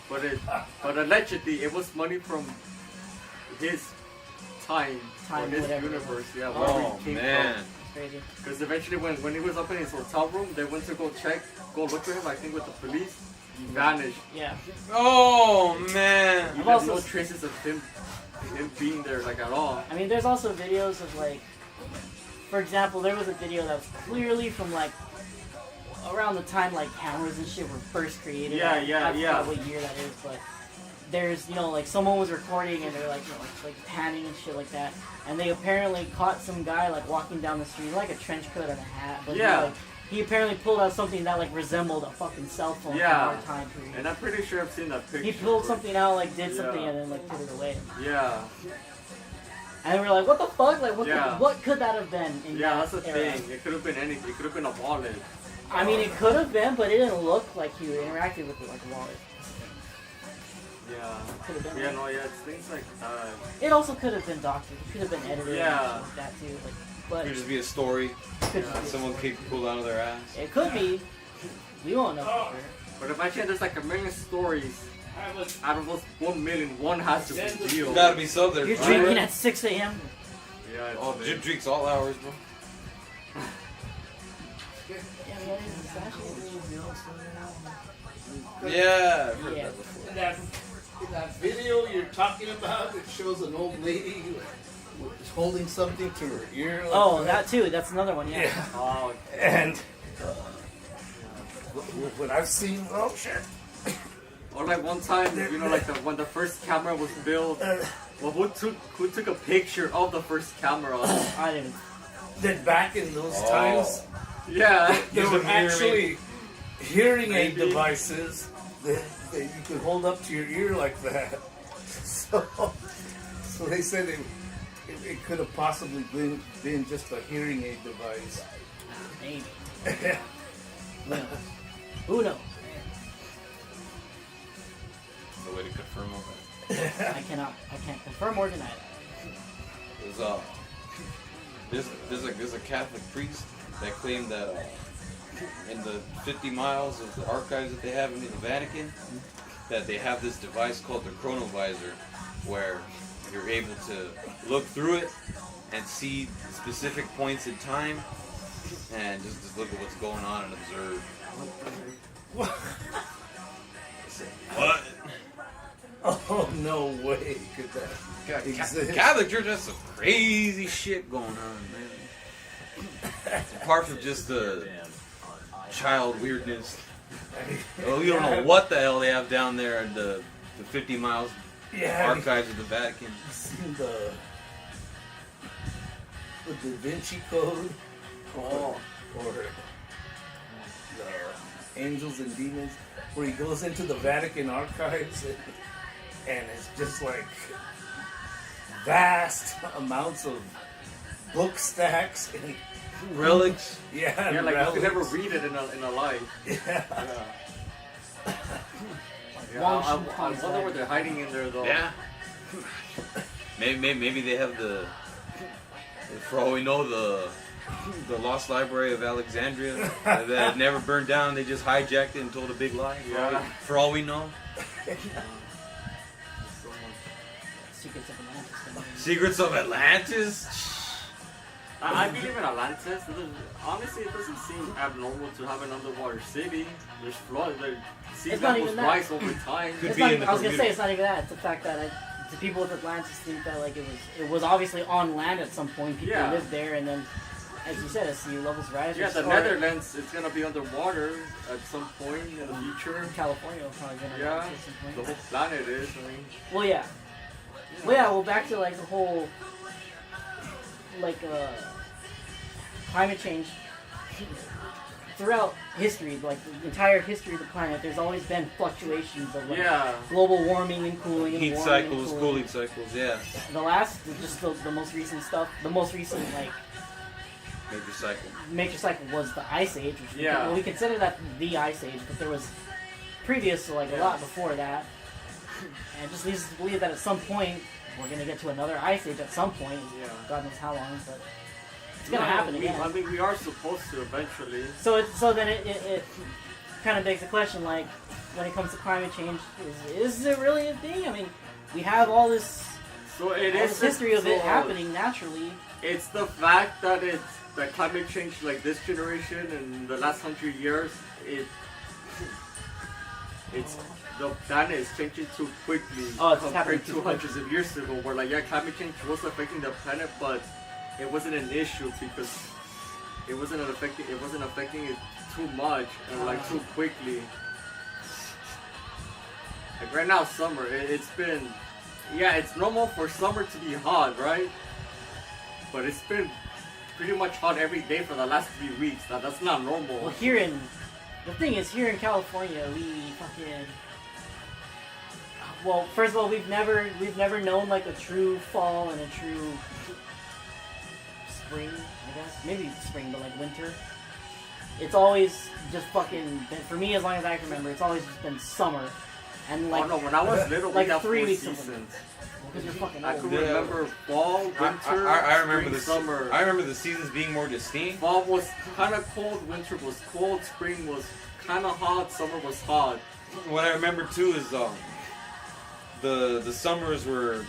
But allegedly, it was money from his time or his whatever. universe. Yeah, Oh, where he came man. from. Crazy. Because eventually, when he was up in his hotel room, they went to go look for him. I think with the police, he vanished. Yeah. Oh man. He left no traces of him being there like at all. I mean, there's also videos of like, for example, there was a video that was clearly from like around the time like cameras and shit were first created. Yeah, I yeah. forgot what year that is, but there's like someone was recording and they're like like panning and shit like that, and they apparently caught some guy like walking down the street like a trench coat and a hat, but Yeah. he apparently pulled out something that like resembled a fucking cell phone Yeah. from our time period. And I'm pretty sure I've seen that picture. He pulled something out, like did Yeah. something, and then like put it away. Yeah. And we're like, what the fuck? Like, Yeah. what could that have been? In Yeah, that that's the era? thing. It could have been anything. It could have been a wallet. I mean, it could have been, but it didn't look like he interacted with it like a wallet. Yeah. Could have been. Yeah, no, yeah, it's things like that. It also could have been doctored. It could have been edited. Yeah. And shit like that too. Like, but Could just be a story. Could just be a Someone story. kicked pulled out of their ass. it could be. We won't know for sure. But imagine there's like a million stories. Out of those 1 million, one has to be real. Gotta be something. You're drinking at 6 a.m. Yeah. It's Oh, Jim drinks all hours, bro. Yeah, I've heard Yeah. that before. In that video you're talking about, it shows an old lady who's holding something to her ear. Like Oh, that too. That's another one. Yeah. Oh, And what I've seen, oh shit. or like one time, you know, like when the first camera was built. Well, who took a picture of the first camera? I didn't. That back in those Oh. times, Yeah. there were actually hearing aid Maybe. devices that you could hold up to your ear like that. So they said it could have possibly been just a hearing aid device. Maybe. Who knows? No way to confirm all that. I can't confirm or deny that. There's a Catholic priest that claimed that in the 50 miles of the archives that they have in the Vatican, that they have this device called the chronovisor, where you're able to look through it and see specific points in time and just look at what's going on and observe. What? Oh no way could that exist. Catholic Church has some crazy shit going on, man. Apart from just the child weirdness. Oh, you don't know what the hell they have down there in the 50 miles archives of the Vatican. You seen the Da Vinci Code? Or the Angels and Demons, where he goes into the Vatican archives and it's just like vast amounts of book stacks and relics. Yeah, Yeah, like relics. you could never read it in a life. Yeah. Yeah, I wonder what they're hiding in there though. Yeah. Maybe they have the, for all we know, the lost library of Alexandria that had never burned down. They just hijacked it and told a big lie. Yeah. For all we know. Secrets of Atlantis. Secrets of Atlantis. I believe in Atlantis. Honestly, it doesn't seem abnormal to have an underwater city. There's flood. The sea It's not levels even that. rise over time. It's not even, I was gonna say it's not even that. It's the fact that the people with Atlantis think that like it was obviously on land at some point. People Yeah. lived there, and then, as you said, as sea levels rise. Yeah, the or- Netherlands is gonna be underwater at some point in the future. California will probably be Yeah, underwater at some point. the whole planet is. I mean, Well, yeah. Well, yeah. Well, back to like the whole like climate change. Throughout history, like the entire history of the planet, there's always been fluctuations of like Yeah. global warming and cooling and Heat warming cycles, and cooling cycles, yeah. The last, just the most recent stuff, the most recent like Major cycle. was the Ice Age, which Yeah. we consider that the Ice Age, but there was previous, like a lot before that, and it just leads us to believe that at some point we're gonna get to another Ice Age at some point. Yeah. God knows how long, but it's gonna no, happen we, again. I mean, we are supposed to eventually. So then it kind of begs the question, like, when it comes to climate change, is it really a thing? I mean, we have all this, So it all is this history of it so happening naturally. It's the fact that that climate change, like this generation and the last 100 years, it's the planet is changing too quickly Oh, it's happening compared too to quick. hundreds of years ago. Where like climate change was affecting the planet, but it wasn't an issue because it wasn't affecting it too much and like too quickly. Like right now, summer, it's been, it's normal for summer to be hot, right? But it's been pretty much hot every day for the last 3 weeks. That's not normal. Well, the thing is, here in California, we fucking. Well, first of all, we've never known like a true fall and a true spring. I guess maybe spring, but like winter. It's always just fucking been, for me, as long as I can remember, it's always just been summer. And like, oh no, when I was little, like we got 3 4 weeks seasons. Because you're fucking I old. can remember fall, winter, I remember spring, the summer. I remember the seasons being more distinct. Fall was kind of cold, winter was cold, spring was kind of hot, summer was hot. What I remember too is the summers were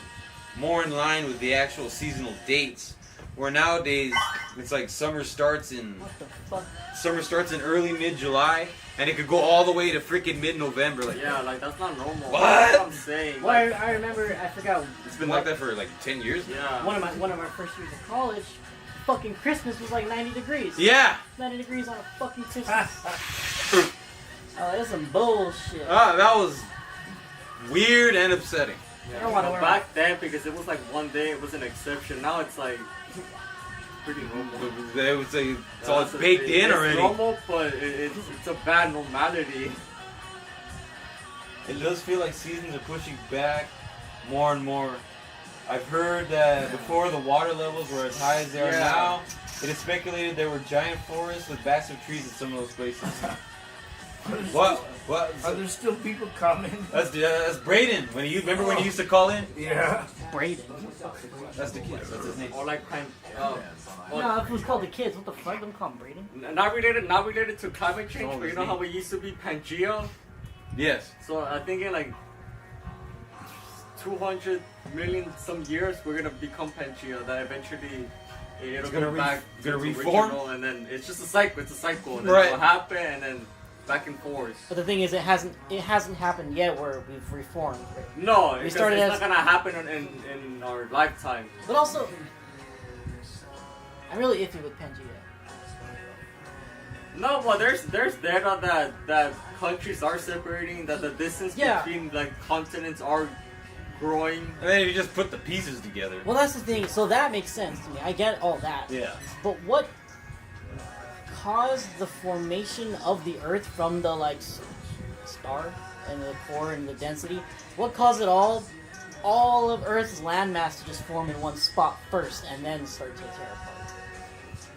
more in line with the actual seasonal dates. Where nowadays it's like summer starts in early mid-July and it could go all the way to freaking mid-November. Like, yeah, like that's not normal. What? That's what I'm saying. Well, Like, I remember, I forgot. it's been like that for like 10 years now. yeah. One of our first years of college, fucking Christmas was like 90 degrees. Yeah. 90 degrees on a fucking Christmas. Oh, that's some bullshit. That was weird and upsetting. I don't want to wear Back then, because it was like one day, it was an exception. Now it's like pretty normal. They would say it's Yeah, all that's the baked thing. in It's already. normal, but it's a bad normality. It does feel like seasons are pushing back more and more. I've heard that before the water levels were as high as they are Yeah. now, it is speculated there were giant forests with massive trees in some of those places. What? Are there still people commenting? That's Braden. Remember when he used to call in? Yeah. Braden. That's the kid. That's his name. Or like No, if it was called the kids, what the fuck? Don't call them Braden. not related to climate change, but you know how we used to be Pangea? Yes. So I think in like 200 million some years, we're gonna become Pangea. That eventually it'll gonna go back gonna to reform? original, and then it's just a cycle. It's a cycle, and then Right. it'll happen, and then back and forth. But the thing is, it hasn't happened yet where we've reformed. No, We it's started not as- gonna happen in our lifetime. But also, I'm really iffy with Pangea. No, well, there's data that countries are separating, that the distance Yeah. between like continents are growing. And then you just put the pieces together. Well, that's the thing. So that makes sense to me. I get all that. Yeah. But what caused the formation of the Earth from the star and the core and the density? What caused it all of Earth's landmass to just form in one spot first and then start to tear apart?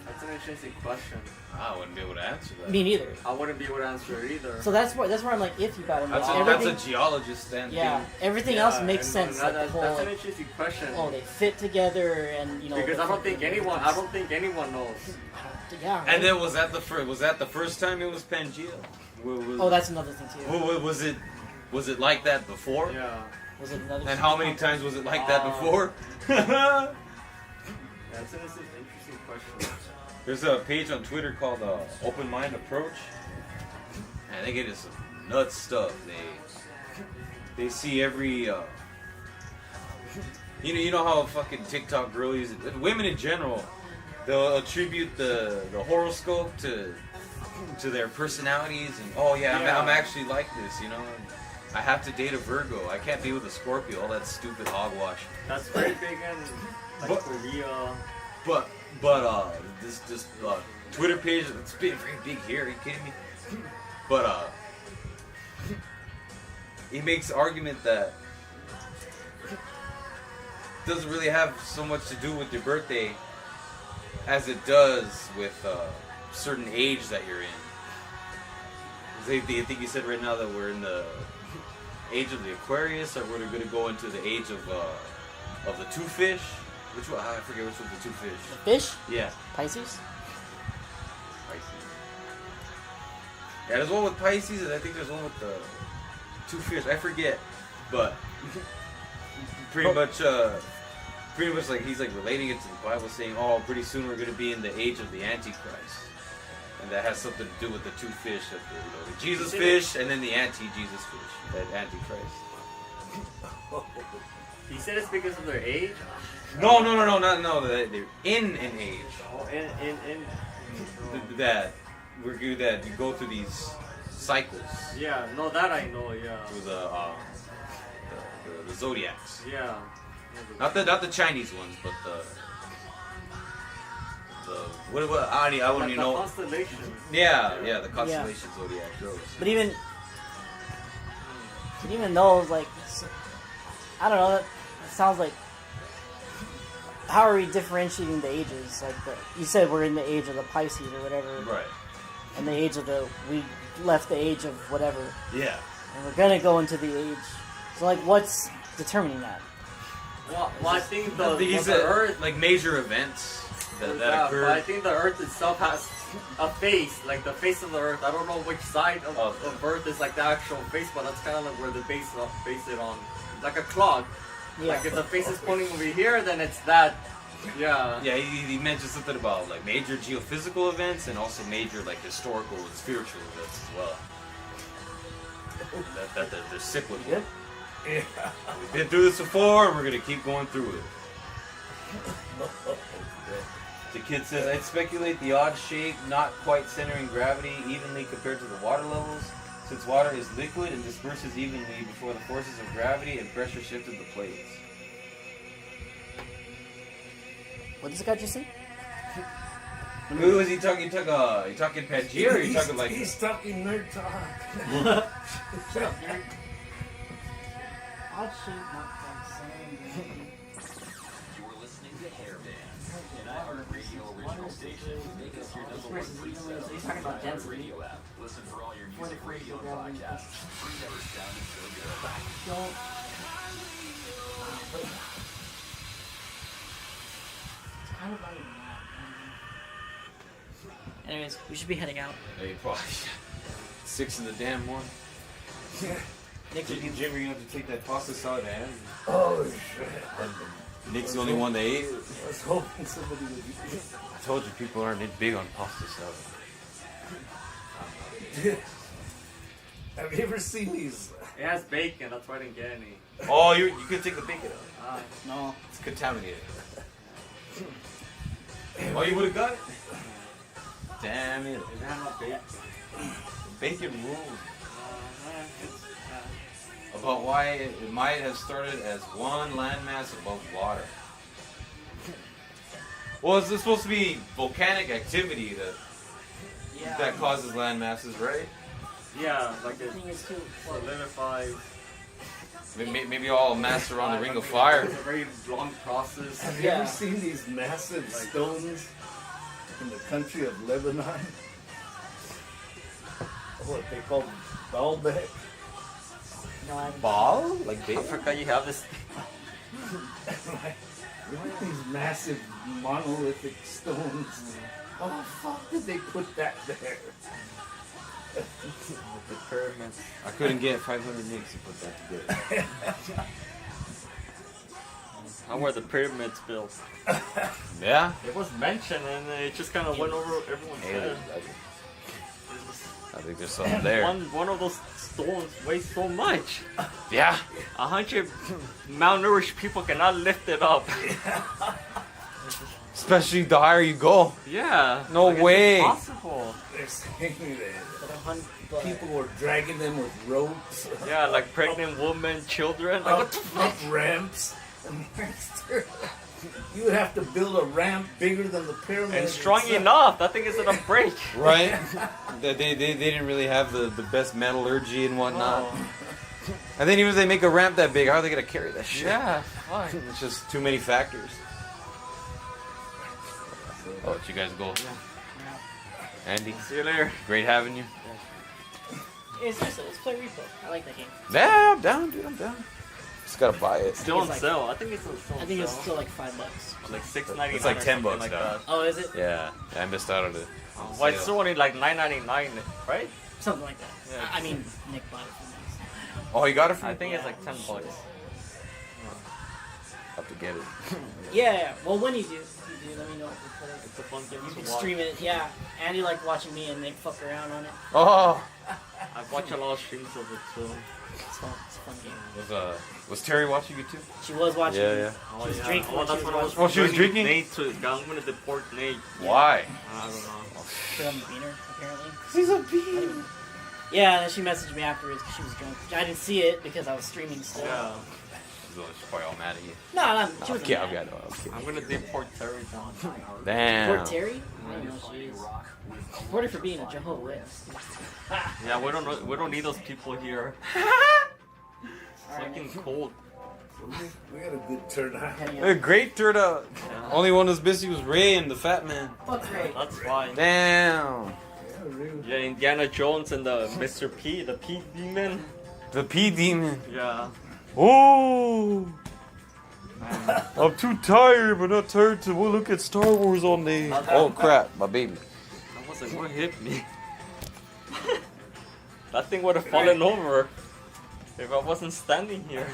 That's an interesting question. I wouldn't be able to answer that. Me neither. I wouldn't be able to answer it either. So that's where I'm like iffy about it. That's a geologist then. Yeah, everything Yeah, else makes and sense. That's, like the whole, that's an interesting question. oh, they fit together, and you know. Because the I don't think fucking- anyone knows. Yeah. And then was that the first time it was Pangea? Oh, that's another thing too. Was it like that before? Yeah. Was it another? And how many times was it like that before? That's an interesting question. There's a page on Twitter called Open Mind Approach, and they get into some nuts stuff. They see every you know how fucking TikTok girlies, women in general, they'll attribute the horoscope to their personalities, and I'm actually like this, you know. I have to date a Virgo. I can't be with a Scorpio. All that stupid hogwash. That's very big in like Korea. But this Twitter page, it's been very big here. Are you kidding me? But he makes the argument that it doesn't really have so much to do with your birthday as it does with certain age that you're in. I think you said right now that we're in the age of the Aquarius, or we're going to go into the age of the two fish. Which one? I forget which one's the two fish. Fish? Yeah. Pisces? Pisces. Yeah, there's one with Pisces, and I think there's one with the two fish. I forget, but pretty much like he's like relating it to the Bible, saying, "Oh, pretty soon we're going to be in the age of the Antichrist," and that has something to do with the two fish, the Jesus fish, and then the anti-Jesus fish, that Antichrist. He said it's because of their age. No, they're in an age. Oh, in. That we're good that you go through these cycles. Yeah, no, that I know. Yeah. Through the zodiacs. Yeah. Not the Chinese ones, but I don't Like even the know. constellation. Yeah, the constellation zodiac shows. But even though, like, I don't know, it sounds like, how are we differentiating the ages? Like, you said we're in the age of the Pisces or whatever. Right. And the age of we left the age of whatever. Yeah. And we're gonna go into the age. So, like, what's determining that? Well, I think the Earth, like major events that occur. But I think the Earth itself has a face, like the face of the Earth. I don't know which side of Earth is like the actual face, but that's kind of like where they base it on, like a clock. Yeah. Like if the face is pointing over here, then it's that. Yeah. Yeah, he mentioned something about like major geophysical events and also major like historical and spiritual events as well. That they're cyclical. Yeah. We've been through this before, and we're gonna keep going through it. The kid says, I'd speculate the odd shape, not quite centering gravity evenly compared to the water levels, since water is liquid and disperses evenly before the forces of gravity and pressure shifted the plates. What does the guy just say? Who is he talking? You talking Pangea, or you talking like? He's talking nerd talk. Shut up, nerd. Odd shape, not quite centering. You're listening to Hairband, an iHeartRadio original station. Make us your number one preset. He's talking about density. Radio app. Listen for all your music, radio, and podcasts. We never sounded so good. Don't. It's kind of like that. Anyways, we should be heading out. Hey, probably 6 in the damn morning. Jim, are you gonna have to take that pasta salad and Oh shit. Nick's the only one that ate it. I was hoping somebody would eat it. I told you people aren't big on pasta salad. Have you ever seen these? It has bacon. That's why I didn't get any. Oh, you could take the bacon out. No. It's contaminated. Oh, you would have got it? Damn it. It had no bacon. Bacon rules. About why it might have started as one landmass above water. Well, it's supposed to be volcanic activity that causes land masses, right? Yeah, like it solidifies. Maybe all mass around the ring of fire. It's a very long process. Have you ever seen these massive stones in the country of Lebanon? What they call Baalbek? No, Ball? Like big? I forgot you have this. These massive monolithic stones. How the fuck did they put that there? The pyramids. I couldn't get 500 nicks to put that together. How were the pyramids built? Yeah? It was mentioned and it just kind of went over everyone's head. I think there's something there. One of those stones weighs so much. Yeah. 100 malnourished people cannot lift it up. Especially the higher you go. Yeah. No like, way. It's impossible. They're saying that people were dragging them with ropes. Yeah, like pregnant women, children. Like, what the fuck? Up ramps. You would have to build a ramp bigger than the pyramid. And strong enough. That thing is gonna break. Right? they didn't really have the best metallurgy and whatnot. Oh. And then even if they make a ramp that big, how are they going to carry that shit? Yeah, fine. It's just too many factors. I'll let you guys go. Andy, See you later. great having you. Hey, seriously, let's play Repo. I like that game. Yeah, I'm down, dude. I'm down. Just gotta buy it. Still on like- sale. I think it's still on sale. I think it's still like $5. Like $6.99. It's like or $10 something now. that. Oh, is it? Yeah, I missed out on it. Well, it's still only like $9.99, right? Something like that. Yeah. I mean, Nick bought it for me. Oh, you got it from I think it's like $10. Have to get it. Yeah. Well, when you do, let me know. It's a fun game You to can watch. stream it. Yeah. Andy liked watching me and Nick fuck around on it. Oh, I've watched a lot of streams of it too. It's fun. It's a fun game. was Terry watching you too? She was watching. Yeah, me. yeah. Oh, She was yeah. drinking. Oh, when that's she when was I was. Oh, she was joining drinking? Nate to. I'm gonna deport Nate. Why? I don't know. Put on the beaner, apparently. He's a bean. Yeah, and then she messaged me afterwards because she was drunk. I didn't see it because I was streaming still. Yeah. she's probably all mad at you. No, she was Okay, mad. okay. I'm gonna deport Terry down. Damn. Poor Terry? I don't know who she is. Reported for being a Jehovah's Witness. Yeah, we don't need those people here. Fucking cold. We got a good turnout. A great turnout. Only one who's busy was Ray and the fat man. Fuck Ray. That's fine. Damn. Yeah, Indiana Jones and the Mr. P, the P demon. The P demon. Yeah. Oh. I'm too tired, but not tired to look at Star Wars all day. Oh crap, my baby. I was like, what hit me? That thing would have fallen over if I wasn't standing here.